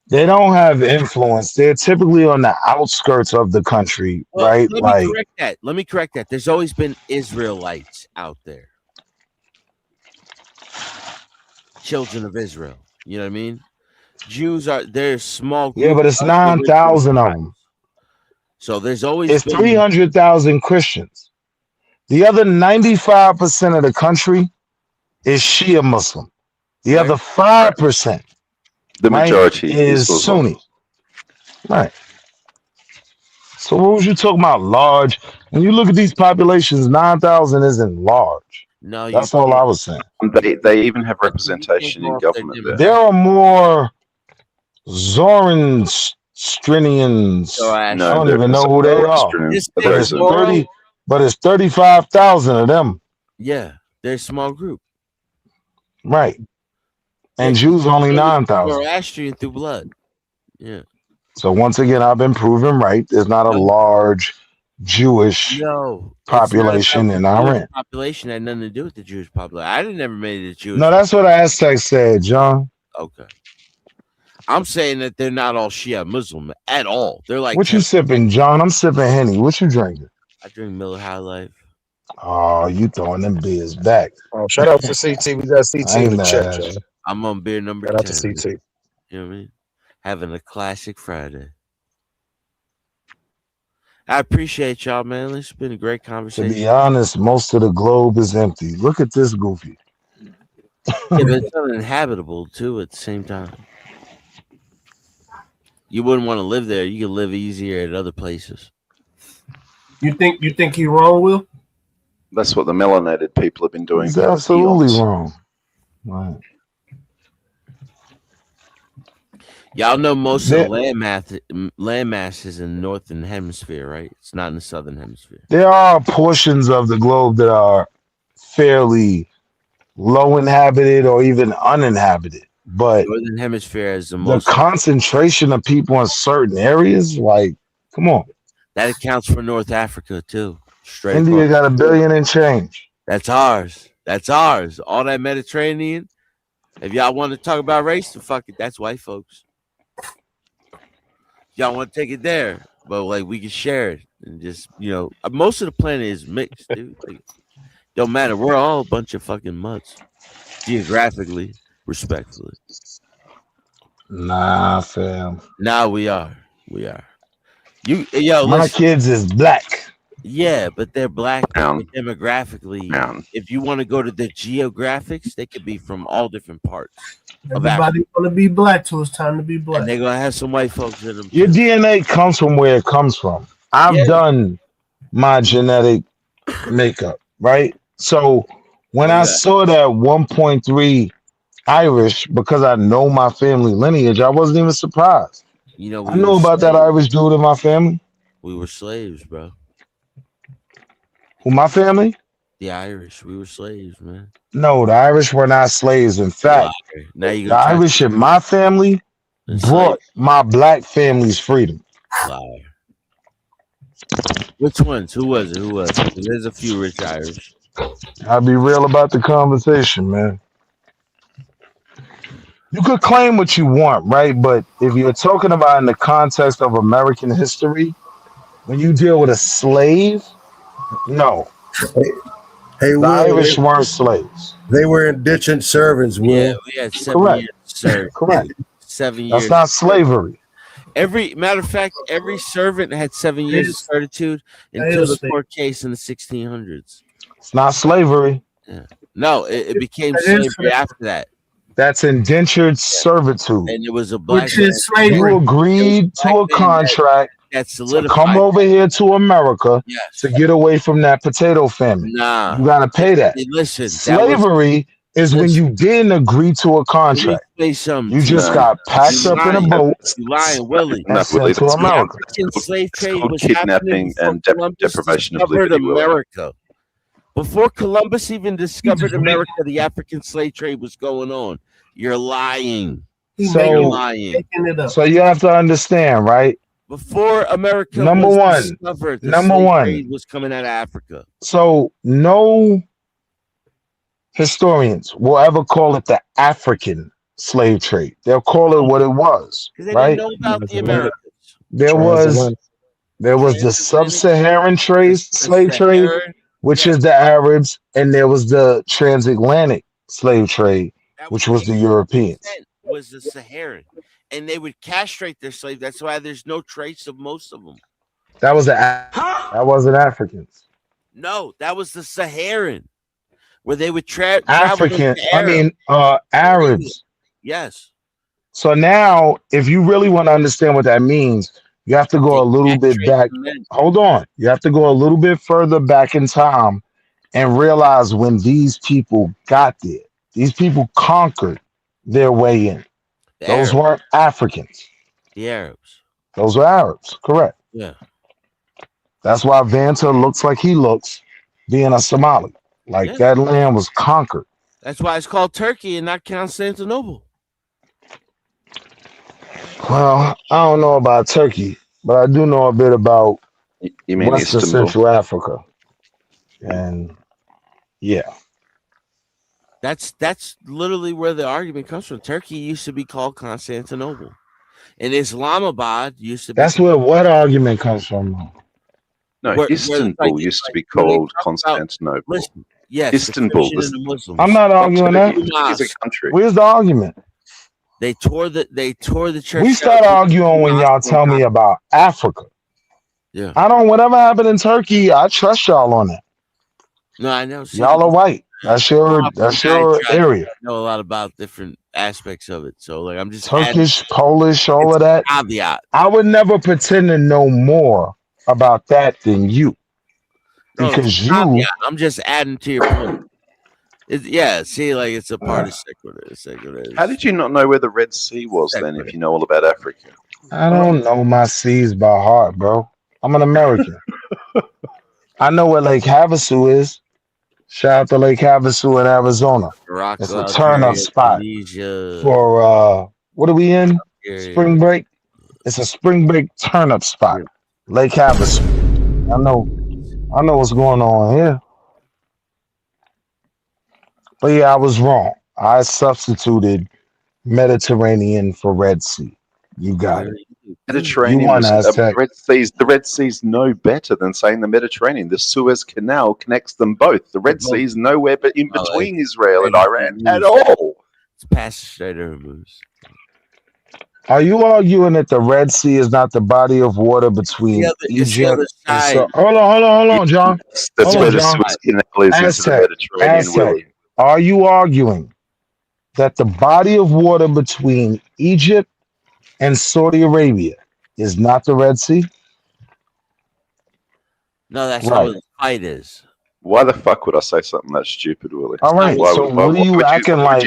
They don't have influence. They're typically on the outskirts of the country, right? Let me correct that. There's always been Israelites out there. Children of Israel. You know what I mean? Jews they're small. Yeah, but it's 9,000 of them. So there's always it's 300,000 Christians. The other 95% of the country is Shia Muslim. The other 5%, the majority is Sunni. Right. So what was you talking about? Large? When you look at these populations, 9,000 isn't large. No, that's all I was saying. They even have representation in government there. There are more Zoroastrians. I don't even know who they are. But it's 35,000 of them. Yeah, they're a small group. Right. And Jews only 9,000. Zoroastrian through blood. Yeah. So once again, I've been proven right. There's not a large Jewish population in Iran. Population had nothing to do with the Jewish population. I never made it a Jewish. No, that's what Aztec said, John. Okay. I'm saying that they're not all Shia Muslim at all. They're like. What you sipping, John? I'm sipping Henny. What you drinking? I drink Miller High Life. Oh, you throwing them beers back. Oh, shout out to CT. We got CT in the chat, John. I'm on beer number 10. Shout out to CT. You know what I mean? Having a classic Friday. I appreciate y'all, man. It's been a great conversation. To be honest, most of the globe is empty. Look at this goofy. Yeah, but it's uninhabitable too at the same time. You wouldn't want to live there. You could live easier at other places. You think he's wrong, Will? That's what the melanated people have been doing. He's absolutely wrong. Right. Y'all know most of the landmass is in the northern hemisphere, right? It's not in the southern hemisphere. There are portions of the globe that are fairly low inhabited or even uninhabited. But Northern Hemisphere is the the most. concentration of people in certain areas, like, come on. That accounts for North Africa too. Straight India across. got 1 billion and change. That's ours. That's ours. All that Mediterranean. If y'all want to talk about race, then fuck it. That's white folks. Y'all want to take it there, but like we can share it and just most of the planet is mixed, dude. Like, don't matter. We're all a bunch of fucking mutts, geographically, respectfully. Nah, fam. Now we are. My listen. Kids is black. Yeah, but they're black demographically. If you want to go to the geographics, they could be from all different parts. Everybody want to be black till it's time to be black. And they're gonna have some white folks in them. Your DNA comes from where it comes from. I've done my genetic makeup, right? So when I saw that 1.3 Irish, because I know my family lineage, I wasn't even surprised. I know about that Irish dude in my family. We were slaves, bro. Who, my family? The Irish. We were slaves, man. No, the Irish were not slaves. In fact, the Irish in my family brought my black family's freedom. Liar. Which ones? Who was it? There's a few rich Irish. I'll be real about the conversation, man. You could claim what you want, right? But if you're talking about in the context of American history, when you deal with a slave, no. Hey, the Irish weren't slaves. They were indentured servants, Will. Yeah, we had 7 years served. Correct. 7 years. That's not slavery. Matter of fact, every servant had 7 years of servitude until the court case in the 1600s. It's not slavery. Yeah. No, it became slavery after that. That's indentured servitude. And it was a black. Which is slavery. You agreed to a contract to come over here to America to get away from that potato famine. Nah. You got to pay that. Listen, slavery is when you didn't agree to a contract. You just got packed up in a boat. You lying, Willie. And sent to America. The slave trade was kidnapping and deprivation of liberty. America. Before Columbus even discovered America, the African slave trade was going on. You're lying. So you have to understand, right? Before America discovered, the slave trade was coming out of Africa. So no historians will ever call it the African slave trade. They'll call it what it was, right? They didn't know about the Americans. There was the sub-Saharan slave trade, which is the Arabs, and there was the transatlantic slave trade, which was the Europeans. Was the Saharan, and they would castrate their slaves. That's why there's no trace of most of them. That was that wasn't Africans. No, that was the Saharan, where they would travel. Arabs. Yes. So now, if you really want to understand what that means, you have to go a little bit back. Hold on. You have to go a little bit further back in time and realize when these people got there. These people conquered their way in. Those weren't Africans. The Arabs. Those were Arabs. Correct. Yeah. That's why Vanta looks like he looks, being a Somali. Like that land was conquered. That's why it's called Turkey and not Constantinople. Well, I don't know about Turkey, but I do know a bit about Western Central Africa. And yeah. That's literally where the argument comes from. Turkey used to be called Constantinople. And Islamabad used to be. That's where what argument comes from? No, Istanbul used to be called Constantinople. Listen, yes, Istanbul. I'm not arguing that. It's a country. Where's the argument? They tore the church. We start arguing when y'all tell me about Africa. Yeah. Whatever happened in Turkey, I trust y'all on that. No, I know. Y'all are white. That's your area. I know a lot about different aspects of it. So like I'm just Turkish, Polish, all of that. Caveat. I would never pretend to know more about that than you. Because I'm just adding to your point. See, like it's a part of secular. How did you not know where the Red Sea was then if you know all about Africa? I don't know my seas by heart, bro. I'm an American. I know where Lake Havasu is. Shout out to Lake Havasu in Arizona. It's Morocco, a turn up Algeria, spot Tunisia. for what are we in? Algeria. Spring break. It's a spring break turn up spot. Lake Havasu. I know what's going on here. But yeah, I was wrong. I substituted Mediterranean for Red Sea. You got it. Mediterranean You won, was Aztec. the Red Sea's no better than saying the Mediterranean. The Suez Canal connects them both. The Red Sea is nowhere but in between Israel and Iran at all. It's past the Strait of Hormuz. Are you arguing that the Red Sea is not the body of water between It's the other Egypt and side. so? Hold on, John. That's Hold where on, the John. Suez Canal is into the Mediterranean, Willie. Are you arguing that the body of water between Egypt and Saudi Arabia is not the Red Sea? No, that's not where the fight is. Why the fuck would I say something that stupid, Willie? All right. So what are you acting like?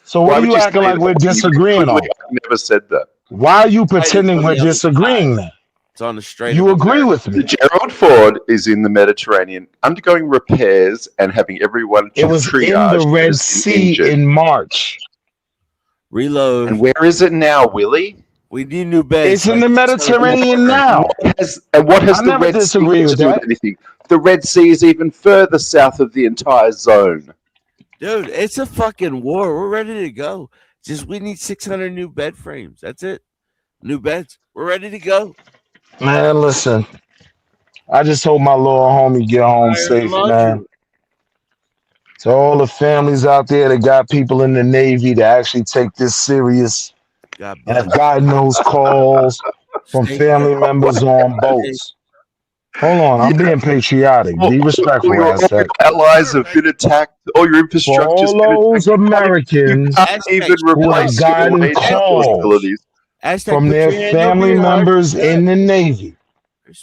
So what are you acting like we're disagreeing on? I never said that. Why are you pretending we're disagreeing then? It's on the Strait. You agree with me? The Gerald Ford is in the Mediterranean, undergoing repairs and having everyone. It was in the Red Sea in March. Reload. And where is it now, Willie? We need new beds. It's in the Mediterranean now. What has the Red Sea to do with anything? The Red Sea is even further south of the entire zone. Dude, it's a fucking war. We're ready to go. Just we need 600 new bed frames. That's it. New beds. We're ready to go. Man, listen. I just hope my little homie get home safe, man. To all the families out there that got people in the Navy to actually take this serious. And if God knows calls from family members on boats. Hold on, I'm being patriotic. Be respectful, All your allies have been attacked. All your infrastructure. All those Americans even who have gotten calls from their family members in the Navy.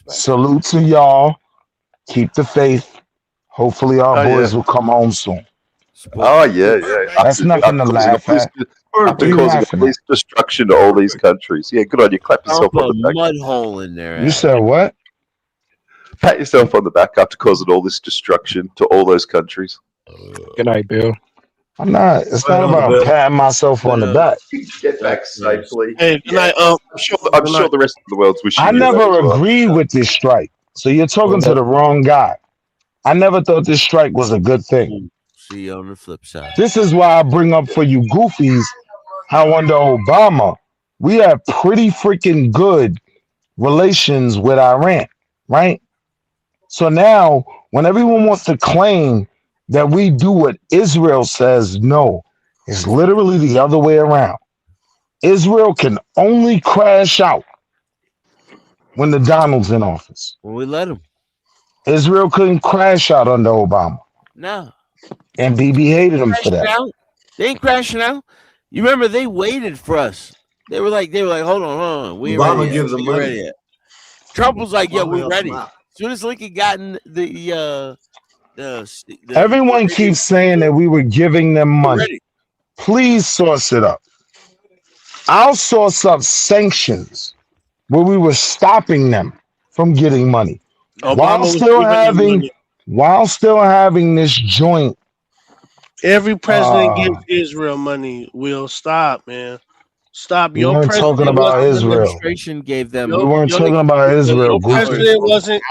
Salute to y'all. Keep the faith. Hopefully our boys will come home soon. Oh yeah. That's nothing to laugh at. After causing all this destruction to all these countries. Yeah, good on you. Clap yourself on the back. Mud hole in there. You said what? Pat yourself on the back after causing all this destruction to all those countries. Good night, Bill. I'm not. It's not about patting myself on the back. Get back safely. Hey, good night. I'm sure the rest of the world's wishing. I never agreed with this strike, so you're talking to the wrong guy. I never thought this strike was a good thing. See you on the flip side. This is why I bring up for you goofies how under Obama we have pretty freaking good relations with Iran, right? So now when everyone wants to claim that we do what Israel says, no, it's literally the other way around. Israel can only crash out when the Donald's in office. Well, we let them. Israel couldn't crash out under Obama. No. And Bibi hated him for that. Out. They ain't crashing out. You remember they waited for us. They were like, hold on. We ain't Obama ready gives them money. Yet. Trump was like, Obama we're ready. helps As soon as Lincoln got in the everyone keeps saying that we were giving them money. Please source it up. I'll source up sanctions where we were stopping them from getting money while still having this joint. Every president gives Israel money. Will stop, man. Stop. We weren't talking about Israel. Administration gave them. We weren't talking about Israel.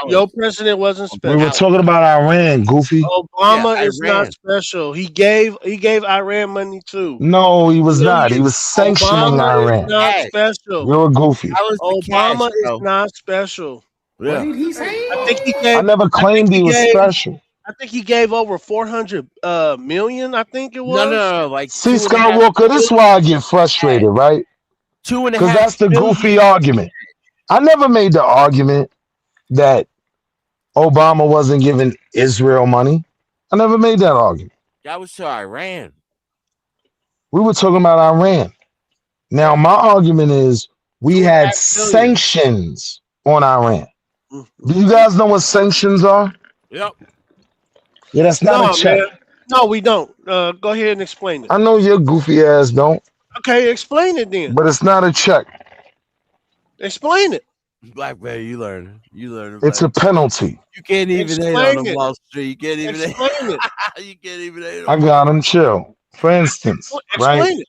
Your president wasn't special. We were talking about Iran, goofy. Obama is not special. He gave Iran money too. No, he was not. He was sanctioning Iran. Is not special. You're a goofy. Obama is not special. Yeah. What did he say? I think he gave. I never claimed he was special. I think he gave over 400 million. I think it was. No, like. See, Skywalker, this is why I get frustrated, right? 2.5. Because that's the goofy argument. I never made the argument that Obama wasn't giving Israel money. I never made that argument. That was to Iran. We were talking about Iran. Now, my argument is we had sanctions on Iran. Do you guys know what sanctions are? Yep. Yeah, that's not a check. Man. No, we don't. Go ahead and explain it. I know your goofy ass don't. Okay, explain it then. But it's not a check. Explain it. Blackberry, you learn. It's a penalty. You can't even hate on Explain it. Wall Street. You can't even. Explain it. You can't even hate I on. got him. Chill. For instance, right? Explain it.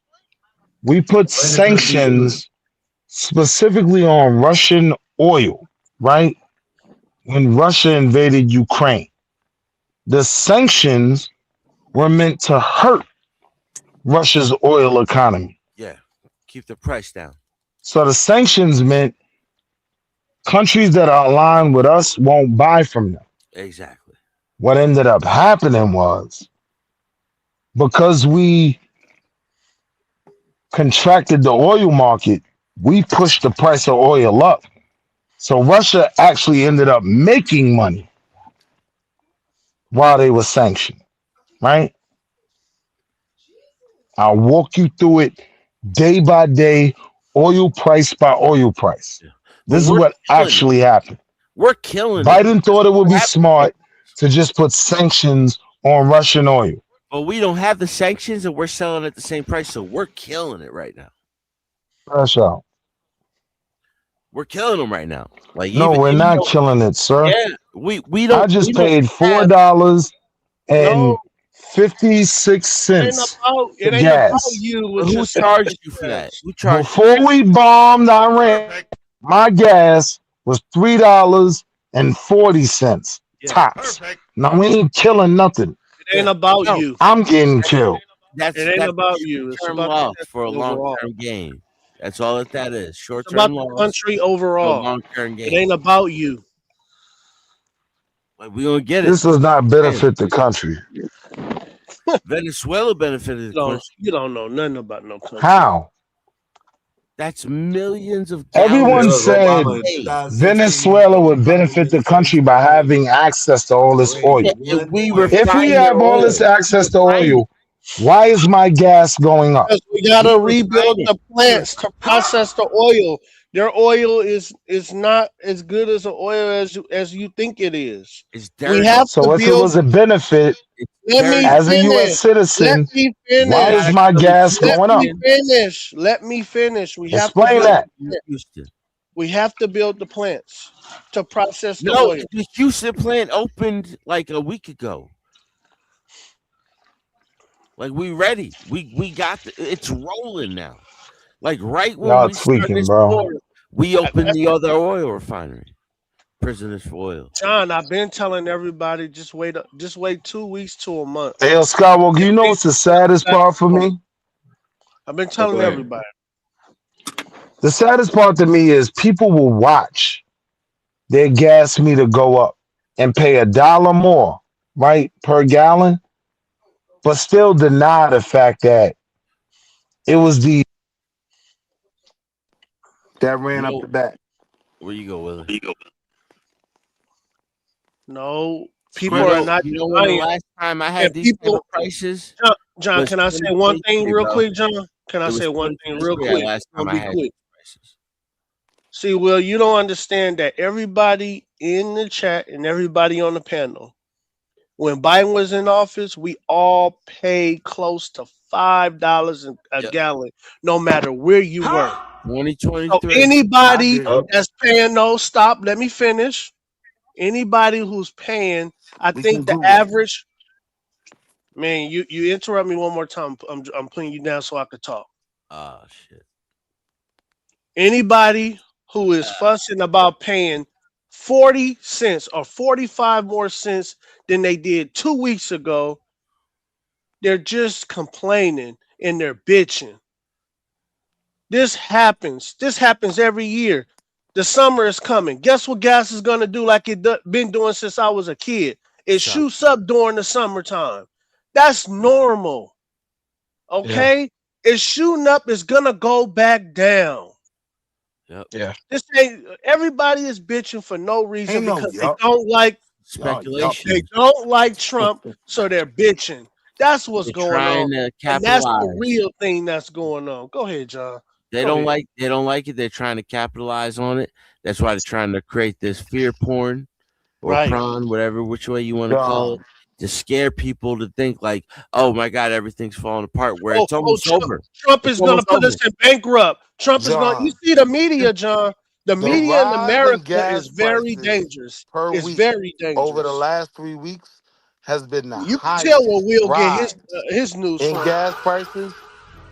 We put sanctions specifically on Russian oil, right? When Russia invaded Ukraine, the sanctions were meant to hurt Russia's oil economy. Yeah, keep the price down. So the sanctions meant countries that are aligned with us won't buy from them. Exactly. What ended up happening was because we contracted the oil market, we pushed the price of oil up. So Russia actually ended up making money while they were sanctioned, right? I'll walk you through it day by day, oil price by oil price. This is what actually happened. We're killing Biden it. thought it would be smart to just put sanctions on Russian oil. But we don't have the sanctions and we're selling at the same price, so we're killing it right now. Crash out. We're killing them right now. Like No, we're not killing it, sir. Yeah, we don't. I just paid $4.56 It for ain't about gas. you. Who charged you for that? Who charged? Before we bombed Iran, my gas was $3.40 tops. Now we ain't killing nothing. It ain't about you. I'm getting killed. That's It ain't about you. It's short-term about loss the for a country overall. long-term gain. That's all that is. It's Short-term about loss the country for a overall. long-term gain. It ain't about you. Like, we gonna get it. This does not benefit the country. Venezuela benefited the country. You don't know nothing about no country. How? That's millions of Everyone gallons. said Venezuela would benefit the country by having access to all this oil. If we have all this access to oil, why is my gas going up? Because we gotta rebuild the plants to process the oil. Their oil is not as good as the oil as you think it is. It's We have So to if it build. was a benefit Let me as a finish. U.S. citizen, Let me finish. why is my gas going up? Let me finish. We have Explain to that. We have to build the plants to process the No, oil. the Houston plant opened like a week ago. Like we ready. We got it's rolling now. Like right when Y'all we start tweaking, this bro. quarter, we opened the other oil refinery. Prisoners for oil. John, I've been telling everybody just wait 2 weeks to a month. Hey, Skywalker, you know what's the saddest part for me? I've been telling everybody. The saddest part to me is people will watch their gas meter go up and pay $1 more, right, per gallon, but still deny the fact that it was the that ran up the back. Where you go, Willie? No, people are not. You know when the last time I had these kind of prices? John, can I say one thing real quick, John? Can I say one thing real quick? Last time I'll I be had quick. See, Will, you don't understand that everybody in the chat and everybody on the panel, when Biden was in office, we all paid close to $5 a gallon, no matter where you were. 2023. So anybody that's paying, stop. Let me finish. Anybody who's paying, I think the average. Man, you interrupt me one more time. I'm putting you down so I could talk. Oh shit. Anybody who is fussing about paying 40 cents or 45 more cents than they did 2 weeks ago, they're just complaining and they're bitching. This happens. This happens every year. The summer is coming. Guess what gas is going to do like it been doing since I was a kid? It shoots up during the summertime. That's normal. Okay? It's shooting up. It's going to go back down. Yep. Yeah. This ain't, everybody is bitching for no reason because they don't like speculation. They don't like Trump, so they're bitching. That's what's They're going trying on. to And that's the capitalize. real thing that's going on. Go ahead, John. They Go don't ahead. like it. They're trying to capitalize on it. That's why they're trying to create this fear porn or Right. prawn, which way you want to call it, to scare people to think like, oh my God, everything's falling apart. Where it's almost over. Trump is going to put us in bankrupt. Trump is going. You see the media, John. The The media in rise in America is gas very prices dangerous. per It's week very over the dangerous. last 3 weeks has been the You can tell where highest Will get rise his news in from. gas prices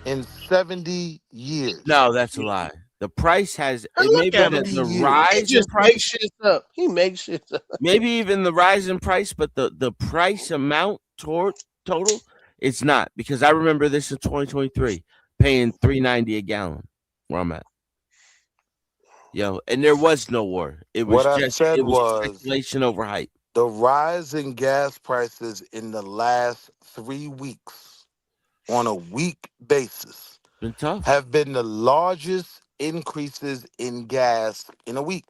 in 70 years. No, that's a lie. The price has And it look maybe at him. the years. He rise in just makes price, shit up. He makes shit up. maybe even the rise in price, but the price amount total, it's not, because I remember this in 2023 paying $3.90 a gallon where I'm at. And there was no war. It was What I said was speculation over hype. the rise in gas prices in the last 3 weeks on a week basis Been tough. have been the largest increases in gas in a week.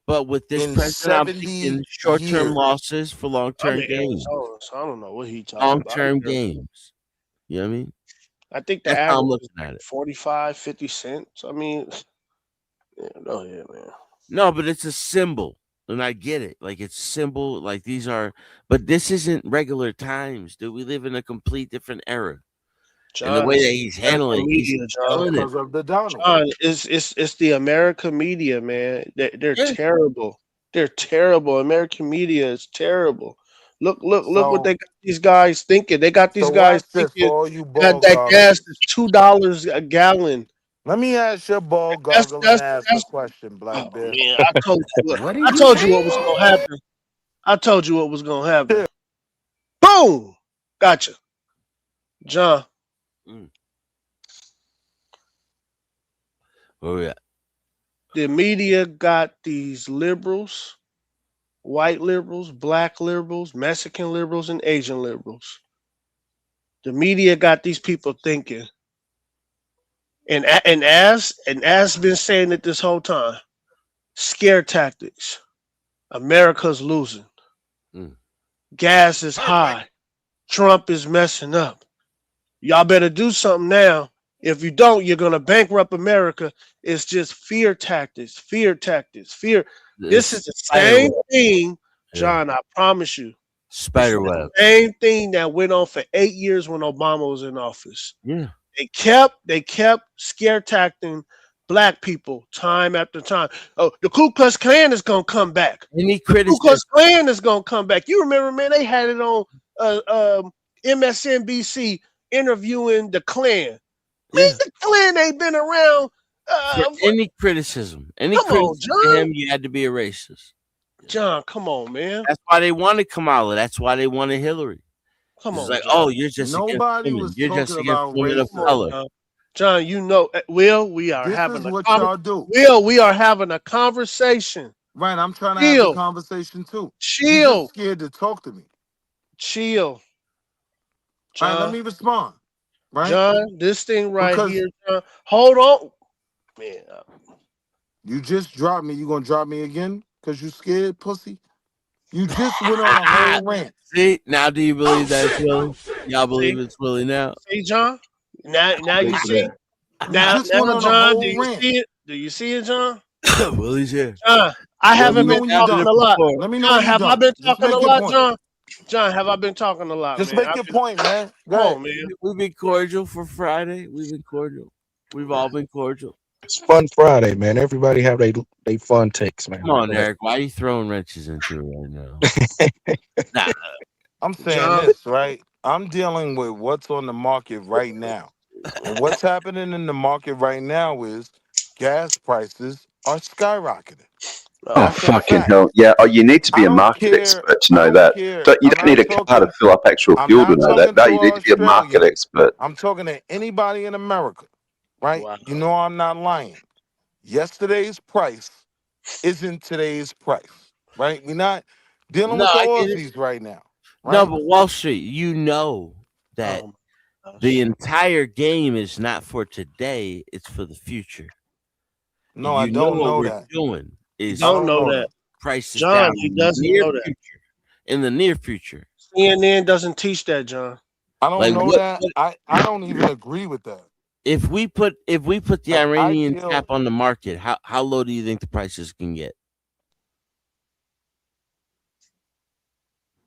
But with this In president, I'm 70 thinking short-term years. losses for I long-term mean, gains. so I don't know what he talking about. Long-term gains. You know what I mean? I think the That's how I'm average looking is at like it. 45, 50 cents. I mean, yeah, go ahead, man. No, but it's a symbol. And I get it. Like, it's symbol. Like, these are, but this isn't regular times, dude. We live in a complete different era. John, And the way it's that the he's American handling it, he's media, John. killing it. Because of the Donald. John, it's the American media, man. They're Yeah. terrible. They're terrible. American media is terrible. Look what they So, got these guys thinking. They got these so guys watch this thinking for all you that ball that gas gogglers. is $2 a gallon. Let me ask your ball That's goggling that's ass a that's question, Black oh Bear. man, I told you what was gonna happen. I told you what was gonna happen. Boom! Gotcha. John. Oh, yeah. The media got these liberals, white liberals, black liberals, Mexican liberals, and Asian liberals. The media got these people thinking, and as been saying it this whole time, scare tactics. America's losing. Gas is high. Trump is messing up. Y'all better do something now. If you don't, you're gonna bankrupt America. It's just fear tactics, fear tactics, fear. This is the same thing, John. I promise you. Spiderweb. Same thing that went on for 8 years when Obama was in office. Yeah. They kept scare tacting black people time after time. Oh, the Ku Klux Klan is gonna come back. Any The Ku criticism. Klux Klan is gonna come back. You remember, man? They had it on MSNBC interviewing the Klan. Man, the Klan ain't been around. For any criticism, any Come on, criticism to John. him, you had to be a racist. John, come on, man. That's why they wanted Kamala. That's why they wanted Hillary. Come It's on, like, John. oh, you're just Nobody against women. was You're just talking against about women of racism. color. John, you know, Will, we are This having is a what y'all do. Will, we are having a conversation. Right, I'm trying to have Chill. a conversation too. You Chill. just scared to talk to me. Chill. All right, let John, me respond. Right? John, this thing right Because here, John. Hold on. Man. you just dropped me. You gonna drop me again? Because you scared, pussy? You just went on a whole rant. See, now do you believe that it's Willie? Y'all believe it's Willie now? See, John? Now you see? Now, just went on a John, whole do you rant. see it? Do you see it, John? Willie's here. John, I haven't know been when you're talking done. a lot. Let me know John, when you're have I done. been Just talking a make your lot, point. John? John, have I been talking a lot, Just man? make your point, man. Go Come ahead. on, man. We've been cordial for Friday. We've been cordial. We've all been cordial. It's Fun Friday, man. Everybody have they fun takes, man. Come on, Eric. Why are you throwing wrenches into it right now? Nah. I'm saying John. this, right? I'm dealing with what's on the market right now. And what's happening in the market right now is gas prices are skyrocketing. Oh, That's a fucking fact. hell. Yeah. Oh, you need to be I a don't market care. expert to I know don't that. care. You I'm don't need not a car to talking. fill up actual I'm fuel to not know talking that. No, to you need to be a market Australians. expert. I'm talking to anybody in America, right? Wow. You know I'm not lying. Yesterday's price isn't today's price, right? We're not dealing No, with the I get it. Aussies right now, No, right? but Wall Street, you know that the entire game is not for today, it's for the future. No, I You know don't what know we're that. doing is I don't know that. prices John, down he in the doesn't near know that. future. In the near future. CNN doesn't teach that, John. I don't Like know what, that. I don't even agree with that. if we put the I Iranian feel cap on the market, how low do you think the prices can get?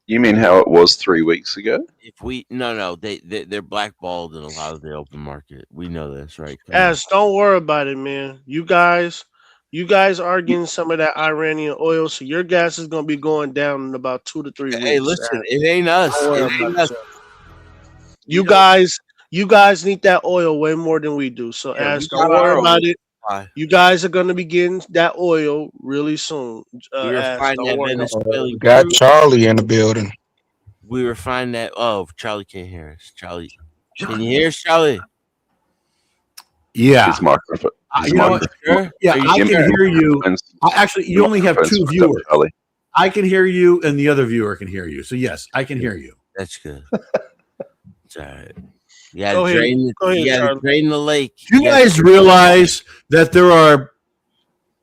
You mean how it was 3 weeks ago? If we no, they're blackballed in a lot of the open market. We know this, right? As don't worry about it, man. You guys You guys are getting some of that Iranian oil, so your gas is gonna be going down in about 2 to 3 weeks. Hey, listen, it ain't us. Don't worry It ain't about us. it, sir. You guys need that oil way more than we do. So Yeah, we Ash, got don't worry our about oil it. supply. You guys are gonna be getting that oil really soon. We Ash, refine don't that worry. Venezuelan Got crude. Charlie in the building. We refine that. Oh, Charlie can't hear us. Charlie, can you hear us, Charlie? Yeah. His microphone. You know what? Sure? Yeah, Are you I can sure? hear you. Actually, you only have two viewers. I can hear you, and the other viewer can hear you. So yes, I can hear you. That's good. It's all right. You gotta Go ahead. drain. Go ahead, You gotta Charlie. drain the lake. Do you guys realize that there are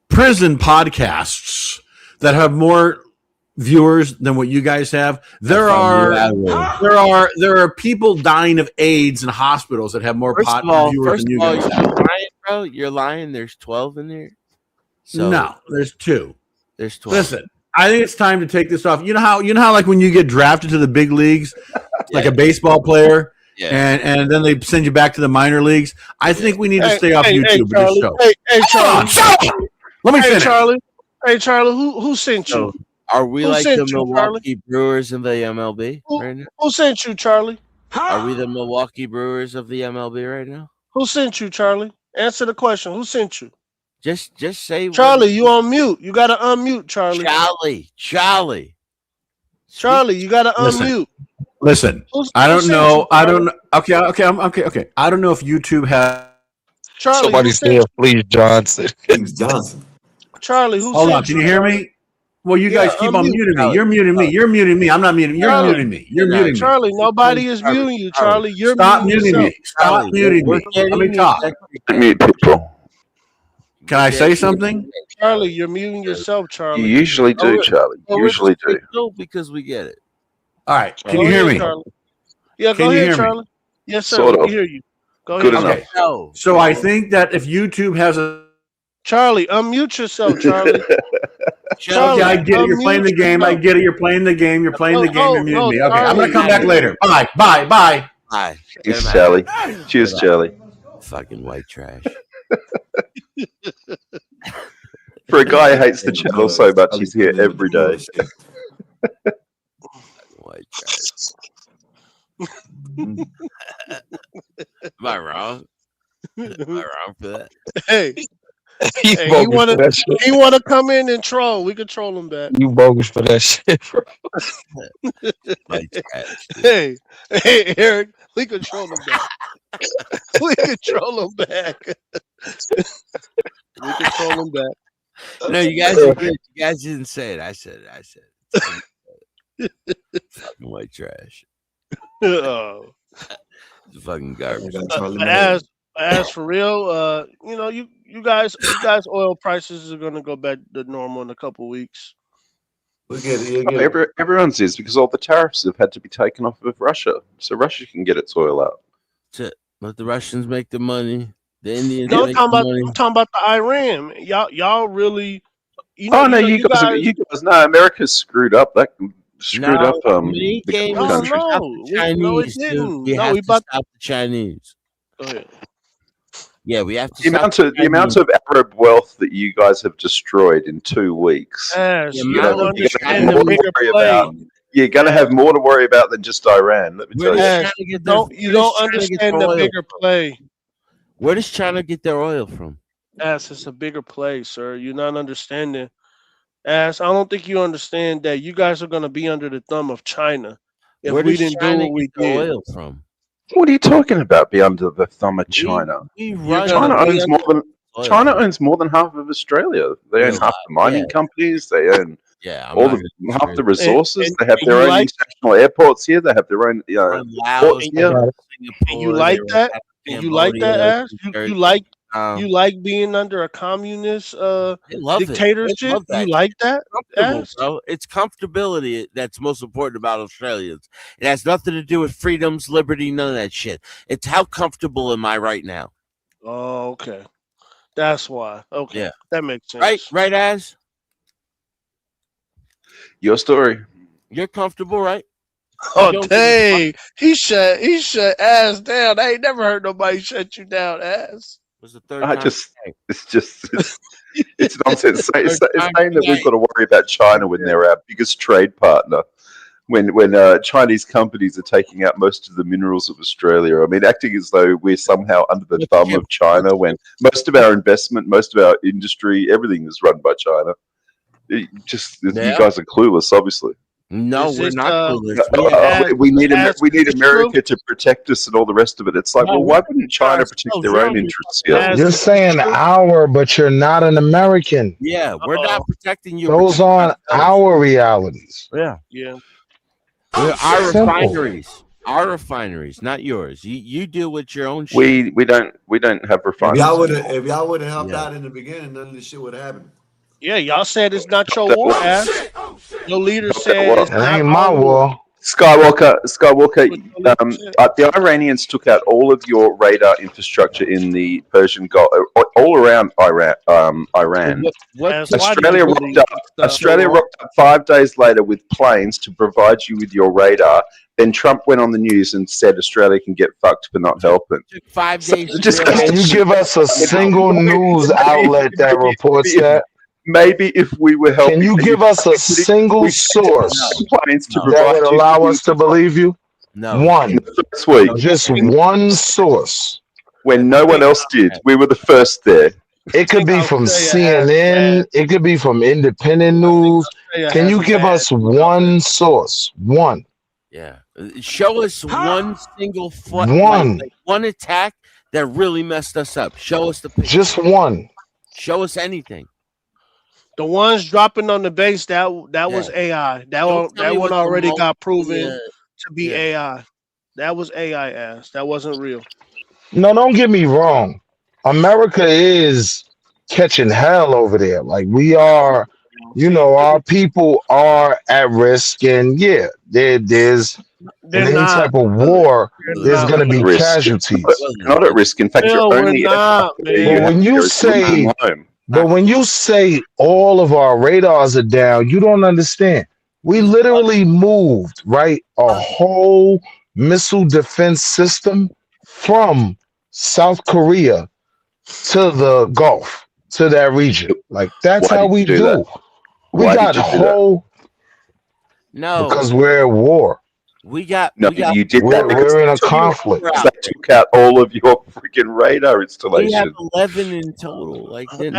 prison podcasts that have more viewers than what you guys have? There are people dying of AIDS in hospitals that have more viewers than you guys have. You're lying, bro. You're lying. There's 12 in there. So No, there's 2. There's 12. Listen, I think it's time to take this off. You know how like when you get drafted to the big leagues, like a baseball player, and then they send you back to the minor leagues. I think we need to stay off YouTube for this show. Hey, Charlie. Shut up! Let me finish. Hey, Charlie. Who sent you? Are we Who like sent the you, Milwaukee Brewers in the MLB right now? Who sent you, Charlie? Are we the Milwaukee Brewers of the MLB right now? Who sent you, Charlie? Answer the question. Who sent you? Just say Charlie, you on mute. You gotta unmute, Charlie. Charlie, you gotta unmute. Listen, I don't know. Okay. I don't know if YouTube has. Charlie, Somebody said, please, Johnson. Please, Johnson. Charlie, who Hold sent on. Can you hear me? Well, you Yeah, guys keep on unmute. muting me. You're muting me. You're muting me. I'm not muting. You're Charlie. muting me. You're muting me. Charlie, nobody is viewing you, Charlie. You're Stop muting muting yourself. me. Stop muting me. Let me talk. Mute people. Can I say something? Charlie, you're muting yourself, Charlie. You usually do, Charlie. Well, Usually do. No, because we get it. All right. Can Go you hear ahead, me? Charlie. Yeah, Can go you ahead, hear me? Charlie. Yes, sir. Sort We of. can hear you. Go Good ahead. enough. No. So I think that if YouTube has a Charlie, unmute yourself, Charlie. Okay, I get it. You're playing the game. I get it. You're playing the game. You're playing the game. You're muting me. Okay, I'm going to come back later. Bye. Bye. Bye. Bye. Cheers, Charlie. Cheers, Charlie. Fucking white trash. For a guy who hates the channel so much, he's here every day. White trash. Am I wrong? Am I wrong for that? Hey, You hey, bogus for that shit. he wanna come in and troll. We can troll him back. You bogus for that shit, bro. White trash. Hey, Eric, we can troll him back. We can troll him back. We can troll him back. No, you guys are good. You guys didn't say it. I said it. Fucking white trash. Oh. It's fucking garbage. As for real, you guys oil prices are gonna go back to normal in a couple weeks. We'll get it. Everyone's is because all the tariffs have had to be taken off of Russia, so Russia can get its oil out. That's it. Let the Russians make the money. The Indians No, I'm make talking the about money. I'm talking about the Iran. Y'all really. You guys, no, America's screwed up. That screwed up. The country. No, it didn't. We have to stop the Chinese. Go ahead. Yeah, we have to. The amount of Arab wealth that you guys have destroyed in 2 weeks. You don't understand the bigger play. You're going to have more to worry about than just Iran. Let me tell you. You don't understand the bigger play. Where does China get their oil from? It's a bigger play, sir. You're not understanding. I don't think you understand that you guys are going to be under the thumb of China if we didn't do what we did. Oil from? What are you talking about? Be under the thumb of China? China owns more than half of Australia. They own half the mining companies. They own half the resources. They have their own international airports here. They have their own ports here. And you like that? You like that, Ash? You like being under a communist dictatorship? You like that? Bro. It's comfortability that's most important about Australians. It has nothing to do with freedoms, liberty, none of that shit. It's how comfortable am I right now? Oh, okay. That's why. Okay. Yeah. That makes sense. Right, Az? Your story. You're comfortable, right? Oh, dang. He shut ass down. I ain't never heard nobody shut you down, ass. Was the third time? It's nonsense. It's saying that we've got to worry about China when they're our biggest trade partner. When Chinese companies are taking out most of the minerals of Australia, I mean, acting as though we're somehow under the thumb of China, when most of our investment, most of our industry, everything is run by China. You guys are clueless, obviously. No, we're not clueless. We need America to protect us and all the rest of it. It's like, well, why wouldn't China protect their own interests here? You're saying our, but you're not an American. Yeah, we're not protecting you. Those aren't our realities. Yeah. Yeah. Our Simple. refineries, not yours. You deal with your own shit. We don't have refineries. If y'all would have helped out in the beginning, none of this shit would have happened. Yeah, y'all said it's not your war, ass. Your leader said it's It not ain't my war. Skywalker, the Iranians took out all of your radar infrastructure in the Persian Gulf, all around Iran. Australia rocked up 5 days later with planes to provide you with your radar. Then Trump went on the news and said Australia can get fucked for not helping. 5 days. Can you give us a single news outlet that reports that? Maybe if we were helping. Can you give us a single source that would allow us to believe you? No. One. This week. Just one source. When no one else did. We were the first there. It could be from CNN. It could be from independent news. Can you give us one source? One. Yeah. Show us one single one attack that really messed us up. Show us the picture. Just one. Show us anything. The ones dropping on the base, that was AI. That one already got proven to be AI. That was AI ass. That wasn't real. No, don't get me wrong. America is catching hell over there. Like we are, our people are at risk, and there's in any type of war, there's going to be casualties. Not at risk. In fact, you're only But when you say all of our radars are down, you don't understand. We literally moved, a whole missile defense system from South Korea to the Gulf, to that region. Like, that's how we do. We got whole... No. Because we're at war. You did that. We're in a conflict. They took out all of your freaking radar installation. We have 11 in total. Like, I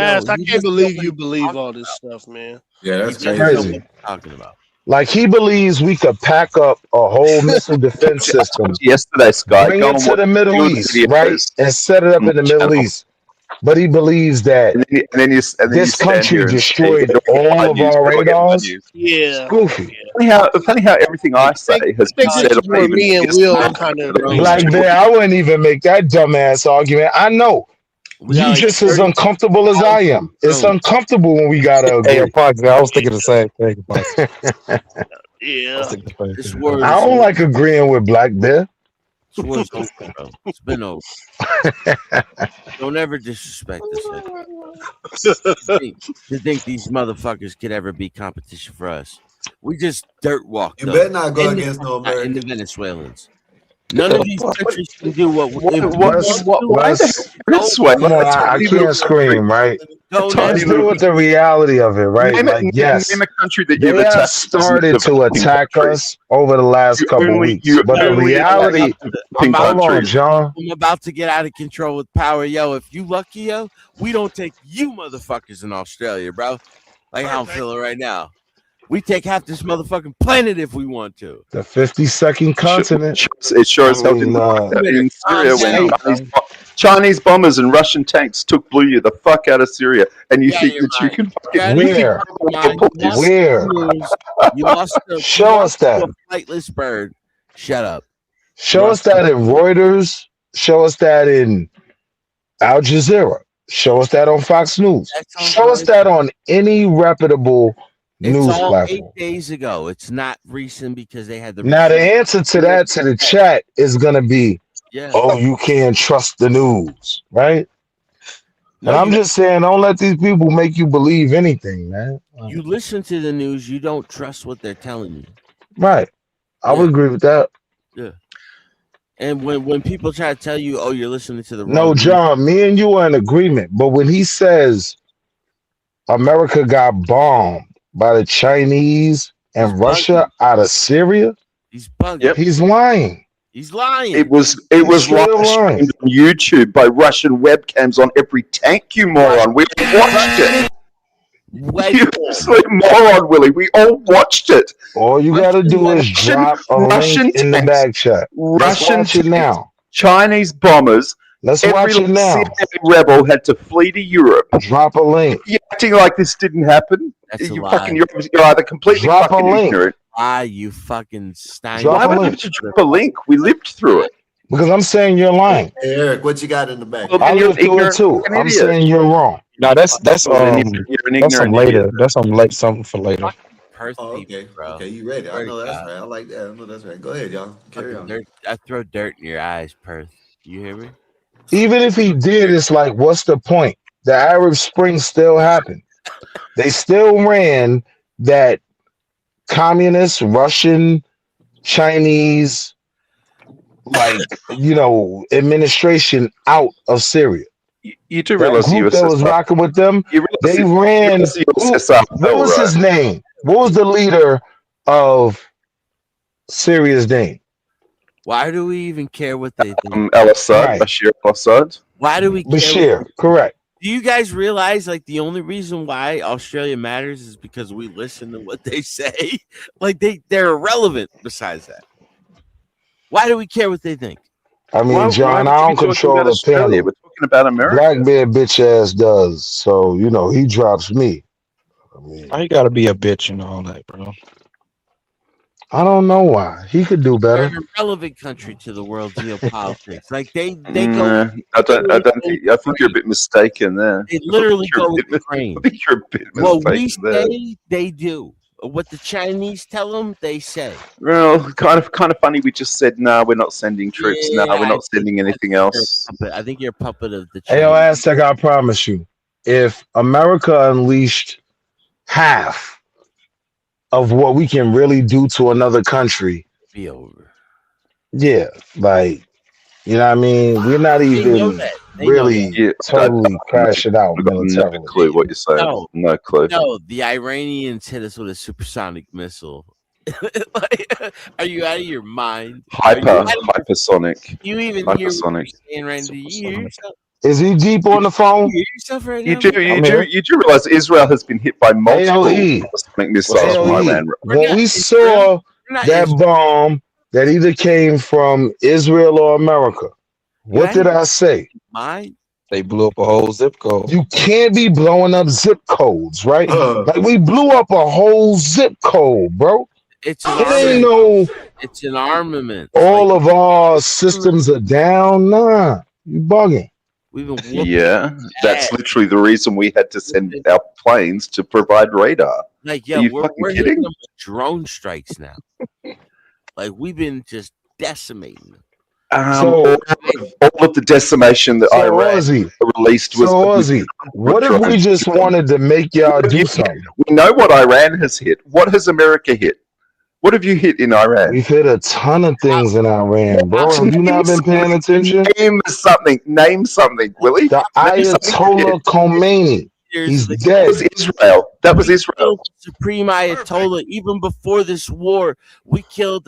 can't believe you believe all this stuff, man. Yeah, that's crazy. Talking about. Like, he believes we could pack up a whole missile defense system yesterday, Sky, bring it to the Middle East, and set it up in the Middle East. But he believes that this country destroyed all of our radars. Yeah, it's goofy. Funny how everything I say has been said. Black Bear, I wouldn't even make that dumbass argument. I know. You just as uncomfortable as I am. It's uncomfortable when we gotta agree. Hey, I was thinking the same thing. Yeah. I don't like agreeing with Black Bear. This war's over, bro. It's been over. Don't ever disrespect us. To think these motherfuckers could ever be competition for us. We just dirt walked. You better not go against no Americans. In the Venezuelans. None of these countries can do what we do. I can't scream, right? Let's deal with the reality of it, right? Like, yes, they have started to attack us over the last couple of weeks, but the reality, hold on, John. I'm about to get out of control with power, yo. If you lucky, yo, we don't take you motherfuckers in Australia, bro. Like how I'm feeling right now. We take half this motherfucking planet if we want to. The 52nd continent. It sure as hell didn't like that in Syria when Chinese bombers and Russian tanks blew you the fuck out of Syria, and you think that you can fucking where? You lost show us that flightless bird. Shut up. Show us that in Reuters. Show us that in Al Jazeera. Show us that on Fox News. Show us that on any reputable news all platform. 8 days ago. It's not recent because they had the. Now the answer to that to the chat is gonna be, oh, you can't trust the news, right? And I'm just saying, don't let these people make you believe anything, man. You listen to the news, you don't trust what they're telling you. Right. I would agree with that. Yeah. And when people try to tell you, "Oh, you're listening to the wrong," No, John, me and you are in agreement. But when he says America got bombed by the Chinese and Russia out of Syria, he's bugging. Yep. He's lying. He's lying. It was straight up live lying. streamed on YouTube by Russian webcams on every tank, you moron. We all watched it. You absolute moron, Willie. We all watched it. All you got to do is drop a link in the back chat. Let's Russian watch it now. Chinese bombers. Let's every watch it now. CIA rebel had to flee to Europe. Drop a link. You're acting like this didn't happen. That's a You're lie. you're either completely Drop a fucking link. ignorant. Why you fucking Stein? Why would I have to drop a link? We lived through it. Because I'm saying you're lying. Hey, Eric, what you got in the back? Well, I then you're lived through it ignorant too. fucking I'm idiot. saying you're wrong. No, that's You're an that's some ignorant later. idiot. That's something for later. Perth Oh, people, okay. bro. Okay, you ready? I Swear know to that's God. right. I like that. I know that's right. Go ahead, y'all. Carry Fucking on. dirt. I throw dirt in your eyes, Perth. You hear me? Even if he did, it's like, what's the point? The Arab Spring still happened. They still ran that communist, Russian, Chinese, administration out of Syria. You do That realize the group that was USSR. rocking with them, You they realize ran. the USSR What fell, was his right? name? What was the leader of Syria's name? Why do we even care what they think? Al-Assad, Right. Bashir al-Assad. Why do we care? Bashir, correct. Do you guys realize like the only reason why Australia matters is because we listen to what they say? Like they're irrelevant besides that. Why do we care what they think? I mean, Why John, would I you don't be talking control about the Australia? panel. We're talking about America. Black Bear bitch ass does. So, he drops me. I mean, Why you gotta be a bitch and all that, bro? I don't know why. He could do They're better. an irrelevant country to the world geopolitics. Like they Nah, go. I think you're a bit mistaken there. They literally I go think with you're a Ukraine. bit, I think you're a bit What we mistaken there. say, they do. What the Chinese tell them, they say. Well, kind of funny. We just said, no, we're not sending troops. No, we're I not sending anything else. I think you're a puppet of the Hey, yo, Chinese. Aztec, I promise you, if America unleashed half of what we can really do to another country, Be over. yeah, like, you know what I mean? We're not They know even that. They know really Yeah, totally crashing out I've got no militarily. clue what you're saying. No. No clue. No, the Iranians hit us with a supersonic missile. Like, are you out of your mind? Hypersonic. You even hear what you're Hypersonic. saying right now? You hear yourself? Is he deep on the phone? You hear yourself right You now? do realize Israel has been hit by multiple AOE. hypersonic missiles from AOE. Iran. When we saw that bomb that either came from Israel or America, what did I say? Mine? They blew up a whole zip code. You can't be blowing up zip codes, right? Like we blew up a whole zip code, bro. It's an It ain't armament. no It's an armament. all of our systems are down. Nah, you bugging. We've been whooping Yeah, that's literally the reason we had to send our planes to provide radar. Like, Are yeah, you we're fucking hitting kidding? them with drone strikes now. Like we've been just decimating them. So- all of the decimation that So, Iran Ozzy, released was. Ozzy, what if we just wanted to make y'all do something? We know what Iran has hit. What has America hit? What have you hit in Iran? We've hit a ton of things in Iran, bro. Have you not been paying attention? Name something. Name something, Willie. The Name something you Ayatollah hit. Khomeini. He's That dead. was Israel. That was Israel. Supreme Ayatollah. Even before this war, we killed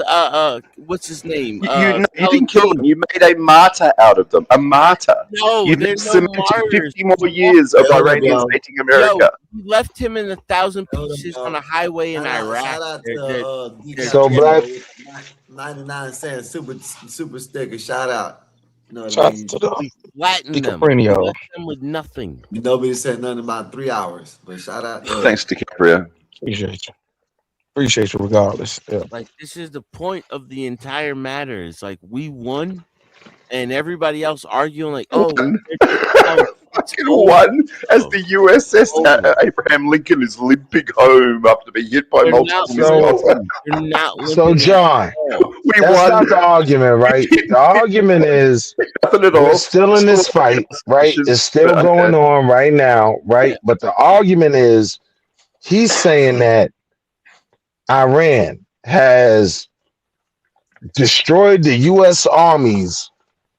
what's his name? You didn't kill them. You made a martyr out of them. A martyr. No, You there's no cemented martyrs. 50 more years of Iranians hating America. Yo, we left him in 1,000 pieces on a highway in Iraq. Shout out to So Black, 99 cents super sticker. Shout out. You know what Shout I out mean? to the We flattened them. schizophrenia. We left them with nothing. Nobody said nothing about 3 hours, but shout out. Thanks, DiCaprio. Appreciate you. Appreciate you regardless. Yeah. Like this is the point of the entire matter. It's like we won, and everybody else arguing like, "Oh, Fucking won as the USS Abraham Lincoln is limping home after being hit by multiple missiles. You're not so John, We that's won. not the argument, right? The argument is Nothing at all. we're still in this fight, right? It's still going on right now, right? But the argument is he's saying that Iran has destroyed the U.S. Army's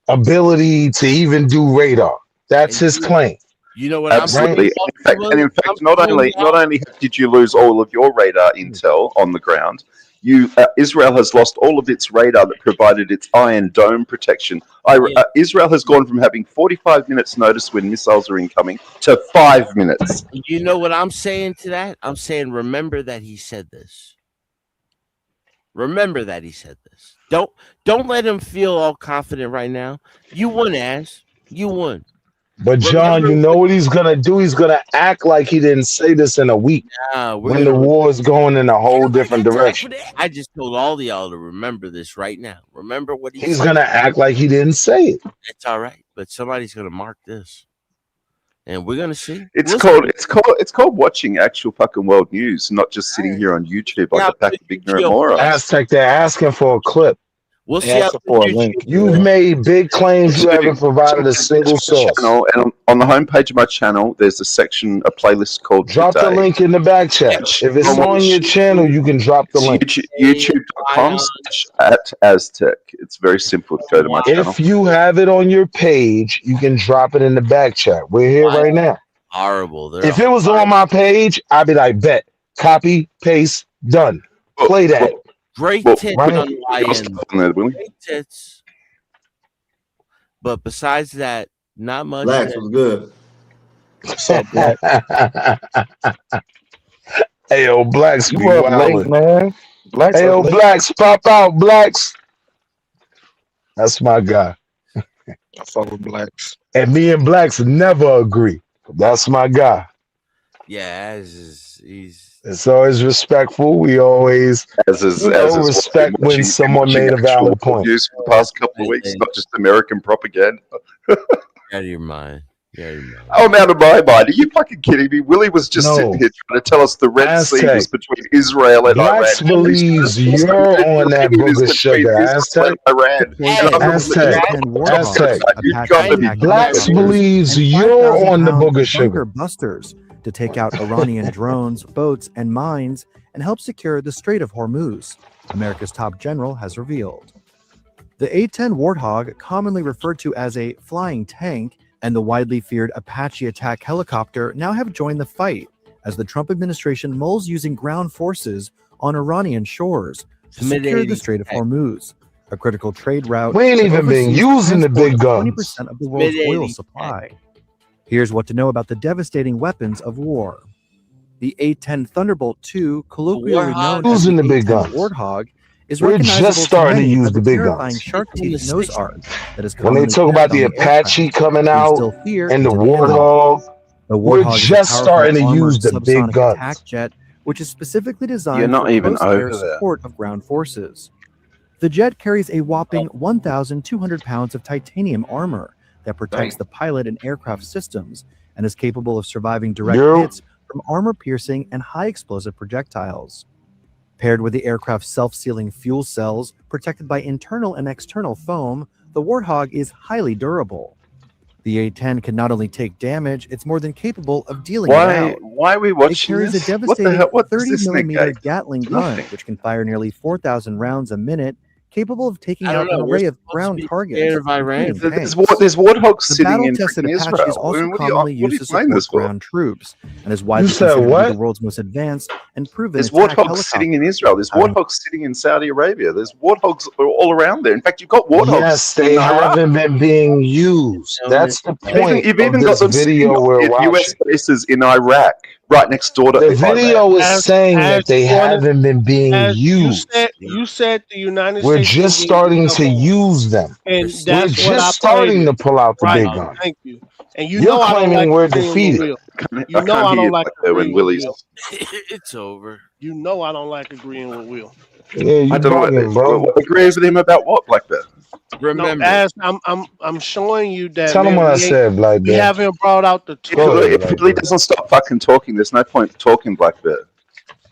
ability to even do radar. That's his claim. You know what Absolutely. I'm In fact, not only did you lose all of your radar intel on the ground, Israel has lost all of its radar that provided its Iron Dome protection. Israel has gone from having 45 minutes notice when missiles are incoming to 5 minutes. You know what I'm saying to that? I'm saying remember that he said this. Remember that he said this. Don't let him feel all confident right now. You won, ass. You won. But John, you know what he's gonna do? He's gonna act like he didn't say this in a week when the war is going in a whole different direction. I just told all of y'all to remember this right now. Remember what He's said. gonna act like he didn't say it. It's all right, but somebody's gonna mark this, and we're gonna see. It's called watching actual fucking world news, not just sitting here on YouTube like a pack of ignorant morons. Aztec, they're asking for a clip. We'll see for a link. You've made big claims. You haven't provided a single source. Channel, and on the homepage of my channel, there's a section, a playlist called Drop the link in the back chat. If it's on your channel, you can drop the link. YouTube.com/@Aztec. It's very simple to go to my channel. If you have it on your page, you can drop it in the back chat. We're here right now. Horrible. If it was on my page, I'd be like, bet, copy, paste, done. Play that. Great tits on my end. Great tits. But besides that, not much. Blacks was good. What's up, Black? Hey, yo, Blacks, You be up late, wildin'. man. Blacks Hey, up yo, late. Blacks, pop out, Blacks. That's my guy. I fuck with Blacks. And me and Blacks never agree. That's my guy. Yeah, he's. It's always respectful. We always respect when someone made a valid point. News for the past couple of weeks, not just American propaganda. Out of your mind. I'm out of my mind. Are you fucking kidding me? Willie was just sitting here trying to tell us the Red Sea was between Israel and Blacks Iran. believes you're on that book of sugar, Aztec. Aztec. Blacks believes you're on the book of sugar. Busters to take out Iranian drones, boats, and mines and help secure the Strait of Hormuz, America's top general has revealed. The A-10 Warthog, commonly referred to as a flying tank, and the widely feared Apache attack helicopter now have joined the fight as the Trump administration mulls using ground forces on Iranian shores to secure the Strait of Hormuz, a critical trade route. We ain't even been using the big guns. 20% of the world's oil supply. Here's what to know about the devastating weapons of war. The A-10 Thunderbolt II, colloquially known as the big A-10 guns. Warthog, is We're recognizable just starting to many use as the a big terrifying guns. shark teeth nose art that is When they commonly talk about carried the on aircraft. Apache coming We out still fear and the to the enemy. Warthog, The we're Warthog is a just powerful starting to armored use the big subsonic guns. attack jet, which is specifically designed You're not for even close air over there. support of ground forces. The jet carries a whopping 1,200 pounds of titanium armor that protects the pilot and aircraft systems and is capable of surviving direct hits from armor-piercing and high-explosive projectiles. Paired with the aircraft's self-sealing fuel cells protected by internal and external foam, the Warthog is highly durable. The A-10 can not only take damage, it's more than capable of dealing it out. Why are we watching It carries this? a What the devastating hell? What does 30 this millimeter negate? Gatling gun, Nothing. which can fire nearly 4,000 rounds a minute, capable of taking I out don't an know. We're array of supposed to ground be targets. scared of Iran. including There's tanks. warthogs The sitting in battle-tested freaking Apache Israel. is also I mean, commonly what are used you to playing support this for? ground troops and is widely said considered to be what? the world's most advanced and proven There's attack warthogs helicopter. sitting in Israel. There's Having warthogs sitting in Saudi Arabia. There's warthogs all around there. In fact, you've got warthogs Yes, they in Iraq. haven't been being used. That's the point You've of even got this them sitting video we're in US watching. bases in Iraq, right next door to The Iran. video is saying that they haven't been being As used. you said the United We're States just been starting using to them, use them. and We're that's what I just starting to played. pull out the Right. big gun. Thank you. And you You're know I don't like claiming we're agreeing with defeated. Will. I You know can't I hear don't you like back there when agreeing with Willie's. Will. It's over. You know I don't like agreeing with Will. Yeah, you I don't know bugging, bro. agree with him about what, Black Bear? Remember, No, as I'm showing you that, Tell them man, what I said, Black we Bear. haven't brought out the If Go tool. ahead, Willie, Black if Willie Bear. doesn't stop fucking talking, there's no point talking, Black Bear.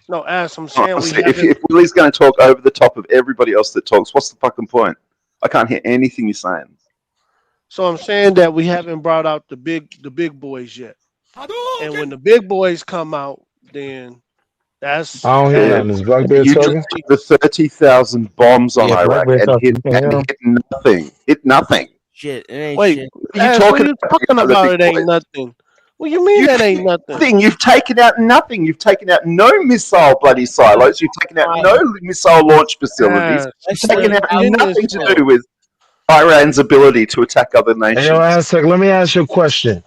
No, as I'm saying, we Honestly, haven't. if Willie's going to talk over the top of everybody else that talks, what's the fucking point? I can't hear anything you're saying. So I'm saying that we haven't brought out the big boys yet. And when the big boys come out, then That's I don't hear nothing. Is Blackbeard You talking? dropped the 30,000 bombs on Iraq Blackbeard and talking. hit nothing. Hit nothing. Shit, it ain't wait. shit. What are you What talking are you talking about? about? It ain't nothing. What you mean that ain't nothing? You've taken out nothing. You've taken out no missile bloody silos. You've taken out no missile launch facilities. You've taken out nothing to do with Iran's ability to attack other nations. Hey, yo, Aztec, let me ask you a question.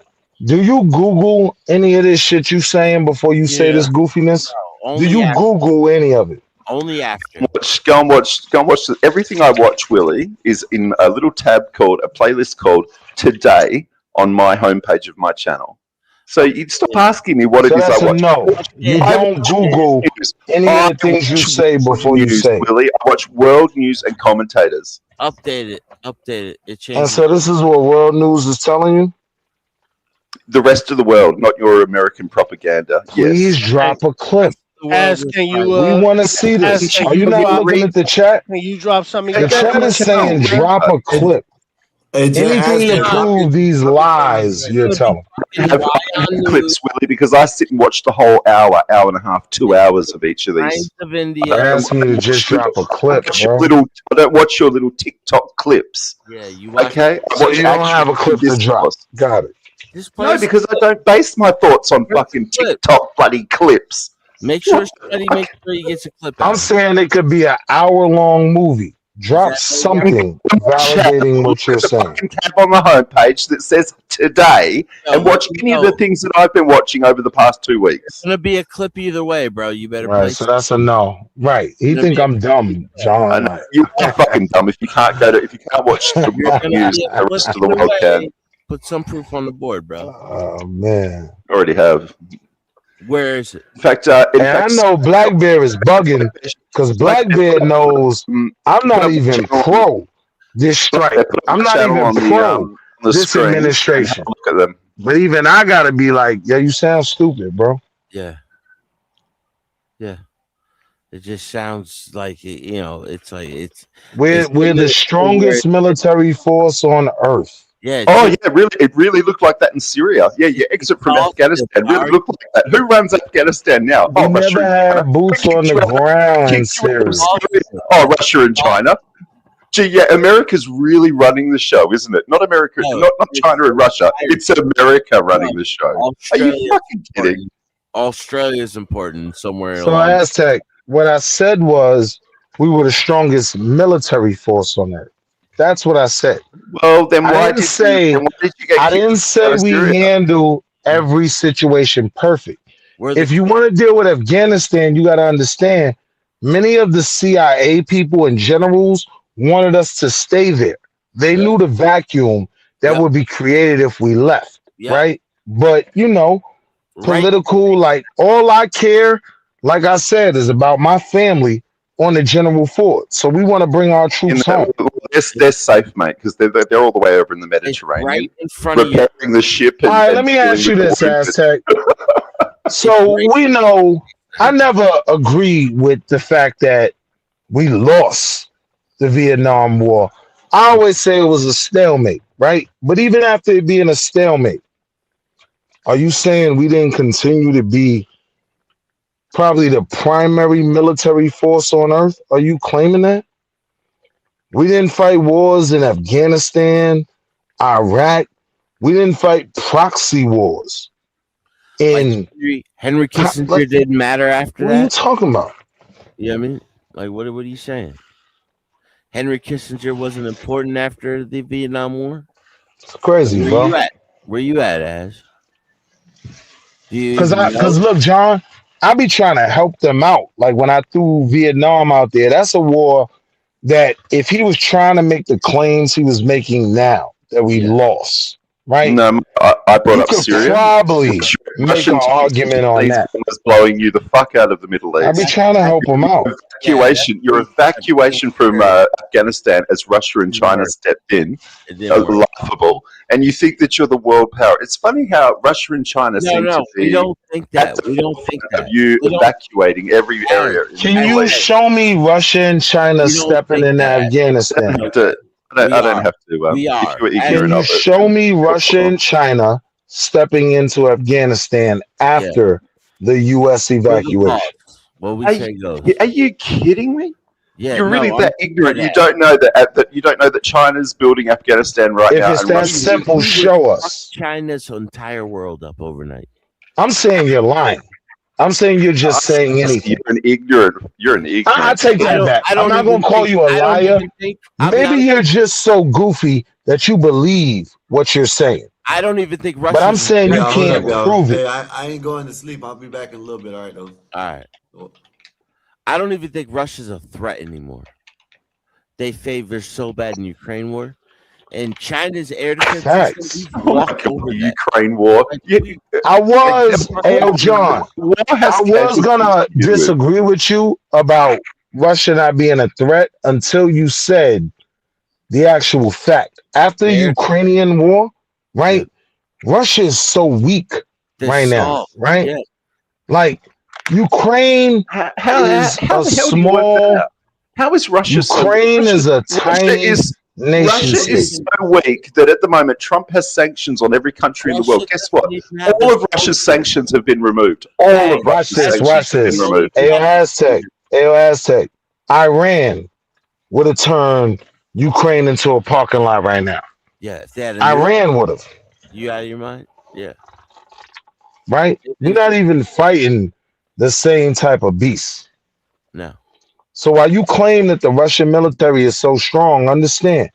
Do you Google any of this shit you saying before you say this goofiness? Do you Google any of it? Only after. Go and watch. Everything I watch, Willie, is in a little tab called a playlist called Today on my homepage of my channel. So you stop asking me what it is I watch. No. You don't Google any of the things you say before you say. Willie, I watch world news and commentators. Update it. It changes. And so this is what world news is telling you? The rest of the world, not your American propaganda. Please drop a clip. Can you? We want to see this. Are you not looking at the chat? Can you drop something? The chat is saying drop a clip. Anything to prove these lies you're telling. I have clips, Willie, because I sit and watch the whole hour and a half, 2 hours of each of these. They're asking you to just drop a clip, bro. I don't watch your little TikTok clips. Yeah, you watch. Okay, So you don't have a clip to drop. Got it. No, because I don't base my thoughts on fucking TikTok bloody clips. Make sure he gets a clip. I'm saying it could be an hour-long movie. Drop something validating what you're saying. Tab on the homepage that says today, and watch any of the things that I've been watching over the past 2 weeks. It's gonna be a clip either way, bro. You better. Right, so that's a no. Right, he think I'm dumb, John. You're fucking dumb if you can't watch the news. The rest of the world can. Put some proof on the board, bro. Oh man, already have. Where is it? In fact, I know Blackbeard is bugging because Blackbeard knows I'm not even pro this strike. I'm not even pro this administration. Look at them. But even I gotta be like, yeah, you sound stupid, bro. Yeah. It just sounds like it's like it's. We're the strongest military force on earth. Yeah. Really, it really looked like that in Syria. Yeah, your exit from Afghanistan really looked like that. Who runs Afghanistan now? We never had boots on the ground in Syria. Russia and China. Gee, yeah, America's really running the show, isn't it? Not America, not China and Russia. It's America running the show. Are you fucking kidding? Australia's important somewhere. So Aztec, what I said was we were the strongest military force on earth. That's what I said. Well, then I didn't say we handle every situation perfect. If you want to deal with Afghanistan, you got to understand many of the CIA people and generals wanted us to stay there. They knew the vacuum that would be created if we left, right? But political, like all I care, like I said, is about my family on the general fort. So we want to bring our troops home. They're safe, mate, because they're all the way over in the Mediterranean, right in front of you. Repairing the ship. All right, let me ask you this, Aztec. So we know I never agree with the fact that we lost the Vietnam War. I always say it was a stalemate, right? But even after it being a stalemate, are you saying we didn't continue to be probably the primary military force on earth? Are you claiming that? We didn't fight wars in Afghanistan, Iraq. We didn't fight proxy wars. Henry Kissinger didn't matter after that. What are you talking about? Yeah, I mean, like, what are you saying? Henry Kissinger wasn't important after the Vietnam War? It's crazy, bro. Where you at, Ash? Because look, John, I be trying to help them out. Like when I threw Vietnam out there, that's a war that if he was trying to make the claims he was making now, that we lost, right? No, I brought up Syria. Probably make an argument on that. Was blowing you the fuck out of the Middle East. I be trying to help him out. Your evacuation from Afghanistan as Russia and China stepped in, laughable. And you think that you're the world power. It's funny how Russia and China seem to be. We don't think that. We don't think that. You evacuating every area. Can you show me Russia and China stepping in Afghanistan? I don't have to. We are. Can you show me Russia and China stepping into Afghanistan after the U.S. evacuation? What we say goes. Are you kidding me? Yeah, you're really no, that I'm ignorant. that. You don't know that you don't know that China's building Afghanistan right If now. it's And that Russia's simple, show us. China's entire world up overnight. I'm saying you're lying. I'm saying you're just saying anything. You're an ignorant. I take that back. I'm not going to call you a liar. Maybe you're just so goofy that you believe what you're saying. I don't even think Russia. But I'm saying you can't prove it. Hey, I ain't going to sleep. I'll be back in a little bit. All right, though. All right. I don't even think Russia's a threat anymore. They favor so bad in Ukraine war. And China's air defense system walked over the Ukraine war. I was, John, I was going to disagree with you about Russia not being a threat until you said the actual fact. After the Ukrainian war, right? Yeah. Russia is so weak right now, right? Yeah. Like Ukraine is a small. How is Russia Ukraine is a tiny nation Russia state. is so weak that at the moment Trump has sanctions on every country in the world. Guess what? All of Russia's sanctions have been removed. All of Russia's sanctions have been removed. Aztec. Iran would have turned Ukraine into a parking lot right now. Yeah, if they had Iran would have. You out of your mind? Yeah. Right? We're not even fighting the same type of beast. No. So while you claim that the Russian military is so strong, understand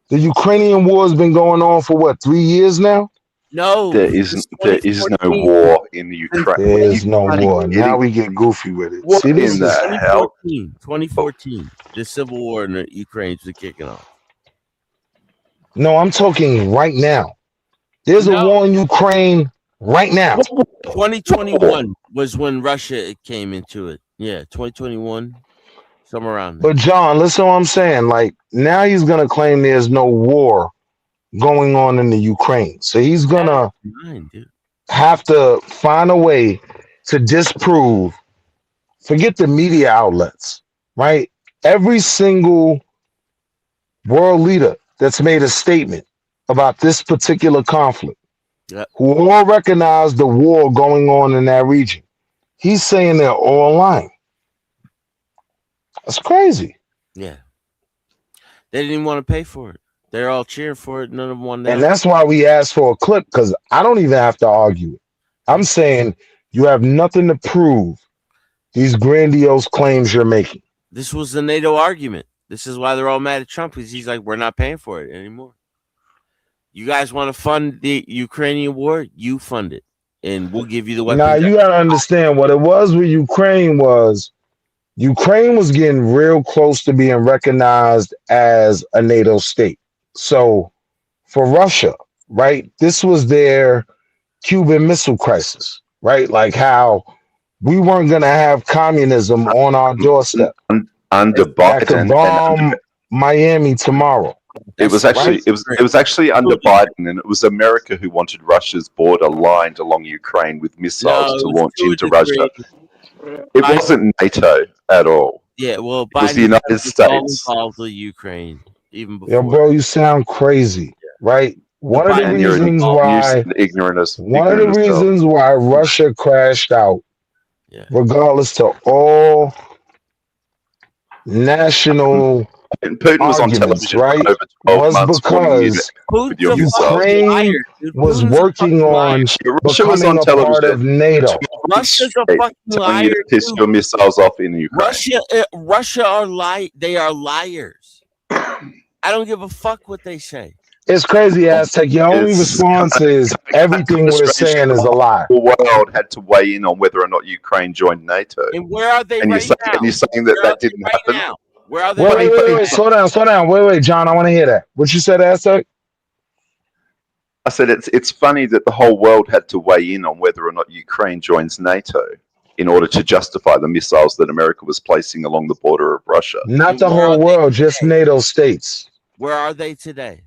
the Ukrainian war has been going on for what, 3 years now? No, there is no war in the Ukraine. There is no war. Now we get goofy with it. What See, this in the is hell? 2014, the civil war in the Ukraine was kicking off. No, I'm talking right now. There's a war in Ukraine right now. 2021 was when Russia came into it. Yeah, 2021, somewhere around there. But John, listen to what I'm saying. Like now he's gonna claim there's no war going on in the Ukraine. So he's gonna have to find a way to disprove. Forget the media outlets, right? Every single world leader that's made a statement about this particular conflict, who all recognize the war going on in that region, he's saying they're all lying. That's crazy. Yeah. They didn't even want to pay for it. They're all cheering for it. None of them wanted. And that's why we asked for a clip, because I don't even have to argue it. I'm saying you have nothing to prove these grandiose claims you're making. This was the NATO argument. This is why they're all mad at Trump, because he's like, we're not paying for it anymore. You guys want to fund the Ukrainian war? You fund it, and we'll give you the weapons. Now, you got to understand what it was with Ukraine was getting real close to being recognized as a NATO state. So for Russia, right, this was their Cuban Missile Crisis, right? Like how we weren't going to have communism on our doorstep. Under Biden, could bomb Miami tomorrow. It was actually under Biden, and it was America who wanted Russia's border lined along Ukraine with missiles to launch into Russia. It wasn't NATO at all. Yeah, well, it was the United States involved with Ukraine even before. Yo, bro, you sound crazy, right? One of the reasons why Russia crashed out, regardless to all national and Putin was on television right? for over 12 months because Ukraine was working on becoming a part of NATO. Russia's a fucking liar. Piss your missiles off in Ukraine. Russia are they are liars. I don't give a fuck what they say. It's crazy, Aztec. Your only response is everything we're saying is a lie. The world had to weigh in on whether or not Ukraine joined NATO. And where are they now? And you're saying that didn't happen? Now? Where are they? Wait. Slow down. Wait, John. I want to hear that. What you said, Aztec? I said it's funny that the whole world had to weigh in on whether or not Ukraine joins NATO in order to justify the missiles that America was placing along the border of Russia. Not the whole world, just NATO states. Where are they today?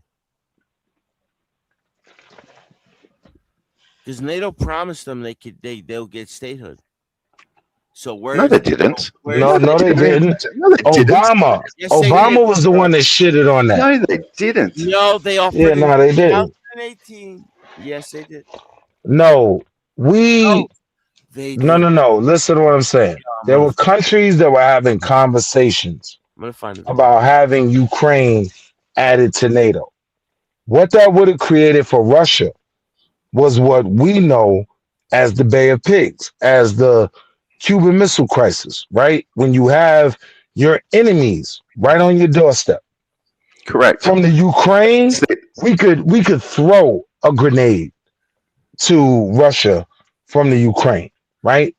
Because NATO promised them they'll get statehood. So where? No, they didn't. No, they didn't. Obama. Yes, Obama was the one that shitted on that. No, they didn't. No, they offered. Yeah, no, they didn't. 2018. Yes, they did. No, No. Listen to what I'm saying. There were countries that were having conversations I'm gonna find it. about having Ukraine added to NATO. What that would have created for Russia was what we know as the Bay of Pigs, as the Cuban Missile Crisis, right? When you have your enemies right on your doorstep. Correct. From the Ukraine, we could throw a grenade to Russia from the Ukraine, right?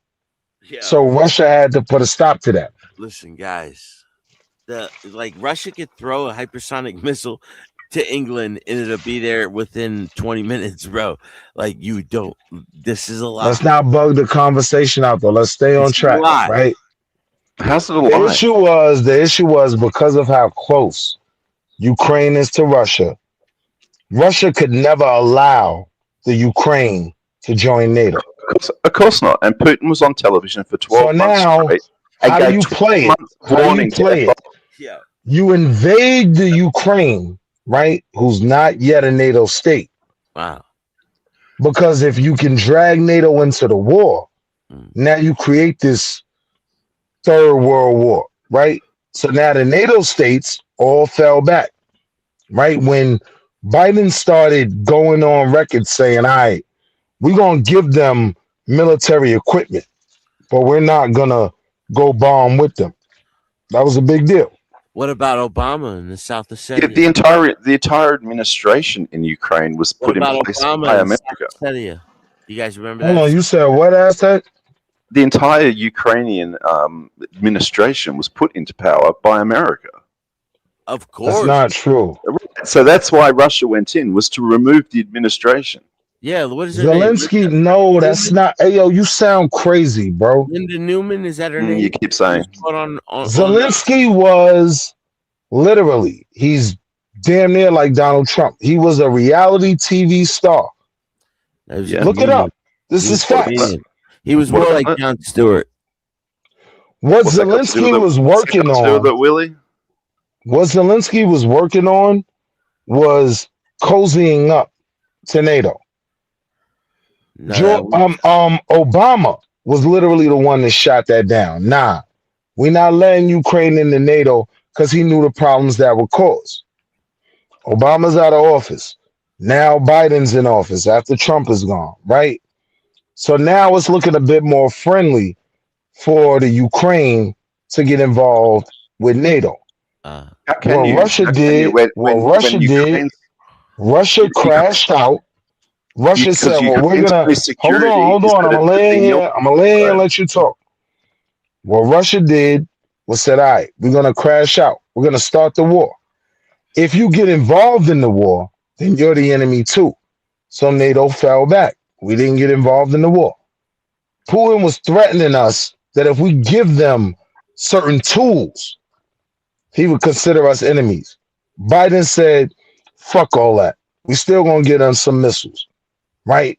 Yeah. So Russia had to put a stop to that. Listen, guys, Russia could throw a hypersonic missile to England and it'll be there within 20 minutes, bro. Like you don't. This is a lie. Let's not bug the conversation out though. Let's stay on track, right? How's it a The lie? issue was because of how close Ukraine is to Russia. Russia could never allow the Ukraine to join NATO. Of course not. And Putin was on television for 12 months straight. How do you play it? How do you play it? Yeah. You invade the Ukraine, right? Who's not yet a NATO state. Wow. Because if you can drag NATO into the war, now you create this third world war, right? So now the NATO states all fell back, right? When Biden started going on record saying, all right, we're going to give them military equipment, but we're not going to go bomb with them. That was a big deal. What about Obama in the South Ossetia? Yeah, the entire administration in Ukraine was put in place by America. Do you guys remember Hold that? on, you said what, Aztec? The entire Ukrainian administration was put into power by America. Of course. That's not true. So that's why Russia went in, was to remove the administration. Yeah, what is her Zelensky, name? no, that's not. Hey, yo, you sound crazy, bro. Linda Newman, is that her name? You keep saying. Zelensky was literally, he's damn near like Donald Trump. He was a reality TV star. Look it up. This is facts. He was more like Jon Stewart. What Zelensky was working on, Willie? what Zelensky was working on was cozying up to NATO. Obama was literally the one that shot that down. Nah, we're not letting Ukraine into NATO because he knew the problems that would cause. Obama's out of office. Now Biden's in office after Trump is gone, right? So now it's looking a bit more friendly for the Ukraine to get involved with NATO. Russia crashed out. Russia said, well, we're going to, hold on, I'm going to lay in here and let you talk. What Russia did was said, all right, we're going to crash out. We're going to start the war. If you get involved in the war, then you're the enemy too. So NATO fell back. We didn't get involved in the war. Putin was threatening us that if we give them certain tools, he would consider us enemies. Biden said, fuck all that. We still going to get on some missiles, right?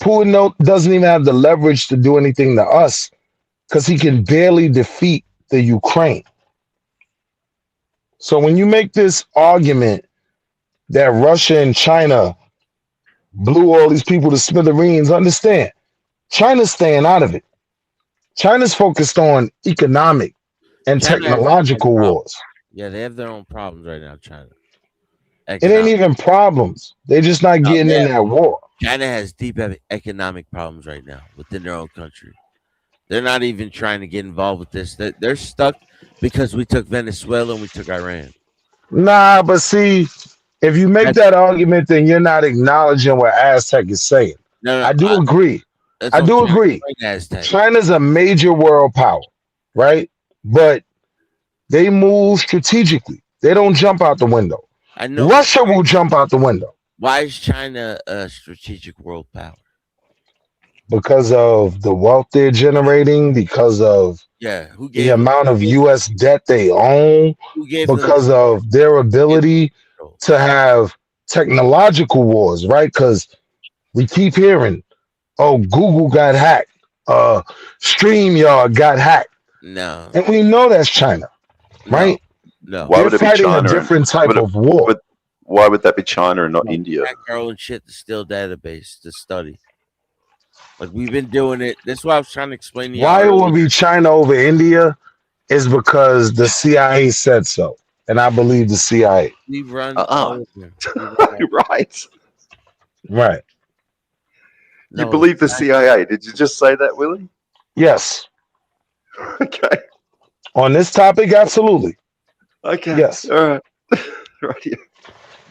Putin doesn't even have the leverage to do anything to us because he can barely defeat the Ukraine. So when you make this argument that Russia and China blew all these people to smithereens, understand, China's staying out of it. China's focused on economic and technological wars. Yeah, they have their own problems right now, China. It ain't even problems. They're just not getting in that war. China has deep economic problems right now within their own country. They're not even trying to get involved with this. They're stuck because we took Venezuela and we took Iran. Nah, but see, if you make that argument, then you're not acknowledging what Aztec is saying. No, I do agree. I do agree. China's a major world power, right? But they move strategically. They don't jump out the window. I know. Russia will jump out the window. Why is China a strategic world power? Because of the wealth they're generating, because of the amount of U.S. debt they own, because of their ability to have technological wars, right? Because we keep hearing, oh, Google got hacked, StreamYard got hacked. No. And we know that's China, right? No. Why would it be fighting China? a different type of war. Why would that be China and not India? Hack our own shit to steal database to study. Like we've been doing it. That's why I was trying to explain to you. Why it would be China over India is because the CIA said so, and I believe the CIA. We run all of them. Right. Right. You believe the CIA? Did you just say that, Willie? Yes. Okay. On this topic, absolutely. Okay. Yes. All right. Right. Yeah.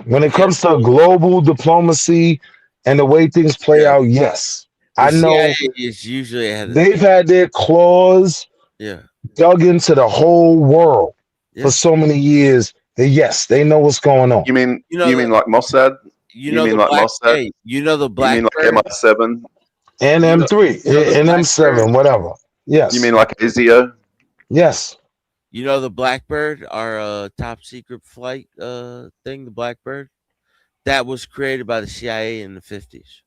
When it comes to global diplomacy and the way things play out, yes. The I know CIA is usually ahead of they've had their claws dug into the whole world for so many years that yes, they know what's going on. You mean like Mossad? You know mean the like black, Mossad? hey, you know the You black mean like MI7? And M3, and M7, whatever. Yes. You mean like Izio? Yes. You know the Blackbird, our top secret flight thing, the Blackbird, that was created by the CIA in the 50s.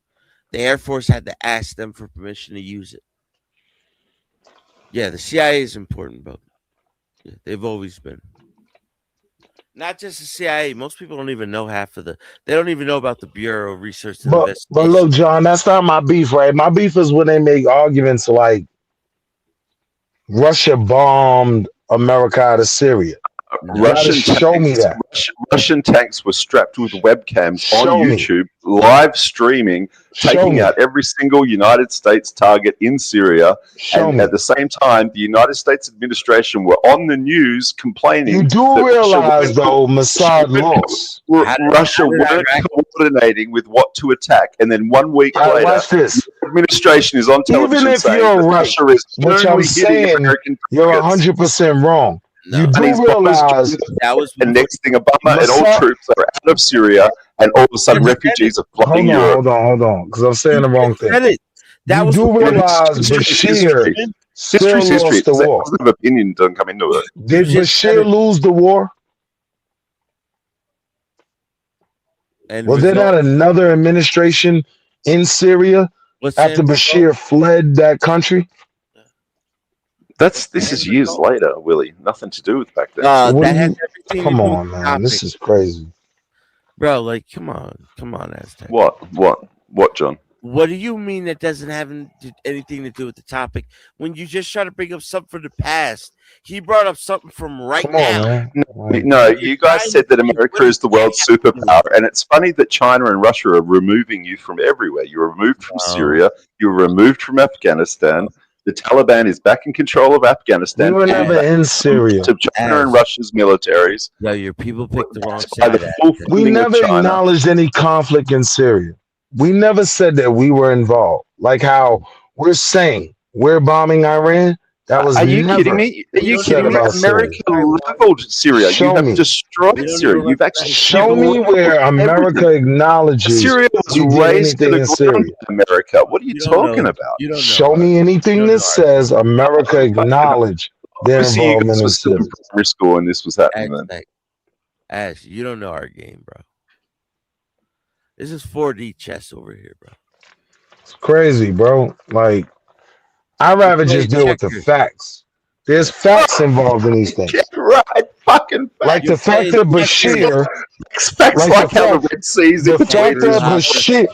The Air Force had to ask them for permission to use it. Yeah, the CIA is important, but yeah, they've always been. Not just the CIA. Most people don't even know they don't even know about the Bureau of Research and But Investigation. look, John, that's not my beef, right? My beef is when they make arguments like Russia bombed America out of Syria. Russian tanks were strapped with webcams Show on me. YouTube, live streaming, taking out every single United States target in Syria. And at the same time, the United States administration were on the news complaining. You do realize, though, Mossad lost. Russia weren't coordinating with what to attack. And then 1 week later, watch this. the administration is on television Even if saying you're that right, Russia is which I'm only hitting saying, American you're targets. 100% wrong. No. You do realize that was the next thing Obama and all troops are out of Syria, and all of a sudden refugees are flooding Europe. Hold on, because I'm saying the wrong thing. That was do realize Bashir still lost the war. Positive opinion doesn't come into it. Did Bashir lose the war? And Was there not another administration in Syria after Bashir fled that country? This is years later, Willie. Nothing to do with back then. That has everything Come to do on, with man. This is crazy. Bro, like, come on, Aztec. What, John? What do you mean that doesn't have anything to do with the topic? When you just try to bring up something from the past, he brought up something from right now. No, you guys said that America is the world's superpower, and it's funny that China and Russia are removing you from everywhere. You're removed from Syria. You're removed from Afghanistan. The Taliban is back in control of Afghanistan. We were never in Syria. To China and Russia's militaries. No, your people picked the wrong side. We never acknowledged any conflict in Syria. We never said that we were involved. Like how we're saying we're bombing Iran. That was Are you kidding me? Are you kidding me? America leveled Syria. You have destroyed Syria. You've actually show me where America acknowledges Syria was raised to the ground in America. What are you talking about? Show me anything that says America acknowledged their involvement in Syria. Primary school and this was happening then. Ash, you don't know our game, bro. This is 4D chess over here, bro. It's crazy, bro. Like, I'd rather just deal with the facts. There's facts involved in these things. Right, fucking facts. Like the fact that Bashir, facts like how the Red Sea is the fact that Bashir,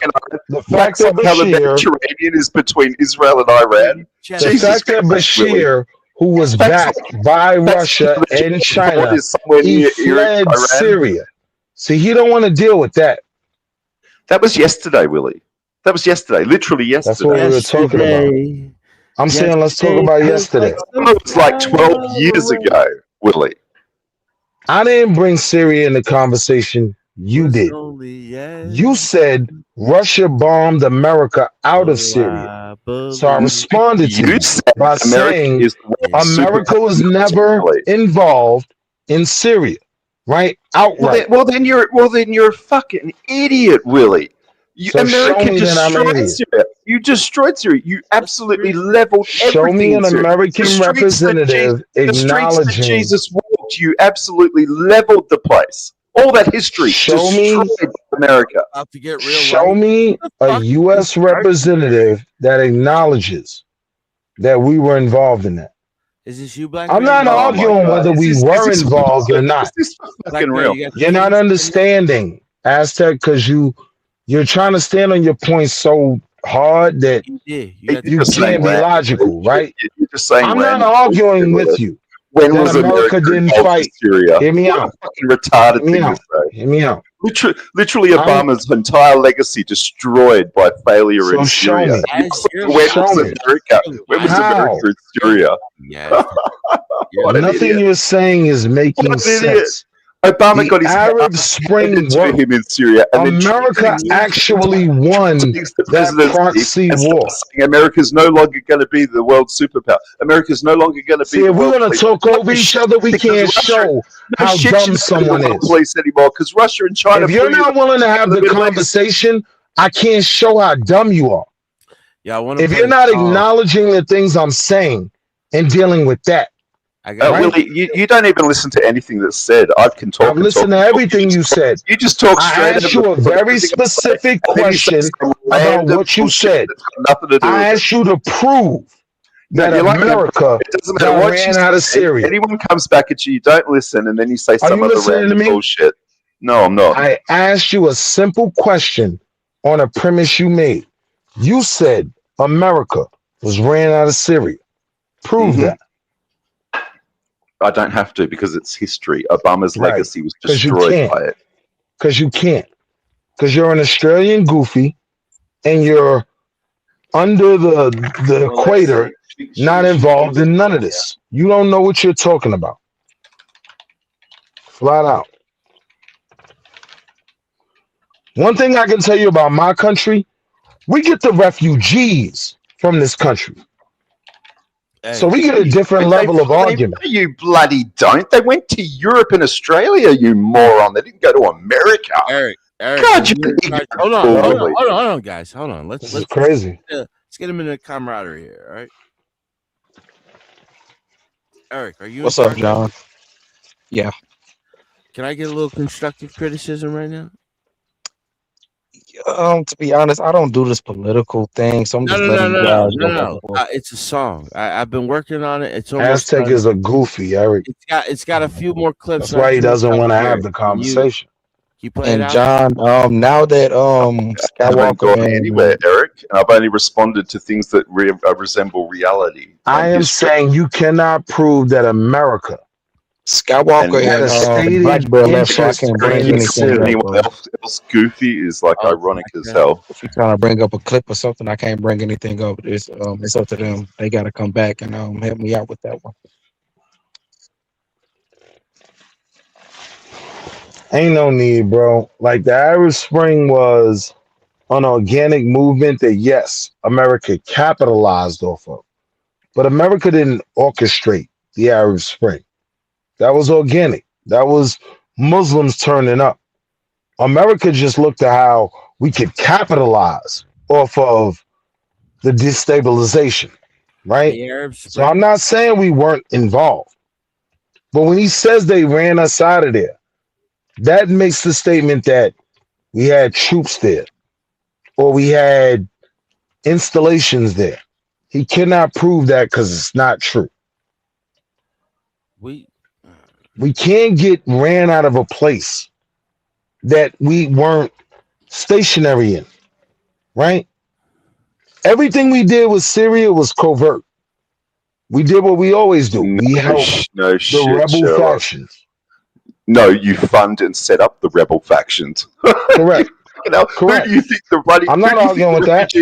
the fact that how the Bashir, Mediterranean is between Israel and Iran. the fact that Bashir, who was backed by Russia and China, he fled Syria. See, he don't want to deal with that. That was yesterday, Willie. That was yesterday, literally yesterday. That's what we were talking about. I'm saying let's talk about yesterday. It was like 12 years ago, Willie. I didn't bring Syria in the conversation. You did. You said Russia bombed America out of Syria. So I responded to you by saying America was never involved in Syria, right? Outright. Well, then you're a fucking idiot, Willie. America destroyed Syria. You destroyed Syria. You absolutely leveled everything. Show me an American representative acknowledging. The streets that Jesus walked, you absolutely leveled the place. All that history destroyed America. Show me a U.S. representative that acknowledges that we were involved in that. Is this you, Black? I'm not arguing whether we were involved or not. You're not understanding, Aztec, because you're trying to stand on your point so hard that You can't be logical, right? You're just saying I'm not random arguing bullshit. with you. When that was America didn't involved in fight. Syria? Hear me What out. a fucking retarded Hear me thing out. to say. Hear me out. Literally, Obama's entire legacy destroyed by failure So in show Syria. me. When Show was me. America? When was How? America in Syria? What an Nothing idiot! you're saying is making What an idiot! sense. Obama The got his Arab ass Spring handed to worked. him in Syria, and then America actually won takes the that presidency proxy and war. starts saying America's no longer going to be the world superpower. America's no longer going to be See, the if we're world going to police. talk over each other, we Because can't Russia, show no how shit, dumb you're not the someone world is. police anymore because Russia and China. If you're blew not willing to have the Middle East. conversation, I can't show how dumb you are. Yeah, I want to. If you're not acknowledging the things I'm saying and dealing with that, Willie, you don't even listen to anything that's said. I can talk. I've listened to everything you said. You just talk I straight. asked you a very specific question about what you said. Nothing to do I with asked you to prove that America it doesn't matter got what ran you out of say. Syria. Anyone comes back at you, you don't listen, and then you say Are some you other listening to random me? bullshit. No, I'm not. I asked you a simple question on a premise you made. You said America was ran out of Syria. Prove that. I don't have to because it's history. Obama's legacy was 'Cause you destroyed can't. by it. Because you can't. Because you're an Australian goofy and you're under the equator, not involved in none of this. You don't know what you're talking about. Flat out. One thing I can tell you about my country, we get the refugees from this country. So we get a different level of argument. You bloody don't. They went to Europe and Australia, you moron. They didn't go to America. Eric, God, you're hold on, guys. Hold on. This is crazy. Let's get him in a camaraderie here, all right? Eric, are you? What's up, John? Yeah. Can I get a little constructive criticism right now? To be honest, I don't do this political thing, so I'm just letting you guys go back and forth. It's a song. I've been working on it. It's almost Aztec done. is a goofy, Eric. It's got a few more clips. That's why he doesn't want to have the conversation. You play And it out? John, now that I haven't Skywalker gone anywhere, Eric. And I've only responded to things that resemble reality. I am saying you cannot prove that America Skywalker had a stated interest can't bring in anything Syria. Anyone else goofy is like ironic as hell. If you're trying to bring up a clip or something, I can't bring anything up. It's up to them. They got to come back and help me out with that one. Ain't no need, bro. Like the Arab Spring was an organic movement that, yes, America capitalized off of. But America didn't orchestrate the Arab Spring. That was organic. That was Muslims turning up. America just looked at how we could capitalize off of the destabilization, right? So I'm not saying we weren't involved. But when he says they ran us out of there, that makes the statement that we had troops there or we had installations there. He cannot prove that because it's not true. We can't get ran out of a place that we weren't stationary in, right? Everything we did with Syria was covert. We did what we always do. We helped the rebel factions. No, you fund and set up the rebel factions. Correct. Correct. Who do you think the bloody? I'm not arguing with that.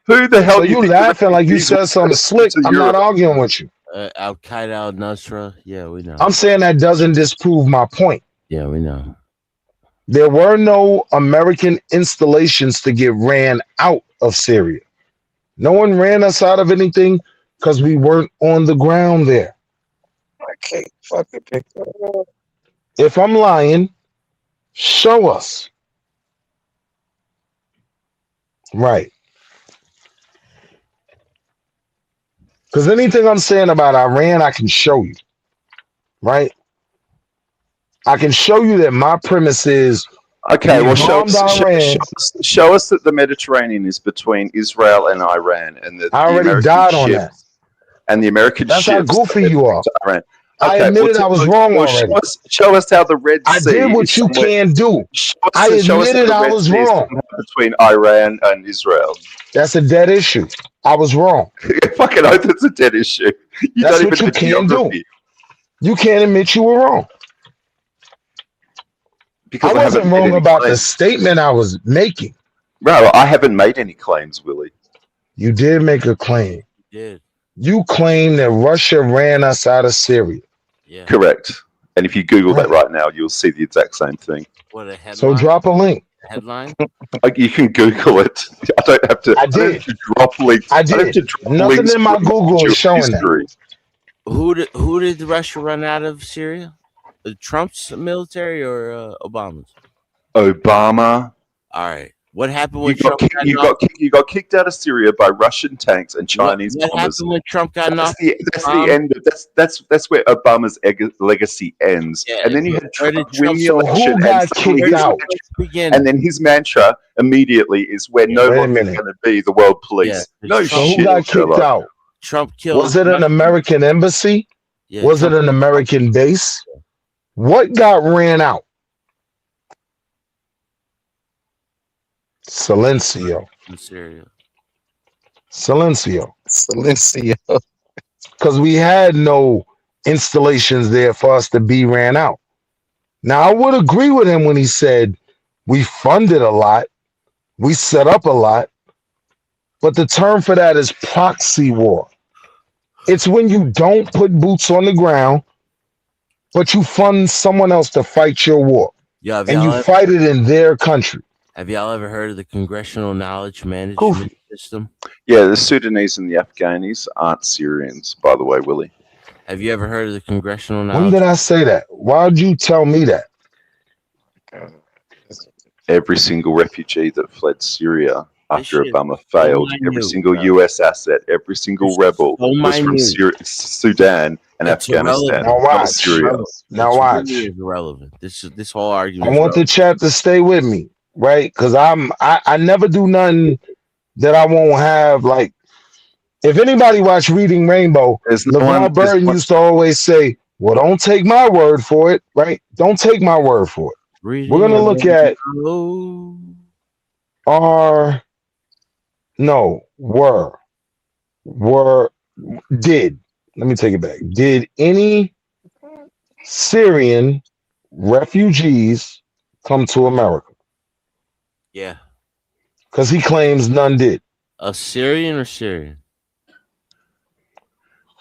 Who the hell? So you laughing like you said something slick? I'm not arguing with you. Al Qaeda, Al Nusra. Yeah, we know. I'm saying that doesn't disprove my point. Yeah, we know. There were no American installations to get ran out of Syria. No one ran us out of anything because we weren't on the ground there. I can't fucking pick that up. If I'm lying, show us. Right. Because anything I'm saying about Iran, I can show you. Right? I can show you that my premise is okay. Well, show us that the Mediterranean is between Israel and Iran, and that I already died on that. And the American That's ships. how goofy you are. I admitted I was wrong already. Show us how the Red I Sea did what you can do. I admitted I was wrong between Iran and Israel. That's a dead issue. I was wrong. Fucking oath, it's a dead issue. That's what you can do. You can't admit you were wrong. Because I wasn't wrong about the statement I was making. Bro, I haven't made any claims, Willie. You did make a claim. You did. You claimed that Russia ran us out of Syria. Yeah. Correct. And if you Google that right now, you'll see the exact same thing. What a headline. So drop a link. Headline? You can Google it. I don't have to. I did. I don't have to drop links. I did. Nothing in my Google is showing that. Who did Russia run out of Syria? Trump's military or Obama's? Obama. All right. What happened when you got kicked out of Syria by Russian tanks and Chinese bombers? What happened when Trump got knocked? That's the end. That's where Obama's legacy ends. Yeah, and then you had Trump win the So election, who got kicked out? and then his mantra immediately is "We're no longer going to be the world police." Yeah, No So shit. who got kicked out? Trump killed. Was it an American embassy? Yeah, Was it an American base? What got ran out? Silencio. in Syria? Silencio. Silencio. Because we had no installations there for us to be ran out. Now, I would agree with him when he said we funded a lot, we set up a lot, but the term for that is proxy war. It's when you don't put boots on the ground, but you fund someone else to fight your war. Yeah, and you fight it in their country. Have y'all ever heard of the Congressional Knowledge Management System? Yeah, the Sudanese and the Afghanis aren't Syrians, by the way, Willie. Have you ever heard of the Congressional Knowledge? When did I say that? Why'd you tell me that? Every single refugee that fled Syria after shit Obama failed, every single US asset, every single rebel was from Sudan and Afghanistan. Now watch. Syria. Now watch. Really is irrelevant. This whole argument. I want the chat to stay with me, right? Because I never do nothing that I won't have. Like, if anybody watch Reading Rainbow, LeVar Burton used to always say, "Well, don't take my word for it, right? Don't take my word for it. We're gonna look at did. Let me take it back. Did any Syrian refugees come to America?" Yeah. Because he claims none did. A Syrian or Syrian?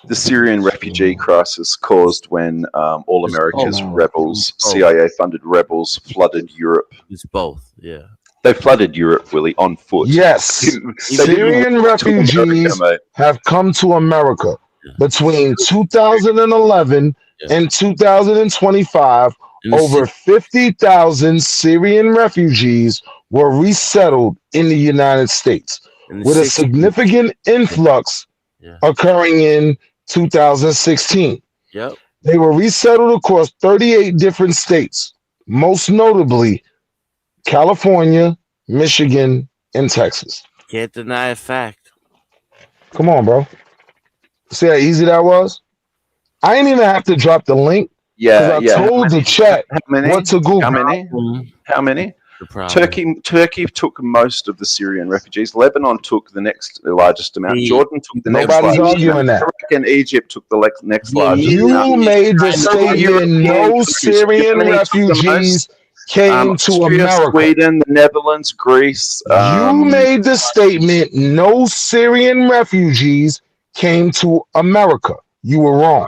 The Syrian refugee crisis caused when all America's rebels, CIA-funded rebels, flooded Europe. It's both, yeah. They flooded Europe, Willie, on foot. Yes, Syrian refugees have come to America between 2011 and 2025. Over 50,000 Syrian refugees were resettled in the United States, with a significant influx occurring in 2016. Yep. They were resettled across 38 different states, most notably California, Michigan, and Texas. Can't deny a fact. Come on, bro. See how easy that was? I ain't even have to drop the link. Yeah, I told the chat what to Google. How many? Turkey took most of the Syrian refugees. Lebanon took the next largest amount. Jordan took the next largest amount. Nobody's arguing that. Iraq and Egypt took the next largest You amount. made the statement no Syrian refugees came to Austria, America. Sweden, the Netherlands, Greece. You made the statement no Syrian refugees came to America. You were wrong.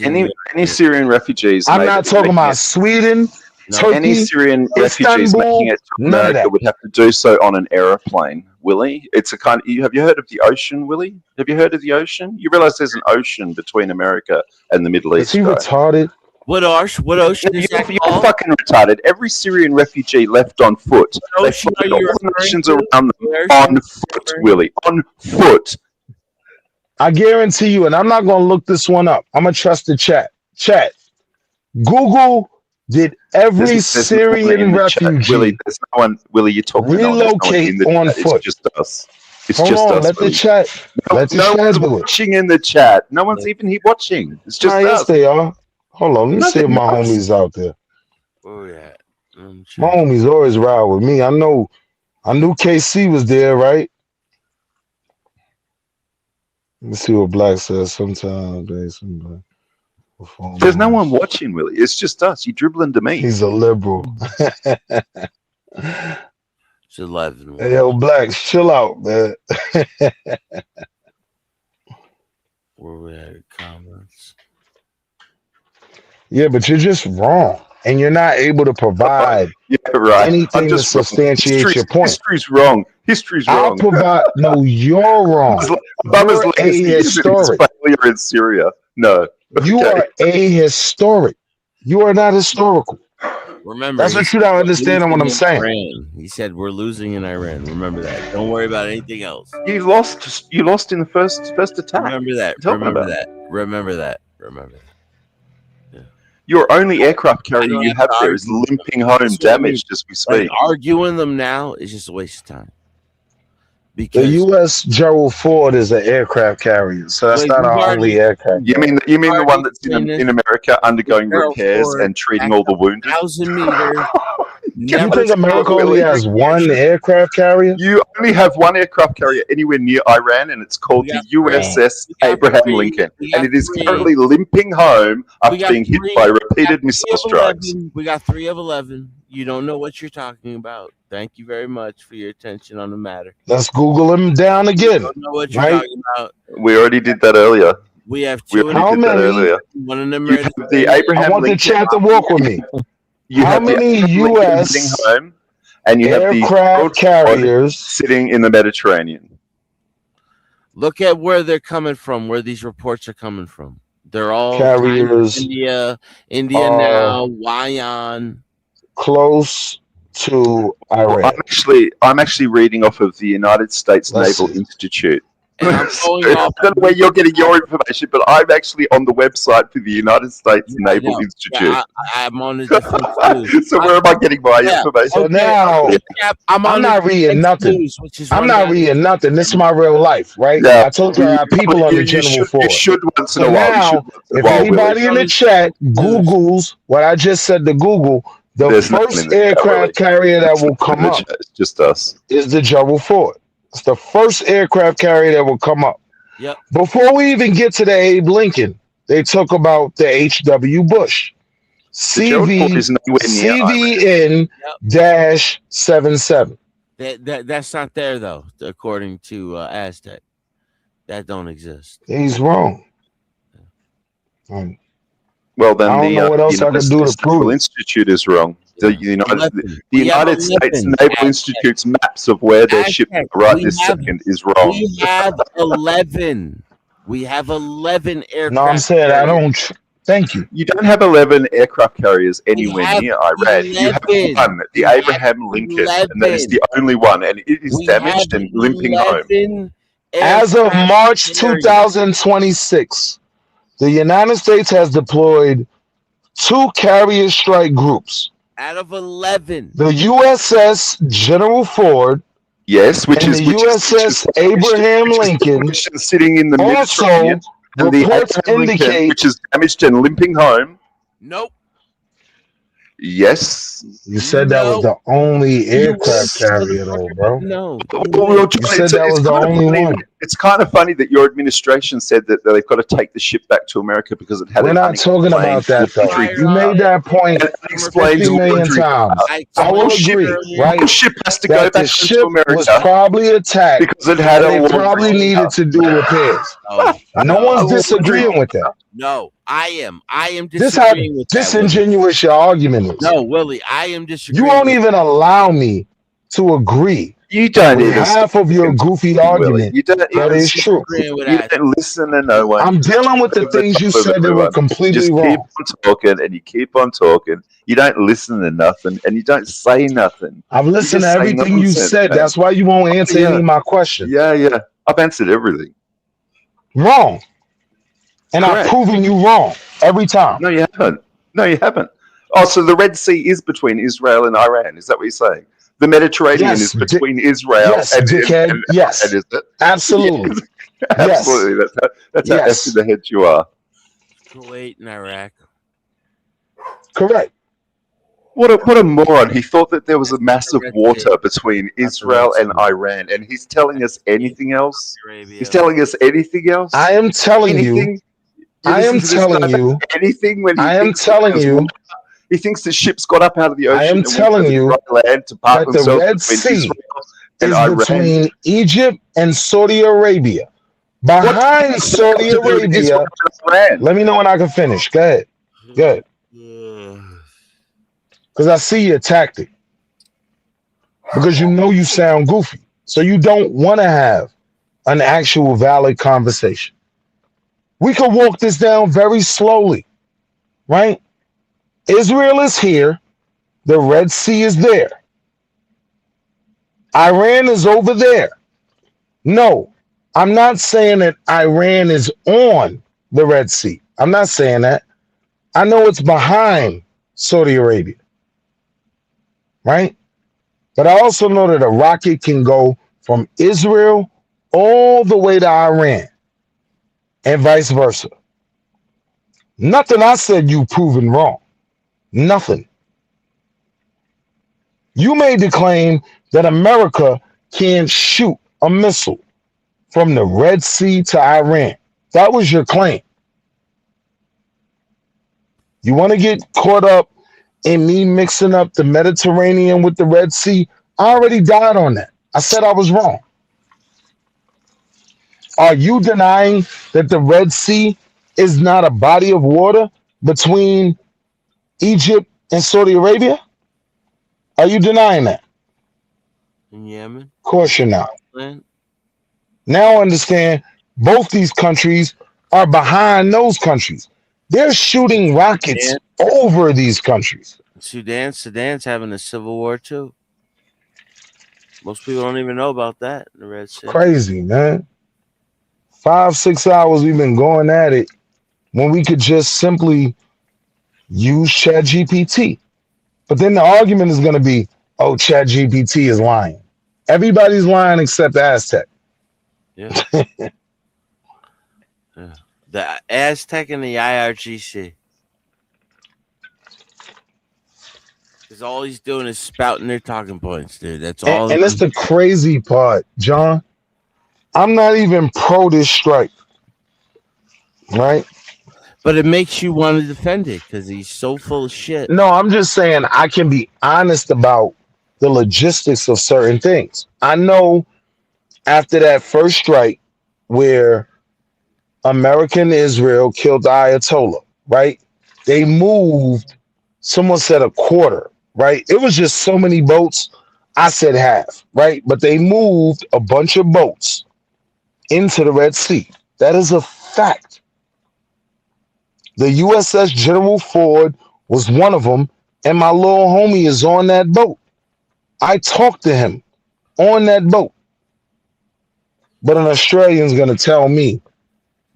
Any Syrian refugees. I'm not talking about Sweden, Turkey, any Syrian refugees Istanbul, making it to America would have to do so on an aeroplane, Willie. It's a kind of, have you heard of the ocean, Willie? Have you heard of the ocean? You realize there's an ocean between America and the Middle East. Is he retarded? What ocean is that? You're fucking retarded. Every Syrian refugee left on foot. They fled all the nations around them on foot, Willie. On foot. I guarantee you, and I'm not going to look this one up. I'm going to trust the chat. Chat. Google, did every Syrian refugee Willie, there's no one. Willie, you're talking relocate on foot? It's just us. It's Hold just on, us. let the chat. Let the No chat one's do it. watching in the chat. No one's even here watching. It's just Yes, us. they are. Hold on, let me No, see they're if my not. homies out there. Oh yeah. My homies always ride with me. I knew KC was there, right? Let's see what Black says. Sometimes There's no one watching, Willie. It's just us. You dribbling to me. he's a liberal. It's 11. Hey, yo, Black, chill out, man. Where we at? Comments. Yeah, but you're just wrong, and you're not able to provide Yeah, right. I'm anything to just wrong. substantiate your point. History's wrong. History's I'll wrong. provide. No, you're wrong. Obama's You're legacy isn't his ahistoric. failure in Syria. No. You Okay. are ahistoric. You are not historical. Remember, That's he what said you don't we're understand on what I'm losing in saying. Iran. He said we're losing in Iran. Remember that. Don't worry about anything else. You lost in the first attack. Remember that. What are you talking Remember about? that. Remember that. Remember that. Your only aircraft carrier don't you have have to there is argue. limping home, That's what I mean. damaged as we Like speak. arguing them now is just a waste of time. The Because U.S. Gerald Ford is an aircraft carrier, so that's Wait, not we've our already- only aircraft. You mean the one that's Already in America undergoing Gerald repairs Ford and treating back all the up wounded? 1,000 meters. You Never think America Willie, only has one aircraft carrier? You only have one aircraft carrier anywhere near Iran, and it's called the USS Abraham Lincoln, and it is currently limping home after being hit by repeated missile strikes. We got 3 of 11. You don't know what you're talking about. Thank you very much for your attention on the matter. Let's Google him down You again. don't know what you're Right? talking about. We already did that earlier. We have We 2 in already How did that many? earlier. one in the You have the Mediterranean. Abraham I want the Lincoln. chat to walk with me. You How have the many Abraham Lincoln heading U.S. home, and you have the aircraft carriers sitting in the Mediterranean. Look at where they're coming from, where these reports are coming from. They're all carriers India are now, Wayan. close to Well, Iran? I'm actually reading off of the United States Let's Naval see. Institute. And I'm going I off. don't know where you're getting your information, but I'm actually on the website for the United States I Naval know. Institute. Yeah, I'm on the defense news. So where am I getting my Yeah. information? So now I'm on not the reading defense nothing. news, which is I'm run not by reading nothing. This is my real life, right? Yeah, I told you I got people on the General you Ford. should once in So a while. You should now, once in a if while, anybody Willie. in the chat Googles what I just said to Google, the There's nothing in first the chat, Willie. aircraft carrier that There's will nothing in come the up chat. It's just us. is the Gerald Ford. It's the first aircraft carrier that will come up. Yep. Before we even get to the Abe Lincoln, they talk about the H.W. Bush. The Gerald Ford is nowhere near Iran. CVN-77. That's not there though, according to Aztec. That don't exist. He's wrong. Well, then I don't know what else I could do to prove Naval it. Institute is wrong. The United We have States 11. Naval Institute's maps of where their ships are right this second is wrong. We have 11. We have 11 aircraft. No, I'm saying I don't. Thank you. You don't have 11 aircraft carriers anywhere near Iran. You have 11. one, the Abraham Lincoln, and that is the only one, and it is damaged and limping home. As of March 2026, the United States has deployed 2 carrier strike groups. Out of 11. The USS General Ford. Yes, which and is the USS Abraham Lincoln. Sitting in the also Mediterranean, and the reports Abraham Lincoln, indicate which is damaged and limping home. Nope. Yes. You said that was the only aircraft carrier, though, bro. No. Well, You said that was the only one. It's kind of funny that your administration said that they've got to take the ship back to America because it had We're an not talking about that, though. You made that point unexplained 50 million times. I will agree, right? The ship has to that go the back ship to America was probably attacked because it had and a they probably needed to do repairs. No one's disagreeing with that. No, I am. I am This how disagreeing with that. disingenuous your argument is. No, Willie, I am disagreeing. You won't even allow me to agree. You don't with even half of your goofy argument You don't that even is true. You don't listen to no one. I'm dealing with the things you said that were completely just wrong. keep on talking and you keep on talking. You don't listen to nothing and you don't say nothing. I've listened to everything you said. That's why you won't answer any of my questions. Yeah. I've answered everything. Wrong. And I've proven you wrong every time. No, you haven't. Oh, so the Red Sea is between Israel and Iran. Is that what you're saying? The Mediterranean Yes, is between Israel yes, and dickhead. Yes, is it? absolutely. Absolutely. That's how effed in the head you are. Kuwait and Iraq. Correct. What a moron. He thought that there was a massive water between Israel and Iran, and he's telling us anything else? He's telling us anything else? I am telling anything? you. You I listen am to this telling guy you. anything when he I am thinks telling you. he thinks the ships got up out of the I ocean am and went telling over you the dry land to park that the themselves Red between Sea Israel and is Iran. between Egypt and Saudi Arabia. Behind Saudi to do with Arabia. Israel and Iran? Let me know when I can finish. Go ahead. Good. Because I see your tactic. Because you know you sound goofy. So you don't want to have an actual valid conversation. We could walk this down very slowly, right? Israel is here. The Red Sea is there. Iran is over there. No, I'm not saying that Iran is on the Red Sea. I'm not saying that. I know it's behind Saudi Arabia, right? But I also know that a rocket can go from Israel all the way to Iran and vice versa. Nothing I said you proven wrong. Nothing. You made the claim that America can't shoot a missile from the Red Sea to Iran. That was your claim. You want to get caught up in me mixing up the Mediterranean with the Red Sea? I already died on that. I said I was wrong. Are you denying that the Red Sea is not a body of water between Egypt and Saudi Arabia? Are you denying that? In Yemen? Of course you're not. Land? Now I understand both these countries are behind those countries. They're shooting rockets over these countries. Sudan's having a civil war too. Most people don't even know about that in the Red Sea. Crazy, man. 5-6 hours we've been going at it when we could just simply use ChatGPT. But then the argument is going to be, oh, ChatGPT is lying. Everybody's lying except Aztec. Yeah. Yeah. The Aztec and the IRGC. Because all he's doing is spouting their talking points, dude. That's all. And that's the crazy part, John. I'm not even pro this strike, right? But it makes you want to defend it because he's so full of shit. No, I'm just saying I can be honest about the logistics of certain things. I know after that first strike where American Israel killed the Ayatollah, right? They moved, someone said a quarter, right? It was just so many boats. I said half, right? But they moved a bunch of boats into the Red Sea. That is a fact. The USS General Ford was one of them, and my little homie is on that boat. I talked to him on that boat. But an Australian's going to tell me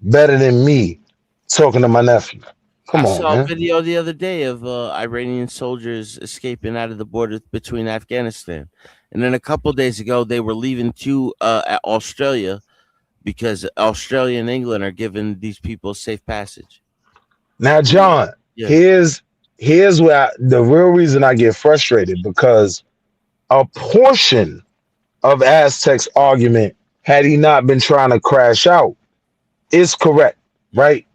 better than me talking to my nephew. Come on, saw man. a video the other day of Iranian soldiers escaping out of the border between Afghanistan. And then a couple days ago, they were leaving to Australia because Australia and England are giving these people safe passage. Now, John, here's where the real reason I get frustrated, because a portion of Aztec's argument, had he not been trying to crash out, is correct, right?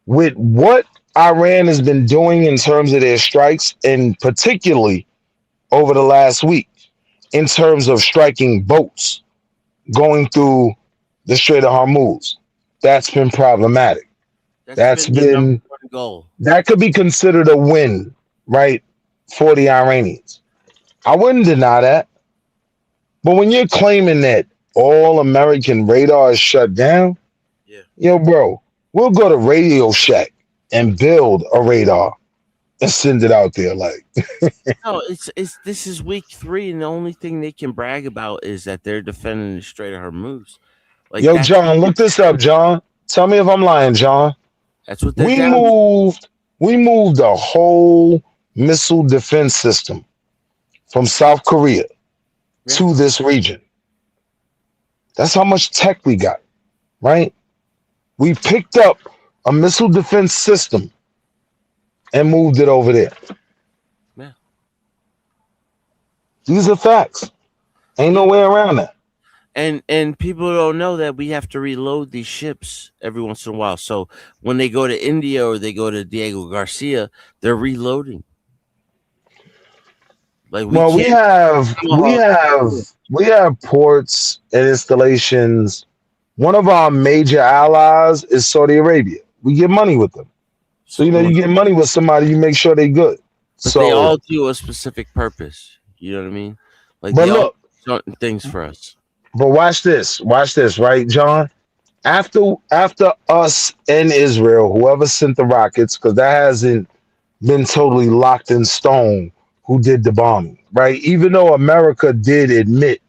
With what Iran has been doing in terms of their strikes, and particularly over the last week, in terms of striking boats going through the Strait of Hormuz, that's been problematic. That's been goal. That could be considered a win, right, for the Iranians. I wouldn't deny that. But when you're claiming that all American radar is shut down, yo, bro, we'll go to Radio Shack and build a radar and send it out there. Like, no, this is week 3, and the only thing they can brag about is that they're defending the Strait of Hormuz. Like, yo, John, look this up, John. Tell me if I'm lying, John. That's what they're We moved a whole missile defense system from South Korea to this region. That's how much tech we got, right? We picked up a missile defense system and moved it over there. Yeah. These are facts. Ain't no way around that. And people don't know that we have to reload these ships every once in a while. So when they go to India or they go to Diego Garcia, they're reloading. Like Well, we have ports and installations. One of our major allies is Saudi Arabia. We get money with them. So you get money with somebody, you make sure they good. But they all do a specific purpose. You know what I mean? Like But they all look, do certain things for us. But watch this, right, John? After us and Israel, whoever sent the rockets, because that hasn't been totally locked in stone who did the bombing, right? Even though America did admit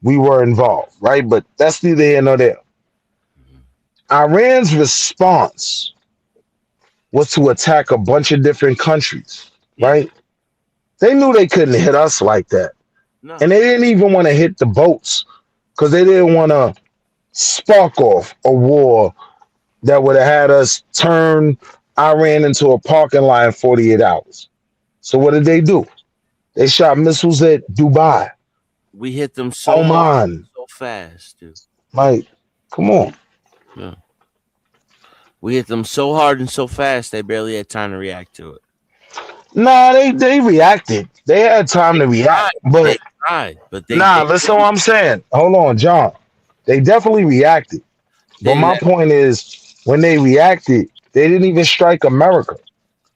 we were involved, right? But that's neither here nor there. Iran's response was to attack a bunch of different countries, right? They knew they couldn't hit us like that. No. And they didn't even want to hit the boats because they didn't want to spark off a war that would have had us turn Iran into a parking lot in 48 hours. So what did they do? They shot missiles at Dubai. We hit them so hard, Oman. so fast, dude. Like, come on. Yeah. We hit them so hard and so fast they barely had time to react to it. Nah, they reacted. They had time to react. But listen what I'm saying. Hold on, John. They definitely reacted. But my point is, when they reacted, they didn't even strike America.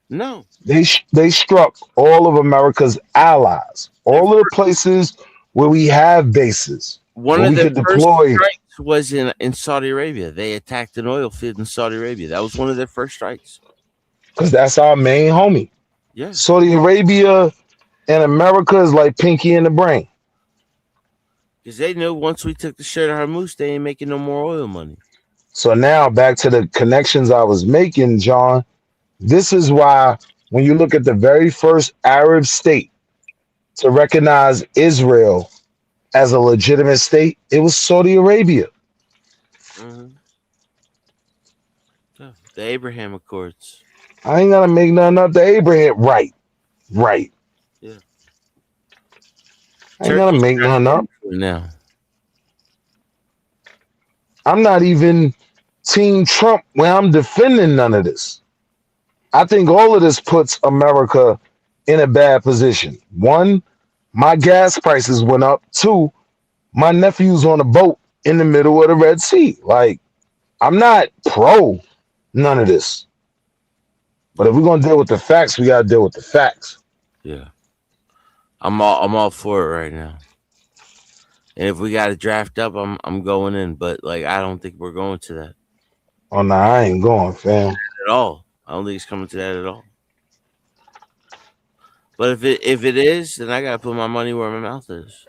No. They struck all of America's allies, all of the places where we have bases. One where of we their could first deploy. strikes was in Saudi Arabia. They attacked an oil field in Saudi Arabia. That was one of their first strikes. Because that's our main homie. Yeah. Saudi Arabia and America is like pinky in the brain. Because they knew once we took the Strait of Hormuz, they ain't making no more oil money. So now back to the connections I was making, John. This is why when you look at the very first Arab state to recognize Israel as a legitimate state, it was Saudi Arabia. Mm-hmm. Yeah. The Abraham Accords. I ain't gonna make nothing up to Abraham. Right. Yeah. I ain't gonna make nothing up. Now. I'm not even Team Trump where I'm defending none of this. I think all of this puts America in a bad position. One, my gas prices went up. Two, my nephew's on a boat in the middle of the Red Sea. Like, I'm not pro none of this. But if we're gonna deal with the facts, we gotta deal with the facts. Yeah. I'm all for it right now. And if we got to draft up, I'm going in. But like, I don't think we're going to that. Oh no, I ain't going, fam. At all. I don't think it's coming to that at all. But if it is, then I gotta put my money where my mouth is.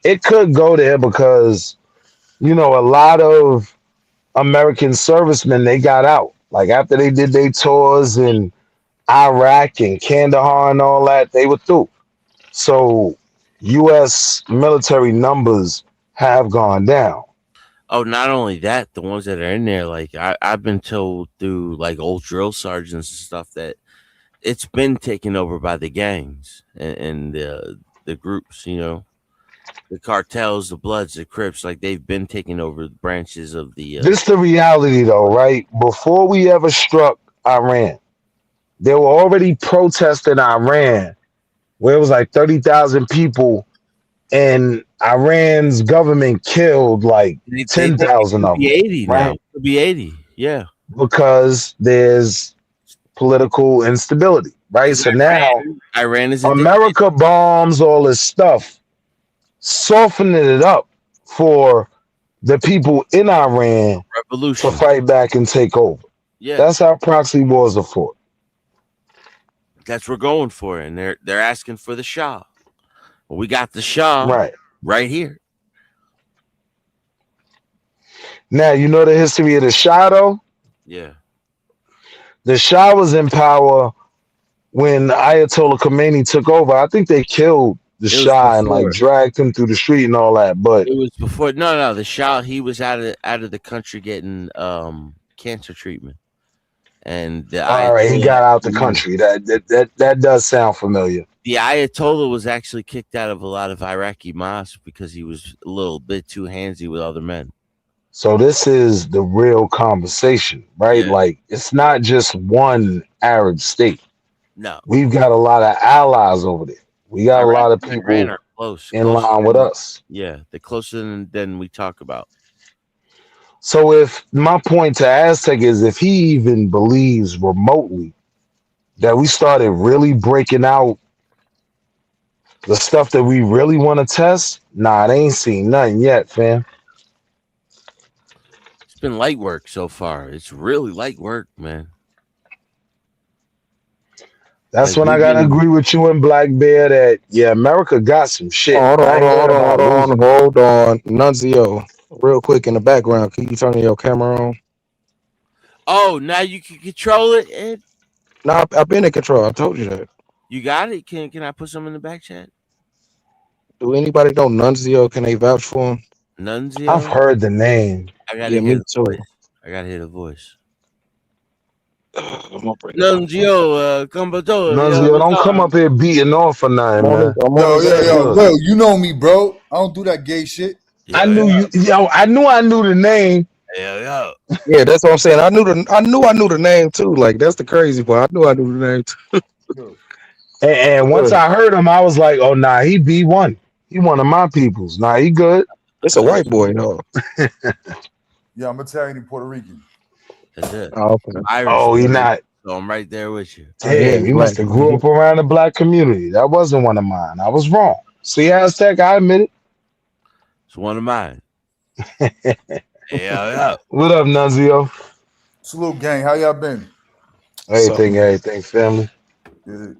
It could go there because, a lot of American servicemen, they got out. Like after they did their tours in Iraq and Kandahar and all that, they were through. So U.S. military numbers have gone down. Oh, not only that, the ones that are in there, like I've been told through like old drill sergeants and stuff that it's been taken over by the gangs and the groups, the cartels, the Bloods, the Crips, like they've been taking over the branches of the. This the reality, though, right? Before we ever struck Iran, there were already protests in Iran where it was like 30,000 people, and Iran's government killed like 10,000 of them. 80 right? now. Could be 80, yeah. Because there's political instability, right? So now Iran is America bombs all this stuff, softening it up for the people in Iran revolution to fight back and take over. Yeah, that's how proxy wars are fought. That's what we're going for, and they're asking for the Shah. Well, we got the Shah right here. Now you know the history of the Shah, though. Yeah, the Shah was in power when Ayatollah Khomeini took over, I think they killed the It was Shah and like before. dragged him through the street and all that. But It was before. No. The Shah, he was out of the country getting cancer treatment, and the all right, he got out the Ayatollah. country. That does sound familiar. The Ayatollah was actually kicked out of a lot of Iraqi mosques because he was a little bit too handsy with other men. So this is the real conversation, right? Yeah. Like it's not just one Arab state. No, We've got a lot of allies over there. We got a Iraq lot of and Iran people are close, in closer line with than- us. Yeah, they're closer than we talk about. So if my point to Aztec is if he even believes remotely that we started really breaking out the stuff that we really want to test, nah, it ain't seen nothing yet, fam. It's been light work so far. It's really light work, man. That's Like, when I gotta agree with you and Black Bear that America got some shit. Hold I ain't worried about losing. hold on. Nunzio, real quick in the background. Can you turn your camera on? Oh, now you can control it, Ed? No, I've been in control. I told you that. You got it? Can I put some in the back chat? Do anybody know Nunzio? Can they vouch for him? Nunzio? I've heard the name. I gotta Yeah, hear me the too. voice. I gotta hear the voice. I'm gonna bring it up. Nunzio, Nunzio, don't come up here beating off for nothing, man. Yo, you know me, bro. I don't do that gay shit. I knew you. Yo, I knew the name. Yeah. Yeah, that's what I'm saying. I knew the name too. Like that's the crazy part. I knew the name too. And once I heard him, I was like, oh nah, he B1. He one of my peoples. Nah, he good. It's a white boy, no. Yeah, I'm Italian and Puerto Rican. That's it. Oh, okay. Irish. Oh, he not. So I'm right there with you. Damn, he must have grew up around the black community. That wasn't one of mine. I was wrong. See, Aztec, I admit it. It's one of mine. Yeah. What up, Nunzio? Salute, gang. How y'all been? Everything, family.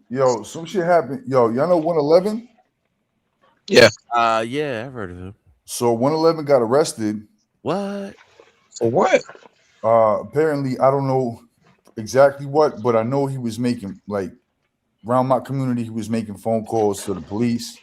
Yo, some shit happened. Yo, y'all know 111? Yeah. Yeah, I've heard of him. So 111 got arrested. What? For what? Apparently, I don't know exactly what, but I know he was making, like, around my community, he was making phone calls to the police.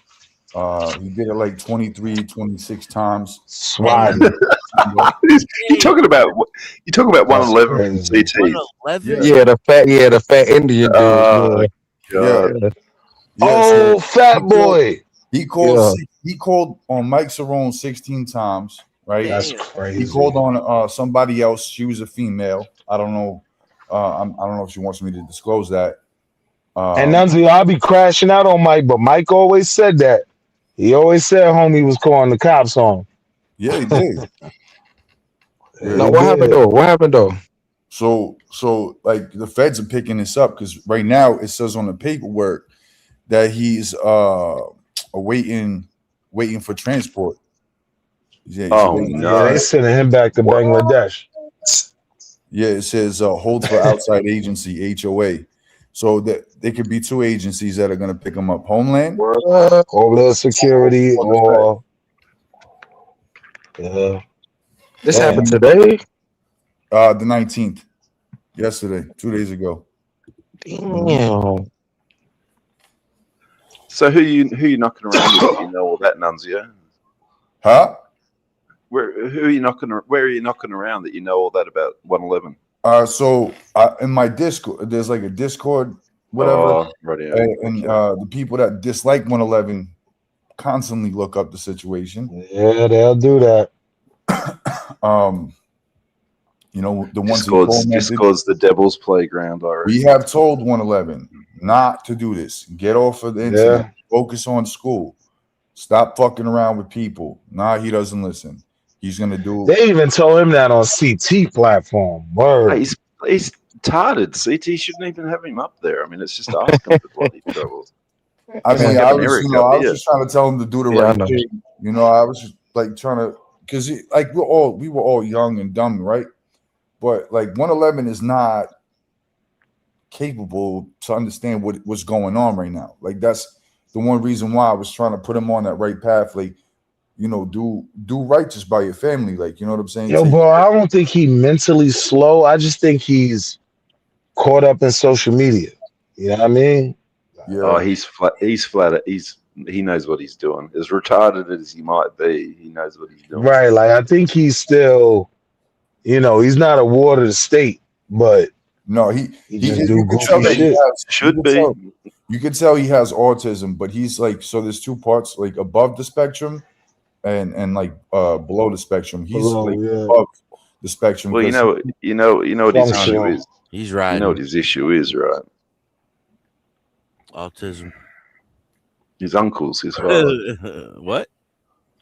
He did it like 23, 26 times. Swatting. You're talking about 111 from CT. 111? Yeah, the fat Indian dude. God. Oh, fat boy. He called on Mike Cerrone 16 times, right? That's crazy. He called on somebody else. She was a female. I don't know. I don't know if she wants me to disclose that. And Nunzio, I'll be crashing out on Mike, but Mike always said that. He always said homie was calling the cops on him. Yeah, he did. No, what happened though? So like the feds are picking this up because right now it says on the paperwork that he's waiting for transport. Yeah, they sending him back to Bangladesh. Yeah, it says hold for outside agency, HOA. So that there could be two agencies that are going to pick him up: Homeland Security, or this happened today. The 19th, yesterday, 2 days ago. Damn. So who you knocking around with? You know all that, Nunzio? Huh? Where are you knocking around that you know all that about 111? So in my Discord, there's like a Discord, whatever, and the people that dislike 111 constantly look up the situation. Yeah, they'll do that. You know, the ones Discord's the devil's playground. We have told 111 not to do this. Get off of the internet. Focus on school. Stop fucking around with people. Nah, he doesn't listen. He's gonna do. They even told him that on CT platform. Word. Hey, he's retarded. CT shouldn't even have him up there. I mean, it's just asking for bloody trouble. I mean, I was just trying to tell him to do the right thing. You know, I was just like trying to, because like we were all young and dumb, right? But like 111 is not capable to understand what's going on right now. Like that's the one reason why I was trying to put him on that right path. Like, you know, do righteous by your family. Like, you know what I'm saying? Yo, bro, I don't think he mentally slow. I just think he's caught up in social media. You know what I mean? Oh, he's flat. He's flat. He knows what he's doing. As retarded as he might be, he knows what he's doing. Right. Like I think he's still, he's not a ward of the state, but no, he just you do could tell goofy that he shit. has Should be. You could tell he has autism, but he's like, so there's two parts, like above the spectrum and like below the spectrum. He's like above the spectrum. Well, you know what his issue is. He's You riding. know what his issue is, right? Autism. His uncle's his father. What?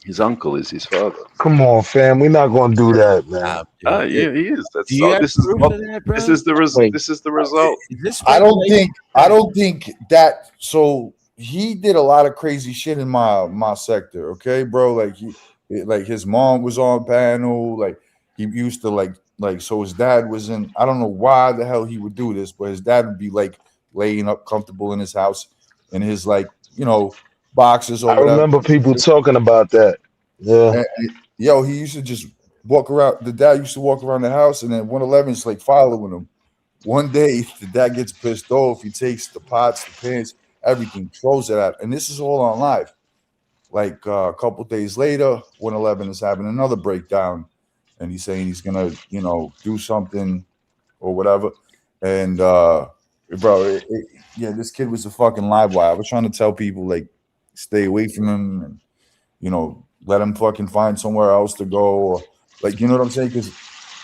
His uncle is his father. Come on, fam. We're not gonna do that, man. Yeah, he is. That's Do you have this is proof of that, bro? this is the result. This is the result. I don't think that. So he did a lot of crazy shit in my sector. Okay, bro. Like his mom was on panel. Like he used to like so his dad was in. I don't know why the hell he would do this, but his dad would be like laying up comfortable in his house in his boxes or I whatever. remember people talking about that. Yeah. And, he used to just walk around. The dad used to walk around the house, and then 111's like following him. One day, the dad gets pissed off. He takes the pots, the pans, everything, throws it out. And this is all on live. Like a couple days later, 111 is having another breakdown, and he's saying he's gonna, do something or whatever. And bro, this kid was a fucking live wire. I was trying to tell people like, stay away from him, and let him fucking find somewhere else to go, or you know what I'm saying? Because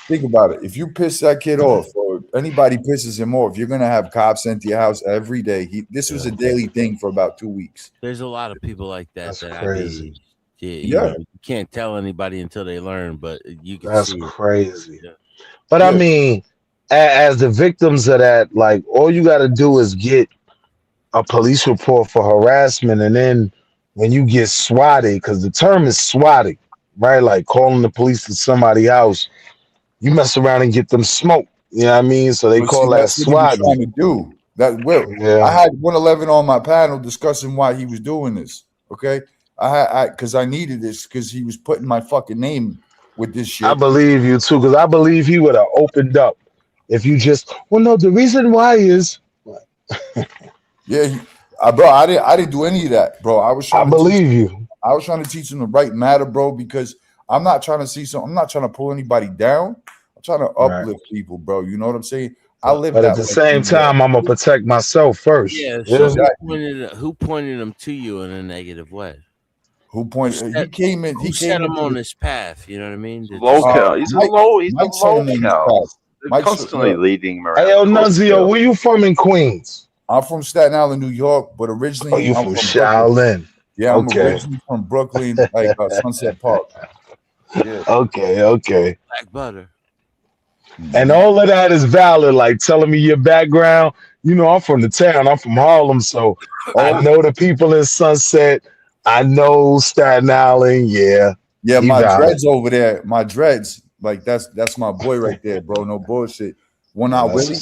think about it. If you piss that kid off, or anybody pisses him off, you're gonna have cops sent to your house every day. This was a daily thing for about 2 weeks. There's a lot of people like that. That's that crazy. You can't tell anybody until they learn, but you can That's see crazy. Yeah. But I mean, as the victims of that, like all you got to do is get a police report for harassment, and then when you get swatted, because the term is swatting, right? Like calling the police to somebody's house, you mess around and get them smoked. You know what I mean? So they But call see, that that's what he was swatting. trying to do. That will. Yeah. I had 111 on my panel discussing why he was doing this. Okay, because I needed this because he was putting my fucking name with this shit. I believe you too, because I believe he would have opened up if you just. Well, no, the reason why is. Yeah, bro, I didn't do any of that, bro. I believe you. I was trying to teach him the right matter, bro, because I'm not trying to see something. I'm not trying to pull anybody down. I'm trying to uplift people, bro. You know what I'm saying? I live But that at the life, same time, I'm gonna protect myself first. Yeah. Yeah. So who pointed him to you in a negative way? Who pointed? He came in. Who set him on this path? You know what I mean? He's a lolcow. They're constantly leading him around. Hey, Nunzio, where you from in Queens? I'm from Staten Island, New York, but originally you I'm from Shaolin. Brooklyn. Yeah, I'm Okay. originally from Brooklyn, like Sunset Park. Yeah. Okay. Black butter. And all of that is valid, like telling me your background. I'm from the town. I'm from Harlem, so I know the people in Sunset. I know Staten Island. Yeah, my valid. dreads over there. My dreads, like that's my boy right there, bro. No bullshit. One out Willie.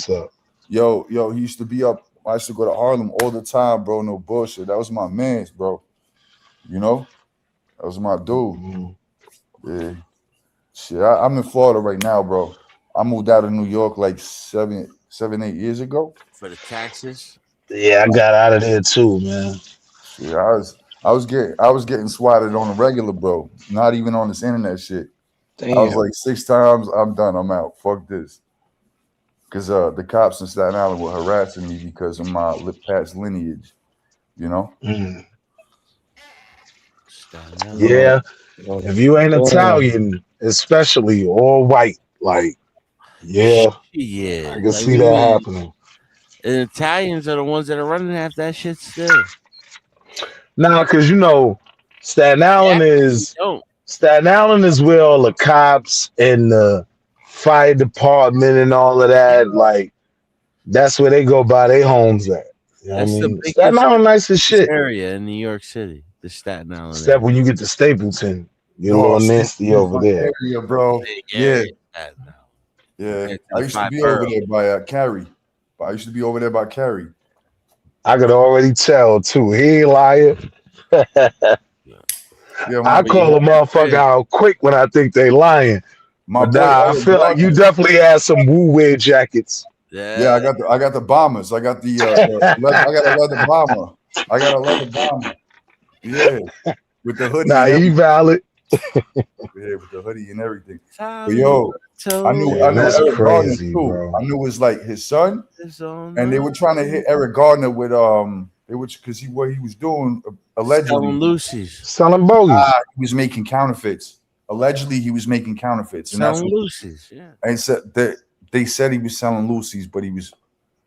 Yo, he used to be up. I used to go to Harlem all the time, bro. No bullshit. That was my man's, bro. That was my dude. Yeah. Shit, I'm in Florida right now, bro. I moved out of New York like 7, 8 years ago. For the taxes? Yeah, I got out of there too, man. Shit, I was getting swatted on a regular, bro. Not even on this internet shit. Damn. I was like 6 times. I'm done. I'm out. Fuck this. Because the cops in Staten Island were harassing me because of my past lineage. Yeah. If you ain't Italian, especially all white, like, yeah, I can see that happening. And Italians are the ones that are running half that shit still. Nah, because Staten Island is where all the cops and the fire department and all of that, like, that's where they go by their homes at. You know what I mean? Staten Island nice as shit. Area in New York City, the Staten Island. Except when you get to Stapleton, you're a little nasty over there. Area, bro. Yeah. I used to be over there by Cary. I used to be over there by Cary. I could already tell too. He ain't lying. I call a motherfucker out quick when I think they lying. I feel like you definitely had some Wu wear jackets. Yeah, I got the bombers. I got the I got a leather bomber. I got a leather bomber. Yeah, with the hoodie Nah, and he everything. valid. Yeah, with the hoodie and everything. But I knew Man, that's Eric Gardner crazy, too. bro. I knew it was like his son, and they were trying to hit Eric Gardner with they were because what he was doing allegedly Selling Lucy's. Selling bogeys. he was making counterfeits. Allegedly, he was making counterfeits, and that's Selling what Lucy's. Yeah. and said that they said he was selling Lucy's, but he was.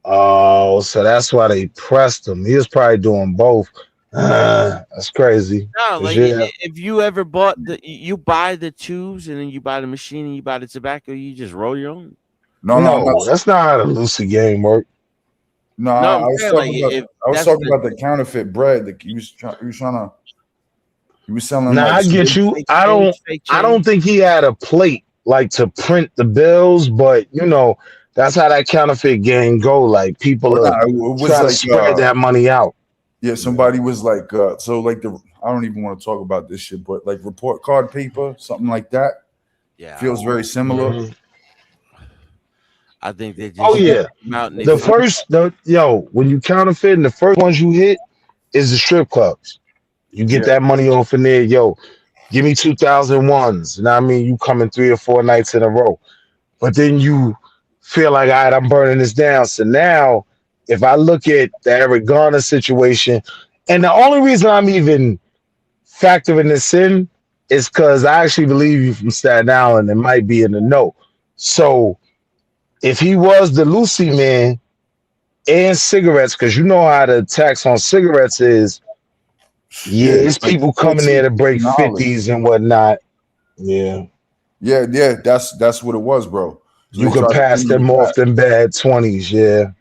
Oh, so that's why they pressed him. He was probably doing both. That's crazy. No, 'Cause like yeah, if you ever bought you buy the tubes and then you buy the machine and you buy the tobacco, you just roll your own. No, I'm not. no, that's not how the Lucy game work. No, No, I I'm was saying like talking about. if I was that's talking the about the counterfeit bread. That he was trying to. He was selling Now like I get you. fake I change, don't. fake I change. don't think he had a plate like to print the bills, but that's how that counterfeit game go. Like Oh people no, are it was try to like spread that money out. yeah. Somebody was like so like the I don't even want to talk about this shit, but like report card paper, something like that. Yeah. Feels very similar. Mhm. I think they just Oh yeah, come out and they the find first when you counterfeit, the first ones you hit is the strip clubs. You get Yeah. that money off in there, give me 2001s. You know what I mean? You coming 3 or 4 nights in a row. But then you feel like, all right, I'm burning this down. So now, if I look at the Eric Garner situation, and the only reason I'm even factoring this in is because I actually believe you from Staten Island and might be in the know. So if he was the Lucy man and cigarettes, because you know how the tax on cigarettes is, yeah, Yeah, it's like people coming there to break $14. 50s and whatnot. Yeah. Yeah. That's what it was, bro. So You they could tried to pass bring them it back. off them bad 20s, yeah.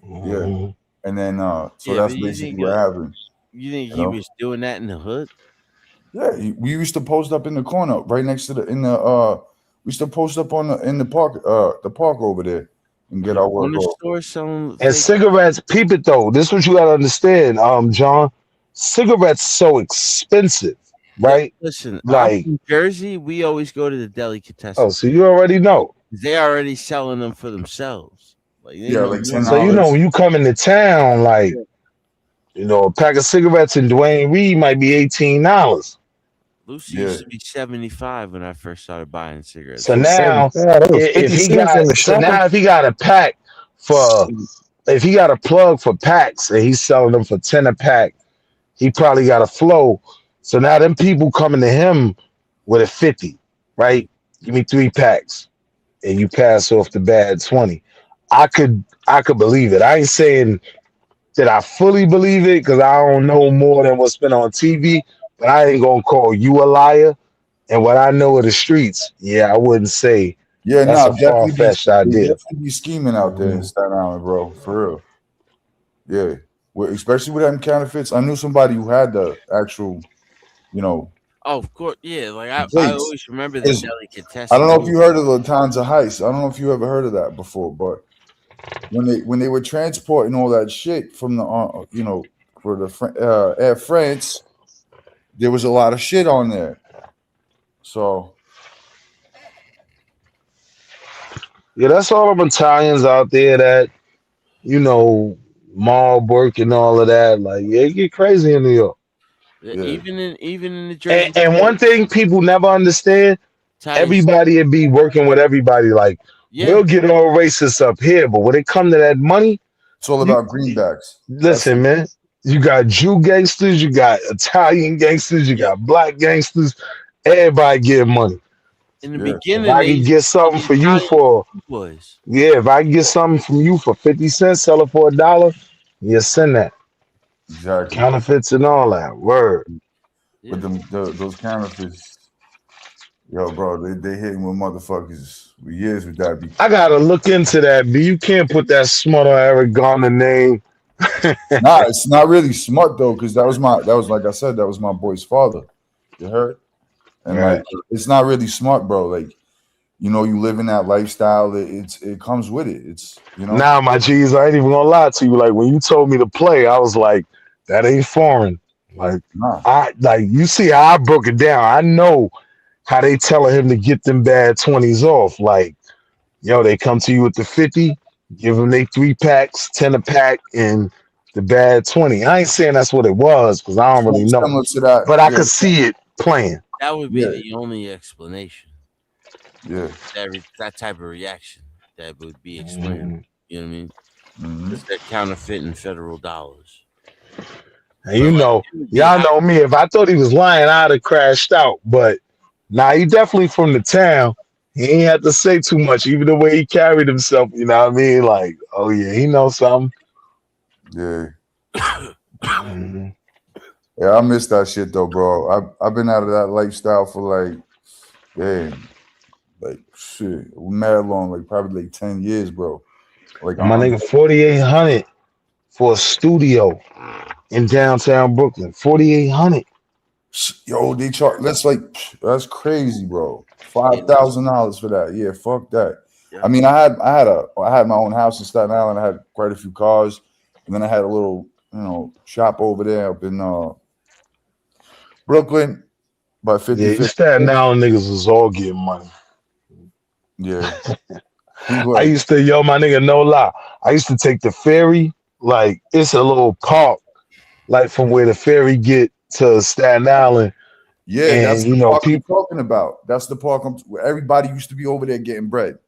Yeah, Mhm. and then so yeah, but that's basically what happened. you think You he know. was doing that in the hood? Yeah, we used to post up in the corner, right next to we used to post up in the park over there, and get our On work the off. store selling And fake. cigarettes, peep it though. This is what you gotta understand, John. Cigarettes so expensive, Yo, right? listen, I'm Like, from Jersey. We always go to the oh, delicatessen. so you already know. They already selling them for themselves. Like they Yeah, know like you're $10. So when you come into town, like, a pack of cigarettes in Dwayne Reed might be $18. Lucy Yeah, used to be 75 when I first started buying cigarettes. So For now, That was if 50 he cents in got, the so shop. now if he got a pack for, if he got a plug for packs and he's selling them for 10 a pack, he probably got a flow. So now them people coming to him with a 50, right? Give me 3 packs and you pass off the bad 20. I could believe it. I ain't saying that I fully believe it because I don't know more than what's been on TV, but I ain't gonna call you a liar. And what I know of the streets, yeah, I wouldn't say yeah. that's No, a far definitely fetched they idea. definitely be scheming out there in Staten Island, bro. For real. Yeah, especially with them counterfeits. I knew somebody who had the actual, you know, oh, of course, yeah. Like the I plates. always remember the 'Cause I don't delicatessen. know if you heard of the Lufthansa heist. I don't know if you ever heard of that before, but when they were transporting all that shit from the for the Air France, there was a lot of shit on there. So Yeah, that's all them Italians out there that, mall work and all of that. Like, yeah, it get crazy in New York. yeah, Even in the And, Jersey and Shore, one thing people never understand, Italians. everybody would be working with everybody. Like, Yeah, we'll get all racist up here, but when it come to that money, it's all you about greenbacks. That's listen, man. You got Jew gangsters, you got Italian gangsters, you yeah. got black gangsters. Everybody getting money. In the yeah, If beginning, I they could used get to call something the for you Italians for, boys. yeah, if I can get something from you for 50 cents, sell it for $1, you send that. exactly. Counterfeits and all that. Word. But Yeah, those counterfeits, yo, bro, they hitting with motherfuckers with years with that. I gotta look into that, but you can't put that smut on Eric Garner name. Nah, it's not really smart though, because that was like I said, that was my boy's father. You heard? And Right. like it's not really smart, bro. Like, you live in that lifestyle, it comes with it. Now, my G's, I ain't even gonna lie to you. Like when you told me to play, I was like, that ain't foreign. Like Nah. you see how I broke it down. I know how they telling him to get them bad 20s off. Like, they come to you with the 50, Give them they 3 packs, 10 a pack, and the bad 20. I ain't saying that's what it was because I don't really know, Similar to that, but I yeah, could see it playing. That would be yeah, the only explanation. yeah. That type of reaction that would be explained. Mhm. You know what I mean? Mm-hmm. Because they're counterfeiting federal dollars. And But you like, know, it would be y'all high. know me. If I thought he was lying, I'd have crashed out. But nah, he definitely from the town. He ain't had to say too much, even the way he carried himself. You know what I mean? Like, oh yeah, he knows something. Yeah. Mhm. Yeah, I miss that shit though, bro. I've been out of that lifestyle for like, damn, like shit, mad long, like probably like 10 years, bro. Like My nigga, 4,800 for a studio in downtown Brooklyn. 4,800. yo, they charge. That's like that's crazy, bro. Yeah. $5,000 for that. Yeah, fuck that. Yeah. I mean, I had my own house in Staten Island. I had quite a few cars, and then I had a little, shop over there up in Brooklyn by Yeah, 55th. you Staten Island niggas was all getting money. Yeah. I used to, yo, my nigga, no lie. I used to take the ferry, like it's a little park, like from where the ferry get to Staten Island, Yeah, and that's the you know, park I'm people. talking about. That's the park where everybody used to be over there getting bread.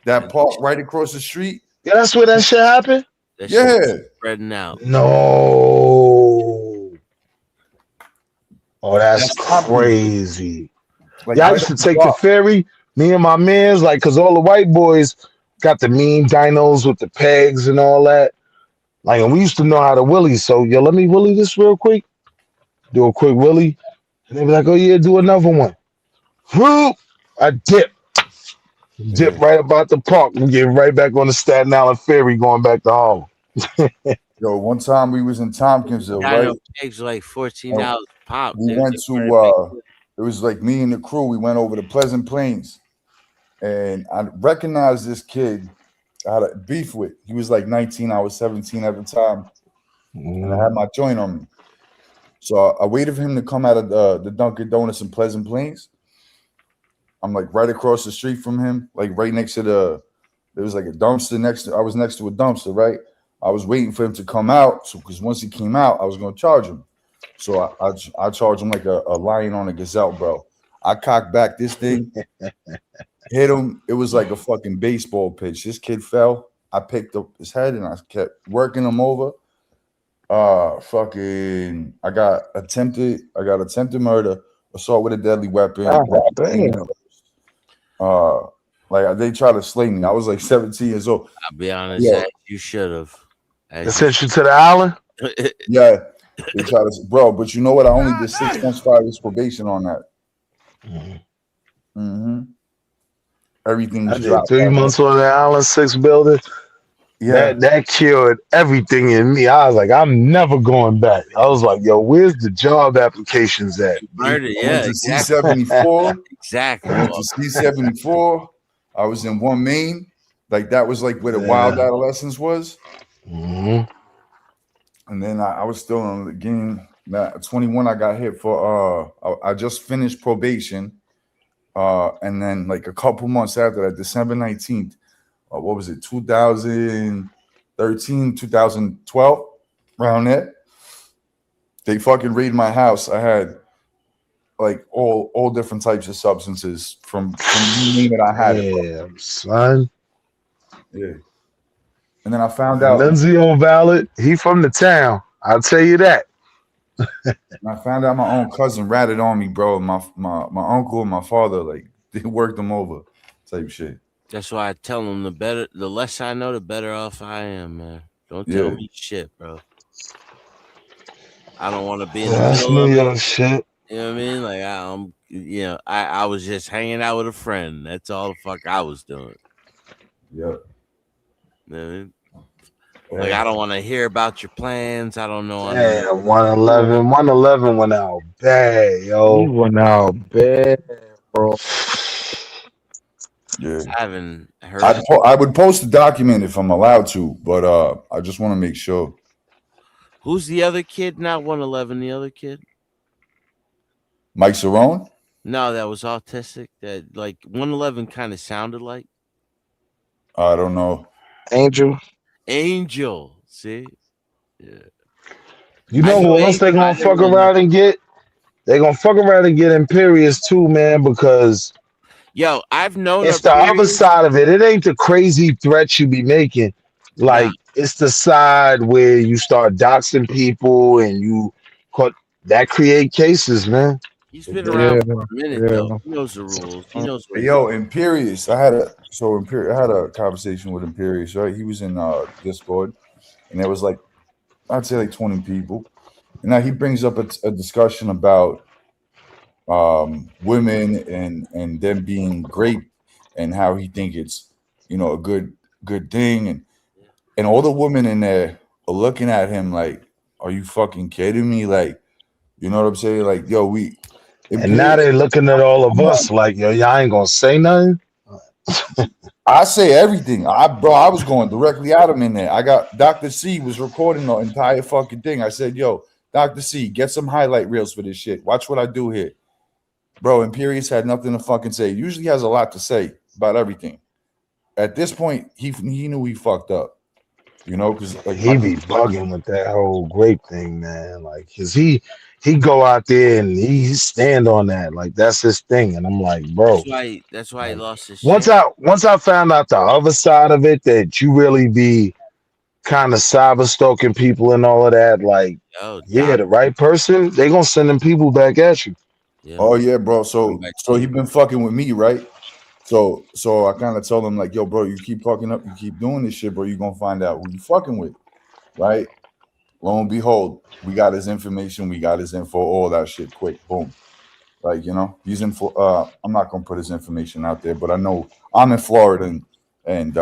That park right across the street. Yeah, that's where that shit happened. That Yeah. shit's spreading out. No. Oh, that's That's happening. crazy. Like Yeah, I right used up to the take the block. ferry. Me and my mans, like, cause all the white boys got the mean dinos with the pegs and all that. Like, and we used to know how to willy. So, yo, let me willy this real quick. Do a quick willy. And they be like, oh, yeah, do another one. Whoop! I dip. Dip Yeah. right about the park and get right back on the Staten Island ferry going back to Harlem. Yo, one time we was in Tompkinsville, Dino right? pigs like And $14 a pop. we Dude. went They to weren't it was like me and the crew. We went over to Pleasant Plains, and I recognized this kid I had a beef with. He was like 19, I was 17 at the time, and I had my joint on me. So I waited for him to come out of the Dunkin' Donuts in Pleasant Plains. I'm like right across the street from him, like right next to there was like a dumpster I was next to a dumpster, right? I was waiting for him to come out, so because once he came out, I was gonna charge him. So I charged him like a lion on a gazelle, bro. I cocked back this thing, hit him. It was like a fucking baseball pitch. This kid fell. I picked up his head and I kept working him over. I got attempted murder, assault with a deadly weapon. Oh, damn. Like they tried to slay me. I was like 17 years old. I'll be honest, Yeah, you should have. They sent you to the island? yeah. They tried to, bro. But you know what? I only did 6 months 5 years probation on that. Mm-hmm. Everything I was did dropped. 3 months on the Island 6 building. Yeah. That killed everything in me. I was like, I'm never going back. I was like, yo, where's the job applications at? Murder, I yeah, went to exactly. C74. Exactly. I went to C74. I was in One Main. Like that was like where the wild adolescence was. Mm-hmm. And then I was still in the game. At 21, I got hit for I just finished probation. And then like a couple months after that, December 19th, what was it, 2013, 2012, around there, they fucking raided my house. I had like all different types of substances from you name it, I had it. Damn, son. Yeah. And then I found out. Nunzio Valid, he from the town. I'll tell you that. I found out my own cousin ratted on me, bro. My uncle and my father, like, they worked them over, type shit. That's why I tell them the less I know, the better off I am, man. Don't tell me shit, bro. I don't want to be in the That's middle New of York it. shit. You know what I mean? Like I was just hanging out with a friend. That's all the fuck I was doing. Yeah. You know what I mean? Like I don't want to hear about your plans. I don't know. Damn, 111 went out bad, yo. He went out bad, bro. Yeah. I haven't heard. I would post the document if I'm allowed to, but I just want to make sure. Who's the other kid? Not 111. The other kid. Mike Cerrone? No, that was autistic. That like 111 kind of sounded like. I don't know. Angel. Angel. See? Yeah. You I know know who else they Angel. I gonna didn't fuck really know. around and get? They gonna fuck around and get Imperious too, man, because Yo, I've known it's the other Imperious. side of it. It ain't the crazy threats you be making. Nah, Like it's the side where you start doxing people and you caught that create cases, man. he's It been does. around Yeah, for a minute though. yeah. He knows the rules. He knows what Hey, he's yo, doing. Imperious. I had a conversation with Imperious, right? He was in Discord, and there was like I'd say like 20 people. And now he brings up a discussion about women and them being great and how he think it's a good thing and all the women in there are looking at him like, are you fucking kidding me? Like, you know what I'm saying? Like, yo, we And now Imperious. they looking at all of I'm not. us like, yo, y'all ain't gonna say nothing. I say everything. I was going directly at him in there. I got Dr. C was recording the entire fucking thing. I said, yo, Dr. C, get some highlight reels for this shit. Watch what I do here. Bro, Imperious had nothing to fucking say. Usually has a lot to say about everything. At this point, he knew he fucked up. Because like He be bugging with that whole grape thing, man. Like, cause he go out there and he stand on that, like that's his thing. And I'm like, bro, That's why he like lost his once chance. I found out the other side of it, that you really be kind of cyber stalking people and all of that, like, Yo, yeah, the right person, they gonna send them people back at you. Yeah. Oh yeah, bro. Come So back so to he you. been fucking with me, right? So I kind of told him like, yo, bro, you keep fucking up, you keep doing this shit, bro. You gonna find out who you fucking with, right? Lo and behold, we got his information, we got his info, all that shit. Quick, boom. Like he's in. I'm not gonna put his information out there, but I know I'm in Florida, and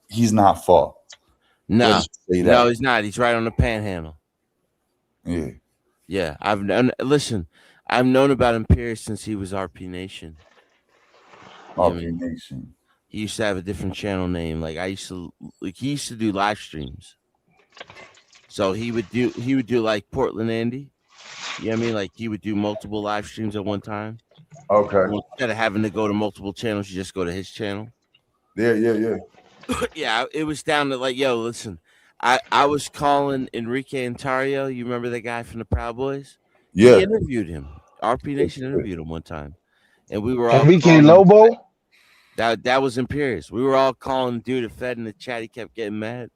he's not far. No, Let's just say no, that. he's not. He's right on the panhandle. Yeah. Yeah, I've known about Imperious since he was RP Nation. You know what I RP mean? Nation. He used to have a different channel name. Like he used to do live streams. So he would do like Portland Andy. You know what I mean? Like he would do multiple live streams at one time. Okay. Instead of having to go to multiple channels, you just go to his channel. Yeah. Yeah, it was down to like, yo, listen, I was calling Enrique Ontario. You remember the guy from the Proud Boys? He Yeah. interviewed him. RP Nation interviewed him one time, and we were all Enrique calling him. Lobo. That was Imperious. We were all calling dude a fed in the chat. He kept getting mad.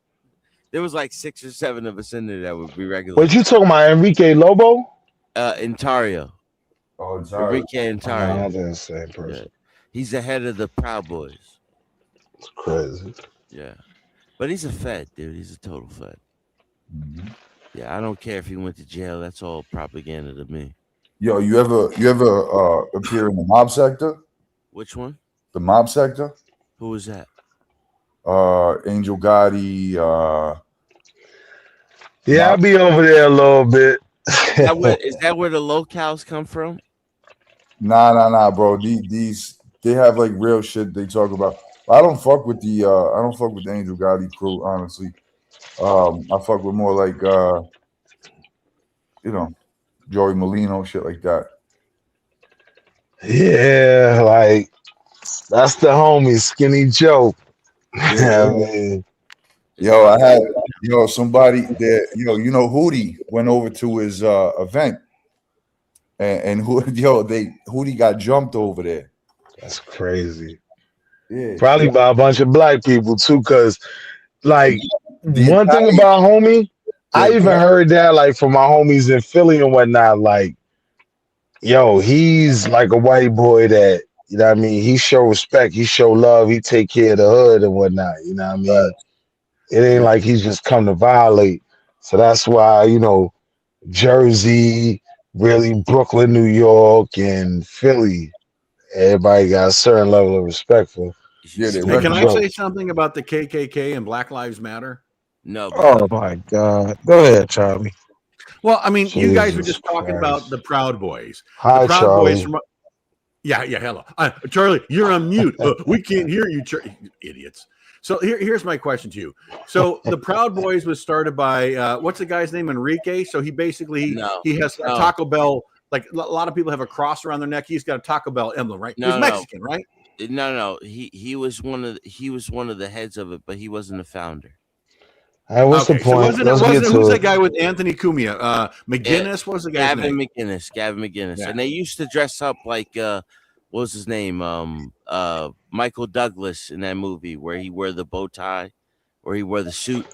There was like 6 or 7 of us in there that would be regular. What you talking about, Enrique Lobo? Ontario. Oh, sorry. Enrique Ontario. They're the same person. Yeah. He's the head of the Proud Boys. It's crazy. Yeah. But he's a fed, dude. He's a total fed. Mm-hmm. Yeah, I don't care if he went to jail. That's all propaganda to me. Yo, you ever appear in the mob sector? Which one? The mob sector? Who was that? Angel Gotti. Yeah, I'll be over there a little bit. Is that where the locals come from? Nah, bro. These they have like real shit they talk about. I don't fuck with the Angel Gotti crew, honestly. I fuck with more like Joey Molino, shit like that. Yeah, like that's the homie, Skinny Joe. Yeah. I mean, I had somebody that Hootie went over to his event, and Hootie got jumped over there. That's crazy. Yeah, probably by a bunch of black people too, because like one thing Italian- about homie, I even heard that like from my homies in Philly and whatnot, like, yo, he's like a white boy that, you know what I mean, he show respect, he show love, he take care of the hood and whatnot, you know what I mean? It ain't like he's just come to violate. So that's why, Jersey, really Brooklyn, New York, and Philly, everybody got a certain level of respect for. Yeah, Hey, can I say something about the KKK and Black Lives Matter? No. Oh my God! Go ahead, Charlie. Well, I mean, you guys were Jesus just talking about the Proud Boys. Hi, the Proud Charlie. Boys from. Yeah, hello. Charlie, you're on mute. We can't hear you, idiots. So here's my question to you. So the Proud Boys was started by what's the guy's name? Enrique. So he basically he has a Taco Bell. Like a lot of people have a cross around their neck. He's got a Taco Bell emblem, right? He's Mexican, right? No. He was one of the heads of it, but he wasn't the founder. What's the Okay, so point? Let's get who's to that it. guy with Anthony Cumia? McGinnis? What was the guy's Gavin name? McGinnis. Yeah. And they used to dress up like what was his name? Michael Douglas in that movie where he wore the bow tie, or he wore the suit.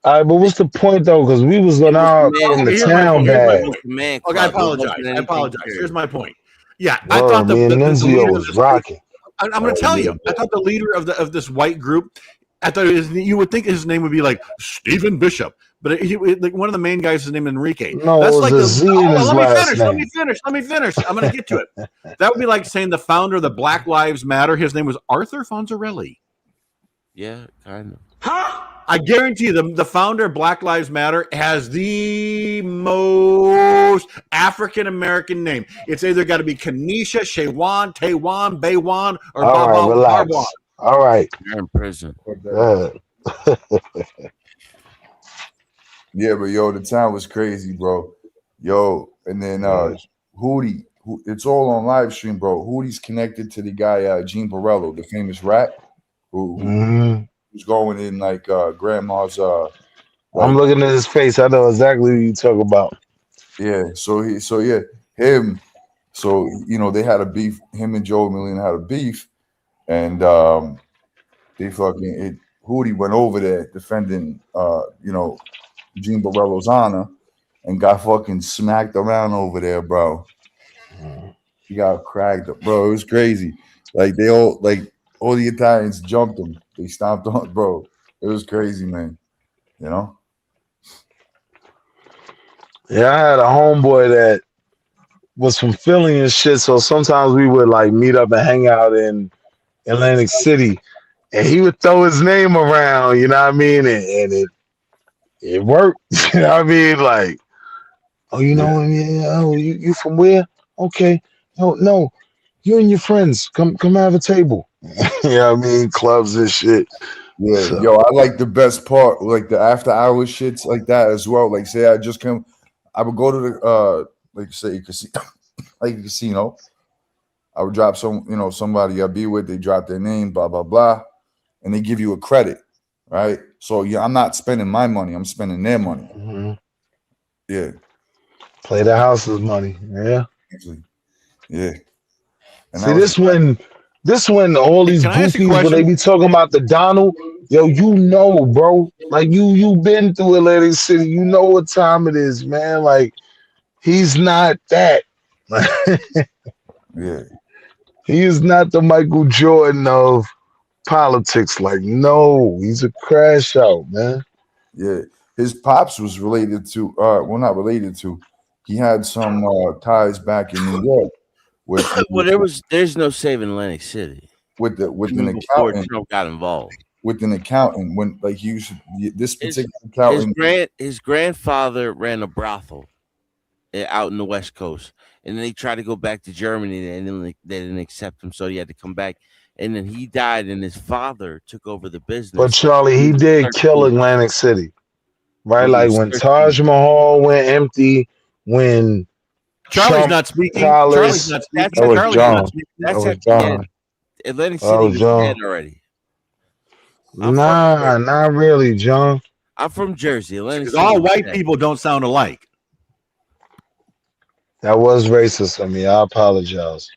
All right, but what's the point though? Because we was It going was out the man. from the Okay, here's my town point. bag. It was the man Okay, I club. It wasn't apologize. anything Here's serious. my point. Yeah, I Word, thought me and the Nunzio leader of was this rocking. I'm going to tell you. I thought the leader of this white group. I thought you would think his name would be like Stephen Bishop, but like one of the main guys, his name is Enrique. No, That's it was like a Z in his let me last finish. Let name. me finish. I'm going to get to it. That would be like saying the founder of the Black Lives Matter. His name was Arthur Fonzarelli. Yeah, kind of. I guarantee you, the founder of Black Lives Matter has the most African American name. It's either got to be Kanisha, Shewan, Taywan, Baywan, or All right, Baba relax. Barwan. All right. You're in prison. Yeah, but yo, the town was crazy, bro. Yo, and then Hootie, it's all on live stream, bro. Hootie's connected to the guy Gene Borello, the famous rat, who's going in like grandma's. I'm looking at his face. I know exactly what you talk about. Yeah, him. So they had a beef. Him and Joe Million had a beef, and they fucking Hootie went over there defending Gene Borello's honor, and got fucking smacked around over there, bro. He got cracked up, bro. It was crazy. Like all the Italians jumped him. They stomped on, bro. It was crazy, man. Yeah, I had a homeboy that was from Philly and shit. So sometimes we would like meet up and hang out in Atlantic City, and he would throw his name around. You know what I mean? And it worked. You know what I mean? Like, oh, you know, you from where? Okay, no, you and your friends come have a table. You know what I mean? Clubs and shit. Yeah, So, yo, I like the best part, like the after hours shits like that as well. Like, say I just come, I would go to the like say like a casino. I would drop somebody I be with, they drop their name, blah blah blah, and they give you a credit, right? So yeah, I'm not spending my money, I'm spending their money. Yeah, play the house's money. Yeah. actually, yeah. And See, this when all these Can I ask you a goofies when they question? be talking about the Donald, yo, bro. Like you been through Atlantic City, you know what time it is, man. Like he's not that. Yeah. He is not the Michael Jordan of politics. Like, no, he's a crash out, man. Yeah, his pops was related to well, not related to. He had some ties back in New York with Well, there's no saving Atlantic City. with an Before accountant. Trump got involved. With an accountant when like he used this particular accountant. His grandfather ran a brothel out in the West Coast, and then he tried to go back to Germany, and then they didn't accept him, so he had to come back. And then he died, and his father took over the business. But Charlie, he did kill Atlantic City, right? Like when Taj Mahal went empty, when Charlie's Trump not speaking. Palace, Charlie's not speaking. that was Charlie's John. not speaking. That was John. Atlantic That City was was John. dead already. Nah, not really, John. I'm from Jersey. Atlantic Because City all was white dead. people don't sound alike. That was racist of me. I apologize.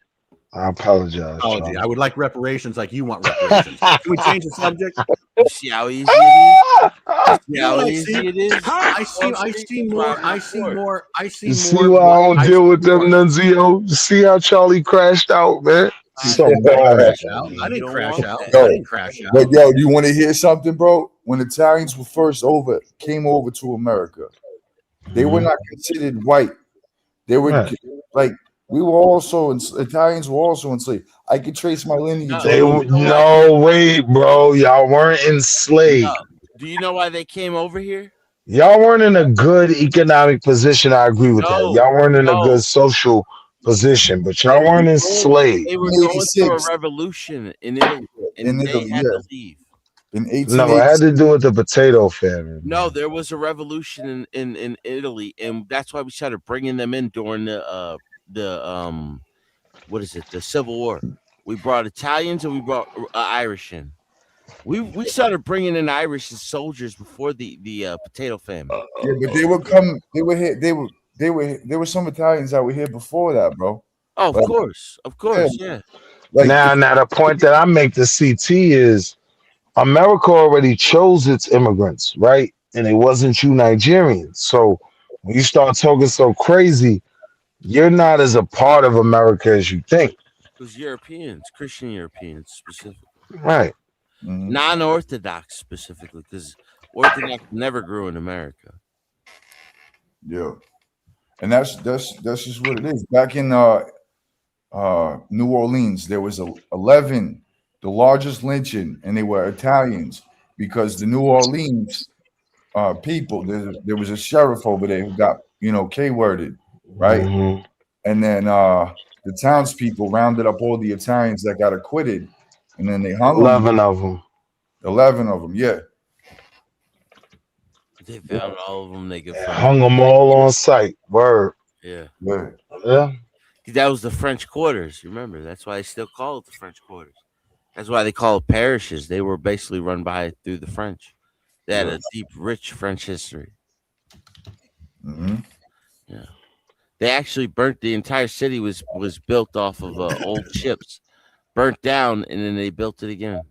Apology. John. I would like reparations like you want reparations. Can we change the subject? You see how easy it is? You see how I easy see- it is? I see more. You see why I don't deal with them, Nunzio? You see how Charlie crashed out, man? So I didn't bad. crash out. I didn't crash out. Yo, I didn't crash out. But yo, you want to hear something, bro? When Italians were first came over to America, they were not considered white. They were Right. like we were also Italians were also enslaved. I could trace my lineage. No, wait, bro. Y'all weren't enslaved. Do you know why they came over here? Y'all weren't in a good economic position. I agree with that. Y'all weren't in a good social position, but y'all weren't enslaved. They were going through a revolution in Italy, and they had to leave. In No, it had to do with the potato famine. No, there was a revolution in Italy, and that's why we started bringing them in during the what is it? The Civil War. We brought Italians and we brought Irish in. We started bringing in Irish as soldiers before the potato famine. Yeah, but they would come. They were here. There were some Italians that were here before that, bro. Oh, of course, yeah. Like now the point that I make to CT is America already chose its immigrants, right? And it wasn't you Nigerians. So when you start talking so crazy, you're not as a part of America as you think. It was Europeans, Christian Europeans specifically. Right. Non-Orthodox specifically, because Orthodox never grew in America. Yeah. And that's just what it is. Back in New Orleans, there was 11, the largest lynching, and they were Italians because the New Orleans people, there was a sheriff over there who got, K-worded, right? Mm-hmm. And then the townspeople rounded up all the Italians that got acquitted, and then they hung 11 of them. 11 of them, yeah. They found all of them. They could hung them all on site. Word. Yeah. Yeah. That was the French quarters. Remember, that's why they still call it the French quarters. That's why they call it parishes. They were basically run through the French. They had a deep, rich French history. Mm-hmm. Yeah. They actually burnt the entire city was built off of old ships, burnt down, and then they built it again.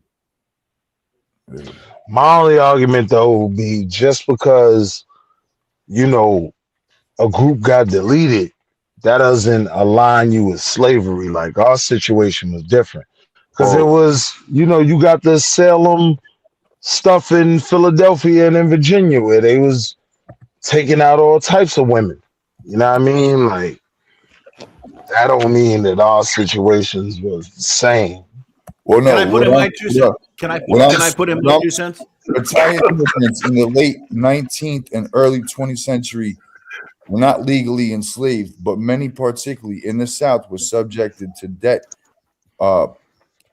My only argument though would be just because a group got deleted, that doesn't align you with slavery. Like our situation was different because it was, you got the Salem stuff in Philadelphia and in Virginia where they was taking out all types of women. You know what I mean? Like that don't mean that our situations was the same. Well, no. Can I put in my 2 cents? Can I put in my 2 cents? Italian immigrants in the late 19th and early 20th century were not legally enslaved, but many, particularly in the South, were subjected to debt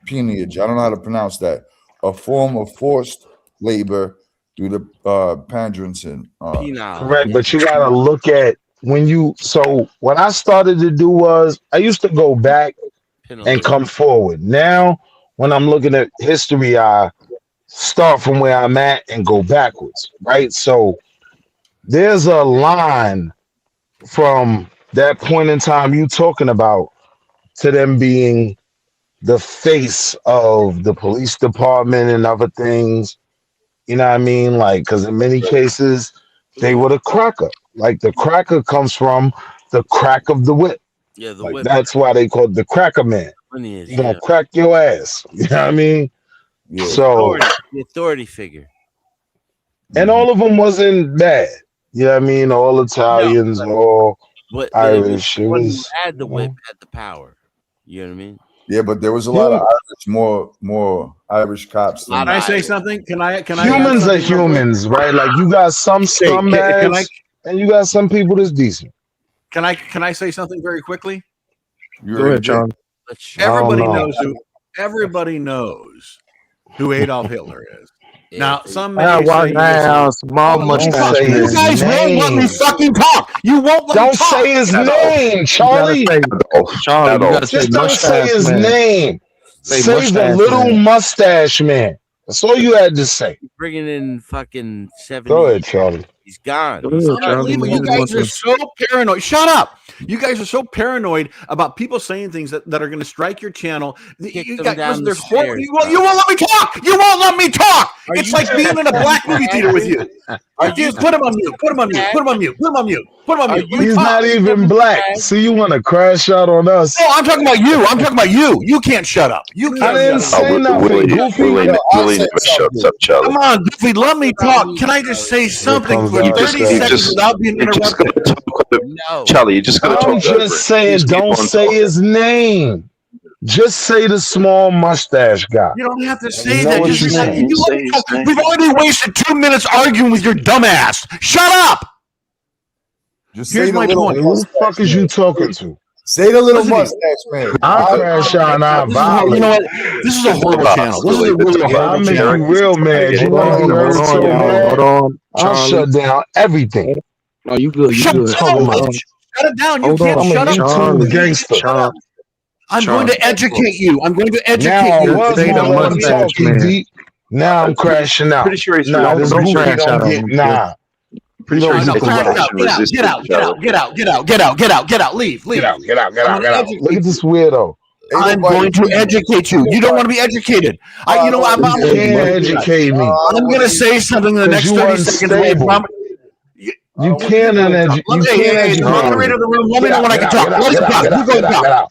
peonage. I don't know how to pronounce that. A form of forced labor through the Pandrinson. Correct, but you gotta look at so what I started to do was I used to go back and come forward. Now, when I'm looking at history, I start from where I'm at and go backwards, right? So there's a line from that point in time you talking about to them being the face of the police department and other things. You know what I mean? Like, because in many cases, they were the cracker. Like, the cracker comes from the crack of the whip. Yeah, the like, whip. That's why they called the cracker man. He's going to crack your ass. You know what I mean? Yeah. So, the authority figure. and all of them wasn't bad. You know what I mean? All Italians, all Irish. It was, had the whip, had the power. You know what I mean? Yeah, but there was a lot of Irish, more Irish cops. Can I say something? Can I? Humans are humans, right? Like you got some scumbags, and you got some people that's decent. Can I say something very quickly? Go ahead, John. Everybody knows who Adolf Hitler is. Now, some may White House, small mustache. You guys won't let me fucking talk. You won't let me talk. Don't say his name, Charlie. Charlie, just don't say his name. Say the little mustache man. That's all you had to say. Bringing in fucking 70. Go ahead, Charlie. He's gone. You guys are so paranoid. Shut up. You guys are so paranoid about people saying things that are going to strike your channel. You won't let me talk. You won't let me talk. It's like being in a black movie theater with you. Put him on mute. Put him on mute. Put him on mute. Put him on mute. Put him on mute. He's not even black. So you want to crash out on us? No, I'm talking about you. I'm talking about you. You can't shut up. You can't. I didn't say nothing. Willie never shuts up, Charlie. Come on, Goofy. Let me talk. Can I just say something for 30 seconds without being interrupted? No. Charlie, you're just going to talk. I'm just saying, don't say his name. Just say the small mustache guy. You don't have to say that. We've already wasted 2 minutes arguing with your dumb ass. Shut up. Here's my point. Who the fuck is you talking to? Say the little mustache man. I'll crash out and I'll You know what? This is a horrible channel. This is a really horrible I'll make channel. you real mad. You Hold on. I'll shut down everything. Oh, you good. You good. Shut it down. You can't shut up. Charlie, gangster. I'm going to educate you. I'm going to educate Now I you. was Say the gonna let him talk, mustache E man. deep. Now I'm crashing out. Pretty sure he's Nah, this Don't goofy crash out don't on get him. nah. pretty You sure don't he's get the Crash rap. out. education Get out. Get resistant, out. Get out. Charlie. Get out. Get out. Get out. Get out. Get out. Leave. Get out, Leave. get out, get I'm out, going get to out. Look educate at this you. weirdo. I'm going to educate you. You don't want to be educated. You know, I'm You going to can't educate me I'm going to say something in the because next you 30 seconds. unstable. You can't Let me, educate the me. moderator of the room, let me Get know out, when I get can out, talk. get out, Let get me out, talk. get You out, go get out, talk. get out.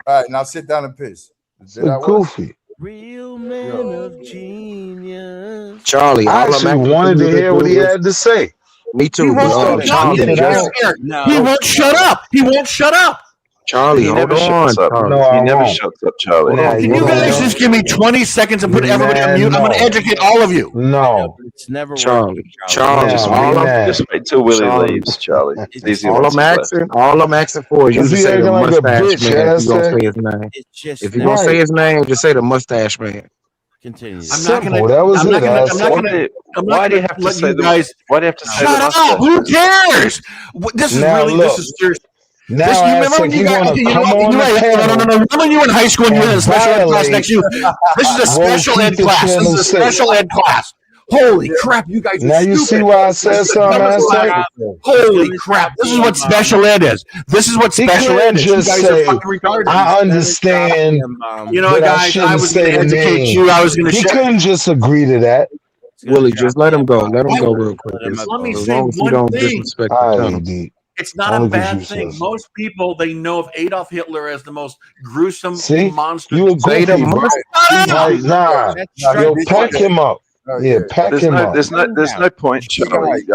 All right, now sit down and piss. It's a goofy. Real man of genius. Charlie, I all I'm actually asking for wanted you to to hear what he do is had to say. me He too, He but won't started stop. geeking He out. won't shut up. He won't shut up. Charlie, He hold never on, shuts up. Charlie. No, I He never won't. shuts up, Charlie. Hold Now on. Can you you don't guys know. just give me 20 seconds and put everybody on mute? I'm going to No. educate all of you. No. It's never Charlie, Charlie. Charlie, Now, all I'm man. Just wait till Willie Charlie, leaves, Charlie. It's easier all once I'm he's left. asking for is you Cause to he say the acting like a mustache bitch, man if you gonna Aztec. say his name. It's just If you never gonna say Right. his name, just say the mustache man. continues. I'm not Simple. gonna. That was I'm not it, gonna. I'm not Aztec. gonna. I'm not Why do you gonna have to let say you the? guys. Why do you have to say the Shut up! mustache Who man? cares? This is Now really. This look. is serious. This. Now You remember when Aztec, you he got? wanna Okay, you know come what? on You the right. No. panel Remember when you were in high school and you had and a special ed class violate. next to you? This is a Well, special keep ed the class. This channel is a safe. special ed class. Holy crap! You guys are Now you see stupid. why I This said is the something, dumbest class. Aztec? Holy crap! This is what special ed is. This is what He special ed couldn't is. You just guys are say, fucking retarded. I understand You know, that I guys, I shouldn't was going say to the educate name. you. I was going to He share. couldn't just agree to that. Willie, just let him go. Let him I, go real quick. let me As say long as he one don't thing. disrespect the All right, channel. AD. It's not Only a 'cause bad you thing. said so. Most people, they know of Adolf Hitler as the most gruesome See? monster. You a Say the goofy, bro. mustache. Like, nah. Yo, pack him up. Yeah, pack him up. There's no point, Charlie.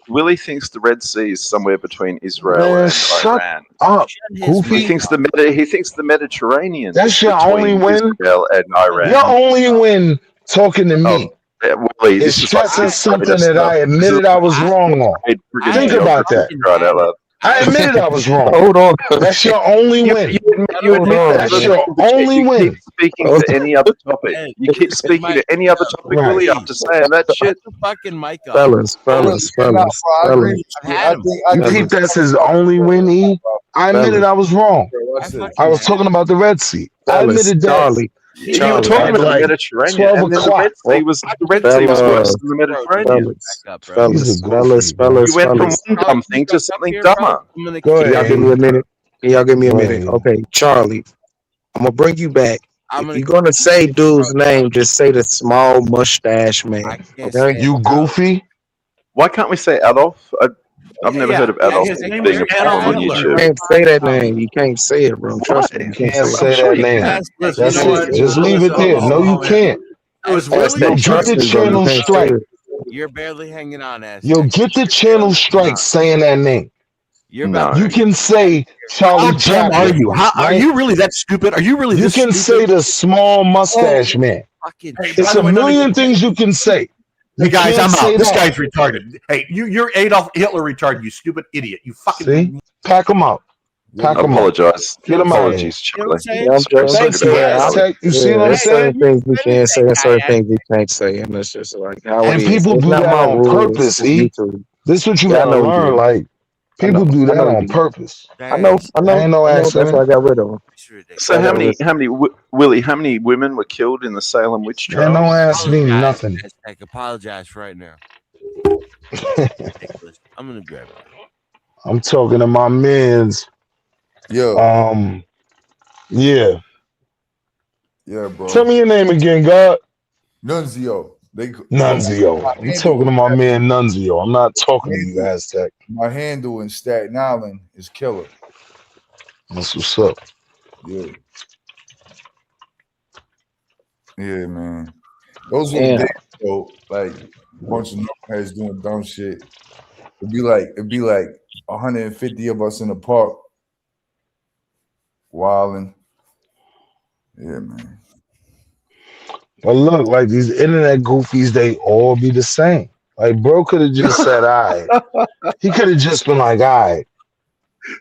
Willie thinks the Red Sea is somewhere between Israel Man, and shut Iran. up, He goofy. thinks the Mediterranean That's is your only between win? Israel and Iran. Your only win talking to me Willie, is this is like stressing fifth grade something that I stuff. This is admitted I was wrong on. friggin' Think about geography, that. for crying out loud. I admitted I was wrong. Hold on. That's your only win. You admit that, That's but your only you win. keep speaking to any other topic. You keep speaking to any other topic, Right. Willie, after saying that shit. Put the fucking mic up. Fellas. You keep that's his only win, E? I admitted I was wrong. I was talking about the Red Sea. I admitted that. Charlie. You were talking At about the like Mediterranean, 12 and then o'clock. the Red Sea was worse than the Mediterranean. Fellas. You went from one dumb thing to something dumber. Go Can y'all ahead. give me a minute? Can y'all give me a Go minute? ahead. Okay, Charlie. I'm gonna bring you back. If you're gonna say dude's name, just say the small mustache man. Okay? You goofy? Why can't we say Adolf? I've never heard of Adolf his name being is a problem on Adolf You YouTube. can't say that name. You can't say it, bro. Trust me. You Can't can't say say that name. Listen, That's you know it. what? Just leave it there. No, you can't. It was Yo, really get Trust the me, bro. You channel can't say strike. it. You're barely hanging on, ass. Yo, get the channel strike saying that name. You're No. You can say Charlie How dumb Chaplin. are you? How are right? you really that stupid? Are you really You this can stupid? say the small mustache man. Fucking Hey, It's by the a way, million things you can say. You Hey guys, can't I'm say out. This that. guy's retarded. Hey, you're Adolf Hitler retarded. You stupid idiot. You fucking. See? Pack him up. Pack I him up. apologize. Get him out of here. Apologies, Charlie. Yeah, I'm Thank you, Aztec. You see what I'm there's certain saying? things we can say and certain things we can't say, and that's just like how it And is. people It's do not that my on rules. purpose, It's E. YouTube. This is what you Yeah, I gotta know you learn. do. Like, I people know. do I that know on you do. purpose. I know. Ain't no That's accident. why I got rid of him. So how many women were killed in the Salem witch Man, trials? don't ask me nothing. I apologize right now. I'm gonna grab it. I'm talking to my mans. Yo. Yeah. Yeah, bro. Tell me your name again, God. Nunzio. Nunzio. I'm talking to my man Nunzio. I'm not talking to you, Aztec. My handle in Staten Island is Killer. That's what's up. Yeah. Yeah, man. Those were the days, though. Like a bunch of knuckleheads doing dumb shit. It'd be like 150 of us in the park, wilding. Yeah, man. But look, like these internet goofies, they all be the same. Like, bro could have just said, all right. He could have just been like, all right.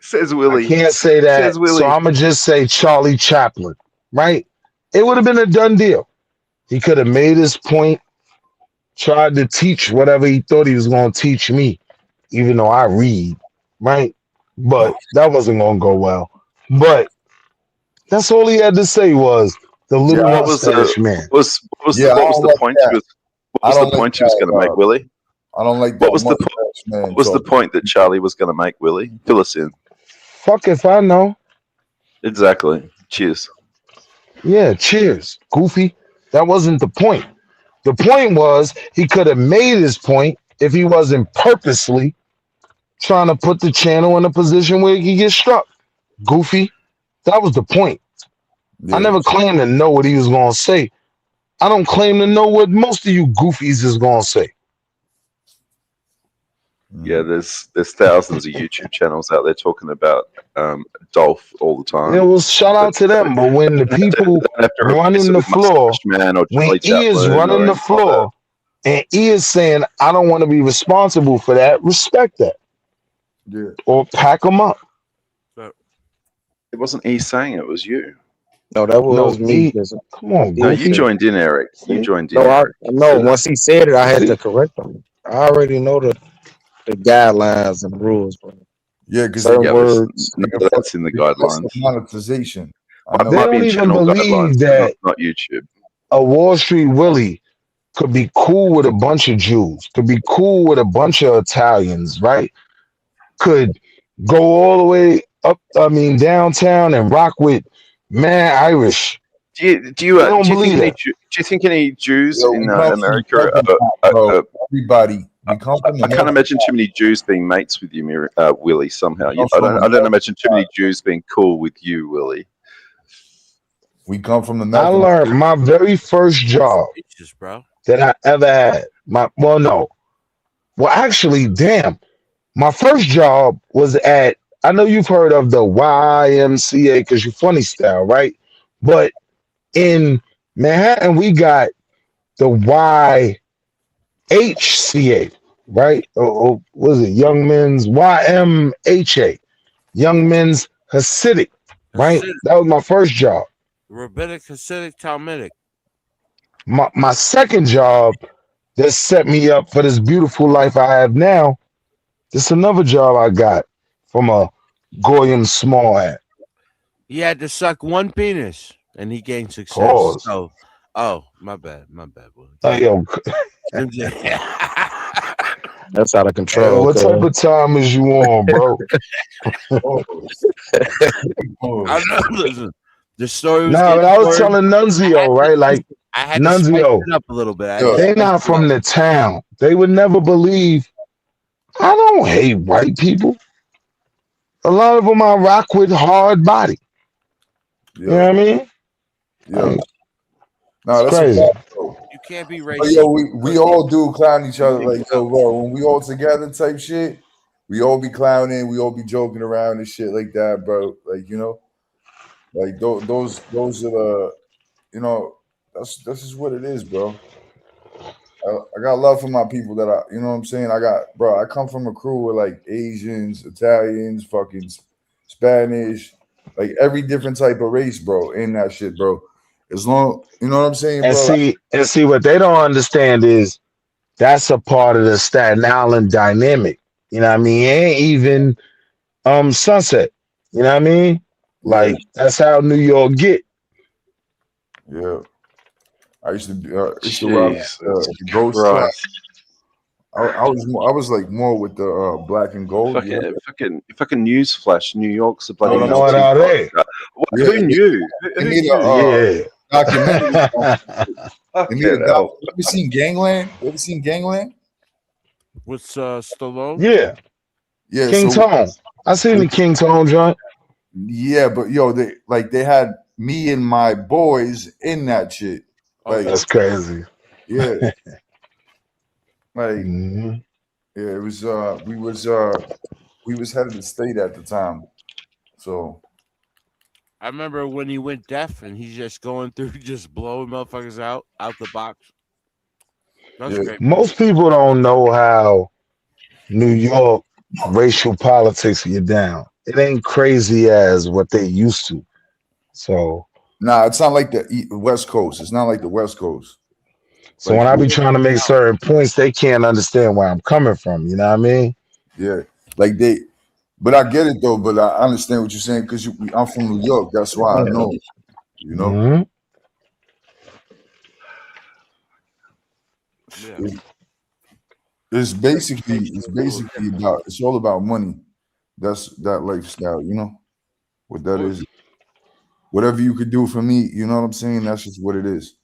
Says Willie. I can't say that. Says Willie. So I'm going to just say Charlie Chaplin, right? It would have been a done deal. He could have made his point, tried to teach whatever he thought he was going to teach me, even though I read, right? But that wasn't going to go well. But That's all he had to say was the little What was mustache man. what was Yeah, I what was don't the like point that. he was I what was don't the like point he was going to make, that. Willie? I don't like What that was the mustache man. what was the talk. point that Charlie was going to make, Willie? Fill us in. Fuck if I know. Exactly. Cheers. Yeah, cheers, goofy. That wasn't the point. The point was he could have made his point if he wasn't purposely trying to put the channel in a position where he could get struck. Goofy. That was the point. I Yeah. never claimed to know what he was going to say. I don't claim to know what most of you goofies is going to say. Yeah, there's thousands of YouTube channels out there talking about Dolph all the It time. was shout out to them, but when the people They don't have to replace running it the with floor, Mustache Man or when Charlie E is Chaplin or running the anything like that. floor, and E is saying, I don't want to be responsible for that, respect that. Yeah. Or pack them up. It wasn't E saying it was you. No, that was No, me. E, come on, No, you goofy. joined in, Eric. You See? joined in, No, Eric. no. Once he said it, I had See? to correct him. I already know the guidelines and rules, bro. Yeah, because Certain Yeah, words. none of that's in the that's guidelines. the monetization. I It know. They might be don't in even channel believe guidelines, that not YouTube. a Wall Street Willie could be cool with a bunch of Jews, could be cool with a bunch of Italians, right? Could go all the way up, downtown and rock with mad Irish. Do you They don't believe that. do you think any Jews Yo, in we come from the America fucking top, bro. Everybody, we come from the I can't motherfucking imagine top. too many Jews being mates with you, Willie. Somehow, We come I from the don't imagine too many melting pot. Jews being cool with you, Willie. We come from the I melting pot. learned my very first job bro. that I ever had. Actually, damn. My first job was at, I know you've heard of the YMCA because you're funny style, right? But in Manhattan, we got the YHCA, right? Or was it Young Men's YMHA, Young Men's Hasidic, right? Hasidic. That was my first job. Rabbinic, Hasidic, Talmudic. My second job that set me up for this beautiful life I have now. This is another job I got from a Goyim small hat. He had to suck one penis and he gained success. Pause. Oh, my bad. Will. Yo, That's out of hey, control. what type of time is you on, bro? I know. Listen, the story was. No, but I was telling Nunzio, right? Like I had to spice Nunzio, it up a little bit. they not from the town. They would never believe. I don't hate white people. A lot of them I rock with hard body. You know what I mean? Yeah. No, It's that's crazy. a fact, bro. You can't be But racist. yo, we all do clown each other. Like, yo, bro, when we all together type shit, we all be clowning, we all be joking around and shit like that, bro. Like, you know, like those are the, you know, that's just what it is, bro. I got love for my people that you know what I'm saying? I come from a crew with like Asians, Italians, fucking Spanish, like every different type of race, bro, in that shit, bro. As long, you know what I'm saying, And bro? see what they don't understand is that's a part of the Staten Island dynamic. You know what I mean? It ain't even Sunset. You know what I mean? Like that's how New York get. Yeah. I used to rock the ghost trap. Christ. I was like more with the black and gold. Fucking news flash. New York's a bloody What melting are pot. they? Who knew? They need a documentary. Fucking You hell. ever seen Gangland? You ever seen Gangland? With Stallone? Yeah. Yeah. King Tone. I seen the King Tone joint. Yeah, but yo, they had me and my boys in that shit. Like That's crazy. Yeah. Like yeah, it was we was head of the state at the time. So I remember when he went deaf and he's just going through, just blowing motherfuckers out the box. That's great. Most people don't know how New York racial politics get down. It ain't crazy as what they used to. So nah, it's not like the West Coast. It's not like the West Coast. So when I be trying to make certain points, they can't understand where I'm coming from. You know what I mean? Yeah, like But I get it though. But I understand what you're saying because I'm from New York. That's why I know. You know. Mm-hmm. Yeah. It's basically about it's all about money. That's that lifestyle, you know what that is. Whatever you could do for me, you know what I'm saying? That's just what it is.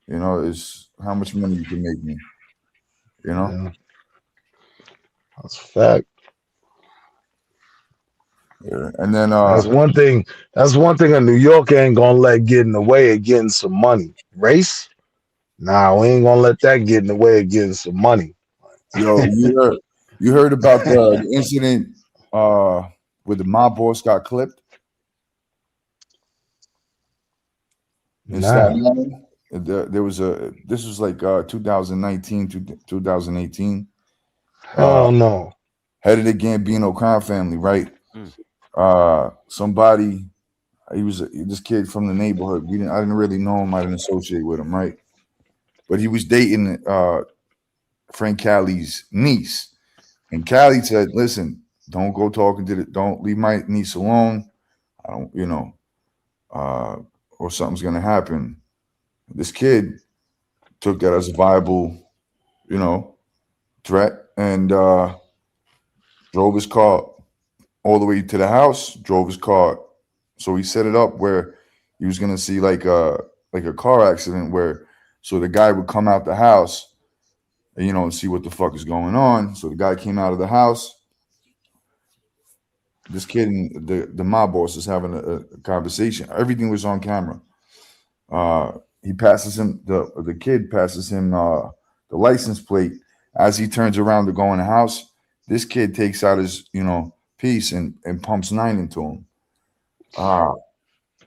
You know, it's how much money you can make me. You know? Yeah, that's a fact. Yeah. And then That's one thing. That's one thing a New York ain't gonna let get in the way of getting some money. Race? Nah, we ain't gonna let that get in the way of getting some money. yo, you heard about the incident where the mob boss got clipped in Nah. Staten Island? There was this was like 2019 to 2018. Hell no. Head of the Gambino crime family, right? Somebody, he was this kid from the neighborhood. I didn't really know him. I didn't associate with him, right? But he was dating Frank Cali's niece, and Cali said, "Listen, don't go talking to don't leave my niece alone. I don't, or something's gonna happen." This kid took that as a viable, threat, and drove his car all the way to the house. Drove his car, so he set it up where he was gonna see like a car accident where, so the guy would come out the house, and, and see what the fuck is going on. So the guy came out of the house. This kid and the mob boss is having a conversation. Everything was on camera. He passes him the kid passes him the license plate. As he turns around to go in the house, this kid takes out his piece and pumps 9 into him.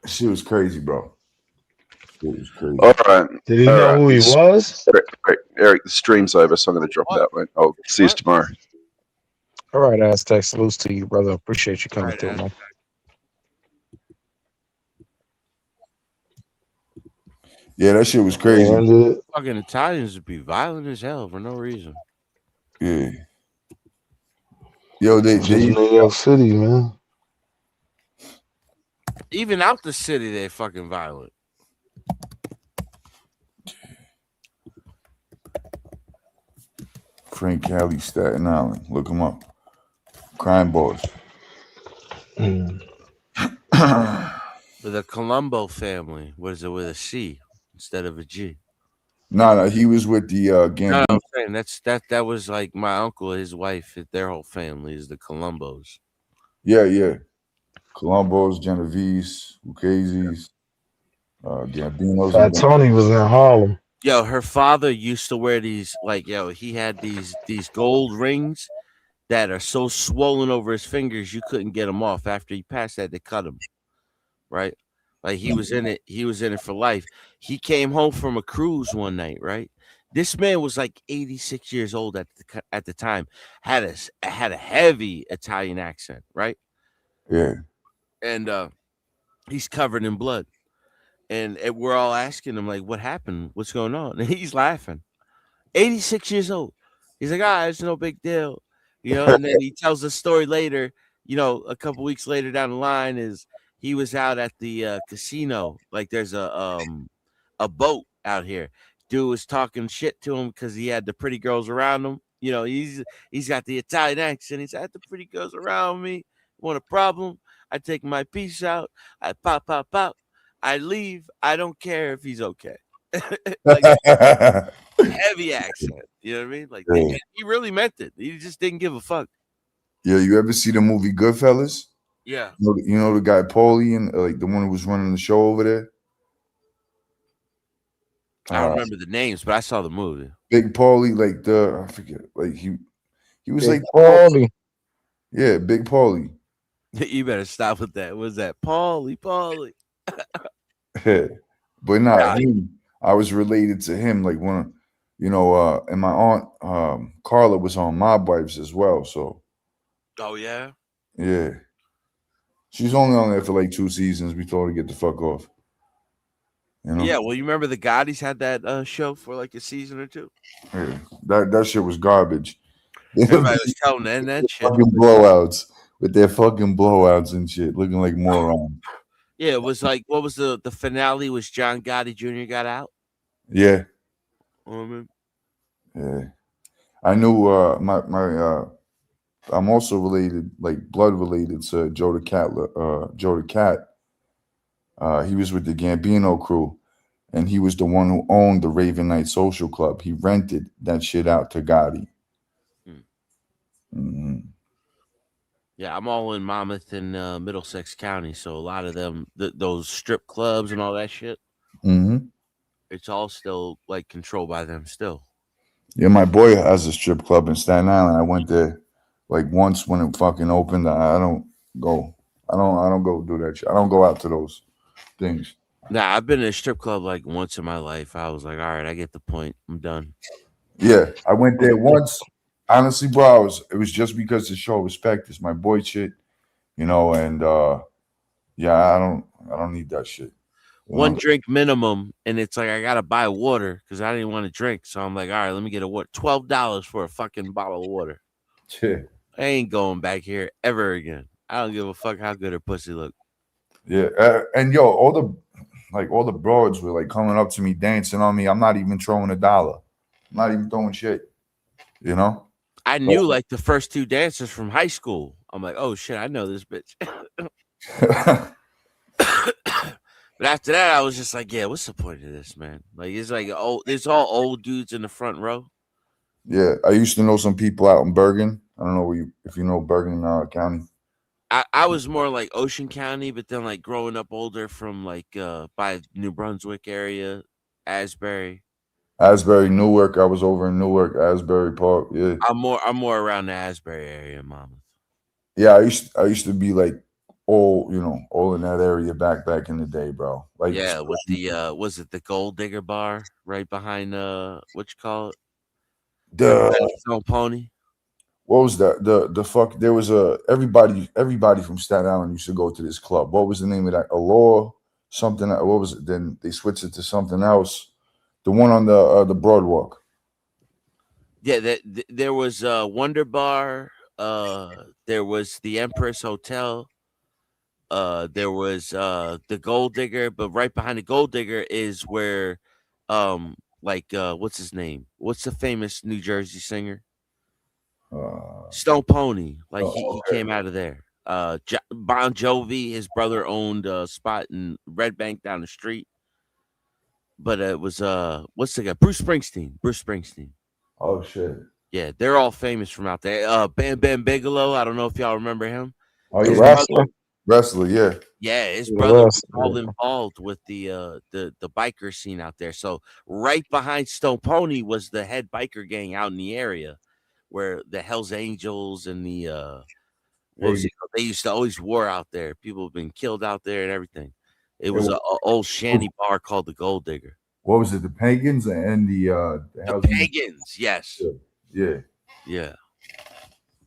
Shit was crazy, bro. It was crazy. All right. Did he know who he was? Eric, the stream's over, so I'm going to drop out, mate. I'll see you tomorrow. All right, Aztec. Salutes to you, brother. Appreciate you coming through, man. Yeah, that shit was crazy. Fucking Italians would be violent as hell for no reason. Yeah. Yo, they New York City, man. Even out the city, they fucking violent. Frank Cali, Staten Island. Look him up. Crime boss. The Colombo family. What is it with a C instead of a G? No, he was with the Gambino. No, I'm saying that was like my uncle, his wife, their whole family is the Colombos. Yeah. Colombos, Genovese, Lucchese's, Gambinos. Fat Tony was in Harlem. Yo, her father used to wear these, he had these gold rings that are so swollen over his fingers you couldn't get them off. After he passed that, they cut him. Right? Like he was in it for life. He came home from a cruise one night, right? This man was like 86 years old at the time. Had a heavy Italian accent, right? Yeah. And he's covered in blood. And we're all asking him, like, what happened? What's going on? And he's laughing. 86 years old. He's like, it's no big deal. And then he tells the story later, a couple weeks later down the line is he was out at the casino. Like there's a boat out here. Dude was talking shit to him because he had the pretty girls around him. He's got the Italian accent. He's had the pretty girls around me. Want a problem? I take my piece out. I pop. I leave. I don't care if he's okay. Like, heavy accent. You know what I mean? Like he really meant it. He just didn't give a fuck. Yeah, you ever see the movie Goodfellas? Yeah. You know the guy Paulie and like the one who was running the show over there? I don't remember the names, but I saw the movie. Big Paulie, like I forget, like he was Big like Paulie. Yeah, Big Paulie. You better stop with that. What was that? Paulie. But I was related to him, like when and my aunt Carla was on Mob Wives as well. So yeah. Yeah. She's only on there for like 2 seasons. We told her to get the fuck off. Yeah, well, you remember the Gottis had that show for like a season or 2? Yeah, that shit was garbage. Everybody was telling that shit. Fucking blowouts. with their fucking blowouts and shit, looking like morons. Yeah, it was like, what was the finale? Was John Gotti Jr. got out? Yeah. Mhm. Yeah. I knew I'm also related, like blood related to Joe the Cat. Joe the Cat. He was with the Gambino crew, and he was the one who owned the Raven Night Social Club. He rented that shit out to Gotti. Mm-hmm. Yeah, I'm all in Monmouth and Middlesex County, so a lot of them, those strip clubs and all that shit, Mm-hmm. it's all still like controlled by them still. Yeah, my boy has a strip club in Staten Island. I went there like once when it fucking opened. I don't go. I don't go do that shit. I don't go out to those things. Nah, I've been in a strip club like once in my life. I was like, all right, I get the point. I'm done. Yeah, I went there once. Honestly, bro, it was just because to show respect. It's my boy shit, and yeah, I don't need that shit. One drink minimum, and it's like I gotta buy water because I didn't want to drink. So I'm like, all right, let me get a water. $12 for a fucking bottle of water. Yeah. I ain't going back here ever again. I don't give a fuck how good her pussy look. Yeah, and yo, all the broads were like coming up to me, dancing on me. I'm not even throwing $1. I'm not even throwing shit. You know. I knew like the first two dancers from high school. I'm like, oh shit, I know this bitch. But after that, I was just like, yeah, what's the point of this, man? Like, it's like it's all old dudes in the front row. Yeah, I used to know some people out in Bergen. I don't know if you know Bergen County. I was more like Ocean County, but then like growing up older from like by New Brunswick area, Asbury, Newark. I was over in Newark, Asbury Park. Yeah, I'm more around the Asbury area, Monmouth. Yeah, I used to be like all in that area back in the day, bro. Like Yeah, with the was it the Gold Digger bar right behind what you call it? the Stone Pony. What was that? The fuck? There was everybody from Staten Island used to go to this club. What was the name of that? Allure something. What was it? Then they switched it to something else. The one on the Broadwalk. Yeah, there was Wonder Bar. There was the Empress Hotel. There was the Gold Digger, but right behind the Gold Digger is where, what's his name? What's the famous New Jersey singer? Stone Pony. Like he came out of there. Bon Jovi, his brother owned a spot in Red Bank down the street. But it was what's the guy? Bruce Springsteen. Oh shit. Yeah, they're all famous from out there. Bam Bam Bigelow. I don't know if y'all remember him. Oh, yeah, wrestler. Yeah. Yeah, his brother was all involved with the biker scene out there. So right behind Stone Pony was the head biker gang out in the area, where the Hell's Angels and the they used to always war out there. People have been killed out there and everything. It was an old shanty bar called the Gold Digger. What was it? The Pagans and the Pagans, yes. Yeah. Yeah.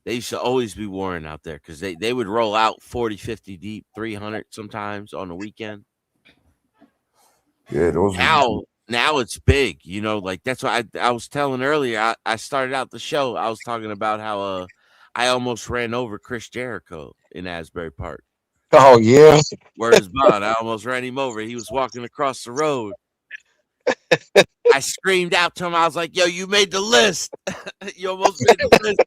They used to always be warring out there because they would roll out 40, 50 deep, 300 sometimes on the weekend. Yeah, those now it's big, like that's why I was telling earlier. I started out the show. I was talking about how I almost ran over Chris Jericho in Asbury Park. Oh yeah. Where's Bond? I almost ran him over. He was walking across the road. I screamed out to him. I was like, yo, you made the list. You almost made the list.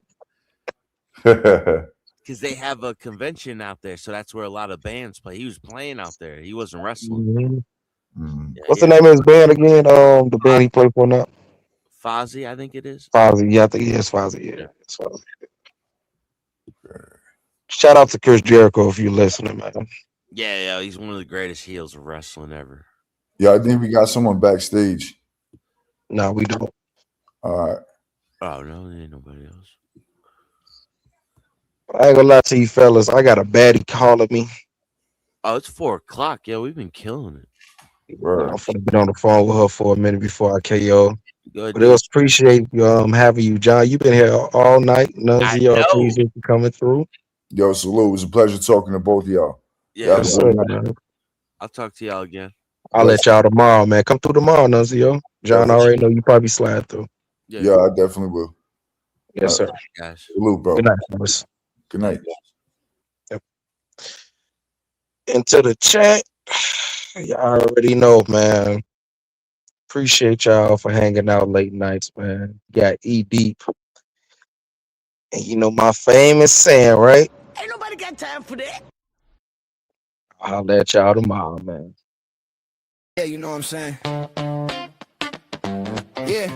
Because they have a convention out there, so that's where a lot of bands play. He was playing out there. He wasn't wrestling. Mm-hmm. What's the name of his band again? The band he played for now? Fozzy, I think it is. Fozzy, yeah, I think he is Fozzy. Yeah. Fozzy. Shout out to Chris Jericho if you're listening, man. Yeah, he's one of the greatest heels of wrestling ever. Yeah, I think we got someone backstage. No, we don't. All right. Oh no, there ain't nobody else. I ain't gonna lie to you fellas. I got a baddie calling me. Oh, it's 4:00. Yeah, we've been killing it. Right. I'm gonna be on the phone with her for a minute before I KO. Good, but it was appreciate having you, John. You've been here all night. Nunzio, I appreciate you coming through. Yo, salute. It was a pleasure talking to both of y'all. Yeah, yes, sir, man. I'll talk to y'all again. I'll let y'all tomorrow, man. Come through tomorrow, Nunzio. John already know you probably slide through. Yeah, I definitely will. Yes, sir. Guys. Salute, bro. Good night, fellas. Good night. into the chat. Y'all already know, man. Appreciate y'all for hanging out late nights, man. Got E Deep. And you know my famous saying, right? Ain't nobody got time for that. I'll let y'all tomorrow, man. Yeah, you know what I'm saying? Yeah.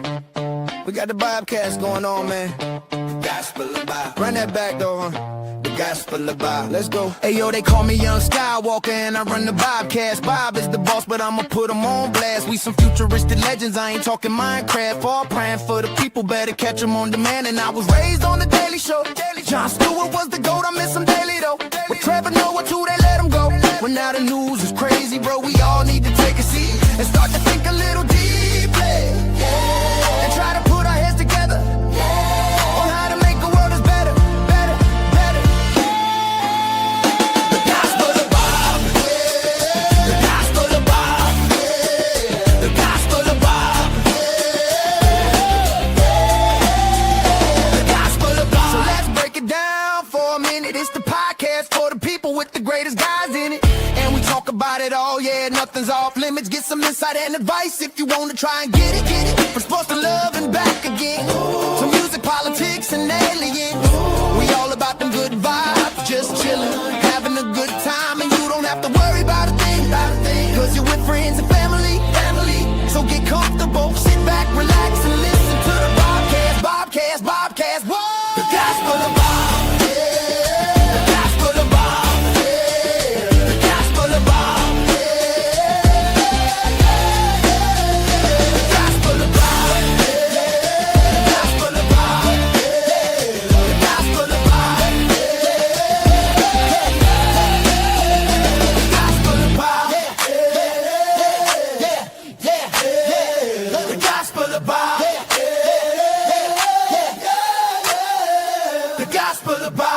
We got the Bobcast going on, man. The gospel of Bob. Run that back, though, huh? The gospel of Bob. Let's go. Hey, yo, they call me Young Skywalker, and I run the Bobcast. Bob is the boss, but I'ma put him on blast. We some futuristic legends, I ain't talking Minecraft. All praying for the people, better catch them on demand. And I was raised on the Daily Show. Jon Stewart was the GOAT, I miss him daily, though. With Trevor Noah, too, they let him go. When now the news is crazy, bro, we all need to take a seat and start to think a little deeply. Yeah. And try to put our heads together, yeah, on how to make a world that's better, better, better. The gospel of Bob, yeah. The gospel of Bob, yeah. The gospel of Bob, yeah. The gospel of Bob. So let's break it down for a minute. It's the podcast for the people with the greatest guys in it. And we talk about it all, yeah, nothing's off limits. Get some insight and advice if you want to try and get it, get it. From sports to love and back again, to music, politics, and aliens. We all about them good vibes, just chilling, having a good time. And you don't have to worry about a thing, cause you're with friends and family. So get comfortable, sit back, relax, and listen to the Bobcast, Bobcast, Bobcast. Whoa! The gospel of Bob, yeah. The gospel of Bob, yeah. The gospel of Bob, yeah. The gospel of Bob, yeah. The gospel of Bob, yeah. The gospel of Bob, yeah. The gospel of Bob, yeah. The gospel of Bob, yeah. The gospel of Bob.